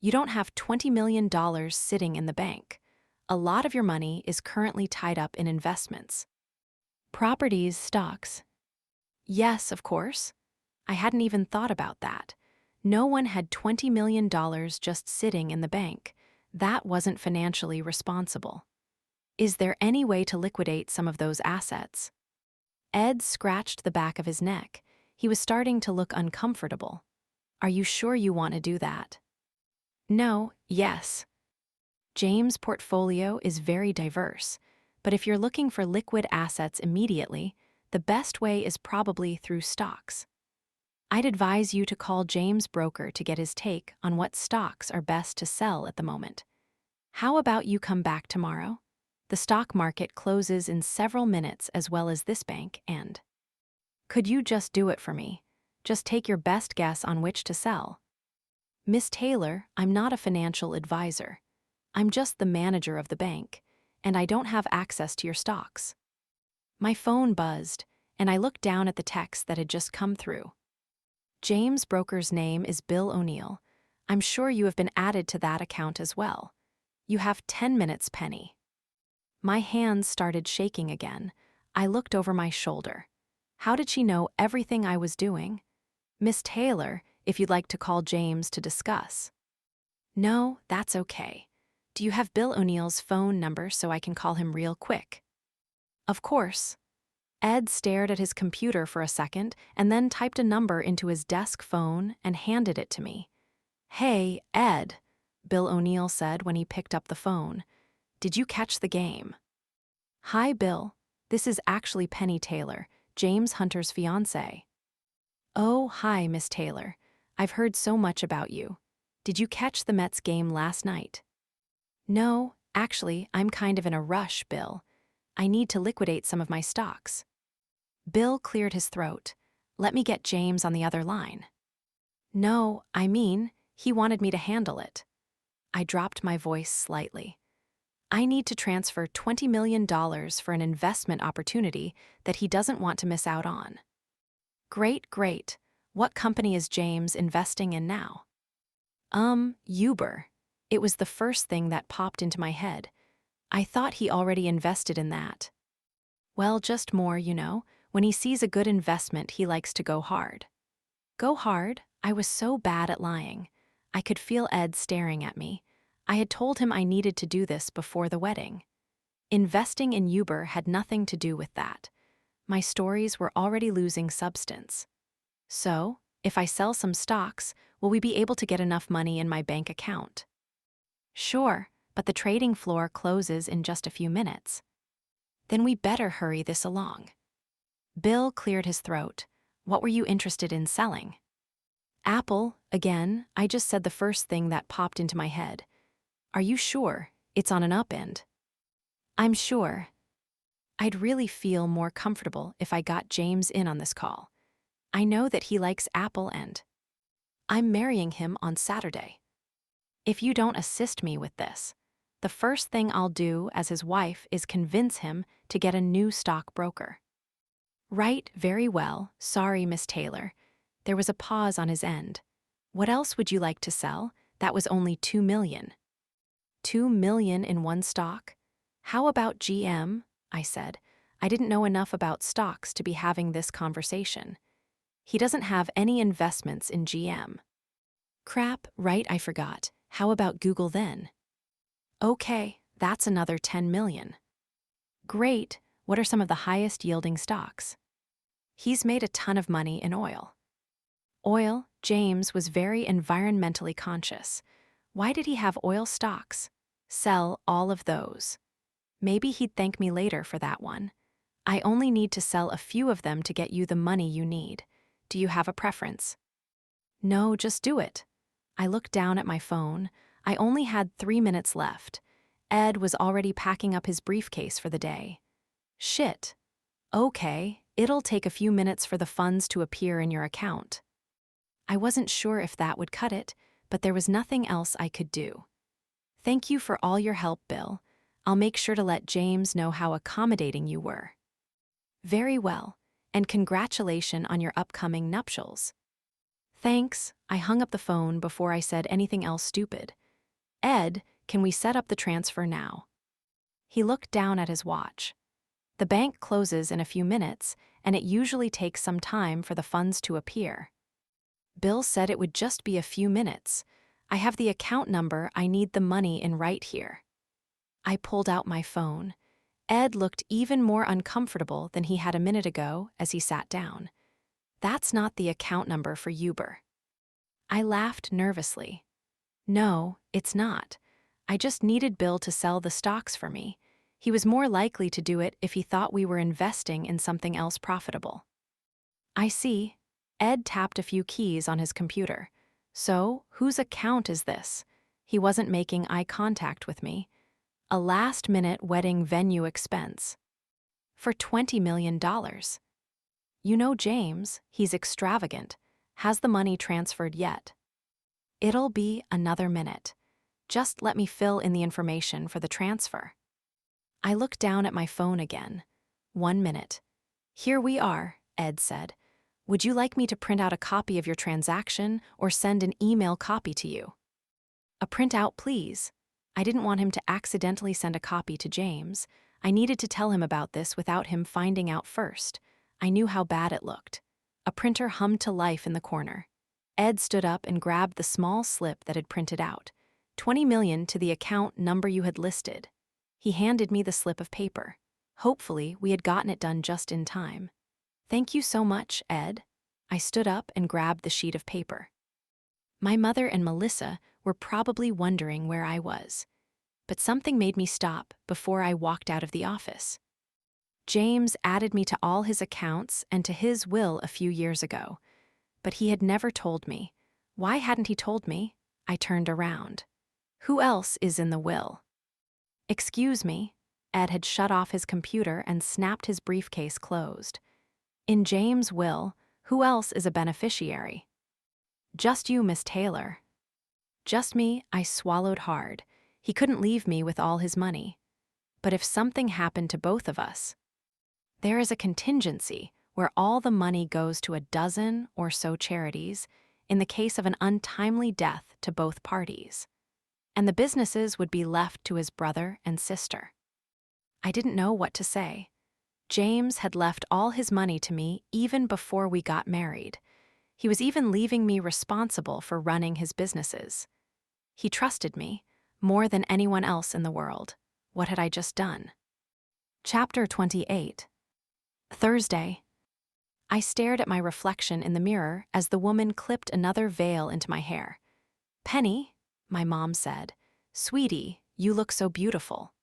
You don't have $20 million sitting in the bank. A lot of your money is currently tied up in investments. Properties, stocks." "Yes, of course." I hadn't even thought about that. No one had $20 million just sitting in the bank. That wasn't financially responsible. "Is there any way to liquidate some of those assets?" Ed scratched the back of his neck. He was starting to look uncomfortable. "Are you sure you want to do that?" "No, yes." James' portfolio is very diverse, but if you're looking for liquid assets immediately, the best way is probably through stocks. I'd advise you to call James' broker to get his take on what stocks are best to sell at the moment. How about you come back tomorrow? The stock market closes in several minutes as well as this bank, and could you just do it for me? Just take your best guess on which to sell. "Miss Taylor, I'm not a financial advisor. I'm just the manager of the bank, and I don't have access to your stocks." My phone buzzed, and I looked down at the text that had just come through. "James' broker's name is Bill O'Neill. I'm sure you have been added to that account as well. You have 10 minutes, Penny." My hands started shaking again. I looked over my shoulder. How did she know everything I was doing? "Miss Taylor, if you'd like to call James to discuss." "No, that's okay. Do you have Bill O'Neill's phone number so I can call him real quick?" "Of course." Ed stared at his computer for a second and then typed a number into his desk phone and handed it to me. "Hey, Ed," Bill O'Neill said when he picked up the phone. "Did you catch the game?" "Hi, Bill. This is actually Penny Taylor, James Hunter's fiancée." "Oh, hi, Miss Taylor. I've heard so much about you. Did you catch the Mets game last night?" "No, actually, I'm kind of in a rush, Bill. I need to liquidate some of my stocks." Bill cleared his throat. "Let me get James on the other line." "No, I mean, he wanted me to handle it." I dropped my voice slightly. I need to transfer $20 million for an investment opportunity that he doesn't want to miss out on. Great, great. What company is James investing in now? Uber. It was the first thing that popped into my head. I thought he already invested in that. Well, just more, when he sees a good investment, he likes to go hard. Go hard? I was so bad at lying. I could feel Ed staring at me. I had told him I needed to do this before the wedding. Investing in Uber had nothing to do with that. My stories were already losing substance. So, if I sell some stocks, will we be able to get enough money in my bank account? Sure, but the trading floor closes in just a few minutes. Then we better hurry this along. Bill cleared his throat. What were you interested in selling? Apple, again. I just said the first thing that popped into my head. Are you sure? It's on an upend. I'm sure. I'd really feel more comfortable if I got James in on this call. I know that he likes Apple and I'm marrying him on Saturday. If you don't assist me with this, the first thing I'll do as his wife is convince him to get a new stockbroker. Right, very well. Sorry, Miss Taylor. There was a pause on his end. What else would you like to sell? That was only $2 million. $2 million in one stock? How about GM? I said. I didn't know enough about stocks to be having this conversation. He doesn't have any investments in GM. Crap, right, I forgot. How about Google then? Okay, that's another $10 million. Great, what are some of the highest yielding stocks? He's made a ton of money in oil. Oil, James was very environmentally conscious. Why did he have oil stocks? Sell all of those. Maybe he'd thank me later for that one. I only need to sell a few of them to get you the money you need. Do you have a preference? No, just do it. I looked down at my phone. I only had 3 minutes left. Ed was already packing up his briefcase for the day. Shit. Okay, it'll take a few minutes for the funds to appear in your account. I wasn't sure if that would cut it, but there was nothing else I could do. Thank you for all your help, Bill. I'll make sure to let James know how accommodating you were. Very well, and congratulations on your upcoming nuptials. Thanks. I hung up the phone before I said anything else stupid. Ed, can we set up the transfer now? He looked down at his watch. The bank closes in a few minutes, and it usually takes some time for the funds to appear. Bill said it would just be a few minutes. I have the account number. I need the money in right here. I pulled out my phone. Ed looked even more uncomfortable than he had a minute ago as he sat down. That's not the account number for Uber. I laughed nervously. No, it's not. I just needed Bill to sell the stocks for me. He was more likely to do it if he thought we were investing in something else profitable. I see. Ed tapped a few keys on his computer. So, whose account is this? He wasn't making eye contact with me. A last-minute wedding venue expense. For $20 million. You know James, he's extravagant. Has the money transferred yet? It'll be another minute. Just let me fill in the information for the transfer. I looked down at my phone again. 1 minute. Here we are, Ed said. Would you like me to print out a copy of your transaction or send an email copy to you? A printout, please. I didn't want him to accidentally send a copy to James. I needed to tell him about this without him finding out first. I knew how bad it looked. A printer hummed to life in the corner. Ed stood up and grabbed the small slip that had printed out. $20 million to the account number you had listed. He handed me the slip of paper. Hopefully, we had gotten it done just in time. Thank you so much, Ed. I stood up and grabbed the sheet of paper. My mother and Melissa were probably wondering where I was. But something made me stop before I walked out of the office. James added me to all his accounts and to his will a few years ago. But he had never told me. Why hadn't he told me? I turned around. Who else is in the will? Excuse me. Ed had shut off his computer and snapped his briefcase closed. In James' will, who else is a beneficiary? Just you, Miss Taylor. Just me. I swallowed hard. He couldn't leave me with all his money. But if something happened to both of us, there is a contingency where all the money goes to a dozen or so charities in the case of an untimely death to both parties, and the businesses would be left to his brother and sister. I didn't know what to say. James had left all his money to me even before we got married. He was even leaving me responsible for running his businesses. He trusted me more than anyone else in the world. What had I just done? Chapter 28. Thursday. I stared at my reflection in the mirror as the woman clipped another veil into my hair. "Penny," my mom said, "Sweetie, you look so beautiful."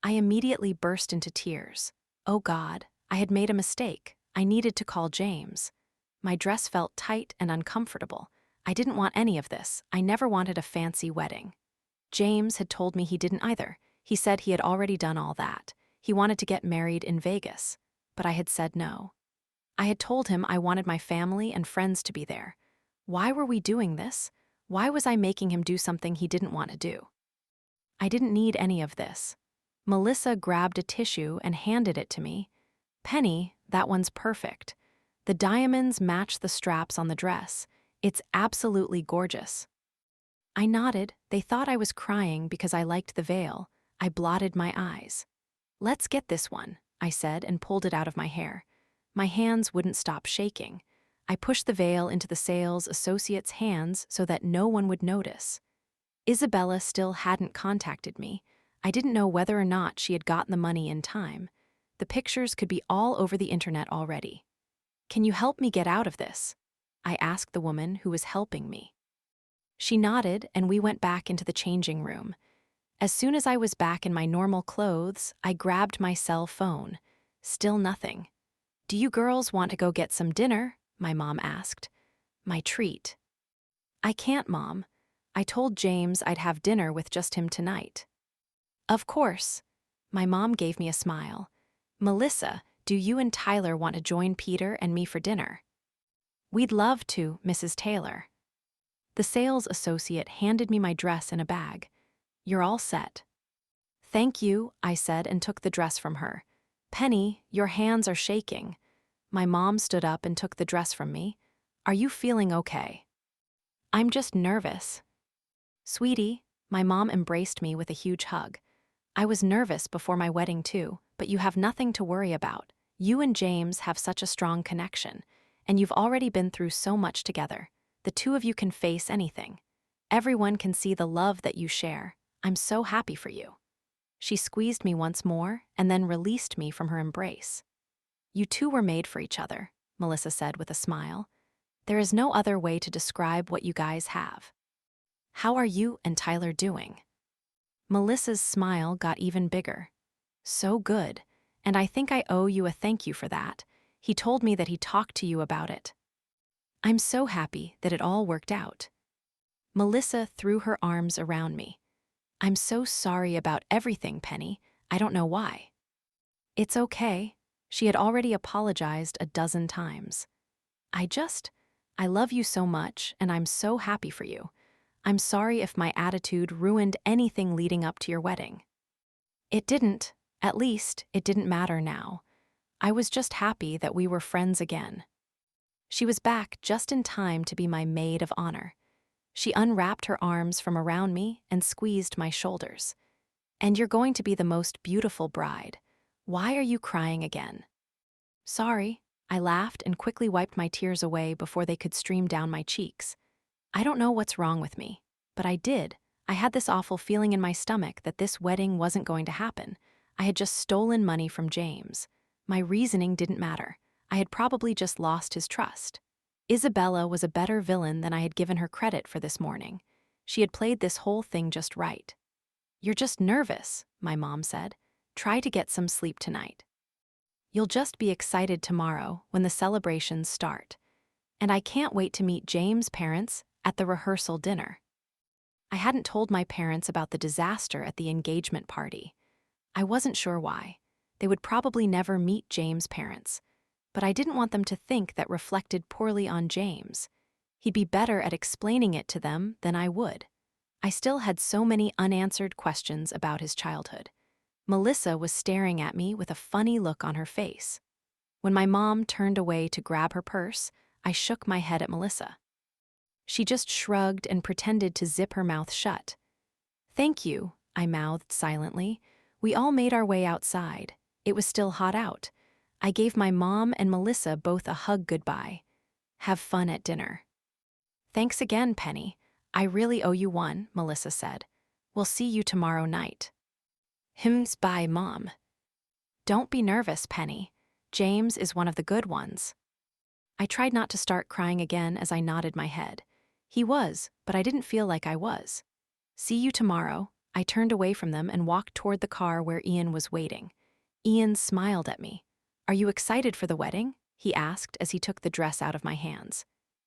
I immediately burst into tears. Oh God, I had made a mistake. I needed to call James. My dress felt tight and uncomfortable. I didn't want any of this. I never wanted a fancy wedding. James had told me he didn't either. He said he had already done all that. He wanted to get married in Vegas. But I had said no. I had told him I wanted my family and friends to be there. Why were we doing this? Why was I making him do something he didn't want to do? I didn't need any of this. Melissa grabbed a tissue and handed it to me. "Penny, that one's perfect. The diamonds match the straps on the dress. It's absolutely gorgeous." I nodded. They thought I was crying because I liked the veil. I blotted my eyes. "Let's get this one," I said and pulled it out of my hair. My hands wouldn't stop shaking. I pushed the veil into the sales associate's hands so that no one would notice. Isabella still hadn't contacted me. I didn't know whether or not she had gotten the money in time. The pictures could be all over the internet already. "Can you help me get out of this?" I asked the woman who was helping me. She nodded and we went back into the changing room. As soon as I was back in my normal clothes, I grabbed my cell phone. Still nothing. "Do you girls want to go get some dinner?" my mom asked. My treat. "I can't, Mom. I told James I'd have dinner with just him tonight." "Of course." My mom gave me a smile. "Melissa, do you and Tyler want to join Peter and me for dinner?" "We'd love to, Mrs. Taylor." The sales associate handed me my dress in a bag. "You're all set." "Thank you," I said and took the dress from her. "Penny, your hands are shaking." My mom stood up and took the dress from me. "Are you feeling okay?" "I'm just nervous." "Sweetie," my mom embraced me with a huge hug. "I was nervous before my wedding too, but you have nothing to worry about. You and James have such a strong connection, and you've already been through so much together. The two of you can face anything. Everyone can see the love that you share. I'm so happy for you." She squeezed me once more and then released me from her embrace. "You two were made for each other," Melissa said with a smile. "There is no other way to describe what you guys have." "How are you and Tyler doing?" Melissa's smile got even bigger. "So good, and I think I owe you a thank you for that. He told me that he talked to you about it." "I'm so happy that it all worked out." Melissa threw her arms around me. "I'm so sorry about everything, Penny. I don't know why." "It's okay." She had already apologized a dozen times. I love you so much, and I'm so happy for you. I'm sorry if my attitude ruined anything leading up to your wedding." "It didn't. At least, it didn't matter now. I was just happy that we were friends again." She was back just in time to be my maid of honor. She unwrapped her arms from around me and squeezed my shoulders. "And you're going to be the most beautiful bride. Why are you crying again?" "Sorry." I laughed and quickly wiped my tears away before they could stream down my cheeks. I don't know what's wrong with me, but I did. I had this awful feeling in my stomach that this wedding wasn't going to happen. I had just stolen money from James. My reasoning didn't matter. I had probably just lost his trust. Isabella was a better villain than I had given her credit for this morning. She had played this whole thing just right. "You're just nervous," my mom said. "Try to get some sleep tonight. You'll just be excited tomorrow when the celebrations start. And I can't wait to meet James' parents at the rehearsal dinner." I hadn't told my parents about the disaster at the engagement party. I wasn't sure why. They would probably never meet James' parents. But I didn't want them to think that reflected poorly on James. He'd be better at explaining it to them than I would. I still had so many unanswered questions about his childhood. Melissa was staring at me with a funny look on her face. When my mom turned away to grab her purse, I shook my head at Melissa. She just shrugged and pretended to zip her mouth shut. "Thank you," I mouthed silently. We all made our way outside. It was still hot out. I gave my mom and Melissa both a hug goodbye. "Have fun at dinner." "Thanks again, Penny. I really owe you one," Melissa said. "We'll see you tomorrow night." Bye, Mom." "Don't be nervous, Penny. James is one of the good ones." I tried not to start crying again as I nodded my head. He was, but I didn't feel like I was. "See you tomorrow." I turned away from them and walked toward the car where Ian was waiting. Ian smiled at me. "Are you excited for the wedding?" he asked as he took the dress out of my hands.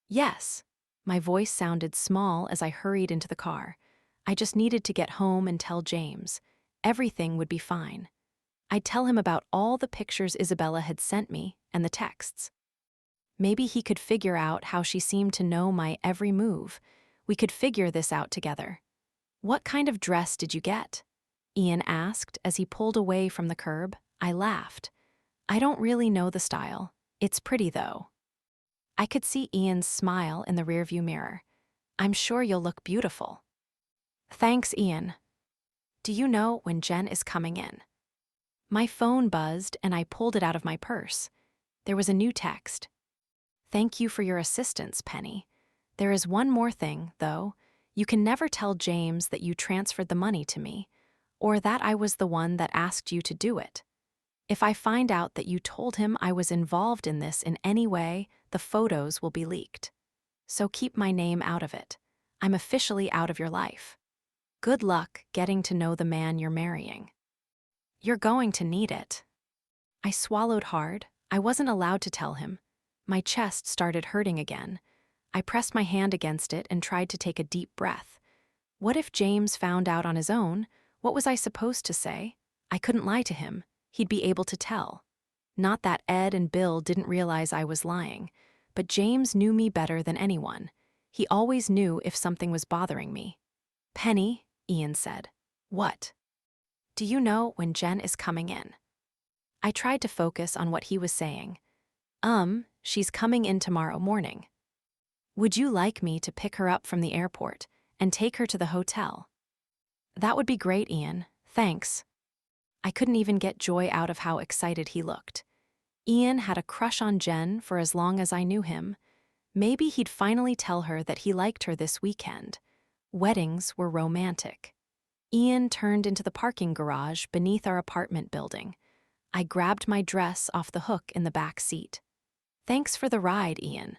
"Yes." My voice sounded small as I hurried into the car. I just needed to get home and tell James. Everything would be fine. I'd tell him about all the pictures Isabella had sent me and the texts. Maybe he could figure out how she seemed to know my every move. We could figure this out together. "What kind of dress did you get?" Ian asked as he pulled away from the curb. I laughed. "I don't really know the style. It's pretty, though." I could see Ian's smile in the rearview mirror. "I'm sure you'll look beautiful." "Thanks, Ian." "Do you know when Jen is coming in?" My phone buzzed and I pulled it out of my purse. There was a new text. "Thank you for your assistance, Penny. There is one more thing, though. You can never tell James that you transferred the money to me, or that I was the one that asked you to do it. If I find out that you told him I was involved in this in any way, the photos will be leaked. So keep my name out of it. I'm officially out of your life. Good luck getting to know the man you're marrying. You're going to need it." I swallowed hard. I wasn't allowed to tell him. My chest started hurting again. I pressed my hand against it and tried to take a deep breath. What if James found out on his own? What was I supposed to say? I couldn't lie to him. He'd be able to tell. Not that Ed and Bill didn't realize I was lying, but James knew me better than anyone. He always knew if something was bothering me. "Penny," Ian said. "What?" "Do you know when Jen is coming in?" I tried to focus on what he was saying. She's coming in tomorrow morning. Would you like me to pick her up from the airport and take her to the hotel?" "That would be great, Ian. Thanks." I couldn't even get joy out of how excited he looked. Ian had a crush on Jen for as long as I knew him. Maybe he'd finally tell her that he liked her this weekend. Weddings were romantic. Ian turned into the parking garage beneath our apartment building. I grabbed my dress off the hook in the back seat. "Thanks for the ride, Ian."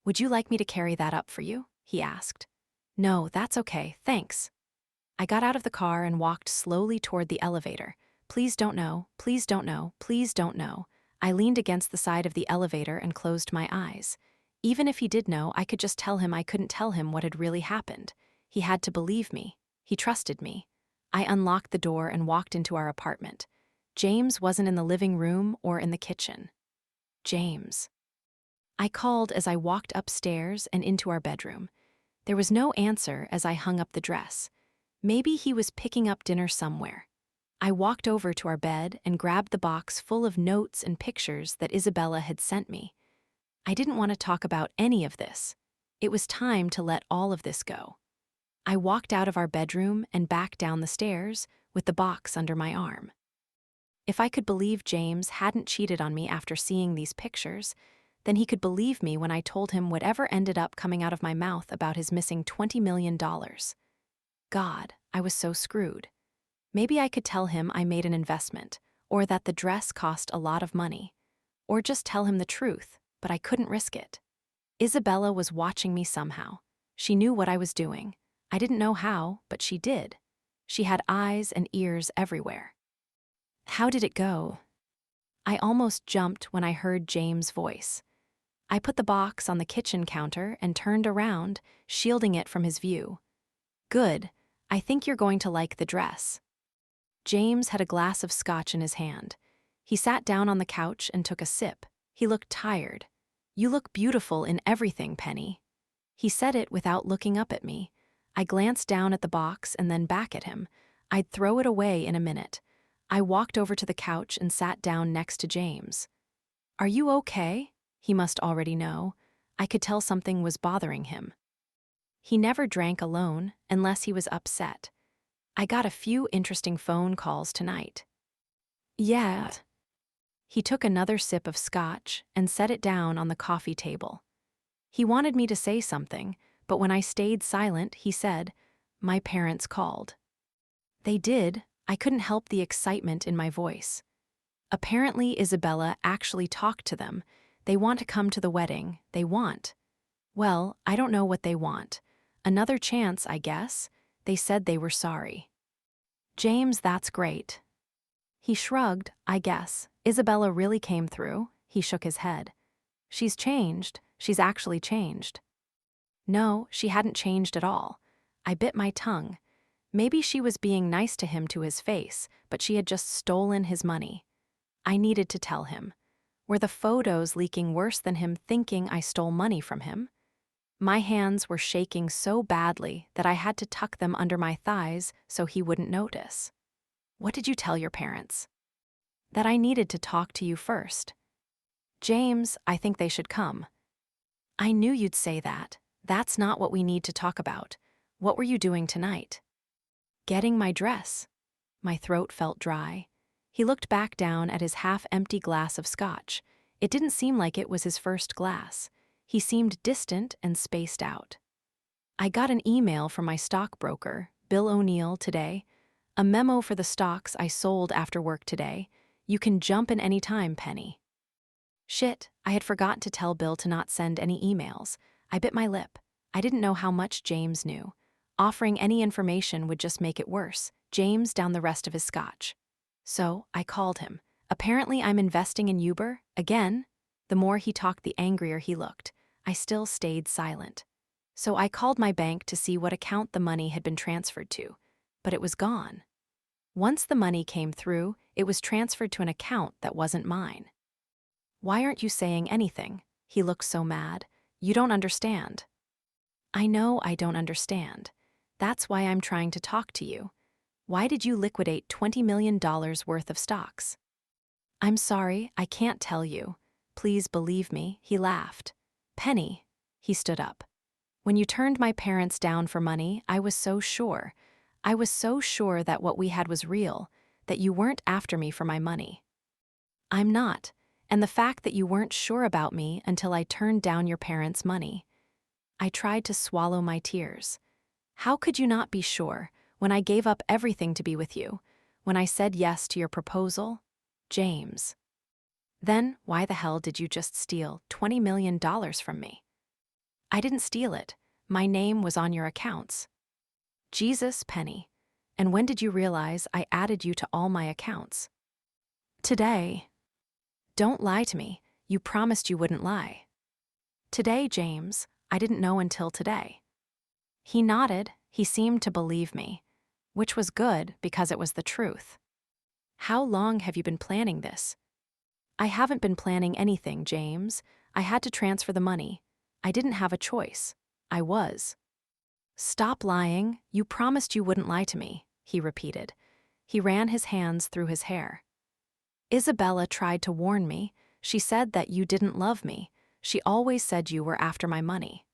"Would you like me to carry that up for you?" he asked. "No, that's okay, thanks." I got out of the car and walked slowly toward the elevator. Please don't know, please don't know, please don't know. I leaned against the side of the elevator and closed my eyes. Even if he did know, I could just tell him I couldn't tell him what had really happened. He had to believe me. He trusted me. I unlocked the door and walked into our apartment. James wasn't in the living room or in the kitchen. "James." I called as I walked upstairs and into our bedroom. There was no answer as I hung up the dress. Maybe he was picking up dinner somewhere. I walked over to our bed and grabbed the box full of notes and pictures that Isabella had sent me. I didn't want to talk about any of this. It was time to let all of this go. I walked out of our bedroom and back down the stairs with the box under my arm. If I could believe James hadn't cheated on me after seeing these pictures, then he could believe me when I told him whatever ended up coming out of my mouth about his missing $20 million. God, I was so screwed. Maybe I could tell him I made an investment, or that the dress cost a lot of money, or just tell him the truth, but I couldn't risk it. Isabella was watching me somehow. She knew what I was doing. I didn't know how, but she did. She had eyes and ears everywhere. How did it go? I almost jumped when I heard James' voice. I put the box on the kitchen counter and turned around, shielding it from his view. "Good. I think you're going to like the dress." James had a glass of scotch in his hand. He sat down on the couch and took a sip. He looked tired. "You look beautiful in everything, Penny." He said it without looking up at me. I glanced down at the box and then back at him. I'd throw it away in a minute. I walked over to the couch and sat down next to James. Are you okay? He must already know. I could tell something was bothering him. He never drank alone unless he was upset. I got a few interesting phone calls tonight. Yeah. He took another sip of scotch and set it down on the coffee table. He wanted me to say something, but when I stayed silent, he said, "My parents called." They did. I couldn't help the excitement in my voice. Apparently, Isabella actually talked to them. They want to come to the wedding. They want. Well, I don't know what they want. Another chance, I guess. They said they were sorry. James, that's great. He shrugged, I guess. Isabella really came through. He shook his head. She's changed. She's actually changed. No, she hadn't changed at all. I bit my tongue. Maybe she was being nice to him to his face, but she had just stolen his money. I needed to tell him. Were the photos leaking worse than him thinking I stole money from him? My hands were shaking so badly that I had to tuck them under my thighs so he wouldn't notice. What did you tell your parents? That I needed to talk to you first. James, I think they should come. I knew you'd say that. That's not what we need to talk about. What were you doing tonight? Getting my dress. My throat felt dry. He looked back down at his half-empty glass of scotch. It didn't seem like it was his first glass. He seemed distant and spaced out. I got an email from my stockbroker, Bill O'Neill, today. A memo for the stocks I sold after work today. You can jump in any time, Penny. Shit, I had forgotten to tell Bill to not send any emails. I bit my lip. I didn't know how much James knew. Offering any information would just make it worse. James downed the rest of his scotch. So, I called him. Apparently I'm investing in Uber, again. The more he talked, the angrier he looked. I still stayed silent. So I called my bank to see what account the money had been transferred to. But it was gone. Once the money came through, it was transferred to an account that wasn't mine. Why aren't you saying anything? He looked so mad. You don't understand. I know I don't understand. That's why I'm trying to talk to you. Why did you liquidate $20 million worth of stocks? I'm sorry, I can't tell you. Please believe me, he laughed. Penny, he stood up. When you turned my parents down for money, I was so sure. I was so sure that what we had was real, that you weren't after me for my money. I'm not, and the fact that you weren't sure about me until I turned down your parents' money. I tried to swallow my tears. How could you not be sure when I gave up everything to be with you, when I said yes to your proposal? James. Then why the hell did you just steal $20 million from me? I didn't steal it. My name was on your accounts. Jesus, Penny. And when did you realize I added you to all my accounts? Today. Don't lie to me. You promised you wouldn't lie. Today, James. I didn't know until today. He nodded. He seemed to believe me, which was good because it was the truth. How long have you been planning this? I haven't been planning anything, James. I had to transfer the money. I didn't have a choice. I was. Stop lying. You promised you wouldn't lie to me, he repeated. He ran his hands through his hair. Isabella tried to warn me. She said that you didn't love me. She always said you were after my money.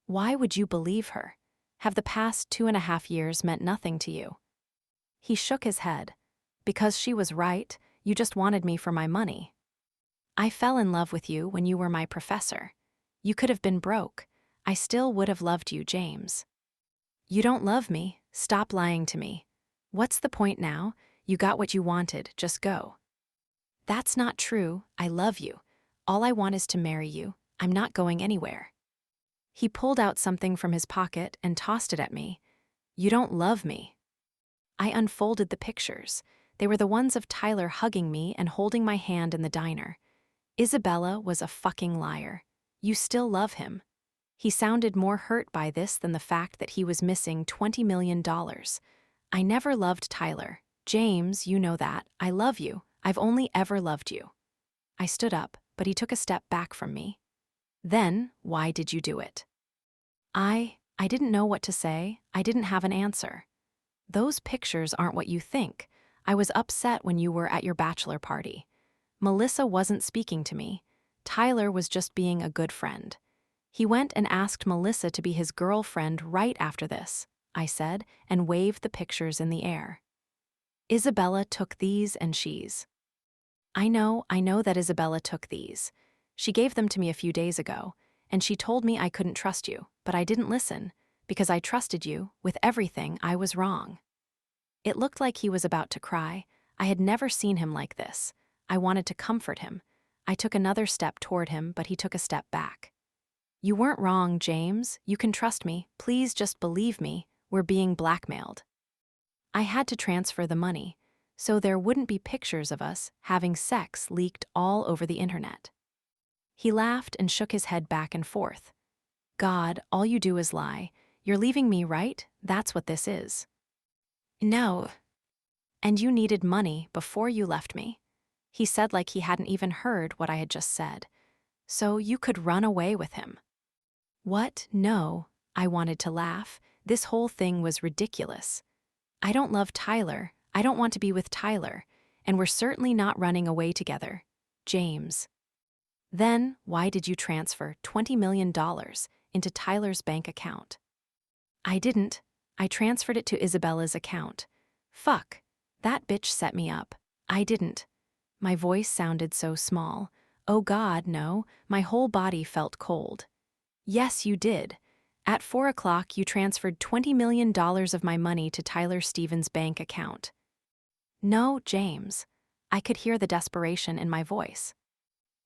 Why would you believe her? Have the past 2.5 years meant nothing to you? He shook his head. Because she was right, you just wanted me for my money. I fell in love with you when you were my professor. You could have been broke. I still would have loved you, James. You don't love me. Stop lying to me. What's the point now? You got what you wanted. Just go. That's not true. I love you. All I want is to marry you. I'm not going anywhere. He pulled out something from his pocket and tossed it at me. You don't love me. I unfolded the pictures. They were the ones of Tyler hugging me and holding my hand in the diner. Isabella was a fucking liar. You still love him. He sounded more hurt by this than the fact that he was missing $20 million. I never loved Tyler. James, you know that. I love you. I've only ever loved you. I stood up, but he took a step back from me. Then, why did you do it? I didn't know what to say. I didn't have an answer. Those pictures aren't what you think. I was upset when you were at your bachelor party. Melissa wasn't speaking to me. Tyler was just being a good friend. He went and asked Melissa to be his girlfriend right after this, I said, and waved the pictures in the air. Isabella took these and she's. I know that Isabella took these. She gave them to me a few days ago, and she told me I couldn't trust you, but I didn't listen, because I trusted you with everything. I was wrong. It looked like he was about to cry. I had never seen him like this. I wanted to comfort him. I took another step toward him, but he took a step back. You weren't wrong, James. You can trust me. Please just believe me. We're being blackmailed. I had to transfer the money, so there wouldn't be pictures of us having sex leaked all over the internet. He laughed and shook his head back and forth. God, all you do is lie. You're leaving me, right? That's what this is. No. And you needed money before you left me. He said like he hadn't even heard what I had just said. So you could run away with him. What? No. I wanted to laugh. This whole thing was ridiculous. I don't love Tyler. I don't want to be with Tyler. And we're certainly not running away together. James. Then, why did you transfer $20 million into Tyler's bank account? I didn't. I transferred it to Isabella's account. Fuck. That bitch set me up. I didn't. My voice sounded so small. Oh God, no. My whole body felt cold. Yes, you did. At 4 o'clock, you transferred $20 million of my money to Tyler Stevens' bank account. No, James. I could hear the desperation in my voice.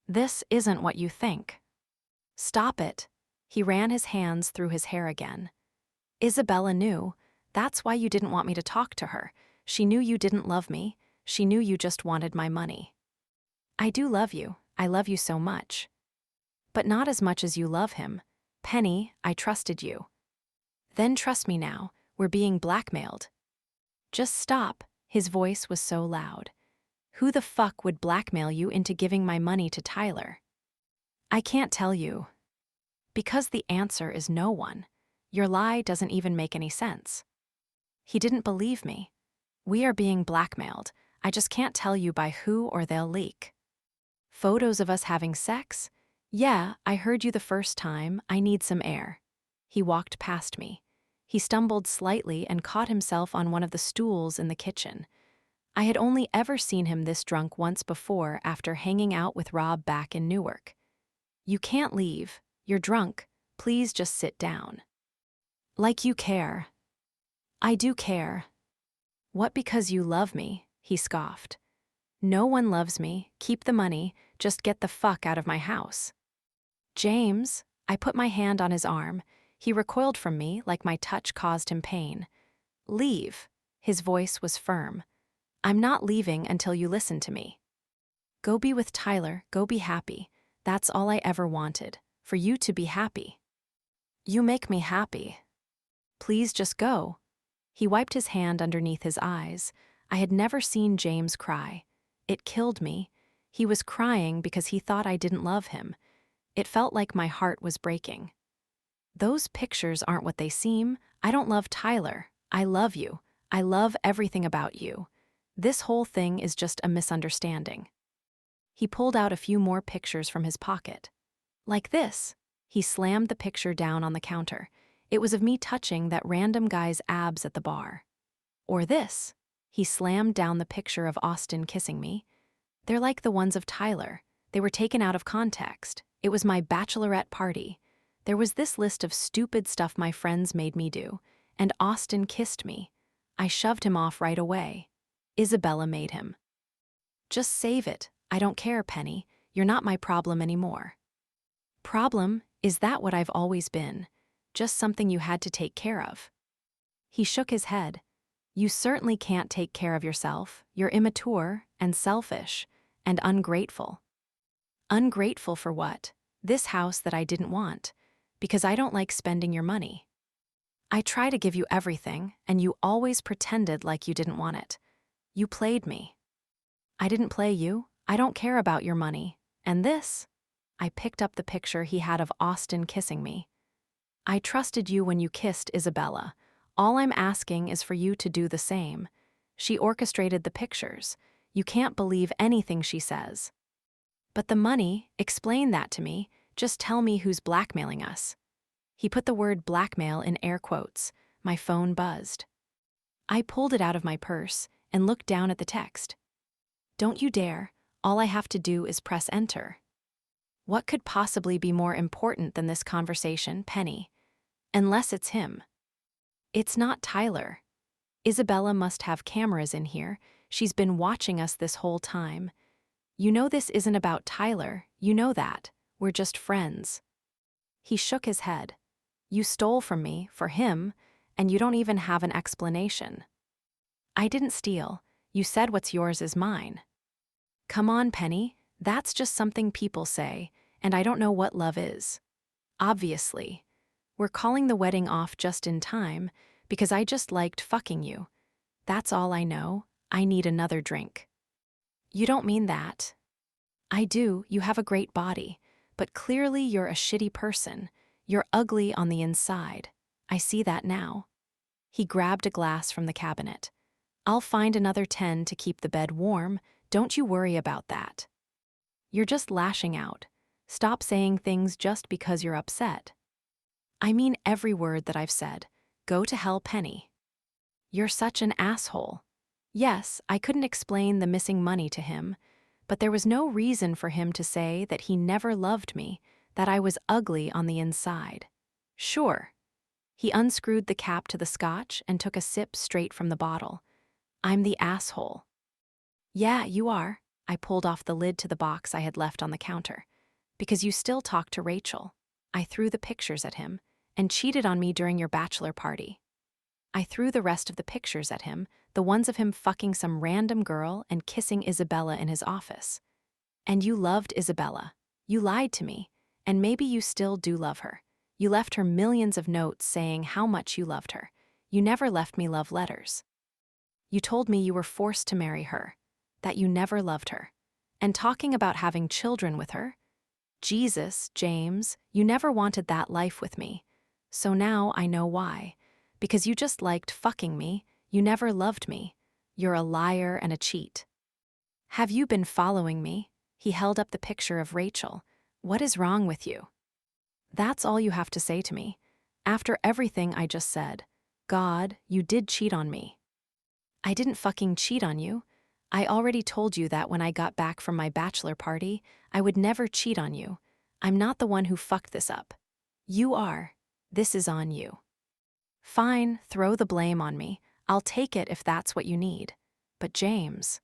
This isn't what you think. Stop it. He ran his hands through his hair again. Isabella knew. That's why you didn't want me to talk to her. She knew you didn't love me. She knew you just wanted my money. I do love you. I love you so much. But not as much as you love him. Penny, I trusted you. Then trust me now. We're being blackmailed. Just stop. His voice was so loud. Who the fuck would blackmail you into giving my money to Tyler? I can't tell you. Because the answer is no one. Your lie doesn't even make any sense. He didn't believe me. We are being blackmailed. I just can't tell you by who or they'll leak. Photos of us having sex? Yeah, I heard you the first time. I need some air. He walked past me. He stumbled slightly and caught himself on one of the stools in the kitchen. I had only ever seen him this drunk once before after hanging out with Rob back in Newark. You can't leave. You're drunk. Please just sit down. Like you care. I do care. What, because you love me? He scoffed. No one loves me. Keep the money. Just get the fuck out of my house. James, I put my hand on his arm. He recoiled from me like my touch caused him pain. Leave. His voice was firm. I'm not leaving until you listen to me. Go be with Tyler. Go be happy. That's all I ever wanted. For you to be happy. You make me happy. Please just go. He wiped his hand underneath his eyes. I had never seen James cry. It killed me. He was crying because he thought I didn't love him. It felt like my heart was breaking. Those pictures aren't what they seem. I don't love Tyler. I love you. I love everything about you. This whole thing is just a misunderstanding. He pulled out a few more pictures from his pocket. Like this. He slammed the picture down on the counter. It was of me touching that random guy's abs at the bar. Or this. He slammed down the picture of Austin kissing me. They're like the ones of Tyler. They were taken out of context. It was my bachelorette party. There was this list of stupid stuff my friends made me do, and Austin kissed me. I shoved him off right away. Isabella made him. Just save it. I don't care, Penny. You're not my problem anymore. Problem? Is that what I've always been? Just something you had to take care of? He shook his head. You certainly can't take care of yourself. You're immature and selfish and ungrateful. Ungrateful for what? This house that I didn't want, because I don't like spending your money. I try to give you everything, and you always pretended like you didn't want it. You played me. I didn't play you. I don't care about your money. And this? I picked up the picture he had of Austin kissing me. I trusted you when you kissed Isabella. All I'm asking is for you to do the same. She orchestrated the pictures. You can't believe anything she says. But the money, explain that to me. Just tell me who's blackmailing us. He put the word blackmail in air quotes. My phone buzzed. I pulled it out of my purse and looked down at the text. Don't you dare. All I have to do is press enter. What could possibly be more important than this conversation, Penny? Unless it's him. It's not Tyler. Isabella must have cameras in here. She's been watching us this whole time. You know this isn't about Tyler. You know that. We're just friends. He shook his head. You stole from me, for him, and you don't even have an explanation. I didn't steal. You said what's yours is mine. Come on, Penny. That's just something people say, and I don't know what love is. Obviously. We're calling the wedding off just in time, because I just liked fucking you. That's all I know. I need another drink. You don't mean that. I do. You have a great body, but clearly you're a shitty person. You're ugly on the inside. I see that now. He grabbed a glass from the cabinet. I'll find another 10 to keep the bed warm. Don't you worry about that. You're just lashing out. Stop saying things just because you're upset. I mean every word that I've said. Go to hell, Penny. You're such an asshole. Yes, I couldn't explain the missing money to him, but there was no reason for him to say that he never loved me, that I was ugly on the inside. Sure. He unscrewed the cap to the scotch and took a sip straight from the bottle. I'm the asshole. Yeah, you are. I pulled off the lid to the box I had left on the counter. Because you still talk to Rachel. I threw the pictures at him and cheated on me during your bachelor party. I threw the rest of the pictures at him, the ones of him fucking some random girl and kissing Isabella in his office. And you loved Isabella. You lied to me, and maybe you still do love her. You left her millions of notes saying how much you loved her. You never left me love letters. You told me you were forced to marry her, that you never loved her. And talking about having children with her. Jesus, James, you never wanted that life with me. So now I know why. Because you just liked fucking me, you never loved me. You're a liar and a cheat. Have you been following me? He held up the picture of Rachel. What is wrong with you? That's all you have to say to me. After everything I just said. God, you did cheat on me. I didn't fucking cheat on you. I already told you that when I got back from my bachelor party, I would never cheat on you. I'm not the one who fucked this up. You are. This is on you. Fine, throw the blame on me. I'll take it if that's what you need. But James,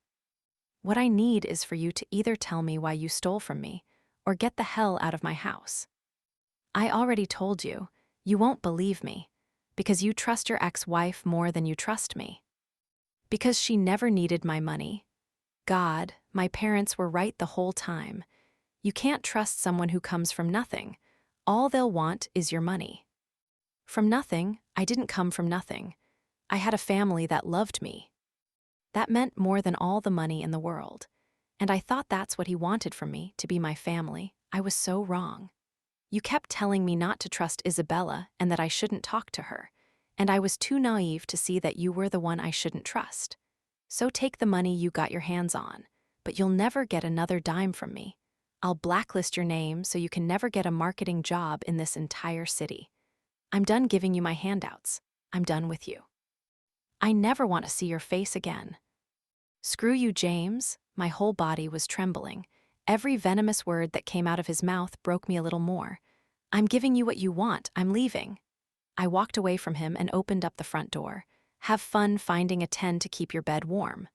what I need is for you to either tell me why you stole from me, or get the hell out of my house. I already told you. You won't believe me. Because you trust your ex-wife more than you trust me. Because she never needed my money. God, my parents were right the whole time. You can't trust someone who comes from nothing. All they'll want is your money. From nothing, I didn't come from nothing. I had a family that loved me. That meant more than all the money in the world. And I thought that's what he wanted from me, to be my family. I was so wrong. You kept telling me not to trust Isabella and that I shouldn't talk to her. And I was too naive to see that you were the one I shouldn't trust. So take the money you got your hands on, but you'll never get another dime from me. I'll blacklist your name so you can never get a marketing job in this entire city. I'm done giving you my handouts. I'm done with you. I never want to see your face again. Screw you, James. My whole body was trembling. Every venomous word that came out of his mouth broke me a little more. I'm giving you what you want. I'm leaving. I walked away from him and opened up the front door. Have fun finding a 10 to keep your bed warm.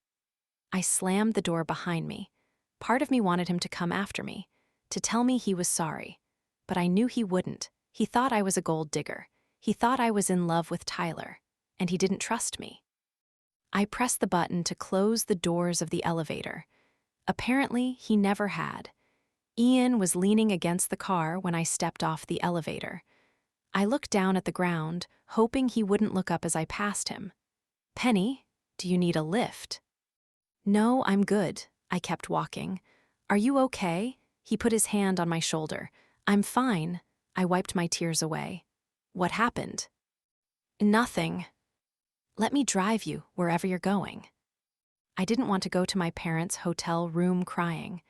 I slammed the door behind me. Part of me wanted him to come after me, to tell me he was sorry. But I knew he wouldn't. He thought I was a gold digger. He thought I was in love with Tyler, and he didn't trust me. I pressed the button to close the doors of the elevator. Apparently, he never had. Ian was leaning against the car when I stepped off the elevator. I looked down at the ground, hoping he wouldn't look up as I passed him. Penny, do you need a lift? No, I'm good. I kept walking. Are you okay? He put his hand on my shoulder. I'm fine. I wiped my tears away. What happened? Nothing. Let me drive you wherever you're going. I didn't want to go to my parents' hotel room crying.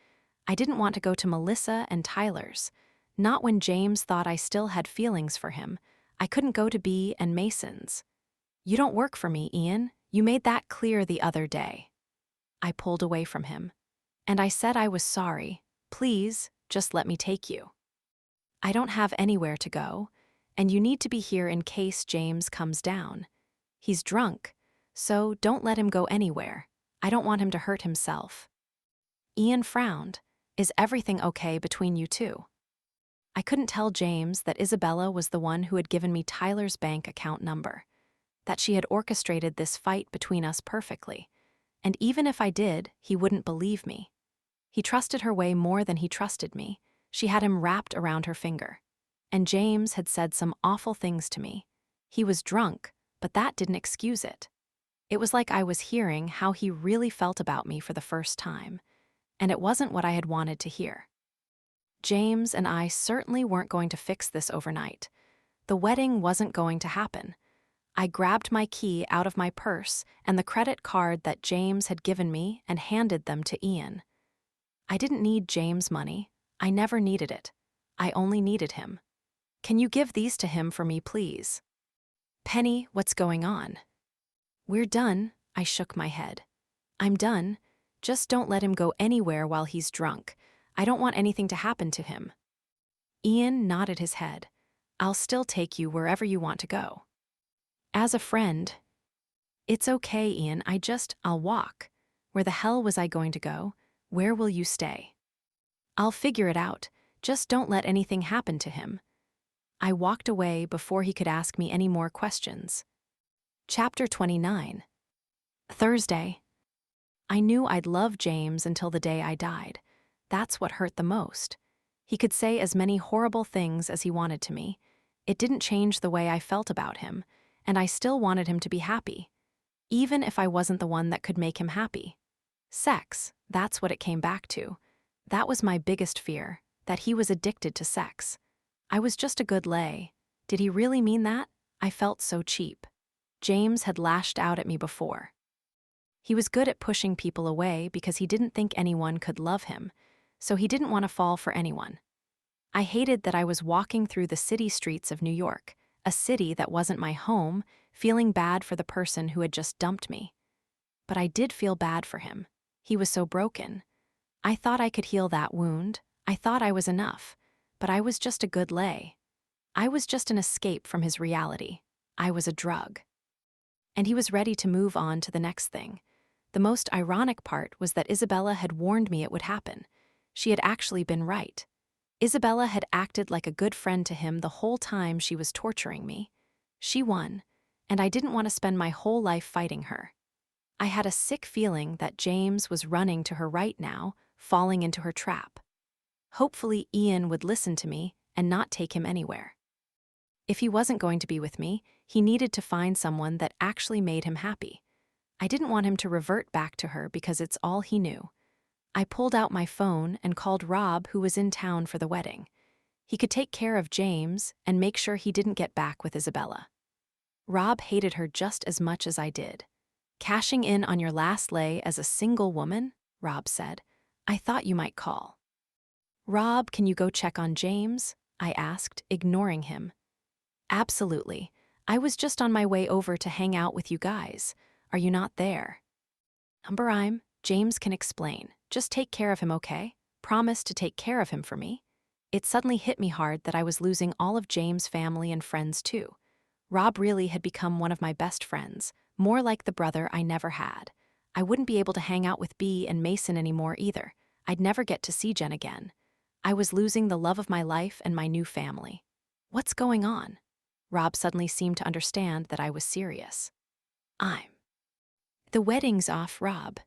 I didn't want to go to Melissa and Tyler's. Not when James thought I still had feelings for him. I couldn't go to B and Mason's. You don't work for me, Ian. You made that clear the other day. I pulled away from him. And I said I was sorry. Please, just let me take you. I don't have anywhere to go, and you need to be here in case James comes down. He's drunk, so don't let him go anywhere. I don't want him to hurt himself. Ian frowned. Is everything okay between you two? I couldn't tell James that Isabella was the one who had given me Tyler's bank account number, that she had orchestrated this fight between us perfectly. And even if I did, he wouldn't believe me. He trusted her way more than he trusted me. She had him wrapped around her finger. And James had said some awful things to me. He was drunk, but that didn't excuse it. It was like I was hearing how he really felt about me for the first time, and it wasn't what I had wanted to hear. James and I certainly weren't going to fix this overnight. The wedding wasn't going to happen. I grabbed my key out of my purse and the credit card that James had given me and handed them to Ian. I didn't need James' money. I never needed it. I only needed him. Can you give these to him for me, please? Penny, what's going on? We're done, I shook my head. I'm done. Just don't let him go anywhere while he's drunk. I don't want anything to happen to him. Ian nodded his head. I'll still take you wherever you want to go. As a friend. It's okay, Ian, I'll walk. Where the hell was I going to go? Where will you stay? I'll figure it out. Just don't let anything happen to him. I walked away before he could ask me any more questions. Chapter 29. Thursday. I knew I'd love James until the day I died. That's what hurt the most. He could say as many horrible things as he wanted to me. It didn't change the way I felt about him, and I still wanted him to be happy, even if I wasn't the one that could make him happy. Sex, that's what it came back to. That was my biggest fear, that he was addicted to sex. I was just a good lay. Did he really mean that? I felt so cheap. James had lashed out at me before. He was good at pushing people away because he didn't think anyone could love him, so he didn't want to fall for anyone. I hated that I was walking through the city streets of New York, a city that wasn't my home, feeling bad for the person who had just dumped me. But I did feel bad for him. He was so broken. I thought I could heal that wound. I thought I was enough. But I was just a good lay. I was just an escape from his reality. I was a drug. And he was ready to move on to the next thing. The most ironic part was that Isabella had warned me it would happen. She had actually been right. Isabella had acted like a good friend to him the whole time she was torturing me. She won, and I didn't want to spend my whole life fighting her. I had a sick feeling that James was running to her right now, falling into her trap. Hopefully Ian would listen to me and not take him anywhere. If he wasn't going to be with me, he needed to find someone that actually made him happy. I didn't want him to revert back to her because it's all he knew. I pulled out my phone and called Rob, who was in town for the wedding. He could take care of James and make sure he didn't get back with Isabella. Rob hated her just as much as I did. Cashing in on your last lay as a single woman, Rob said. I thought you might call. Rob, can you go check on James? I asked, ignoring him. Absolutely. I was just on my way over to hang out with you guys. Are you not there? James can explain. Just take care of him, okay? Promise to take care of him for me. It suddenly hit me hard that I was losing all of James' family and friends too. Rob really had become one of my best friends, more like the brother I never had. I wouldn't be able to hang out with Bea and Mason anymore either. I'd never get to see Jen again. I was losing the love of my life and my new family. What's going on? Rob suddenly seemed to understand that I was serious. The wedding's off, Rob.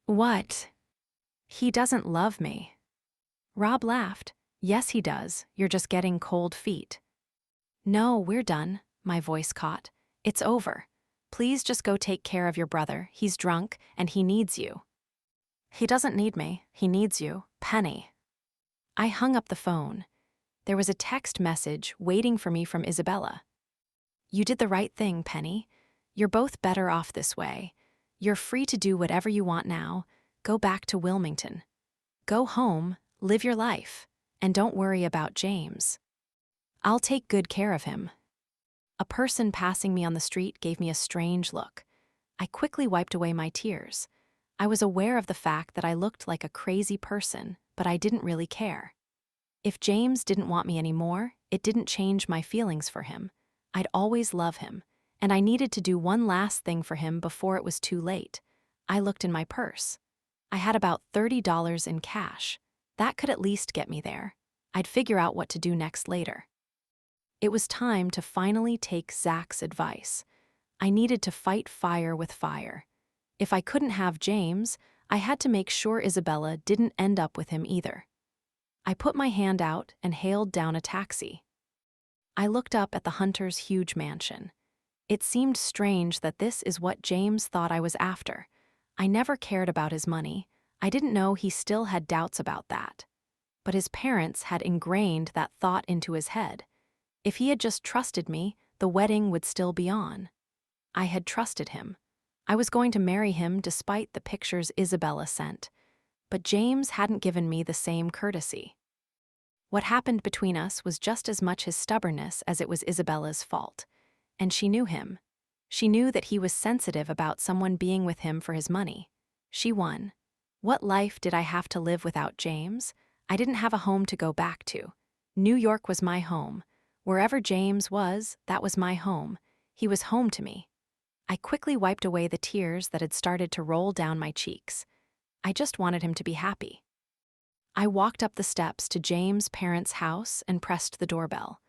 What? He doesn't love me. Rob laughed. Yes, he does. You're just getting cold feet. No, we're done, my voice caught. It's over. Please just go take care of your brother. He's drunk, and he needs you. He doesn't need me. He needs you, Penny. I hung up the phone. There was a text message waiting for me from Isabella. You did the right thing, Penny. You're both better off this way. You're free to do whatever you want now. Go back to Wilmington. Go home, live your life, and don't worry about James. I'll take good care of him." A person passing me on the street gave me a strange look. I quickly wiped away my tears. I was aware of the fact that I looked like a crazy person, but I didn't really care. If James didn't want me anymore, it didn't change my feelings for him. I'd always love him, and I needed to do one last thing for him before it was too late. I looked in my purse. I had about $30 in cash. That could at least get me there. I'd figure out what to do next later. It was time to finally take Zach's advice. I needed to fight fire with fire. If I couldn't have James, I had to make sure Isabella didn't end up with him either. I put my hand out and hailed down a taxi. I looked up at the Hunter's huge mansion. It seemed strange that this is what James thought I was after. I never cared about his money. I didn't know he still had doubts about that. But his parents had ingrained that thought into his head. If he had just trusted me, the wedding would still be on. I had trusted him. I was going to marry him despite the pictures Isabella sent. But James hadn't given me the same courtesy. What happened between us was just as much his stubbornness as it was Isabella's fault. And she knew him. She knew that he was sensitive about someone being with him for his money. She won. What life did I have to live without James? I didn't have a home to go back to. New York was my home. Wherever James was, that was my home. He was home to me. I quickly wiped away the tears that had started to roll down my cheeks. I just wanted him to be happy. I walked up the steps to James' parents' house and pressed the doorbell.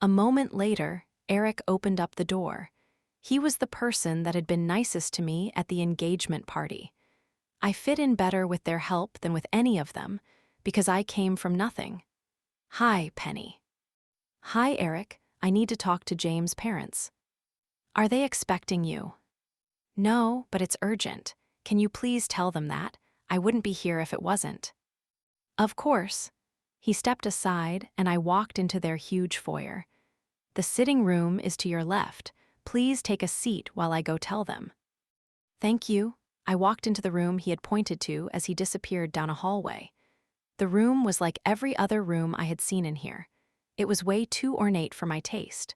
A moment later, Eric opened up the door. He was the person that had been nicest to me at the engagement party. I fit in better with their help than with any of them, because I came from nothing. "Hi, Penny." "Hi, Eric. I need to talk to James' parents." "Are they expecting you?" "No, but it's urgent. Can you please tell them that? I wouldn't be here if it wasn't." "Of course." He stepped aside, and I walked into their huge foyer. "The sitting room is to your left. Please take a seat while I go tell them." "Thank you." I walked into the room he had pointed to as he disappeared down a hallway. The room was like every other room I had seen in here. It was way too ornate for my taste.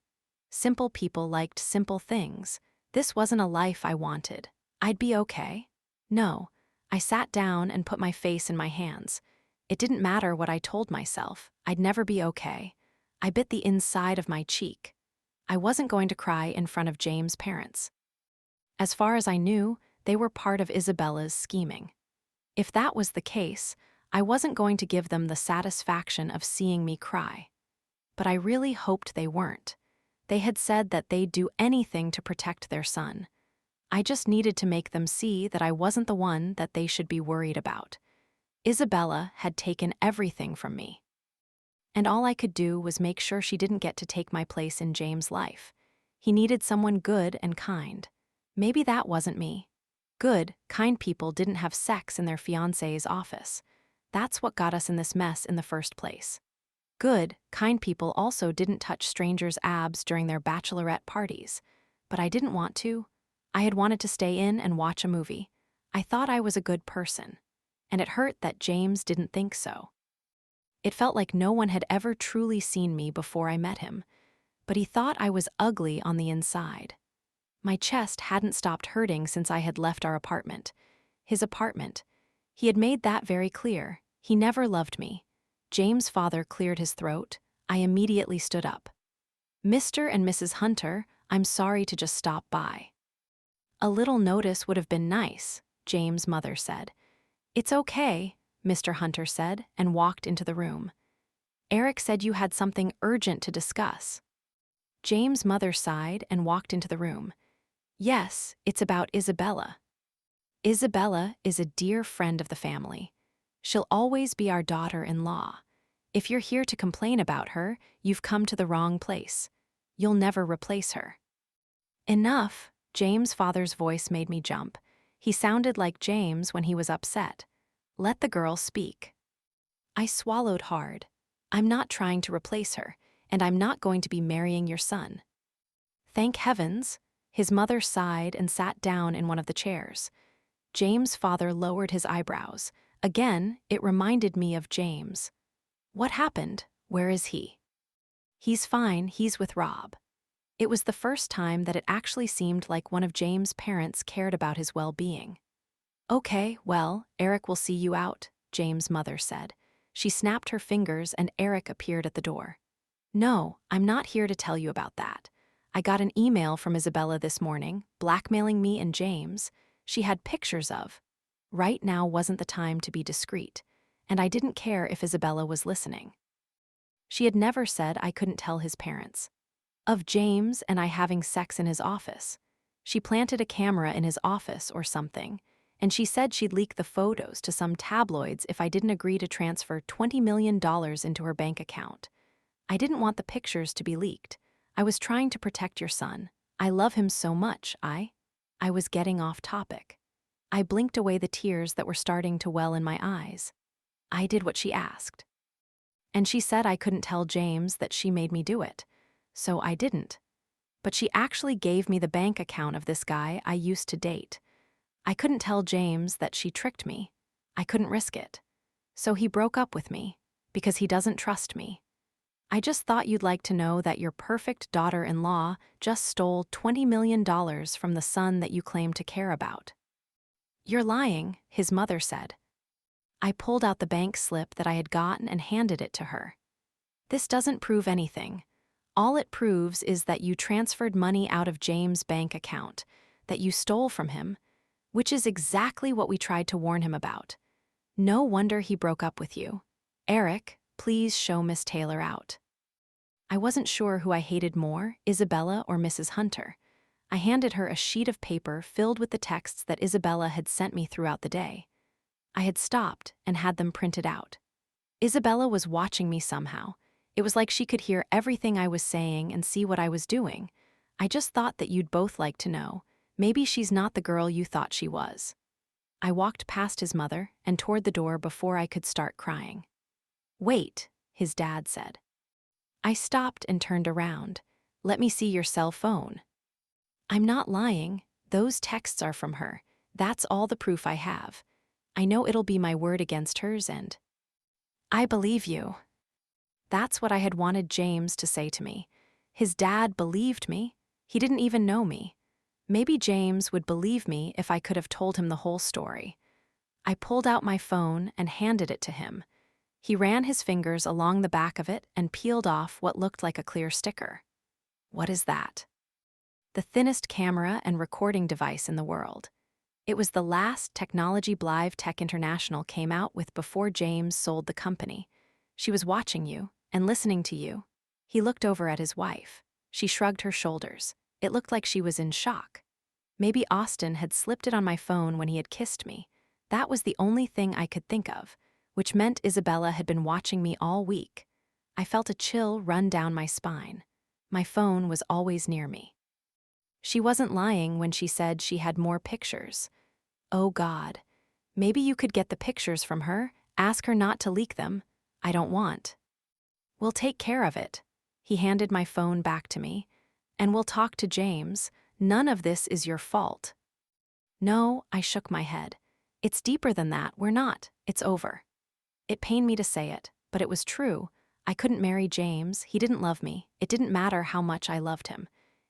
Simple people liked simple things. This wasn't a life I wanted. I'd be okay. No. I sat down and put my face in my hands. It didn't matter what I told myself. I'd never be okay. I bit the inside of my cheek. I wasn't going to cry in front of James' parents. As far as I knew, they were part of Isabella's scheming. If that was the case, I wasn't going to give them the satisfaction of seeing me cry. But I really hoped they weren't. They had said that they'd do anything to protect their son. I just needed to make them see that I wasn't the one that they should be worried about. Isabella had taken everything from me. And all I could do was make sure she didn't get to take my place in James' life. He needed someone good and kind. Maybe that wasn't me. Good, kind people didn't have sex in their fiancé's office. That's what got us in this mess in the first place. Good, kind people also didn't touch strangers' abs during their bachelorette parties. But I didn't want to. I had wanted to stay in and watch a movie. I thought I was a good person. And it hurt that James didn't think so. It felt like no one had ever truly seen me before I met him. But he thought I was ugly on the inside. My chest hadn't stopped hurting since I had left our apartment. His apartment. He had made that very clear. He never loved me. James' father cleared his throat. I immediately stood up. "Mr. and Mrs. Hunter, I'm sorry to just stop by." "A little notice would have been nice," James' mother said. "It's okay," Mr. Hunter said, and walked into the room. "Eric said you had something urgent to discuss." James' mother sighed and walked into the room. "Yes, it's about Isabella." "Isabella is a dear friend of the family. She'll always be our daughter-in-law. If you're here to complain about her, you've come to the wrong place. You'll never replace her." "Enough," James' father's voice made me jump. He sounded like James when he was upset. "Let the girl speak." I swallowed hard. "I'm not trying to replace her, and I'm not going to be marrying your son." "Thank heavens," His mother sighed and sat down in one of the chairs. James' father lowered his eyebrows. Again, it reminded me of James. What happened? Where is he? He's fine, he's with Rob. It was the first time that it actually seemed like one of James' parents cared about his well-being. Okay, well, Eric will see you out, James' mother said. She snapped her fingers and Eric appeared at the door. No, I'm not here to tell you about that. I got an email from Isabella this morning, blackmailing me and James. She had pictures of. Right now wasn't the time to be discreet, and I didn't care if Isabella was listening. She had never said I couldn't tell his parents. Of James and I having sex in his office. She planted a camera in his office or something, and she said she'd leak the photos to some tabloids if I didn't agree to transfer $20 million into her bank account. I didn't want the pictures to be leaked. I was trying to protect your son. I love him so much, I was getting off topic. I blinked away the tears that were starting to well in my eyes. I did what she asked. And she said I couldn't tell James that she made me do it. So I didn't. But she actually gave me the bank account of this guy I used to date. I couldn't tell James that she tricked me. I couldn't risk it. So he broke up with me, because he doesn't trust me. I just thought you'd like to know that your perfect daughter-in-law just stole $20 million from the son that you claim to care about. You're lying, his mother said. I pulled out the bank slip that I had gotten and handed it to her. This doesn't prove anything. All it proves is that you transferred money out of James' bank account, that you stole from him, which is exactly what we tried to warn him about. No wonder he broke up with you. Eric, please show Miss Taylor out. I wasn't sure who I hated more, Isabella or Mrs. Hunter. I handed her a sheet of paper filled with the texts that Isabella had sent me throughout the day. I had stopped and had them printed out. Isabella was watching me somehow. It was like she could hear everything I was saying and see what I was doing. I just thought that you'd both like to know. Maybe she's not the girl you thought she was. I walked past his mother and toward the door before I could start crying. Wait, his dad said. I stopped and turned around. Let me see your cell phone. I'm not lying. Those texts are from her. That's all the proof I have. I know it'll be my word against hers and... I believe you. That's what I had wanted James to say to me. His dad believed me. He didn't even know me. Maybe James would believe me if I could have told him the whole story. I pulled out my phone and handed it to him. He ran his fingers along the back of it and peeled off what looked like a clear sticker. What is that? The thinnest camera and recording device in the world. It was the last technology Blythe Tech International came out with before James sold the company. She was watching you and listening to you. He looked over at his wife. She shrugged her shoulders. It looked like she was in shock. Maybe Austin had slipped it on my phone when he had kissed me. That was the only thing I could think of, which meant Isabella had been watching me all week. I felt a chill run down my spine. My phone was always near me. She wasn't lying when she said she had more pictures. Oh God, maybe you could get the pictures from her, ask her not to leak them. I don't want. We'll take care of it. He handed my phone back to me. And we'll talk to James. None of this is your fault. No, I shook my head. It's deeper than that. We're not. It's over. It pained me to say it, but it was true. I couldn't marry James. He didn't love me. It didn't matter how much I loved him.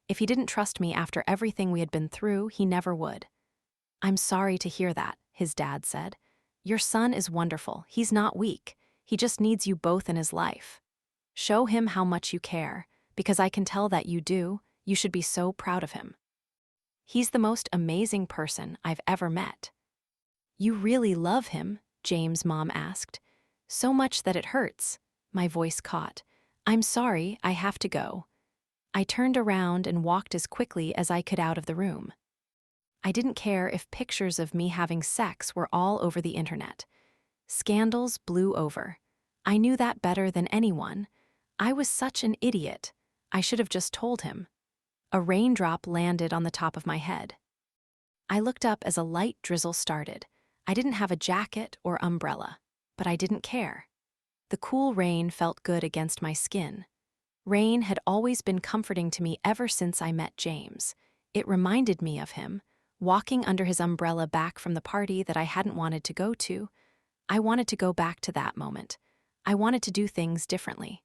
If he didn't trust me after everything we had been through, he never would. I'm sorry to hear that, his dad said. Your son is wonderful. He's not weak. He just needs you both in his life. Show him how much you care, because I can tell that you do. You should be so proud of him. He's the most amazing person I've ever met. You really love him? James' mom asked. So much that it hurts. My voice caught. I'm sorry, I have to go. I turned around and walked as quickly as I could out of the room. I didn't care if pictures of me having sex were all over the internet. Scandals blew over. I knew that better than anyone. I was such an idiot. I should have just told him. A raindrop landed on the top of my head. I looked up as a light drizzle started. I didn't have a jacket or umbrella, but I didn't care. The cool rain felt good against my skin. Rain had always been comforting to me ever since I met James. It reminded me of him, walking under his umbrella back from the party that I hadn't wanted to go to. I wanted to go back to that moment. I wanted to do things differently.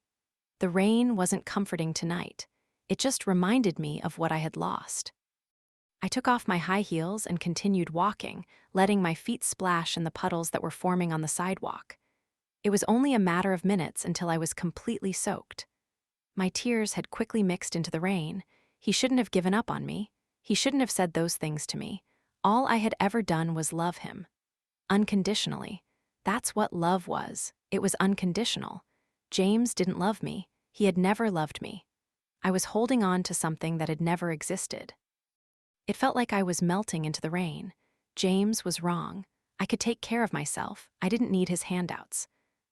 The rain wasn't comforting tonight. It just reminded me of what I had lost. I took off my high heels and continued walking, letting my feet splash in the puddles that were forming on the sidewalk. It was only a matter of minutes until I was completely soaked. My tears had quickly mixed into the rain. He shouldn't have given up on me. He shouldn't have said those things to me. All I had ever done was love him. Unconditionally. That's what love was. It was unconditional. James didn't love me. He had never loved me. I was holding on to something that had never existed. It felt like I was melting into the rain. James was wrong. I could take care of myself. I didn't need his handouts.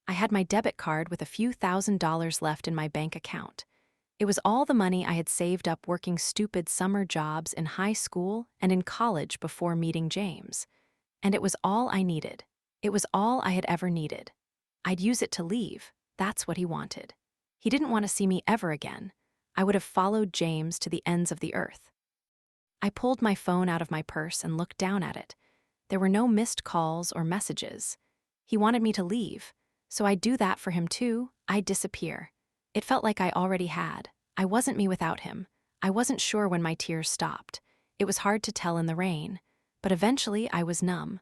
I had my debit card with a few $1,000s left in my bank account. It was all the money I had saved up working stupid summer jobs in high school and in college before meeting James. And it was all I needed. It was all I had ever needed. I'd use it to leave. That's what he wanted. He didn't want to see me ever again. I would have followed James to the ends of the earth. I pulled my phone out of my purse and looked down at it. There were no missed calls or messages. He wanted me to leave, so I'd do that for him too. I'd disappear. It felt like I already had. I wasn't me without him. I wasn't sure when my tears stopped. It was hard to tell in the rain, but eventually I was numb.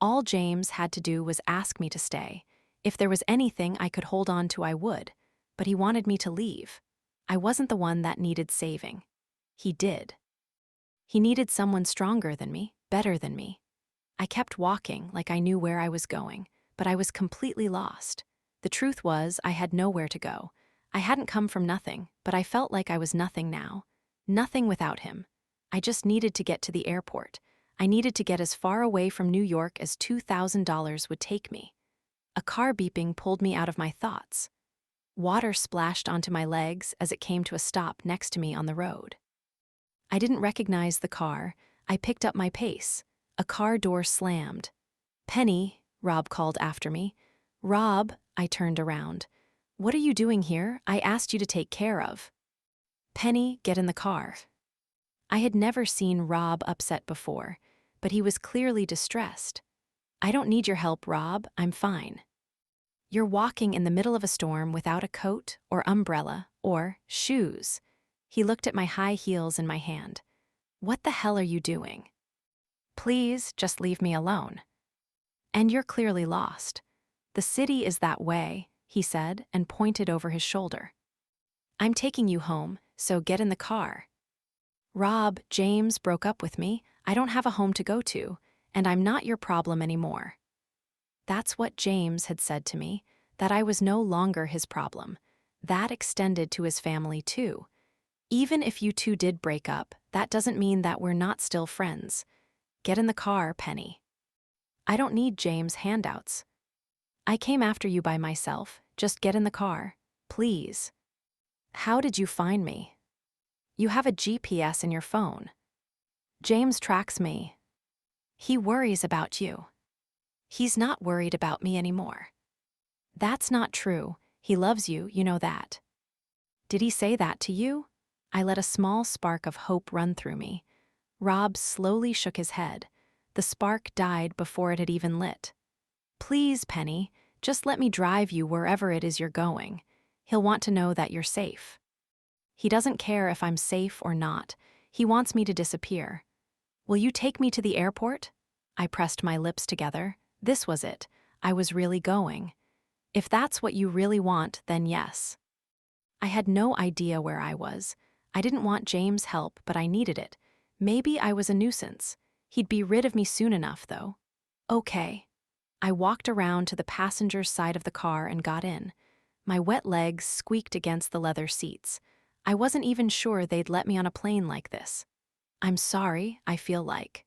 All James had to do was ask me to stay. If there was anything I could hold on to, I would, but he wanted me to leave. I wasn't the one that needed saving. He did. He needed someone stronger than me, better than me. I kept walking like I knew where I was going, but I was completely lost. The truth was, I had nowhere to go. I hadn't come from nothing, but I felt like I was nothing now. Nothing without him. I just needed to get to the airport. I needed to get as far away from New York as $2,000 would take me. A car beeping pulled me out of my thoughts. Water splashed onto my legs as it came to a stop next to me on the road. I didn't recognize the car. I picked up my pace. A car door slammed. "Penny," Rob called after me. "Rob," I turned around. "What are you doing here? I asked you to take care of." "Penny, get in the car." I had never seen Rob upset before, but he was clearly distressed. "I don't need your help, Rob. I'm fine." "You're walking in the middle of a storm without a coat or umbrella or shoes." He looked at my high heels in my hand. "What the hell are you doing?" "Please, just leave me alone." "And you're clearly lost. The city is that way," he said and pointed over his shoulder. "I'm taking you home, so get in the car." "Rob, James broke up with me. I don't have a home to go to, and I'm not your problem anymore." That's what James had said to me, that I was no longer his problem. That extended to his family too. Even if you two did break up, that doesn't mean that we're not still friends. Get in the car, Penny. "I don't need James' handouts. I came after you by myself. Just get in the car, please." "How did you find me?" "You have a GPS in your phone." "James tracks me. He worries about you." "He's not worried about me anymore." "That's not true. He loves you, you know that." "Did he say that to you?" I let a small spark of hope run through me. Rob slowly shook his head. The spark died before it had even lit. "Please, Penny, just let me drive you wherever it is you're going. He'll want to know that you're safe." "He doesn't care if I'm safe or not. He wants me to disappear." "Will you take me to the airport?" I pressed my lips together. This was it. I was really going. "If that's what you really want, then yes." I had no idea where I was. I didn't want James' help, but I needed it. Maybe I was a nuisance. He'd be rid of me soon enough, though. Okay. I walked around to the passenger's side of the car and got in. My wet legs squeaked against the leather seats. I wasn't even sure they'd let me on a plane like this. "I'm sorry, I feel like."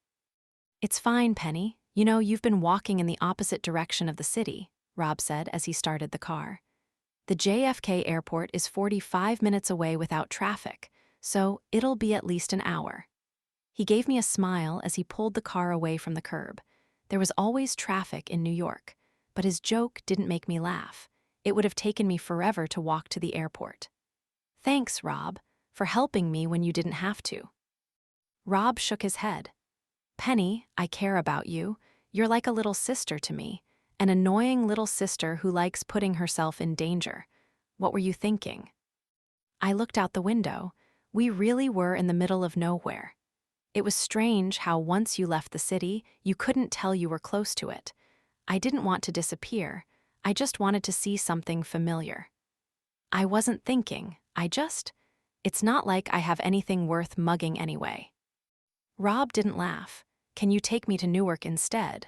"It's fine, Penny. You know, you've been walking in the opposite direction of the city," Rob said as he started the car. "The JFK airport is 45 minutes away without traffic, so it'll be at least an hour." He gave me a smile as he pulled the car away from the curb. There was always traffic in New York, but his joke didn't make me laugh. It would have taken me forever to walk to the airport. "Thanks, Rob, for helping me when you didn't have to." Rob shook his head. Penny, I care about you. You're like a little sister to me, an annoying little sister who likes putting herself in danger. What were you thinking? I looked out the window. We really were in the middle of nowhere. It was strange how once you left the city, you couldn't tell you were close to it. I didn't want to disappear. I just wanted to see something familiar. I wasn't thinking. It's not like I have anything worth mugging anyway. Rob didn't laugh. Can you take me to Newark instead?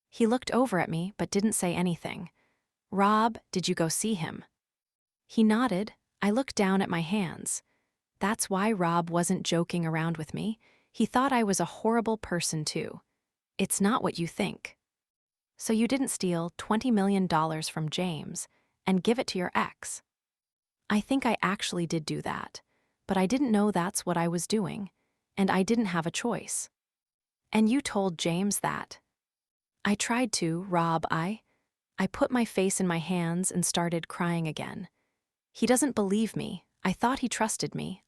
He looked over at me but didn't say anything. Rob, did you go see him? He nodded. I looked down at my hands. That's why Rob wasn't joking around with me. He thought I was a horrible person too. It's not what you think. So you didn't steal $20 million from James and give it to your ex. I think I actually did do that, but I didn't know that's what I was doing, and I didn't have a choice. And you told James that. I tried to, Rob, I put my face in my hands and started crying again. He doesn't believe me. I thought he trusted me.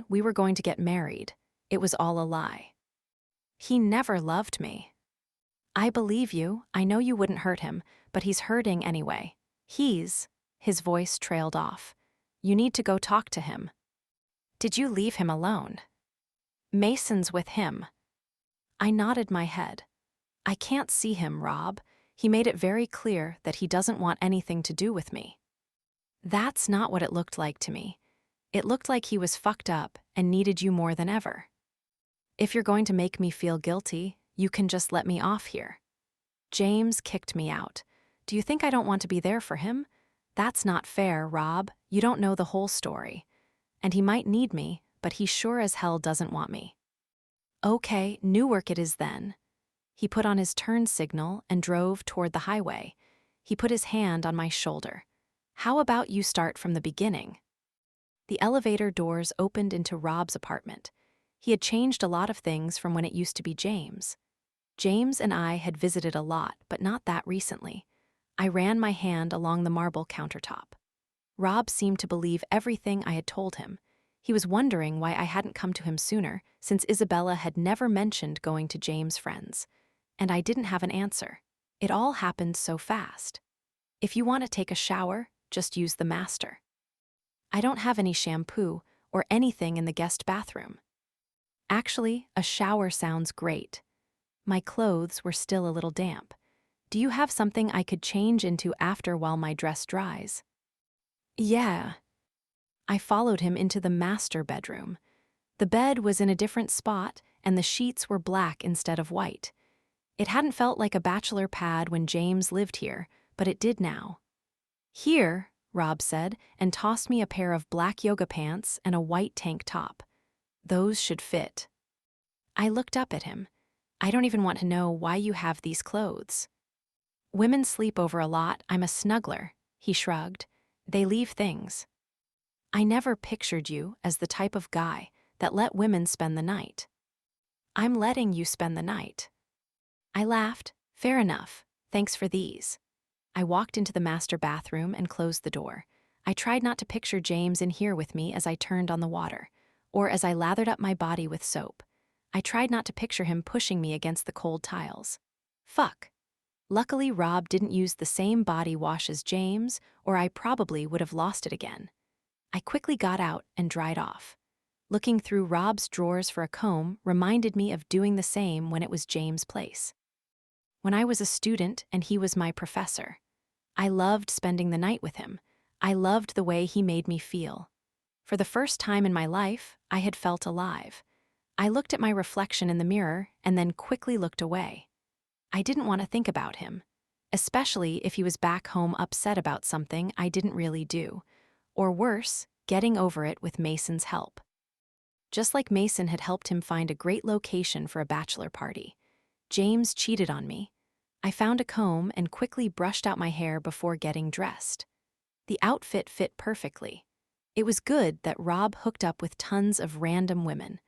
We were going to get married. It was all a lie. He never loved me. I believe you. I know you wouldn't hurt him, but he's hurting anyway. His voice trailed off. You need to go talk to him. Did you leave him alone? Mason's with him. I nodded my head. I can't see him, Rob. He made it very clear that he doesn't want anything to do with me. That's not what it looked like to me. It looked like he was fucked up and needed you more than ever. If you're going to make me feel guilty, you can just let me off here. James kicked me out. Do you think I don't want to be there for him? That's not fair, Rob. You don't know the whole story. And he might need me, but he sure as hell doesn't want me. Okay, Newark it is then. He put on his turn signal and drove toward the highway. He put his hand on my shoulder. How about you start from the beginning? The elevator doors opened into Rob's apartment. He had changed a lot of things from when it used to be James. James and I had visited a lot, but not that recently. I ran my hand along the marble countertop. Rob seemed to believe everything I had told him. He was wondering why I hadn't come to him sooner, since Isabella had never mentioned going to James' friends. And I didn't have an answer. It all happened so fast. If you want to take a shower, just use the master. I don't have any shampoo or anything in the guest bathroom. Actually, a shower sounds great. My clothes were still a little damp. Do you have something I could change into after while my dress dries? Yeah. I followed him into the master bedroom. The bed was in a different spot, and the sheets were black instead of white. It hadn't felt like a bachelor pad when James lived here, but it did now. Here, Rob said, and tossed me a pair of black yoga pants and a white tank top. Those should fit. I looked up at him. I don't even want to know why you have these clothes. Women sleep over a lot. I'm a snuggler, he shrugged. They leave things. I never pictured you as the type of guy that let women spend the night. I'm letting you spend the night. I laughed. Fair enough. Thanks for these. I walked into the master bathroom and closed the door. I tried not to picture James in here with me as I turned on the water, or as I lathered up my body with soap. I tried not to picture him pushing me against the cold tiles. Fuck. Luckily, Rob didn't use the same body wash as James, or I probably would have lost it again. I quickly got out and dried off. Looking through Rob's drawers for a comb reminded me of doing the same when it was James' place. When I was a student and he was my professor, I loved spending the night with him. I loved the way he made me feel. For the first time in my life, I had felt alive. I looked at my reflection in the mirror and then quickly looked away. I didn't want to think about him, especially if he was back home upset about something I didn't really do, or worse, getting over it with Mason's help. Just like Mason had helped him find a great location for a bachelor party, James cheated on me. I found a comb and quickly brushed out my hair before getting dressed. The outfit fit perfectly. It was good that Rob hooked up with tons of random women.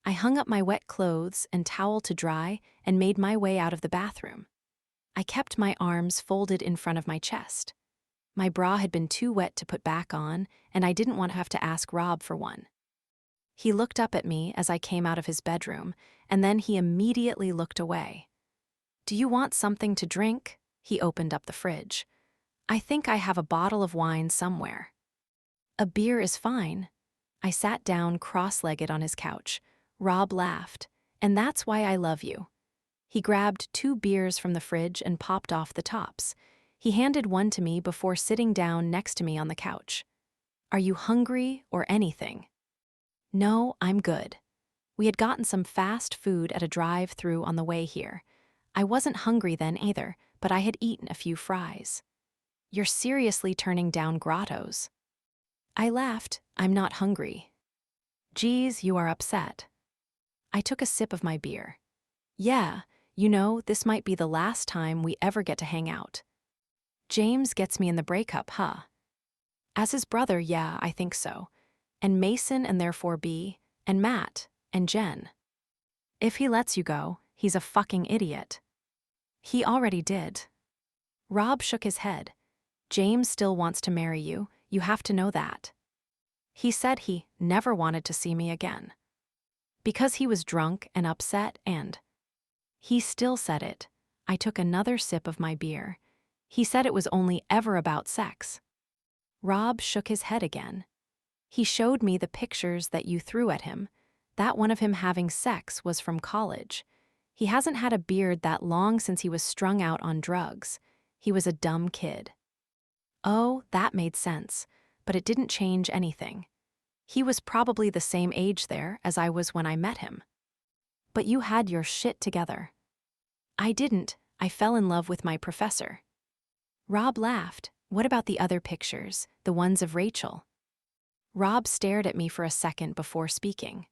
I hung up my wet clothes and towel to dry and made my way out of the bathroom. I kept my arms folded in front of my chest. My bra had been too wet to put back on, and I didn't want to have to ask Rob for one. He looked up at me as I came out of his bedroom, and then he immediately looked away. "Do you want something to drink?" He opened up the fridge. "I think I have a bottle of wine somewhere." "A beer is fine." I sat down cross-legged on his couch. Rob laughed. "And that's why I love you." He grabbed 2 beers from the fridge and popped off the tops. He handed one to me before sitting down next to me on the couch. "Are you hungry or anything?" "No, I'm good." We had gotten some fast food at a drive-thru on the way here. I wasn't hungry then either, but I had eaten a few fries. "You're seriously turning down grottos." I laughed. "I'm not hungry." "Geez, you are upset." I took a sip of my beer. "Yeah, this might be the last time we ever get to hang out." "James gets me in the breakup, huh?" "As his brother, yeah, I think so. And Mason and therefore B, and Matt, and Jen. If he lets you go, he's a fucking idiot." "He already did." Rob shook his head. "James still wants to marry you, you have to know that." "He said he never wanted to see me again." "Because he was drunk and upset and—" "He still said it." I took another sip of my beer. "He said it was only ever about sex." Rob shook his head again. "He showed me the pictures that you threw at him. That one of him having sex was from college. He hasn't had a beard that long since he was strung out on drugs. He was a dumb kid." Oh, that made sense, but it didn't change anything. He was probably the same age there as I was when I met him. "But you had your shit together." "I didn't. I fell in love with my professor." Rob laughed. "What about the other pictures, the ones of Rachel?" Rob stared at me for a second before speaking.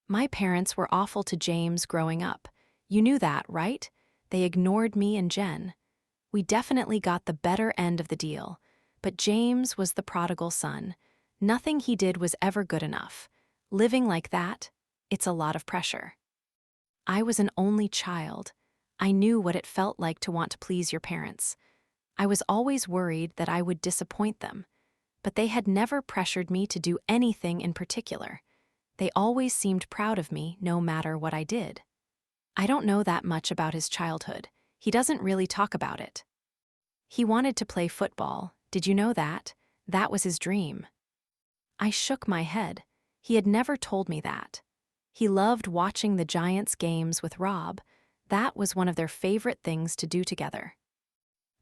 "My parents were awful to James growing up. You knew that, right? They ignored me and Jen. We definitely got the better end of the deal, but James was the prodigal son. Nothing he did was ever good enough. Living like that, it's a lot of pressure. I was an only child. I knew what it felt like to want to please your parents. I was always worried that I would disappoint them, but they had never pressured me to do anything in particular. They always seemed proud of me no matter what I did." I don't know that much about his childhood. He doesn't really talk about it. "He wanted to play football. Did you know that? That was his dream." I shook my head. He had never told me that. He loved watching the Giants games with Rob. That was one of their favorite things to do together.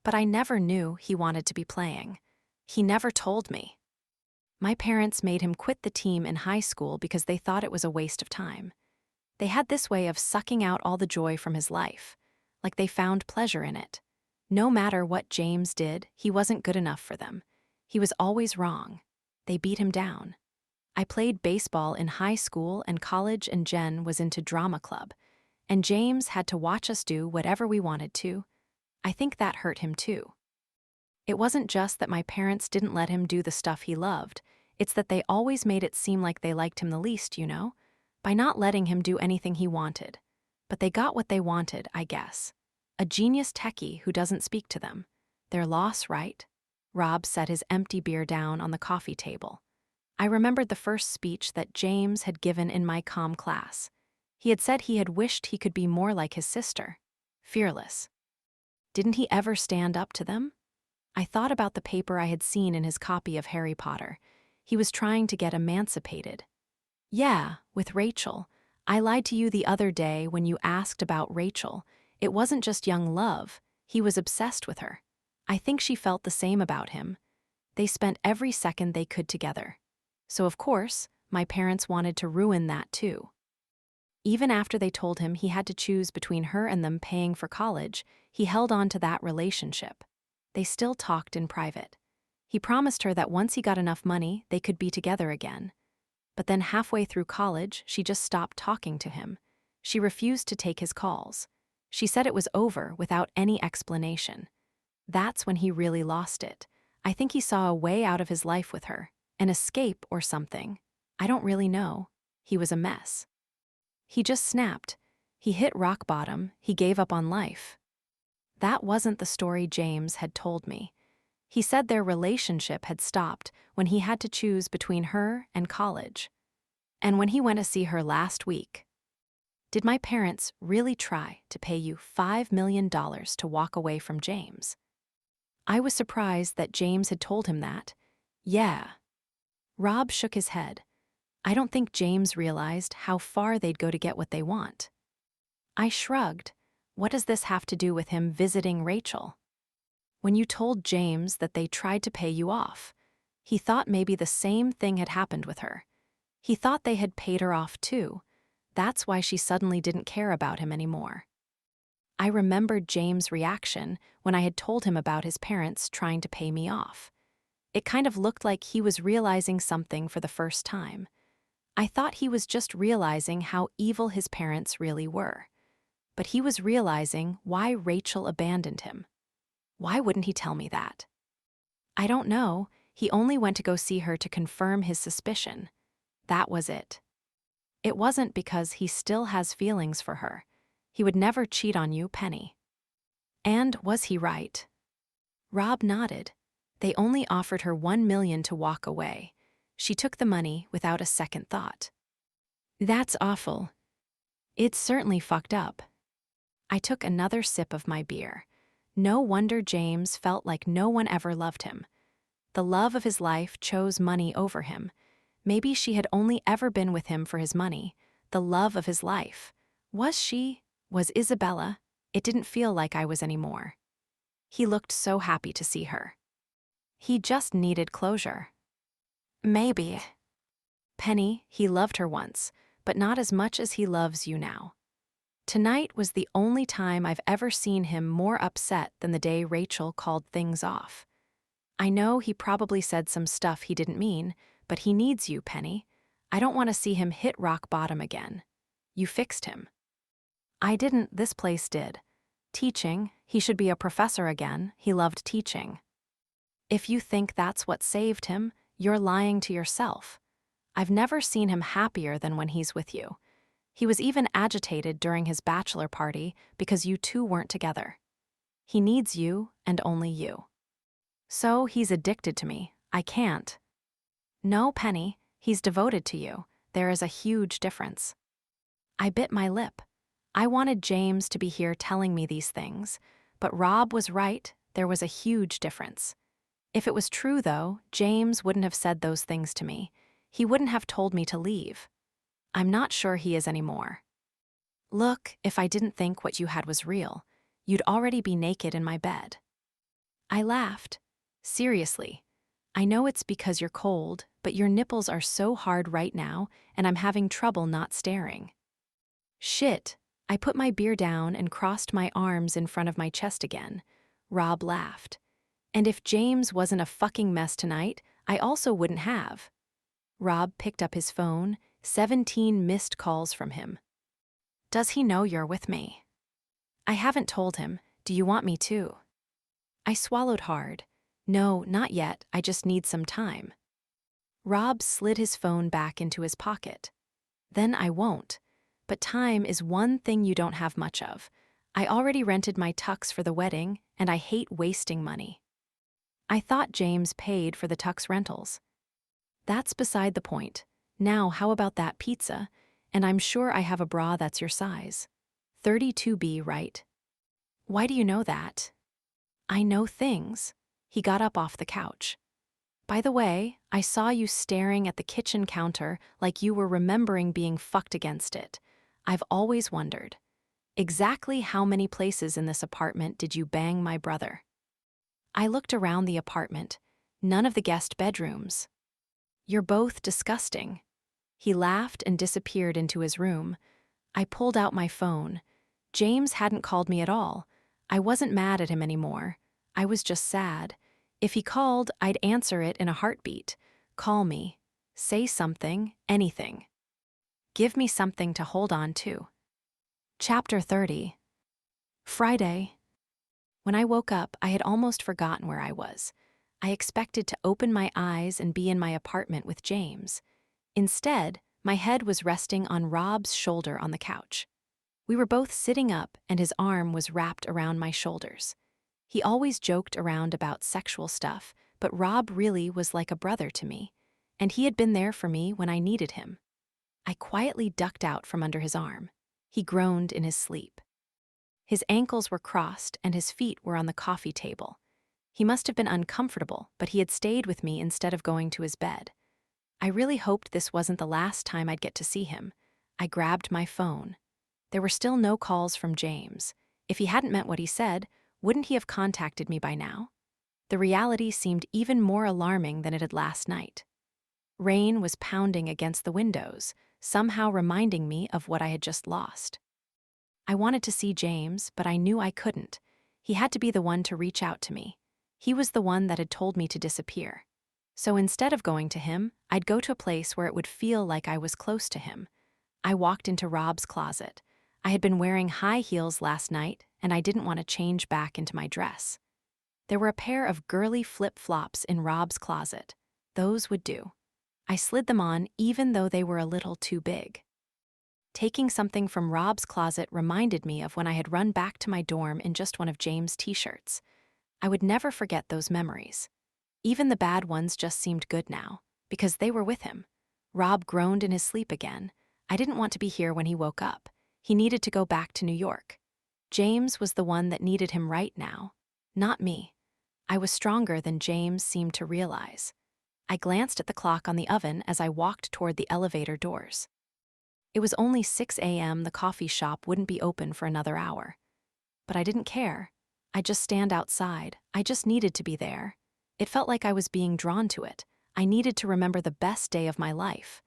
But I never knew he wanted to be playing. He never told me. My parents made him quit the team in high school because they thought it was a waste of time. They had this way of sucking out all the joy from his life, like they found pleasure in it. No matter what James did, he wasn't good enough for them. He was always wrong. They beat him down. I played baseball in high school and college, and Jen was into drama club, and James had to watch us do whatever we wanted to. I think that hurt him too. It wasn't just that my parents didn't let him do the stuff he loved, it's that they always made it seem like they liked him the least, by not letting him do anything he wanted. But they got what they wanted, I guess. A genius techie who doesn't speak to them. Their loss, right? Rob set his empty beer down on the coffee table. I remembered the first speech that James had given in my comm class. He had said he had wished he could be more like his sister. Fearless. Didn't he ever stand up to them? I thought about the paper I had seen in his copy of Harry Potter. He was trying to get emancipated. "Yeah, with Rachel. I lied to you the other day when you asked about Rachel. It wasn't just young love. He was obsessed with her. I think she felt the same about him. They spent every second they could together. So of course, my parents wanted to ruin that too. Even after they told him he had to choose between her and them paying for college, he held on to that relationship. They still talked in private. He promised her that once he got enough money, they could be together again. But then halfway through college, she just stopped talking to him. She refused to take his calls. She said it was over without any explanation. That's when he really lost it. I think he saw a way out of his life with her, an escape or something. I don't really know. He was a mess. He just snapped. He hit rock bottom. He gave up on life. That wasn't the story James had told me. He said their relationship had stopped when he had to choose between her and college. And when he went to see her last week, did my parents really try to pay you $5 million to walk away from James? I was surprised that James had told him that. Yeah. Rob shook his head. I don't think James realized how far they'd go to get what they want. I shrugged. What does this have to do with him visiting Rachel? When you told James that they tried to pay you off, he thought maybe the same thing had happened with her. He thought they had paid her off too. That's why she suddenly didn't care about him anymore. I remembered James' reaction when I had told him about his parents trying to pay me off. It kind of looked like he was realizing something for the first time. I thought he was just realizing how evil his parents really were. But he was realizing why Rachel abandoned him. Why wouldn't he tell me that? I don't know. He only went to go see her to confirm his suspicion. That was it. It wasn't because he still has feelings for her. He would never cheat on you, Penny. And was he right? Rob nodded. They only offered her $1 million to walk away. She took the money without a second thought. That's awful. It's certainly fucked up. I took another sip of my beer. No wonder James felt like no one ever loved him. The love of his life chose money over him. Maybe she had only ever been with him for his money, the love of his life. Was she? Was Isabella? It didn't feel like I was anymore. He looked so happy to see her. He just needed closure. Maybe. Penny, he loved her once, but not as much as he loves you now. Tonight was the only time I've ever seen him more upset than the day Rachel called things off. I know he probably said some stuff he didn't mean, but he needs you, Penny. I don't want to see him hit rock bottom again. You fixed him. I didn't, this place did. Teaching, he should be a professor again, he loved teaching. If you think that's what saved him, you're lying to yourself. I've never seen him happier than when he's with you. He was even agitated during his bachelor party because you two weren't together. He needs you and only you. So he's addicted to me. I can't. No, Penny, he's devoted to you. There is a huge difference. I bit my lip. I wanted James to be here telling me these things, but Rob was right, there was a huge difference. If it was true, though, James wouldn't have said those things to me. He wouldn't have told me to leave. I'm not sure he is anymore. Look, if I didn't think what you had was real, you'd already be naked in my bed. I laughed. Seriously. I know it's because you're cold, but your nipples are so hard right now, and I'm having trouble not staring. Shit. I put my beer down and crossed my arms in front of my chest again. Rob laughed. And if James wasn't a fucking mess tonight, I also wouldn't have. Rob picked up his phone, 17 missed calls from him. Does he know you're with me? I haven't told him. Do you want me to? I swallowed hard. No, not yet. I just need some time. Rob slid his phone back into his pocket. Then I won't. But time is one thing you don't have much of. I already rented my tux for the wedding, and I hate wasting money. I thought James paid for the tux rentals. That's beside the point. Now, how about that pizza? And I'm sure I have a bra that's your size. 32B, right? Why do you know that? I know things. He got up off the couch. By the way, I saw you staring at the kitchen counter like you were remembering being fucked against it. I've always wondered. Exactly how many places in this apartment did you bang my brother? I looked around the apartment. None of the guest bedrooms. You're both disgusting. He laughed and disappeared into his room. I pulled out my phone. James hadn't called me at all. I wasn't mad at him anymore. I was just sad. If he called, I'd answer it in a heartbeat. Call me. Say something, anything. Give me something to hold on to. Chapter 30. Friday. When I woke up, I had almost forgotten where I was. I expected to open my eyes and be in my apartment with James. Instead, my head was resting on Rob's shoulder on the couch. We were both sitting up, and his arm was wrapped around my shoulders. He always joked around about sexual stuff, but Rob really was like a brother to me, and he had been there for me when I needed him. I quietly ducked out from under his arm. He groaned in his sleep. His ankles were crossed and his feet were on the coffee table. He must have been uncomfortable, but he had stayed with me instead of going to his bed. I really hoped this wasn't the last time I'd get to see him. I grabbed my phone. There were still no calls from James. If he hadn't meant what he said, wouldn't he have contacted me by now? The reality seemed even more alarming than it had last night. Rain was pounding against the windows, somehow reminding me of what I had just lost. I wanted to see James, but I knew I couldn't. He had to be the one to reach out to me. He was the one that had told me to disappear. So instead of going to him, I'd go to a place where it would feel like I was close to him. I walked into Rob's closet. I had been wearing high heels last night, and I didn't want to change back into my dress. There were a pair of girly flip-flops in Rob's closet. Those would do. I slid them on even though they were a little too big. Taking something from Rob's closet reminded me of when I had run back to my dorm in just one of James' t-shirts. I would never forget those memories. Even the bad ones just seemed good now, because they were with him. Rob groaned in his sleep again. I didn't want to be here when he woke up. He needed to go back to New York. James was the one that needed him right now, not me. I was stronger than James seemed to realize. I glanced at the clock on the oven as I walked toward the elevator doors. It was only 6 a.m. The coffee shop wouldn't be open for another hour. But I didn't care. I'd just stand outside. I just needed to be there. It felt like I was being drawn to it. I needed to remember the best day of my life.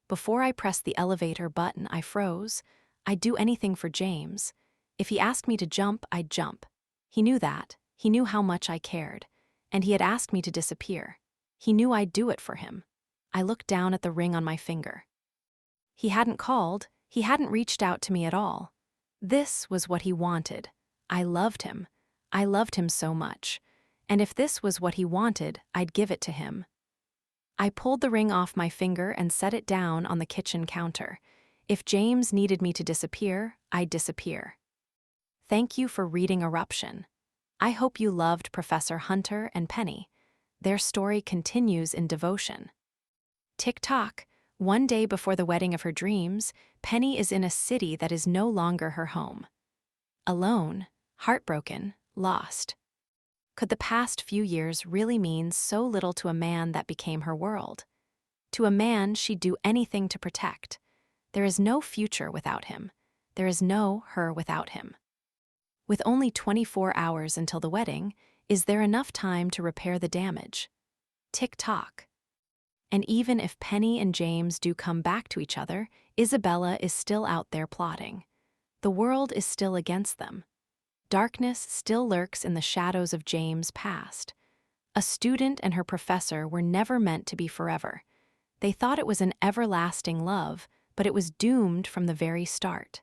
Before I pressed the elevator button, I froze. I'd do anything for James. If he asked me to jump, I'd jump. He knew that. He knew how much I cared. And he had asked me to disappear. He knew I'd do it for him. I looked down at the ring on my finger. He hadn't called. He hadn't reached out to me at all. This was what he wanted. I loved him. I loved him so much. And if this was what he wanted, I'd give it to him. I pulled the ring off my finger and set it down on the kitchen counter. If James needed me to disappear, I'd disappear. Thank you for reading Eruption. I hope you loved Professor Hunter and Penny. Their story continues in devotion. Tick-tock, one day before the wedding of her dreams, Penny is in a city that is no longer her home. Alone, heartbroken, lost. Could the past few years really mean so little to a man that became her world? To a man she'd do anything to protect. There is no future without him. There is no her without him. With only 24 hours until the wedding, is there enough time to repair the damage? Tick-tock. And even if Penny and James do come back to each other, Isabella is still out there plotting. The world is still against them. Darkness still lurks in the shadows of James' past. A student and her professor were never meant to be forever. They thought it was an everlasting love, but it was doomed from the very start.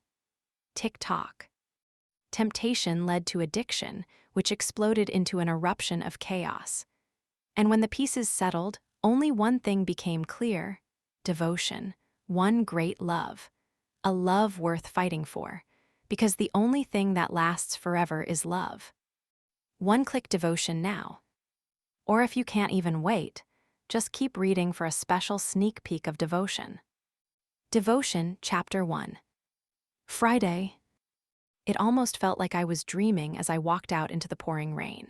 Tick-tock. Temptation led to addiction, which exploded into an eruption of chaos. And when the pieces settled, only one thing became clear: devotion, one great love. A love worth fighting for, because the only thing that lasts forever is love. One-click devotion now. Or if you can't even wait, just keep reading for a special sneak peek of devotion. Devotion, Chapter 1. Friday. It almost felt like I was dreaming as I walked out into the pouring rain.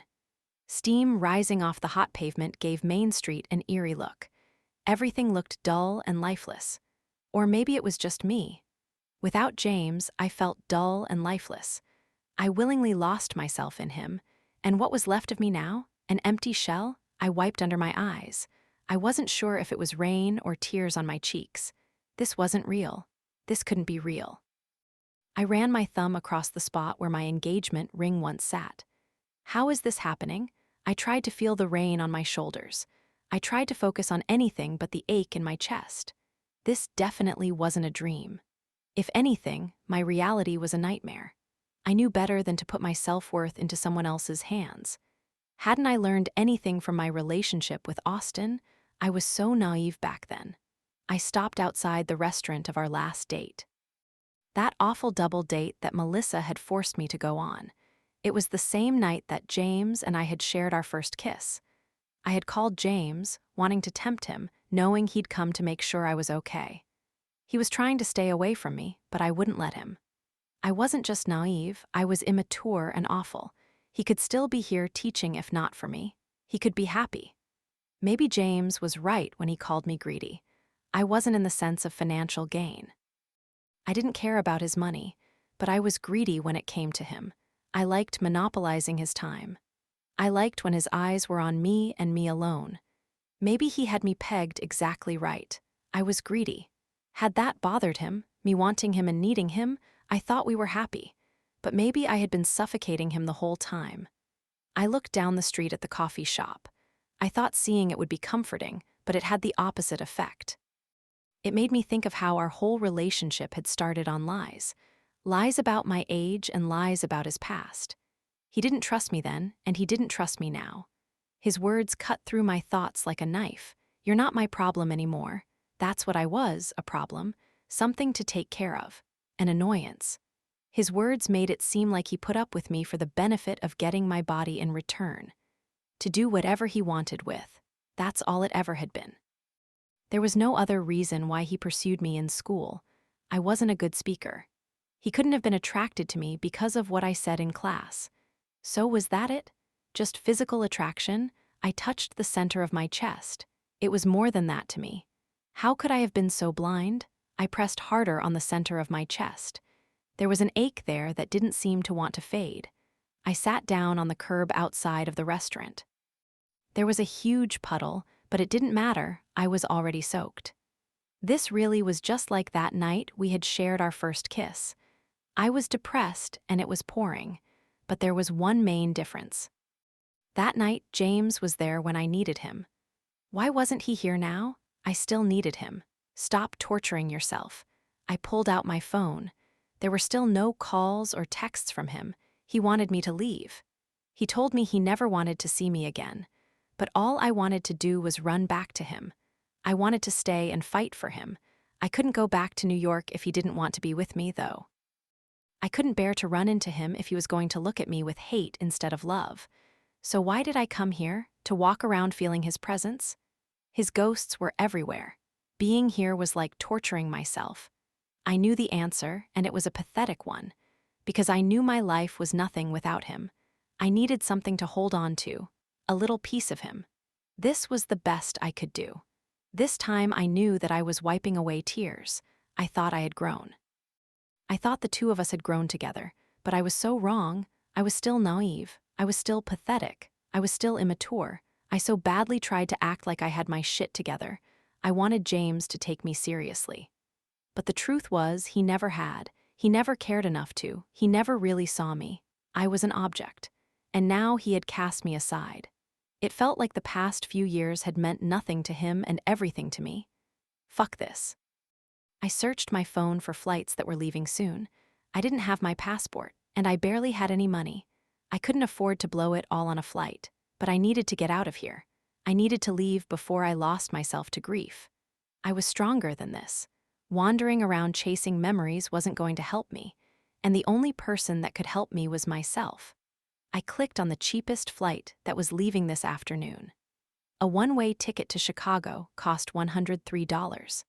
Steam rising off the hot pavement gave Main Street an eerie look. Everything looked dull and lifeless. Or maybe it was just me. Without James, I felt dull and lifeless. I willingly lost myself in him, and what was left of me now? An empty shell? I wiped under my eyes. I wasn't sure if it was rain or tears on my cheeks. This wasn't real. This couldn't be real. I ran my thumb across the spot where my engagement ring once sat. How is this happening? I tried to feel the rain on my shoulders. I tried to focus on anything but the ache in my chest. This definitely wasn't a dream. If anything, my reality was a nightmare. I knew better than to put my self-worth into someone else's hands. Hadn't I learned anything from my relationship with Austin? I was so naive back then. I stopped outside the restaurant of our last date. That awful double date that Melissa had forced me to go on. It was the same night that James and I had shared our first kiss. I had called James, wanting to tempt him, knowing he'd come to make sure I was okay. He was trying to stay away from me, but I wouldn't let him. I wasn't just naive, I was immature and awful. He could still be here teaching if not for me. He could be happy. Maybe James was right when he called me greedy. I wasn't in the sense of financial gain. I didn't care about his money, but I was greedy when it came to him. I liked monopolizing his time. I liked when his eyes were on me and me alone. Maybe he had me pegged exactly right. I was greedy. Had that bothered him, me wanting him and needing him, I thought we were happy. But maybe I had been suffocating him the whole time. I looked down the street at the coffee shop. I thought seeing it would be comforting, but it had the opposite effect. It made me think of how our whole relationship had started on lies. Lies about my age and lies about his past. He didn't trust me then, and he didn't trust me now. His words cut through my thoughts like a knife. You're not my problem anymore. That's what I was, a problem. Something to take care of. An annoyance. His words made it seem like he put up with me for the benefit of getting my body in return. To do whatever he wanted with. That's all it ever had been. There was no other reason why he pursued me in school. I wasn't a good speaker. He couldn't have been attracted to me because of what I said in class. So was that it? Just physical attraction? I touched the center of my chest. It was more than that to me. How could I have been so blind? I pressed harder on the center of my chest. There was an ache there that didn't seem to want to fade. I sat down on the curb outside of the restaurant. There was a huge puddle, but it didn't matter, I was already soaked. This really was just like that night we had shared our first kiss. I was depressed and it was pouring, but there was one main difference. That night, James was there when I needed him. Why wasn't he here now? I still needed him. Stop torturing yourself. I pulled out my phone. There were still no calls or texts from him. He wanted me to leave. He told me he never wanted to see me again. But all I wanted to do was run back to him. I wanted to stay and fight for him. I couldn't go back to New York if he didn't want to be with me, though. I couldn't bear to run into him if he was going to look at me with hate instead of love. So why did I come here? To walk around feeling his presence? His ghosts were everywhere. Being here was like torturing myself. I knew the answer, and it was a pathetic one, because I knew my life was nothing without him. I needed something to hold on to, a little piece of him. This was the best I could do. This time I knew that I was wiping away tears. I thought I had grown. I thought the two of us had grown together, but I was so wrong. I was still naive. I was still pathetic. I was still immature. I so badly tried to act like I had my shit together. I wanted James to take me seriously. But the truth was, he never had. He never cared enough to. He never really saw me. I was an object. And now he had cast me aside. It felt like the past few years had meant nothing to him and everything to me. Fuck this. I searched my phone for flights that were leaving soon. I didn't have my passport, and I barely had any money. I couldn't afford to blow it all on a flight, but I needed to get out of here. I needed to leave before I lost myself to grief. I was stronger than this. Wandering around chasing memories wasn't going to help me, and the only person that could help me was myself. I clicked on the cheapest flight that was leaving this afternoon. A one-way ticket to Chicago cost $103.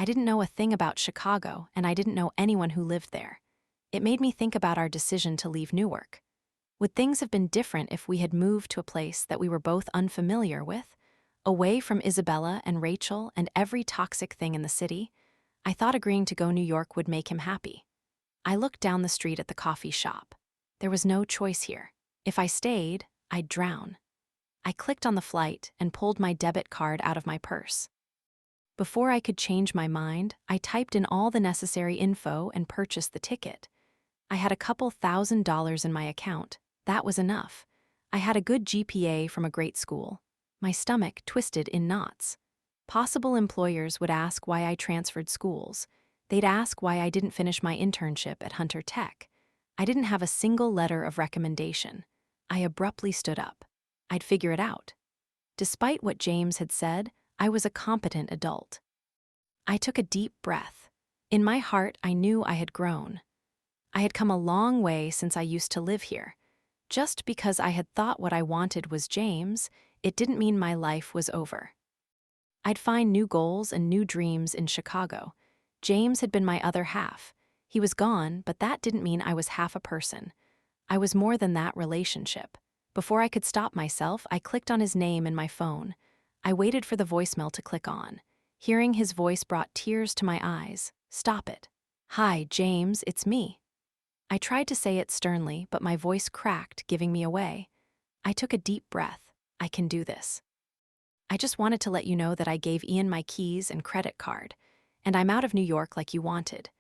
I didn't know a thing about Chicago, and I didn't know anyone who lived there. It made me think about our decision to leave Newark. Would things have been different if we had moved to a place that we were both unfamiliar with? Away from Isabella and Rachel and every toxic thing in the city? I thought agreeing to go New York would make him happy. I looked down the street at the coffee shop. There was no choice here. If I stayed, I'd drown. I clicked on the flight and pulled my debit card out of my purse. Before I could change my mind, I typed in all the necessary info and purchased the ticket. I had a couple $1,000s in my account. That was enough. I had a good GPA from a great school. My stomach twisted in knots. Possible employers would ask why I transferred schools. They'd ask why I didn't finish my internship at Hunter Tech. I didn't have a single letter of recommendation. I abruptly stood up. I'd figure it out. Despite what James had said, I was a competent adult. I took a deep breath. In my heart, I knew I had grown. I had come a long way since I used to live here. Just because I had thought what I wanted was James, it didn't mean my life was over. I'd find new goals and new dreams in Chicago. James had been my other half. He was gone, but that didn't mean I was half a person. I was more than that relationship. Before I could stop myself, I clicked on his name in my phone. I waited for the voicemail to click on. Hearing his voice brought tears to my eyes. Stop it. Hi, James, it's me. I tried to say it sternly, but my voice cracked, giving me away. I took a deep breath. I can do this. I just wanted to let you know that I gave Ian my keys and credit card, and I'm out of New York like you wanted.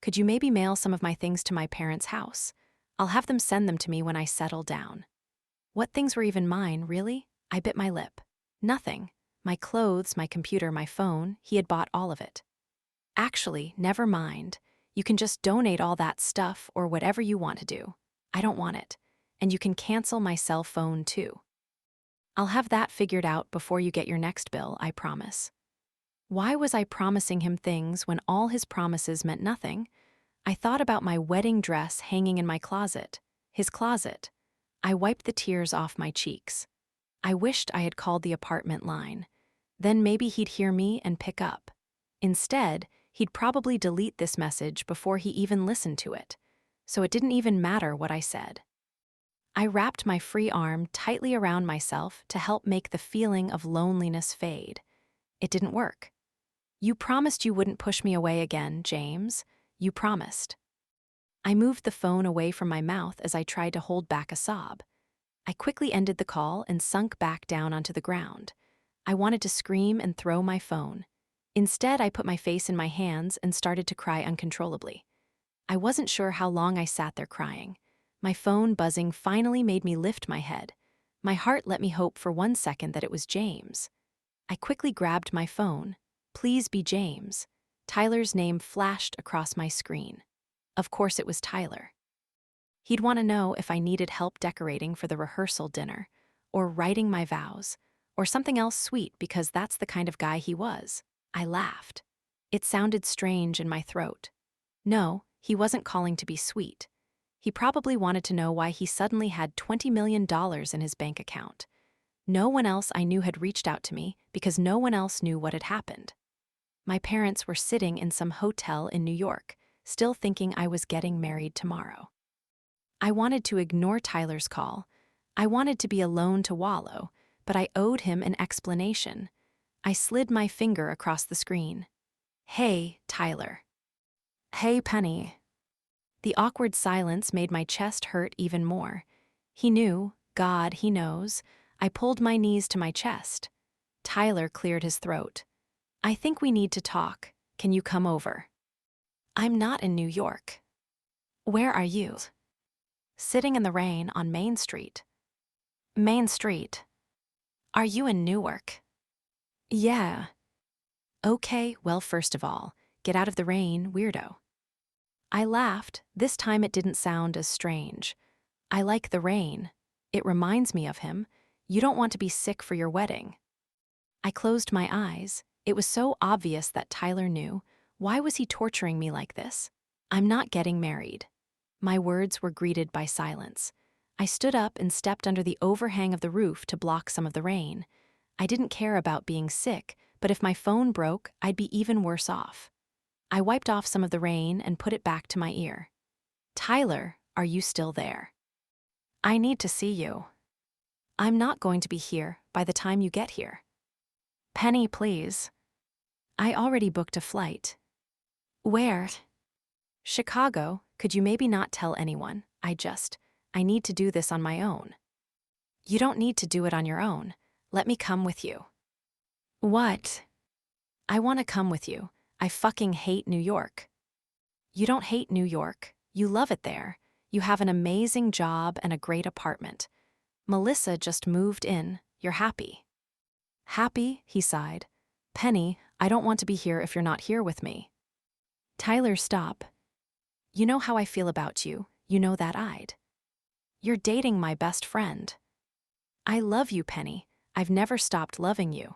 Could you maybe mail some of my things to my parents' house? I'll have them send them to me when I settle down. What things were even mine, really? I bit my lip. Nothing. My clothes, my computer, my phone, he had bought all of it. Actually, never mind. You can just donate all that stuff or whatever you want to do. I don't want it. And you can cancel my cell phone too. I'll have that figured out before you get your next bill, I promise. Why was I promising him things when all his promises meant nothing? I thought about my wedding dress hanging in my closet. His closet. I wiped the tears off my cheeks. I wished I had called the apartment line. Then maybe he'd hear me and pick up. Instead, he'd probably delete this message before he even listened to it. So it didn't even matter what I said. I wrapped my free arm tightly around myself to help make the feeling of loneliness fade. It didn't work. You promised you wouldn't push me away again, James. You promised. I moved the phone away from my mouth as I tried to hold back a sob. I quickly ended the call and sunk back down onto the ground. I wanted to scream and throw my phone. Instead, I put my face in my hands and started to cry uncontrollably. I wasn't sure how long I sat there crying. My phone buzzing finally made me lift my head. My heart let me hope for 1 second that it was James. I quickly grabbed my phone. Please be James. Tyler's name flashed across my screen. Of course it was Tyler. He'd want to know if I needed help decorating for the rehearsal dinner, or writing my vows, or something else sweet because that's the kind of guy he was. I laughed. It sounded strange in my throat. No, he wasn't calling to be sweet. He probably wanted to know why he suddenly had $20 million in his bank account. No one else I knew had reached out to me because no one else knew what had happened. My parents were sitting in some hotel in New York, still thinking I was getting married tomorrow. I wanted to ignore Tyler's call. I wanted to be alone to wallow, but I owed him an explanation. I slid my finger across the screen. Hey, Tyler. Hey, Penny. The awkward silence made my chest hurt even more. He knew, God, he knows. I pulled my knees to my chest. Tyler cleared his throat. I think we need to talk. Can you come over? I'm not in New York. Where are you? Sitting in the rain on Main Street. Main Street. Are you in Newark? Yeah. Okay, well, first of all, get out of the rain, weirdo. I laughed. This time it didn't sound as strange. I like the rain. It reminds me of him. You don't want to be sick for your wedding. I closed my eyes. It was so obvious that Tyler knew. Why was he torturing me like this? I'm not getting married. My words were greeted by silence. I stood up and stepped under the overhang of the roof to block some of the rain. I didn't care about being sick, but if my phone broke, I'd be even worse off. I wiped off some of the rain and put it back to my ear. Tyler, are you still there? I need to see you. I'm not going to be here by the time you get here. Penny, please. I already booked a flight. Where? Chicago. Could you maybe not tell anyone? I need to do this on my own. You don't need to do it on your own. Let me come with you. What? I want to come with you. I fucking hate New York. You don't hate New York. You love it there. You have an amazing job and a great apartment. Melissa just moved in. You're happy. Happy? He sighed. Penny, I don't want to be here if you're not here with me. Tyler, stop. You know how I feel about you. You know that You're dating my best friend. I love you, Penny. I've never stopped loving you.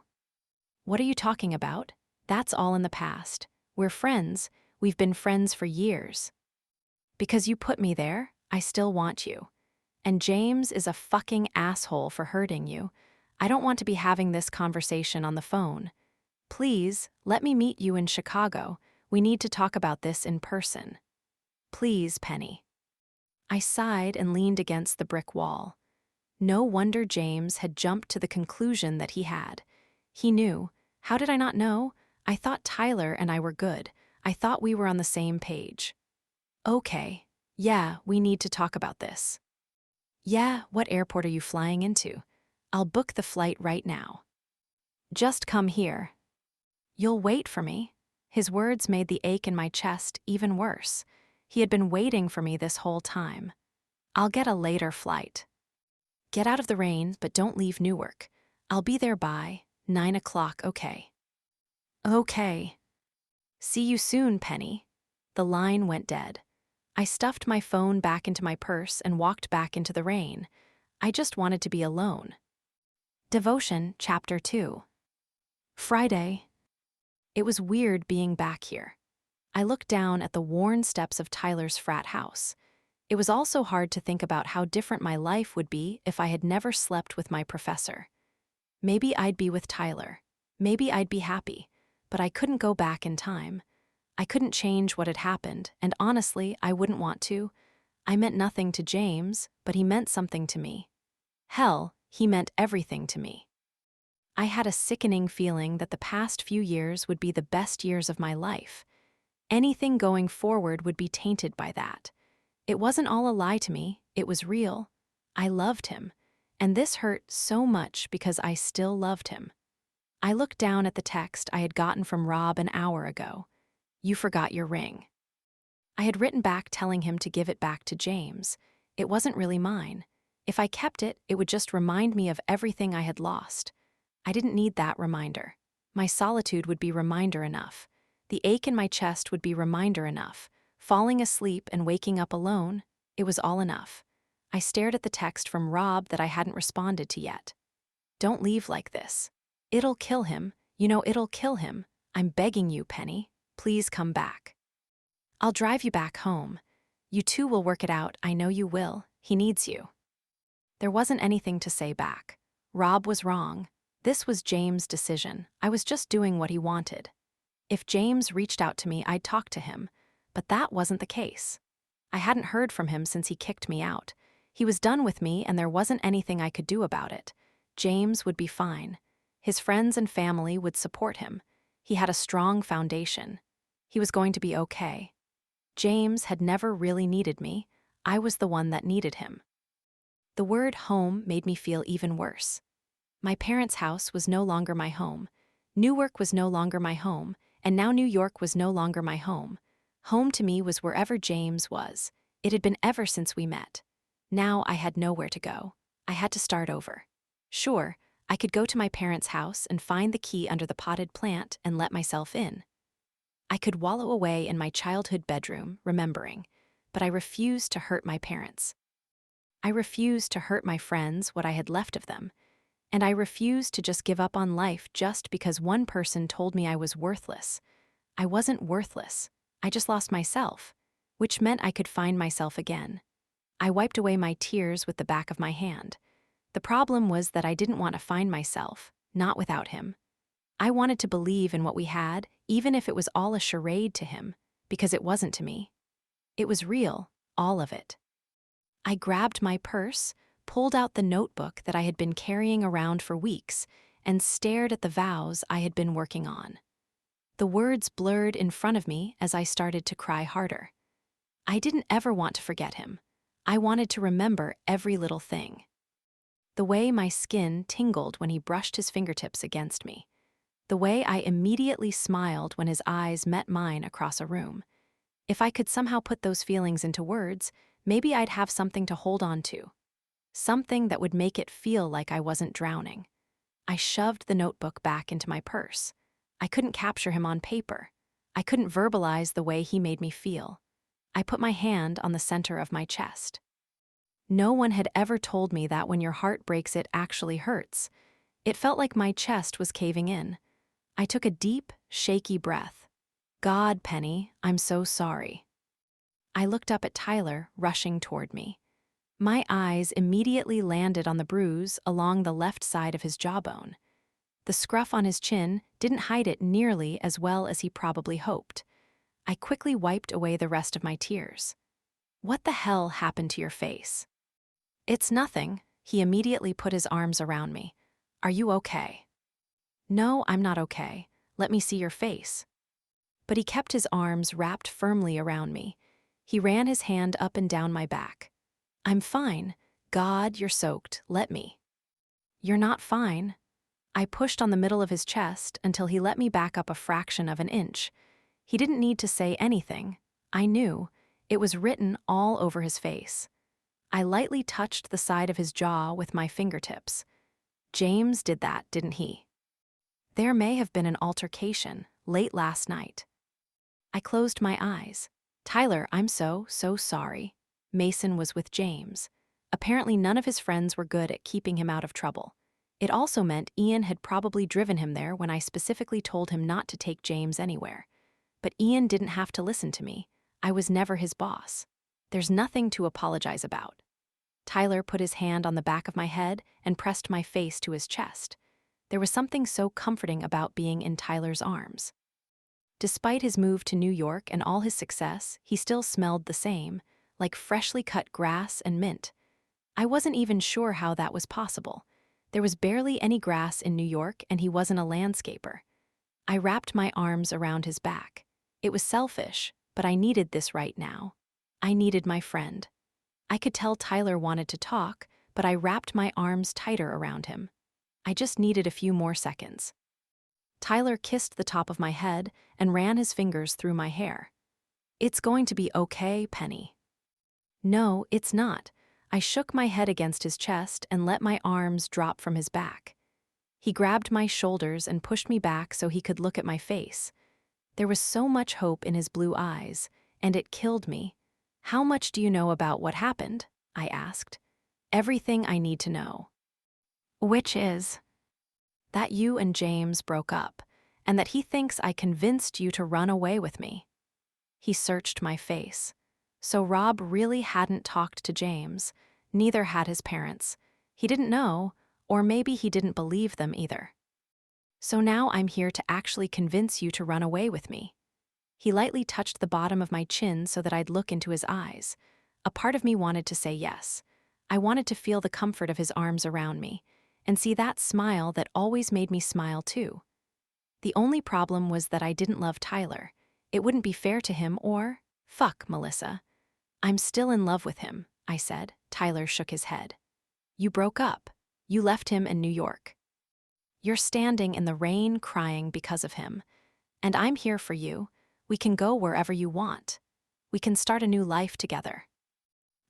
What are you talking about? That's all in the past. We're friends. We've been friends for years. Because you put me there, I still want you. And James is a fucking asshole for hurting you. I don't want to be having this conversation on the phone. Please, let me meet you in Chicago. We need to talk about this in person. Please, Penny. I sighed and leaned against the brick wall. No wonder James had jumped to the conclusion that he had. He knew. How did I not know? I thought Tyler and I were good. I thought we were on the same page. Okay. Yeah, we need to talk about this. Yeah, what airport are you flying into? I'll book the flight right now. Just come here. You'll wait for me? His words made the ache in my chest even worse. He had been waiting for me this whole time. I'll get a later flight. Get out of the rain, but don't leave Newark. I'll be there by 9 o'clock, okay? Okay. See you soon, Penny. The line went dead. I stuffed my phone back into my purse and walked back into the rain. I just wanted to be alone. Devotion, Chapter 2. Friday. It was weird being back here. I looked down at the worn steps of Tyler's frat house. It was also hard to think about how different my life would be if I had never slept with my professor. Maybe I'd be with Tyler. Maybe I'd be happy, but I couldn't go back in time. I couldn't change what had happened, and honestly, I wouldn't want to. I meant nothing to James, but he meant something to me. Hell, he meant everything to me. I had a sickening feeling that the past few years would be the best years of my life. Anything going forward would be tainted by that. It wasn't all a lie to me, it was real. I loved him, and this hurt so much because I still loved him. I looked down at the text I had gotten from Rob an hour ago. You forgot your ring. I had written back telling him to give it back to James. It wasn't really mine. If I kept it, it would just remind me of everything I had lost. I didn't need that reminder. My solitude would be reminder enough. The ache in my chest would be reminder enough. Falling asleep and waking up alone, it was all enough. I stared at the text from Rob that I hadn't responded to yet. Don't leave like this. It'll kill him. You know it'll kill him. I'm begging you, Penny. Please come back. I'll drive you back home. You two will work it out, I know you will. He needs you. There wasn't anything to say back. Rob was wrong. This was James' decision. I was just doing what he wanted. If James reached out to me, I'd talk to him. But that wasn't the case. I hadn't heard from him since he kicked me out. He was done with me and there wasn't anything I could do about it. James would be fine. His friends and family would support him. He had a strong foundation. He was going to be okay. James had never really needed me. I was the one that needed him. The word home made me feel even worse. My parents' house was no longer my home. Newark was no longer my home, and now New York was no longer my home. Home to me was wherever James was. It had been ever since we met. Now I had nowhere to go. I had to start over. Sure, I could go to my parents' house and find the key under the potted plant and let myself in. I could wallow away in my childhood bedroom, remembering, but I refused to hurt my parents. I refused to hurt my friends what I had left of them, and I refused to just give up on life just because one person told me I was worthless. I wasn't worthless. I just lost myself, which meant I could find myself again. I wiped away my tears with the back of my hand. The problem was that I didn't want to find myself, not without him. I wanted to believe in what we had, even if it was all a charade to him, because it wasn't to me. It was real, all of it. I grabbed my purse, pulled out the notebook that I had been carrying around for weeks, and stared at the vows I had been working on. The words blurred in front of me as I started to cry harder. I didn't ever want to forget him. I wanted to remember every little thing. The way my skin tingled when he brushed his fingertips against me. The way I immediately smiled when his eyes met mine across a room. If I could somehow put those feelings into words, maybe I'd have something to hold on to. Something that would make it feel like I wasn't drowning. I shoved the notebook back into my purse. I couldn't capture him on paper. I couldn't verbalize the way he made me feel. I put my hand on the center of my chest. No one had ever told me that when your heart breaks it actually hurts. It felt like my chest was caving in. I took a deep, shaky breath. God, Penny, I'm so sorry. I looked up at Tyler, rushing toward me. My eyes immediately landed on the bruise along the left side of his jawbone. The scruff on his chin didn't hide it nearly as well as he probably hoped. I quickly wiped away the rest of my tears. What the hell happened to your face? It's nothing. He immediately put his arms around me. Are you okay? No, I'm not okay. Let me see your face. But he kept his arms wrapped firmly around me. He ran his hand up and down my back. I'm fine. God, you're soaked. Let me. You're not fine. I pushed on the middle of his chest until he let me back up a fraction of an inch. He didn't need to say anything. I knew. It was written all over his face. I lightly touched the side of his jaw with my fingertips. James did that, didn't he? There may have been an altercation late last night. I closed my eyes. Tyler, I'm so sorry. Mason was with James. Apparently none of his friends were good at keeping him out of trouble. It also meant Ian had probably driven him there when I specifically told him not to take James anywhere. But Ian didn't have to listen to me. I was never his boss. There's nothing to apologize about. Tyler put his hand on the back of my head and pressed my face to his chest. There was something so comforting about being in Tyler's arms. Despite his move to New York and all his success, he still smelled the same, like freshly cut grass and mint. I wasn't even sure how that was possible. There was barely any grass in New York, and he wasn't a landscaper. I wrapped my arms around his back. It was selfish, but I needed this right now. I needed my friend. I could tell Tyler wanted to talk, but I wrapped my arms tighter around him. I just needed a few more seconds. Tyler kissed the top of my head and ran his fingers through my hair. It's going to be okay, Penny. No, it's not. I shook my head against his chest and let my arms drop from his back. He grabbed my shoulders and pushed me back so he could look at my face. There was so much hope in his blue eyes, and it killed me. How much do you know about what happened? I asked. Everything I need to know. Which is that you and James broke up, and that he thinks I convinced you to run away with me. He searched my face. So Rob really hadn't talked to James. Neither had his parents. He didn't know, or maybe he didn't believe them either. So now I'm here to actually convince you to run away with me. He lightly touched the bottom of my chin so that I'd look into his eyes. A part of me wanted to say yes. I wanted to feel the comfort of his arms around me, and see that smile that always made me smile too. The only problem was that I didn't love Tyler. It wouldn't be fair to him or, fuck, Melissa. I'm still in love with him, I said. Tyler shook his head. You broke up. You left him in New York. You're standing in the rain crying because of him. And I'm here for you. We can go wherever you want. We can start a new life together.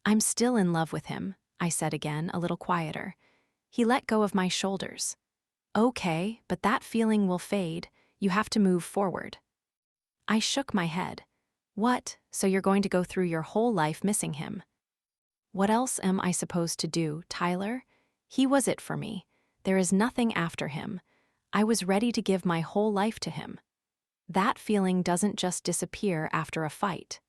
I'm still in love with him, I said again, a little quieter. He let go of my shoulders. Okay, but that feeling will fade. You have to move forward. I shook my head. What, so you're going to go through your whole life missing him? What else am I supposed to do, Tyler? He was it for me. There is nothing after him. I was ready to give my whole life to him. That feeling doesn't just disappear after a fight.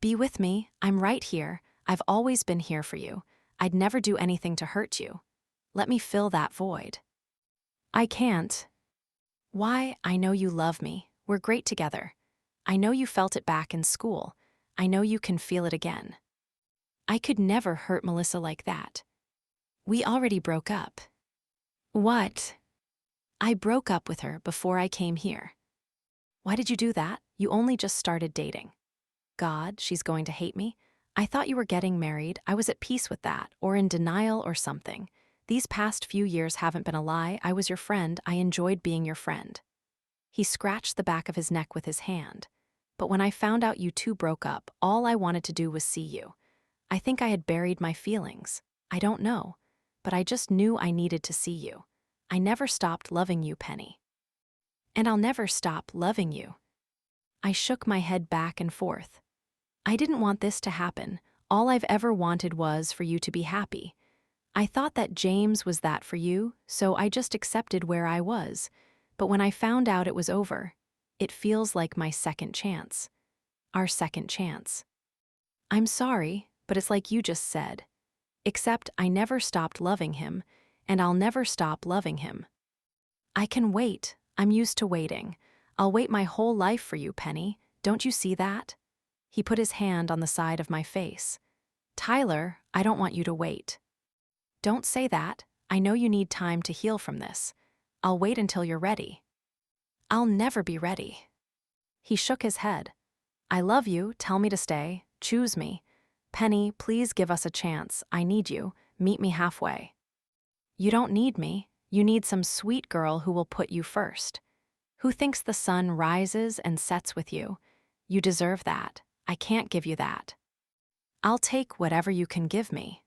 Be with me. I'm right here. I've always been here for you. I'd never do anything to hurt you. Let me fill that void. I can't. Why? I know you love me. We're great together. I know you felt it back in school. I know you can feel it again. I could never hurt Melissa like that. We already broke up. What? I broke up with her before I came here. Why did you do that? You only just started dating. God, she's going to hate me. I thought you were getting married. I was at peace with that, or in denial or something. These past few years haven't been a lie. I was your friend. I enjoyed being your friend. He scratched the back of his neck with his hand. But when I found out you two broke up, all I wanted to do was see you. I think I had buried my feelings. I don't know. But I just knew I needed to see you. I never stopped loving you, Penny. And I'll never stop loving you. I shook my head back and forth. I didn't want this to happen. All I've ever wanted was for you to be happy. I thought that James was that for you, so I just accepted where I was. But when I found out it was over, it feels like my second chance. Our second chance. I'm sorry, but it's like you just said. Except I never stopped loving him, and I'll never stop loving him. I can wait. I'm used to waiting. I'll wait my whole life for you, Penny. Don't you see that? He put his hand on the side of my face. Tyler, I don't want you to wait. Don't say that. I know you need time to heal from this. I'll wait until you're ready. I'll never be ready. He shook his head. I love you, tell me to stay, choose me. Penny, please give us a chance, I need you, meet me halfway. You don't need me, you need some sweet girl who will put you first. Who thinks the sun rises and sets with you? You deserve that, I can't give you that. I'll take whatever you can give me.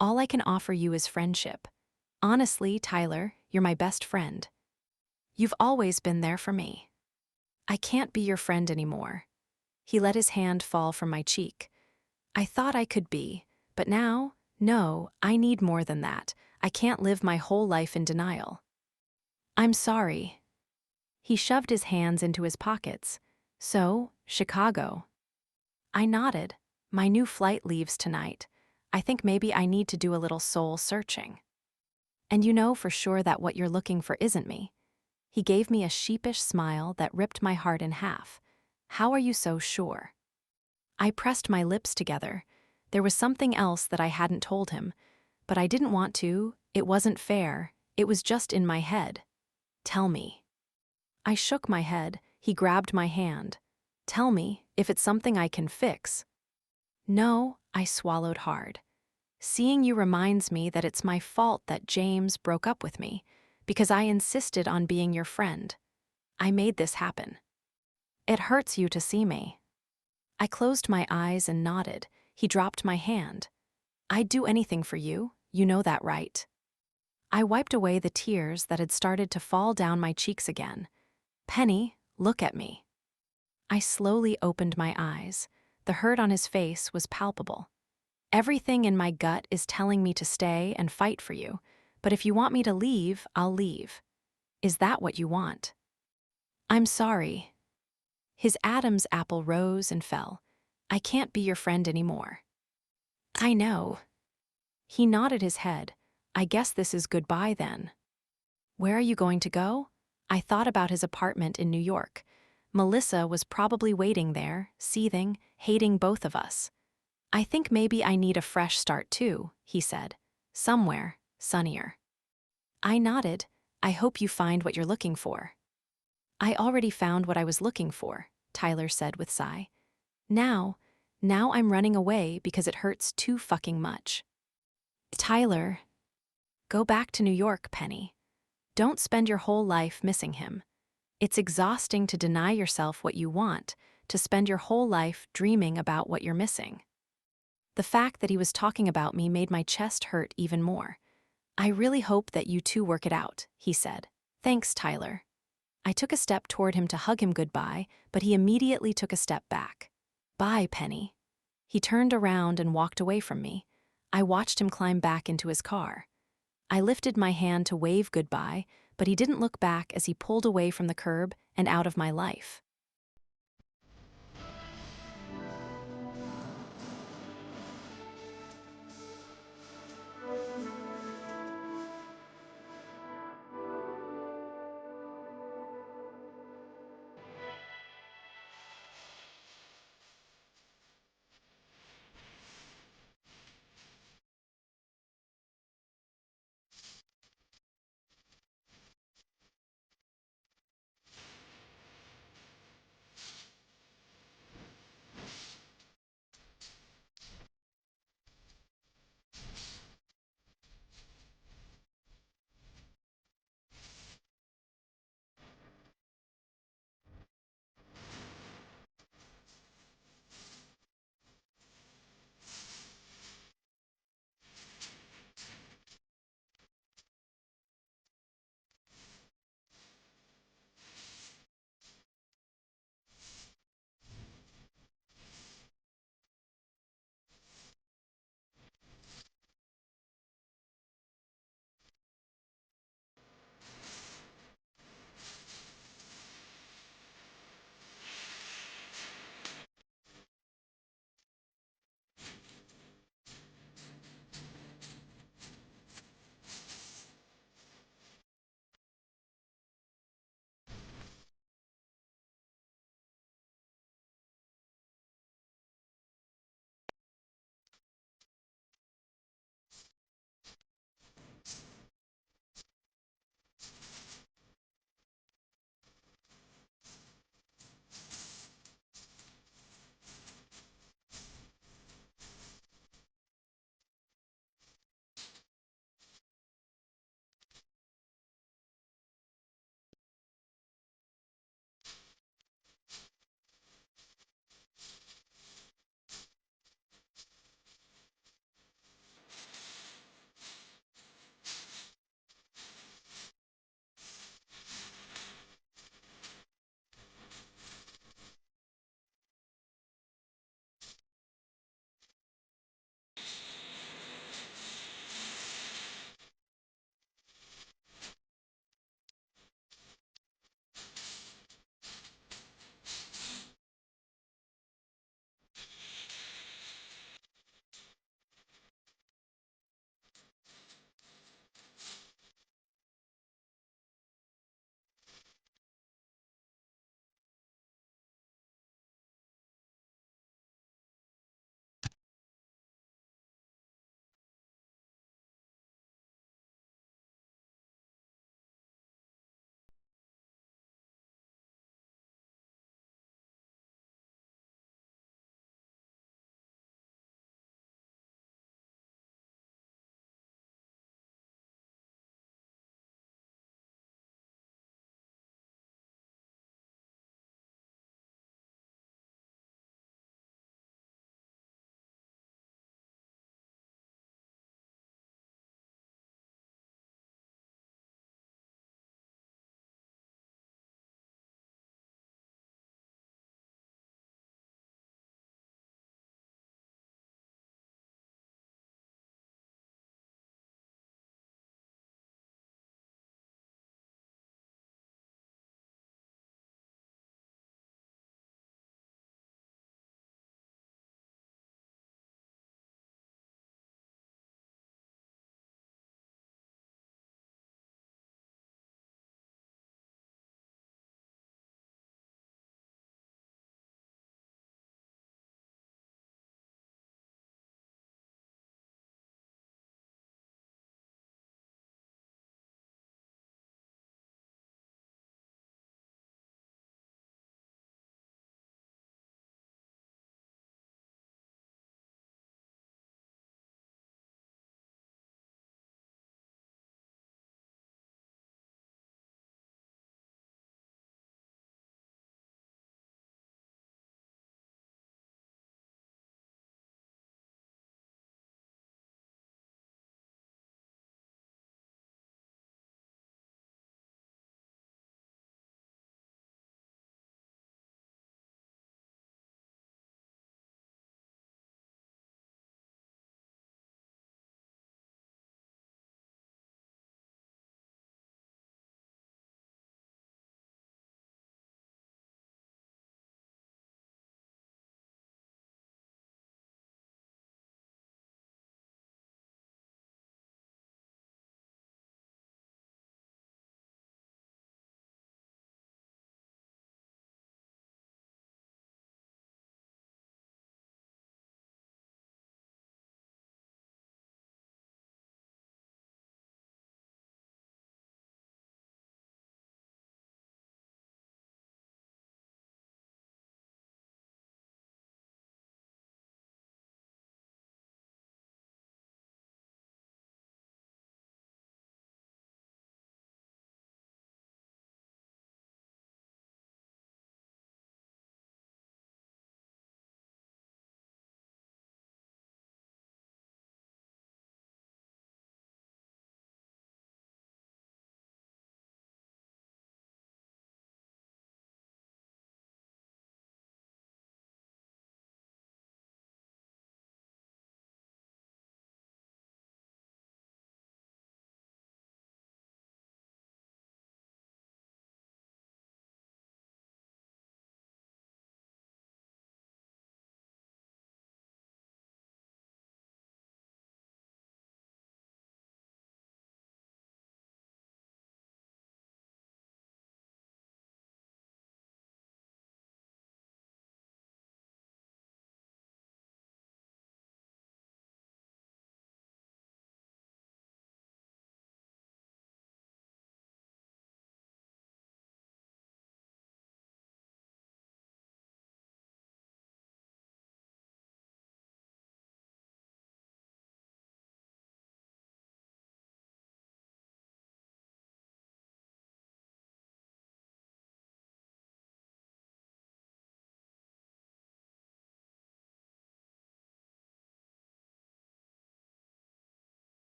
All I can offer you is friendship. Honestly, Tyler, you're my best friend. You've always been there for me. I can't be your friend anymore. He let his hand fall from my cheek. I thought I could be, but now, no, I need more than that. I can't live my whole life in denial. I'm sorry. He shoved his hands into his pockets. So, Chicago. I nodded. My new flight leaves tonight. I think maybe I need to do a little soul searching. And you know for sure that what you're looking for isn't me. He gave me a sheepish smile that ripped my heart in half. How are you so sure? I pressed my lips together. There was something else that I hadn't told him, but I didn't want to. It wasn't fair. It was just in my head. Tell me. I shook my head. He grabbed my hand. Tell me, if it's something I can fix. No, I swallowed hard. Seeing you reminds me that it's my fault that James broke up with me, because I insisted on being your friend. I made this happen. It hurts you to see me. I closed my eyes and nodded. He dropped my hand. I'd do anything for you, you know that, right? I wiped away the tears that had started to fall down my cheeks again. Penny, look at me. I slowly opened my eyes. The hurt on his face was palpable. Everything in my gut is telling me to stay and fight for you, but if you want me to leave, I'll leave. Is that what you want? I'm sorry. His Adam's apple rose and fell. I can't be your friend anymore. I know. He nodded his head. I guess this is goodbye then. Where are you going to go? I thought about his apartment in New York. Melissa was probably waiting there, seething, hating both of us. I think maybe I need a fresh start too, he said. Somewhere, sunnier. I nodded. I hope you find what you're looking for. I already found what I was looking for, Tyler said with sigh. Now I'm running away because it hurts too fucking much. Tyler, go back to New York, Penny. Don't spend your whole life missing him. It's exhausting to deny yourself what you want, to spend your whole life dreaming about what you're missing. The fact that he was talking about me made my chest hurt even more. I really hope that you two work it out, he said. Thanks, Tyler. I took a step toward him to hug him goodbye, but he immediately took a step back. Bye, Penny. He turned around and walked away from me. I watched him climb back into his car. I lifted my hand to wave goodbye, but he didn't look back as he pulled away from the curb and out of my life.